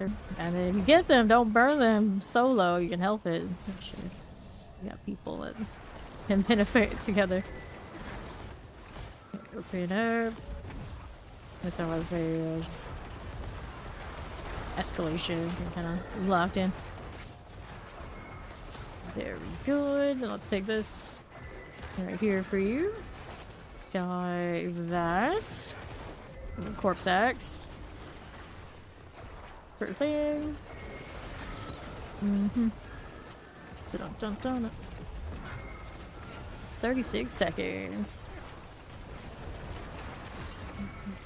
And then if you get them, don't burn them solo. You can help it. Sure. We got people that can benefit together. Open up. This one was a escalation. Kind of locked in. Very good. Let's take this right here for you. Got that. Corpse axe. First thing. 36 seconds.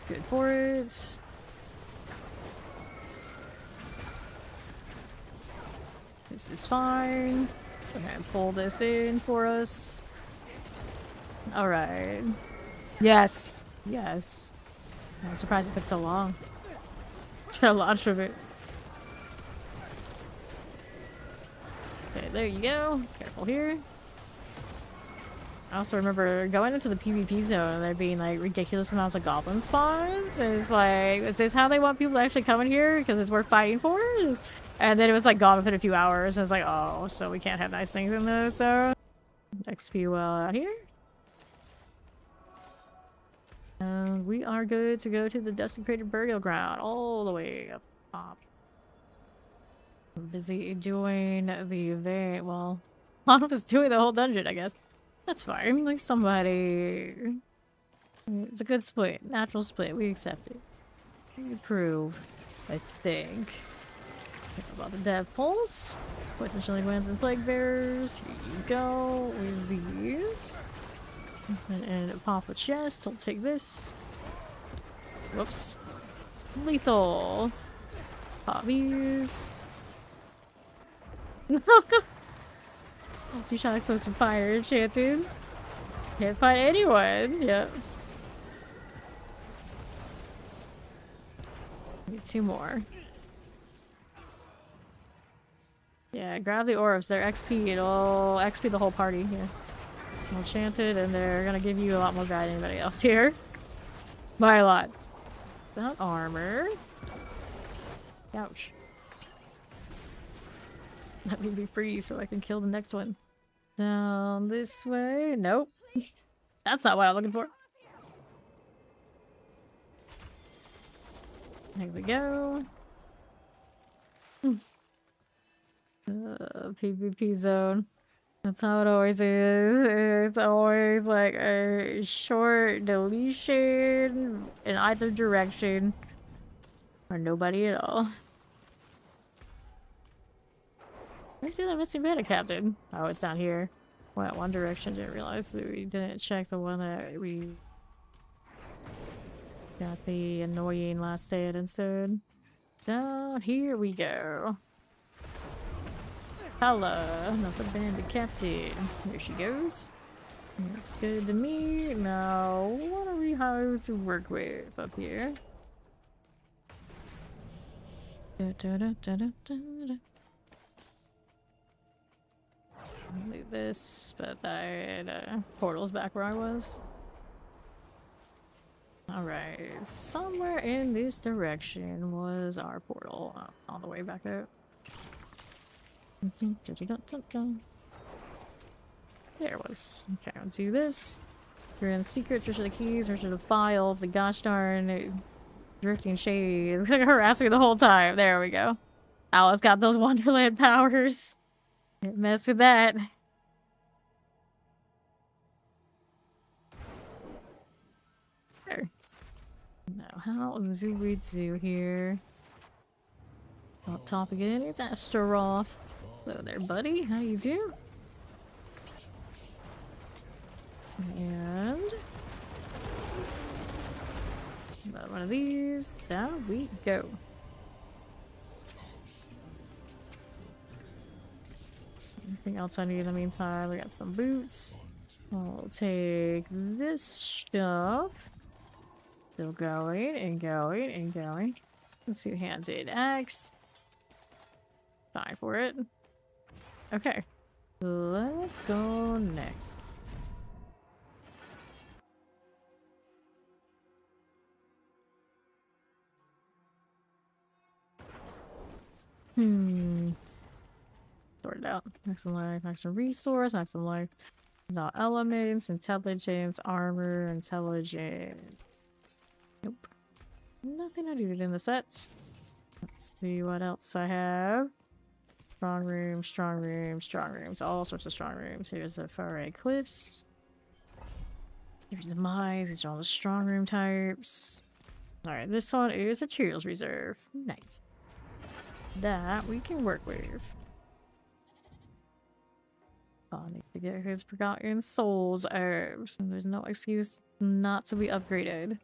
Good for it. This is fine. Go ahead and pull this in for us. Alright. Yes. Yes. I'm surprised it took so long. Got a launch of it. Okay, there you go. Careful here. I also remember going into the PvP zone and there being like ridiculous amounts of goblin spawns. And it's like, is this how they want people to actually come in here? Because it's worth fighting for? And then it was like gone within a few hours. And it's like, oh, so we can't have nice things in this. So XP well out here. And we are good to go to the desecrated burial ground all the way up top. I'm busy doing the event. Well, I was doing the whole dungeon, I guess. That's fine. I mean, like somebody. It's a good split. Natural split. We accept it. We approve, I think. About the dev pulse. Poison Chillin Winds and Plague Bearers. Here you go. With these. And pop a chest. I'll take this. Whoops. Lethal. Pop these. Two shots with some fire enchanted. Can't find anyone. Yep. Need two more. Yeah, grab the orbs. They're XP. It'll XP the whole party here. Enchanted, and they're gonna give you a lot more guide than anybody else here. By a lot. That armor. Ouch. Let me be free so I can kill the next one. Down this way. Nope. That's not what I'm looking for. There we go. PvP zone. That's how it always is. It's always like a short deletion in either direction. Or nobody at all. I see that missing beta captain. Oh, it's down here. Went one direction, didn't realize that we didn't check the one that we got the annoying last stand instead. Down here we go. Hello, another bandit captain. Here she goes. Looks good to me. Now, what are we having to work with up here? Leave this, but portal's back where I was. Alright, somewhere in this direction was our portal. All the way back up. There it was. Okay, I'll do this. You're in secret, which are the keys, which are the files, the gosh darn drifting shade. Harass me the whole time. There we go. Alice got those Wonderland powers. Can't mess with that. There. Now, how do we do here? Up top again, it's Astaroth. Hello there, buddy. How you do? And about one of these. Down we go. Anything else I need in the meantime? We got some boots. I'll take this stuff. Still going and going and going. Let's see, handed axe. Time for it. Okay. Let's go next. Sort it out. Maximum life, maximum resource, maximum life. Now elements, intelligence, armor, intelligence. Nope. Nothing I needed in the sets. Let's see what else I have. Strong rooms, strong rooms, strong rooms. All sorts of strong rooms. Here's the Faray Cliffs. Here's the mines. These are all the strong room types. Alright, this one is materials reserve. Nice. That we can work with. I need to get his Forgotten Souls herbs. And there's no excuse not to be upgraded.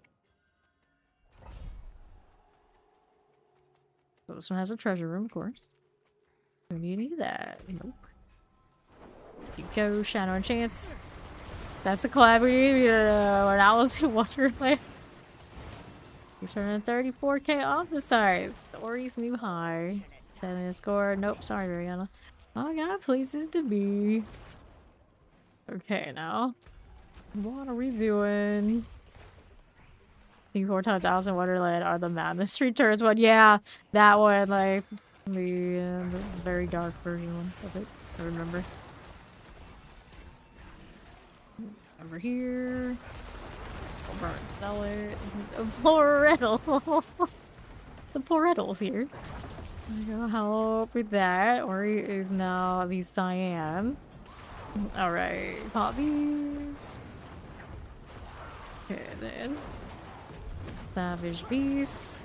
So this one has a treasure room, of course. We need to do that. Nope. You go, Shadow and Chance. That's the collab we need. When I was in Wonderland. He's turning 34k off the sides. Ori's new high. Setting a score. Nope, sorry, Mariana. I got places to be. Okay, now. What are we doing? I think 4 times Alice in Wonderland are the Madness Returns one. Yeah, that one, like the very dark version of it. I remember. Over here. We'll burn and sell it. The poor Riddle. The poor Riddle's here. I'm gonna help with that. Ori is now the cyan. Alright, pop these. Okay, then. Savage Beast.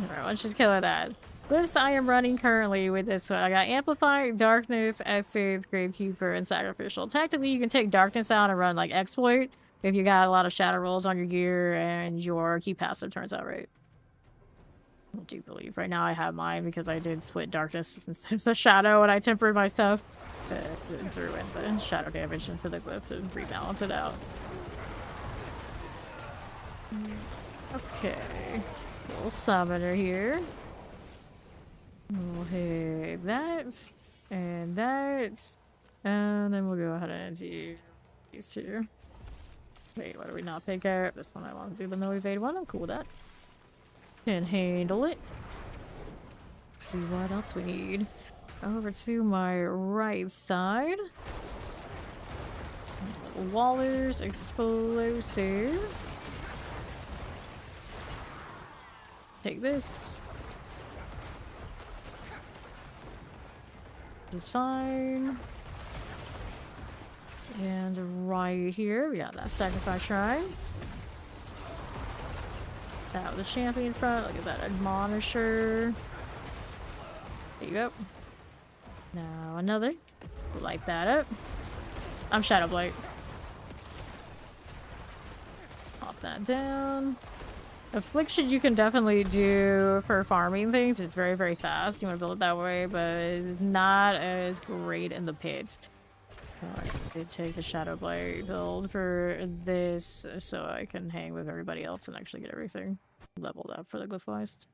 Alright, let's just kill that. Glyphs I am running currently with this one. I got Amplify, Darkness, Essence, Gravekeeper, and Sacrificial. Technically, you can take Darkness out and run like Exploit if you got a lot of Shadow rolls on your gear and your key passive turns out right. I do believe. Right now I have mine because I did split Darkness instead of the Shadow and I tempered my stuff. And threw in the Shadow damage into the glyph to rebalance it out. Okay. Little summoner here. We'll hit that. And that. And then we'll go ahead and do these two. Wait, what do we not pick out? This one I want to do the no evade one. I'm cool with that. Can handle it. What else we need? Over to my right side. Waller's Explosive. Take this. This is fine. And right here, we got that Sacrifice Shrine. That with the champion front. Look at that Admonisher. There you go. Now another. Light that up. I'm Shadow Blight. Pop that down. Affliction you can definitely do for farming things. It's very, very fast. You want to build it that way, but it's not as great in the pits. So I did take the Shadow Blight build for this so I can hang with everybody else and actually get everything leveled up for the Glyphwise.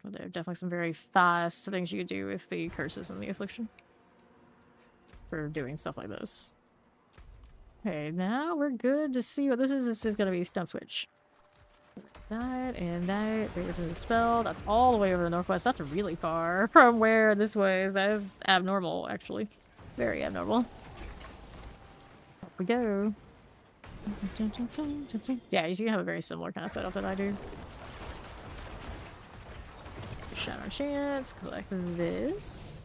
But there are definitely some very fast things you could do with the curses and the affliction for doing stuff like this. Okay, now we're good to see what this is. This is going to be Stun Switch. That and that. There's a spell. That's all the way over the northwest. That's really far from where this was. That is abnormal, actually. Very abnormal. Up we go. Yeah, you have a very similar kind of setup that I do. Shadow Chance. Collect this.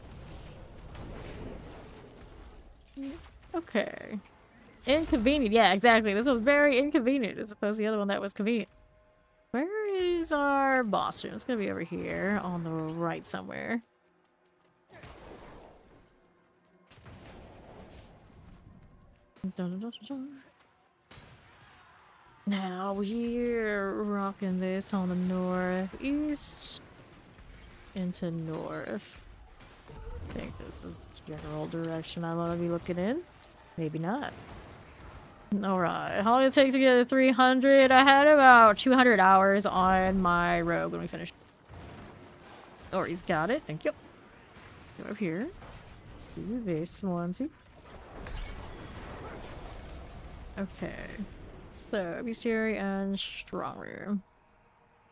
Okay. Inconvenient. Yeah, exactly. This was very inconvenient as opposed to the other one that was convenient. Where is our boss room? It's gonna be over here on the right somewhere. Dun, dun, dun, dun. Now we're rocking this on the northeast into north. I think this is the general direction I want to be looking in. Maybe not. Alright, how long did it take to get to 300? I had about 200 hours on my rogue when we finished. Oh, he's got it. Thank you. Go up here. Do this one, too. Okay. So, Bestiary and Strong Room.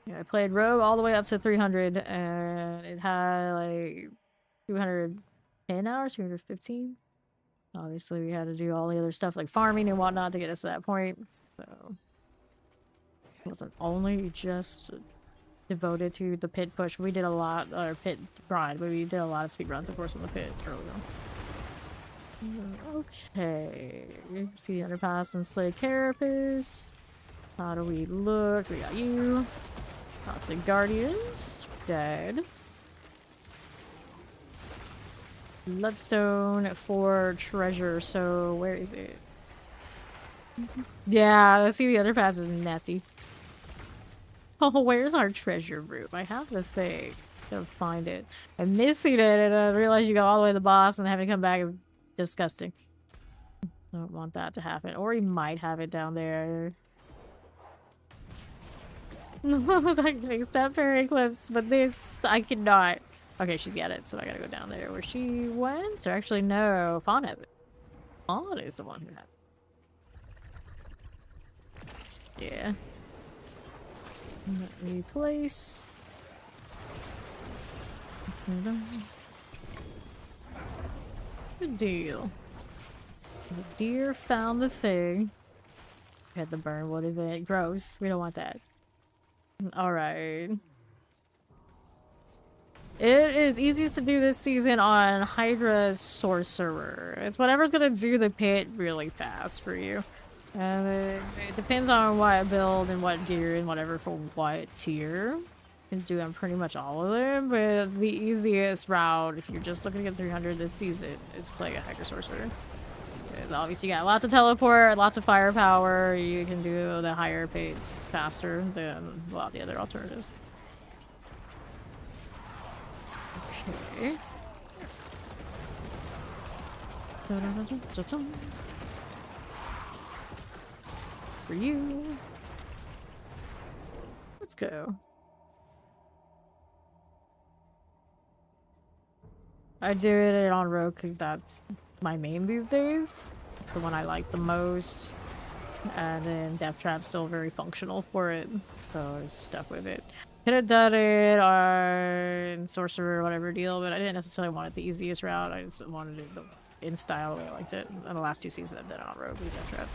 Yeah, I played rogue all the way up to 300, and it had like 210 hours, 215. Obviously, we had to do all the other stuff like farming and whatnot to get us to that point. So, it wasn't only just devoted to the pit push. We did a lot, or pit grind, but we did a lot of speed runs, of course, in the pit earlier. Okay, you can see Underpass and Slay Carapace. How do we look? We got you. Lots of Guardians. Dead. Bloodstone for treasure, so where is it? Yeah, let's see, the Underpass is nasty. Oh, where's our treasure room? I have the thing. Gotta find it. I'm missing it and I realize you go all the way to the boss and having to come back is disgusting. I don't want that to happen. Or he might have it down there. No, I can accept her eclipse, but this I cannot. Okay, she's got it, so I gotta go down there where she went. Or actually, no, Fawn has it. Fawn is the one who had it. Yeah. Replace. Good deal. The deer found the thing. We had the burn wood event. Gross. We don't want that. Alright. It is easiest to do this season on Hydra's Sorcerer. It's whatever's gonna do the pit really fast for you. And it depends on what build and what gear and whatever for what tier. You can do them pretty much all of them, but the easiest route if you're just looking to get 300 this season is play a Hydra Sorcerer. Obviously, you got lots of teleport, lots of firepower. You can do the higher pace faster than a lot of the other alternatives. Okay. For you. Let's go. I do it on Rogue because that's my main these days. The one I like the most. And then Death Trap's still very functional for it, so I was stuck with it. Could have done it on Sorcerer or whatever deal, but I didn't necessarily want it the easiest route. I just wanted it in style the way I liked it. And the last two seasons I've done it on Rogue with Death Trap.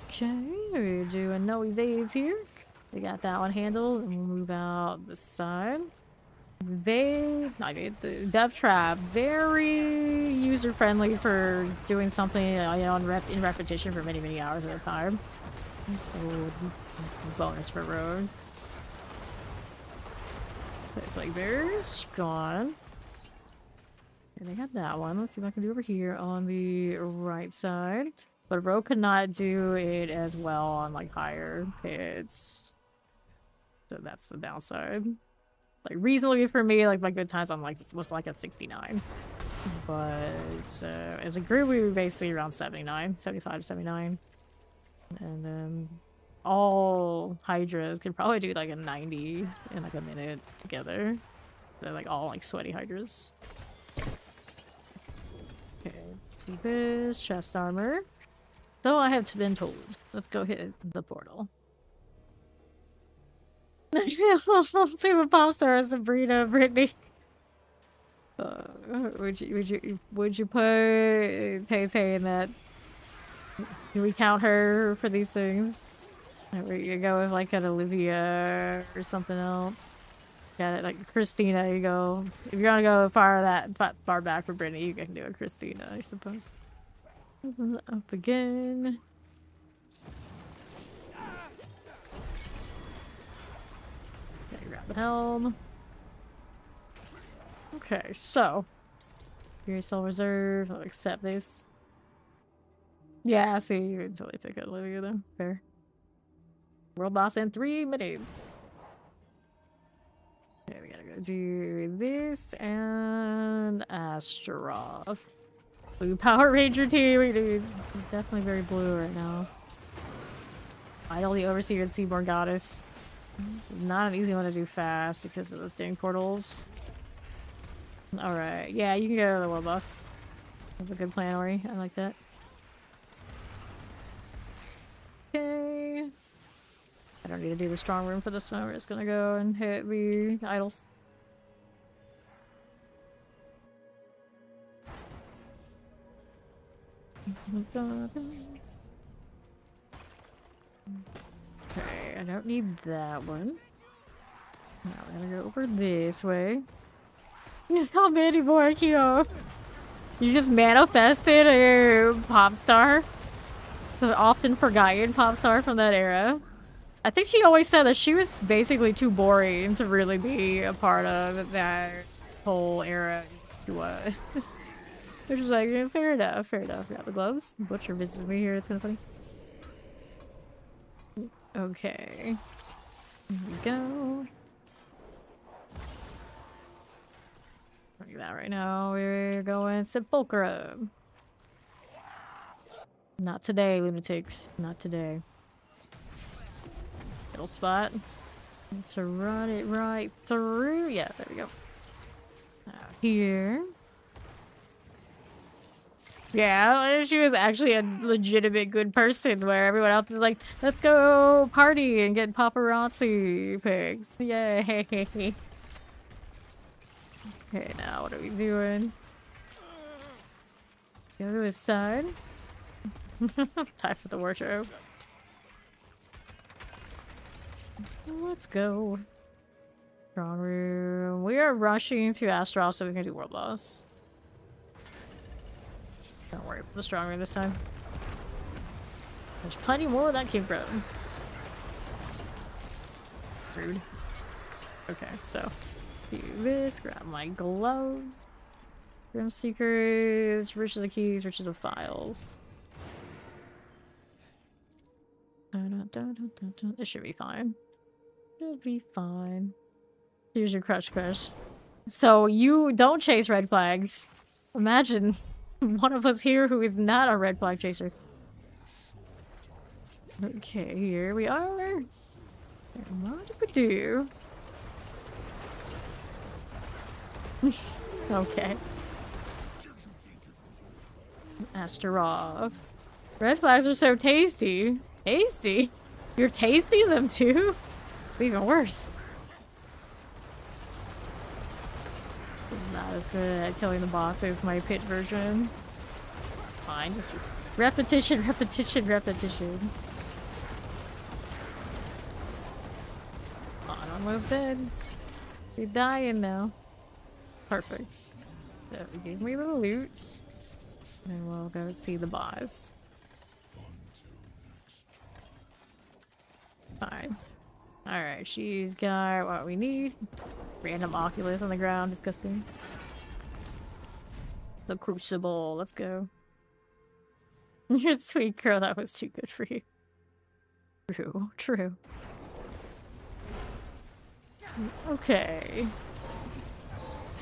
Okay, we do a no evades here. We got that one handled, and we'll move out the side. The Death Trap, very user-friendly for doing something in repetition for many, many hours at a time. So, bonus for Rogue. Plague Bears, gone. And they got that one. Let's see what I can do over here on the right side. But Rogue could not do it as well on like higher pits. So that's the downside. Like reasonably for me, like my good times on like this was like a 69. But as a group we were basically around 79, 75 to 79. And then all Hydras could probably do like a 90 in like a minute together. They're like all like sweaty Hydras. Okay, let's do this. Chest armor. So I have been told. Let's go hit the portal. Let's see what pop star is Sabrina, Brittany. Would you put Tay in that? Do we count her for these things? Or you go with like an Olivia or something else? Got it, like Christina. You go if you're gonna go far back for Brittany, you can do a Christina, I suppose. Up again. Okay, grab the helm. Okay, so your soul reserve. I'll accept this. Yeah, see, you can totally pick up Olivia though. Fair. World boss in 3 minutes. Okay, we gotta go do this and Astaroth. Blue Power Ranger team, we do definitely very blue right now. Idle the Overseer and Seaborn Goddess. This is not an easy one to do fast because of those dang portals. Alright, yeah, you can go to the world boss. That's a good plan, Ori. I like that. Okay. I don't need to do the strong room for this one. We're just gonna go and hit the idols. Okay, I don't need that one. Now we're gonna go over this way. You saw many more, Kyo. You just manifested a pop star. The often forgotten pop star from that era. I think she always said that she was basically too boring to really be a part of that whole era. She was. Which is like, yeah, fair enough, fair enough. Got the gloves. Butcher visited me here, it's kind of funny. Okay. Here we go. take that right now. We're going Sepulchre. Not today, lunatics. Not today. Middle spot. To run it right through. Yeah, there we go. Out here. Yeah, she was actually a legitimate good person where everyone else was like, let's go party and get paparazzi pics. Yay. Okay, now what are we doing? Go to this side. Time for the wardrobe. Let's go. Strong room. We are rushing to Astral so we can do world boss. Don't worry about the strong room this time. There's plenty more where that came from. Rude. Okay, so do this, grab my gloves. Grim Secrets, Riches of Keys, Riches of Files. It should be fine. Should be fine. Here's your crush. So you don't chase red flags. Imagine one of us here who is not a red flag chaser. Okay, here we are. What did we do? Okay. Asterov. Red flags are so tasty. Tasty? You're tasting them too? Even worse. Not as good at killing the boss as my pit version. Fine, just repetition. Oh, I'm almost dead. You're dying now. Perfect. So we gave me the loot. And we'll go see the boss. Fine. Alright, she's got what we need. Random Oculus on the ground, disgusting. The Crucible, let's go. You're a sweet girl, that was too good for you. True. Okay.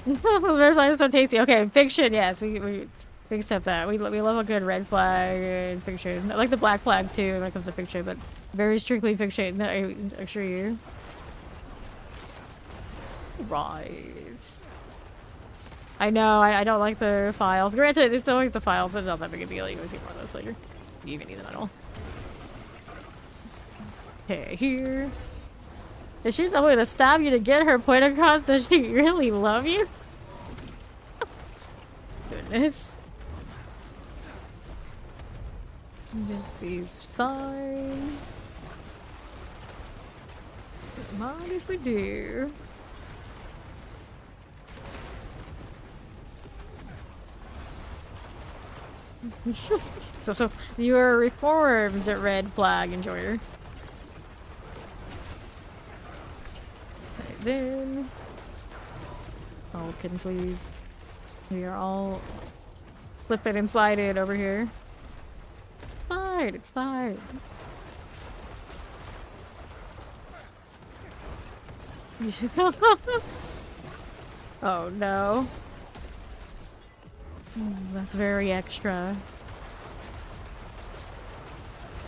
Red flag is so tasty. Okay, fiction, yes, we accept that. We love a good red flag in fiction. I like the black flags too when it comes to fiction, but very strictly fiction. No, I assure you. Right. I know, I don't like the files. Granted, it's always the files, but it's not that big a deal. You can see more of those later. You even need them at all. Okay, here. If she's not willing to stab you to get her point across, does she really love you? Goodness. This is fine. Mind if we do? So you're a reformed red flag enjoyer. Okay, then. Oh, can please. We are all flipping and sliding over here. Fine, it's fine. Oh no. That's very extra.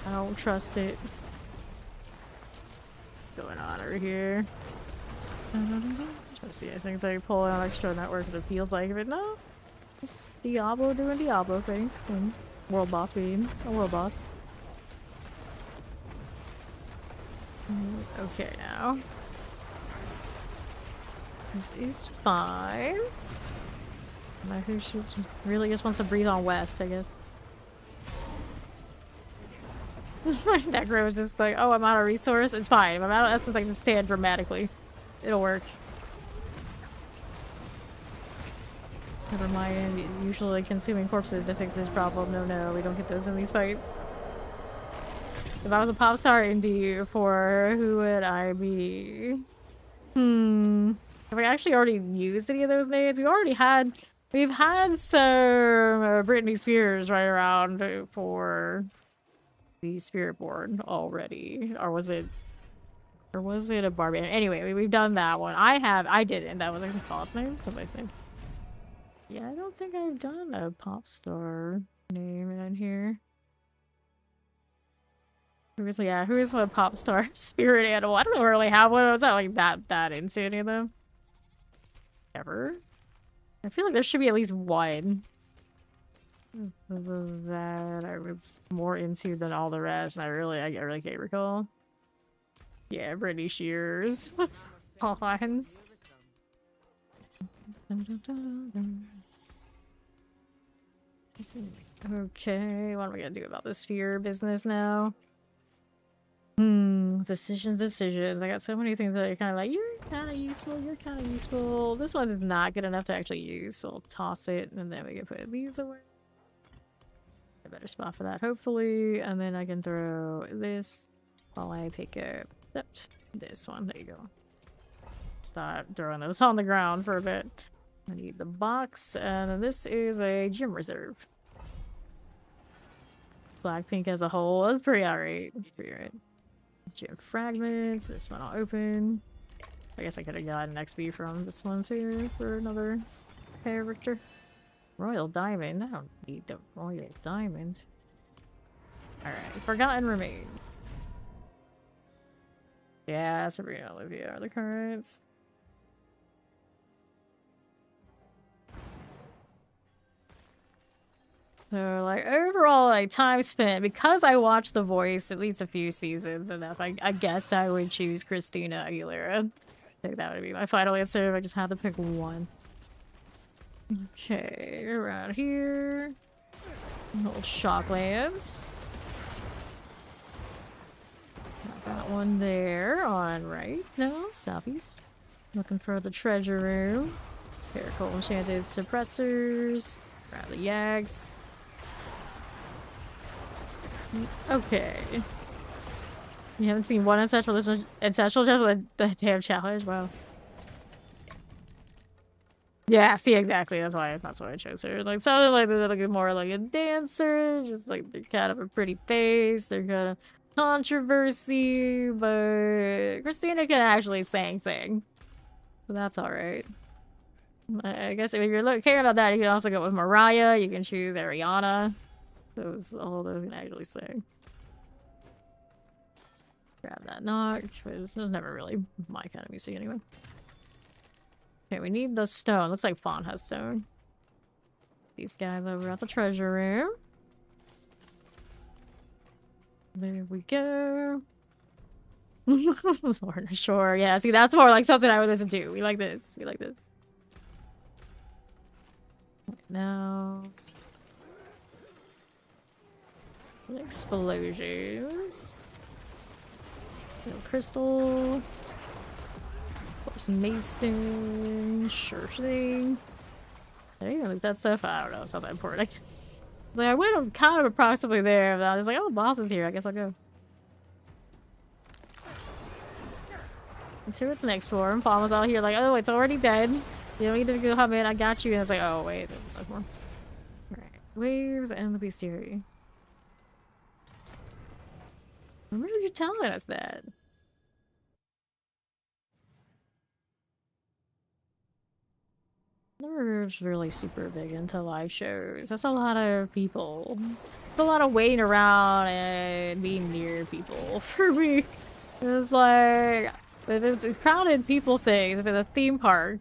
I don't trust it. What's going on over here? Trying to see, I think it's like pulling on extra network because it feels like it. No. It's Diablo doing Diablo things. And world boss being a world boss. Okay, now. This is fine. My who shoots really just wants to breathe on West, I guess. Necro is just like, oh, I'm out of resource. It's fine. I'm out of essence, I can stand dramatically. It'll work. Never mind. Usually consuming corpses to fix this problem. No, we don't get those in these fights. If I was a pop star indie for who would I be? Have we actually already used any of those names? We've had some Britney Spears right around for the Spirit Board already. Or was it a Barbarian? Anyway, we've done that one. I didn't. That was like the false name? Somebody's name. Yeah, I don't think I've done a pop star name in here. Who is my pop star spirit animal? I don't really have one. It's not like that into any of them. Ever. I feel like there should be at least one that I was more into than all the rest, and I really can't recall. Yeah, Brittany Shears. What's Hans? Okay, what am I gonna do about this sphere business now? Decisions. I got so many things that are kind of like, you're kind of useful. This one is not good enough to actually use, so I'll toss it, and then we can put these away. A better spot for that, hopefully. And then I can throw this while I pick up this one. There you go. Stop throwing those on the ground for a bit. I need the box, and then this is a gym reserve. Blackpink as a whole, that's pretty alright. That's pretty alright. Gym fragments, this one I'll open. I guess I could have gotten XP from this one too for another character. Royal Diamond, I don't need the Royal Diamond. Alright, Forgotten Remains. Yeah, Sabrina and Olivia are the currents. So, like, overall, like, time spent, because I watched The Voice at least a few seasons enough, I guess I would choose Christina Aguilera. I think that would be my final answer if I just had to pick one. Okay, around here. Old Shocklands. Got one there on right. No, southeast. Looking for the treasure room. Miracle Enchanted Suppressors. Around the Yags. Okay. You haven't seen one ancestral just with the damn challenge? Wow. Yeah, see, exactly. That's why I chose her. Like, sounded like they're looking more like a dancer, just like they're kind of a pretty face, they're kind of controversy, but Christina can actually sing. So that's alright. I guess if you're caring about that, you can also go with Mariah, you can choose Ariana. All those can actually sing. Grab that knock, but this is never really my kind of music anyway. Okay, we need the stone. Looks like Fawn has stone. These guys over at the treasure room. There we go. Lorna Shore. Yeah, see, that's more like something I would listen to. We like this. We like this. Now... explosions. Crystal. Of course, Mason. Sure thing. There you go. Is that stuff? I don't know. It's not that important. I went kind of approximately there, but I was like, oh, boss is here. I guess I'll go. Let's see what's next for him. Paul was out here like, oh, it's already dead. You don't need to go hop in. I got you. And it's like, oh, wait. There's much more. Alright. Waves and the bestiary. When were you telling us that? Never really super big into live shows. That's a lot of people. It's a lot of waiting around and being near people for me. It's like, if it's a crowded people thing, if it's a theme park,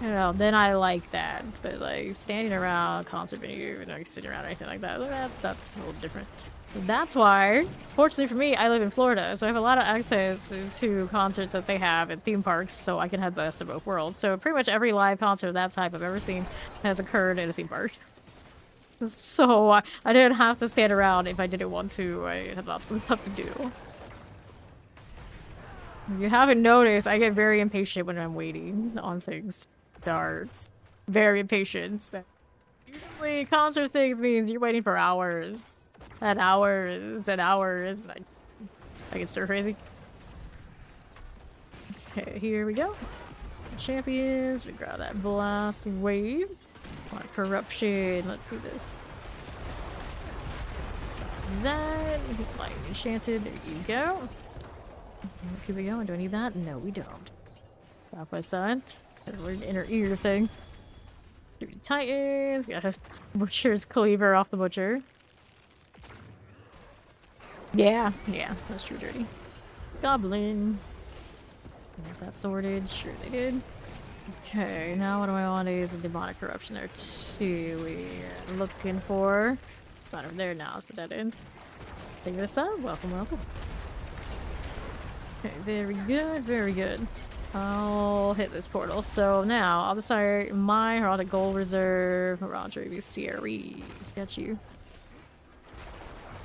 you know, then I like that. But like standing around, concert venue, and like sitting around or anything like that, that's a little different. That's why, fortunately for me, I live in Florida, so I have a lot of access to concerts that they have at theme parks, so I can have the best of both worlds. So pretty much every live concert of that type I've ever seen has occurred at a theme park. So I didn't have to stand around if I didn't want to. I had lots of stuff to do. If you haven't noticed, I get very impatient when I'm waiting on things to start. Very impatient. Usually concert things means you're waiting for hours. And hours and hours. I get stir crazy. Okay, here we go. Champions. We grab that blast wave. Corruption. Let's do this. That. Like enchanted. There you go. Keep it going. Do I need that? No, we don't. Southwest side. We're an inner ear thing. 3 Titans. Got a Butcher's Cleaver off the Butcher. Yeah, that's true, dirty. Goblin. Got that sorted. Sure they did. Okay, now what do I want to use? A Demonic Corruption there too. We're looking for. It's not over there now, it's a dead end. Take this up. Welcome, welcome. Okay, very good, very good. I'll hit this portal. So now I'll decide my Heraldic Gold Reserve. Roger, Bestiary. Got you.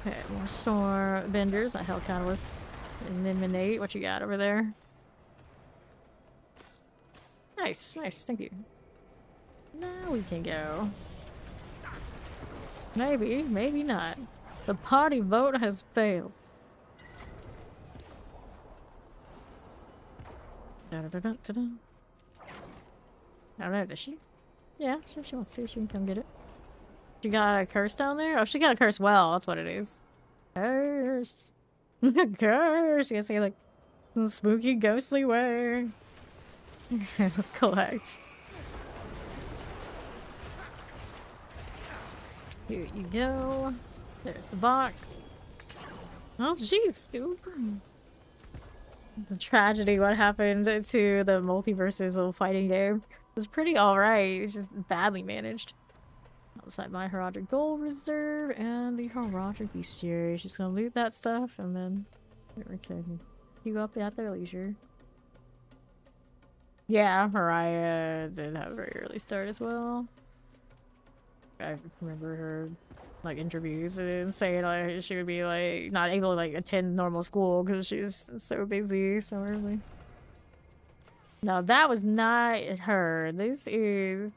Okay, more store vendors, that Hell Catalyst. Eliminate. What you got over there? Nice, nice, thank you. Now we can go. Maybe, maybe not. The party vote has failed. I don't know, does she? Yeah, she wants to. She can come get it. She got a curse down there? Oh, she got a curse well. That's what it is. Curse. Curse. You gotta say like in a spooky, ghostly way. Let's collect. Here you go. There's the box. Oh, jeez, stupid. It's a tragedy what happened to the multiverses little fighting game. It was pretty alright. It's just badly managed. Outside my Heraldic Gold Reserve and the Heraldic Bestiary. She's gonna loot that stuff and then we can queue up at their leisure. Yeah, Mariah did have a very early start as well. I remember her like interviews and saying like she would be like not able to like attend normal school because she was so busy so early. No, that was not her. This is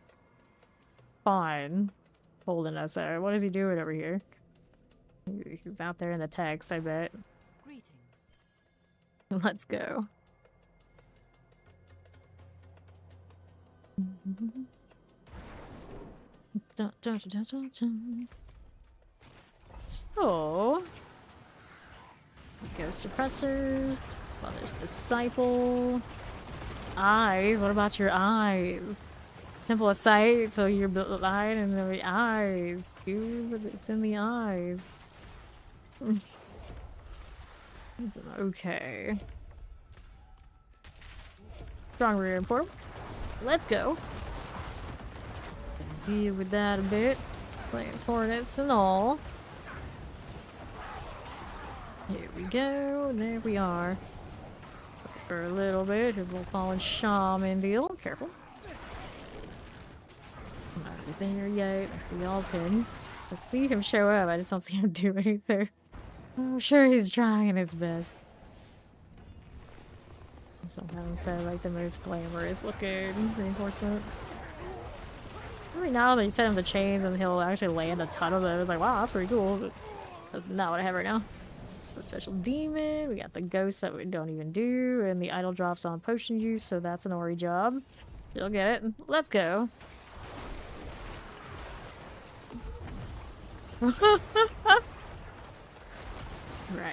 Fawn holding us there. What is he doing over here? He's out there in the text, I bet. Greetings. Let's go. Dun, dun, dun, dun, dun. So, Ghost Suppressors, Mother's Disciple, eyes. What about your eyes? Temple of Sight, so you're blind in the eyes, dude. It's in the eyes. Okay. Strong rear portal. Let's go. Deal with that a bit. Plains, Hornets, and all. Here we go. There we are. For a little bit, here's a little fallen shaman deal. Careful. Not there yet. I see y'all pin. I see him show up. I just don't see him do anything. I'm sure he's trying his best. Sometimes say like the most glamorous looking reinforcement. Right now they set him the chains and he'll actually land a ton of them. It's like, wow, that's pretty cool. But that's not what I have right now. So special demon. We got the ghosts that we don't even do, and the idle drops on potion use. So that's an Ori job. You'll get it. Let's go. Right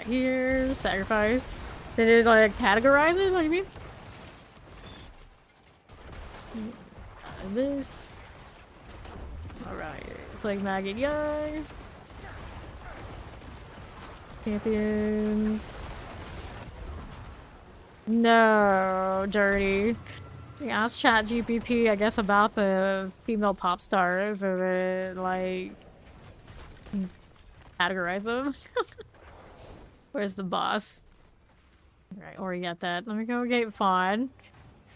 here, sacrifice. Did it like categorize it? What do you mean? This. Alright, Plague Maggot Young. Champions. No, dirty. We asked ChatGPT, I guess, about the female pop stars and then, like, categorize them. Where's the boss? Alright, Ori got that. Let me go get Fawn.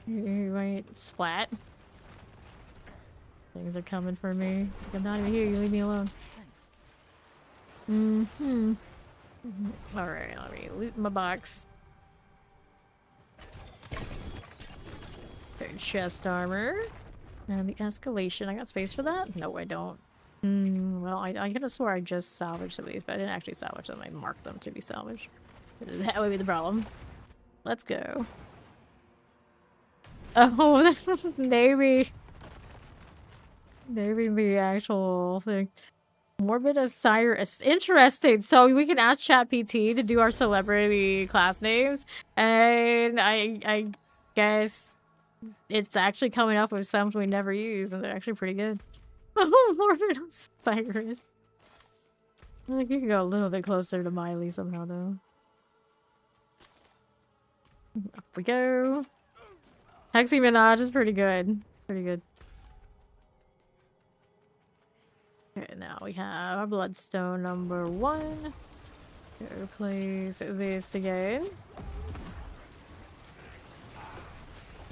You might splat. Things are coming for me. I'm not even here, you leave me alone. Thanks. Alright, let me loot my box. Third chest armor. And the escalation. I got space for that? No, I don't. Well, I could have swore I just salvaged some of these, but I didn't actually salvage them. I marked them to be salvaged. That would be the problem. Let's go. Oh, maybe the actual thing. Morbid Osiris. Interesting. So we can ask ChatGPT to do our celebrity class names, and I guess it's actually coming up with some we never use, and they're actually pretty good. Oh, Morbid Osiris. I think you can go a little bit closer to Miley somehow, though. Up we go. Hexy Minaj is pretty good. Pretty good. Okay, now we have our Bloodstone number 1. Go place this again.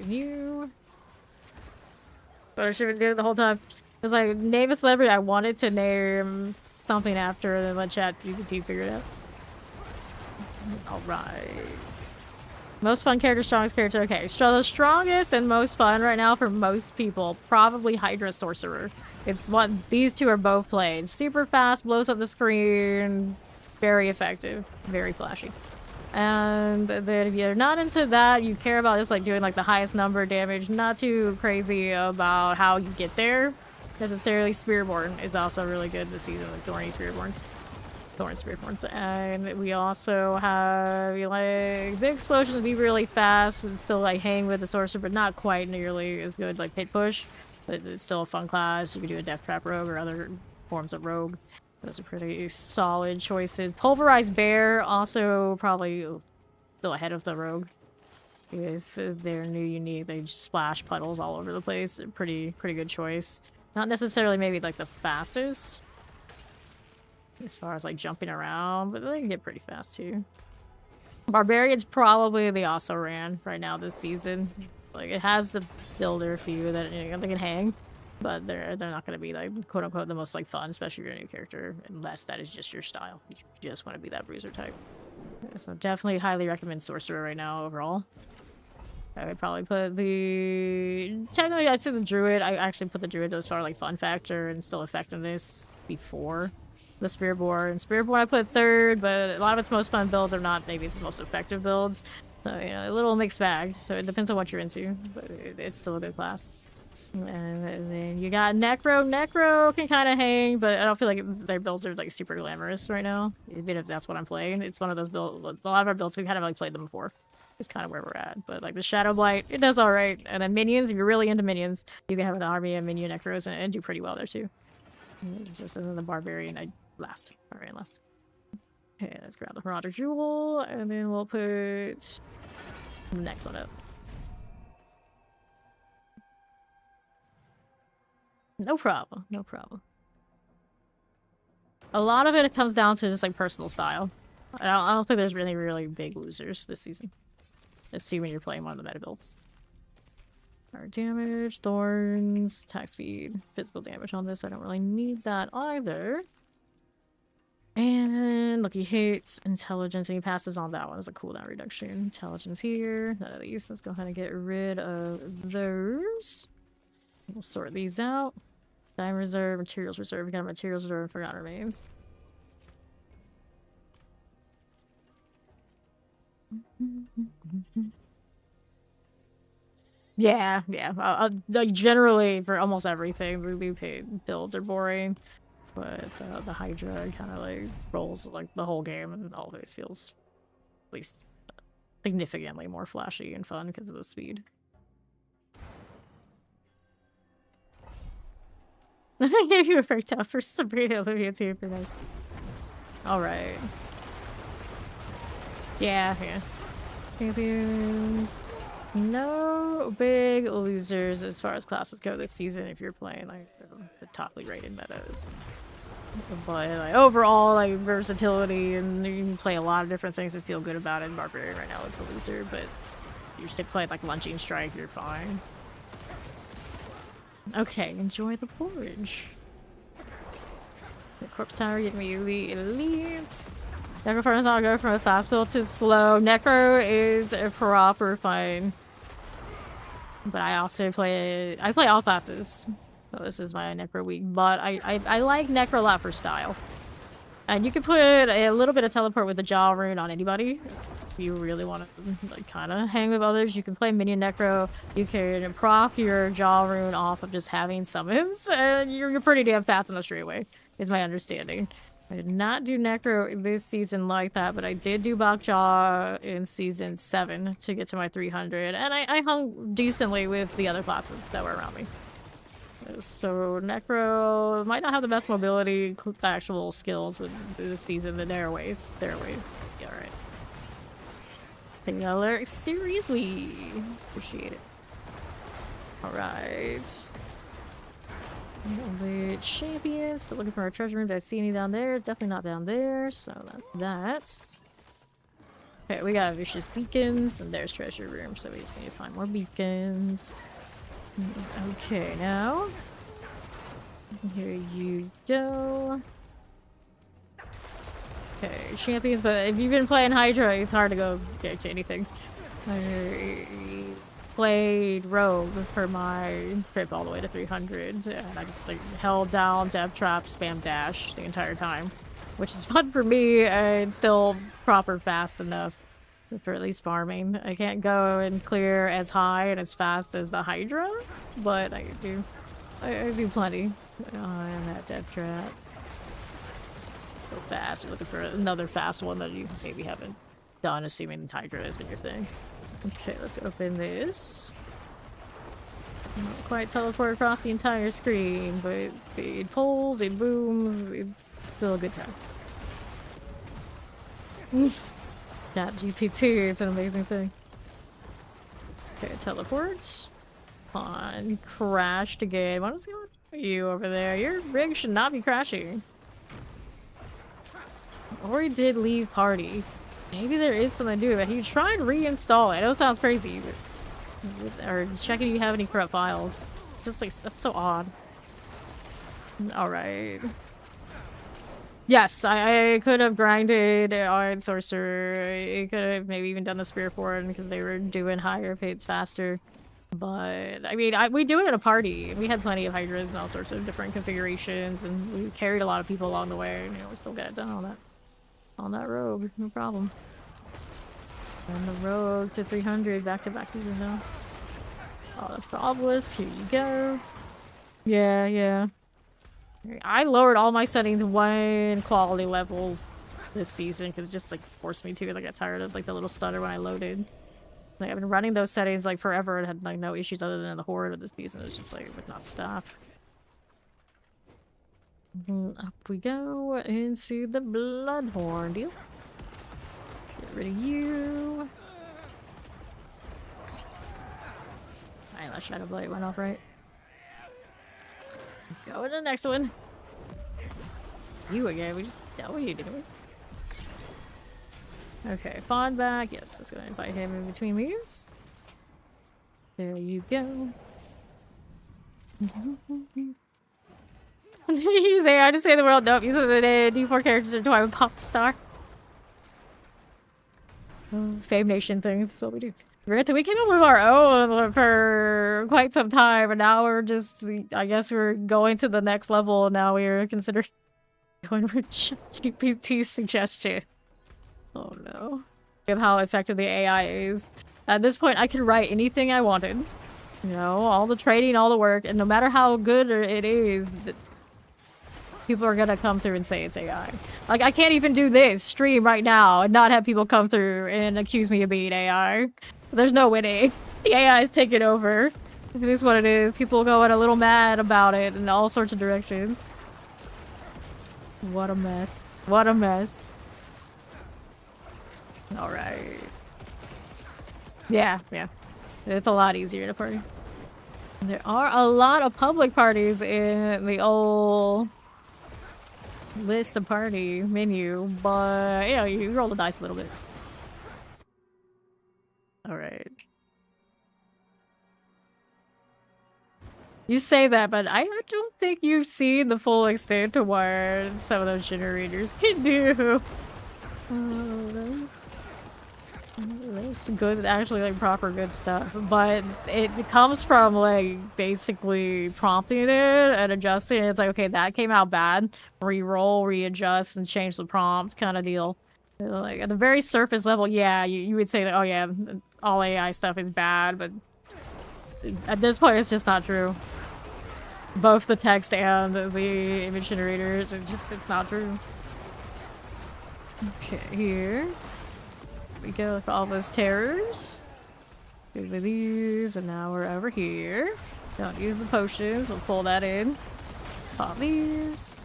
New. But I should have been doing the whole time. It was like, name a celebrity I wanted to name something after, and then let chat GPT figure it out. Alright. Most fun character, strongest character. Okay, so the strongest and most fun right now for most people, probably HydraForever. It's what these two are both played. Super fast, blows up the screen, very effective, very flashy. And then if you're not into that, you care about just like doing like the highest number of damage, not too crazy about how you get there. Necessarily, Spiritborn is also really good this season, like Thorny Spiritborns. And we also have like the explosions be really fast, but still like hang with the sorcerer, but not quite nearly as good like Pit Push. But it's still a fun class. You can do a Death Trap Rogue or other forms of Rogue. Those are pretty solid choices. Pulverized Bear, also probably still ahead of the Rogue. If they're new unique, they just splash puddles all over the place. Pretty good choice. Not necessarily maybe like the fastest, as far as like jumping around, but they can get pretty fast too. Barbarian's probably the also ran right now this season. Like it has a builder few that they can hang, but they're not gonna be like quote unquote the most like fun, especially if you're a new character, unless that is just your style. You just want to be that bruiser type. So definitely highly recommend Sorcerer right now overall. I would probably put the... Technically, I'd say the Druid. I actually put the Druid as far like fun factor and still effectiveness before the Spiritborn. Spiritborn I put 3rd, but a lot of its most fun builds are not maybe its most effective builds. So, you know, a little mixed bag. So it depends on what you're into, but it's still a good class. And then you got Necro. Necro can kind of hang, but I don't feel like their builds are like super glamorous right now, even if that's what I'm playing. It's one of those builds... A lot of our builds, we kind of like played them before. Is kind of where we're at, but like the Shadow Blight, it does all right. And then minions, if you're really into minions, you can have an army of minion Necros and do pretty well there too. Just as in the Barbarian, Barbarian last. Okay, let's grab the Marauder Jewel, and then we'll put the next one up. No problem, no problem. A lot of it comes down to just like personal style. I don't think there's really big losers this season. Assuming you're playing one of the meta builds. Our damage, thorns, attack speed, physical damage on this. I don't really need that either. And look, he hates intelligence, and he passes on that one as a cooldown reduction. Intelligence here, none of these. Let's go ahead and get rid of those. We'll sort these out. Diamond reserve, materials reserve. We got materials reserve and forgotten remains. Yeah. Like generally for almost everything, ruby builds are boring, but the Hydra kind of like rolls like the whole game, and always feels at least significantly more flashy and fun because of the speed. I gave you a breakdown for Sabrina Olivia too for nice. All right. Yeah. Champions. No big losers as far as classes go this season if you're playing like the toply rated metas. But like overall, like versatility, and you can play a lot of different things and feel good about it. Barbarian right now is the loser, but if you're still playing like Lunging Strike, you're fine. Okay, enjoy the porridge. The Corpse Tower, get me the elites. Necro first, I'll go from a fast build to slow. Necro is a proper fine. But I also play all classes. So this is my Necro week. But I like Necro a lot for style. And you can put a little bit of teleport with the Jaw Rune on anybody. If you really want to like kind of hang with others, you can play Minion Necro. You can proc your Jaw Rune off of just having summons. And you're pretty damn fast enough straight away, is my understanding. I did not do Necro this season like that, but I did do Bokjaw in season 7 to get to my 300, and I hung decently with the other classes that were around me. So Necro might not have the best mobility, actual skills with this season. The Stairways. Yeah, alright. Take y'all seriously. Appreciate it. Alright. The champions. Still looking for our treasure room. Did I see any down there? It's definitely not down there, so that's that. Okay, we got vicious beacons, and there's treasure room, so we just need to find more beacons. Okay, now. Here you go. Okay, champions, but if you've been playing Hydra, it's hard to go get to anything. I played Rogue for my trip all the way to 300, and I just like held down Death Trap, spam dash the entire time, which is fun for me and still proper fast enough for at least farming. I can't go and clear as high and as fast as the Hydra, but I do plenty on that Death Trap. So fast. You're looking for another fast one that you maybe haven't done, assuming Hydra has been your thing. Okay, let's open this. Not quite teleport across the entire screen, but it pulls, it booms, it's still a good time. Chat GPT, it's an amazing thing. Okay, teleports. On, crashed again. What is going on with you over there? Your rig should not be crashing. Or he did leave party. Maybe there is something to do with it. He tried reinstall it. I know it sounds crazy, but... Or checking if you have any corrupt files. Just like, that's so odd. Alright. Yes, I could have grinded on Sorcerer. I could have maybe even done the Spear for him because they were doing higher fates faster. But, I mean, we do it in a party. We had plenty of Hydras and all sorts of different configurations, and we carried a lot of people along the way, and, you know, we still got it done on that rogue, no problem. And the rogue to 300, back-to-back season now. Oh, the Obelisk, here you go. Yeah. I lowered all my settings one quality level this season, because it just, like, forced me to. I got tired of, like, the little stutter when I loaded. Like, I've been running those settings, like, forever and had, like, no issues other than the horde of this season. It's just, like, it would not stop. Up we go into the Bloodhorn deal. Get rid of you. Alright, that Shadow Blight went off right. Go to the next one. You again, we just dealt with you, didn't we? Okay, Fawn back. Yes, let's go ahead and invite him in between these. There you go. You say I just say the world. Nope, you said the D4 characters are Twilight Pop Star. Fame Nation things, that's what we do. We came up with our own for quite some time, and now we're just, I guess we're going to the next level. Now we're considering going with GPT suggestion. Oh no. Of how effective the AI is. At this point, I can write anything I wanted. You know, all the trading, all the work, and no matter how good it is, people are gonna come through and say it's AI. Like, I can't even do this stream right now and not have people come through and accuse me of being AI. There's no winning. The AI is taking over. It is what it is. People going a little mad about it in all sorts of directions. What a mess. What a mess. Alright. Yeah. It's a lot easier to party. There are a lot of public parties in the old list of party menu, but, you know, you roll the dice a little bit. Alright. You say that, but I don't think you've seen the full extent to what some of those generators can do. Oh, that's good, actually, like, proper good stuff. But it comes from, like, basically prompting it and adjusting it. It's like, okay, that came out bad. Re-roll, readjust, and change the prompt kind of deal. Like, at the very surface level, yeah, you would say that, oh yeah, all AI stuff is bad, but at this point, it's just not true. Both the text and the image generators, it's not true. Okay, here we go with all those terrors. Good with these, and now we're over here. Don't use the potions, we'll pull that in. Pop these.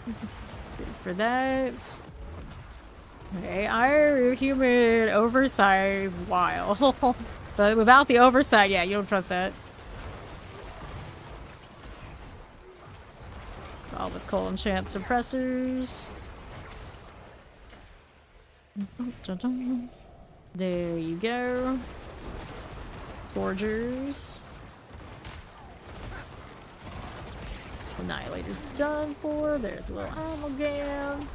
Good for that. Okay, our human oversight wild. But without the oversight, yeah, you don't trust that. All with cold enchant suppressors. There you go. Forgers. Annihilator's done for. There's a little amalgam.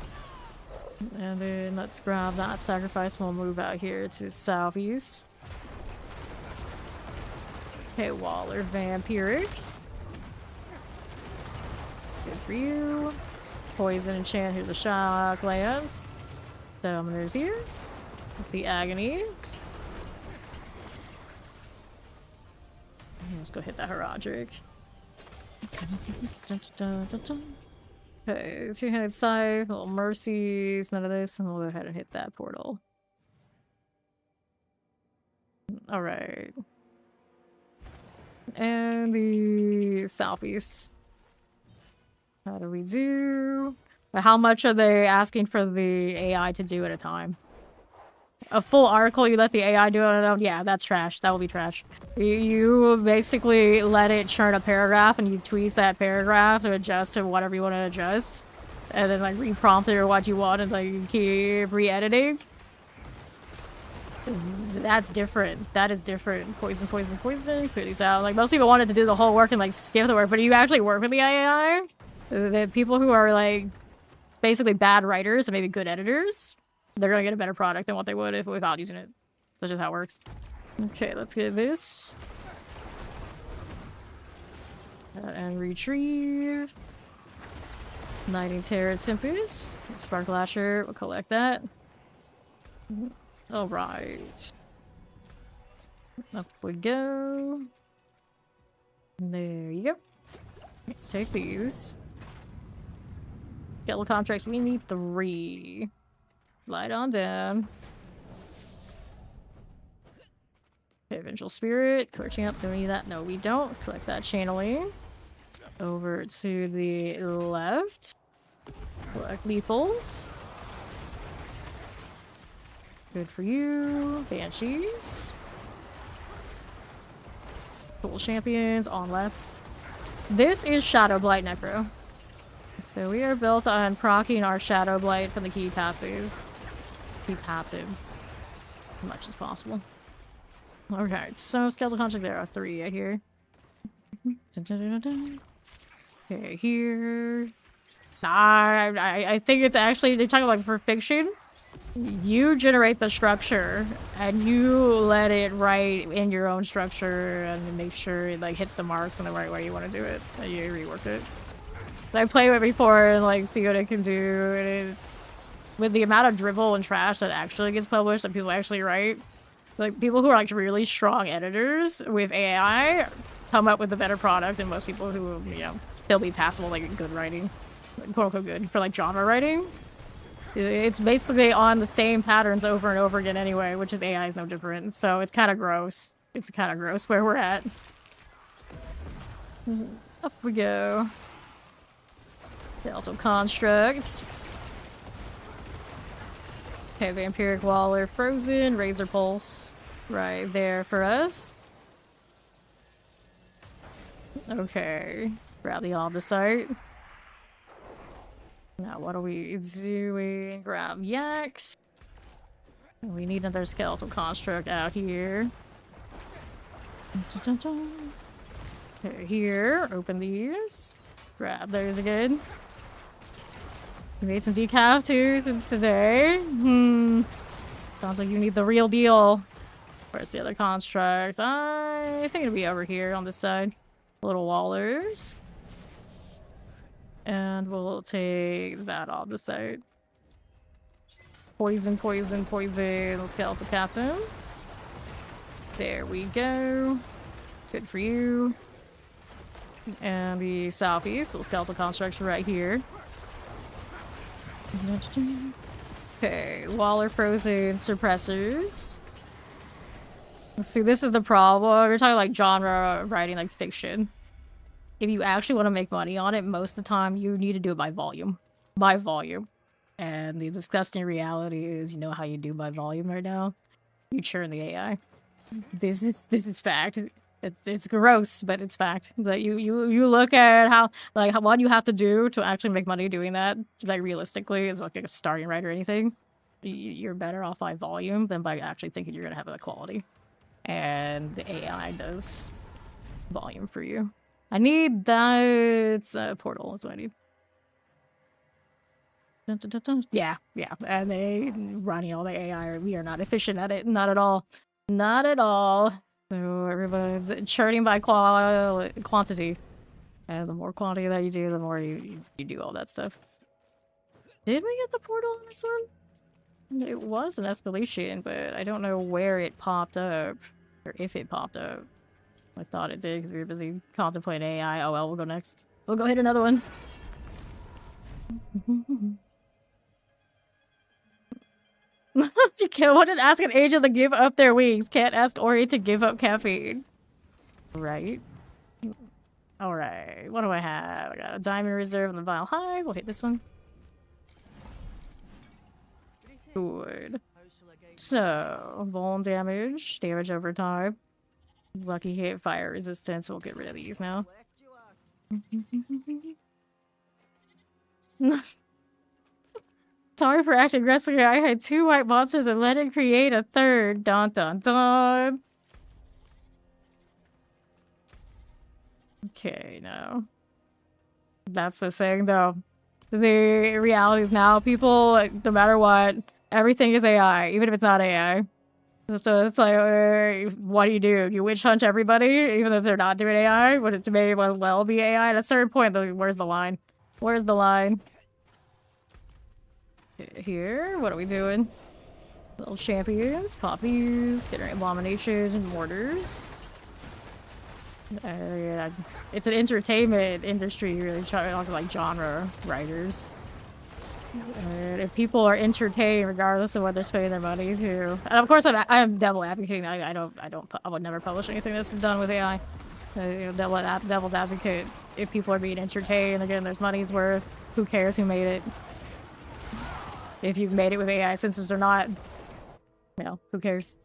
And then let's grab that sacrifice and we'll move out here to southeast. Okay, Waller Vampirics. Good for you. Poison enchant, here's the shock lands. Summoners here. The agony. Let's go hit that Heraldric. Okay, two-handed scythe, little mercies, none of this, and we'll go ahead and hit that portal. Alright. And the southeast. How do we do? How much are they asking for the AI to do at a time? A full article, you let the AI do it on its own? Yeah, that's trash. That will be trash. You basically let it churn a paragraph and you tweak that paragraph to adjust to whatever you want to adjust. And then like reprompt it or what you want and like keep re-editing. That's different. That is different. Poison, poison, poison. Put these out. Like most people wanted to do the whole work and like skip the work, but you actually work with the AI. The people who are like basically bad writers and maybe good editors, they're gonna get a better product than what they would if without using it. That's just how it works. Okay, let's get this. And retrieve. Knighting Terror Tempest. Spark Lasher, we'll collect that. Alright. Up we go. There you go. Let's take these. Skeletal contracts, we need 3. Light on down. Okay, Vengeful Spirit. Clear champ, do we need that? No, we don't. Collect that channeling. Over to the left. Collect lethals. Good for you. Banshees. Cool champions on left. This is Shadow Blight Necro. So we are built on proccing our Shadow Blight from the key passives. Key passives. As much as possible. Okay, so skeletal contract, there are 3 right here. Okay, here. I think it's actually, they're talking about for fiction. You generate the structure and you let it write in your own structure and make sure it like hits the marks in the right way you want to do it. And you rework it. I played with it before and like see what it can do, and it's with the amount of drivel and trash that actually gets published and people actually write. Like people who are like really strong editors with AI come up with a better product than most people who, you know, still be passable like good writing. Quote unquote good for like genre writing. It's basically on the same patterns over and over again anyway, which is AI is no different. So it's kind of gross. It's kind of gross where we're at. Up we go. Also constructs. Okay, Vampiric Waller frozen, Razor Pulse right there for us. Okay, grab the Aldecite. Now what are we doing? Grab Yaks. We need another skeletal construct out here. Okay, here, open these. Grab those again. We made some decaf too since today. Sounds like you need the real deal. Where's the other construct? I think it'll be over here on this side. Little Wallers. And we'll take that off the side. Poison, poison, poison. Skeletal Captain. There we go. Good for you. And the southeast. Little skeletal construction right here. Okay, Waller Frozen suppressors. Let's see, this is the problem. We're talking like genre writing, like fiction. If you actually want to make money on it, most of the time you need to do it by volume. By volume. And the disgusting reality is, you know how you do by volume right now? You churn the AI. This is fact. It's gross, but it's fact. That you look at how what you have to do to actually make money doing that, like realistically, is like a starting rate or anything. You're better off by volume than by actually thinking you're gonna have the quality. And the AI does volume for you. I need that portal is what I need. Dun, dun, dun, dun. Yeah. And they running all the AI. We are not efficient at it. Not at all. Not at all. So everyone's churning by quantity. And the more quantity that you do, the more you do all that stuff. Did we get the portal on this one? It was an escalation, but I don't know where it popped up. Or if it popped up. I thought it did because we were busy contemplating AI. Oh well, we'll go next. We'll go hit another one. You can't want to ask an angel to give up their wings. Can't ask Ori to give up caffeine. Right? Alright, what do I have? I got a diamond reserve and the Vile Hive. We'll hit this one. Good. So, vuln damage, damage over time. Lucky hit, fire resistance. We'll get rid of these now. Sorry for acting aggressively. I had 2 white monsters and let it create a 3rd. Dun dun dun. Okay, no. That's the thing, though. The reality is now, people, like, no matter what, everything is AI, even if it's not AI. So it's like, what do? You witch hunt everybody, even if they're not doing AI? Would it may well be AI? At a certain point, where's the line? Where's the line? Here, what are we doing? Little champions, poppies, getting abomination, and mortars. Yeah, it's an entertainment industry, really trying to like genre writers. And if people are entertained, regardless of what they're spending their money to, and of course I'm devil advocating. I would never publish anything that's done with AI. You know, devil's advocate. If people are being entertained, again, there's money's worth. Who cares who made it? If you've made it with AI senses or not, you know, who cares?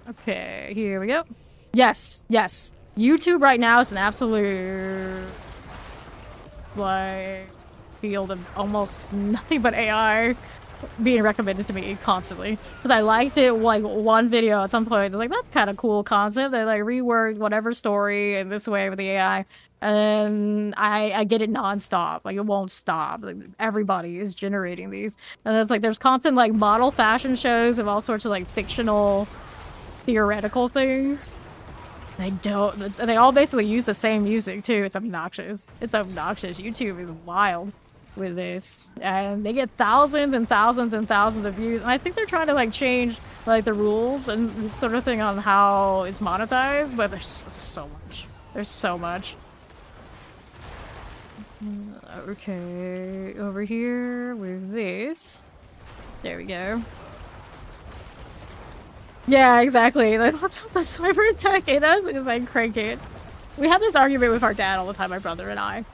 Okay, here we go. Yes. YouTube right now is an absolute like field of almost nothing but AI being recommended to me constantly. Because I liked it, like, one video at some point. Like, that's kind of cool concept. They, like, reworked whatever story in this way with the AI. And I get it nonstop. Like, it won't stop. Like, everybody is generating these. And it's like, there's constant, like, model fashion shows of all sorts of, like, fictional, theoretical things. They all basically use the same music, too. It's obnoxious. YouTube is wild with this, and they get thousands and thousands and thousands of views, and I think they're trying to like change like the rules and this sort of thing on how it's monetized, but there's so much. Okay, over here with this, there we go. Yeah, exactly. Like, what's up with the cyber attack? That's because I crank it. We have this argument with our dad all the time, my brother and I.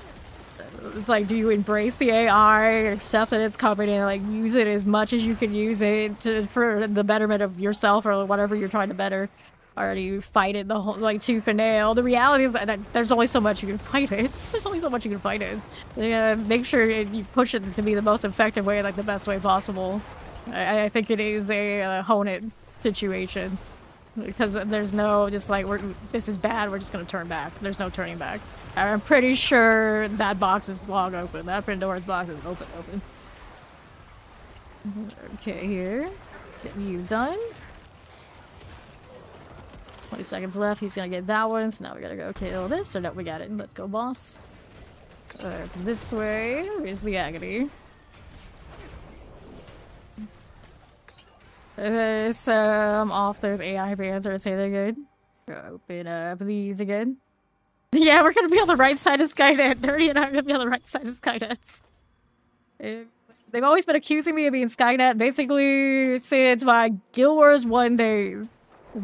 It's like, do you embrace the AI, accept that it's coming and like use it as much as you can use it for the betterment of yourself or whatever you're trying to better, or do you fight it the whole like tooth and nail? The reality is that there's only so much you can fight it. There's only so much you can fight it. You gotta make sure you push it to be the most effective way, like the best way possible. I think it is a hone it situation. Because there's no just like this is bad, we're just gonna turn back. There's no turning back. I'm pretty sure that box is long open. That Pandora's box is open. Okay, here. Get you done. 20 seconds left. He's gonna get that one. So now we gotta go kill this. Or no, we got it. Let's go, boss. This way is the agony. So I'm off those AI bands, or say they're good. Open up these again. Yeah, we're gonna be on the right side of Skynet. Dirty and I'm gonna be on the right side of Skynet. They've always been accusing me of being Skynet, basically since my Guild Wars 1 days.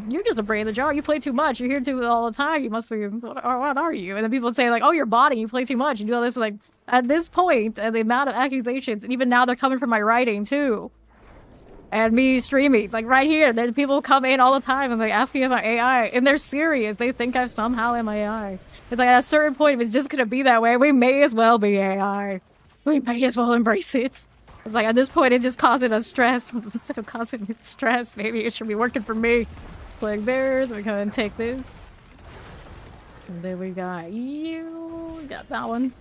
You're just a brain in the jar. You play too much. You're here too all the time. You must be. What are you? And then people would say like, "Oh, you're botting. You play too much. You do all this." Like at this point, and the amount of accusations, and even now they're coming from my writing too, and me streaming. Like right here, there's people come in all the time and they ask me about AI, and they're serious. They think I somehow am AI. It's like at a certain point, if it's just gonna be that way, we may as well be AI. We may as well embrace it. It's like at this point, it's just causing us stress. Instead of causing me stress, maybe it should be working for me. Plague bears, we go and take this. And then we got you. We got that one.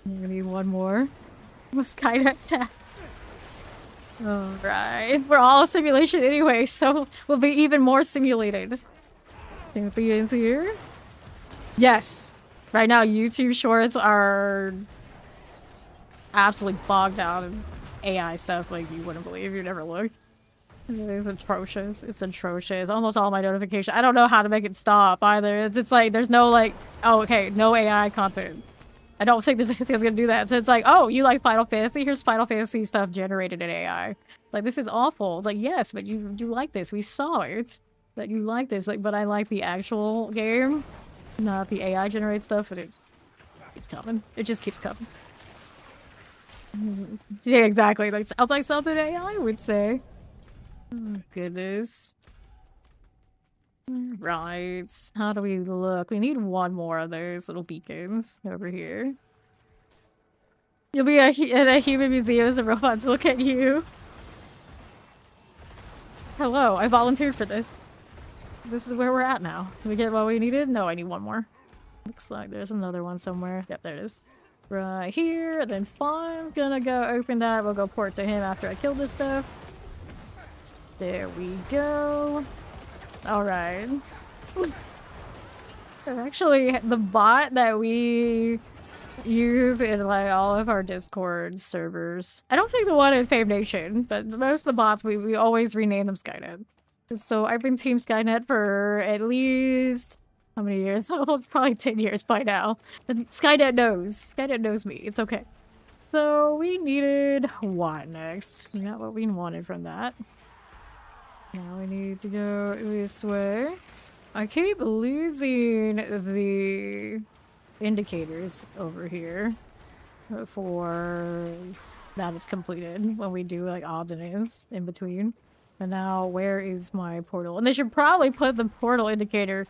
We need one more. Skynet attack. Alright. We're all a simulation anyway, so we'll be even more simulated. Can we be into here? Yes. Right now, YouTube shorts are absolutely bogged down in AI stuff like you wouldn't believe. You never looked. It's atrocious. It's atrocious. Almost all my notifications. I don't know how to make it stop either. It's like there's no like, oh, okay, no AI content. I don't think there's anything that's gonna do that. So it's like, oh, you like Final Fantasy? Here's Final Fantasy stuff generated in AI. Like this is awful. It's like, yes, but you like this. We saw it. That you like this. Like, but I like the actual game, not the AI generated stuff. And it keeps coming. It just keeps coming. Yeah, exactly. Like sounds like something AI would say. Oh, goodness. Right. How do we look? We need one more of those little beacons over here. You'll be at a human museum as the robots look at you. Hello, I volunteered for this. This is where we're at now. Did we get what we needed? No, I need one more. Looks like there's another one somewhere. Yep, there it is. Right here. Then Fawn's gonna go open that. We'll go port to him after I kill this stuff. There we go. Alright. Actually, the bot that we use in like all of our Discord servers. I don't think the one in Fame Nation, but most of the bots we always rename them Skynet. So I've been Team Skynet for at least how many years? Almost probably 10 years by now. And Skynet knows. Skynet knows me. It's okay. So we needed what next? We got what we wanted from that. Now we need to go this way. I keep losing the indicators over here for that it's completed when we do like odds and ends in between. And now where is my portal? And they should probably put the portal indicator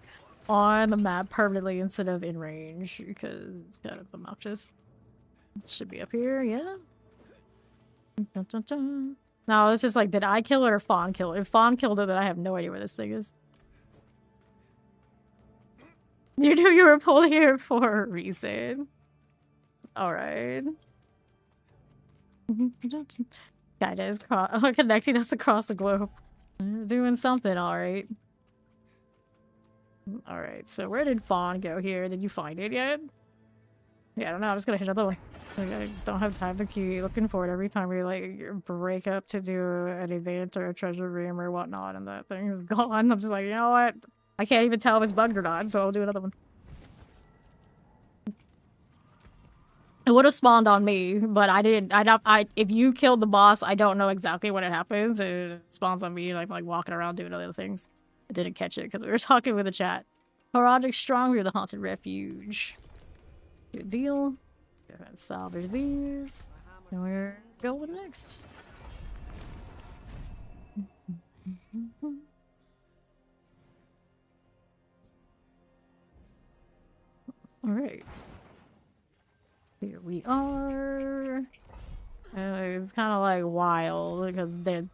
on the map permanently instead of in range because it's kind of obnoxious. It should be up here, yeah. Dun, dun, dun. No, it's just like, did I kill it or Fawn kill it? If Fawn killed it, then I have no idea where this thing is. You knew you were pulled here for a reason. Alright. Guide is connecting us across the globe. Doing something, alright. Alright, so where did Fawn go here? Did you find it yet? Yeah, I don't know. I'm just gonna hit another one. Like, I just don't have time to keep looking for it every time we like break up to do an event or a treasure room or whatnot, and that thing is gone. I'm just like, you know what? I can't even tell if it's bugged or not, so I'll do another one. It would have spawned on me, but I didn't. If you killed the boss, I don't know exactly when it happens. It spawns on me, and I'm like walking around doing other things. I didn't catch it because we were talking with the chat. Project Stronger, the Haunted Refuge. Good deal. Go ahead and salvage these. And we're going next. Alright. Here we are. It's kind of like wild because that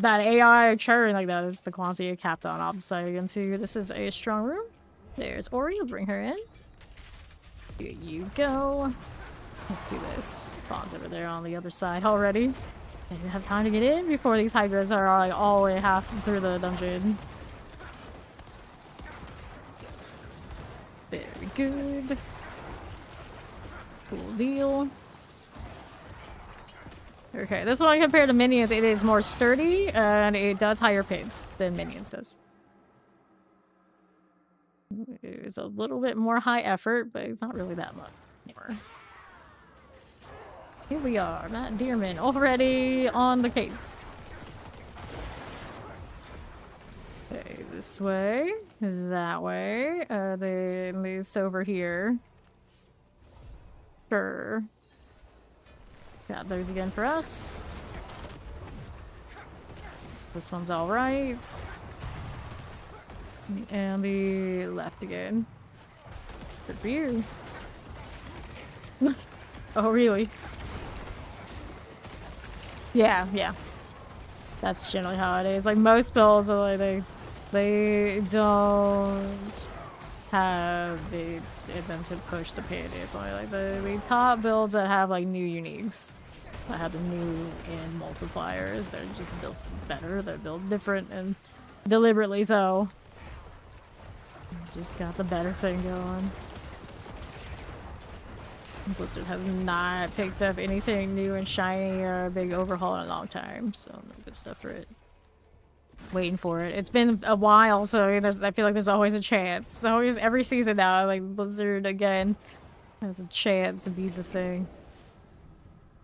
AI churn like that is the quantity capped on opposite against you. This is a strong room. There's Ori. I'll bring her in. Here you go. Let's do this. Fawn's over there on the other side already. I didn't have time to get in before these Hydras are like all the way half through the dungeon. Very good. Cool deal. Okay, this one compared to minions, it is more sturdy and it does higher pings than minions does. It is a little bit more high effort, but it's not really that much more. Here we are, Matt Dearman, already on the case. Okay, this way, that way, then this over here. Sure. Got those again for us. This one's alright. And the left again. Good for you. Oh, really? Yeah. That's generally how it is. Like, most builds are like, they don't have it in them to push the pit. It's only like the top builds that have like new uniques. That have the new and multipliers. They're just built better. They're built different and deliberately so. Just got the better thing going. Blizzard has not picked up anything new and shiny or a big overhaul in a long time, so no good stuff for it. Waiting for it. It's been a while, so I feel like there's always a chance. So always every season now, like Blizzard again has a chance to be the thing.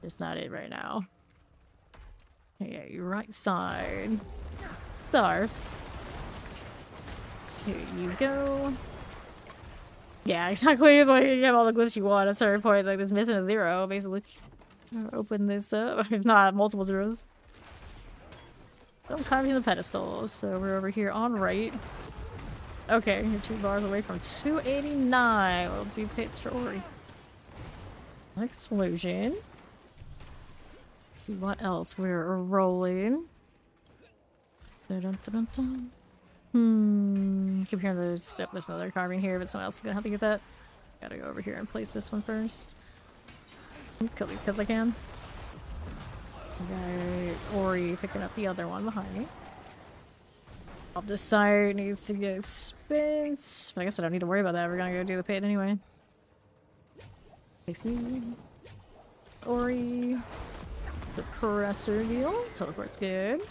Just not it right now. Okay, your right side. Starve. Here you go. Yeah, exactly. Like you have all the glyphs you want at a certain point. Like this missing a 0, basically. Open this up. If not, multiple zeros. I'm climbing the pedestals, so we're over here on right. Okay, you're 2 bars away from 289. We'll do pits for Ori. Explosion. What else? We're rolling. Dun, dun, dun, dun. Keep hearing there's another carving here, but someone else is gonna have to get that. Gotta go over here and place this one first. Let's kill these because I can. Got Ori picking up the other one behind me. Off this side needs to get spent. But I guess I don't need to worry about that. We're gonna go do the pit anyway. me. Ori. The presser deal. Teleport's good.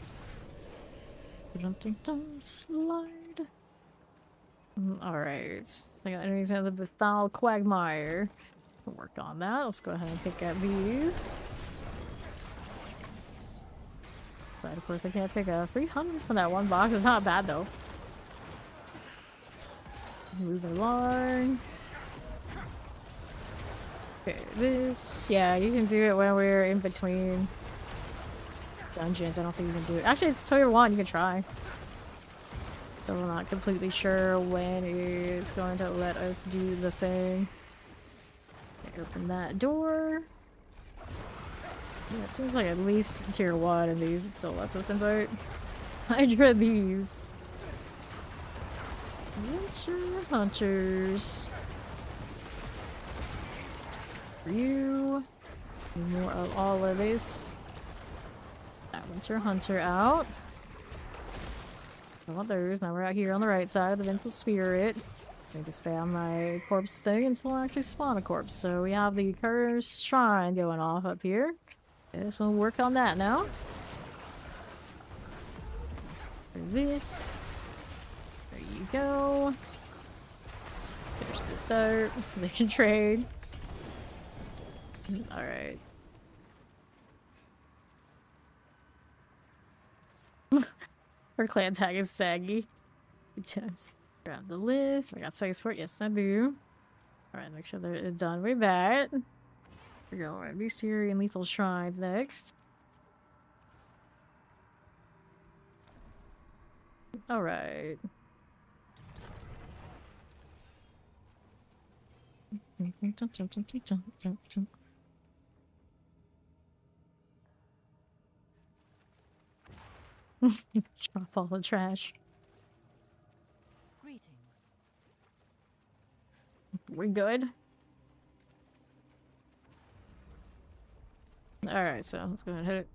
Slide. Alright. I got enemies in the Befoul Quagmire. We'll work on that. Let's go ahead and pick up these. But of course I can't pick up 300 from that one box. It's not bad though. Move along. Okay, this. Yeah, you can do it when we're in between dungeons. I don't think you can do it. Actually, it's Toyer 1. You can try. Still not completely sure when it's going to let us do the thing. Okay, open that door. Yeah, it seems like at least tier 1 of these it still lets us invite. Hydra these. Winter Hunters. For you. More of all of this. That Winter Hunter out. No others. Now we're out here on the right side of the Vengeful Spirit. I need to spam my corpse thing until I actually spawn a corpse. So we have the Cursed Shrine going off up here. I just want to work on that now. For this. There you go. Finish this out. They can trade. Alright. Our clan tag is saggy. Good times. Grab the lift. I got space for it. Yes, I do. Alright, make sure they're done with that. We're going Bestiary and Lethal Shrines next. Alright. Drop all the trash. Greetings. We good? Alright, so let's go ahead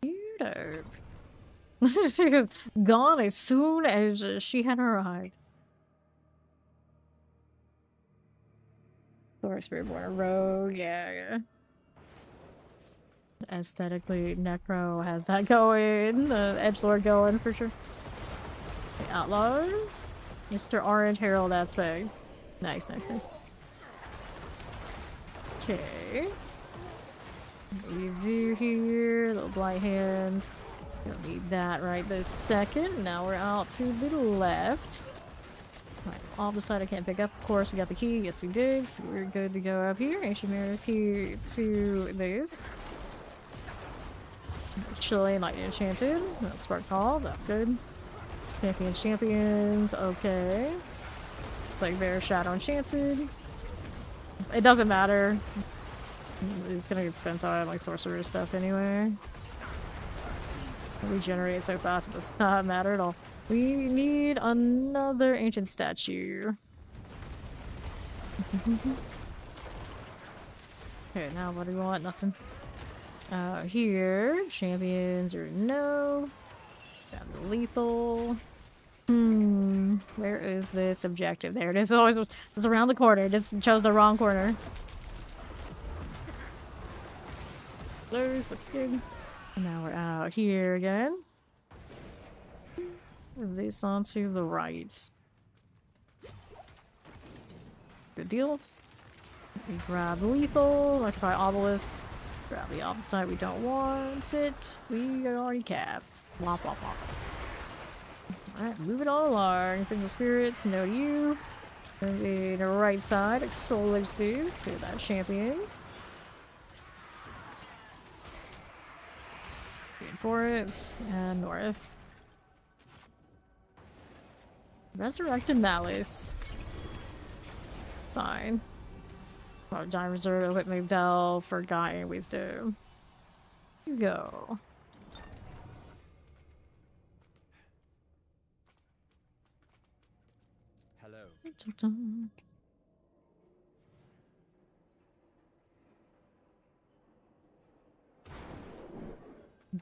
and hit it. Beautiful. She was gone as soon as she had arrived. Or Spiritborn Rogue, yeah. Aesthetically, Necro has that going. The Edgelord going for sure. The Outlaws. Mr. Orange Herald aspect. Nice. Okay. What we do here, little blight hands. Don't need that right this second. Now we're out to the left. Right, all of a sudden I can't pick up. Of course, we got the key. Yes, we did. So we're good to go up here. Ancient Mirror key to this. Chillin, Light Enchanted. No Spark Call. That's good. Champions. Okay. Like Bear Shadow Enchanted. It doesn't matter. It's gonna get spent on like sorcerer stuff anyway. Regenerate so fast it does not matter at all. We need another ancient statue. Okay, now what do we want? Nothing. Here, champions or no. Got the lethal. Where is this objective? There it is. It always was around the corner. Just chose the wrong corner. Those looks good. Now we're out here again. This onto the right. Good deal. We grab lethal, electrify obelisk. Grab the opposite, we don't want it. We are already capped. Womp womp womp. Alright, move it all along. Finger spirits, no to you. Moving the right side, explosives. Clear that champion. For it, and north. Resurrected Malice. Fine. Oh, Giant Reserve, Whip Magdell, Forgotten Wisdom. You go. Hello. Dun, dun.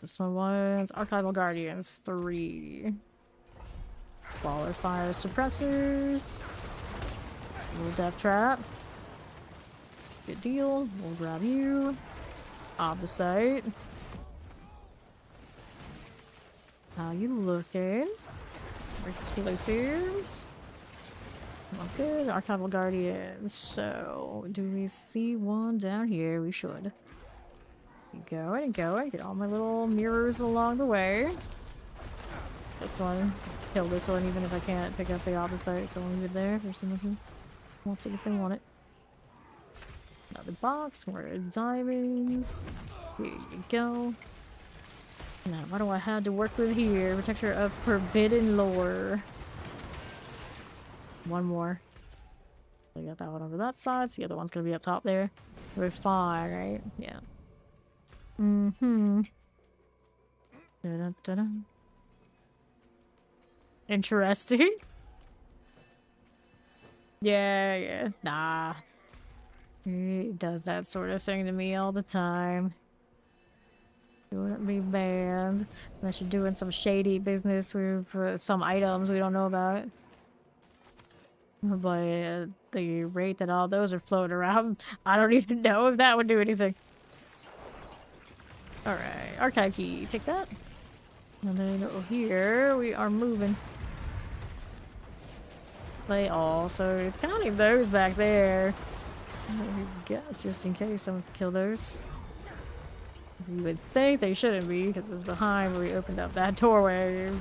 This one was Archival Guardians 3. Baller Fire Suppressors. Little Death Trap. Good deal. We'll grab you. Opposite. How you looking? Explosives. That's good. Archival Guardians. So, do we see one down here? We should. Going and going. Get all my little mirrors along the way. This one. Kill this one even if I can't pick up the opposite. So I'll leave it there for someone who wants it if they want it. Another box. More diamonds. Here you go. Now, what do I have to work with here? Protector of Forbidden Lore. One more. I got that one over that side. So the other one's gonna be up top there. We're fine, right? Yeah. Da-da-da-da. Interesting. Yeah. Nah. He does that sort of thing to me all the time. You wouldn't be banned unless you're doing some shady business with some items we don't know about. But the rate that all those are floating around, I don't even know if that would do anything. Alright, archive key, take that. And then over here, we are moving. Play all, so it's counting those back there. I guess, just in case someone can kill those. You would think they shouldn't be, because it's behind where we opened up that doorway. I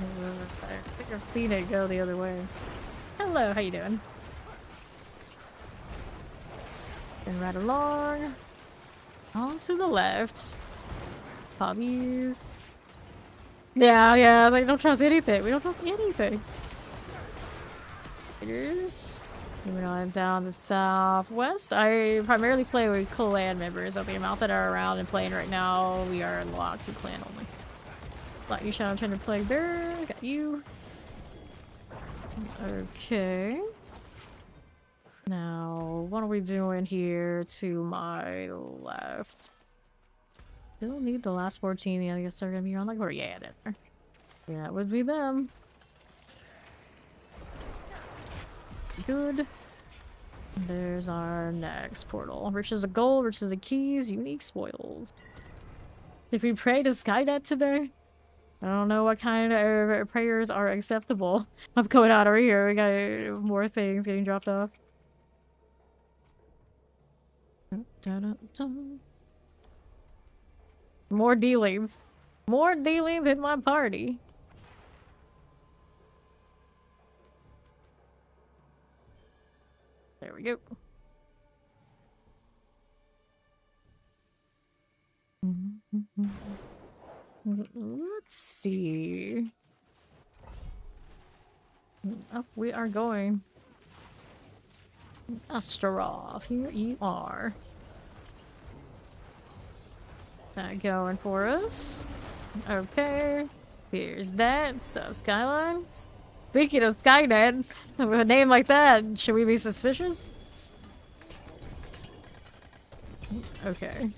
think I've seen it go the other way. Hello, how you doing? And right along. On to the left. Hobbies. Yeah, like don't trust anything. We don't trust anything. Figures. Moving on down the southwest. I primarily play with clan members of the amount that are around and playing right now. We are locked to clan only. Like you shout, I'm trying to play there. Got you. Okay. Now, what are we doing here to my left? Still need the last 14. Yeah, I guess they're gonna be on like, or yeah, there. Yeah, it would be them. Good. There's our next portal. Riches of gold, riches of keys, unique spoils. If we pray to Skynet today, I don't know what kind of prayers are acceptable. What's going on over here? We got more things getting dropped off. More dealings. More dealings in my party. There we go. Let's see. Up we are going. Astaroth, here you are. That going for us. Okay. Here's that. So, Skyline. Speaking of Skynet, with a name like that, should we be suspicious? Okay.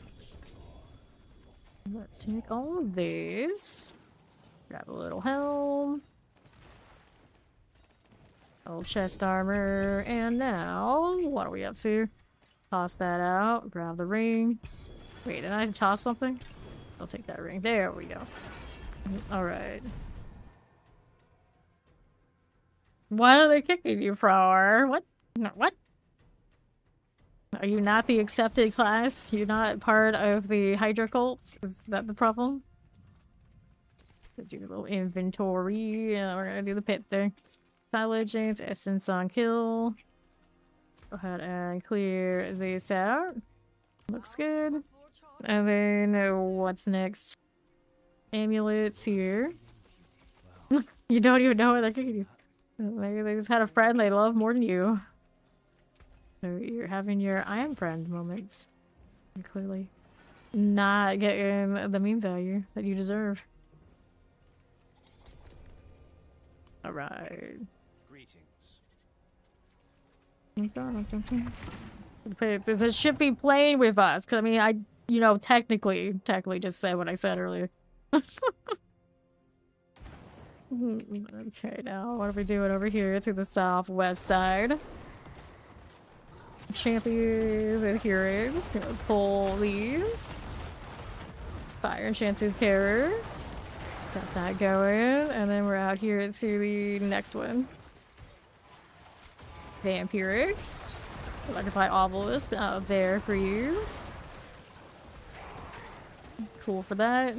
Let's take all of these. Grab a little helm. Old chest armor. And now, what are we up to? Toss that out. Grab the ring. Wait, did I toss something? I'll take that ring. There we go. Alright. What are they kicking you for? What? No, what? Are you not the accepted class? You're not part of the Hydra cult? Is that the problem? Do a little inventory. We're gonna do the pit thing. Silage James, essence on kill. Go ahead and clear this out. Looks good. And then what's next? Amulets here. You don't even know what they're kicking you. They just had a friend they love more than you. So you're having your I am friend moments. You're clearly not getting the meme value that you deserve. Alright. Greetings. This should be playing with us, because I mean, you know, technically just said what I said earlier. Okay, now what are we doing over here to the southwest side? Champions adherents. Pull these. Fire Enchanted Terror. Got that going. And then we're out here to the next one. Vampirics. Electrified Obelisk out there for you. Cool for that.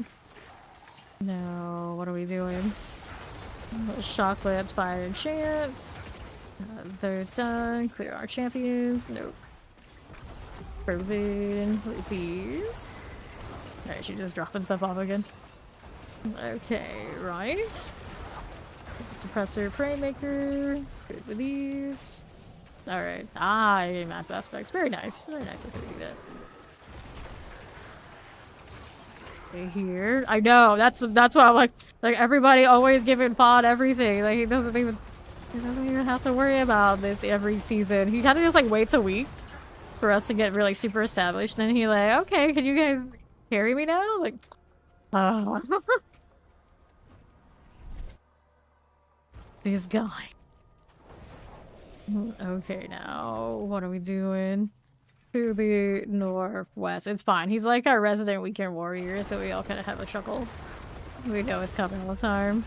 Now, what are we doing? Shocklands, Fire Enchants. Those done. Clear our champions. Nope. Frozen. Rupees. Alright, she's just dropping stuff off again. Okay, right. Suppressor, Prey Maker. Good with these. Alright. Ah, mass aspects. Very nice. Very nice of her to do that. Here. I know, that's why I'm like everybody always giving Pod everything. Like he doesn't even have to worry about this every season. He kind of just like waits a week for us to get really super established. Then he like, okay, can you guys carry me now? Like, oh. This guy. Okay, now what are we doing? To the northwest. It's fine. He's like our resident weekend warrior, so we all kind of have a chuckle. We know it's coming all the time.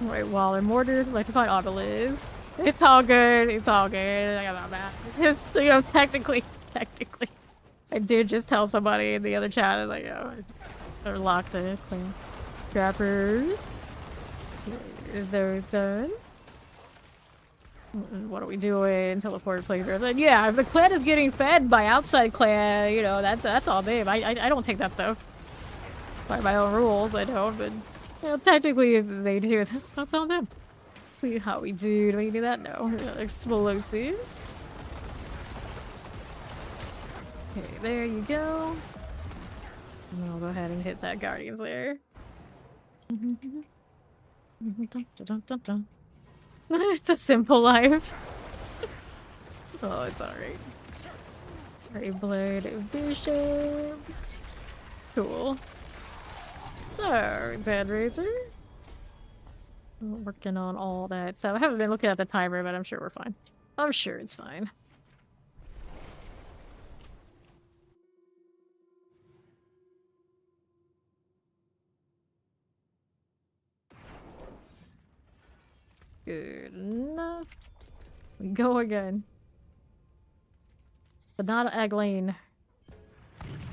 Right, Waller Mortars, Electrified Obelisk. It's all good. It's all good. I got that. It's, you know, technically, I did just tell somebody in the other chat, like, oh, they're locked in. Clean. Trappers. Those done. What are we doing? Teleported playground. And yeah, if the clan is getting fed by outside clan, you know, that's all them. I don't take that stuff. By my own rules, I don't, but you know, technically if they do, that's on them. How we do we do that? No. Explosives. Okay, there you go. And I'll go ahead and hit that Guardian's Lair. It's a simple life. Oh, it's alright. Alright, Blade of Bishop. Cool. So, Zandraiser. Working on all that stuff. I haven't been looking at the timer, but I'm sure we're fine. I'm sure it's fine. Good enough. We go again. But not Egglane.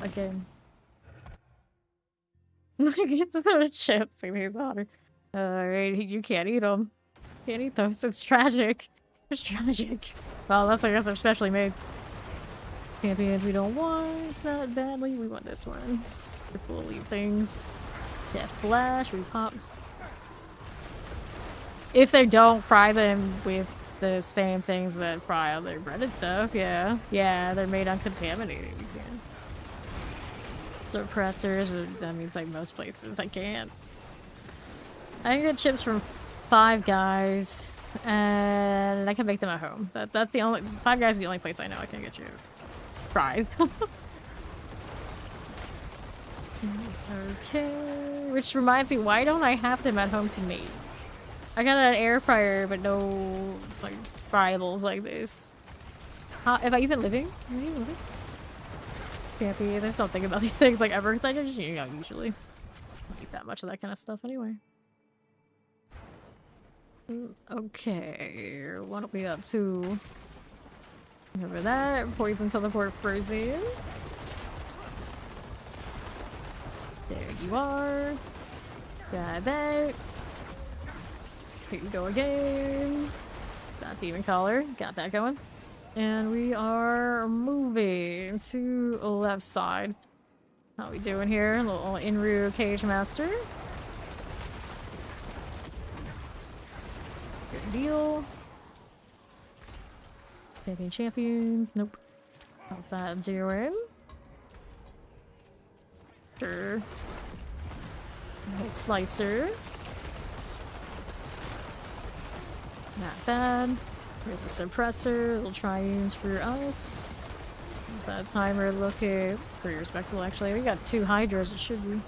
Again. Get some chips in his honor. Alright, you can't eat them. Can't eat those. It's tragic. It's tragic. Well, unless I guess they're specially made. Champions we don't want. It's not badly. We want this one. We'll leave things. Yeah, flash. We pop. If they don't fry them with the same things that fry other breaded stuff, yeah. Yeah, they're made uncontaminated. You can. Suppressors, that means like most places. I can't. I can get chips from Five Guys, and I can make them at home. That's the only. Five Guys is the only place I know I can get you fried. Okay, which reminds me, why don't I have them at home to make? I got an air fryer, but no like fryables like this. Am I even living? Am I even living? Can't be. I just don't think about these things like ever. I just, you know, usually don't eat that much of that kind of stuff anyway. Okay, what are we up to? Over that, poison teleport frozen. There you are. Got that. Here you go again. Got demon collar. Got that going. And we are moving to the left side. How we doing here? A little Inru Cage Master. Good deal. Champions. Nope. How's that doing? Sure. Nice slicer. Not bad. Here's a suppressor. Little triunes for us. How's that timer looking? It's pretty respectable, actually. We got 2 Hydras. It should be.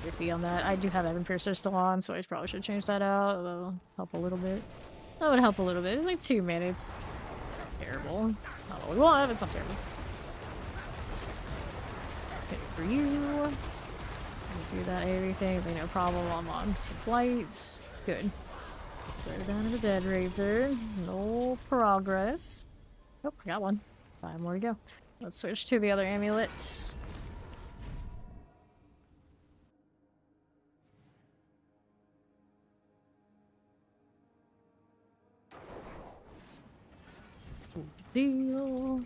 50 on that. I do have Evan Piercer still on, so I probably should change that out. That'll help a little bit. That would help a little bit. It's like 2 minutes. Terrible. Not what we want, but it's not terrible. Okay, for you. Do that everything. No problem. I'm on Blight. Good. Throw down to the Dead Razor. No progress. Oh, I got one. 5 more to go. Let's switch to the other amulets. Deal.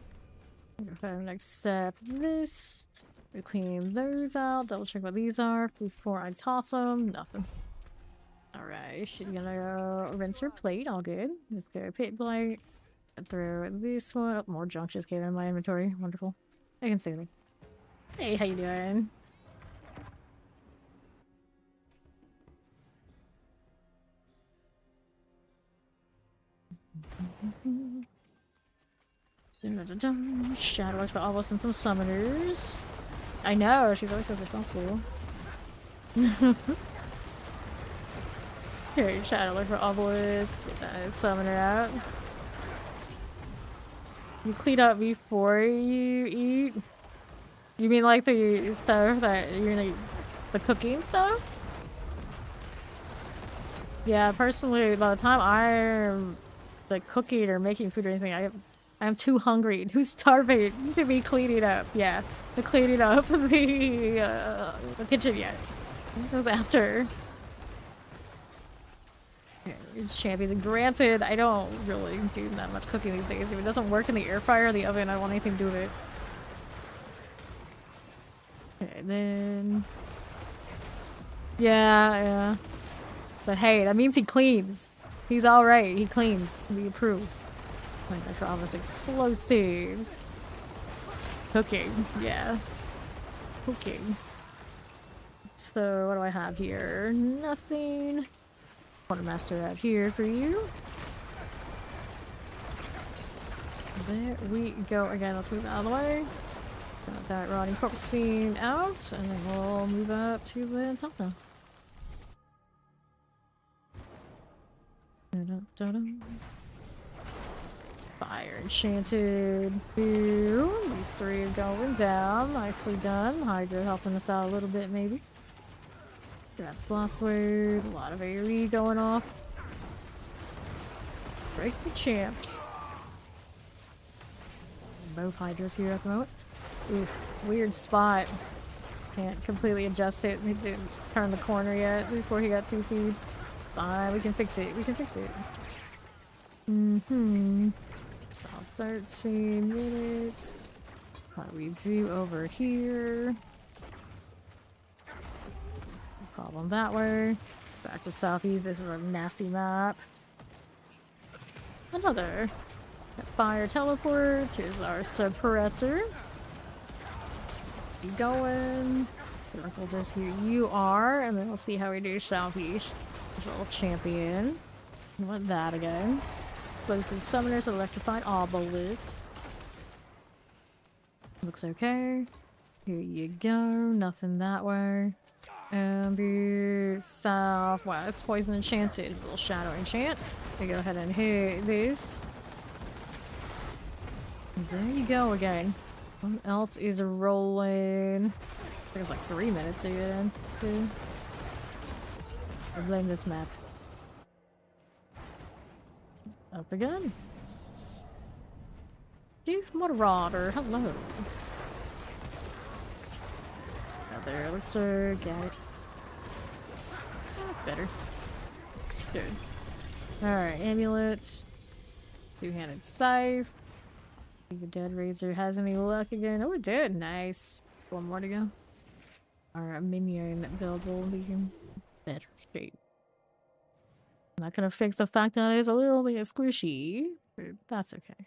If I accept this, we clean those out. Double check what these are before I toss them. Nothing. Alright, she's gonna rinse her plate. All good. Let's go Pit Blight. Throw this one. Oh, more junk just came in my inventory. Wonderful. I can see me. Hey, how you doing? Shadow Watch for Obelisk and some summoners. I know, she's always so responsible. Okay, Shadow Watch for Obelisk. Get that summoner out. You clean up before you eat? You mean like the stuff that you're gonna eat? The cooking stuff? Yeah, personally, by the time I'm like cooking or making food or anything, I'm too hungry, too starving to be cleaning up. Yeah, the cleaning up the kitchen yet. It goes after. Champions. Granted, I don't really do that much cooking these days. If it doesn't work in the air fryer or the oven, I don't want anything to do with it. Okay, then... Yeah. But hey, that means he cleans. He's alright. He cleans. We approve. Like Necromancer explosives. Cooking. Yeah. Cooking. So, what do I have here? Nothing. Quartermaster out here for you. There we go. Again, let's move out of the way. Got that rotting corpse fiend out, and then we'll move up to the top now. Fire enchanted. Boom. These 3 are going down. Nicely done. Hydra helping us out a little bit, maybe. Got blast wave. A lot of AoE going off. Break the champs. Both Hydras here at the moment. Oof, weird spot. Can't completely adjust it. Need to turn the corner yet before he got CC'd. Fine, we can fix it. We can fix it. About 13 minutes. What do we do over here? Problem that way. Back to southeast. This is a nasty map. Another. Fire teleports. Here's our suppressor. Keep going. We'll just here you are, and then we'll see how we do southeast. There's a little champion. I want that again. Explosive summoners, electrified obelisks. Looks okay. Here you go. Nothing that way. And the southwest, poison enchanted. A little shadow enchant. We go ahead and hit this. And there you go again. What else is rolling? I think it's like 3 minutes again. Too. I blame this map. Up again. Chief Marauder, hello. Another elixir, get it. Oh, better. Good. Alright, amulets. Two-handed scythe. The dead razor has any luck again? Oh, it did. Nice. One more to go. Our minion build will be in better shape. I'm not gonna fix the fact that it's a little bit squishy, but that's okay.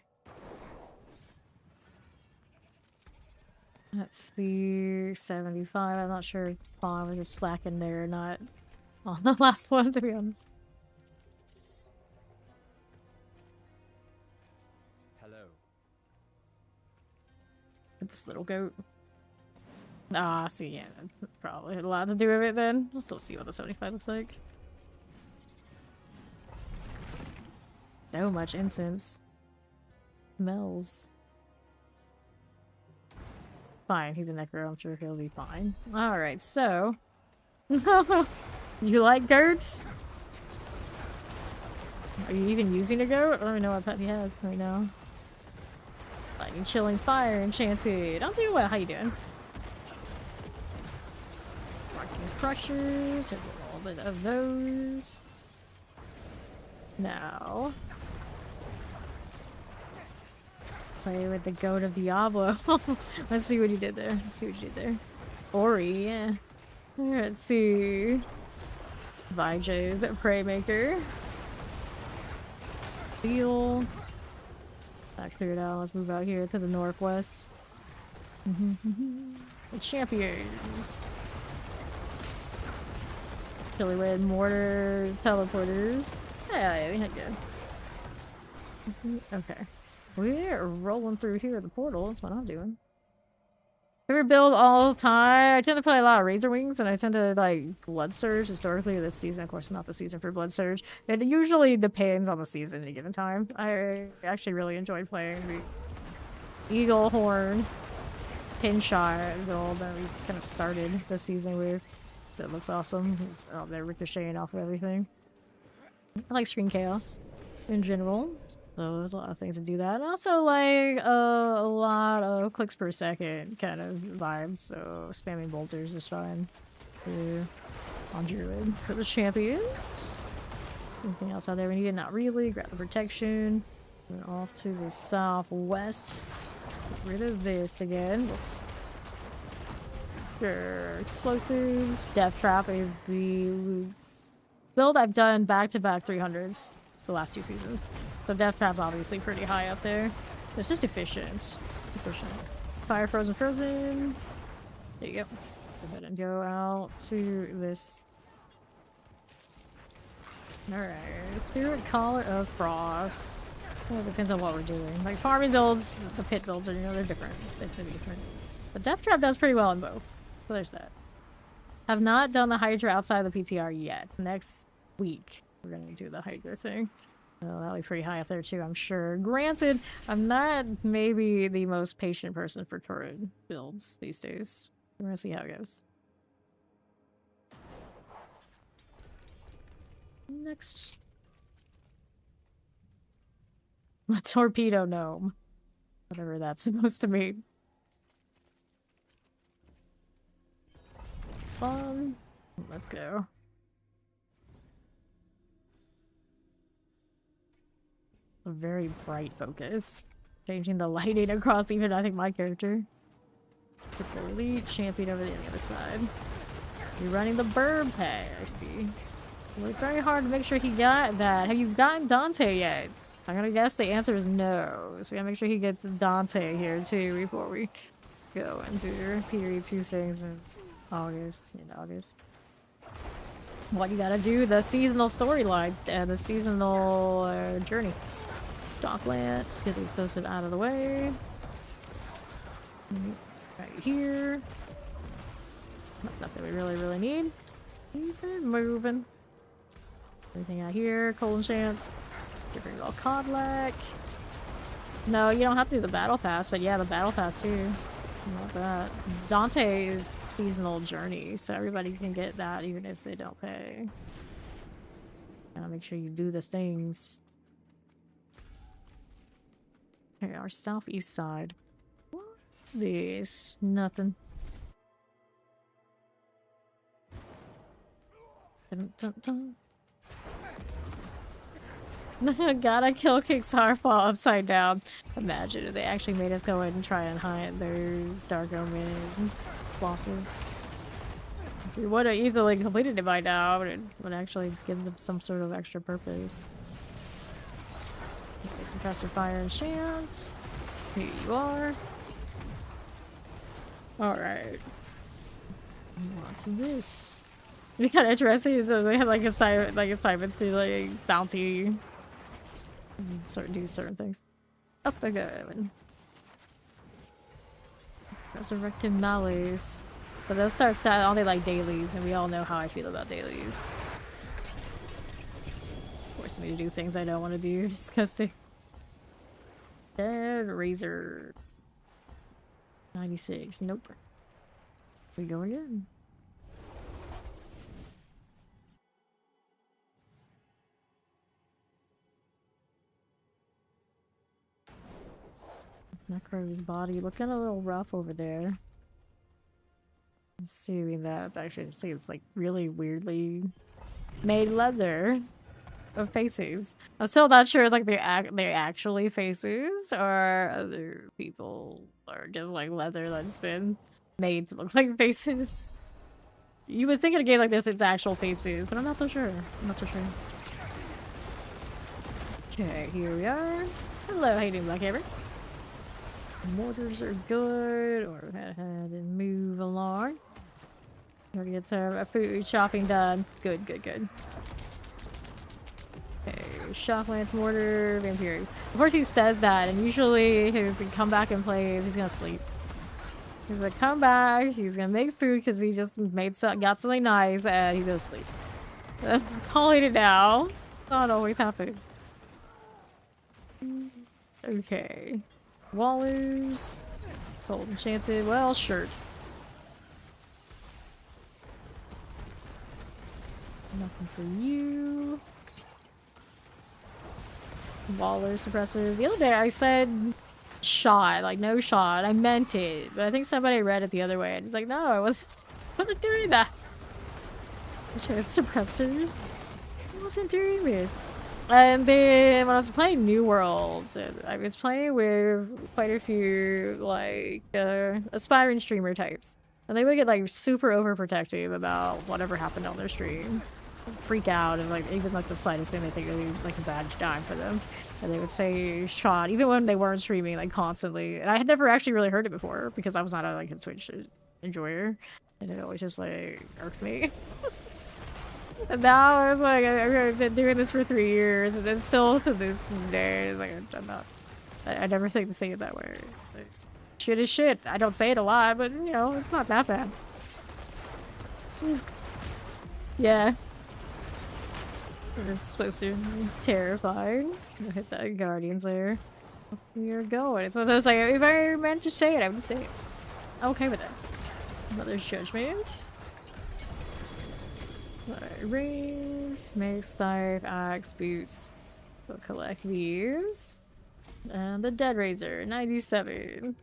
Let's see, 75. I'm not sure if I was just slacking there or not on the last one, to be honest. Hello. This little goat. Ah, see, yeah, probably had a lot to do with it then. We'll still see what the 75 looks like. So much incense. Smells. Fine, he's a Necro. I'm sure he'll be fine. Alright, so... You like goats? Are you even using a goat? I don't even know what pet he has right now. Lightning, Chilling, Fire, Enchanted. I'm doing well. How you doing? Marking Crushers. There's a little bit of those. Now... Play with the goat of Diablo. Let's see what you did there. Let's see what you did there. Ori, yeah. Let's see. Hydra, the Prey Maker. Seal. That cleared out. Let's move out here to the northwest. The champions. Chili Red Mortar Teleporters. Yeah, we had good. Okay. We're rolling through here the portal. That's what I'm doing. Favorite build all time. I tend to play a lot of Razor Wings, and I tend to like Blood Surge historically this season. Of course, not the season for Blood Surge. It usually depends on the season at a given time. I actually really enjoyed playing the Eagle Horn Pinshot build that we kind of started the season with. That looks awesome. It's out there ricocheting off of everything. I like Screen Chaos in general. So there's a lot of things to do that. And also like a lot of clicks per second kind of vibes. So spamming bolters is fine. On Druid for the champions. Anything else out there we need? Not really. Grab the protection. We're off to the southwest. Get rid of this again. Whoops. Sure. Explosives. Death Trap is the build I've done back-to-back 300s. The last 2 seasons. So Death Trap's obviously pretty high up there. It's just efficient. Efficient. Fire, Frozen, Frozen. There you go. Go ahead and go out to this. Alright. Spirit Collar of Frost. Well, it depends on what we're doing. Like farming builds, the pit builds are, you know, they're different. They're pretty different. But Death Trap does pretty well in both. So there's that. Have not done the Hydra outside of the PTR yet. Next week. We're gonna do the Hydra thing. That'll be pretty high up there too, I'm sure. Granted, I'm not maybe the most patient person for turret builds these days. We're gonna see how it goes. Next. A torpedo gnome. Whatever that's supposed to mean. fun. Let's go. A very bright focus. Changing the lighting across even, I think, my character. Put the elite champion over the other side. You're running the bird pay, I see. Worked very hard to make sure he got that. Have you gotten Dante yet? I'm gonna guess the answer is no. So we gotta make sure he gets Dante here too before we go into period 2 things in August. What you gotta do, the seasonal storylines and the seasonal journey. Docklands, get the explosive out of the way. Right here. Not stuff that we really need. Keep it moving. Everything out here, Colon Chance. Get rid of all Codlac. No, you don't have to do the Battle Pass, but yeah, the Battle Pass too. Love that. Dante is seasonal journey, so everybody can get that even if they don't pay. Gotta make sure you do the things. Okay, our southeast side. What's this? Nothing. Dun, dun, dun. Gotta kill Kickstarfall upside down. Imagine if they actually made us go in and try and hunt those Dark Omen bosses. We would have easily completed it by now, but it would actually give them some sort of extra purpose. Okay, suppressor fire and chance. Here you are. Alright. What's this? It'd be kind of interesting though. They have like assignments to like bounty. Do certain things. Up I go. Resurrected Malice. But those start only like dailies, and we all know how I feel about dailies. Forcing me to do things I don't want to do. Disgusting. Dead Razor. 96. Nope. We go again. Necro's body looking a little rough over there. I'm assuming that actually it's like really weirdly made leather of faces. I'm still not sure it's like they're actually faces or other people or just like leather that's been made to look like faces. You would think in a game like this it's actual faces, but I'm not so sure. Okay, here we are. Hello, how you doing, Blackhammer? Mortars are good, or go ahead and move along. We're gonna get some food shopping done. Good. Okay, Shocklance Mortar, Vampire. Of course he says that, and usually he's gonna come back and play, he's gonna sleep. He's gonna come back, he's gonna make food because he just got something nice, and he's gonna sleep. I'm calling it now. Not always happens. Okay. Wallers. Cold Enchanted. Well, shirt. Nothing for you. Waller suppressors. The other day I said shot, like no shot. I meant it. But I think somebody read it the other way and it's like, no, I wasn't doing that. Suppressors. I wasn't doing this. And then when I was playing New World, I was playing with quite a few like aspiring streamer types. And they would get like super overprotective about whatever happened on their stream. Freak out and like even like the slightest thing they think would be like a bad time for them. And they would say shot even when they weren't streaming like constantly. And I had never actually really heard it before because I was not a like a Twitch enjoyer. And it always just like irked me. And now I'm like, I've been doing this for 3 years, and then still to this day, like, I'm not. I never think to say it that way. Like, shit is shit. I don't say it a lot, but you know, it's not that bad. Yeah. It's supposed to be terrifying. I'll hit that Guardian's there. You're going. It's one of those like, if I meant to say it, I would say it. I'm okay with that. Mother's Judgment. Rings, make scythe, axe, boots. We'll collect these. And the Dead Razor, 97.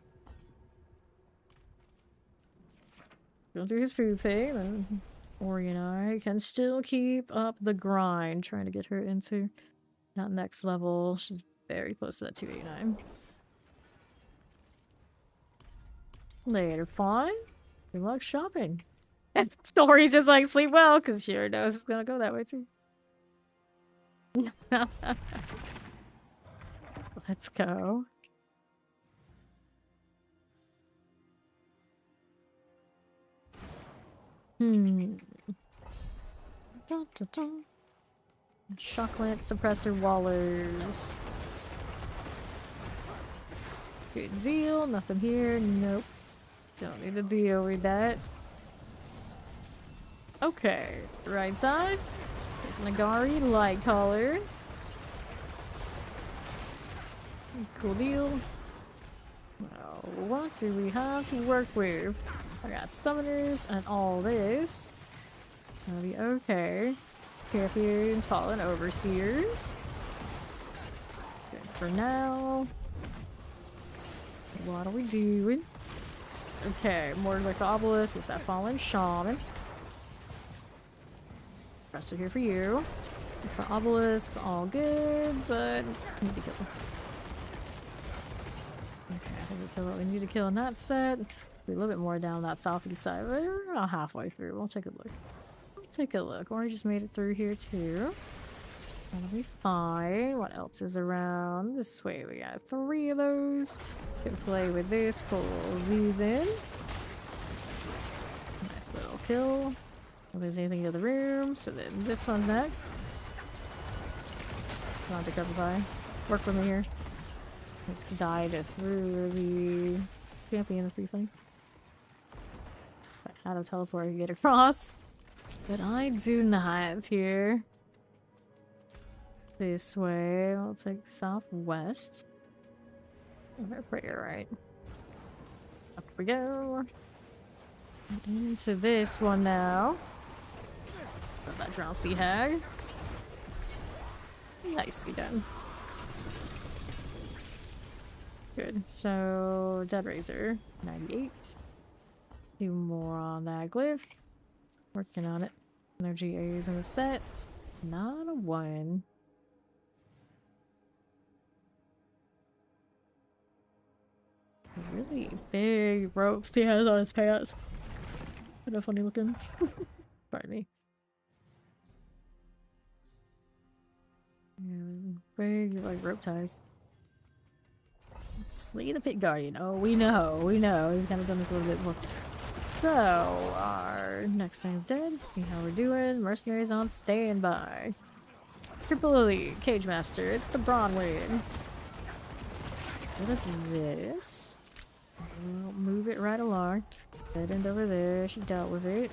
Don't do his food thing, then Ori and I can still keep up the grind, trying to get her into that next level. She's very close to that 289. Later, fine. Good luck shopping. And Tori's just like, sleep well, because she already knows it's gonna go that way too. Let's go. Dun, dun, dun. Shock lance suppressor wallers. Good deal. Nothing here. Nope. Don't need to deal with that. Okay. Right side. There's Nagari light color. Cool deal. Now, what do we have to work with? I got summoners and all this. That'll be okay. Champions, fallen overseers. Good for now. What are we doing? Okay, more like the obelisk with that fallen shaman. Rest are here for you. For obelisks, all good, but need to kill. Okay, I think we kill what we need to kill in that set. A little bit more down that southeast side. We're about halfway through. We'll take a look. Take a look. Ori just made it through here too. That'll be fine. What else is around? This way we got 3 of those. Can play with this. Pull these in. Nice little kill. If there's anything in the room. So then this one's next. Come on to cover by. Work for me here. Just died through the champion briefly. How to teleport and get across. But I do not here. This way. I'll take southwest. Pretty right. Up we go. Into this one now. Got that drown sea hag. Nicely done. Good. So Dead Razor, 98. 2 more on that glyph. Working on it. No GAs in the set. Not a 1. Really big ropes he has on his pants. Kind of funny looking. Pardon me. Yeah, big like rope ties. Slay the Pit Guardian. Oh, we know. We've kind of done this a little bit more. So, our next thing's dead. See how we're doing. Mercenaries on standby. Triple Elite, Cage Master. It's the Bronwyn. What is this? We'll move it right along. Dead end over there. She dealt with it.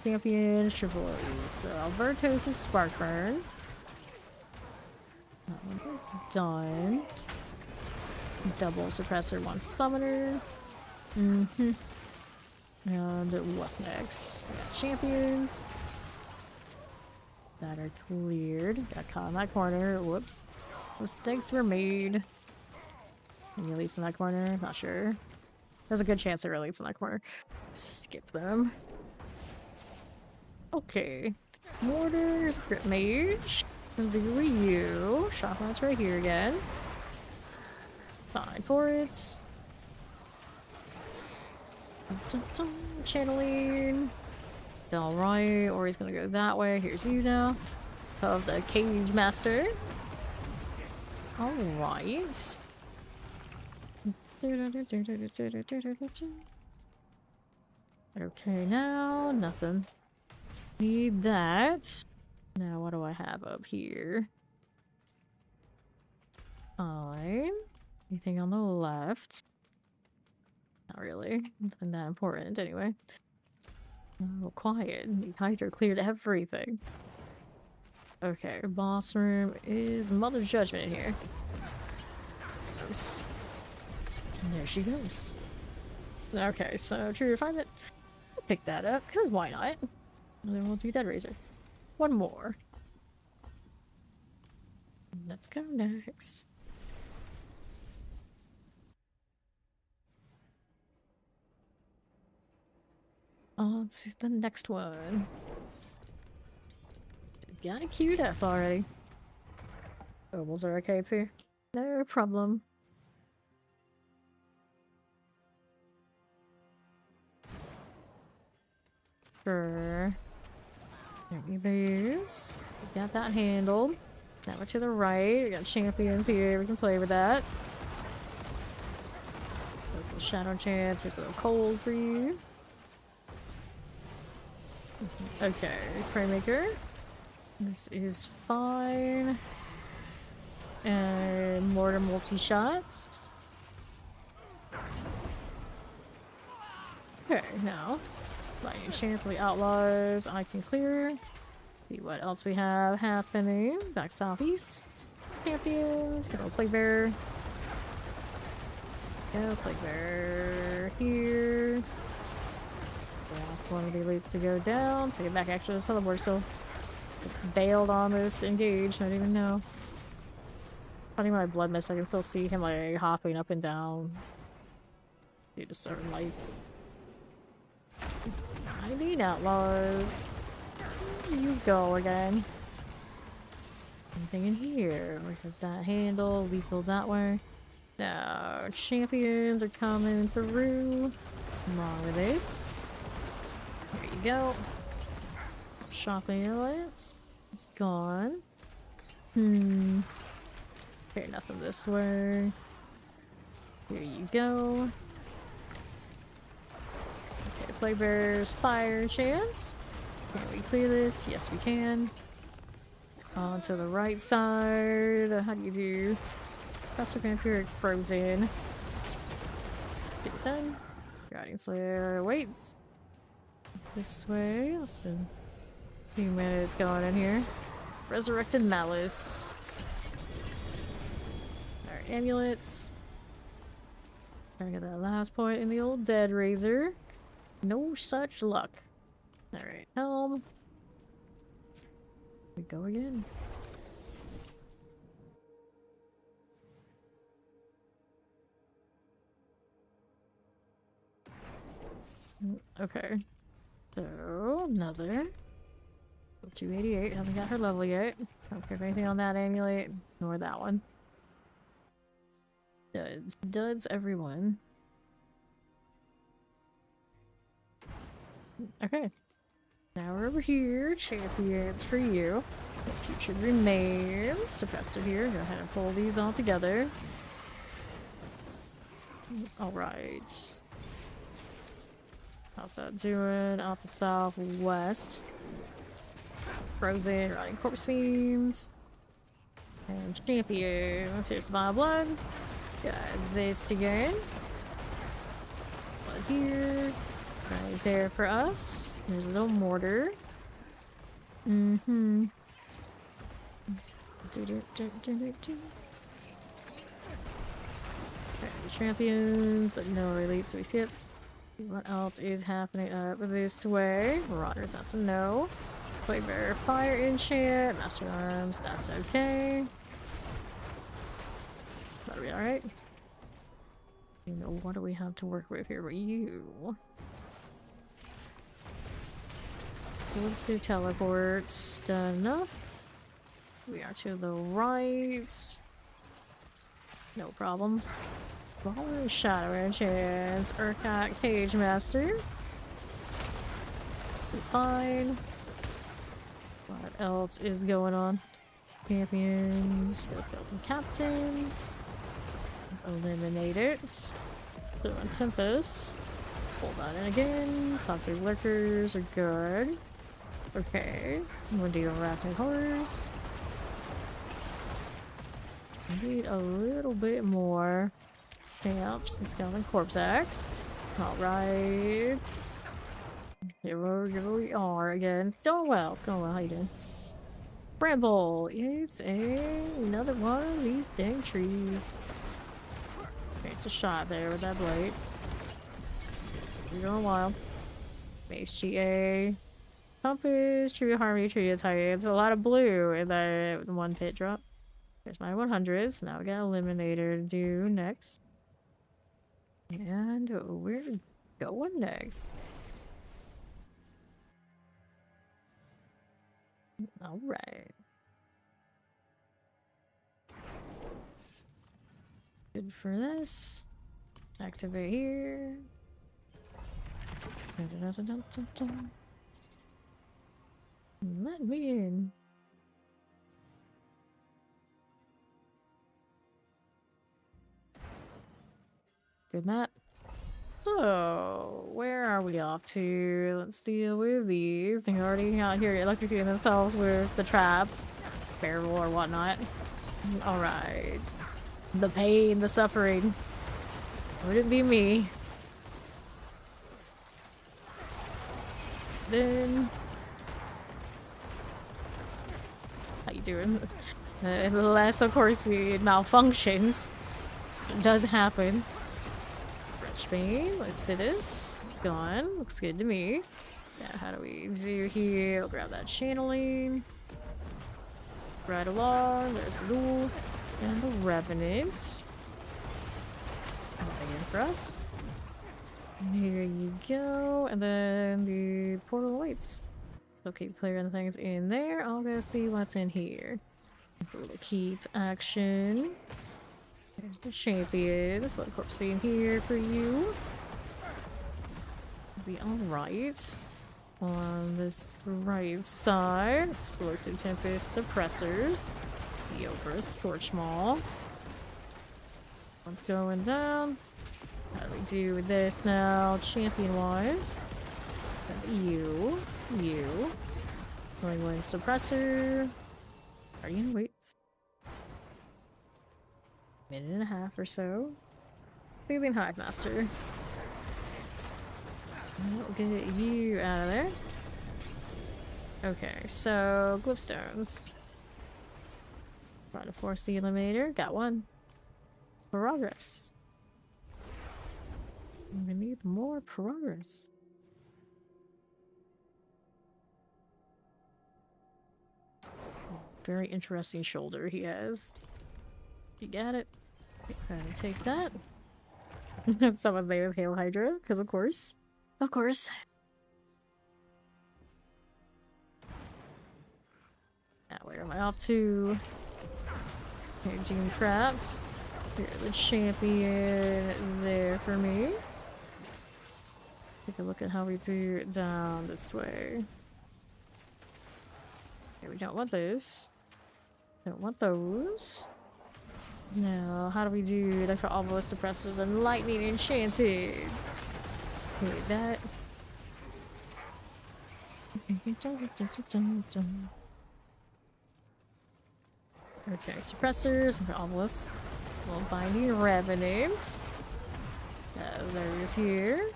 Champion, Triple Elite. So, Alberto's is Sparkburn. That one is done. Double suppressor, 1 summoner. And what's next? We got champions that are cleared. Got caught in that corner. Whoops. Mistakes were made. Any elites in that corner? Not sure. There's a good chance there are elites in that corner. Skip them. Okay. Mortars, Grip Mage. Do you? Shotgun's right here again. Fine for it. Channeling. Alright, or he's gonna go that way. Here's you now. Of the Cage Master. Alright. Okay, now nothing. Need that. Now what do I have up here? Fine. Anything on the left? Not really. Nothing that important anyway. Oh, quiet. Hydra cleared everything. Okay, boss room is Mother's Judgment in here. Gross. And there she goes. Okay, so true refinement. I'll pick that up, because why not? And then we'll do Dead Razor. 1 more. Let's go next. On to the next one. Got it queued up already. Ovals are okay too. No problem. Sure. There we these. We got that handled. Now we're to the right. We got champions here. We can play with that. There's a little shadow chance. Here's a little cold for you. Okay, Praymaker. This is fine. And mortar multi-shots. Okay, now. Lightning chance for the outlaws. I can clear. See what else we have happening. Back southeast. Champions. Go play bear. Go play bear here. Last one of the elites to go down. Take it back. Actually, this teleport still just bailed on this engage. I don't even know. Funny when I blood mist, I can still see him like hopping up and down due to certain lights. I need outlaws. Where you go again? Anything in here? Where does that handle? Lethal that way. Now, champions are coming through. Come on with this. There you go. Shopping inlets. It's gone. Okay, nothing this way. Here you go. Okay, play bears, fire chance. Can we clear this? Yes, we can. On to the right side. How do you do? Professor Vampiric frozen. Get it done. Guardian Slayer waits. This way. Less than a few minutes going in here. Resurrected Malice. Our amulets. Trying to get that last point in the old Dead Razor. No such luck. Alright, helm. We go again. Okay. So, another. 288. Haven't got her level yet. Don't care if anything on that amulet, nor that one. Duds. Duds, everyone. Okay. Now we're over here. Champions for you. The future remains. Suppressor here. Go ahead and pull these all together. Alright. How's that doing? Out to southwest. Frozen, rotting corpse fiends. And champions. Here's my blood. Got this again. Blood here. Right there for us. There's a little mortar. Okay, champions, but no elites, so we skip. What else is happening up this way? Marauders, that's a no. Play bear, fire enchant, master arms, that's okay. That'll be alright. You know, what do we have to work with here? You. Let's do teleports. Done enough. We are to the right. No problems. Ball Shadow Enchants. Urkat Cage Master. Fine. What else is going on? Champions. Skeleton Captain. Eliminate it. Blue and Tempest. Pull that in again. Toxic Lurkers are good. Okay. We'll do Rapid Horrors. Need a little bit more. Camps and Skeleton Corpse Axe. Alright. Here we are again. It's going well. It's going well. How you doing? Bramble. It's another one of these dang trees. Okay, it's a shot there with that Blight. You're going wild. Mace GA. Compass, Tree of Harmony, Tree of Titans. A lot of blue in the one pit drop. There's my 100s. Now we got Eliminator to do next. And we're going next. Alright. Good for this. Activate here. Let me in. Good map. So, where are we off to? Let's deal with these. They're already out here electrocuting themselves with the trap, barrel, or whatnot. Alright. The pain, the suffering. Wouldn't be me. Then... How you doing? Unless, of course, it malfunctions. It does happen. Bane, let's see this. It's gone. Looks good to me. Yeah, how do we do here? I'll grab that channeling. Right along. There's the ghoul and the revenants. Nothing in for us. Here you go. And then the portal awaits. So keep clearing things in there. I'll go see what's in here. A little keep action. There's the champions. What corpse in here for you? Be alright. On this right side, explosive tempest suppressors. The Ogre Scorch Maul. What's going down? How do we do with this now? Champion wise. You. Going with suppressor. Are you gonna wait? Minute and a half or so. Leaving Hive Master. We'll get you out of there. Okay, so Glyphstones. Try to force the eliminator. Got one. Progress. We need more progress. Very interesting shoulder he has. You got it. Take that. Someone's name of Hail Hydra, because of course. Of course. Now, where am I off to? Okay, Doom Traps. Here's the champion there for me. Take a look at how we do it down this way. Okay, we don't want this. Don't want those. Now, how do we do like for all those suppressors and lightning enchanted? Okay, that. Okay, suppressors for obelisk. We'll binding revenants. There's here.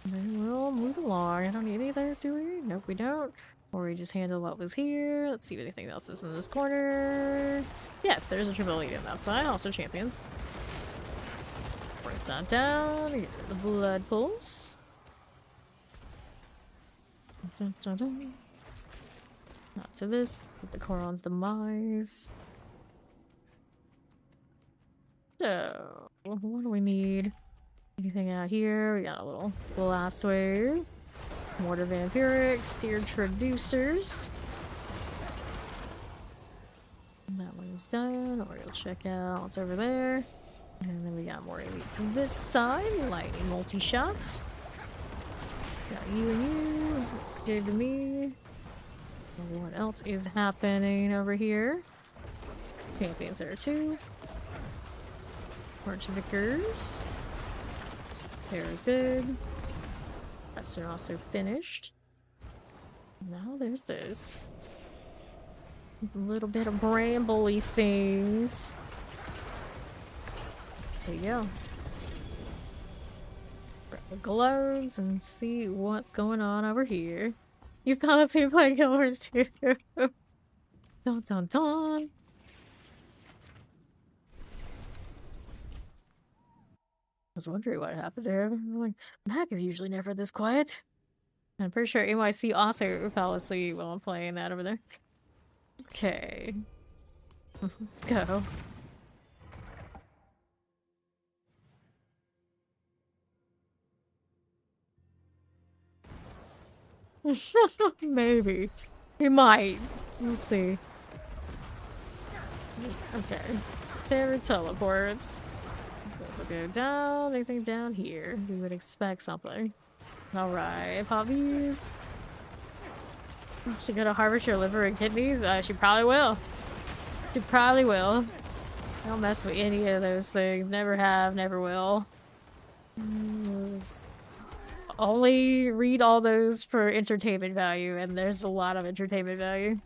And then we'll move along. I don't need any of those, do we? Nope, we don't. Or we just handle what was here. Let's see if anything else is in this corner. Yes, there's a triple lead on that side. Also champions. Break that down. Get the blood pulse. Dun, dun, dun. Not to this. Get the Koron's demise. So, what do we need? Anything out here? We got a little blast wave. Mortar vampirics, seared traducers. That one's done. Or we'll check out what's over there. And then we got more elite from this side. Lightning multi-shots. Got you and you. Looks good to me. And what else is happening over here? Champions there too. March Vicars. There's good. They're also finished. Now there's this. A little bit of brambly things. There you go. Grab the gloves and see what's going on over here. You've got to play killers too. Dun dun dun. I was wondering what happened there. I'm like, Mac is usually never this quiet. I'm pretty sure NYC also fell asleep while I'm playing that over there. Okay. Let's go. Maybe. He might. We'll see. Okay. There are teleports. Those will go down. Anything down here? We would expect something. Alright, pop these. She gonna harvest your liver and kidneys? She probably will. She probably will. I don't mess with any of those things. Never have, never will. Only read all those for entertainment value, and there's a lot of entertainment value.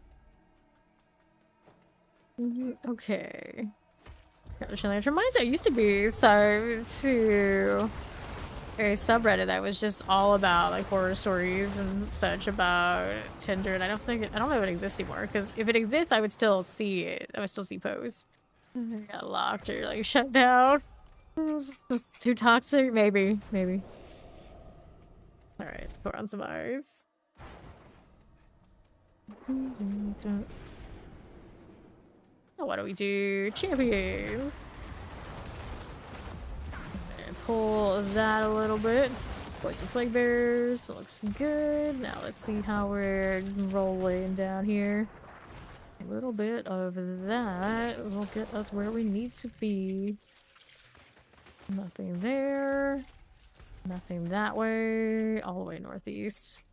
Okay. Which reminds me, I used to be subscribed to a subreddit that was just all about like horror stories and such about Tinder, and I don't know if it exists anymore, because if it exists I would still see it. I would still see posts. It got locked or like shut down. It was too toxic. Maybe. Alright, pour on some ice. What do we do? Champions. And pull that a little bit. Poison plague bears. Looks good. Now let's see how we're rolling down here. A little bit of that will get us where we need to be. Nothing there. Nothing that way. All the way northeast.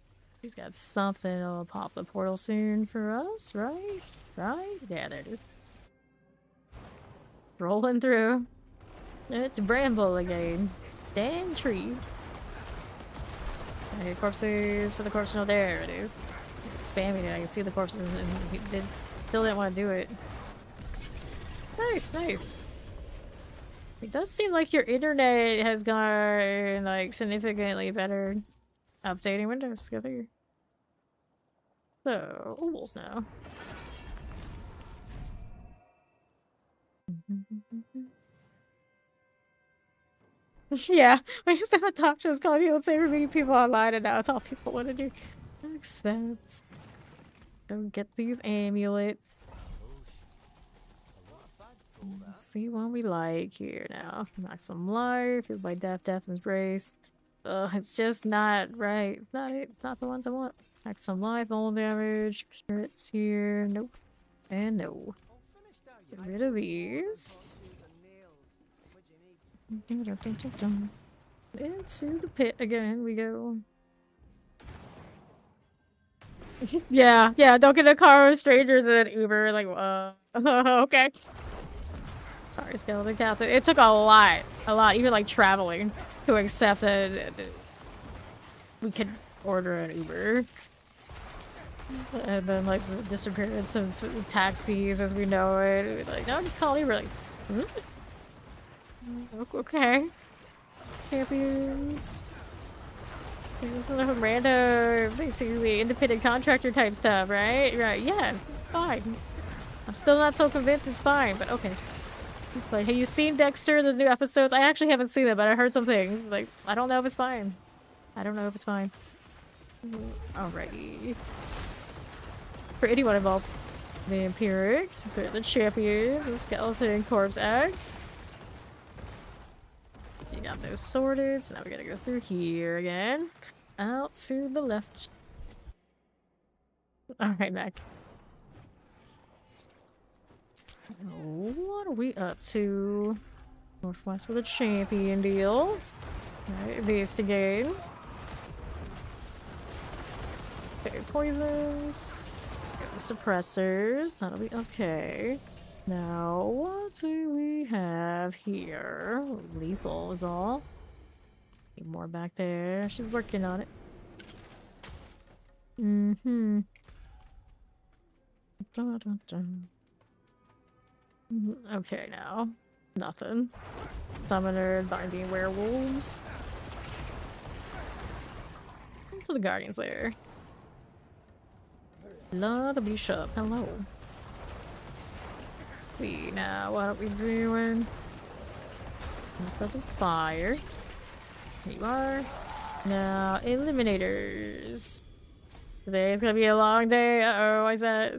He's got something that'll pop the portal soon for us, right? Right? Yeah, there it is. Rolling through. It's Bramble again. Dang tree. Okay, corpses for the corpse. No, there it is. It's spamming it. I can see the corpses and they still didn't want to do it. Nice, nice. It does seem like your internet has gone like significantly better. Updating Windows. Go figure. So, almost now. Yeah, I used to have talk shows called people say we're meeting people online, and now it's all people want to do. Makes sense. Go get these amulets. Let's see what we like here now. Maximum life, by death, embrace. It's just not right. It's not it. It's not the ones I want. Maximum life, all damage. Crits here. Nope. And no. Get rid of these. Into the pit again we go. Yeah, don't get a car with strangers and then Uber, like, okay. Sorry, skeleton cats. It took a lot, even like traveling, to accept that we could order an Uber. And then, like, the disappearance of taxis as we know it. Like, no, just call Uber. Like, hmm? Okay. Champions. This is a random, basically independent contractor type stuff, right? Right, yeah, it's fine. I'm still not so convinced it's fine, but okay. Like, have you seen Dexter, the new episodes? I actually haven't seen it, but I heard something. Like, I don't know if it's fine. I don't know if it's fine. Alrighty. For anyone involved. Vampirics, the champions, the skeleton corpse X. You got those sorted, so now we gotta go through here again. Out to the left. Alright, Mac. What are we up to? Northwest for the champion deal. Alright, investigate. Okay, poisons. Suppressors. That'll be okay. Now, what do we have here? Lethal is all. Need more back there. She's working on it. Dun, dun, dun. Okay, now. Nothing. Summoner, binding werewolves. To the Guardian's Lair. La the Bishop. Hello. See now, what are we doing? For the fire. Here you are. Now, eliminators. Today's gonna be a long day. Uh-oh, why is that?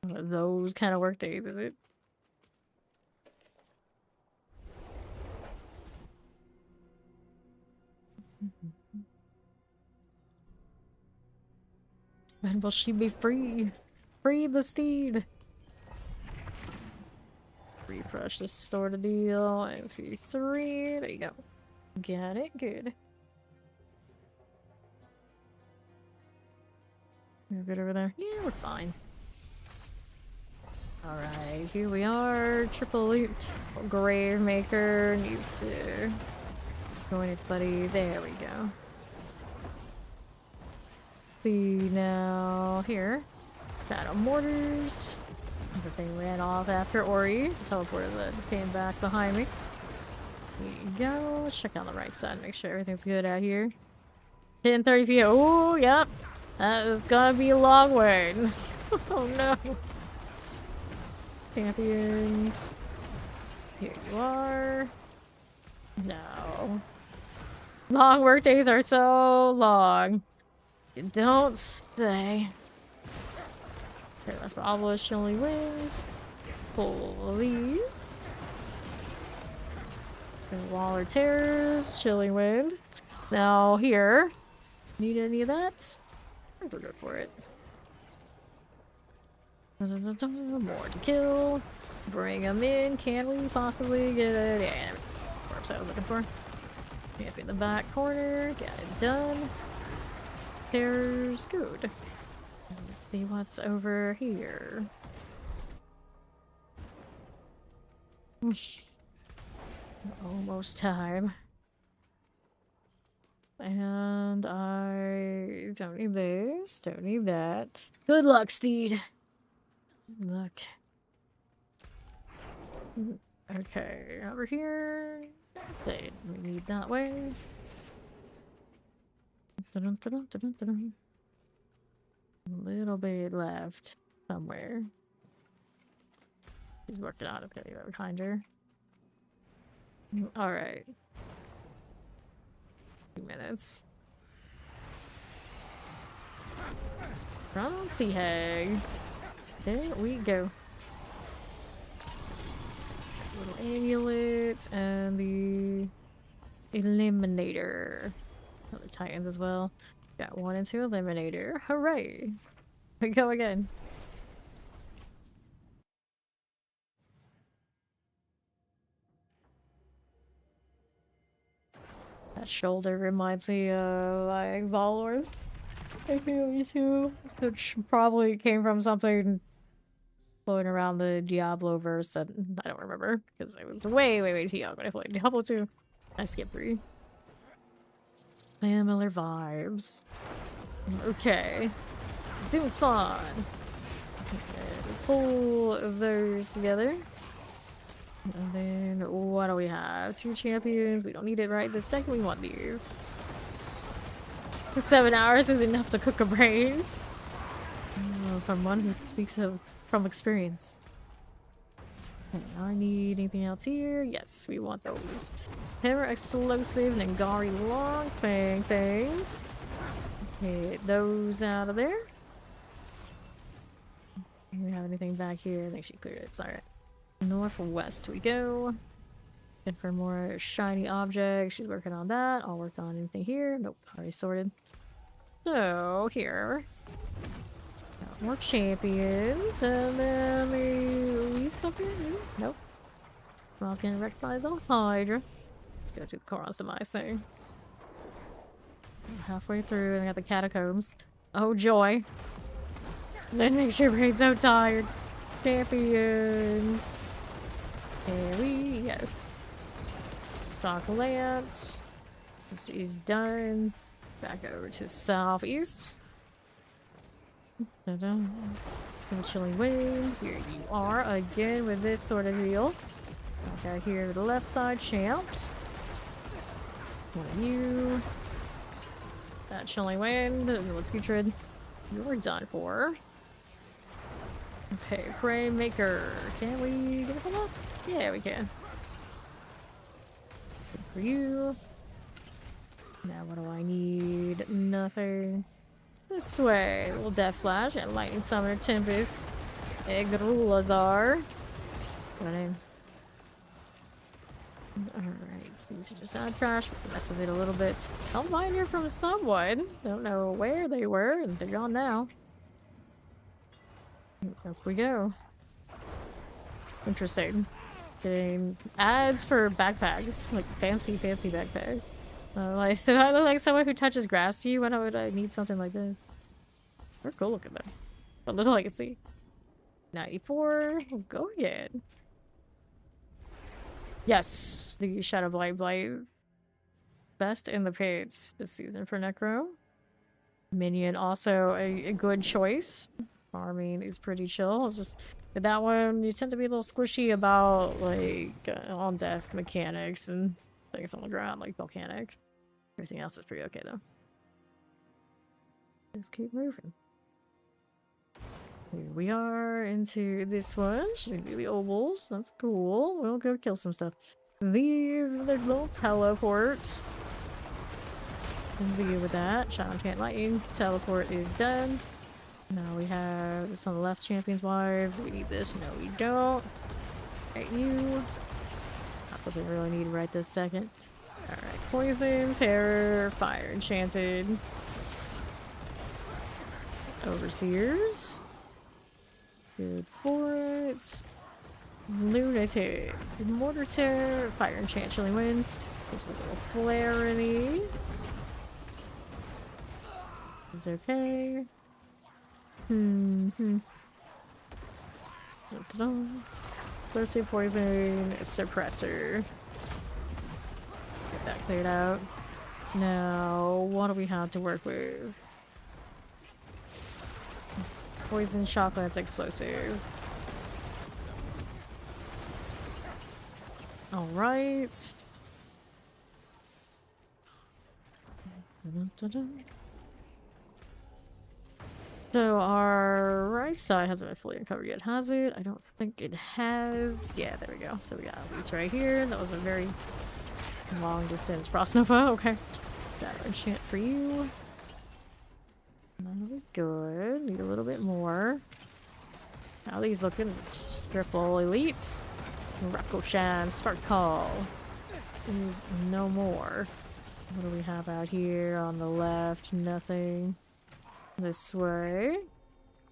One of those kind of work days, is it? When will she be free? Free the steed! Refresh this sort of deal. And see 3. There you go. Got it. Good. You're good over there? Yeah, we're fine. Alright, here we are. Triple loot. Grave Maker needs to join its buddies. There we go. See now here. Shadow Mortars. The thing ran off after Ori. Teleported that came back behind me. There you go. Let's check on the right side. Make sure everything's good out here. Hitting 30 feet. Oh, yep. That is gonna be a long wait. Oh no. Champions. Here you are. No. Long work days are so long. You don't stay. Okay, that's Obelisk only wins. Pull these. And Waller Terrors, Chilling Wind. Now here. Need any of that? We're good for it. More to kill. Bring them in. Can we possibly get it? Yeah, what I was looking for. Camp in the back corner. Got it done. There's good. Let's see what's over here. Almost time. And I don't need this. Don't need that. Good luck, Steed. Good luck. Okay, over here. Okay, we need that way. Dun, dun, dun, dun, dun. A little bit left somewhere. She's working on it. Okay, right behind her. Alright. 2 minutes. From Sea Hag. There we go. Little amulet and the eliminator. Other Titans as well. Got 1 and 2 eliminator. Hooray! We go again. That shoulder reminds me of like Valor's. I feel me too. Which probably came from something floating around the Diablo verse that I don't remember because I was way too young when I played Diablo 2. I skipped 3. Similar vibes. Okay. Zoom spawn. Okay, pull those together. And then what do we have? 2 champions. We don't need it right this second. We want these. 7 hours is enough to cook a brain. From one who speaks from experience. I need anything else here? Yes, we want those. Hammer explosive and Ngari long fang things. Get those out of there. Do we have anything back here? I think she cleared it. Sorry. Northwest we go. And for more shiny objects, she's working on that. I'll work on anything here. Nope, already sorted. So here. Got more champions, and then we lead something. Nope. Not getting wrecked by the Hydra. Let's go to the customize thing. Halfway through, and I got the catacombs. Oh joy! Then make sure brain's so tired. Champions. Harry, yes. Dock Lance. This is done. Back over to southeast. Chilling Wind. Here you are again with this sort of deal. Back out here to the left side, champs. One of you. That Chilling Wind. With Putrid. You're done for. Okay, Prey Maker. Can we get it up? Yeah, we can. Good for you. Now what do I need? Nothing. This way. Little Death Flash and Lightning Summoner Tempest. Egrulazar. What a name. Alright, so these are just out trash. We can mess with it a little bit. I'll find here from someone. Don't know where they were, and they're gone now. Up we go. Interesting. Getting ads for backpacks, like fancy backpacks. Like, so I look like someone who touches grass to you. When would I need something like this? They're cool looking though. But little I can see. 94. Go ahead. Yes, the Shadow Blight. Best in the pits this season for Necro. Minion also a good choice. Farming is pretty chill. Just with that one, you tend to be a little squishy about like on deck mechanics and things on the ground like volcanic. Everything else is pretty okay though. Just keep moving. Here we are into this one. She's gonna do the ovals. That's cool. We'll go kill some stuff. These are the little teleports. Deal with that. Shadow Chant Lightning. Teleport is done. Now we have this on the left, champions wise. Do we need this? No, we don't. Right, you. Not something we really need right this second. Alright, poison, terror, fire, enchanted. Overseers. Good for it. Lunatic. Mortar terror, fire, enchant, chilling winds. Just a little clarity. It's okay. Explosive poison suppressor. Get that cleared out. Now, what do we have to work with? Poison, chocolate's explosive. Alright. So our right side hasn't been fully uncovered yet, has it? I don't think it has. Yeah, there we go. So we got these right here. That was a very long distance Frost Nova. Okay. Got our enchant for you. That'll be good. Need a little bit more. How are these looking? Triple elites. Rakoshan, Spark Call. Is no more. What do we have out here on the left? Nothing. This way.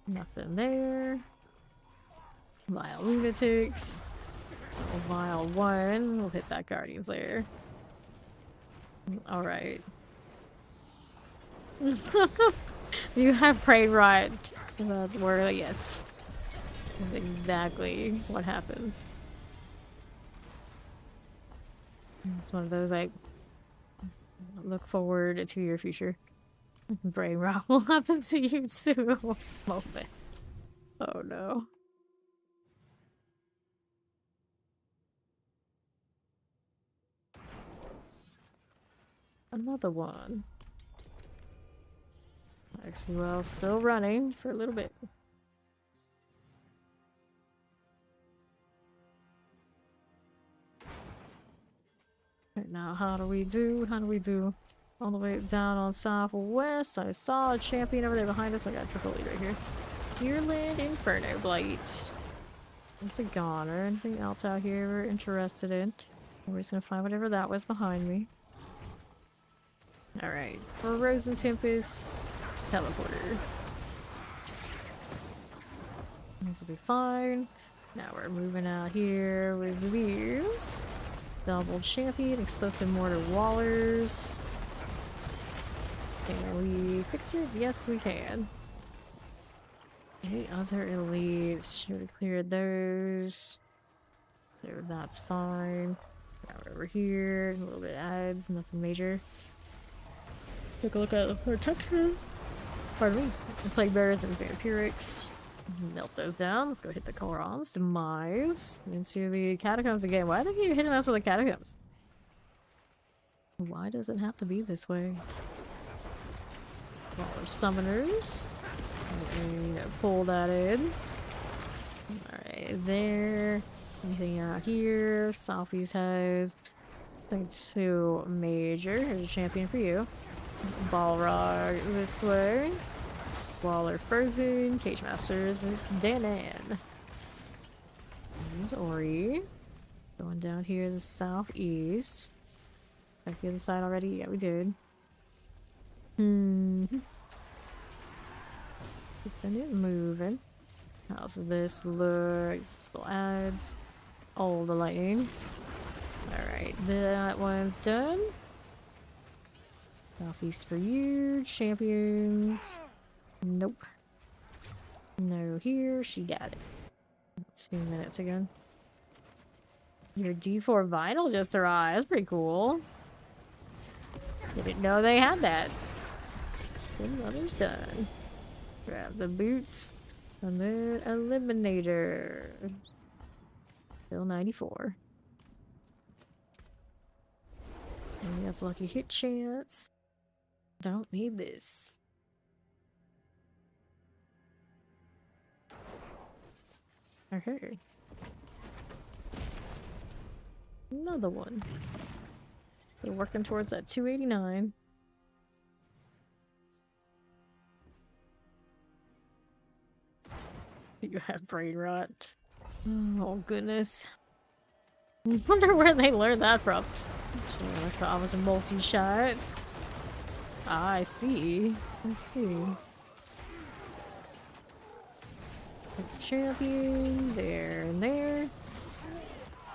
Nothing there. Vile Lunatics. Oh, Vile 1. We'll hit that Guardians later. Alright. You have Prey Rot. Where, yes. That's exactly what happens. It's one of those, like, look forward to your future. Brain rot will happen to you too. Moment. Oh no. Another one. XP well still running for a little bit. Right now, how do we do? How do we do? All the way down on southwest. I saw a champion over there behind us. I got a triple lead right here. Hereland Inferno Blight. Is it gone or anything else out here we're interested in? We're just gonna find whatever that was behind me. Alright. For Rose and Tempest, teleporter. This will be fine. Now we're moving out here with these. Double champion, explosive mortar wallers. Can we fix it? Yes, we can. Any other elites? Should have cleared those. There, that's fine. Now we're over here. A little bit of ads, nothing major. Take a look at the protection. Pardon me. The plague bearers and vampirics. Melt those down. Let's go hit the Korons. Demise. Into the catacombs again. Why do they keep hitting us with the catacombs? Why does it have to be this way? Waller summoners. And, pull that in. Alright, there. Anything out here? Southeast has. I think 2 major. Here's a champion for you. Balrog this way. Waller frozen. Cage Masters is Danan. There's Ori. Going down here to the southeast. Back the other side already? Yeah, we did. Keeping it moving. How's this look? Still adds all the lighting. Alright, that one's done. Southeast for you. Champions. Nope. No here. She got it. 2 minutes ago. Your D4 vinyl just arrived. That's pretty cool. Didn't know they had that. Good mother's done. Grab the boots. And then Eliminator. Still 94. And that's lucky hit chance. Don't need this. Okay. Another one. We're working towards that 289. You have brain rot. Oh goodness. I wonder where they learned that from. Actually, I thought I was in multi-shots. Ah, I see. I see. Champion, there and there.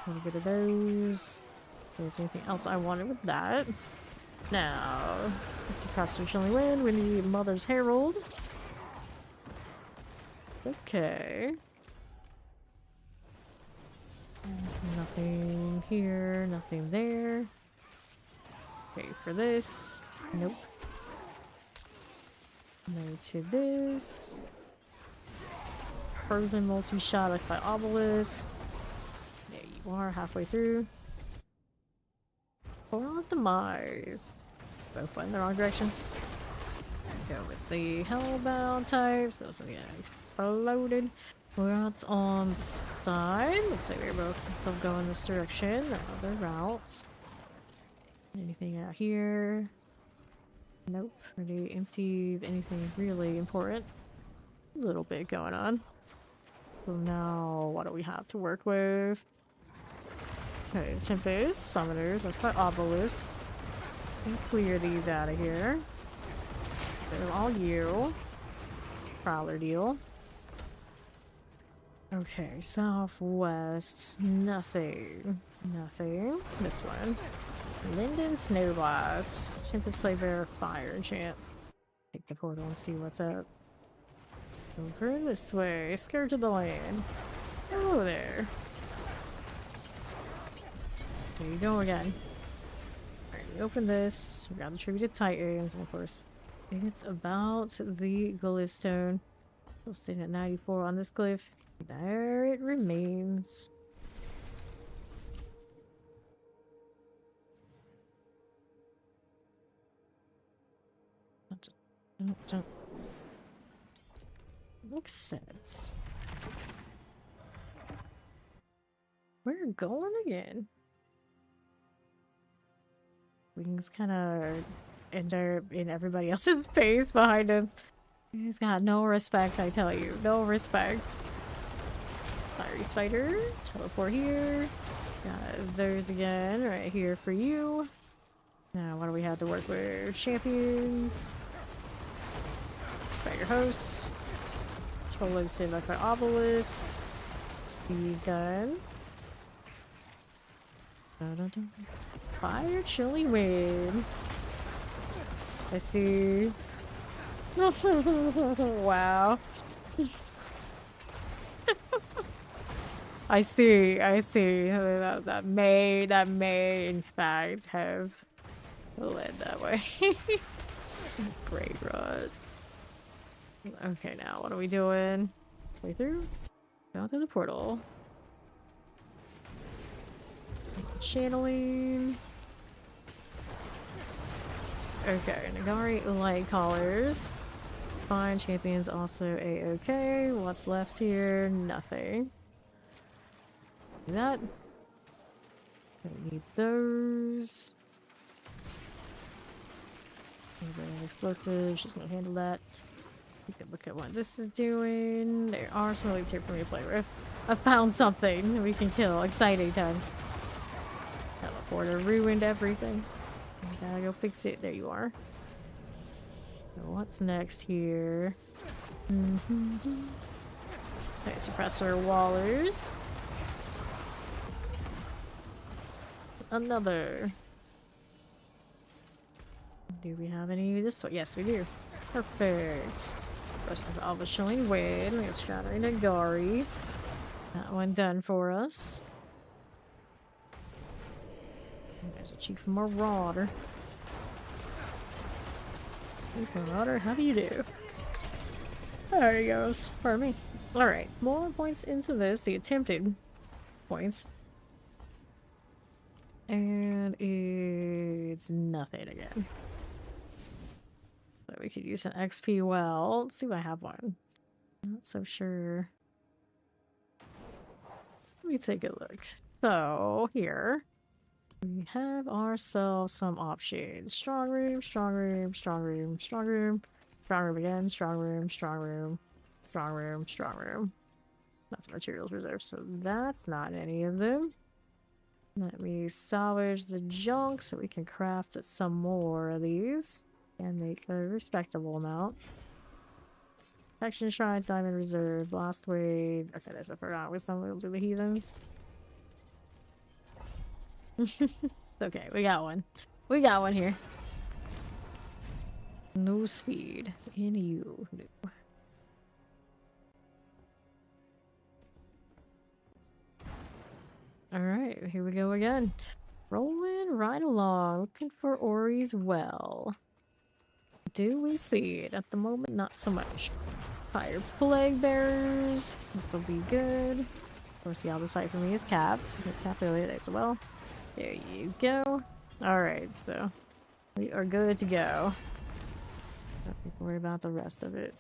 A little bit of those. If there's anything else I wanted with that. Now, Mr. Pastor Chillin win. We need Mother's Herald. Okay. Nothing here, nothing there. Okay, for this. Nope. No to this. Frozen multi-shot like by Obelisk. There you are, halfway through. Portal's Demise. Both went in the wrong direction. Go with the Hellbound types. Those are getting exploded. What's on the side? Looks like we're both still going this direction. Other routes. Anything out here? Nope. Pretty empty. Anything really important? A little bit going on. So now, what do we have to work with? Okay, Tempest, Summoners, let's put Obelisk. And clear these out of here. They're all you. Prowler deal. Okay, Southwest. Nothing. Nothing. This one. Linden Snowblast. Tempest Playbearer, Fire Enchant. Take the portal and see what's up. Over this way. Scourge of the Land. Hello there. There you go again. Alright, we open this. We got the Tributed Titans, and of course, it's about the glyph stone. We'll sit at 94 on this glyph. There it remains. Don't. Makes sense. We're going again. Wings kind of end up in everybody else's face behind him. He's got no respect, I tell you. No respect. Fiery Spider. Teleport here. Got those again right here for you. Now, what do we have to work with? Champions. Fire Hosts. Explosive like our Obelisk. He's done. Fire Chillin win. I see. Wow. I see. That may in fact have led that way. Great rod. Okay, now what are we doing? Way through? Down through the portal. Channeling. Okay, Nagari light collars. Fine, champions also a-okay. What's left here? Nothing. Do that. Don't need those. Explosive, she's gonna handle that. We can look at what this is doing. There are some leads here for me to play with. I found something that we can kill. Exciting times. Teleporter ruined everything. I gotta go fix it. There you are. So what's next here? Okay, suppressor wallers. Another. Do we have any this way? Yes, we do. Perfect. First of all, the Chillin Wind. Let's shatter Nagari. That one done for us. There's a Chief Marauder. Chief Marauder, how do you do? There he goes. Pardon me. Alright, more points into this. The attempted points. And it's nothing again. So we could use an XP well. Let's see if I have one. Not so sure. Let me take a look. So, here. We have ourselves some options. Strong room, strong room, strong room, strong room, strong room again, strong room, strong room, strong room, strong room. That's materials reserve, so that's not any of them. Let me salvage the junk so we can craft some more of these and make a respectable amount. Protection shrines, diamond reserve, blast wave. Okay, there's a forgot with some of the heathens. Okay, we got one. We got one here. No speed in you. No. Alright, here we go again. Rolling right along, looking for Ori's well. Do we see it? At the moment, not so much. Fire plague bearers. This will be good. Of course, the other side for me is cats. There's cat failure there as well. There you go. Alright, so we are good to go. Don't have to worry about the rest of it.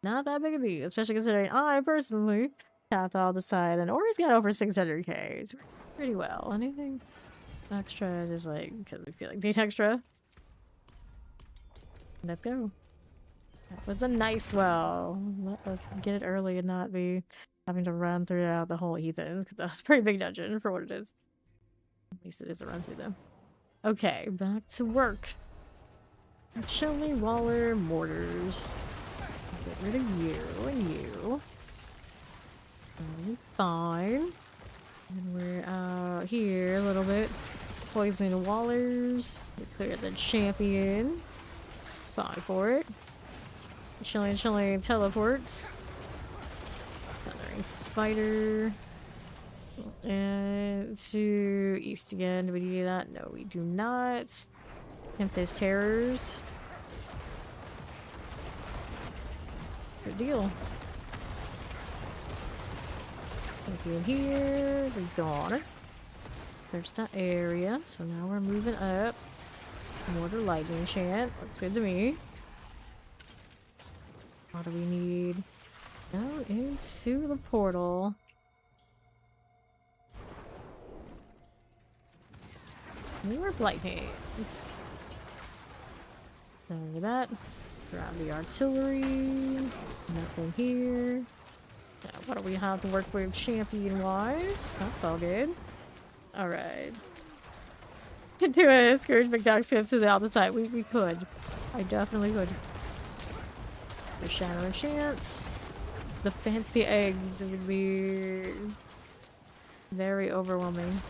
Not that big a deal, especially considering I personally tapped all the side, and Ori's got over 600k. It's pretty well. Anything extra, just like because we feel like need extra. Let's go. That was a nice well. Let us get it early and not be having to run throughout the whole heathens, because that was a pretty big dungeon for what it is. At least it is a run through them. Okay, back to work. Chillin Waller mortars. Get rid of you and you. Fine. And we're out here a little bit. Poison Wallers. We clear the champion. Fine for it. Chillin teleports. Thundering Spider. And to east again. Do we do that? No, we do not. Tempest Terrors. Good deal. Thank you in here. There's a goner. There's that area. So now we're moving up. Mortar lightning chant. Looks good to me. What do we need? Go into the portal. More Blight hands. Look at that. Grab the artillery. Nothing here. Now, what do we have to work with champion-wise? That's all good. Alright. Could do a Scourge McDuck script to the other side. We could. I definitely could. The Shadow Chance. The fancy eggs would be very overwhelming.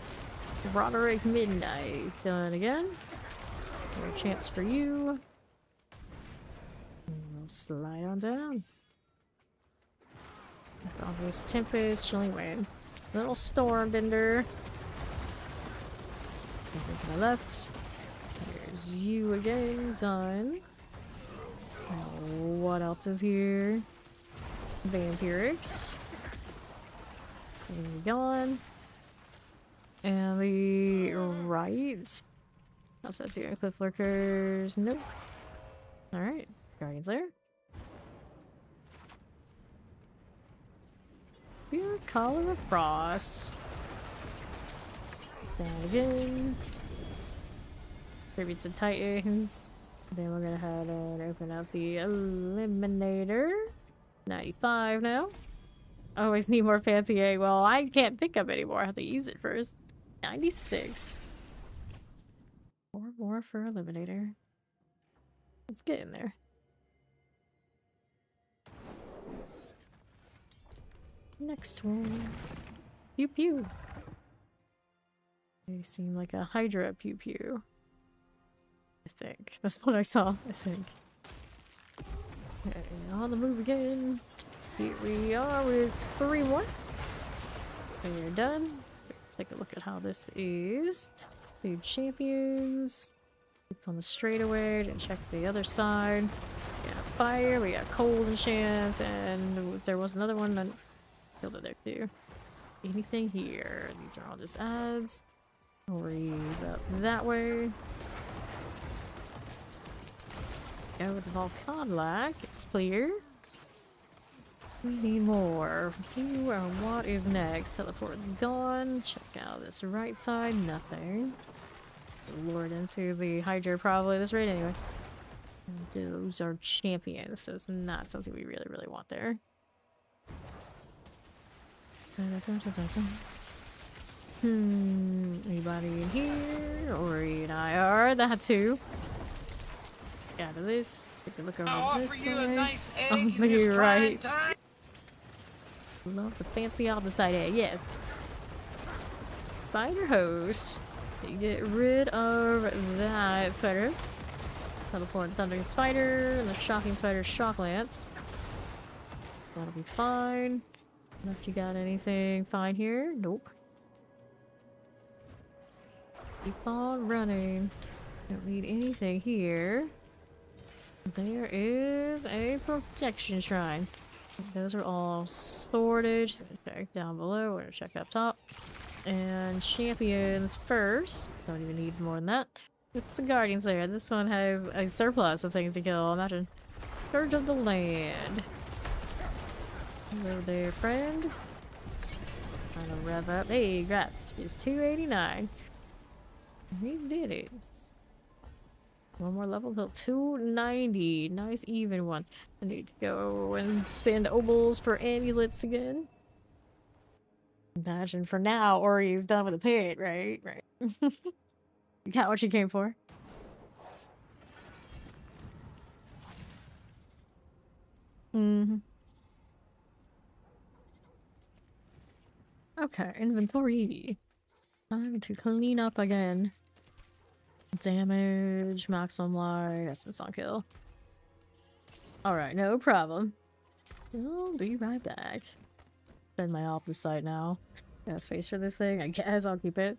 Roderick Midnight. Done again. More chance for you. And we'll slide on down. Obvious Tempest, Chilling Wind. Little Stormbender. Over to my left. There's you again. Done. What else is here? Vampirics. And gone. And the right. How's that doing? Cliff Lurkers. Nope. Alright. Guardians there. Pure Collar of Frost. Down again. Tributes to Titans. Then we're gonna head and open up the Eliminator. 95 now. Always need more fancy egg. Well, I can't pick up anymore. I have to use it first. 96. 4 more for Eliminator. Let's get in there. Next one. Pew pew. They seem like a Hydra pew pew. I think. That's what I saw, I think. Okay, on the move again. Here we are with 3 more. We're done. Take a look at how this is. Food champions. Keep on the straightaway and check the other side. We got fire, we got cold enchants, and there was another one that killed it there too. Anything here? These are all just ads. Raise up that way. Go with the Volcanlac. Clear. We need more. What is next? Teleport's gone. Check out this right side. Nothing. Lord into the Hydra probably this rate anyway. And those are champions, so it's not something we really want there. Anybody in here? Ori and I are. That's who. Get out of this. Take a look over this way. Nice Oh, you're right. Love the fancy opposite egg, yes. Spider host. You get rid of that spiders. Teleport Thundering Spider and the Shocking Spider Shock Lance. That'll be fine. If you got anything fine here? Nope. Keep on running. Don't need anything here. There is a protection shrine. Those are all storage. Check down below. We're gonna check up top. And champions first. Don't even need more than that. It's the Guardians there. This one has a surplus of things to kill. Imagine. Scourge of the Land. Hello there, friend. Trying to rev up. Hey, grats. Just 289. We did it. One more level till 290. Nice even one. I need to go and spend obols for amulets again. Imagine for now, Ori's done with the pit, right? Right. You got what you came for. Okay, inventory. Time to clean up again. Damage, maximum life, essence on kill. Alright, no problem. I'll be right back. Send my opposite site now. Got space for this thing? I guess I'll keep it.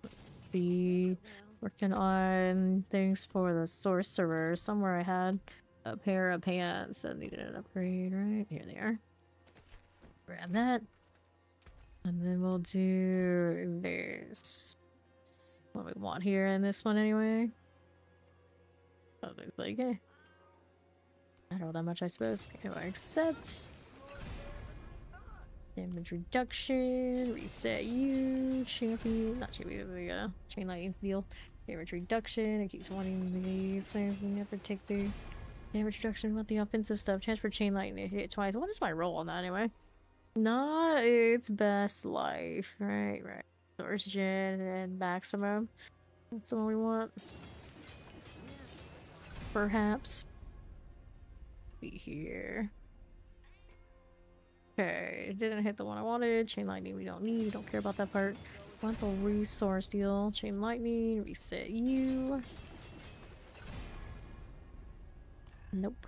Let's see. Working on things for the sorcerer. Somewhere I had a pair of pants that needed an upgrade, right? Here they are. Grab that. And then we'll do this. What we want here in this one anyway. Oh, it's like, eh. I don't know that much, I suppose. Okay, well, accept. Damage reduction. Reset you. Champion. Not champion, the chain lightning deal. Damage reduction. It keeps wanting these things. We never take the damage reduction with the offensive stuff. Chance for chain lightning to hit twice. What is my roll on that anyway? Not its best life. Right. Source gen and maximum. That's the one we want. Perhaps. See here. Okay, it didn't hit the one I wanted. Chain lightning we don't need. We don't care about that part. Want the resource deal. Chain lightning. Reset you. Nope.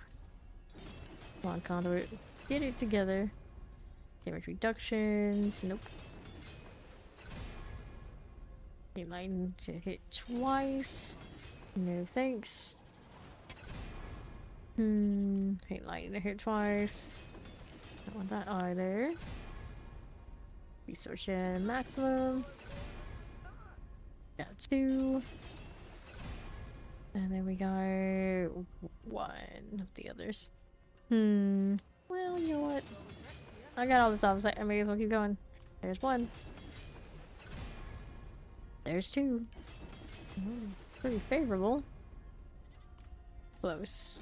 Come on, conduit. Get it together. Damage reductions. Nope. Chain lightning to hit twice. No thanks. Chain lightning to hit twice. Don't want that either. Resource gen maximum. Got 2. And then we got 1 of the others. Well, you know what? I got all this off, so I may as well keep going. There's 1. There's 2. Pretty favorable. Close.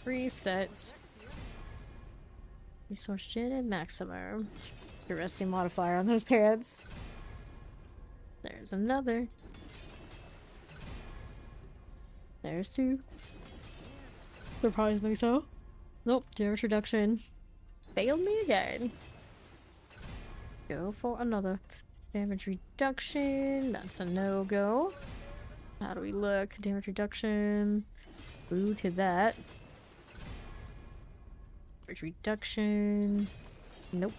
3 sets. Resource gen and maximum. Your resting modifier on those pants. There's another. There's 2. Surprisingly so. Nope, damage reduction. failed me again. Go for another. Damage reduction. That's a no-go. How do we look? Damage reduction. Ooh, to that. Damage reduction. Nope.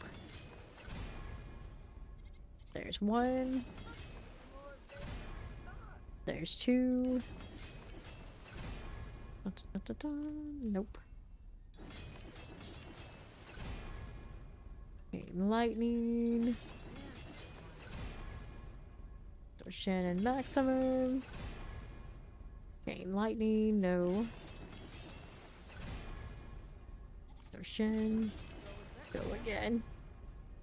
There's one. There's two. Nope. Okay, lightning. Shannon maximum. Gain lightning, no. Shen. Go again.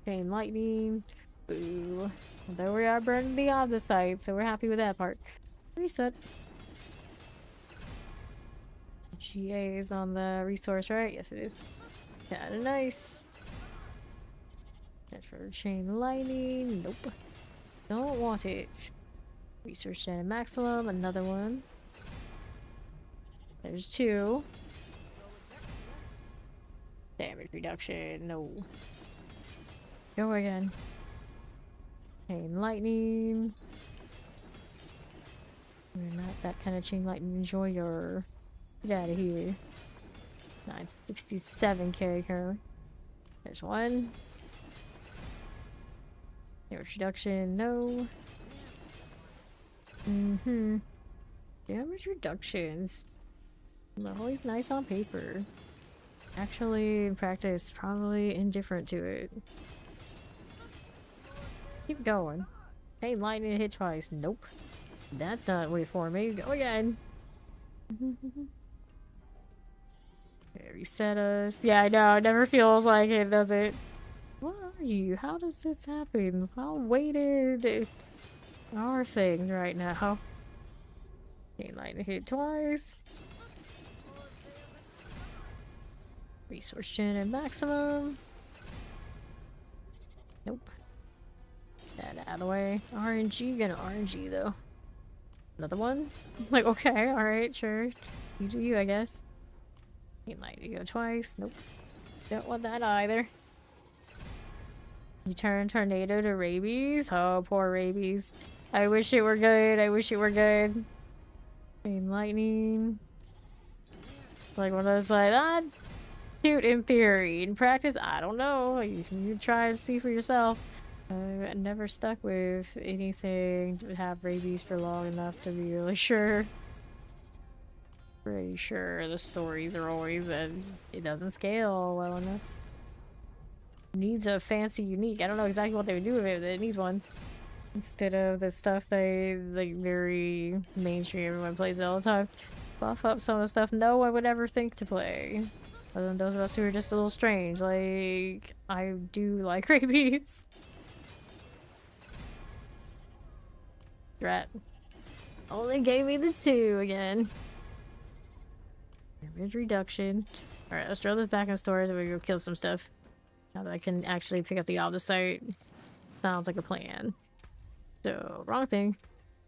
Gain lightning. Boo. Although we are burning the other side, so we're happy with that part. Reset. GA is on the resource, right? Yes, it is. Kinda nice. That's for chain lightning. Nope. Don't want it. Research Shannon maximum, another one. There's two. Damage reduction, no. Go again. Chain lightning. We're not that kind of chain lightning enjoyer. Get out of here. 967 carry currently. There's one. Damage reduction, no. Damage reductions. Always nice on paper. Actually, in practice, probably indifferent to it. Keep going. Hey, lightning hit twice. Nope. That's not way for me. Go again. Okay, reset us. Yeah, I know. It never feels like it, does it? What are you? How does this happen? How weighted are things right now? Okay, lightning hit twice. Resource gen at maximum. Nope. That out of the way. RNG, gonna RNG though. Another one? Like, okay, alright, sure. You do you, I guess. You might go twice. Nope. Don't want that either. You turn tornado to rabies? Oh, poor rabies. I wish it were good. I wish it were good. Chain lightning. Like one of those like, ah, cute in theory. In practice, I don't know. You try and see for yourself. I've never stuck with anything to have rabies for long enough to be really sure. Pretty sure the stories are always that it doesn't scale well enough. It needs a fancy unique. I don't know exactly what they would do with it, but it needs one. Instead of the stuff they like very mainstream, everyone plays it all the time. Buff up some of the stuff no one would ever think to play. Other than those of us who are just a little strange. Like, I do like rabies. Drat. Only gave me the 2 again. Damage reduction. Alright, let's throw this back in storage and we go kill some stuff. Now that I can actually pick up the opposite. Sounds like a plan. So, wrong thing.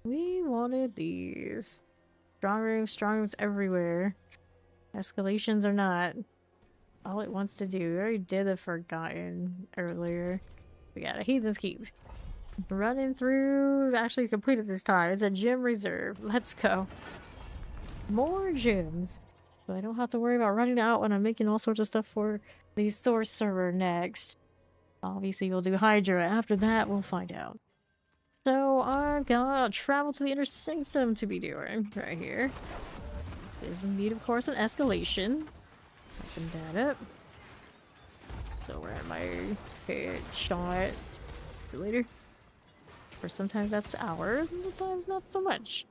We wanted these. Strong rooms everywhere. Escalations or not. All it wants to do. We already did the Forgotten earlier. We got a Heathen's Keep. Running through. Actually completed this time. It's a gym reserve. Let's go. More gyms. So I don't have to worry about running out when I'm making all sorts of stuff for the source server next. Obviously we'll do Hydra. After that, we'll find out. So I've got travel to the inner sanctum to be doing right here. There's indeed, of course, an escalation. Open that up. So where am I? Okay, shot. See you later. Or sometimes that's hours, and sometimes not so much.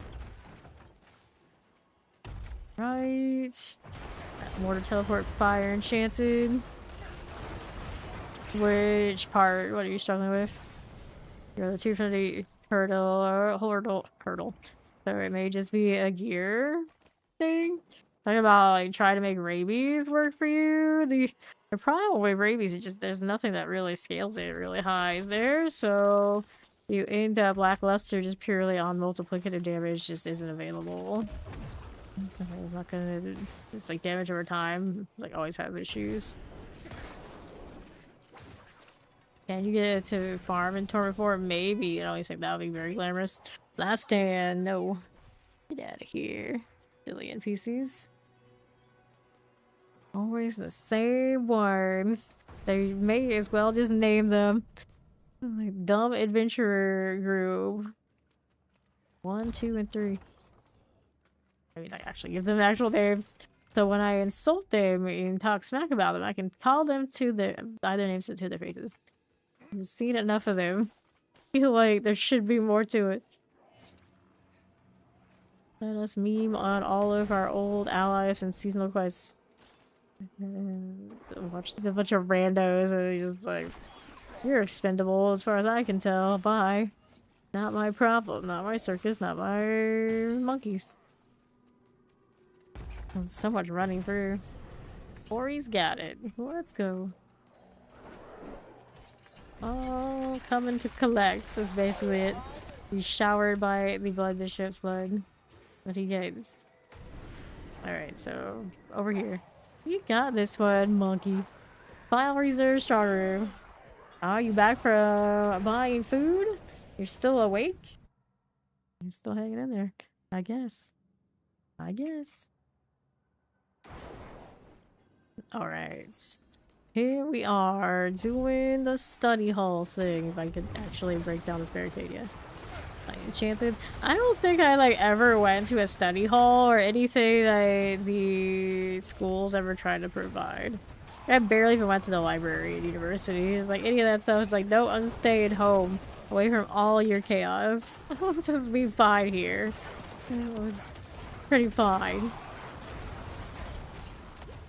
Right. Mortar teleport fire enchanted. Which part? What are you struggling with? You're the 250 hurdle. So it may just be a gear thing. Talking about like trying to make rabies work for you. The problem with rabies is just there's nothing that really scales it really high there. So you end up lackluster just purely on multiplicative damage just isn't available. It's not gonna. It's like damage over time. Like always have issues. Can you get it to farm in Torment 4? Maybe. I don't think that would be very glamorous. Last stand. No. Get out of here. Silly NPCs. Always the same ones. They may as well just name them. Like dumb adventurer group. 1, 2, and 3. I mean, I actually give them actual names. So when I insult them and talk smack about them, I can call them to their either names to their faces. I've seen enough of them. I feel like there should be more to it. Let us meme on all of our old allies and seasonal quests. Watch a bunch of randos and just like, you're expendable as far as I can tell. Bye. Not my problem. Not my circus. Not my monkeys. There's so much running through. Ori's got it. Let's go. Oh, coming to collect is basically it. He's showered by the Blood Bishop's blood that he gets. Alright, so over here. You got this one, monkey. File reserve strong room. Oh, you back from buying food? You're still awake? You're still hanging in there. I guess. Alright. Here we are doing the study hall thing. If I could actually break down this barricade yet. Like enchanted. I don't think I like ever went to a study hall or anything that the schools ever tried to provide. I barely even went to the library at university. Like any of that stuff, it's like, no, I'm staying home. Away from all your chaos. I'll just be fine here. It was pretty fine.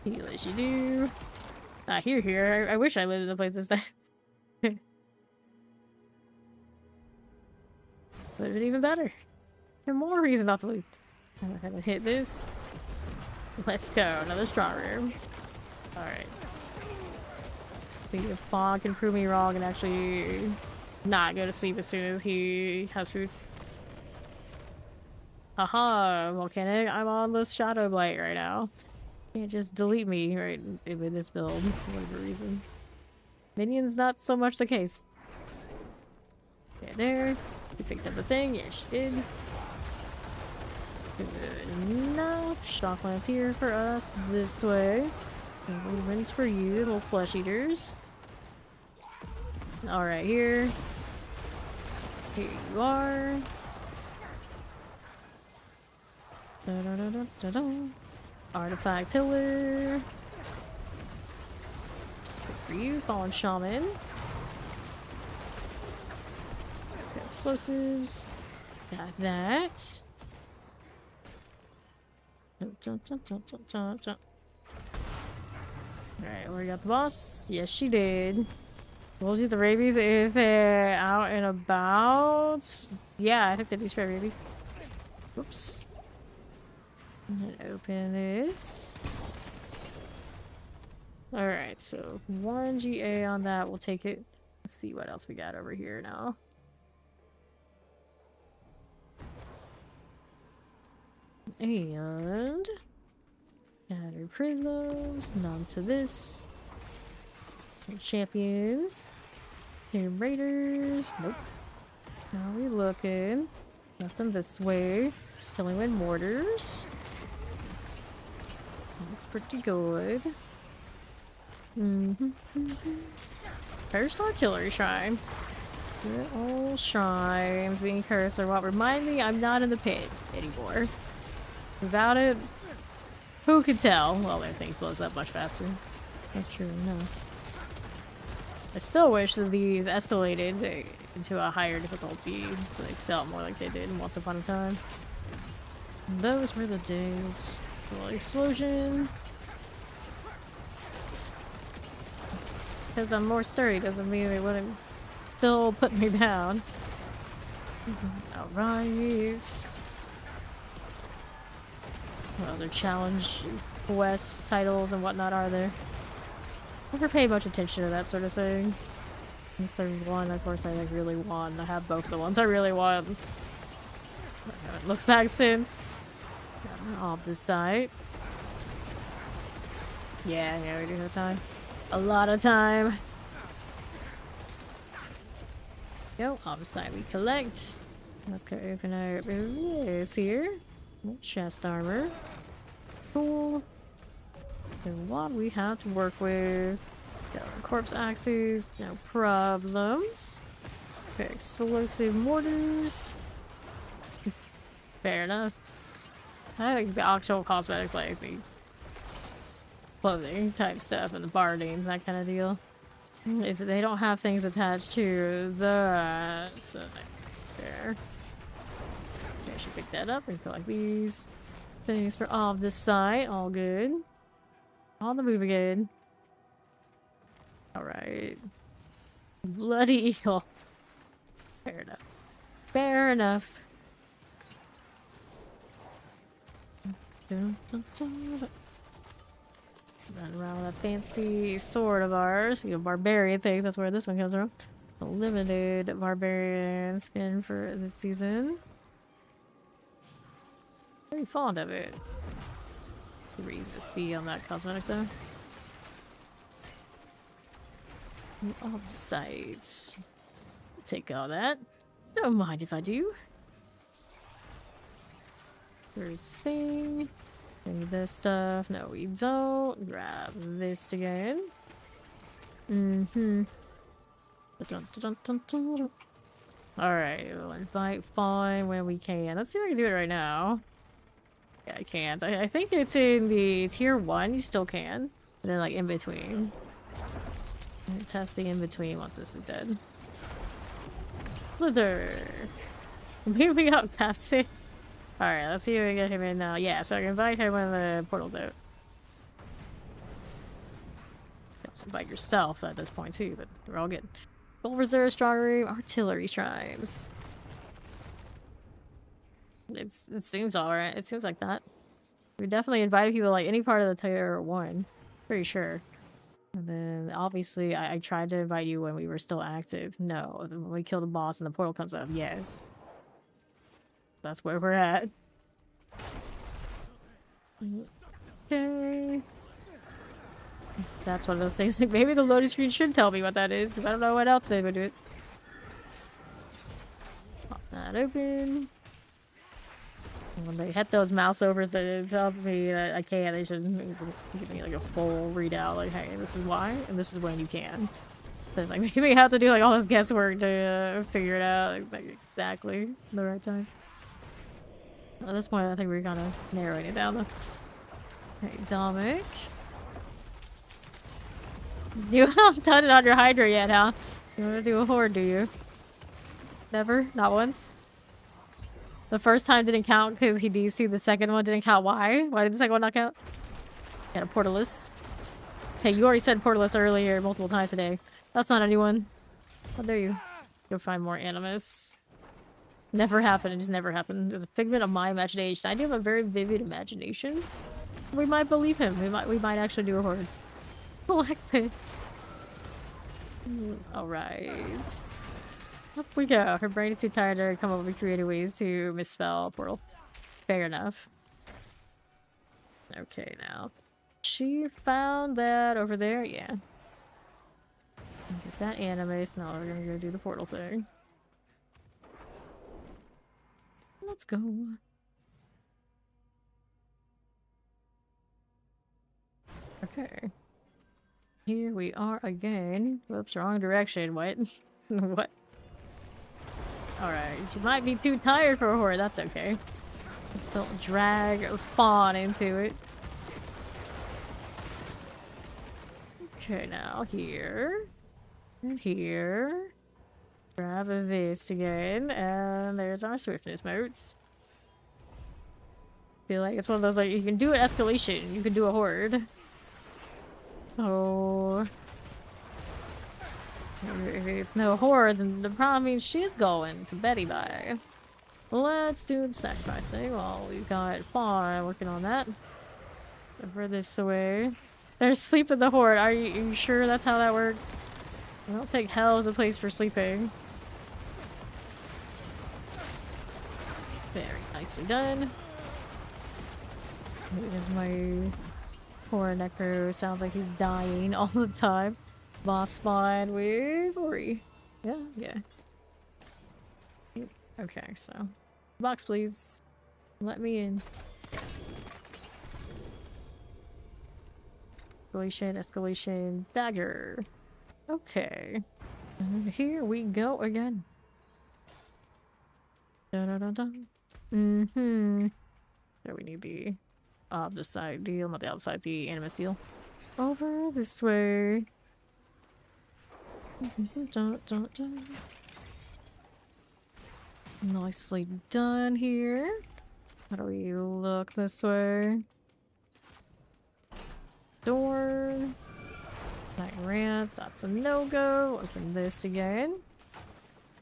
Let you do. Ah, here. I wish I lived in a place this time. Would have been even better. And more reason not to leave. I'm gonna hit this. Let's go. Another strong room. Alright. See if Fog can prove me wrong and actually not go to sleep as soon as he has food. Haha, Volcanic. I'm on the Shadow Blight right now. Can't just delete me right with this build for whatever reason. Minions, not so much the case. Okay, there. You picked up the thing. Yes, she did. Good enough. Shocklands here for us this way. And wins for you, little flesh eaters. Alright, here. Here you are. Da-da-da-da-da-da. Artifact pillar. Good for you, fallen shaman. Got explosives. Got that. Alright, we got the boss. Yes, she did. We'll do the rabies if they're out and about. Yeah, I think they do spare rabies. Oops. And open this. Alright, so 1 GA on that. We'll take it. Let's see what else we got over here now. And add prisms, none to this. Champions. Tomb Raiders. Nope. How are we looking? Nothing this way. Killing with mortars. That's pretty good. Cursed artillery shrine. Good old shrines being cursed are what remind me I'm not in the pit anymore. Without it, who could tell? Well, their thing blows up much faster. Not true, no. I still wish that these escalated into a higher difficulty so they felt more like they did Once Upon a Time. Those were the days. Little explosion. Because I'm more sturdy doesn't mean they wouldn't still put me down. Alright. What other challenge quests, titles, and whatnot are there? Never pay much attention to that sort of thing. Unless there's one, of course, I like really want. I have both the ones I really want. I haven't looked back since. Off this site. Yeah, we do have time. A lot of time. Go, obviously we collect. Let's go open our this here. Chest armor. Cool. And what we have to work with. Got our corpse axes, no problems. Okay, explosive mortars. Fair enough. I think the actual cosmetics, like the clothing type stuff and the bardings, that kind of deal. If they don't have things attached to that, so there. Okay, I should pick that up and collect these things for all of this site. All good. On the move again. Alright. Bloody eagle. Fair enough. Fair enough. Run around with a fancy sword of ours. You know, barbarian things, that's where this one comes from. A limited barbarian skin for this season. Very fond of it. Pretty easy to see on that cosmetic though. All the sides. Take all that. Don't mind if I do. Everything. Maybe this stuff. No, we don't. Grab this again. Alright, we'll invite Fawn when we can. Let's see if I can do it right now. Yeah, I can't. I think it's in the tier 1, you still can. And then like in between. Test the in between once this is dead. Slither! Maybe we got past it. Alright, let's see if we can get him in now. Yeah, so I can invite him when the portal's out. Let's invite yourself at this point too, but we're all good. Gold Reserve, Strong Room, Artillery Shrines. It seems alright. It seems like that. We definitely invited people like any part of the tier 1. Pretty sure. And then obviously I tried to invite you when we were still active. No. When we kill the boss and the portal comes up, yes. That's where we're at. Okay. That's one of those things. Like maybe the loading screen should tell me what that is, because I don't know what else they would do it. Pop that open. And when they hit those mouse overs, it tells me that I can't. They should give me like a full readout, like, hey, this is why, and this is when you can. But like maybe we have to do like all this guesswork to figure it out like exactly the right times. At this point, I think we're kind of narrowing it down though. Okay, Dominic. You haven't done it on your Hydra yet, huh? You want to do a horde, do you? Never? Not once? The first time didn't count because he DC, the second one didn't count. Why? Why did the second one not count? Got a Portalus. Hey, you already said Portalus earlier multiple times today. That's not anyone. How dare you? Go find more Animus. Never happened. It just never happened. It was a figment of my imagination. I do have a very vivid imagination. We might believe him. We might actually do a horde. Black pit. Alright. Up we go. Her brain is too tired to come up with creative ways to misspell portal. Fair enough. Okay, now. She found that over there? Yeah. Get that Animus. Now we're gonna go do the portal thing. Let's go. Okay. Here we are again. Whoops, wrong direction. What? What? Alright, she might be too tired for a horde. That's okay. Let's don't drag Fawn into it. Okay, now here. And here. Grab this again. And there's our swiftness motes. Feel like it's one of those, like, you can do an escalation. You can do a horde. So if it's no horde, then the problem means she's going to Betty Bye. Let's do the sacrificing while we've got Fawn working on that. Over this way. There's sleep in the horde. Are you sure that's how that works? I don't think hell is a place for sleeping. Very nicely done. Here's my poor Necro. Sounds like he's dying all the time. Boss spawn with Ori. Yeah, yeah. Okay, so box, please. Let me in. Escalation, dagger. Okay. And here we go again. Dun. Mm-hmm. There we need the opposite deal, not the opposite, the animus deal. Over this way. Nicely done here. How do we look this way? Door. Night rants, that's a no-go. Open this again.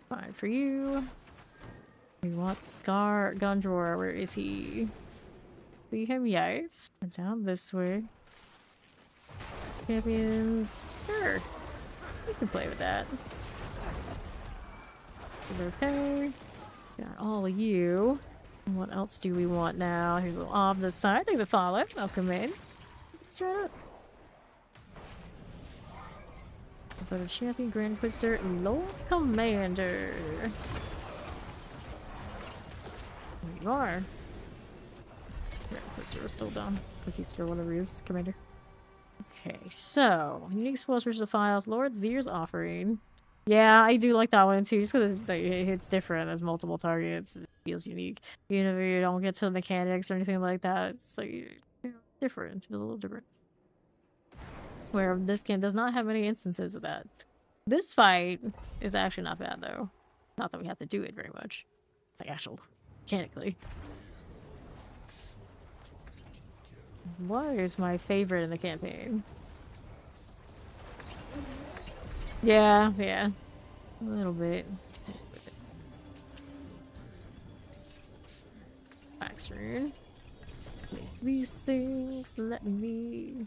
Fine for you. We want Scar gun drawer. Where is he? See him? Yes. Down this way. Champions. Sure. We can play with that. Is it okay? Got all of you. What else do we want now? Here's a little off this side. Take the follow. I'll come in. Let's right up. But a champion, Grand Inquisitor, Lord Commander. There you are. Grand Inquisitor is still down. Cookies or whatever he is, Commander. Okay, so unique spells versus files. Lord Zir's offering. Yeah, I do like that one too, just because it hits different as multiple targets. It feels unique. Even if you don't get to the mechanics or anything like that, it's like, you know, different. It feels a little different. Where this game does not have any instances of that. This fight is actually not bad though. Not that we have to do it very much. Like actual mechanically. What is my favorite in the campaign? Yeah. A little bit. Max rune. These things, let me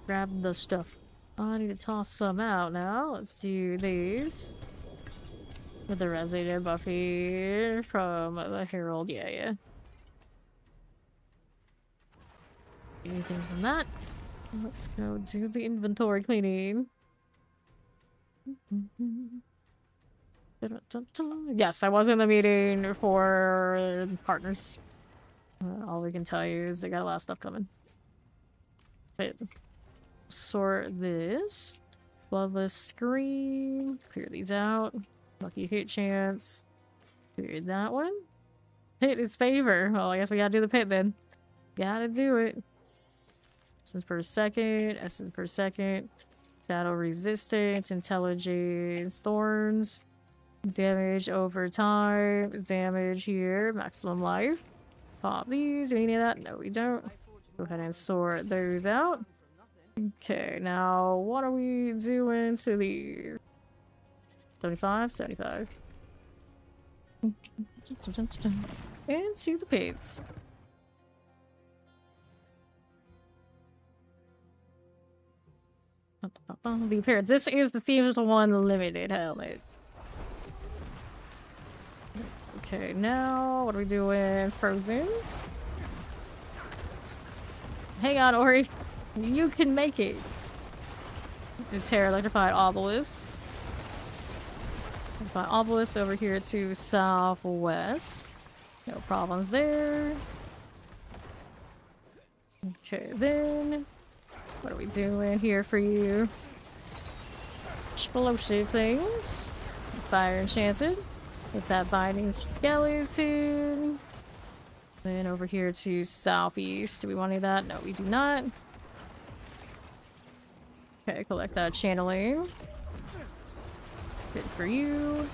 grab the stuff. I need to toss some out now. Let's do these. With the resident Buffy from the Herald. Yeah. Anything from that? Let's go do the inventory cleaning. Yes, I was in the meeting for partners. All we can tell you is they got a lot of stuff coming. But sort this. Bloodless screen. Clear these out. Lucky hit chance. Cleared that one. Hit is favor. Well, I guess we gotta do the pit then. Gotta do it. Essence per second. Battle resistance, intelligence, thorns, damage over time, damage here, maximum life. Pop these. Do we need that? No, we don't. Go ahead and sort those out. Okay, now what are we doing to the 75? 75. And to the pits. The appearance. This is the Seems One limited helmet. Okay, now what are we doing? Frozens. Hang on, Ori. You can make it. The Terra Electrified Obelisk. Electrified Obelisk over here to southwest. No problems there. Okay, then. What are we doing here for you? Explosive things. Fire enchanted. With that binding skeleton. Then over here to southeast. Do we want any of that? No, we do not. Okay, collect that channeling. Good for you.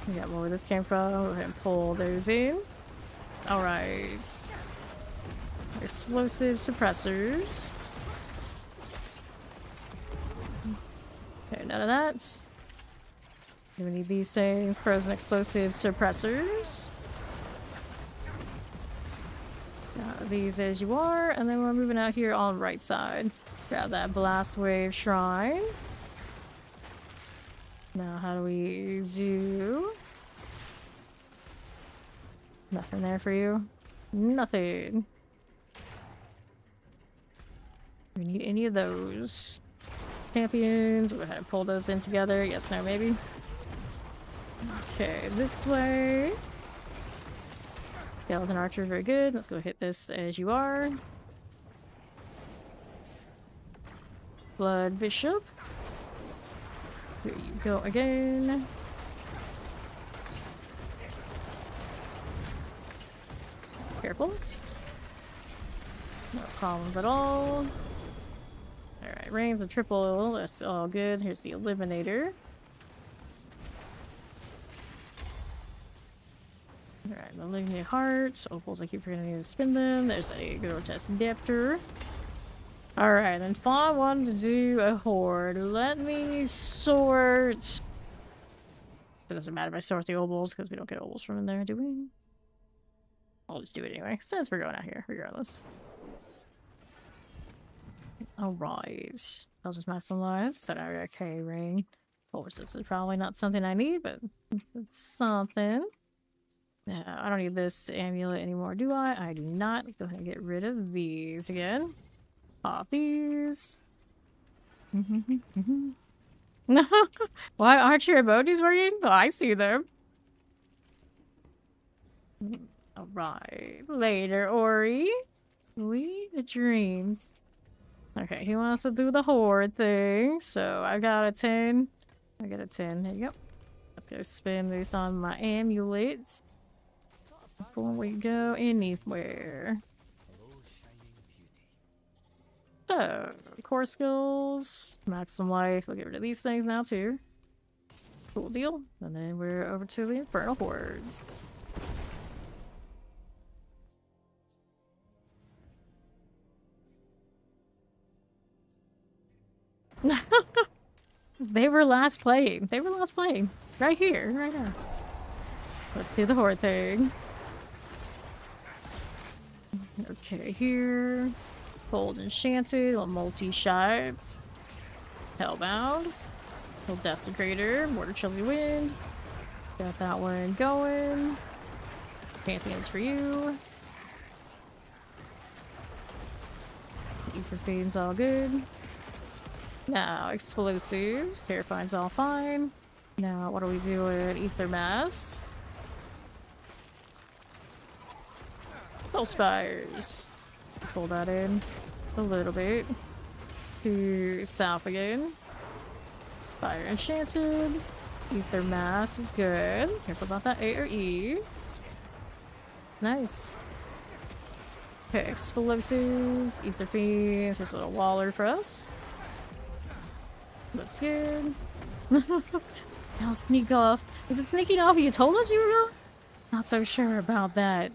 We got more where this came from. Go ahead and pull those in. Alright. Explosive suppressors. Okay, none of that. We need these things. Frozen explosive suppressors. Got these as you are, and then we're moving out here on the right side. Grab that blast wave shrine. Now, how do we do? Nothing there for you. Nothing. We need any of those champions. We'll go ahead and pull those in together. Yes, no, maybe. Okay, this way. Skeleton archer, very good. Let's go hit this as you are. Blood bishop. Here you go again. Careful. No problems at all. Alright, range of triple. That's all good. Here's the eliminator. Alright, malignant hearts. Opals, I keep forgetting to spin them. There's a grotesque deptor. Alright, then if I wanted to do a horde, let me sort. It doesn't matter if I sort the opals because we don't get opals from in there, do we? I'll just do it anyway, since we're going out here, regardless. Alright. I'll just maximize. Set our okay ring. Of course, this is probably not something I need, but it's something. Yeah, I don't need this amulet anymore, do I? I do not. Let's go ahead and get rid of these again. Pop these. No, why aren't your emojis working? Oh, I see them. Alright. Later, Ori. Sweet dreams. Okay, he wants to do the horde thing, so I got a 10. I got a 10. There you go. Let's go spin this on my amulets. Before we go anywhere. So, core skills, maximum life. We'll get rid of these things now too. Cool deal. And then we're over to the Infernal Hordes. They were last playing. They were last playing. Right here, right now. Let's do the horde thing. Okay, here. Cold Enchanted, little multi-shots. Hellbound. Little Desecrator, Mortar Chilly Wind. Got that one going. Pantheons for you. Ether Fiend's all good. Now, explosives. Terrifying's all fine. Now, what do we do with Ether Mass? Soul Spires. Pull that in a little bit. To south again. Fire Enchanted. Ether Mass is good. Careful about that A or E. Nice. Okay, explosives. Ether Fiends. Here's a little Waller for us. Looks good. Now sneak off. Is it sneaking off? You told us you were going? Not so sure about that.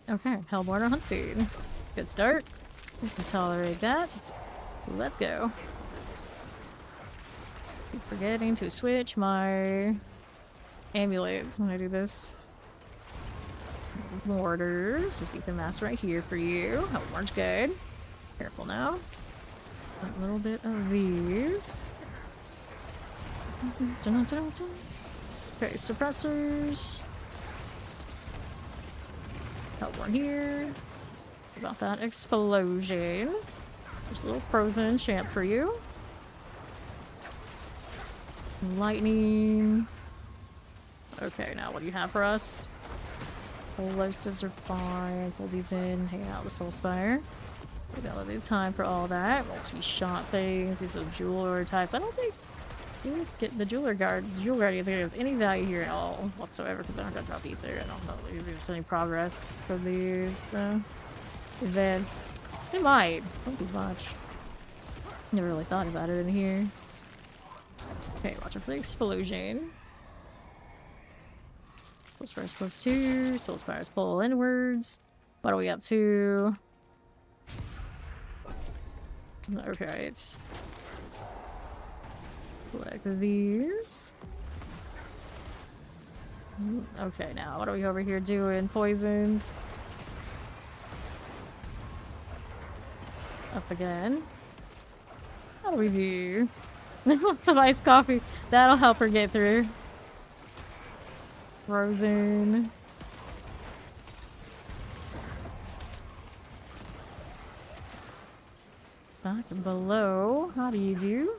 Okay, Hellborn Hunt Seed. Good start. We can tolerate that. Let's go. Keep forgetting to switch my amulets when I do this. Mortars. There's Ether Mass right here for you. Hellborn's good. Careful now. A little bit of these. Okay, suppressors. Got one here. About that explosion. There's a little frozen champ for you. Lightning. Okay, now what do you have for us? Explosives are fine. Pull these in. Hang out with Soul Spire. We don't have any time for all that. Multi-shot things. These are jeweler types. I don't think get the jewel guardians are going to give us any value here at all whatsoever because they're not going to drop ether. I don't know if there's any progress for these events. They might. Don't be much. Never really thought about it in here. Okay, watch out for the explosion. Soul Spires +2. Soul Spires pull inwards. What are we up to? Okay, it's like these. Okay, now what are we over here doing? Poisons. Up again. How do we do? Some iced coffee. That'll help her get through. Frozen. Back and below. How do you do?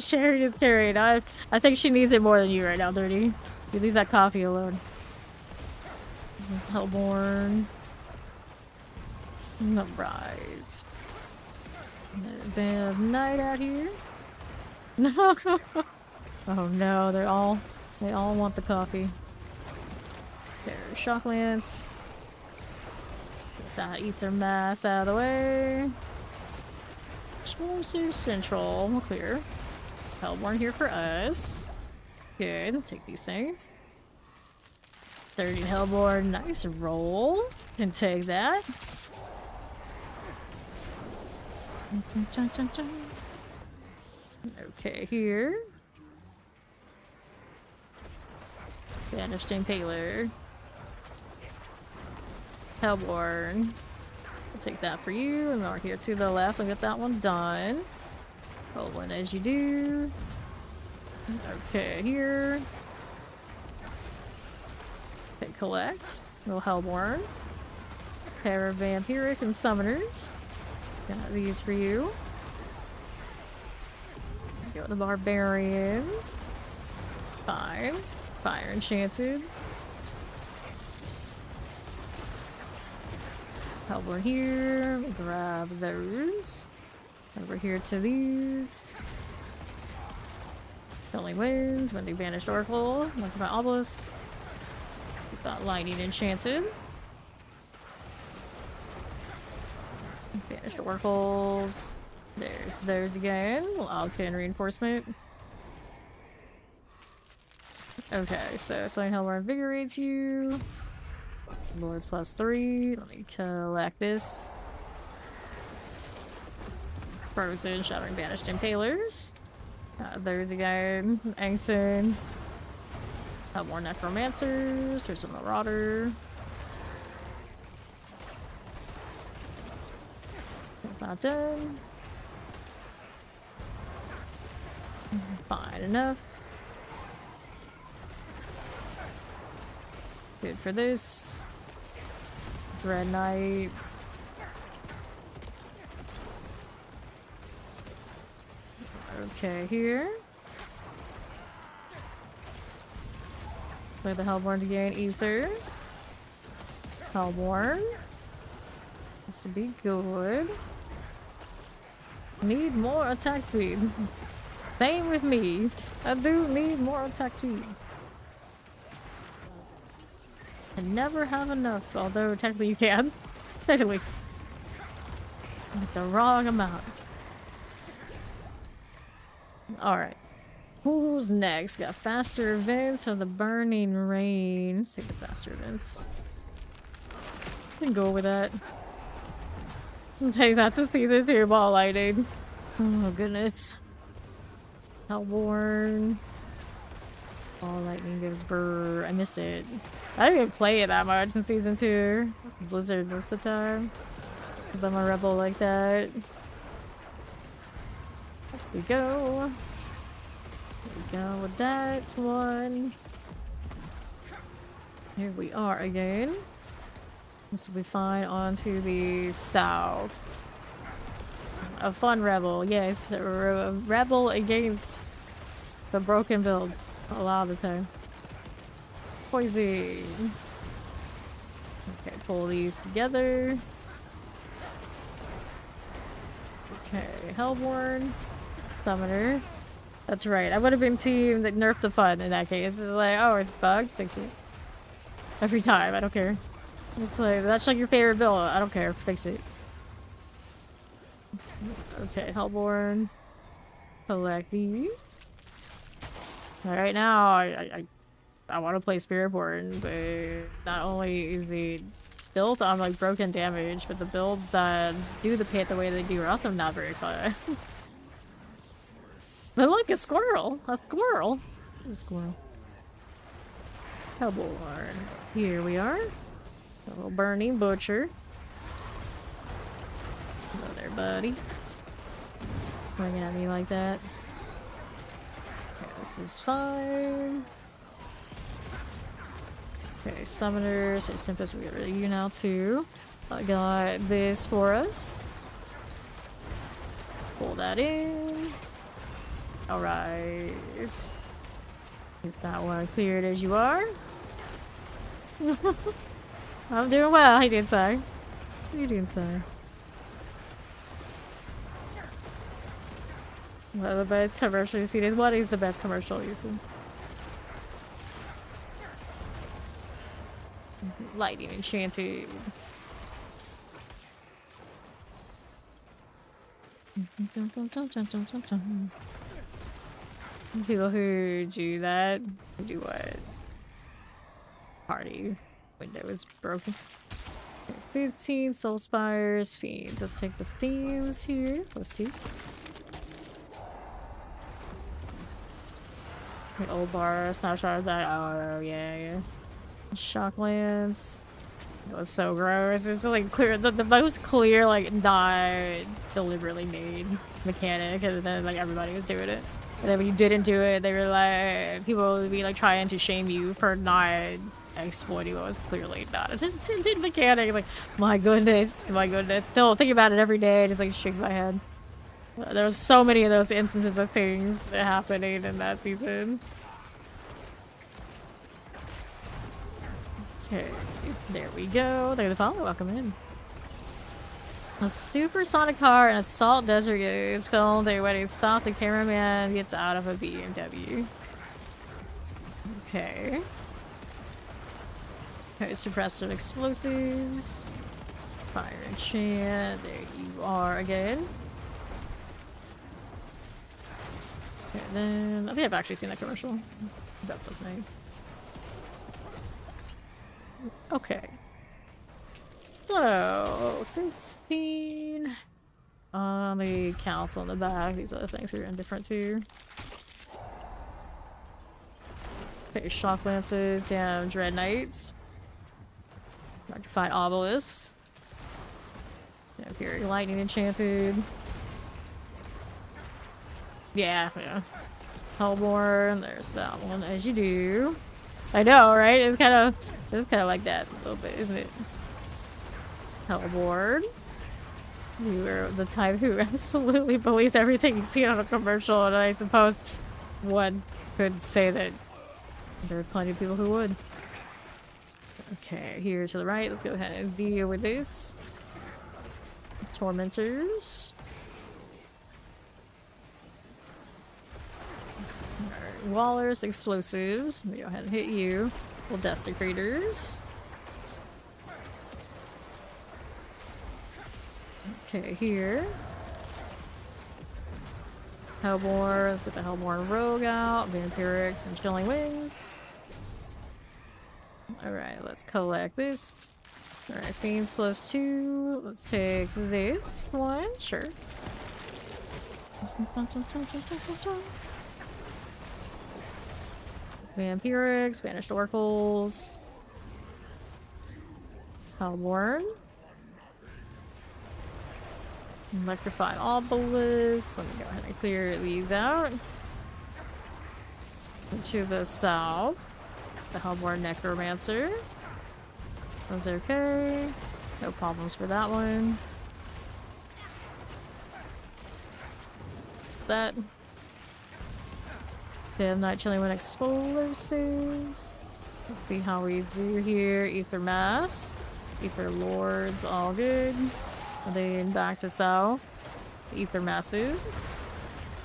Sherry is carried. I think she needs it more than you right now, Dirty. You leave that coffee alone. Hellborn. Alright. Damn night out here. No. Oh no, they all want the coffee. There's shock lance. Get that ether mass out of the way. Explosive Central. We'll clear. Hellborn here for us. Good. Take these things. 30 Hellborn. Nice roll. Can take that. Okay, here. Banished Impaler. Hellborn. I'll take that for you. And over here to the left, I'll get that one done. Roll one as you do. Okay, here. Okay, collect. Little Hellborn. Pair of Vampiric and Summoners. Got these for you. Go with the Barbarians. Fine. Fire Enchanted. Hellborn here. Grab those. Over here to these. Killing Winds. When they banished Oracle. Look at my Obelisk. We've got Lightning Enchanted. Banished Oracles. There's those again. Alcan Reinforcement. Okay, so Slain Hellborn invigorates you. Lords +3. Let me collect this. Frozen, Shattering Banished Impalers. There's again. Angton. More Necromancers. There's a Marauder. Not done. Fine enough. Good for this. Dread Knights. Okay, here. Play the Hellborn to gain Ether. Hellborn. This would be good. Need more attack speed. Same with me. I do need more attack speed. I never have enough, although technically you can. Technically. Like the wrong amount. Alright. Who's next? Got faster events of the Burning Rain. Let's take the faster events. I can go with that. I'll take that to see the through ball lightning. Oh goodness. Hellborn. Ball lightning gives brr. I miss it. I didn't even play it that much in season 2. It's Blizzard most of the time. Because I'm a rebel like that. There we go. There we go with that one. Here we are again. This will be fine. On to the south. A fun rebel, yes. A rebel against the broken builds a lot of the time. Poison. Okay, pull these together. Okay, Hellborn. Summoner. That's right. I would have been team that nerfed the fun in that case. It's like, oh, it's bugged. Fix it. Every time. I don't care. It's like, that's like your favorite build. I don't care. Fix it. Okay, Hellborn. Collect these. Alright, now I want to play Spiritborn, but not only is it built on like broken damage, but the builds that do the pit the way they do are also not very fun. But look, a squirrel! A squirrel! A squirrel. Hellborn. Here we are. A little burning butcher. Hello there, buddy. Looking at me like that. Okay, this is fine. Okay, summoners. There's Tempest. We get rid of you now too. I got this for us. Pull that in. Alright. Get that one cleared as you are. I'm doing well. How you doing, Si? How you doing, Si? What are the best commercial you've seen? What is the best commercial you've seen? Lightning enchanted. People who do that do what? Party window is broken. 15 soul spires, fiends. Let's take the fiends here. Let's see. The old bar, snapshot that. Oh yeah. Shocklands. It was so gross. It's like clear, the most clear, like not deliberately made mechanic, and then like everybody was doing it. And then when you didn't do it, they were like, people would be like trying to shame you for not exploiting what was clearly not a intended mechanic. Like, my goodness. Still think about it every day, just like shake my head. There was so many of those instances of things happening in that season. Okay, there we go. There's the follow. Welcome in. A supersonic car in a salt desert is filmed when it stops a cameraman gets out of a BMW. Okay. Okay, suppressor explosives. Fire enchant. There you are again. Okay, then I think I've actually seen that commercial. That sounds nice. Okay. So 15 on the council in the back. These other things are indifferent too. Okay, shock lances, down dread knights. Rectified obelisks. Yeah, Fury lightning enchanted. Yeah. Hellborn, there's that one, as you do. I know, right? It's kind of like that a little bit, isn't it? Hellborn. You are the type who absolutely believes everything you see on a commercial, and I suppose one could say that there are plenty of people who would. Okay, here to the right, let's go ahead and deal with this. Tormentors. Wallers, explosives. Let me go ahead and hit you. Well, desecrators. Okay, here. Hellborn. Let's get the Hellborn Rogue out. Vampirics and Chilling Wings. Alright, let's collect this. Alright, Fiends +2. Let's take this one. Sure. Vampirics, Banished Oracles. Hellborn. Electrified Obelisk. Let me go ahead and clear these out. To the south. The Hellborn Necromancer. One's okay. No problems for that one. That. Damn Night Chilling Wind explosives. Let's see how we do here. Ether Mass. Ether Lords, all good. And then back to south. Ether Masses.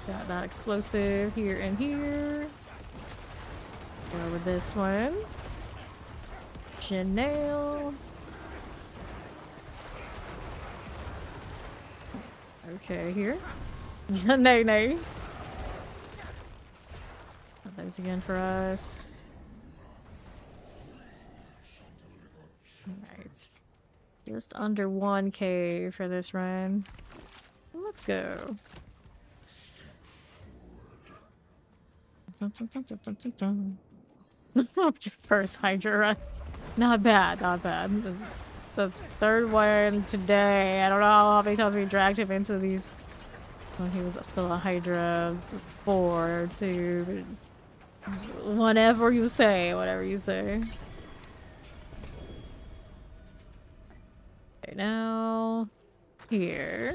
Got that explosive here and here. Go with this one. Janelle. Okay, here. Nay. Those again for us. Alright. Just under 1k for this run. Let's go. First Hydra run. Not bad. This is the third one today. I don't know how many times we dragged him into these. Well, he was still a Hydra before, too. Whatever you say. Okay, now here.